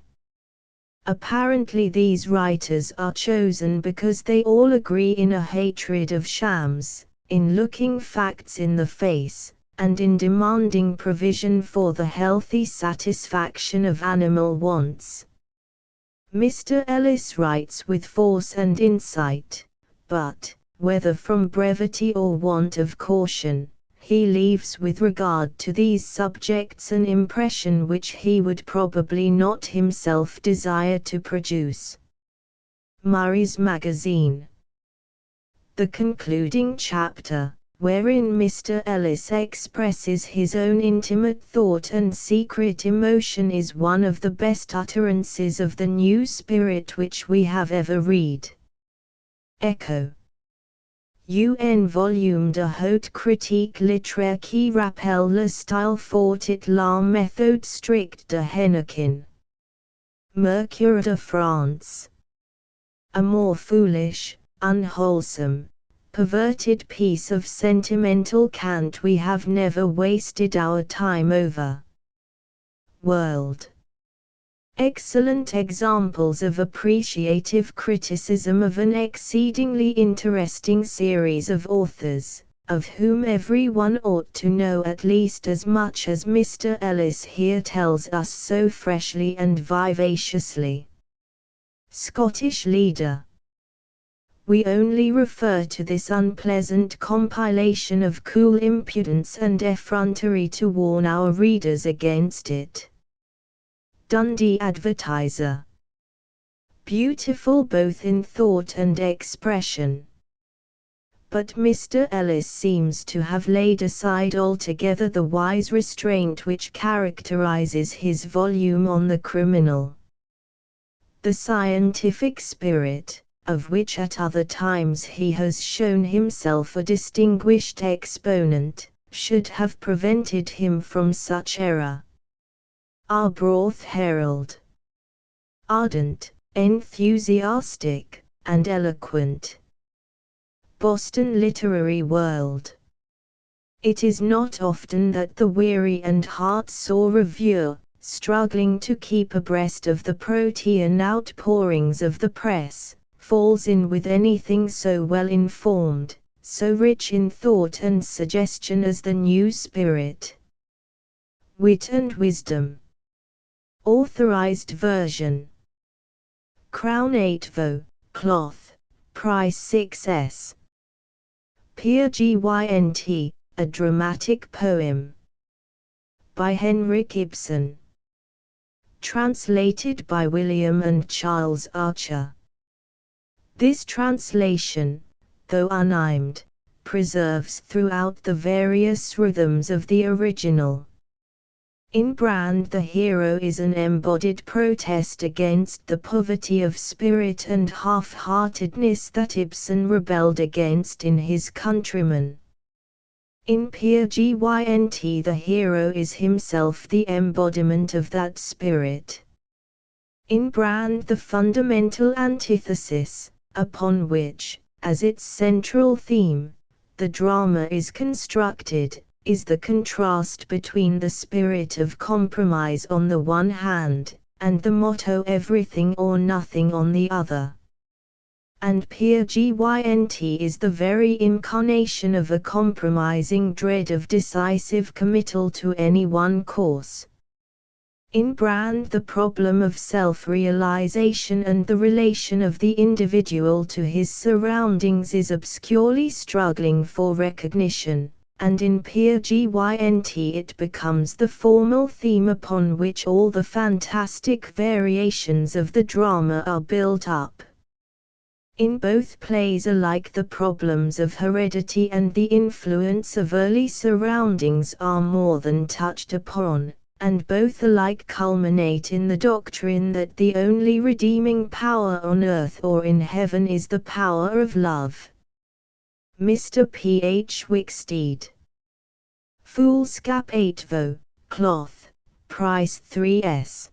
Apparently these writers are chosen because they all agree in a hatred of shams, in looking facts in the face, and in demanding provision for the healthy satisfaction of animal wants. Mr. Ellis writes with force and insight, but, whether from brevity or want of caution, he leaves with regard to these subjects an impression which he would probably not himself desire to produce. Murray's Magazine. The concluding chapter, wherein Mr. Ellis expresses his own intimate thought and secret emotion, is one of the best utterances of the new spirit which we have ever read. Echo. Un volume de haute critique littéraire qui rappelle le style fort et la méthode stricte de Hennequin. Mercure de France. A more foolish, unwholesome, perverted piece of sentimental cant we have never wasted our time over. World. Excellent examples of appreciative criticism of an exceedingly interesting series of authors, of whom everyone ought to know at least as much as Mr. Ellis here tells us so freshly and vivaciously. Scottish Leader. We only refer to this unpleasant compilation of cool impudence and effrontery to warn our readers against it. Dundee Advertiser. Beautiful both in thought and expression. But Mr. Ellis seems to have laid aside altogether the wise restraint which characterizes his volume on the criminal. The scientific spirit, of which at other times he has shown himself a distinguished exponent, should have prevented him from such error. Arbroath Herald. Ardent, enthusiastic, and eloquent. Boston Literary World. It is not often that the weary and heart-sore reviewer, struggling to keep abreast of the protean outpourings of the press, falls in with anything so well informed, so rich in thought and suggestion as the new spirit. Wit and Wisdom. Authorized version. Crown 8vo, cloth, price 6s. Peer Gynt, a dramatic poem. By Henrik Ibsen. Translated by William and Charles Archer. This translation, though unaimed, preserves throughout the various rhythms of the original. In Brand the hero is an embodied protest against the poverty of spirit and half-heartedness that Ibsen rebelled against in his countrymen. In Peer Gynt the hero is himself the embodiment of that spirit. In Brand the fundamental antithesis, upon which, as its central theme, the drama is constructed, is the contrast between the spirit of compromise on the one hand, and the motto everything or nothing on the other. And pure Gynt is the very incarnation of a compromising dread of decisive committal to any one course. In Brand, the problem of self-realization and the relation of the individual to his surroundings is obscurely struggling for recognition, and in Pure Gynt it becomes the formal theme upon which all the fantastic variations of the drama are built up. In both plays alike, the problems of heredity and the influence of early surroundings are more than touched upon, and both alike culminate in the doctrine that the only redeeming power on earth or in heaven is the power of love. Mr. P. H. Wicksteed. Foolscap 8 vo, cloth, price 3s.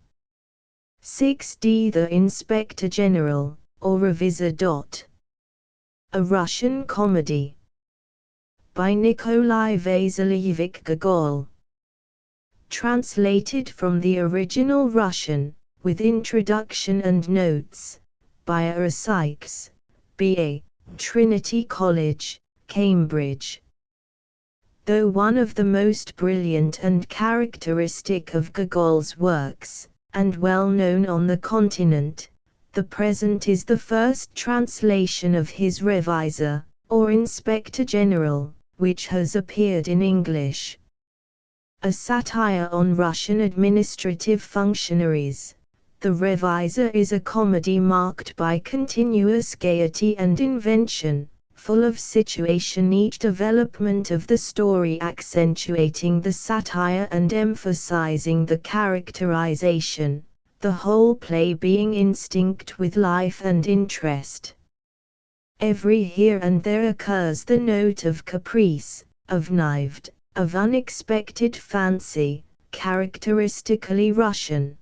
6d. The Inspector General, or Revizor. A Russian Comedy. By Nikolai Vasilievich Gogol. Translated from the original Russian, with introduction and notes, by A. Sykes, B.A., Trinity College, Cambridge. Though one of the most brilliant and characteristic of Gogol's works, and well known on the continent, the present is the first translation of his Revisor, or Inspector General, which has appeared in English. A satire on Russian administrative functionaries, the Revisor is a comedy marked by continuous gaiety and invention, full of situation, each development of the story accentuating the satire and emphasizing the characterization, the whole play being instinct with life and interest. Every here and there occurs the note of caprice, of knived, of unexpected fancy, characteristically Russian.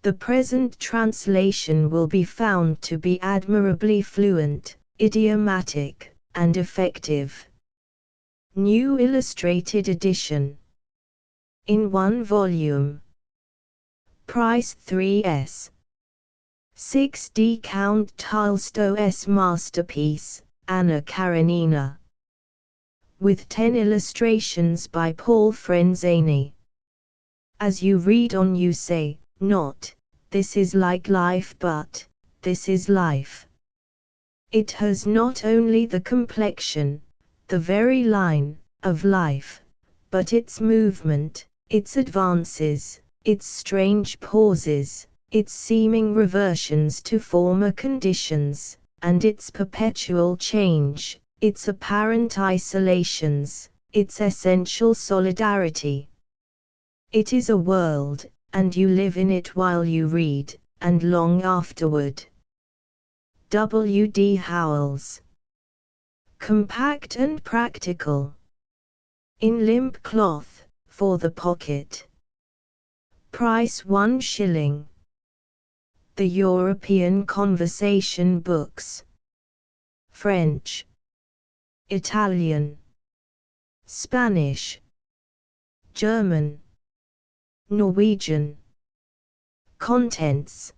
The present translation will be found to be admirably fluent, idiomatic, and effective. New Illustrated Edition. In one volume. Price 3s. 6d. Count Tolstoy's masterpiece, Anna Karenina. With 10 illustrations by Paul Frenzani. As you read on you say, not, this is like life, but, this is life. It has not only the complexion, the very line, of life, but its movement, its advances, its strange pauses, its seeming reversions to former conditions, and its perpetual change, its apparent isolations, its essential solidarity. It is a world, and you live in it while you read, and long afterward. W. D. Howells. Compact and practical. In limp cloth, for the pocket. Price 1 shilling. The European Conversation Books. French, Italian, Spanish, German, Norwegian. Contents.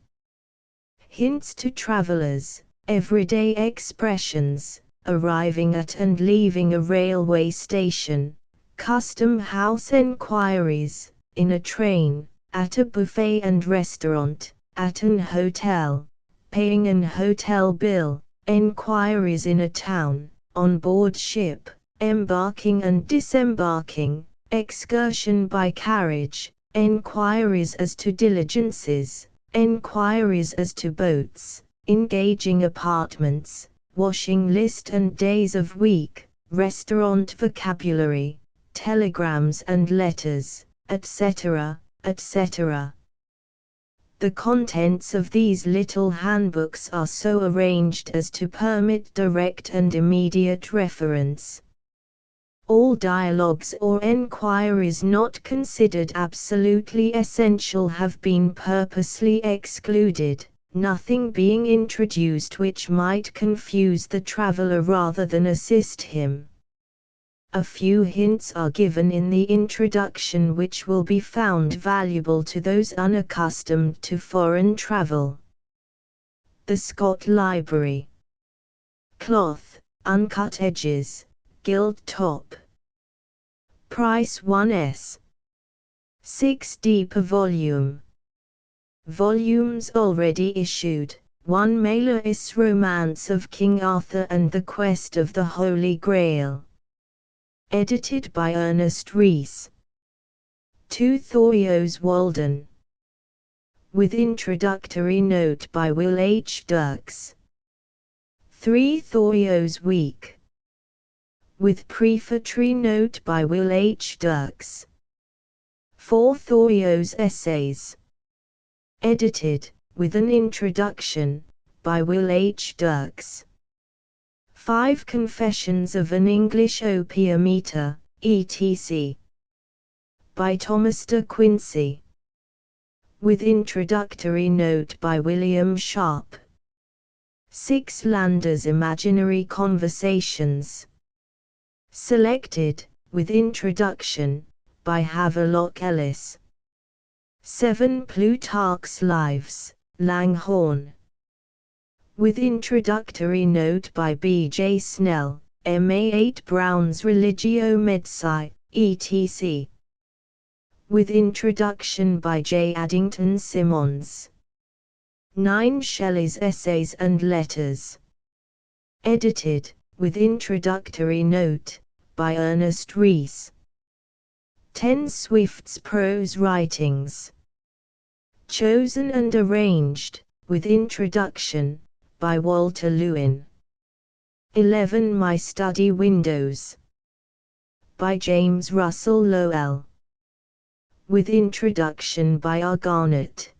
Hints to travelers, everyday expressions, arriving at and leaving a railway station, custom house enquiries, in a train, at a buffet and restaurant, at an hotel, paying an hotel bill, enquiries in a town, on board ship, embarking and disembarking, excursion by carriage, enquiries as to diligences, enquiries as to boats, engaging apartments, washing list and days of week, restaurant vocabulary, telegrams and letters, etc., etc. The contents of these little handbooks are so arranged as to permit direct and immediate reference. All dialogues or enquiries not considered absolutely essential have been purposely excluded, nothing being introduced which might confuse the traveler rather than assist him. A few hints are given in the introduction which will be found valuable to those unaccustomed to foreign travel. The Scott Library. Cloth, uncut edges, gilt top. Price 1s. 6d per volume. Volumes already issued. 1 Mailer's Romance of King Arthur and the Quest of the Holy Grail. Edited by Ernest Rhys. 2 Thoreau's Walden. With introductory note by Will H. Dirks. 3 Thoreau's Week. With prefatory note by Will H. Dirks. 4 Thoreau's Essays. Edited, with an introduction, by Will H. Dirks. 5 Confessions of an English Opium Eater, etc. by Thomas de Quincey. With introductory note by William Sharp. 6 Landor's Imaginary Conversations. Selected, with introduction, by Havelock Ellis. 7 Plutarch's Lives, Langhorne. With introductory note by B. J. Snell, M.A. 8 Brown's Religio Medici, etc. With introduction by J. Addington Symonds. 9 Shelley's Essays and Letters. Edited, with introductory note, by Ernest Rhys. 10 Swift's Prose Writings. Chosen and arranged, with introduction, by Walter Lewin. 11 My Study Windows. By James Russell Lowell. With introduction by R. Garnett.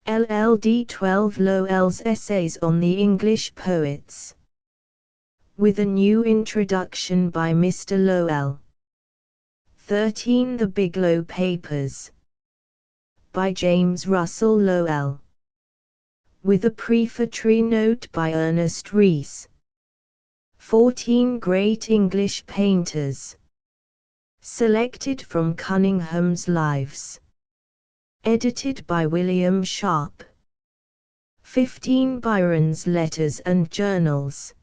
LLD 12 Lowell's Essays on the English Poets. With a new introduction by Mr. Lowell. 13 The Biglow Papers. By James Russell Lowell. With a prefatory note by Ernest Rhys. 14 Great English Painters. Selected from Cunningham's Lives. Edited by William Sharp. 15 Byron's Letters and Journals.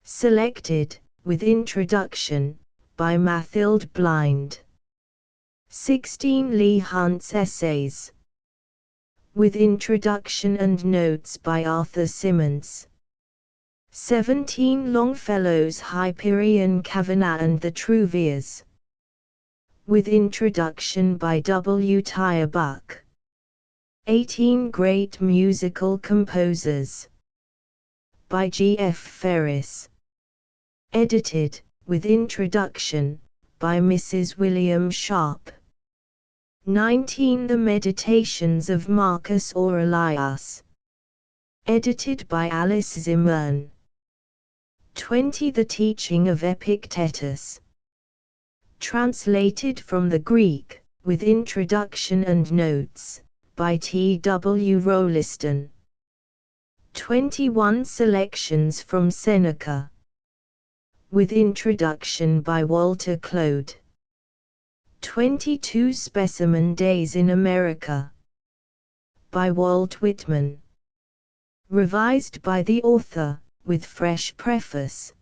Selected, with introduction, by Mathilde Blind. 16 Leigh Hunt's Essays. With introduction and notes by Arthur Symons. 17 Longfellow's Hyperion Kavanagh and the Trouviers. With introduction by W. Tyre Buck. 18 Great Musical Composers. By G. F. Ferris. Edited, with introduction, by Mrs. William Sharp. 19 The Meditations of Marcus Aurelius. Edited by Alice Zimmern. 20 The Teaching of Epictetus. Translated from the Greek, with introduction and notes, by T. W. Roliston. 21 Selections from Seneca. With introduction by Walter Clode. 22 Specimen Days in America. By Walt Whitman. Revised by the author, with fresh preface.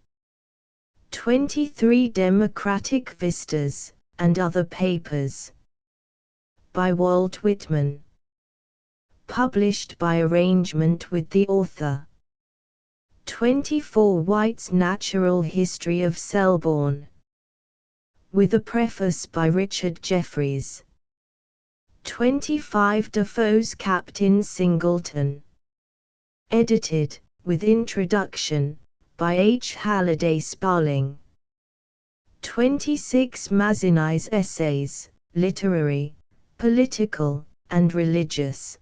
23 Democratic Vistas, and Other Papers. By Walt Whitman. Published by arrangement with the author. 24 White's Natural History of Selborne. With a preface by Richard Jefferies. 25 Defoe's Captain Singleton. Edited, with introduction, by H. Halliday Sparling. 26 Mazzini's Essays, Literary, Political, and Religious.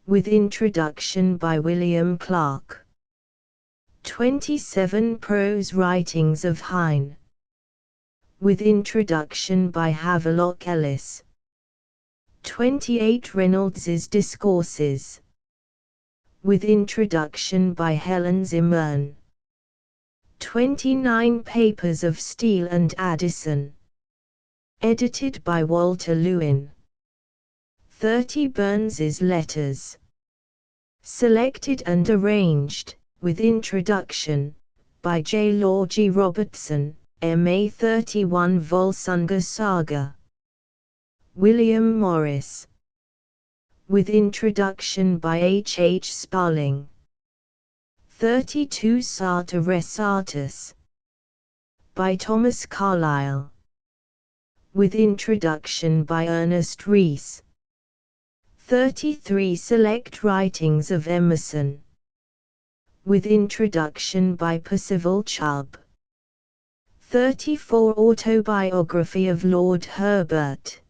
With introduction by William Clark. 27 Prose Writings of Heine. With introduction by Havelock Ellis. 28 Reynolds's Discourses. With introduction by Helen Zimmern. 29 Papers of Steele and Addison. Edited by Walter Lewin. 30 Burns's Letters. Selected and arranged, with introduction, by J. Law G. Robertson, M.A. 31 Volsunga Saga. William Morris. With introduction by H. H. Sparling. 32 Sartor Resartus. By Thomas Carlyle. With introduction by Ernest Rhys. 33 Select Writings of Emerson. With introduction by Percival Chubb. 34 Autobiography of Lord Herbert.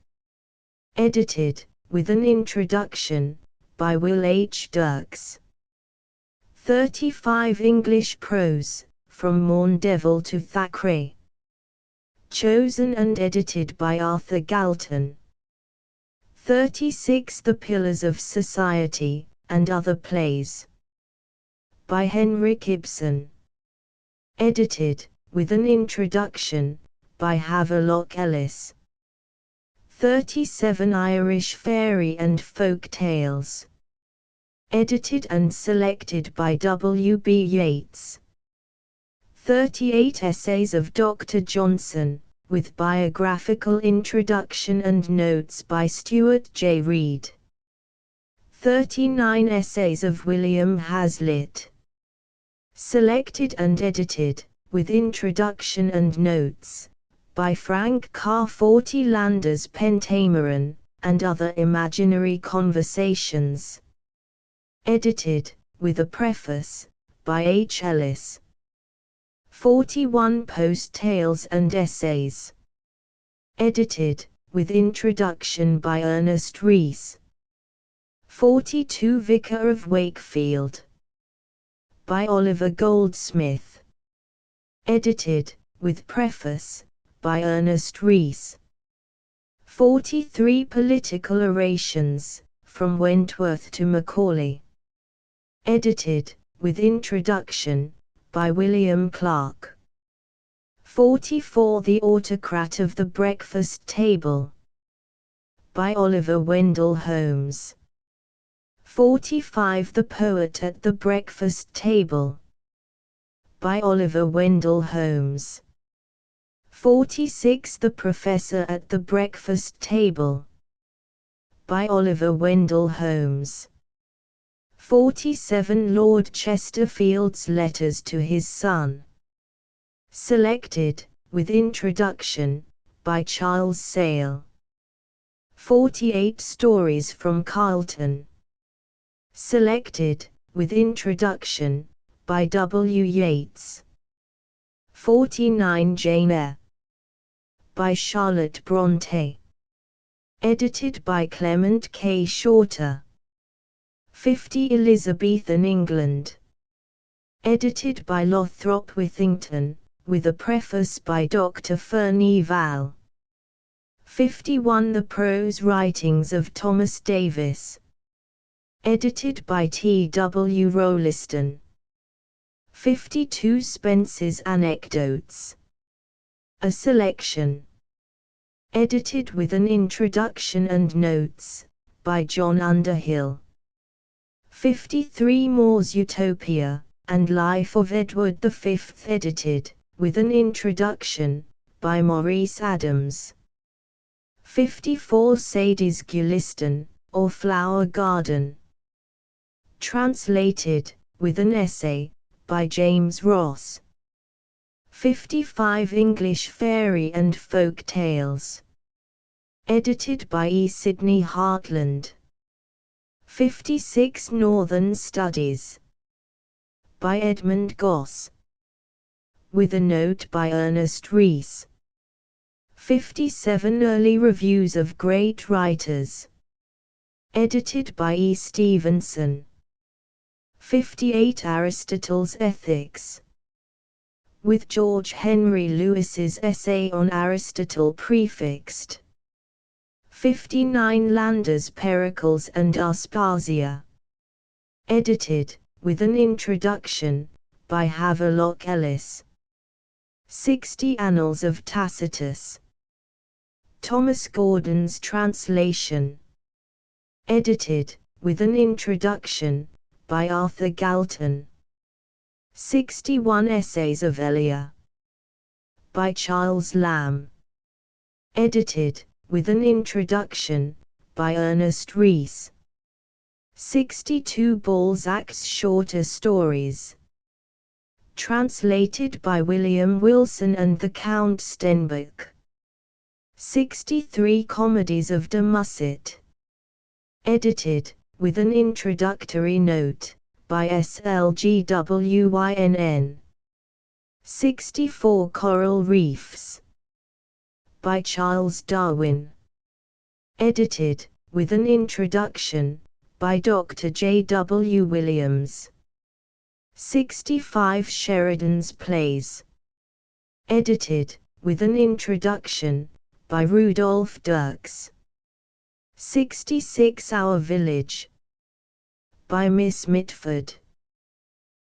Edited, with an introduction, by Will H. Dirks. 35 English Prose, from Maundeville to Thackeray. Chosen and edited by Arthur Galton. 36 The Pillars of Society, and Other Plays. By Henrik Ibsen. Edited, with an introduction, by Havelock Ellis. 37 Irish Fairy and Folk Tales. Edited and selected by W. B. Yeats. 38 Essays of Dr. Johnson, with biographical introduction and notes by Stuart J. Reid. 39 Essays of William Hazlitt. Selected and edited, with introduction and notes, by Frank Carr. 40 Landor's Pentameron, and Other Imaginary Conversations. Edited, with a preface, by H. Ellis. 41 Post Tales and Essays. Edited, with introduction by Ernest Rhys. 42 Vicar of Wakefield. By Oliver Goldsmith. Edited, with preface, by Ernest Rhys. 43 Political Orations, from Wentworth to Macaulay. Edited, with introduction, by William Clark. 44 The Autocrat of the Breakfast Table. By Oliver Wendell Holmes. 45 The Poet at the Breakfast Table. By Oliver Wendell Holmes. 46 The Professor at the Breakfast Table. By Oliver Wendell Holmes. 47 Lord Chesterfield's Letters to his Son. Selected, with introduction, by Charles Sale. 48 Stories from Carlton. Selected, with introduction, by W. Yeats. 49 Jane Eyre. By Charlotte Brontë. Edited by Clement K. Shorter. 50 Elizabethan England. Edited by Lothrop Withington, with a preface by Dr. Fernie Val. 51 The Prose Writings of Thomas Davis. Edited by T. W. Roliston. 52 Spence's Anecdotes. A Selection. Edited with an introduction and notes, by John Underhill. 53 More's Utopia, and Life of Edward V. Edited, with an introduction, by Maurice Adams. 54 Sadie's Gulistan, or Flower Garden. Translated, with an essay, by James Ross. 55 English Fairy and Folk Tales. Edited by E. Sidney Hartland. 56 Northern Studies. By Edmund Goss. With a note by Ernest Rhys. 57 Early Reviews of Great Writers. Edited by E. Stevenson. 58 Aristotle's Ethics. With George Henry Lewis's essay on Aristotle prefixed. 59 Landor's Pericles and Aspasia. Edited, with an introduction, by Havelock Ellis. 60 Annals of Tacitus. Thomas Gordon's translation. Edited, with an introduction, by Arthur Galton. 61 Essays of Elia. By Charles Lamb. Edited, with an introduction, by Ernest Rhys. 62 Balzac's Shorter Stories. Translated by William Wilson and the Count Stenbock. 63 Comedies of de Musset. Edited, with an introductory note, by SLGWYNN. 64 Coral Reefs. By Charles Darwin. Edited, with an introduction, by Dr. J. W. Williams. 65 Sheridan's Plays. Edited, with an introduction, by Rudolph Dirks. 66 Our Village. By Miss Mitford.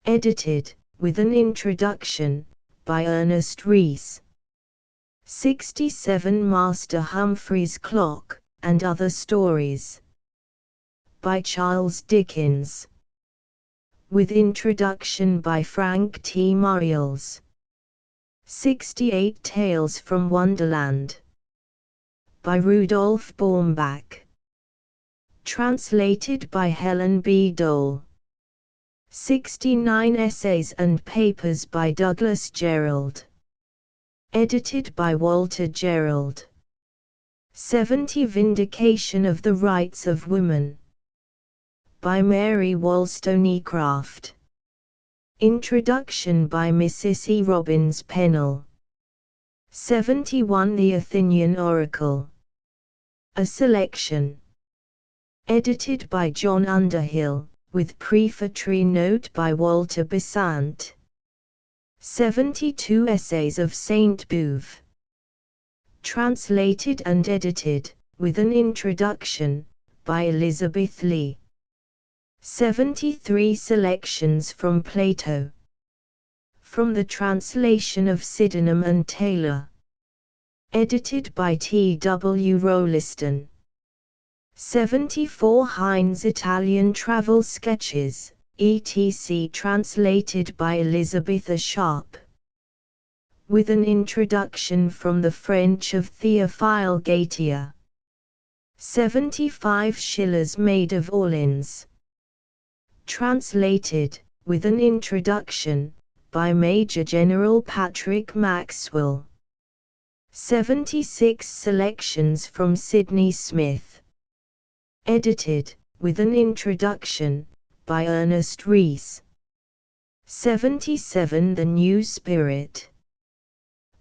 Edited, with an introduction, by Ernest Rhys. 67 Master Humphrey's Clock, and Other Stories. By Charles Dickens. With introduction by Frank T. Muriels. 68 Tales from Wonderland. By Rudolf Baumbach. Translated by Helen B. Dole. 69 Essays and Papers by Douglas Jerrold. Edited by Walter Jerrold. 70 Vindication of the Rights of Women. By Mary Wollstonecraft. Introduction by Mrs. E. Robbins Pennell. 71 The Athenian Oracle. A Selection. Edited by John Underhill, with prefatory note by Walter Besant. 72 Essays of Saint Beuve. Translated and edited, with an introduction, by Elizabeth Lee. 73 Selections from Plato. From the translation of Sydenham and Taylor. Edited by T. W. Roliston. 74 Hein's Italian Travel Sketches, etc. Translated by Elizabeth A. Sharp. With an introduction from the French of Théophile Gautier. 75 Schiller's Maid of Orleans. Translated, with an introduction, by Major General Patrick Maxwell. 76 Selections from Sidney Smith. Edited, with an introduction, by Ernest Rhys. 77 The New Spirit.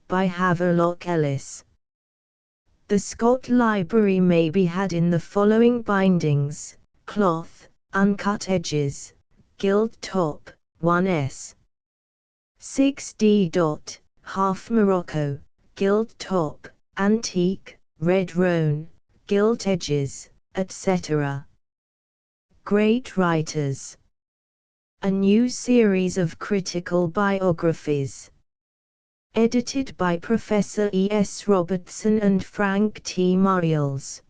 By Havelock Ellis. The Scott Library may be had in the following bindings: cloth, uncut edges, gilt top, 1s. 6d. Half Morocco, gilt top, antique, red roan, gilt edges, etc. Great Writers. A new series of critical biographies. Edited by Professor E. S. Robertson and Frank T. Muriels.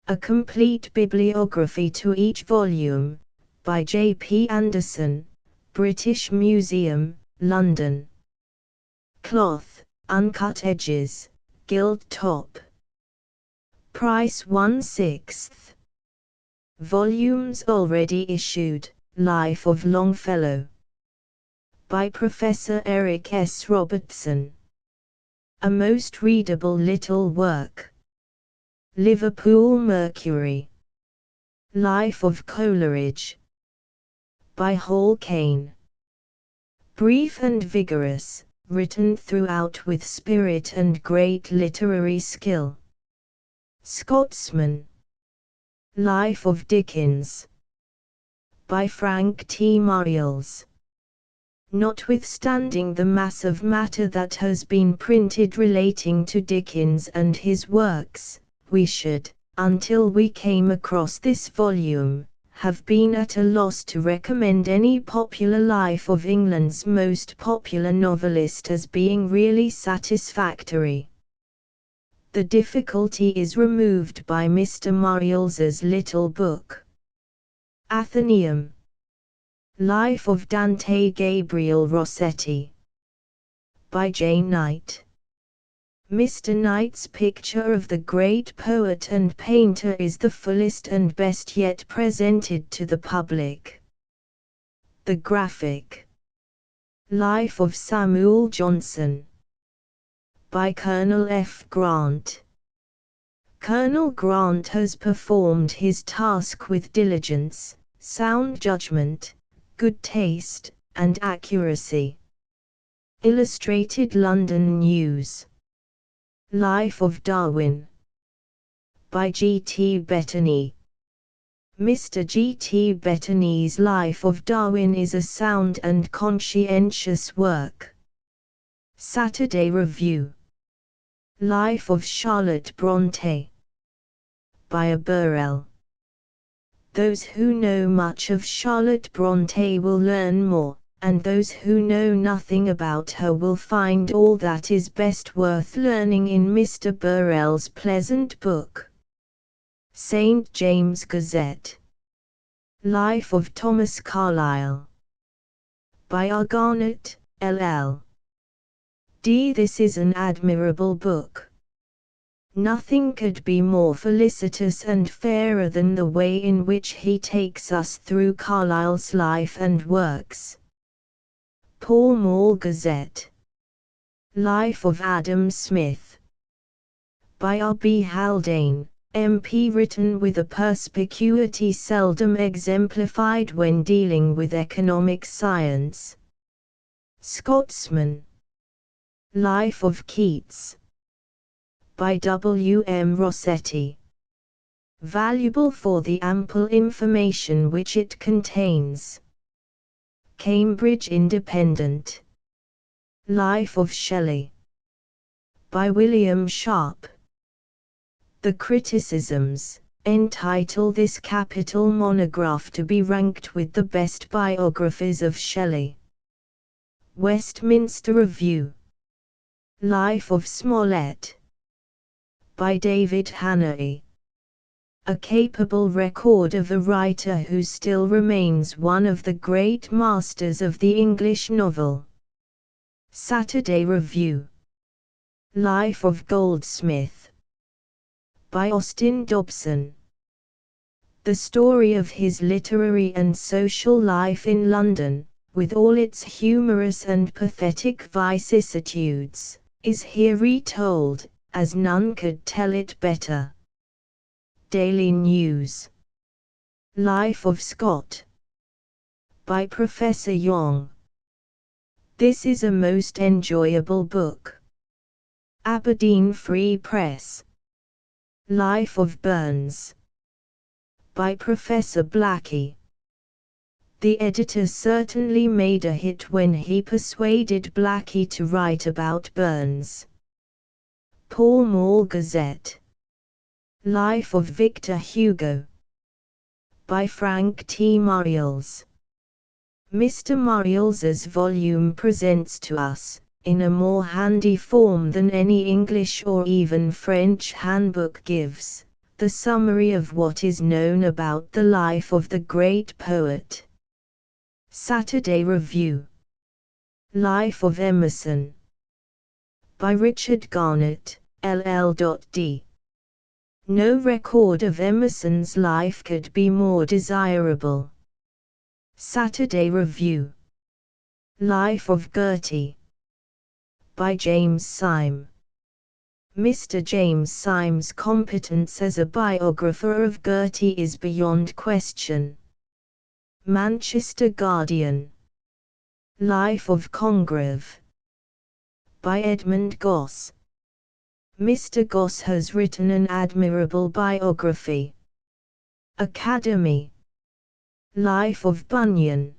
A complete bibliography to each volume, by J. P. Anderson, British Museum, London. Cloth, uncut edges, gilt top. Price 1/6. Volumes already issued. Life of Longfellow. By Professor Eric S. Robertson. A most readable little work. Liverpool Mercury. Life of Coleridge. By Hall Caine. Brief and vigorous, written throughout with spirit and great literary skill. Scotsman. Life of Dickens. By Frank T. Muriels. Notwithstanding the mass of matter that has been printed relating to Dickens and his works, we should, until we came across this volume, have been at a loss to recommend any popular life of England's most popular novelist as being really satisfactory. The difficulty is removed by Mr. Marioles's little book. Athenaeum. Life of Dante Gabriel Rossetti. By Jane Knight. Mr. Knight's picture of the great poet and painter is the fullest and best yet presented to the public. The graphic Life of Samuel Johnson. By Colonel F. Grant. Colonel Grant has performed his task with diligence, sound judgment, good taste, and accuracy. Illustrated London News. Life of Darwin. By G. T. Bettany. Mr. G. T. Bettany's Life of Darwin is a sound and conscientious work. Saturday Review. Life of Charlotte Brontë. By A. Burrell. Those who know much of Charlotte Brontë will learn more, and those who know nothing about her will find all that is best worth learning in Mr. Burrell's pleasant book. St. James Gazette. Life of Thomas Carlyle. By R. Garnett, LL.D. This is an admirable book. Nothing could be more felicitous and fairer than the way in which he takes us through Carlyle's life and works. Pall Mall Gazette. Life of Adam Smith. By R. B. Haldane, MP. Written with a perspicuity seldom exemplified when dealing with economic science. Scotsman. Life of Keats. By W. M. Rossetti. Valuable for the ample information which it contains. Cambridge Independent. Life of Shelley. By William Sharp. The criticisms entitle this capital monograph to be ranked with the best biographies of Shelley. Westminster Review. Life of Smollett. By David Hannay. A capable record of a writer who still remains one of the great masters of the English novel. Saturday Review. Life of Goldsmith. By Austin Dobson. The story of his literary and social life in London, with all its humorous and pathetic vicissitudes, is here retold, as none could tell it better. Daily News. Life of Scott. By Professor Yong. This is a most enjoyable book. Aberdeen Free Press. Life of Burns. By Professor Blackie. The editor certainly made a hit when he persuaded Blackie to write about Burns. Pall Mall Gazette. Life of Victor Hugo. By Frank T. Marioles. Mr. Marioles's volume presents to us, in a more handy form than any English or even French handbook gives, the summary of what is known about the life of the great poet. Saturday Review. Life of Emerson. By Richard Garnett, LL.D. No record of Emerson's life could be more desirable. Saturday Review. Life of Gertie. By James Syme. Mr. James Syme's competence as a biographer of Gertie is beyond question. Manchester Guardian. Life of Congreve. By Edmund Gosse. Mr. Gosse has written an admirable biography. Academy. Life of Bunyan.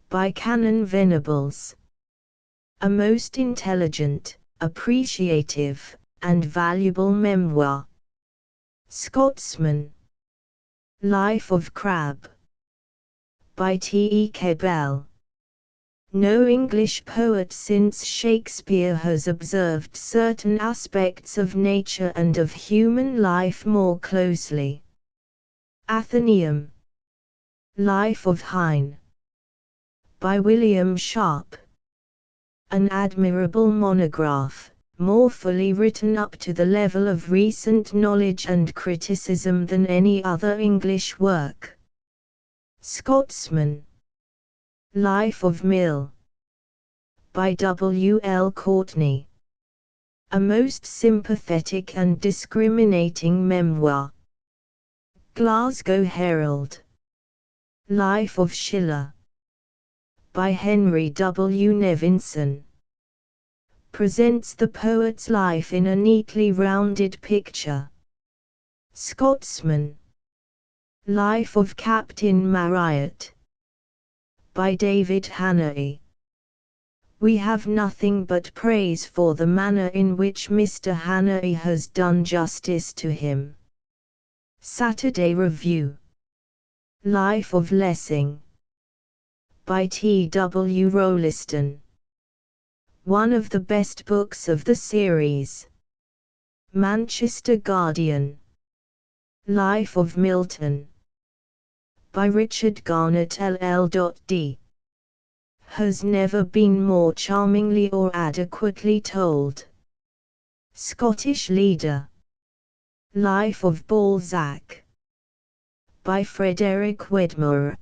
By Canon Venables. A most intelligent, appreciative, and valuable memoir. Scotsman. Life of Crabbe by T.E.K. Bell. No English poet since Shakespeare has observed certain aspects of nature and of human life more closely. Athenaeum. Life of Heine by William Sharp. An admirable monograph, more fully written up to the level of recent knowledge and criticism than any other English work. Scotsman. Life of Mill by W. L. Courtney. A most sympathetic and discriminating memoir. Glasgow Herald. Life of Schiller by Henry W. Nevinson. Presents the poet's life in a neatly rounded picture. Scotsman. Life of Captain Marryat by David Hannay. We have nothing but praise for the manner in which Mr. Hannay has done justice to him. Saturday Review. Life of Lessing by T. W. Roliston. One of the best books of the series. Manchester Guardian. Life of Milton by Richard Garnett LL.D. has never been more charmingly or adequately told. Scottish Leader. Life of Balzac by Frederick Wedmore.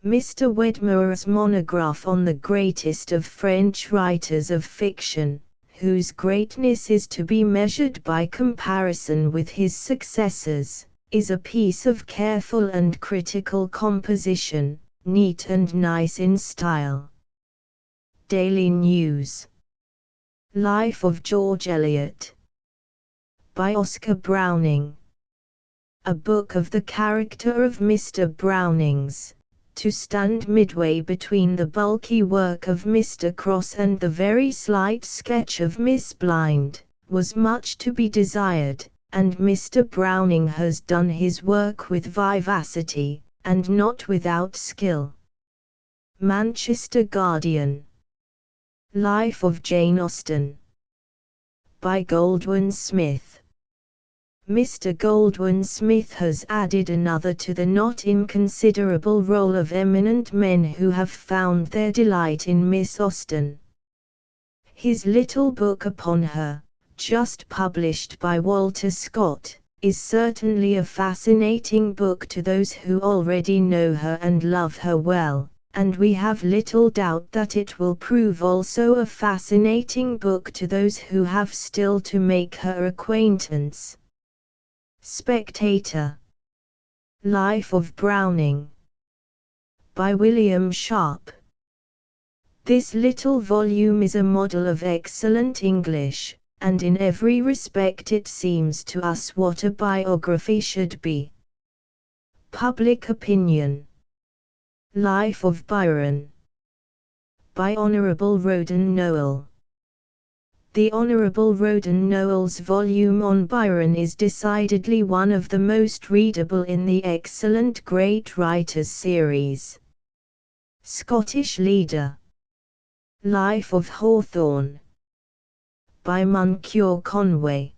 Mr. Wedmore's monograph on the greatest of French writers of fiction, whose greatness is to be measured by comparison with his successors, is a piece of careful and critical composition, neat and nice in style. Daily News. Life of George Eliot by Oscar Browning. A book of the character of Mr. Browning's, to stand midway between the bulky work of Mr. Cross and the very slight sketch of Miss Blind, was much to be desired, and Mr. Browning has done his work with vivacity, and not without skill. Manchester Guardian. Life of Jane Austen by Goldwin Smith. Mr. Goldwin Smith has added another to the not inconsiderable roll of eminent men who have found their delight in Miss Austen. His little book upon her, just published by Walter Scott, is certainly a fascinating book to those who already know her and love her well, and we have little doubt that it will prove also a fascinating book to those who have still to make her acquaintance. Spectator. Life of Browning by William Sharp. This little volume is a model of excellent English, and in every respect it seems to us what a biography should be. Public Opinion. Life of Byron by Honourable Roden Noel. The Honourable Roden Noel's volume on Byron is decidedly one of the most readable in the excellent Great Writers series. Scottish Leader. Life of Hawthorne by Moncure Conway.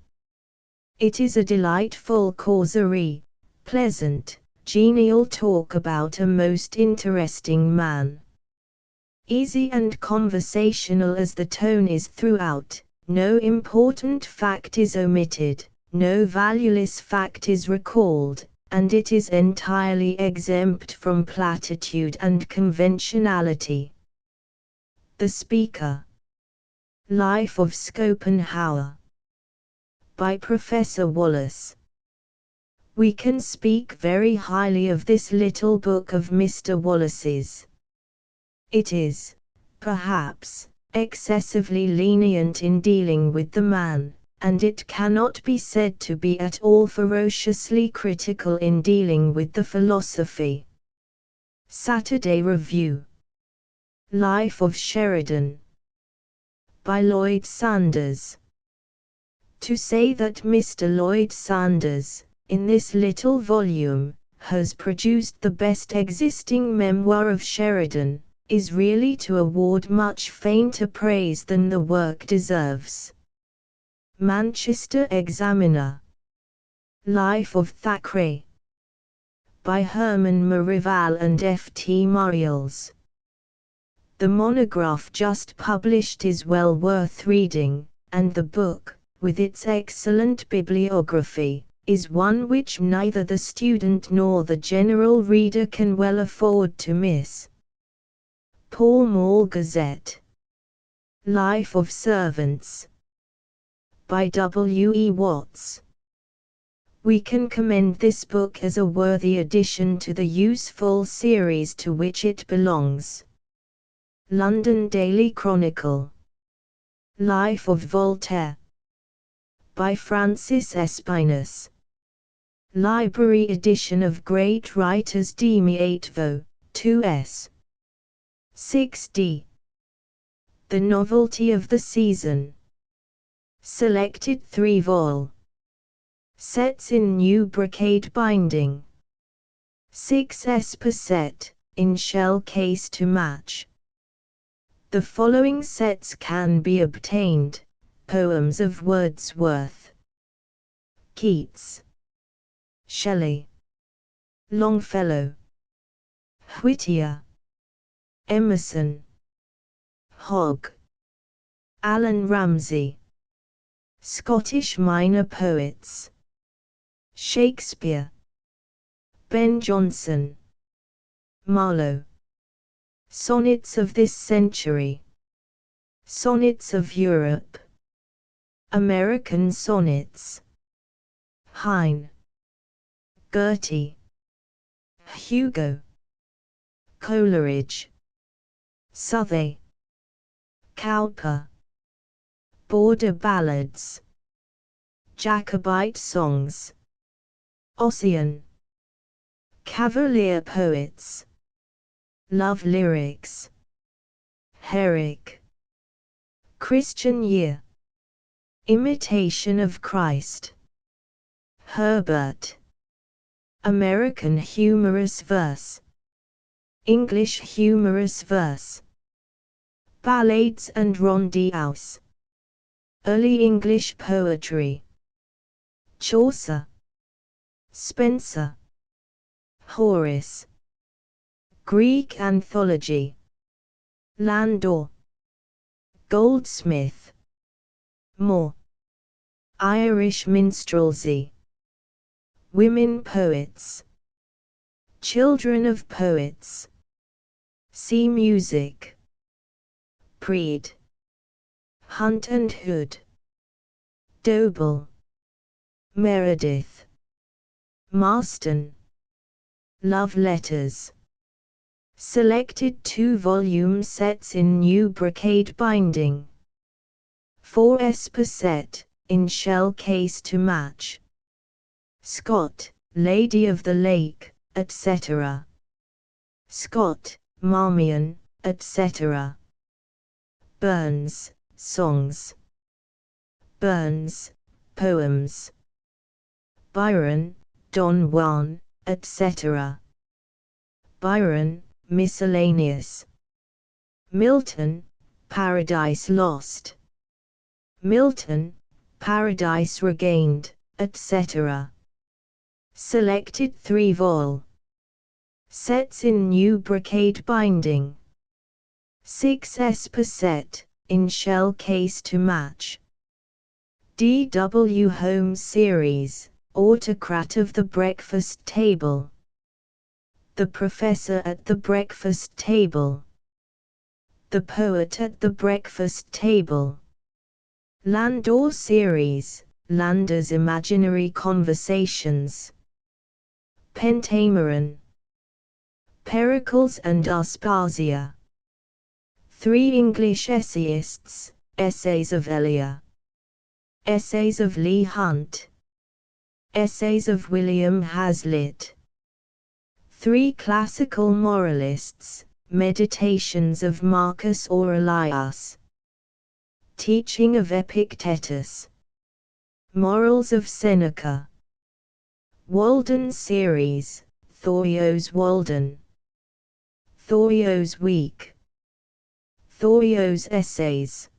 It is a delightful causerie, pleasant, genial talk about a most interesting man. Easy and conversational as the tone is throughout, no important fact is omitted, no valueless fact is recalled, and it is entirely exempt from platitude and conventionality. The Speaker. Life of Schopenhauer by Professor Wallace. We can speak very highly of this little book of Mr. Wallace's. It is, perhaps, excessively lenient in dealing with the man, and it cannot be said to be at all ferociously critical in dealing with the philosophy. Saturday Review. Life of Sheridan by Lloyd Sanders. To say that Mr. Lloyd Sanders, in this little volume, has produced the best existing memoir of Sheridan, is really to award much fainter praise than the work deserves. Manchester Examiner. Life of Thackeray. By Herman Marival and F. T. Muriels. The monograph just published is well worth reading, and the book, with its excellent bibliography, is one which neither the student nor the general reader can well afford to miss. Pall Mall Gazette. Life of Servants. By W. E. Watts. We can commend this book as a worthy addition to the useful series to which it belongs. London Daily Chronicle. Life of Voltaire. By Francis Espinus. Library edition of Great Writers Demi-8vo, 2s. 6d. The Novelty of the Season. Selected 3 vol. Sets in new brocade binding. 6s per set, in shell case to match. The following sets can be obtained: Poems of Wordsworth, Keats, Shelley, Longfellow, Whittier, Emerson, Hogg, Alan Ramsay, Scottish minor poets, Shakespeare, Ben Jonson, Marlowe. Sonnets of this century. Sonnets of Europe. American sonnets. Heine, Gertie, Hugo, Coleridge, Southey, Cowper. Border ballads. Jacobite songs. Ossian. Cavalier poets. Love lyrics. Herrick. Christian Year. Imitation of Christ. Herbert. American humorous verse. English humorous verse. Ballades and rondeaus. Early English poetry. Chaucer. Spenser. Horace. Greek anthology. Landor. Goldsmith. Moore. Irish minstrelsy. Women poets. Children of poets. Sea music. Preed. Hunt and Hood. Doble. Meredith. Marston. Love letters. Selected 2-volume sets in new brocade binding. 4s per set, in shell case to match. Scott, Lady of the Lake, etc. Scott, Marmion, etc. Burns, Songs. Burns, Poems. Byron, Don Juan, etc. Byron, Miscellaneous. Milton, Paradise Lost. Milton, Paradise Regained, etc. Selected 3 vol. Sets in new brocade binding. 6s per set, in shell case to match. D. W. Holmes series, Autocrat of the Breakfast Table. The Professor at the Breakfast Table. The Poet at the Breakfast Table. Landor series, Lander's Imaginary Conversations. Pentameron. Pericles and Aspasia. 3 English essayists, Essays of Elia. Essays of Leigh Hunt. Essays of William Hazlitt. 3 classical moralists, Meditations of Marcus Aurelius. Teaching of Epictetus. Morals of Seneca. Walden series, Thoreau's Walden, Thoreau's Week, Thoreau's Essays,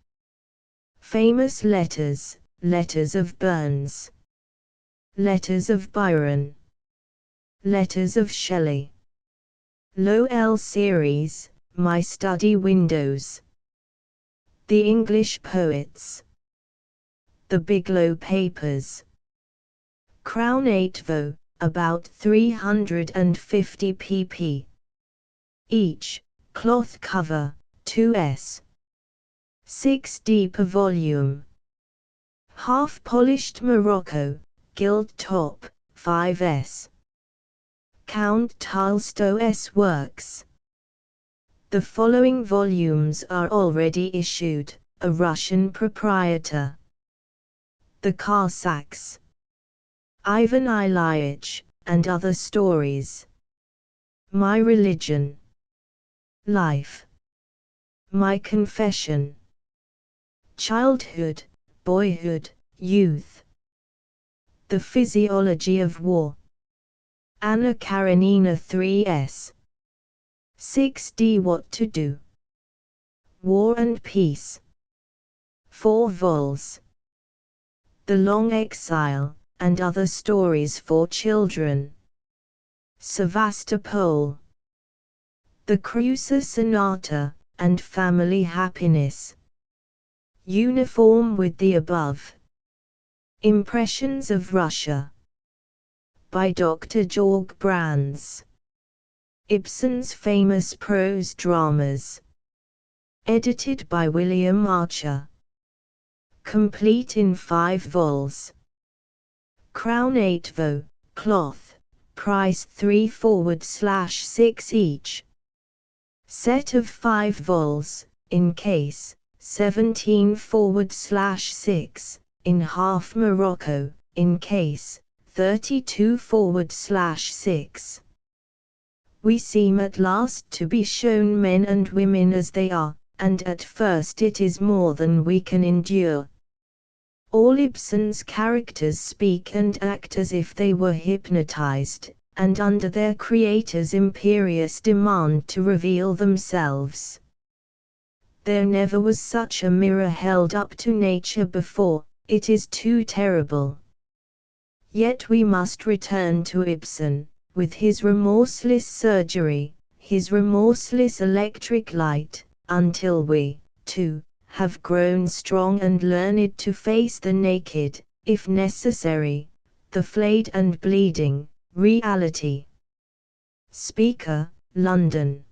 Famous Letters, Letters of Burns, Letters of Byron, Letters of Shelley, Lowell Series, My Study Windows, The English Poets, The Biglow Papers, Crown 8vo, about 350 pp. Each, cloth cover, 2s. 6d per volume. Half-polished Morocco, gilt top, 5s. Count Tolstoy's works. The following volumes are already issued, a Russian proprietor. The Cossacks, Ivan Ilyich, and Other Stories. My Religion, Life, My Confession, Childhood, Boyhood, Youth, The Physiology of War, Anna Karenina 3s. 6d What to Do, War and Peace, 4 vols. The Long Exile, and Other Stories for Children, Sevastopol, The Kreutzer Sonata, and Family Happiness. Uniform with the above. Impressions of Russia, by Dr. Georg Brands. Ibsen's famous prose dramas, edited by William Archer. Complete in 5 vols. Crown 8vo, cloth, price 3/6 each. Set of 5 vols, in case, 17/6, in half Morocco, in case, 32/6. We seem at last to be shown men and women as they are, and at first it is more than we can endure. All Ibsen's characters speak and act as if they were hypnotized, and under their creator's imperious demand to reveal themselves. There never was such a mirror held up to nature before, it is too terrible. Yet we must return to Ibsen, with his remorseless surgery, his remorseless electric light, until we, too, have grown strong and learned to face the naked, if necessary, the flayed and bleeding, reality. Speaker, London.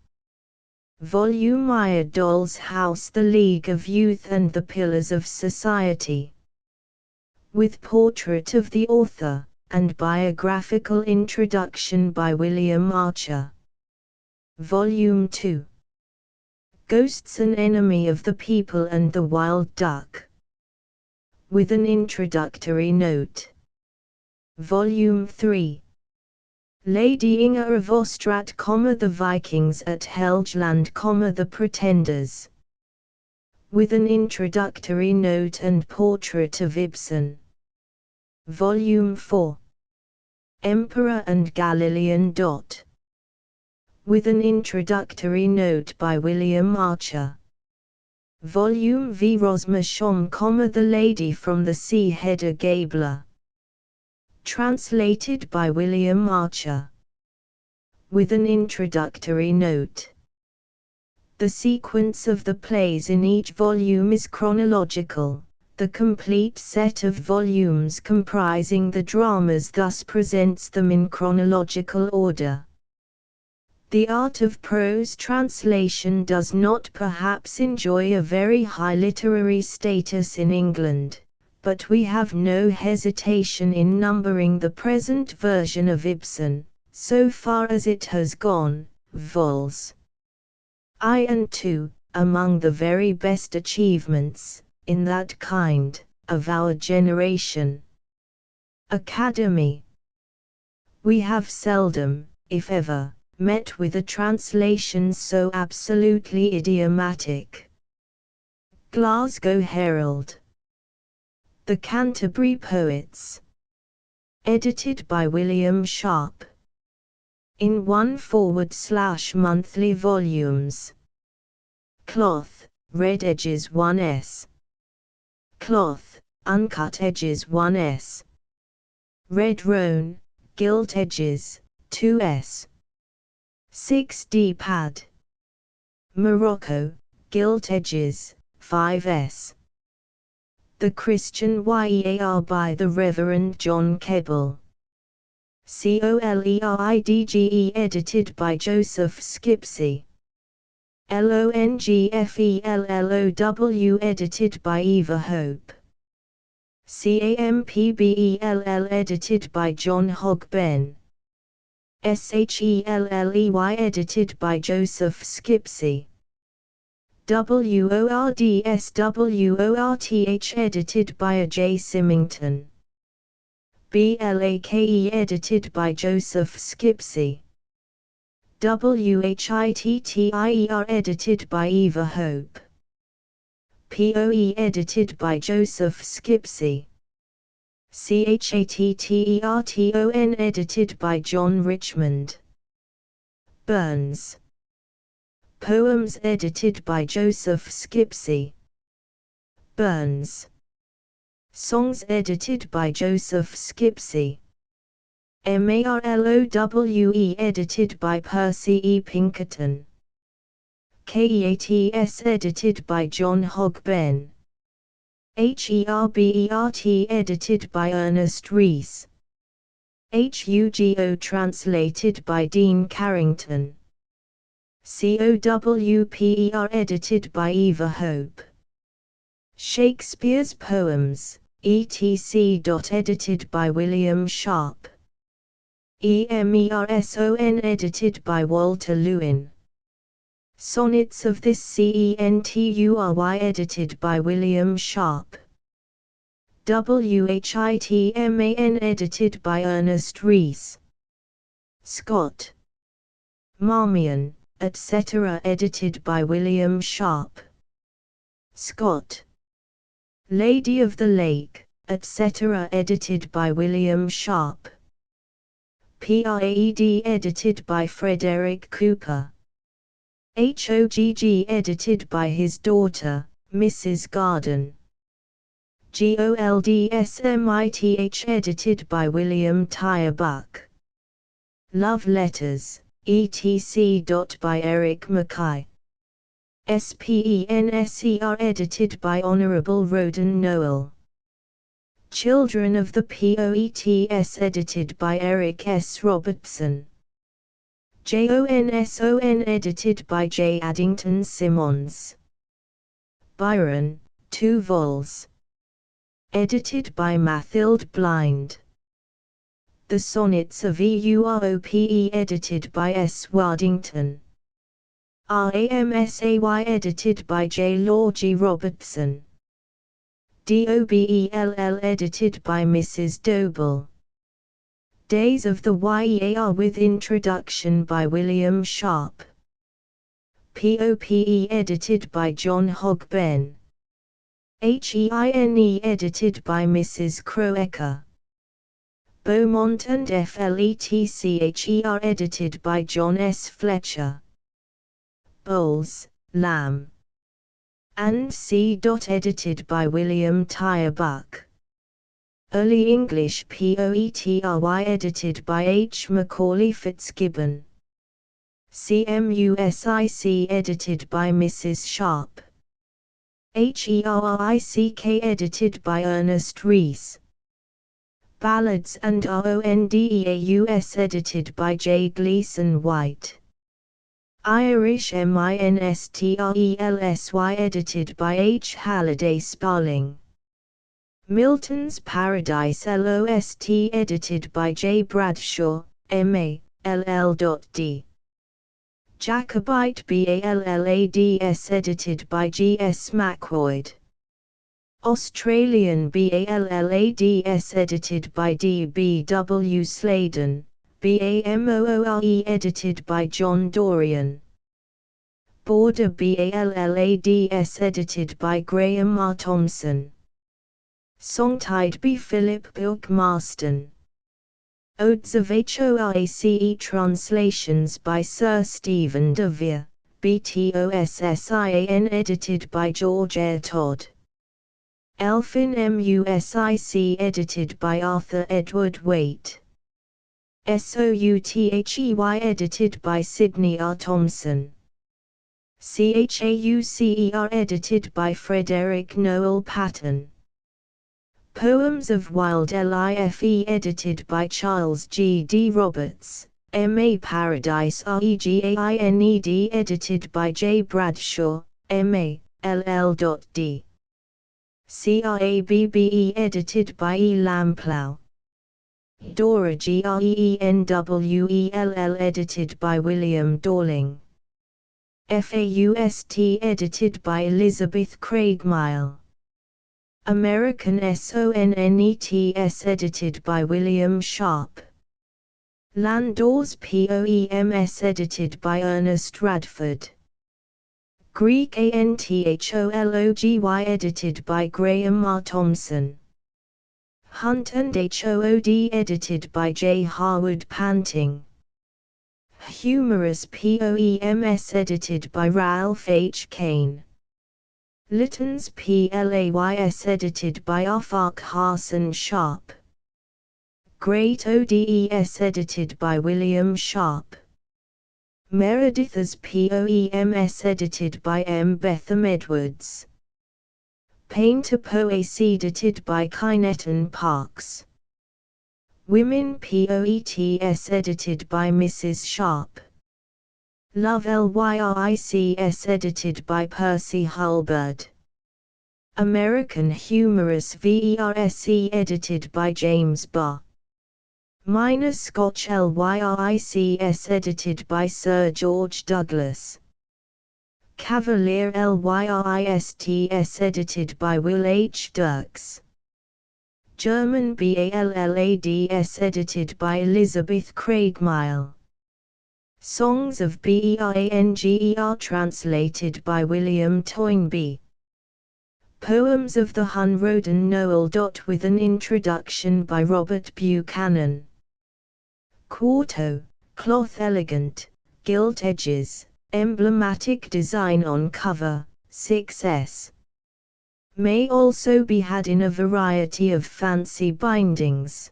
Volume I. Doll's House, The League of Youth and the Pillars of Society. With portrait of the author, and biographical introduction by William Archer. Volume 2. Ghosts, an Enemy of the People and the Wild Duck. With an introductory note. Volume 3. Lady Inger of Ostrat, The Vikings at Helgeland, The Pretenders. With an introductory note and portrait of Ibsen. Volume 4. Emperor and Galilean. With an introductory note by William Archer. Volume V. Rosmersholm, The Lady from the Sea, Hedda Gabler. Translated by William Archer. With an introductory note. The sequence of the plays in each volume is chronological. The complete set of volumes comprising the dramas thus presents them in chronological order. The art of prose translation does not perhaps enjoy a very high literary status in England, but we have no hesitation in numbering the present version of Ibsen, so far as it has gone, vols. I and II, among the very best achievements, in that kind, of our generation. Academy. We have seldom, if ever, met with a translation so absolutely idiomatic. Glasgow Herald. The Canterbury Poets. Edited by William Sharp. in 1/monthly volumes. Cloth, red edges 1s. Cloth, uncut edges 1s. Red roan, gilt edges, 2s. 6D pad. Morocco, gilt edges, 5s. The Christian Year by the Reverend John Keble. Coleridge, edited by Joseph Skipsey. Longfellow, edited by Eva Hope. Campbell, edited by John Hogben. Shelley, edited by Joseph Skipsey. Wordsworth, edited by A. J. Symington. Blake, edited by Joseph Skipsey. Whittier, edited by Eva Hope. Poe, edited by Joseph Skipsey. Chatterton, edited by John Richmond. Burns. Poems, edited by Joseph Skipsey. Burns. Songs, edited by Joseph Skipsey. Marlowe, edited by Percy E. Pinkerton. Keats, edited by John Hogben. Herbert, edited by Ernest Rhys. Hugo, translated by Dean Carrington. Cowper, edited by Eva Hope. Shakespeare's Poems, etc. Edited by William Sharp. Emerson, edited by Walter Lewin. Sonnets of this Century, edited by William Sharp. Whitman, edited by Ernest Rhys. Scott. Marmion, etc. edited by William Sharp. Scott. Lady of the Lake, etc. edited by William Sharp. Praed, edited by Frederick Cooper. Hogg, edited by his daughter, Mrs. Garden. Goldsmith, edited by William Tyre Buck. Love Letters, etc. by Eric Mackay. Spenser, edited by Honorable Roden Noel. Children of the Poets, edited by Eric S. Robertson. Jonson, edited by J. Addington Symonds. Byron, 2 vols. Edited by Mathilde Blind. The Sonnets of Europe, edited by S. Waddington. Ramsay, edited by J. Law G. Robertson. Dobell, edited by Mrs. Doble. Days of the Year with introduction by William Sharp. Pope, edited by John Hogben. Heine, edited by Mrs. Croecker. Beaumont and Fletcher, edited by John S. Fletcher. Bowles, Lamb. And C. edited by William Tyre Buck. Early English Poetry, edited by H. Macaulay Fitzgibbon. CMUSIC, edited by Mrs. Sharp. Herrick, edited by Ernest Rhys. Ballads and Rondeaus, edited by J. Gleason White. Irish Minstrelsy, edited by H. Halliday Sparling. Milton's Paradise Lost, edited by J. Bradshaw, M.A., LL.D. Jacobite Ballads, edited by G. S. Macquoid. Australian Ballads, edited by D. B. W. Sladen. Bamore, edited by John Dorian. Border Ballads, edited by Graham R. Thomson. Songtide by Philip Book Marston. Odes of Hoace translations by Sir Stephen de Vere, BTOSSIAN edited by George Eyre Todd. Elfin Music edited by Arthur Edward Waite. Southey edited by Sidney R. Thompson. Chaucer edited by Frederick Noel Paton. Poems of Wild Life edited by Charles G. D. Roberts. M.A. Paradise Regained edited by J. Bradshaw, M.A., LL.D. Crabbe edited by E. Lamplough. Dora Greenwell edited by William Dorling. Faust edited by Elizabeth Craigmile. American Sonnets edited by William Sharp. Landor's Poems edited by Ernest Radford. Greek Antholog edited by Graham R. Thompson. Hunt and Hod edited by J. Harwood Panting. Humorous Poems edited by Ralph H. Kane. Lytton's Plays edited by R. Farquharson Sharp. Great Odes edited by William Sharp. Meredith's Poems edited by M. Betham Edwards. Painter Poets edited by Kyneton Parks. Women Poets edited by Mrs. Sharp. Love Lyrics edited by Percy Hulberd. American Humorous Verse edited by James Barr. Minor Scotch Lyrics edited by Sir George Douglas. Cavalier Lists edited by Will H. Dirks. German Ballads edited by Elizabeth Craigmile. Songs of Banger translated by William Toynbee. Poems of the Hun Roden Noel. With an introduction by Robert Buchanan. Quarto, cloth elegant, gilt edges, emblematic design on cover, 6s. May also be had in a variety of fancy bindings.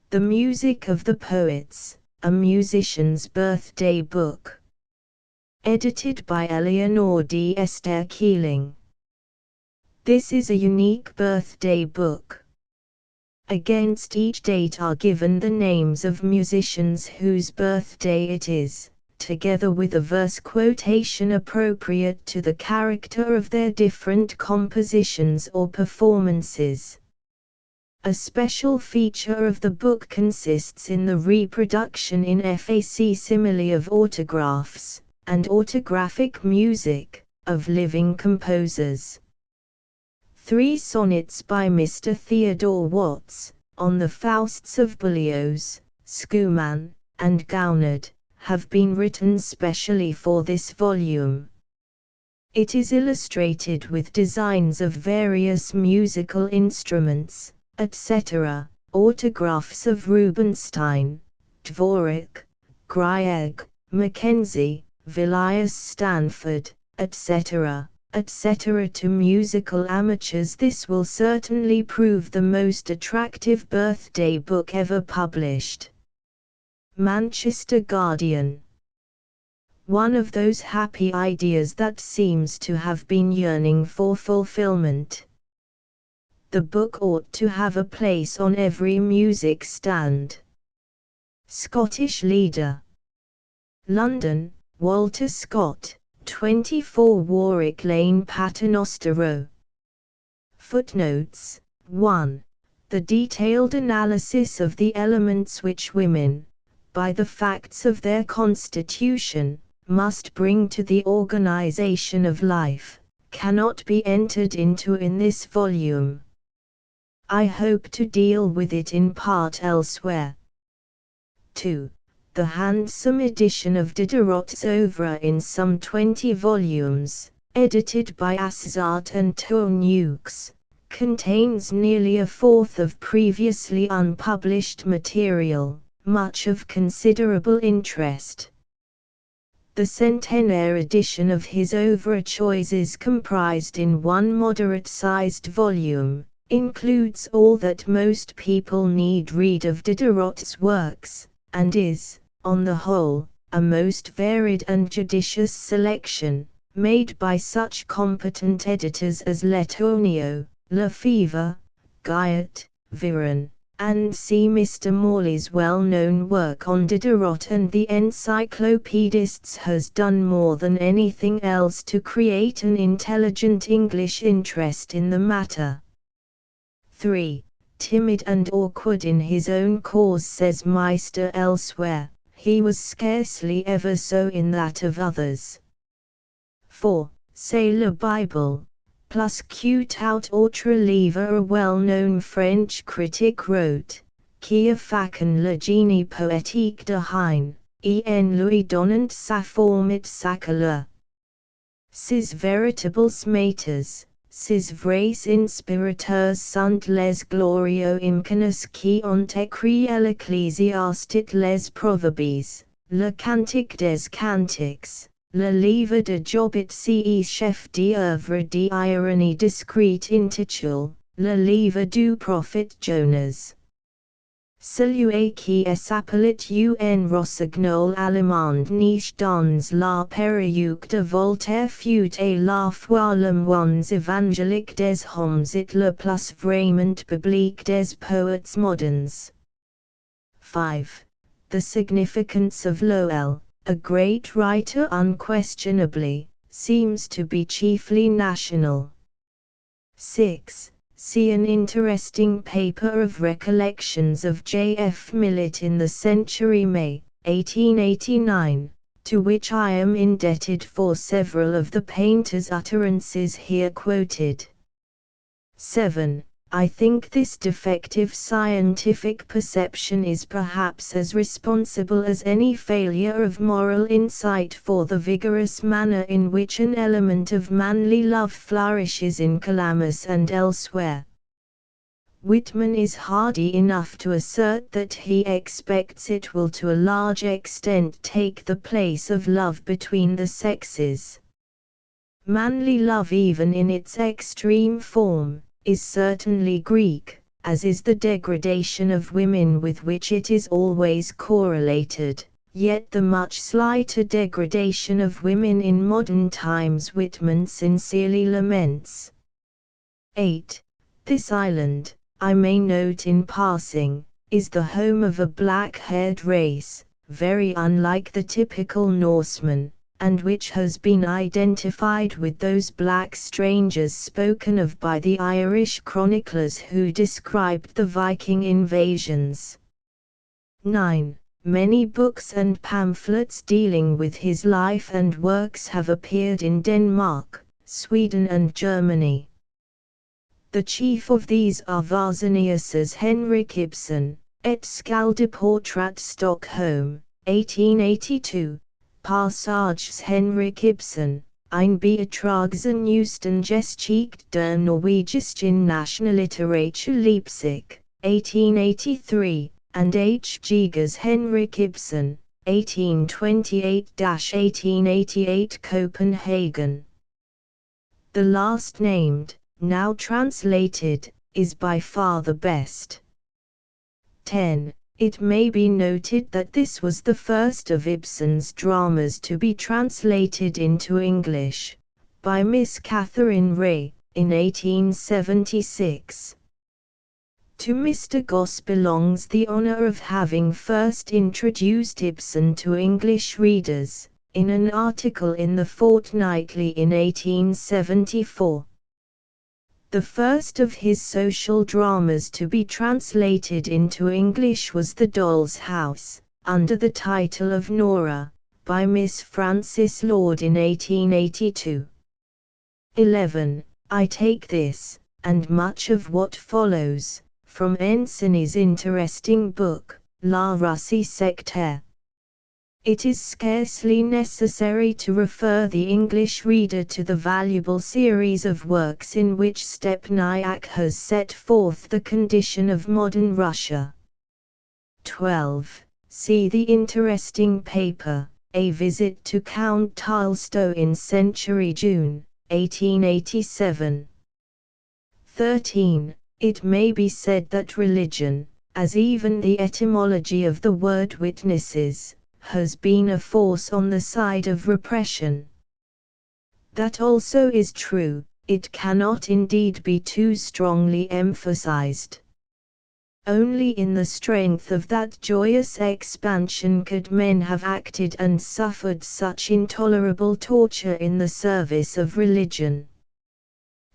The Music of the Poets, a Musician's Birthday Book. Edited by Eleanor D. Esther Keeling. This is a unique birthday book. Against each date are given the names of musicians whose birthday it is, together with a verse quotation appropriate to the character of their different compositions or performances. A special feature of the book consists in the reproduction in facsimile of autographs, and autographic music, of living composers. 3 sonnets by Mr. Theodore Watts, on the Fausts of Berlioz, Schumann, and Gounod, have been written specially for this volume. It is illustrated with designs of various musical instruments, etc., autographs of Rubinstein, Dvorak, Grieg, Mackenzie, Villiers Stanford, etc., etc. To musical amateurs, this will certainly prove the most attractive birthday book ever published. Manchester Guardian. One of those happy ideas that seems to have been yearning for fulfillment. The book ought to have a place on every music stand. Scottish Leader. London, Walter Scott, 24 Warwick Lane, Paternoster Row. Footnotes. 1. The detailed analysis of the elements which women, by the facts of their constitution, must bring to the organization of life, cannot be entered into in this volume. I hope to deal with it in part elsewhere. 2. The handsome edition of Diderot's oeuvre in some 20 volumes, edited by Assart and Tourneux, contains nearly a fourth of previously unpublished material, much of considerable interest. The centenaire edition of his overtures is comprised in one moderate-sized volume, includes all that most people need read of Diderot's works, and is, on the whole, a most varied and judicious selection, made by such competent editors as Letonio, Lefevre, Guyot, Viron, and see Mr. Morley's well-known work on Diderot, and the encyclopedists has done more than anything else to create an intelligent English interest in the matter. 3. Timid and awkward in his own cause, says Meister elsewhere, he was scarcely ever so in that of others. 4. C'est la Bible. Plus cute out autre livre, a well-known French critic wrote, qui a facon le génie poétique de Heine, en lui donnant sa forme et sa couleur. Ces véritables maîtres, ces vrais inspirateurs sont les glorieux incarnés qui ont écrit l'Ecclésiastique, les Proverbes, le Cantique des Cantiques, le livre de Job et ses chefs d'œuvre d'ironie discrète intitulé, le livre du prophète Jonas. Celui qui s'appelait un rossignol allemand niche dans la perruque de Voltaire fut à la fois le moins évangélique des hommes et le plus vraiment biblique des poets modernes. 5. The significance of Lowell, a great writer unquestionably, seems to be chiefly national. 6. See an interesting paper of recollections of J. F. Millett in the Century, May, 1889, to which I am indebted for several of the painter's utterances here quoted. 7. I think this defective scientific perception is perhaps as responsible as any failure of moral insight for the vigorous manner in which an element of manly love flourishes in Calamus and elsewhere. Whitman is hardy enough to assert that he expects it will to a large extent take the place of love between the sexes. Manly love, even in its extreme form, is certainly Greek, as is the degradation of women with which it is always correlated, yet the much slighter degradation of women in modern times Whitman sincerely laments. 8. This island, I may note in passing, is the home of a black-haired race, very unlike the typical Norseman, and which has been identified with those black strangers spoken of by the Irish chroniclers who described the Viking invasions. 9. Many books and pamphlets dealing with his life and works have appeared in Denmark, Sweden and Germany. The chief of these are Varsenius's Henrik Ibsen, Et Skaldepportræt Stockholm, 1882, Passages Henrik Ibsen, Ein Betragen Eusten Geschichte der Norwegischen Nationalliteratur Leipzig, 1883, and H. Giger's Henrik Ibsen, 1828–1888 Copenhagen. The last named, now translated, is by far the best. 10. It may be noted that this was the first of Ibsen's dramas to be translated into English, by Miss Catherine Ray, in 1876. To Mr. Gosse belongs the honor of having first introduced Ibsen to English readers, in an article in the Fortnightly in 1874. The first of his social dramas to be translated into English was The Doll's House, under the title of Nora, by Miss Frances Lord in 1882. 11. I take this, and much of what follows, from Ensigny's interesting book, La Russie sectaire. It is scarcely necessary to refer the English reader to the valuable series of works in which Stepniak has set forth the condition of modern Russia. 12. See the interesting paper, A Visit to Count Tolstoy in Century June, 1887. 13. It may be said that religion, as even the etymology of the word witnesses, has been a force on the side of repression. That also is true, it cannot indeed be too strongly emphasized. Only in the strength of that joyous expansion could men have acted and suffered such intolerable torture in the service of religion.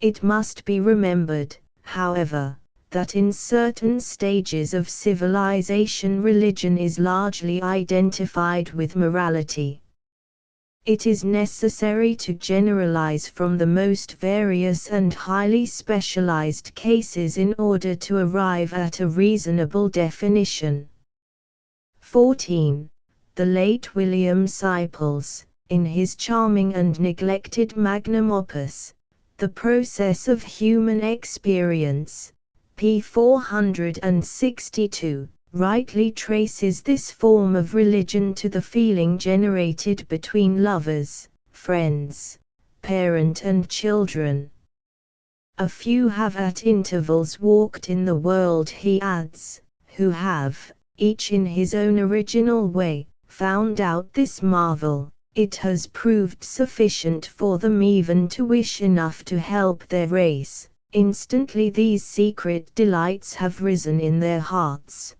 It must be remembered, however, that in certain stages of civilization religion is largely identified with morality. It is necessary to generalize from the most various and highly specialized cases in order to arrive at a reasonable definition. 14. The late William Siples, in his charming and neglected magnum opus, The Process of Human Experience, p. 462, rightly traces this form of religion to the feeling generated between lovers, friends, parent and children. A few have at intervals walked in the world, he adds, who have, each in his own original way, found out this marvel. It has proved sufficient for them even to wish enough to help their race. Instantly these secret delights have risen in their hearts.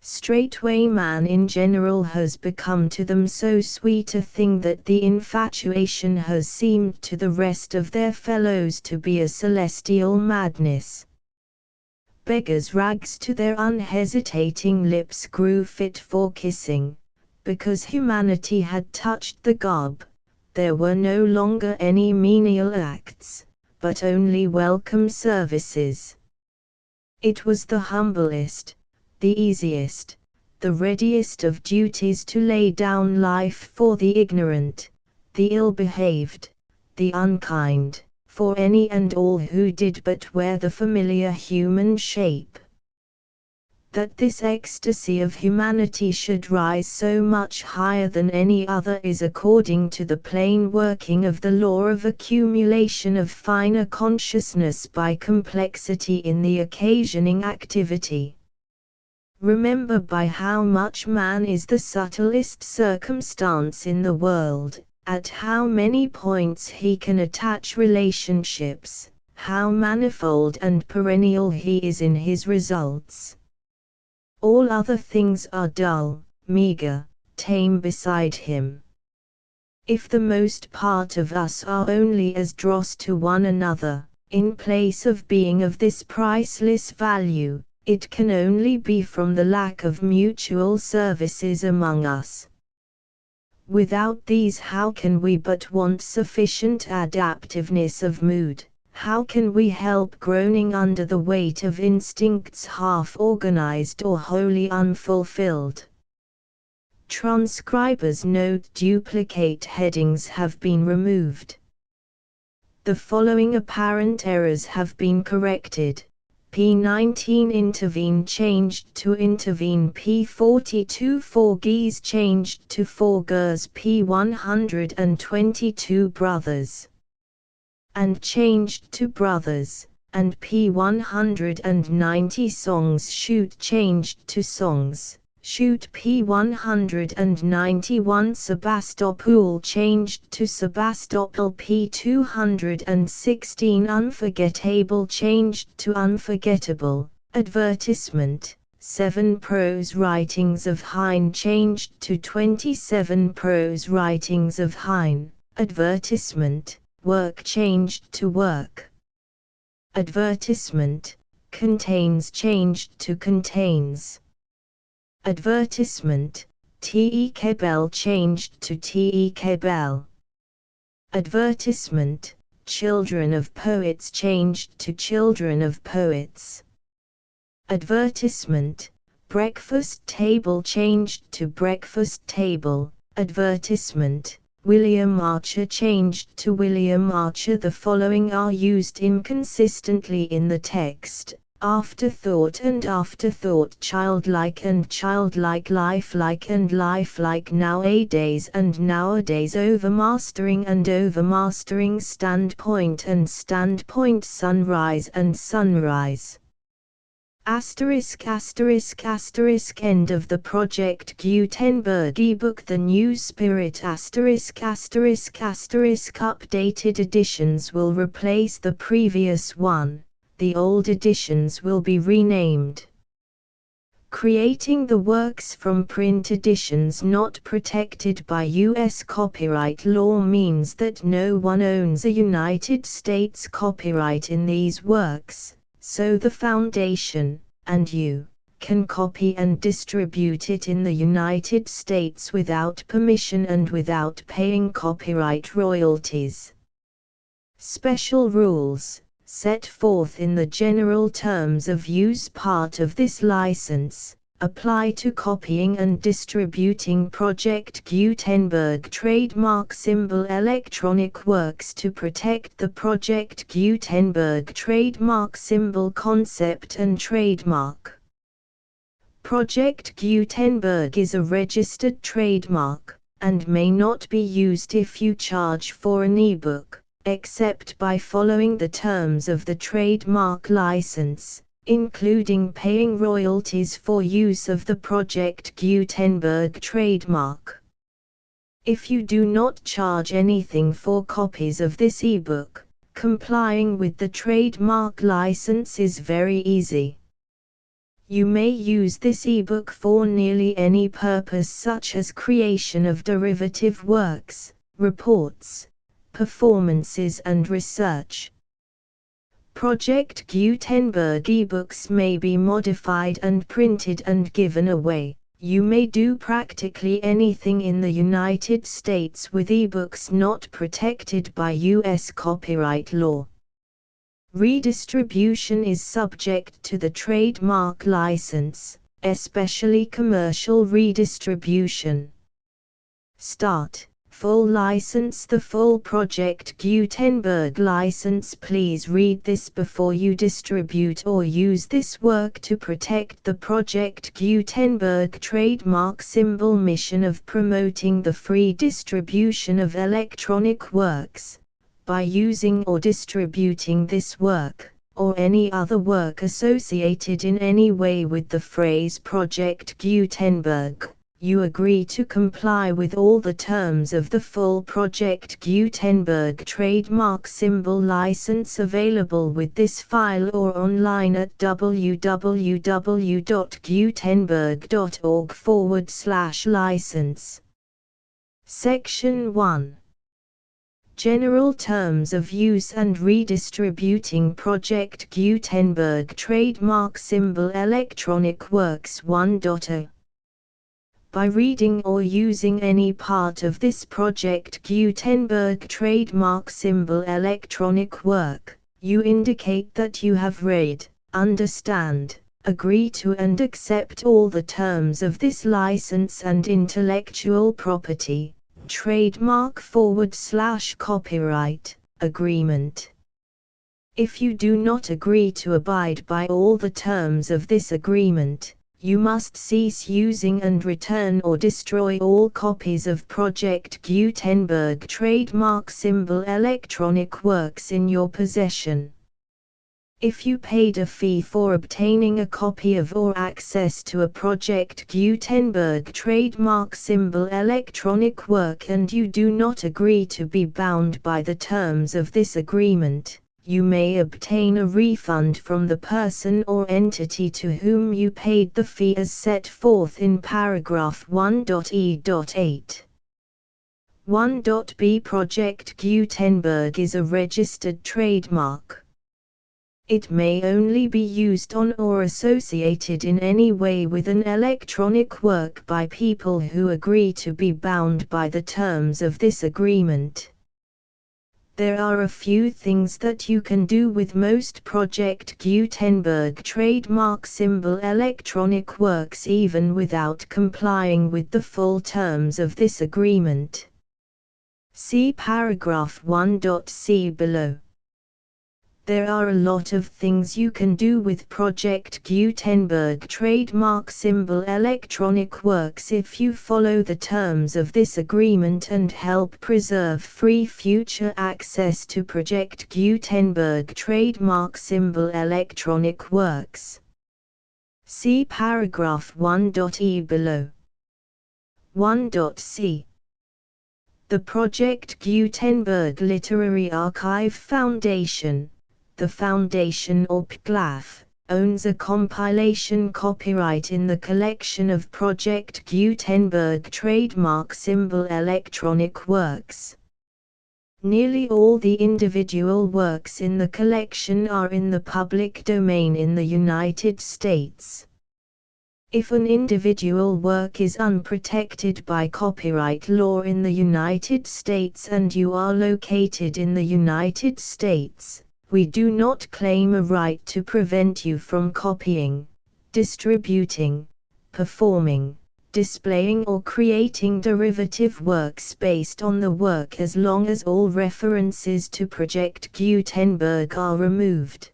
Straightway man in general has become to them so sweet a thing that the infatuation has seemed to the rest of their fellows to be a celestial madness. Beggars' rags to their unhesitating lips grew fit for kissing. Because humanity had touched the garb, there were no longer any menial acts, but only welcome services. It was the humblest, the easiest, the readiest of duties to lay down life for the ignorant, the ill-behaved, the unkind, for any and all who did but wear the familiar human shape. That this ecstasy of humanity should rise so much higher than any other is according to the plain working of the law of accumulation of finer consciousness by complexity in the occasioning activity. Remember by how much man is the subtlest circumstance in the world, at how many points he can attach relationships, how manifold and perennial he is in his results. All other things are dull, meager, tame beside him. If the most part of us are only as dross to one another, in place of being of this priceless value, it can only be from the lack of mutual services among us. Without these, how can we but want sufficient adaptiveness of mood? How can we help groaning under the weight of instincts half organized or wholly unfulfilled? Transcriber's note: duplicate headings have been removed. The following apparent errors have been corrected. P19 intervene changed to intervene, P42 forgies changed to forgers, P122 brothers and changed to brothers, and P190 songs shoot changed to songs, shoot, P191 Sebastopol changed to Sebastopol, P216 unforgettable changed to unforgettable, advertisement, 7 prose writings of Heine changed to 27 prose writings of Heine, advertisement, work changed to work. Advertisement, contains changed to contains. Advertisement, Tekbel changed to Tekbel. Advertisement, children of poets changed to children of poets. Advertisement, Breakfast table changed to breakfast table. Advertisement. William Archer changed to William Archer. The following are used inconsistently in the text: afterthought and afterthought, childlike and childlike, lifelike and lifelike, nowadays and nowadays, overmastering and overmastering, standpoint and standpoint, sunrise and sunrise. Asterisk asterisk asterisk. End of the Project Gutenberg ebook The New Spirit asterisk asterisk asterisk. Updated editions will replace the previous one. The old editions will be renamed. Creating the works from print editions not protected by U.S. copyright law means that no one owns a United States copyright in these works, so the Foundation, and you, can copy and distribute it in the United States without permission and without paying copyright royalties. Special rules, set forth in the general terms of use part of this license, apply to copying and distributing Project Gutenberg trademark symbol electronic works to protect the Project Gutenberg trademark symbol concept and trademark. Project Gutenberg is a registered trademark, and may not be used if you charge for an ebook, except by following the terms of the trademark license, including paying royalties for use of the Project Gutenberg trademark. If you do not charge anything for copies of this ebook, complying with the trademark license is very easy. You may use this ebook for nearly any purpose, such as creation of derivative works, reports, performances and research. Project Gutenberg ebooks may be modified and printed and given away. You may do practically anything in the United States with ebooks not protected by U.S. copyright law. Redistribution is subject to the trademark license, especially commercial redistribution. Start. Full license. The full Project Gutenberg license. Please read this before you distribute or use this work to protect the Project Gutenberg trademark symbol mission of promoting the free distribution of electronic works. By using or distributing this work, or any other work associated in any way with the phrase Project Gutenberg, you agree to comply with all the terms of the full Project Gutenberg trademark symbol license available with this file or online at www.gutenberg.org/license. Section 1. General Terms of Use and Redistributing Project Gutenberg Trademark Symbol Electronic Works 1.0. By reading or using any part of this Project Gutenberg trademark symbol electronic work, you indicate that you have read, understand, agree to and accept all the terms of this license and intellectual property, trademark/copyright, agreement. If you do not agree to abide by all the terms of this agreement, you must cease using and return or destroy all copies of Project Gutenberg trademark symbol electronic works in your possession. If you paid a fee for obtaining a copy of or access to a Project Gutenberg trademark symbol electronic work and you do not agree to be bound by the terms of this agreement, you may obtain a refund from the person or entity to whom you paid the fee as set forth in paragraph 1.e.8. 1.b. Project Gutenberg is a registered trademark. It may only be used on or associated in any way with an electronic work by people who agree to be bound by the terms of this agreement. There are a few things that you can do with most Project Gutenberg trademark symbol electronic works even without complying with the full terms of this agreement. See paragraph 1.c below. There are a lot of things you can do with Project Gutenberg trademark symbol electronic works if you follow the terms of this agreement and help preserve free future access to Project Gutenberg trademark symbol electronic works. See paragraph 1.e below. 1.c. The Project Gutenberg Literary Archive Foundation, the Foundation or PGLAF, owns a compilation copyright in the collection of Project Gutenberg trademark symbol electronic works. Nearly all the individual works in the collection are in the public domain in the United States. If an individual work is unprotected by copyright law in the United States and you are located in the United States, we do not claim a right to prevent you from copying, distributing, performing, displaying or creating derivative works based on the work as long as all references to Project Gutenberg are removed.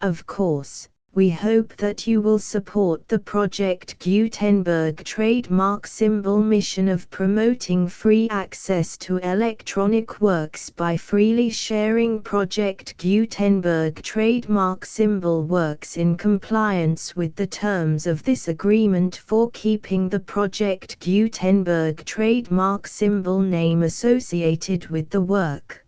Of course, we hope that you will support the Project Gutenberg trademark symbol mission of promoting free access to electronic works by freely sharing Project Gutenberg trademark symbol works in compliance with the terms of this agreement for keeping the Project Gutenberg trademark symbol name associated with the work.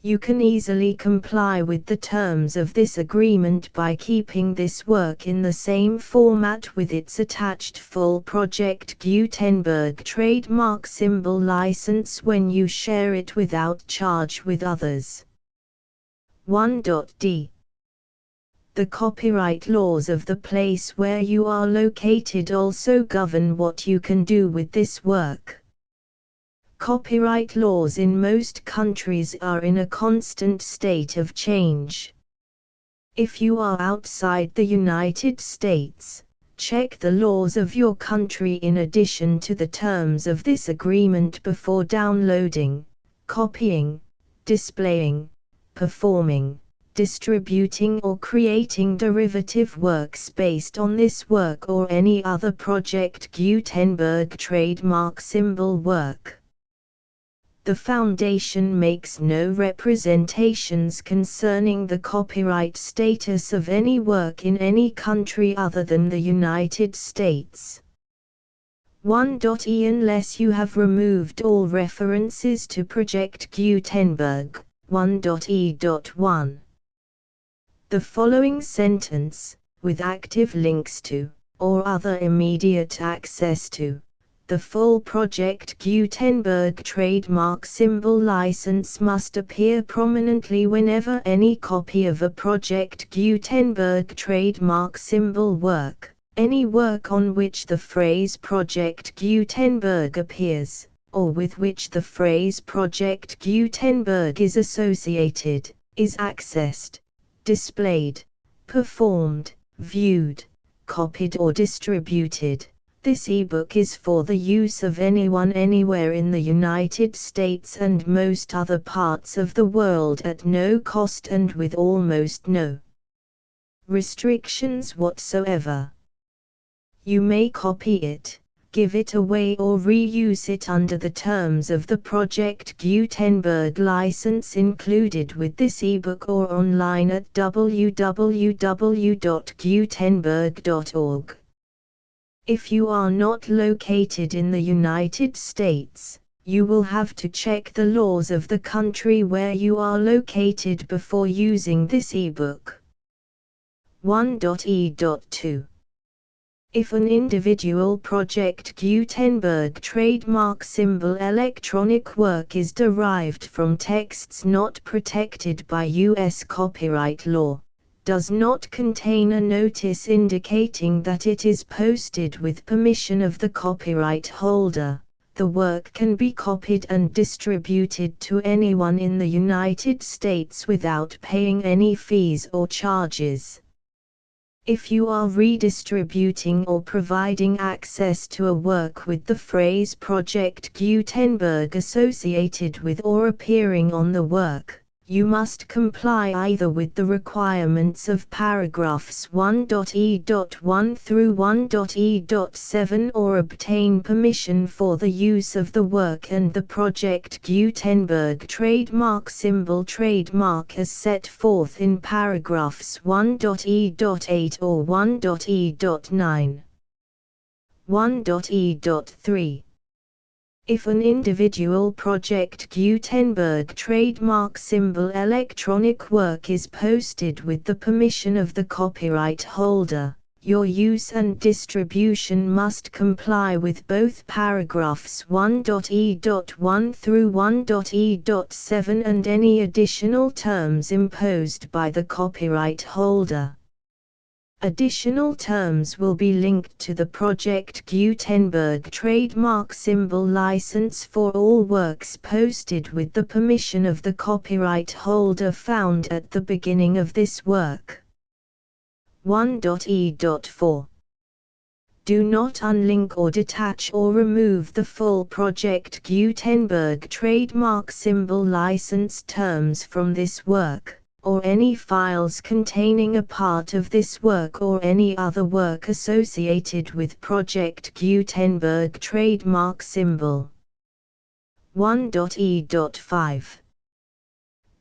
You can easily comply with the terms of this agreement by keeping this work in the same format with its attached full Project Gutenberg trademark symbol license when you share it without charge with others. 1.d. The copyright laws of the place where you are located also govern what you can do with this work. Copyright laws in most countries are in a constant state of change. If you are outside the United States, check the laws of your country in addition to the terms of this agreement before downloading, copying, displaying, performing, distributing or creating derivative works based on this work or any other Project Gutenberg trademark symbol work. The Foundation makes no representations concerning the copyright status of any work in any country other than the United States. 1.e. Unless you have removed all references to Project Gutenberg. 1.e.1. The following sentence, with active links to, or other immediate access to, the full Project Gutenberg trademark symbol license must appear prominently whenever any copy of a Project Gutenberg trademark symbol work, any work on which the phrase Project Gutenberg appears, or with which the phrase Project Gutenberg is associated, is accessed, displayed, performed, viewed, copied or distributed. This ebook is for the use of anyone anywhere in the United States and most other parts of the world at no cost and with almost no restrictions whatsoever. You may copy it, give it away or reuse it under the terms of the Project Gutenberg license included with this ebook or online at www.gutenberg.org. If you are not located in the United States, you will have to check the laws of the country where you are located before using this ebook. 1.e.2. If an individual Project Gutenberg trademark symbol electronic work is derived from texts not protected by U.S. copyright law, does not contain a notice indicating that it is posted with permission of the copyright holder, the work can be copied and distributed to anyone in the United States without paying any fees or charges. If you are redistributing or providing access to a work with the phrase Project Gutenberg associated with or appearing on the work, you must comply either with the requirements of paragraphs 1.e.1 through 1.e.7 or obtain permission for the use of the work and the Project Gutenberg trademark symbol trademark as set forth in paragraphs 1.e.8 or 1.e.9. 1.e.3. If an individual Project Gutenberg trademark symbol electronic work is posted with the permission of the copyright holder, your use and distribution must comply with both paragraphs 1.e.1 through 1.e.7 and any additional terms imposed by the copyright holder. Additional terms will be linked to the Project Gutenberg trademark symbol license for all works posted with the permission of the copyright holder found at the beginning of this work. 1.e.4. Do not unlink or detach or remove the full Project Gutenberg trademark symbol license terms from this work, or any files containing a part of this work or any other work associated with Project Gutenberg trademark symbol. 1.e.5.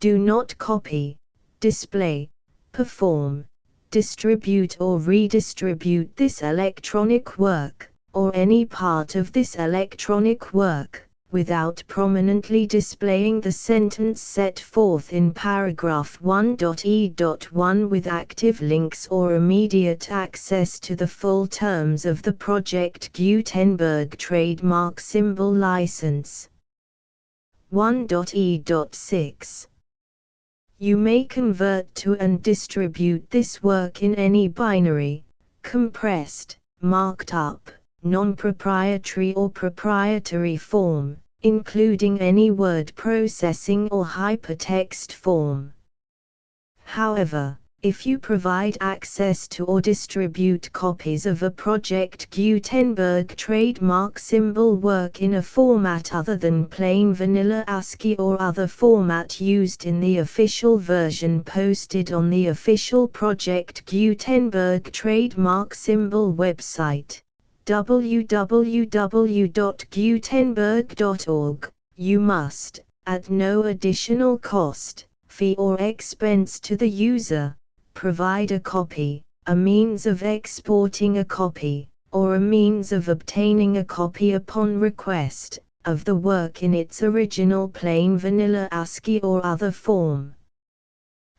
Do not copy, display, perform, distribute or redistribute this electronic work, or any part of this electronic work, without prominently displaying the sentence set forth in paragraph 1.e.1 with active links or immediate access to the full terms of the Project Gutenberg trademark symbol license. 1.e.6. You may convert to and distribute this work in any binary, compressed, marked up, non-proprietary or proprietary form, including any word processing or hypertext form. However, if you provide access to or distribute copies of a Project Gutenberg trademark symbol work in a format other than plain vanilla ASCII or other format used in the official version posted on the official Project Gutenberg trademark symbol website, www.gutenberg.org, you must, at no additional cost, fee or expense to the user, provide a copy, a means of exporting a copy, or a means of obtaining a copy upon request, of the work in its original plain vanilla ASCII or other form.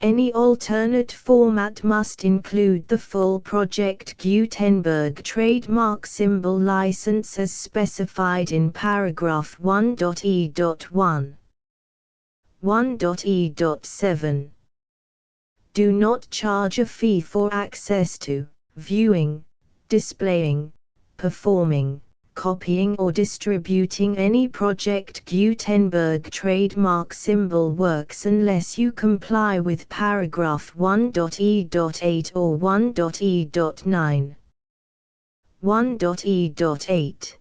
Any alternate format must include the full Project Gutenberg trademark symbol license as specified in paragraph 1.e.1. 1.e.7. Do not charge a fee for access to, viewing, displaying, performing, copying or distributing any Project Gutenberg trademark symbol works unless you comply with paragraph 1.e.8 or 1.e.9. 1.e.8.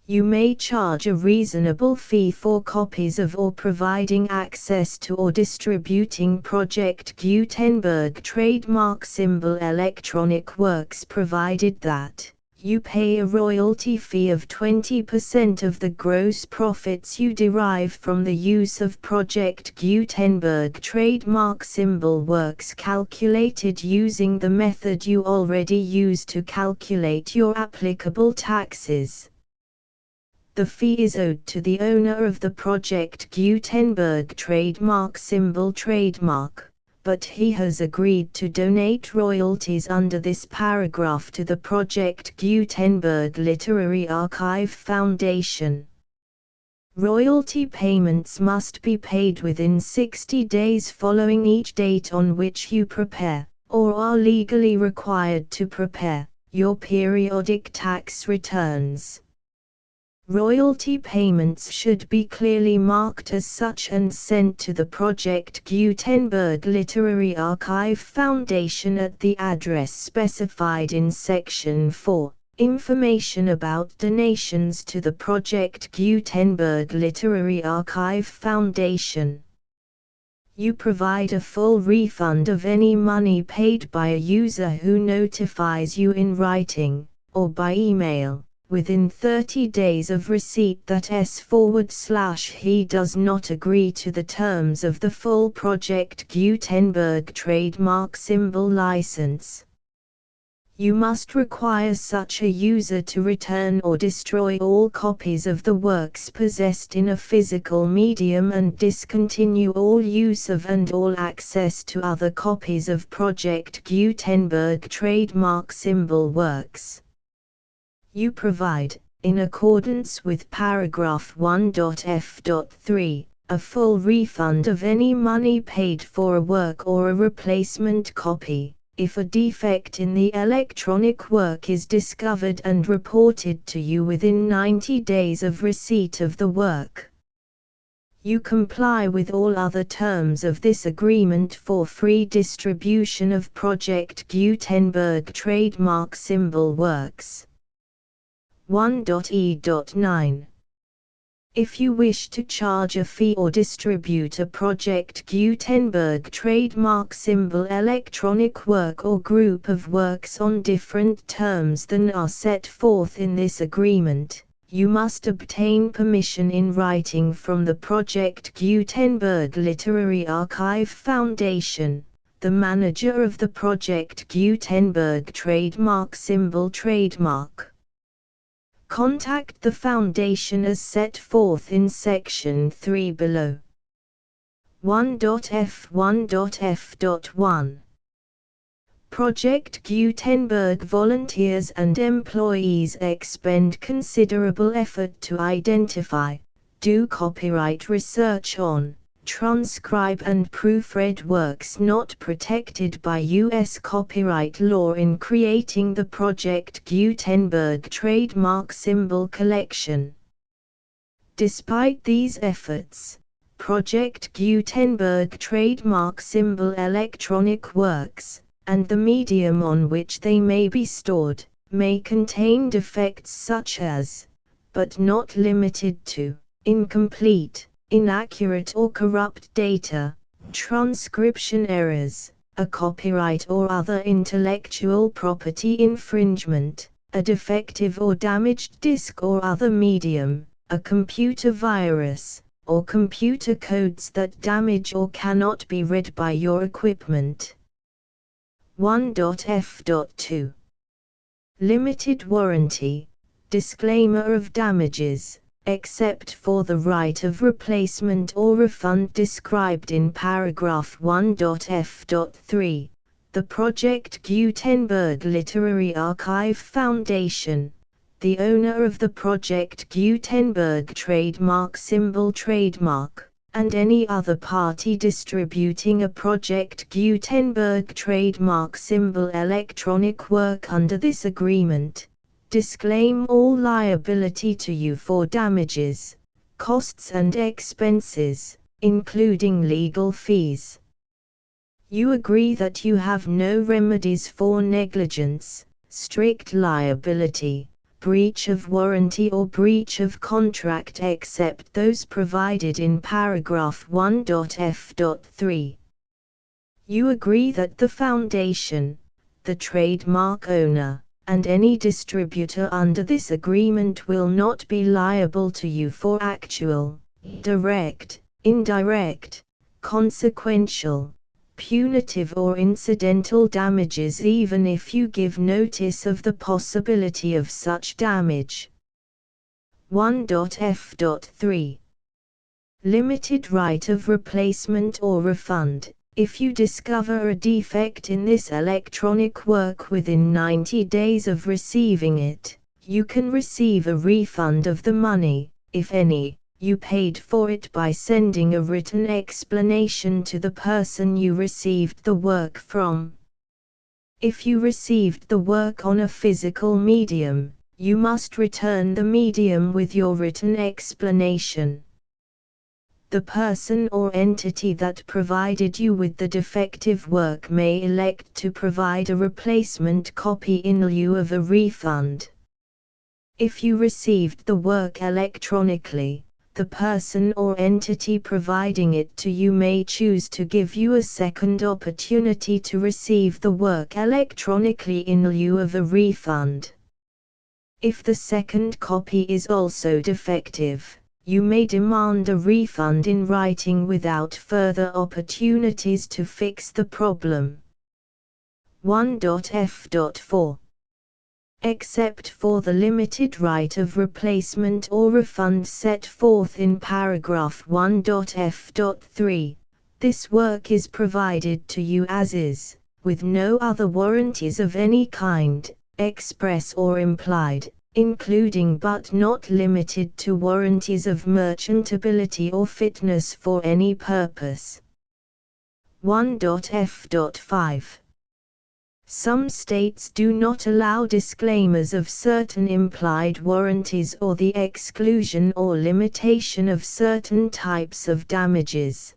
You may charge a reasonable fee for copies of or providing access to or distributing Project Gutenberg trademark symbol electronic works provided that you pay a royalty fee of 20% of the gross profits you derive from the use of Project Gutenberg trademark symbol works calculated using the method you already use to calculate your applicable taxes. The fee is owed to the owner of the Project Gutenberg trademark symbol trademark, but he has agreed to donate royalties under this paragraph to the Project Gutenberg Literary Archive Foundation. Royalty payments must be paid within 60 days following each date on which you prepare, or are legally required to prepare, your periodic tax returns. Royalty payments should be clearly marked as such and sent to the Project Gutenberg Literary Archive Foundation at the address specified in Section 4. Information about donations to the Project Gutenberg Literary Archive Foundation. You provide a full refund of any money paid by a user who notifies you in writing, or by email, within 30 days of receipt that he does not agree to the terms of the full Project Gutenberg trademark symbol license. You must require such a user to return or destroy all copies of the works possessed in a physical medium and discontinue all use of and all access to other copies of Project Gutenberg trademark symbol works. You provide, in accordance with paragraph 1.f.3, a full refund of any money paid for a work or a replacement copy, if a defect in the electronic work is discovered and reported to you within 90 days of receipt of the work. You comply with all other terms of this agreement for free distribution of Project Gutenberg trademark symbol works. 1.e.9. If you wish to charge a fee or distribute a Project Gutenberg trademark symbol electronic work or group of works on different terms than are set forth in this agreement, you must obtain permission in writing from the Project Gutenberg Literary Archive Foundation, the manager of the Project Gutenberg trademark symbol trademark. Contact the Foundation as set forth in Section 3 below. 1.f1.f.1 Project Gutenberg volunteers and employees expend considerable effort to identify, do copyright research on, transcribe and proofread works not protected by U.S. copyright law in creating the Project Gutenberg trademark symbol collection. Despite these efforts, Project Gutenberg trademark symbol electronic works, and the medium on which they may be stored, may contain defects such as, but not limited to, incomplete, inaccurate or corrupt data, transcription errors, a copyright or other intellectual property infringement, a defective or damaged disk or other medium, a computer virus, or computer codes that damage or cannot be read by your equipment. 1.f.2 Limited warranty, disclaimer of damages, except for the right of replacement or refund described in paragraph 1.f.3, the Project Gutenberg Literary Archive Foundation, the owner of the Project Gutenberg trademark symbol trademark, and any other party distributing a Project Gutenberg trademark symbol electronic work under this agreement, disclaim all liability to you for damages, costs and expenses, including legal fees. You agree that you have no remedies for negligence, strict liability, breach of warranty or breach of contract except those provided in paragraph 1.f.3. You agree that the Foundation, the trademark owner, and any distributor under this agreement will not be liable to you for actual, direct, indirect, consequential, punitive or incidental damages even if you give notice of the possibility of such damage. 1.f.3 Limited right of replacement or refund. If you discover a defect in this electronic work within 90 days of receiving it, you can receive a refund of the money, if any, you paid for it by sending a written explanation to the person you received the work from. If you received the work on a physical medium, you must return the medium with your written explanation. The person or entity that provided you with the defective work may elect to provide a replacement copy in lieu of a refund. If you received the work electronically, the person or entity providing it to you may choose to give you a second opportunity to receive the work electronically in lieu of a refund. If the second copy is also defective, you may demand a refund in writing without further opportunities to fix the problem. 1.f.4 Except for the limited right of replacement or refund set forth in paragraph 1.f.3, this work is provided to you as is, with no other warranties of any kind, express or implied, including but not limited to warranties of merchantability or fitness for any purpose. 1.f.5 Some states do not allow disclaimers of certain implied warranties or the exclusion or limitation of certain types of damages.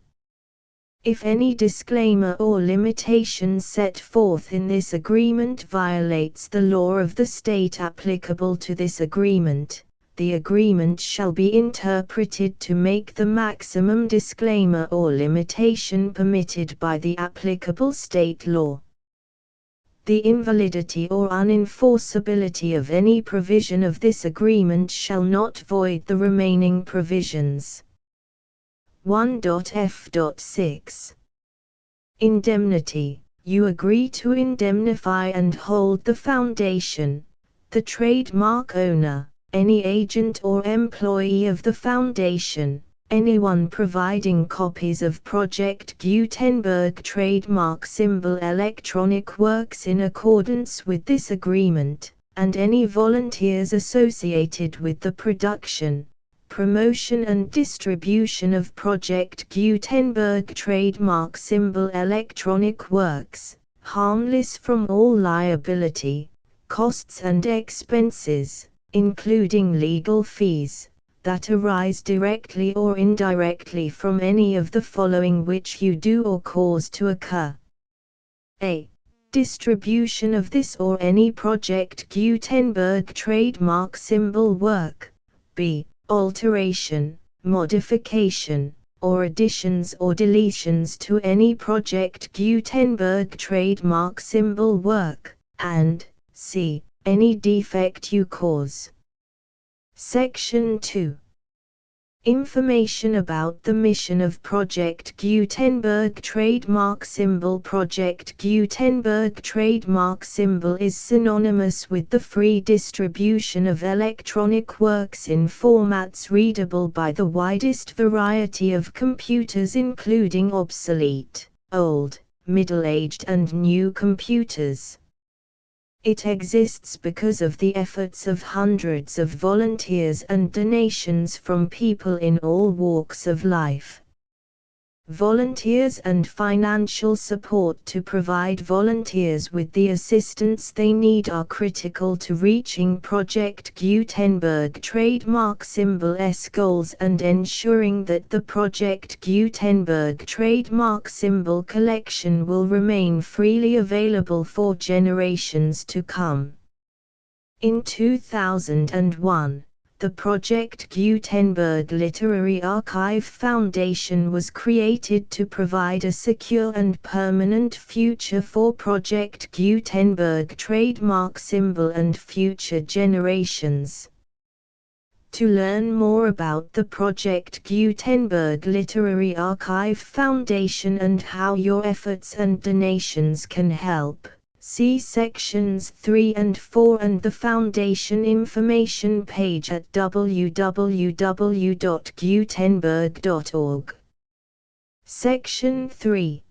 If any disclaimer or limitation set forth in this agreement violates the law of the state applicable to this agreement, the agreement shall be interpreted to make the maximum disclaimer or limitation permitted by the applicable state law. The invalidity or unenforceability of any provision of this agreement shall not void the remaining provisions. 1.f.6 Indemnity. You agree to indemnify and hold the foundation, the trademark owner, any agent or employee of the foundation, anyone providing copies of Project Gutenberg trademark symbol electronic works in accordance with this agreement, and any volunteers associated with the production, promotion and distribution of Project Gutenberg trademark symbol electronic works, harmless from all liability, costs and expenses, including legal fees, that arise directly or indirectly from any of the following which you do or cause to occur. A. Distribution of this or any Project Gutenberg trademark symbol work. B. Alteration, modification, or additions or deletions to any Project Gutenberg trademark symbol work, and C. Any defect you cause. Section 2. Information about the mission of Project Gutenberg trademark symbol. Project Gutenberg trademark symbol is synonymous with the free distribution of electronic works in formats readable by the widest variety of computers, including obsolete, old, middle-aged and new computers. It exists because of the efforts of hundreds of volunteers and donations from people in all walks of life. Volunteers and financial support to provide volunteers with the assistance they need are critical to reaching Project Gutenberg trademark symbol's goals and ensuring that the Project Gutenberg trademark symbol collection will remain freely available for generations to come. In 2001, the Project Gutenberg Literary Archive Foundation was created to provide a secure and permanent future for Project Gutenberg trademark symbol and future generations. To learn more about the Project Gutenberg Literary Archive Foundation and how your efforts and donations can help, see sections 3 and 4 and the Foundation information page at www.gutenberg.org. Section 3.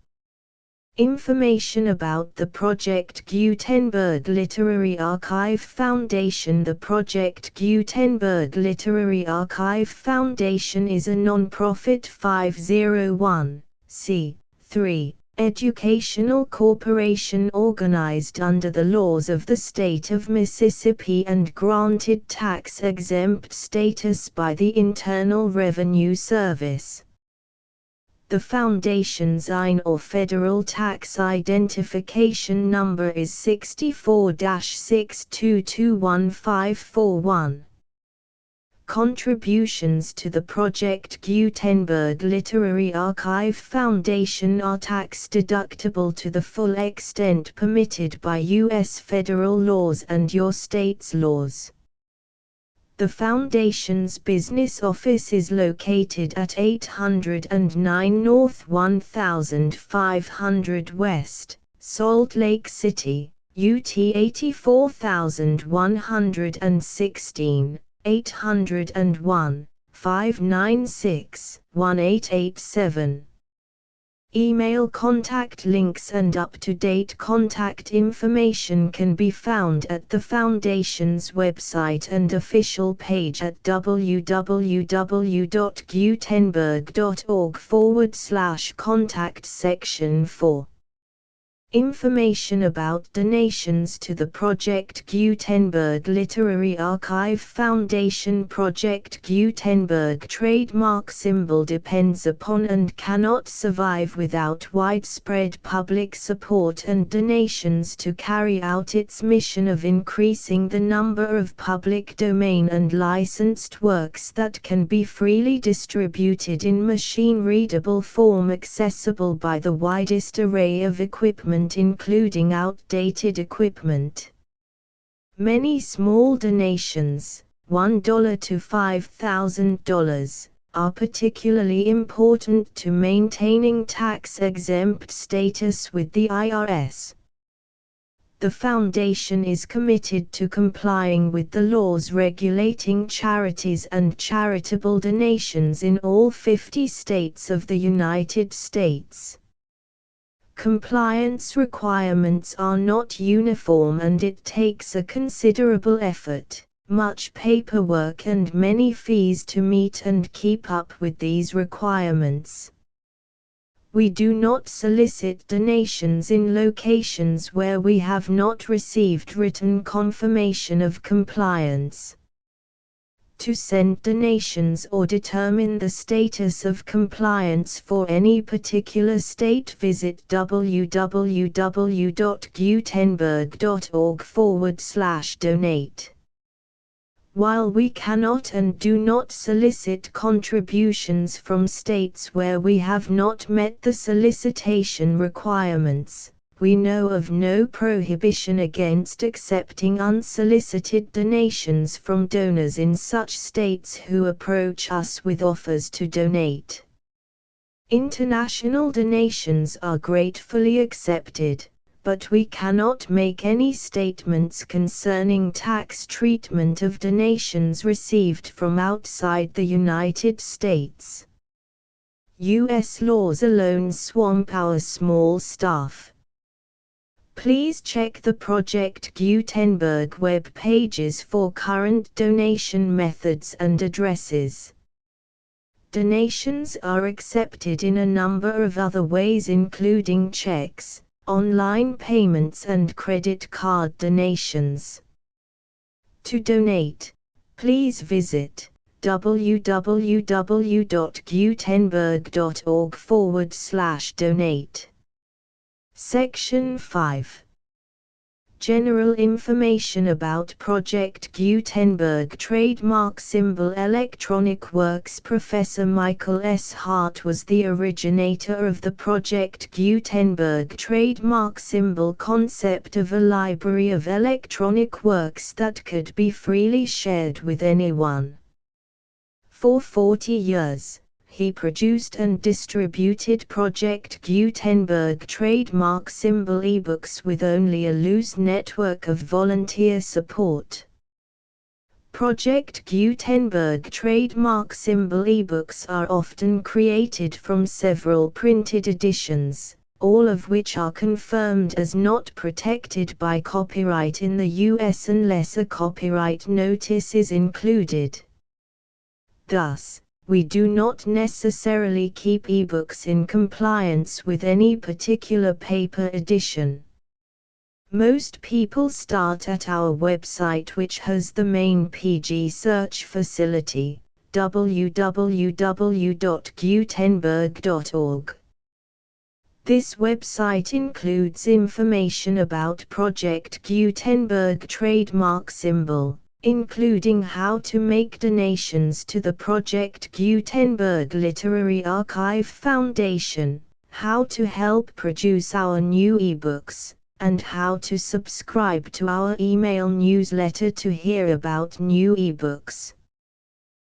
Information about the Project Gutenberg Literary Archive Foundation. The Project Gutenberg Literary Archive Foundation is a non-profit 501(c)(3) educational corporation organized under the laws of the state of Mississippi and granted tax-exempt status by the Internal Revenue Service. The Foundation's IN or Federal Tax Identification Number is 64-6221541. Contributions to the Project Gutenberg Literary Archive Foundation are tax-deductible to the full extent permitted by U.S. federal laws and your state's laws. The Foundation's business office is located at 809 North 1500 West, Salt Lake City, UT 84116, 801-596-1887. Email contact links and up-to-date contact information can be found at the Foundation's website and official page at www.gutenberg.org/contact section 4. Information about donations to the Project Gutenberg Literary Archive Foundation. Project Gutenberg trademark symbol depends upon and cannot survive without widespread public support and donations to carry out its mission of increasing the number of public domain and licensed works that can be freely distributed in machine-readable form accessible by the widest array of equipment including outdated equipment. Many small donations, $1 to $5,000, are particularly important to maintaining tax-exempt status with the IRS. The Foundation is committed to complying with the laws regulating charities and charitable donations in all 50 states of the United States. Compliance requirements are not uniform and it takes a considerable effort, much paperwork and many fees to meet and keep up with these requirements. We do not solicit donations in locations where we have not received written confirmation of compliance. To send donations or determine the status of compliance for any particular state, visit www.gutenberg.org/donate. While we cannot and do not solicit contributions from states where we have not met the solicitation requirements, we know of no prohibition against accepting unsolicited donations from donors in such states who approach us with offers to donate. International donations are gratefully accepted, but we cannot make any statements concerning tax treatment of donations received from outside the United States. U.S. laws alone swamp our small staff. Please check the Project Gutenberg web pages for current donation methods and addresses. Donations are accepted in a number of other ways including checks, online payments and credit card donations. To donate, please visit www.gutenberg.org/donate. Section 5. General information about Project Gutenberg trademark symbol electronic works. Professor Michael S. Hart was the originator of the Project Gutenberg trademark symbol concept of a library of electronic works that could be freely shared with anyone. For 40 years, he produced and distributed Project Gutenberg trademark symbol ebooks with only a loose network of volunteer support. Project Gutenberg trademark symbol ebooks are often created from several printed editions, all of which are confirmed as not protected by copyright in the U.S. unless a copyright notice is included. Thus, We do not necessarily keep ebooks in compliance with any particular paper edition. Most people start at our website, which has the main PG search facility, www.gutenberg.org. This website includes information about Project Gutenberg trademark symbol, including how to make donations to the Project Gutenberg Literary Archive Foundation, how to help produce our new ebooks, and how to subscribe to our email newsletter to hear about new ebooks.